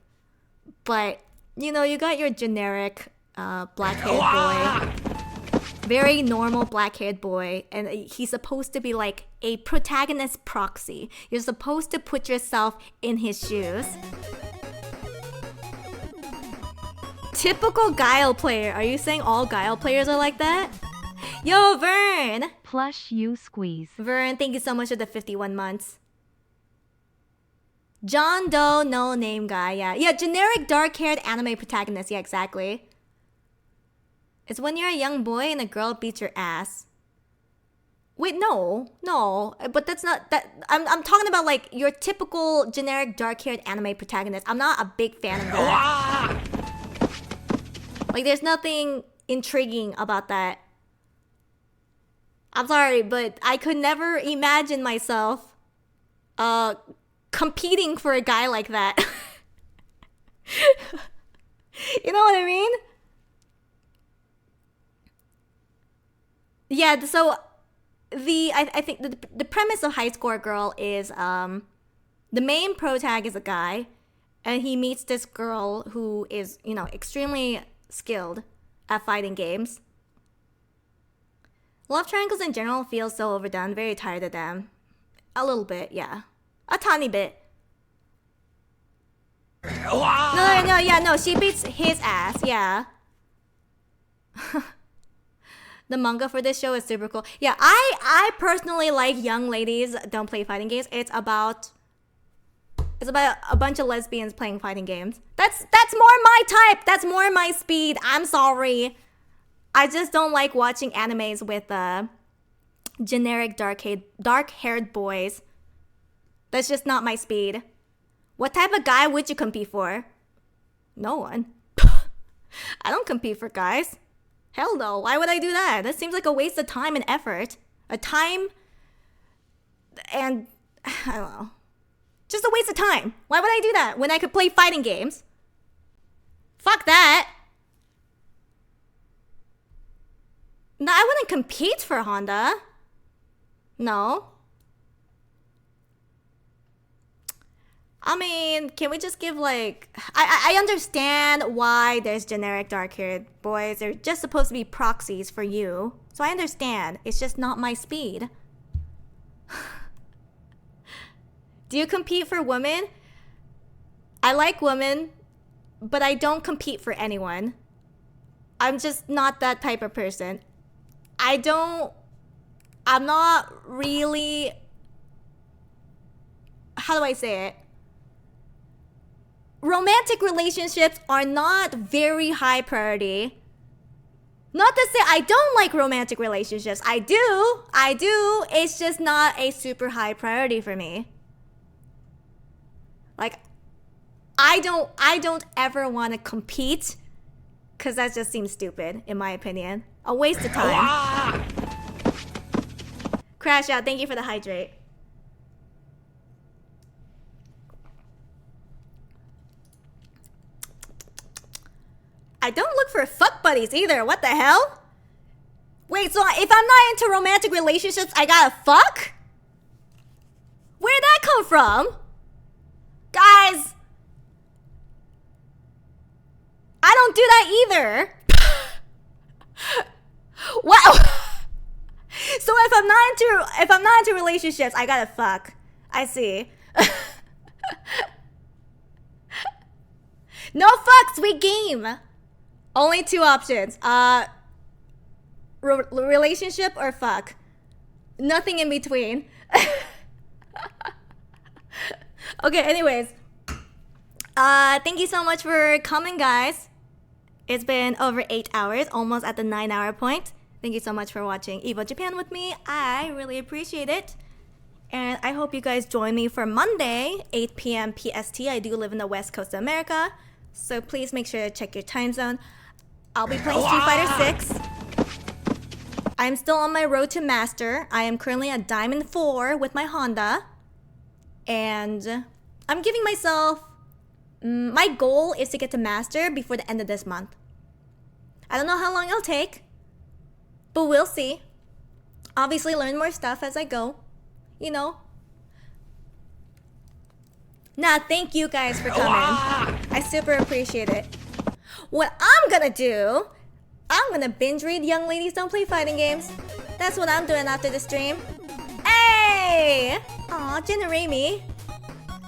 But, you know, you got your generic black-haired boy. Very normal black-haired boy. And he's supposed to be like a protagonist proxy. You're supposed to put yourself in his shoes. Typical Guile player. Are you saying all Guile players are like that? Yo, Vern! Plush you squeeze. Vern, thank you so much for the 51 months. John Doe, no name guy, yeah. Yeah, generic dark-haired anime protagonist, yeah, exactly. It's when you're a young boy and a girl beats your ass. Wait, no, but that's not that. I'm talking about like your typical generic dark-haired anime protagonist. I'm not a big fan of that. Like, there's nothing intriguing about that. I'm sorry, but I could never imagine myself competing for a guy like that. You know what I mean? Yeah, so I think the premise of High Score Girl is the main pro tag is a guy, and he meets this girl who is, you know, extremely skilled at fighting games. Love triangles in general feel so overdone, very tired of them. A little bit, yeah. A tiny bit. No, she beats his ass, yeah. The manga for this show is super cool. Yeah, I personally like young ladies don't play fighting games. It's about a bunch of lesbians playing fighting games. That's more my type. That's more my speed. I'm sorry. I just don't like watching animes with generic dark-haired boys. That's just not my speed. What type of guy would you compete for? No one. I don't compete for guys. Hell no. Why would I do that? That seems like a waste of time and effort. A time and I don't know. Just a waste of time. Why would I do that when I could play fighting games? Fuck that. No, I wouldn't compete for Honda. No. I mean, can we just give like... I understand why there's generic dark-haired boys. They're just supposed to be proxies for you. So I understand. It's just not my speed. Do you compete for women? I like women, but I don't compete for anyone. I'm just not that type of person. I'm not really... How do I say it? Romantic relationships are not very high priority. Not to say I don't like romantic relationships. I do. It's just not a super high priority for me. Like, I don't ever want to compete, because that just seems stupid, in my opinion. A waste of time. Crash out, thank you for the hydrate. I don't look for fuck buddies either. What the hell? Wait, so if I'm not into romantic relationships, I gotta fuck? Where'd that come from? Guys, I don't do that either. Wow. So if I'm not into relationships, I gotta fuck. I see. No fuck, sweet game. Only two options. Relationship or fuck. Nothing in between. Okay, anyways. Thank you so much for coming, guys. It's been over 8 hours, almost at the 9-hour point. Thank you so much for watching EVO Japan with me. I really appreciate it. And I hope you guys join me for Monday, 8 p.m. PST. I do live in the West Coast of America, so please make sure to check your time zone. I'll be playing Street Fighter 6. I'm still on my road to Master. I am currently at Diamond 4 with my Honda. And I'm giving myself... my goal is to get to Master before the end of this month. I don't know how long it'll take, but we'll see. Obviously, learn more stuff as I go. You know? Nah, thank you guys for coming. I super appreciate it. What I'm gonna do, I'm gonna binge read Young Ladies Don't Play Fighting Games. That's what I'm doing after the stream. Hey! Aw, Jenna Raimi.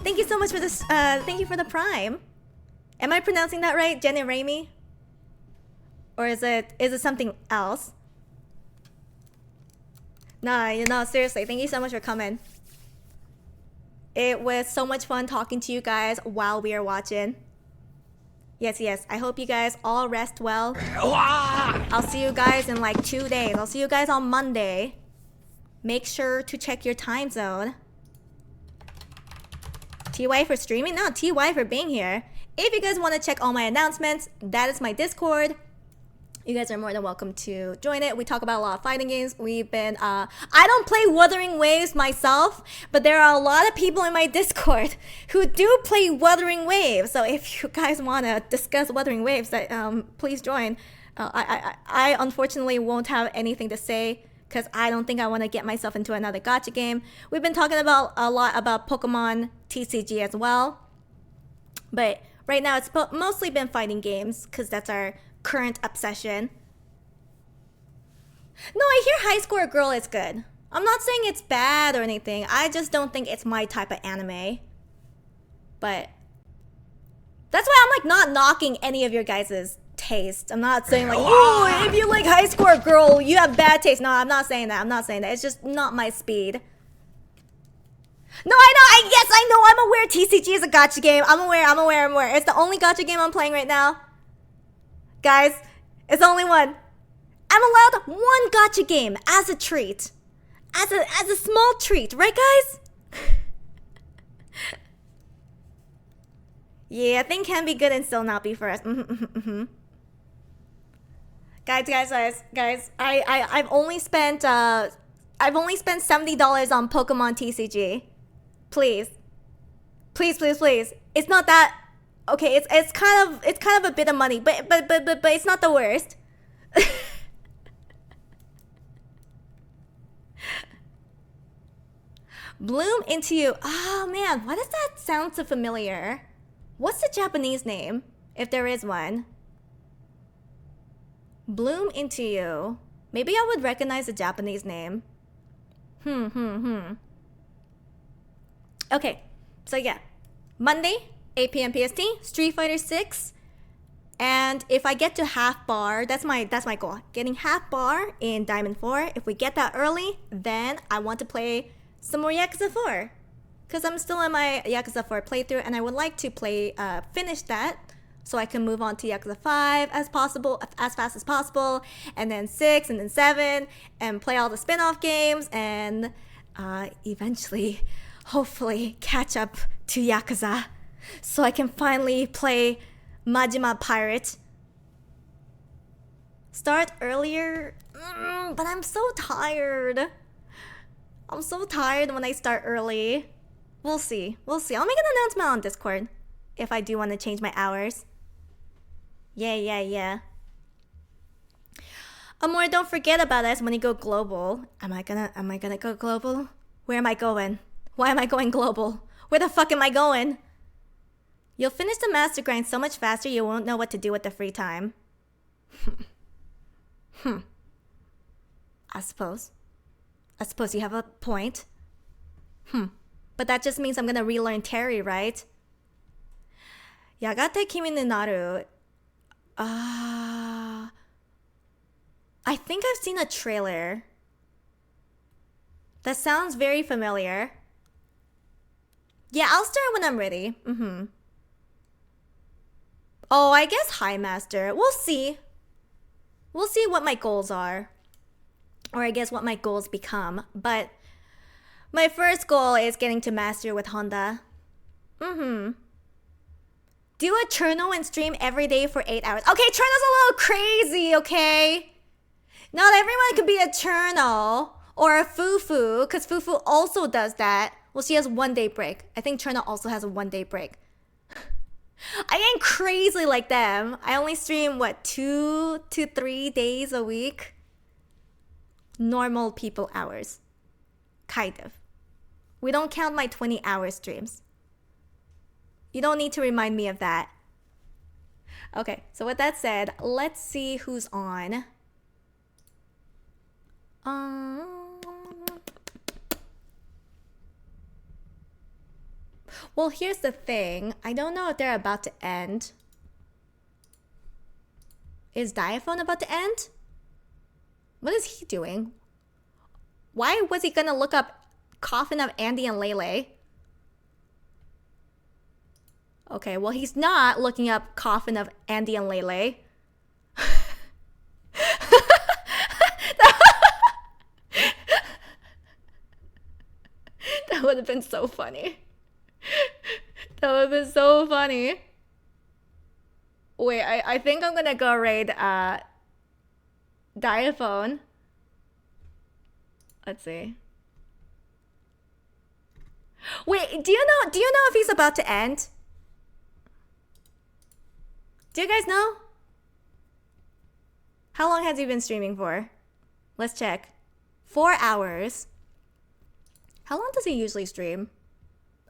Thank you so much for this, thank you for the Prime. Am I pronouncing that right, Jenna Raimi? Or is it something else? No, seriously, thank you so much for coming. It was so much fun talking to you guys while we are watching. Yes, I hope you guys all rest well. I'll see you guys in like 2 days. I'll see you guys on Monday. Make sure to check your time zone. TY for streaming? No, TY for being here. If you guys want to check all my announcements, that is my Discord. You guys are more than welcome to join it. We talk about a lot of fighting games. We've been, I don't play Wuthering Waves myself, but there are a lot of people in my Discord who do play Wuthering Waves. So if you guys want to discuss Wuthering Waves, please join. I unfortunately won't have anything to say because I don't think I want to get myself into another gacha game. We've been talking about a lot about Pokemon TCG as well. But right now it's mostly been fighting games because that's our current obsession. No, I hear High Score Girl is good. I'm not saying it's bad or anything. I just don't think it's my type of anime. But that's why I'm like not knocking any of your guys' taste. I'm not saying like, oh, if you like High Score Girl, you have bad taste. No, I'm not saying that. I'm not saying that. It's just not my speed. No, I know. Yes, I know. I'm aware TCG is a gacha game. I'm aware. It's the only gacha game I'm playing right now. Guys, it's the only one. I'm allowed one gacha game as a treat. As a small treat, right guys? Yeah, I think can be good and still not be for us. Guys, I've only spent $70 on Pokemon TCG. Please. It's not that okay, it's kind of a bit of money, but it's not the worst. Bloom into you. Oh man, why does that sound so familiar? What's the Japanese name, if there is one? Bloom into you. Maybe I would recognize the Japanese name. Okay, so yeah. Monday, 8 p.m. PST, Street Fighter 6. And if I get to half bar, that's my goal. Getting half bar in Diamond 4. If we get that early, then I want to play some more Yakuza 4. Because I'm still in my Yakuza 4 playthrough and I would like to finish that so I can move on to Yakuza 5 as fast as possible, and then 6 and then 7 and play all the spin-off games and eventually, hopefully, catch up to Yakuza so I can finally play Majima Pirate. Start earlier, but I'm so tired. I'm so tired when I start early. We'll see. I'll make an announcement on Discord if I do want to change my hours. Yeah. Amor, don't forget about us when you go global. Am I gonna go global? Where am I going? Why am I going global? Where the fuck am I going? You'll finish the master grind so much faster you won't know what to do with the free time. I suppose you have a point. But that just means I'm gonna relearn Terry, right? Yagate Kimi ni Naru. I think I've seen a trailer. That sounds very familiar. Yeah, I'll start when I'm ready. Oh, I guess High Master. We'll see. We'll see what my goals are. Or I guess what my goals become. But my first goal is getting to Master with Honda. Do a Cherno and stream every day for 8 hours. Okay, Cherno's a little crazy, okay? Not everyone can be a Cherno or a Fufu, because Fufu also does that. Well, she has 1 day break. I think Cherno also has a 1 day break. I ain't crazy like them. I only stream, what, 2 to 3 days a week? Normal people hours. Kind of. We don't count my 20-hour streams. You don't need to remind me of that. Okay, so with that said, let's see who's on. Well, here's the thing. I don't know if they're about to end. Is Diaphone about to end? What is he doing? Why was he gonna look up Coffin of Andy and Lele? Okay, well, he's not looking up Coffin of Andy and Lele. That would have been so funny. That would have been so funny. Wait, I think I'm gonna go raid Diaphone. Let's see. Wait, do you know if he's about to end? Do you guys know? How long has he been streaming for? Let's check. 4 hours. How long does he usually stream?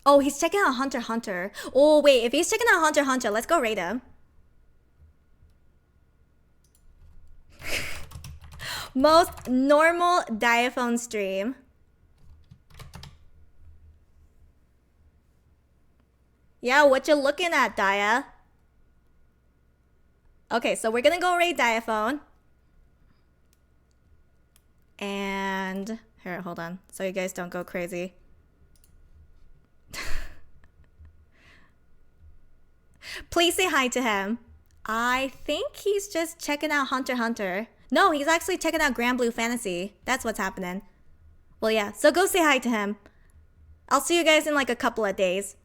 Oh, he's checking out Hunter x Hunter. Oh, wait, if he's checking out Hunter x Hunter, let's go rate him. Most normal diaphone stream. Yeah, what you looking at, Dia? Okay, so we're gonna go rate diaphone. And here, hold on, so you guys don't go crazy. Please say hi to him. I think he's just checking out Hunter x Hunter. No, he's actually checking out Grand Blue Fantasy. That's what's happening. Well, yeah, so go say hi to him. I'll see you guys in like a couple of days.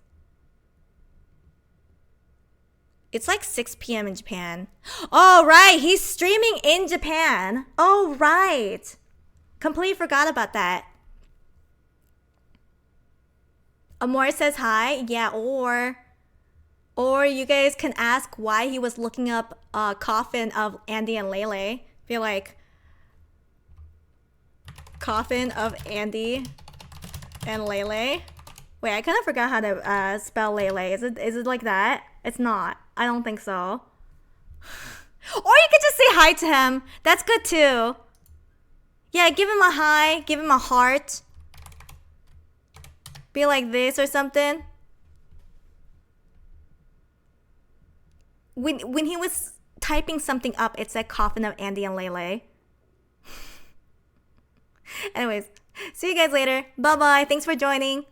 It's like 6 p.m. in Japan. Oh, right, he's streaming in Japan. Oh, right. Completely forgot about that. Amor says hi. Yeah, or you guys can ask why he was looking up a coffin of Andy and Lele. Be like, coffin of Andy and Lele. Wait, I kind of forgot how to spell Lele. Is it like that? It's not. I don't think so. Or you could just say hi to him. That's good too. Yeah, give him a hi. Give him a heart. Be like this or something. When he was typing something up, it said coffin of Andy and Lele. Anyways, see you guys later. Bye-bye. Thanks for joining.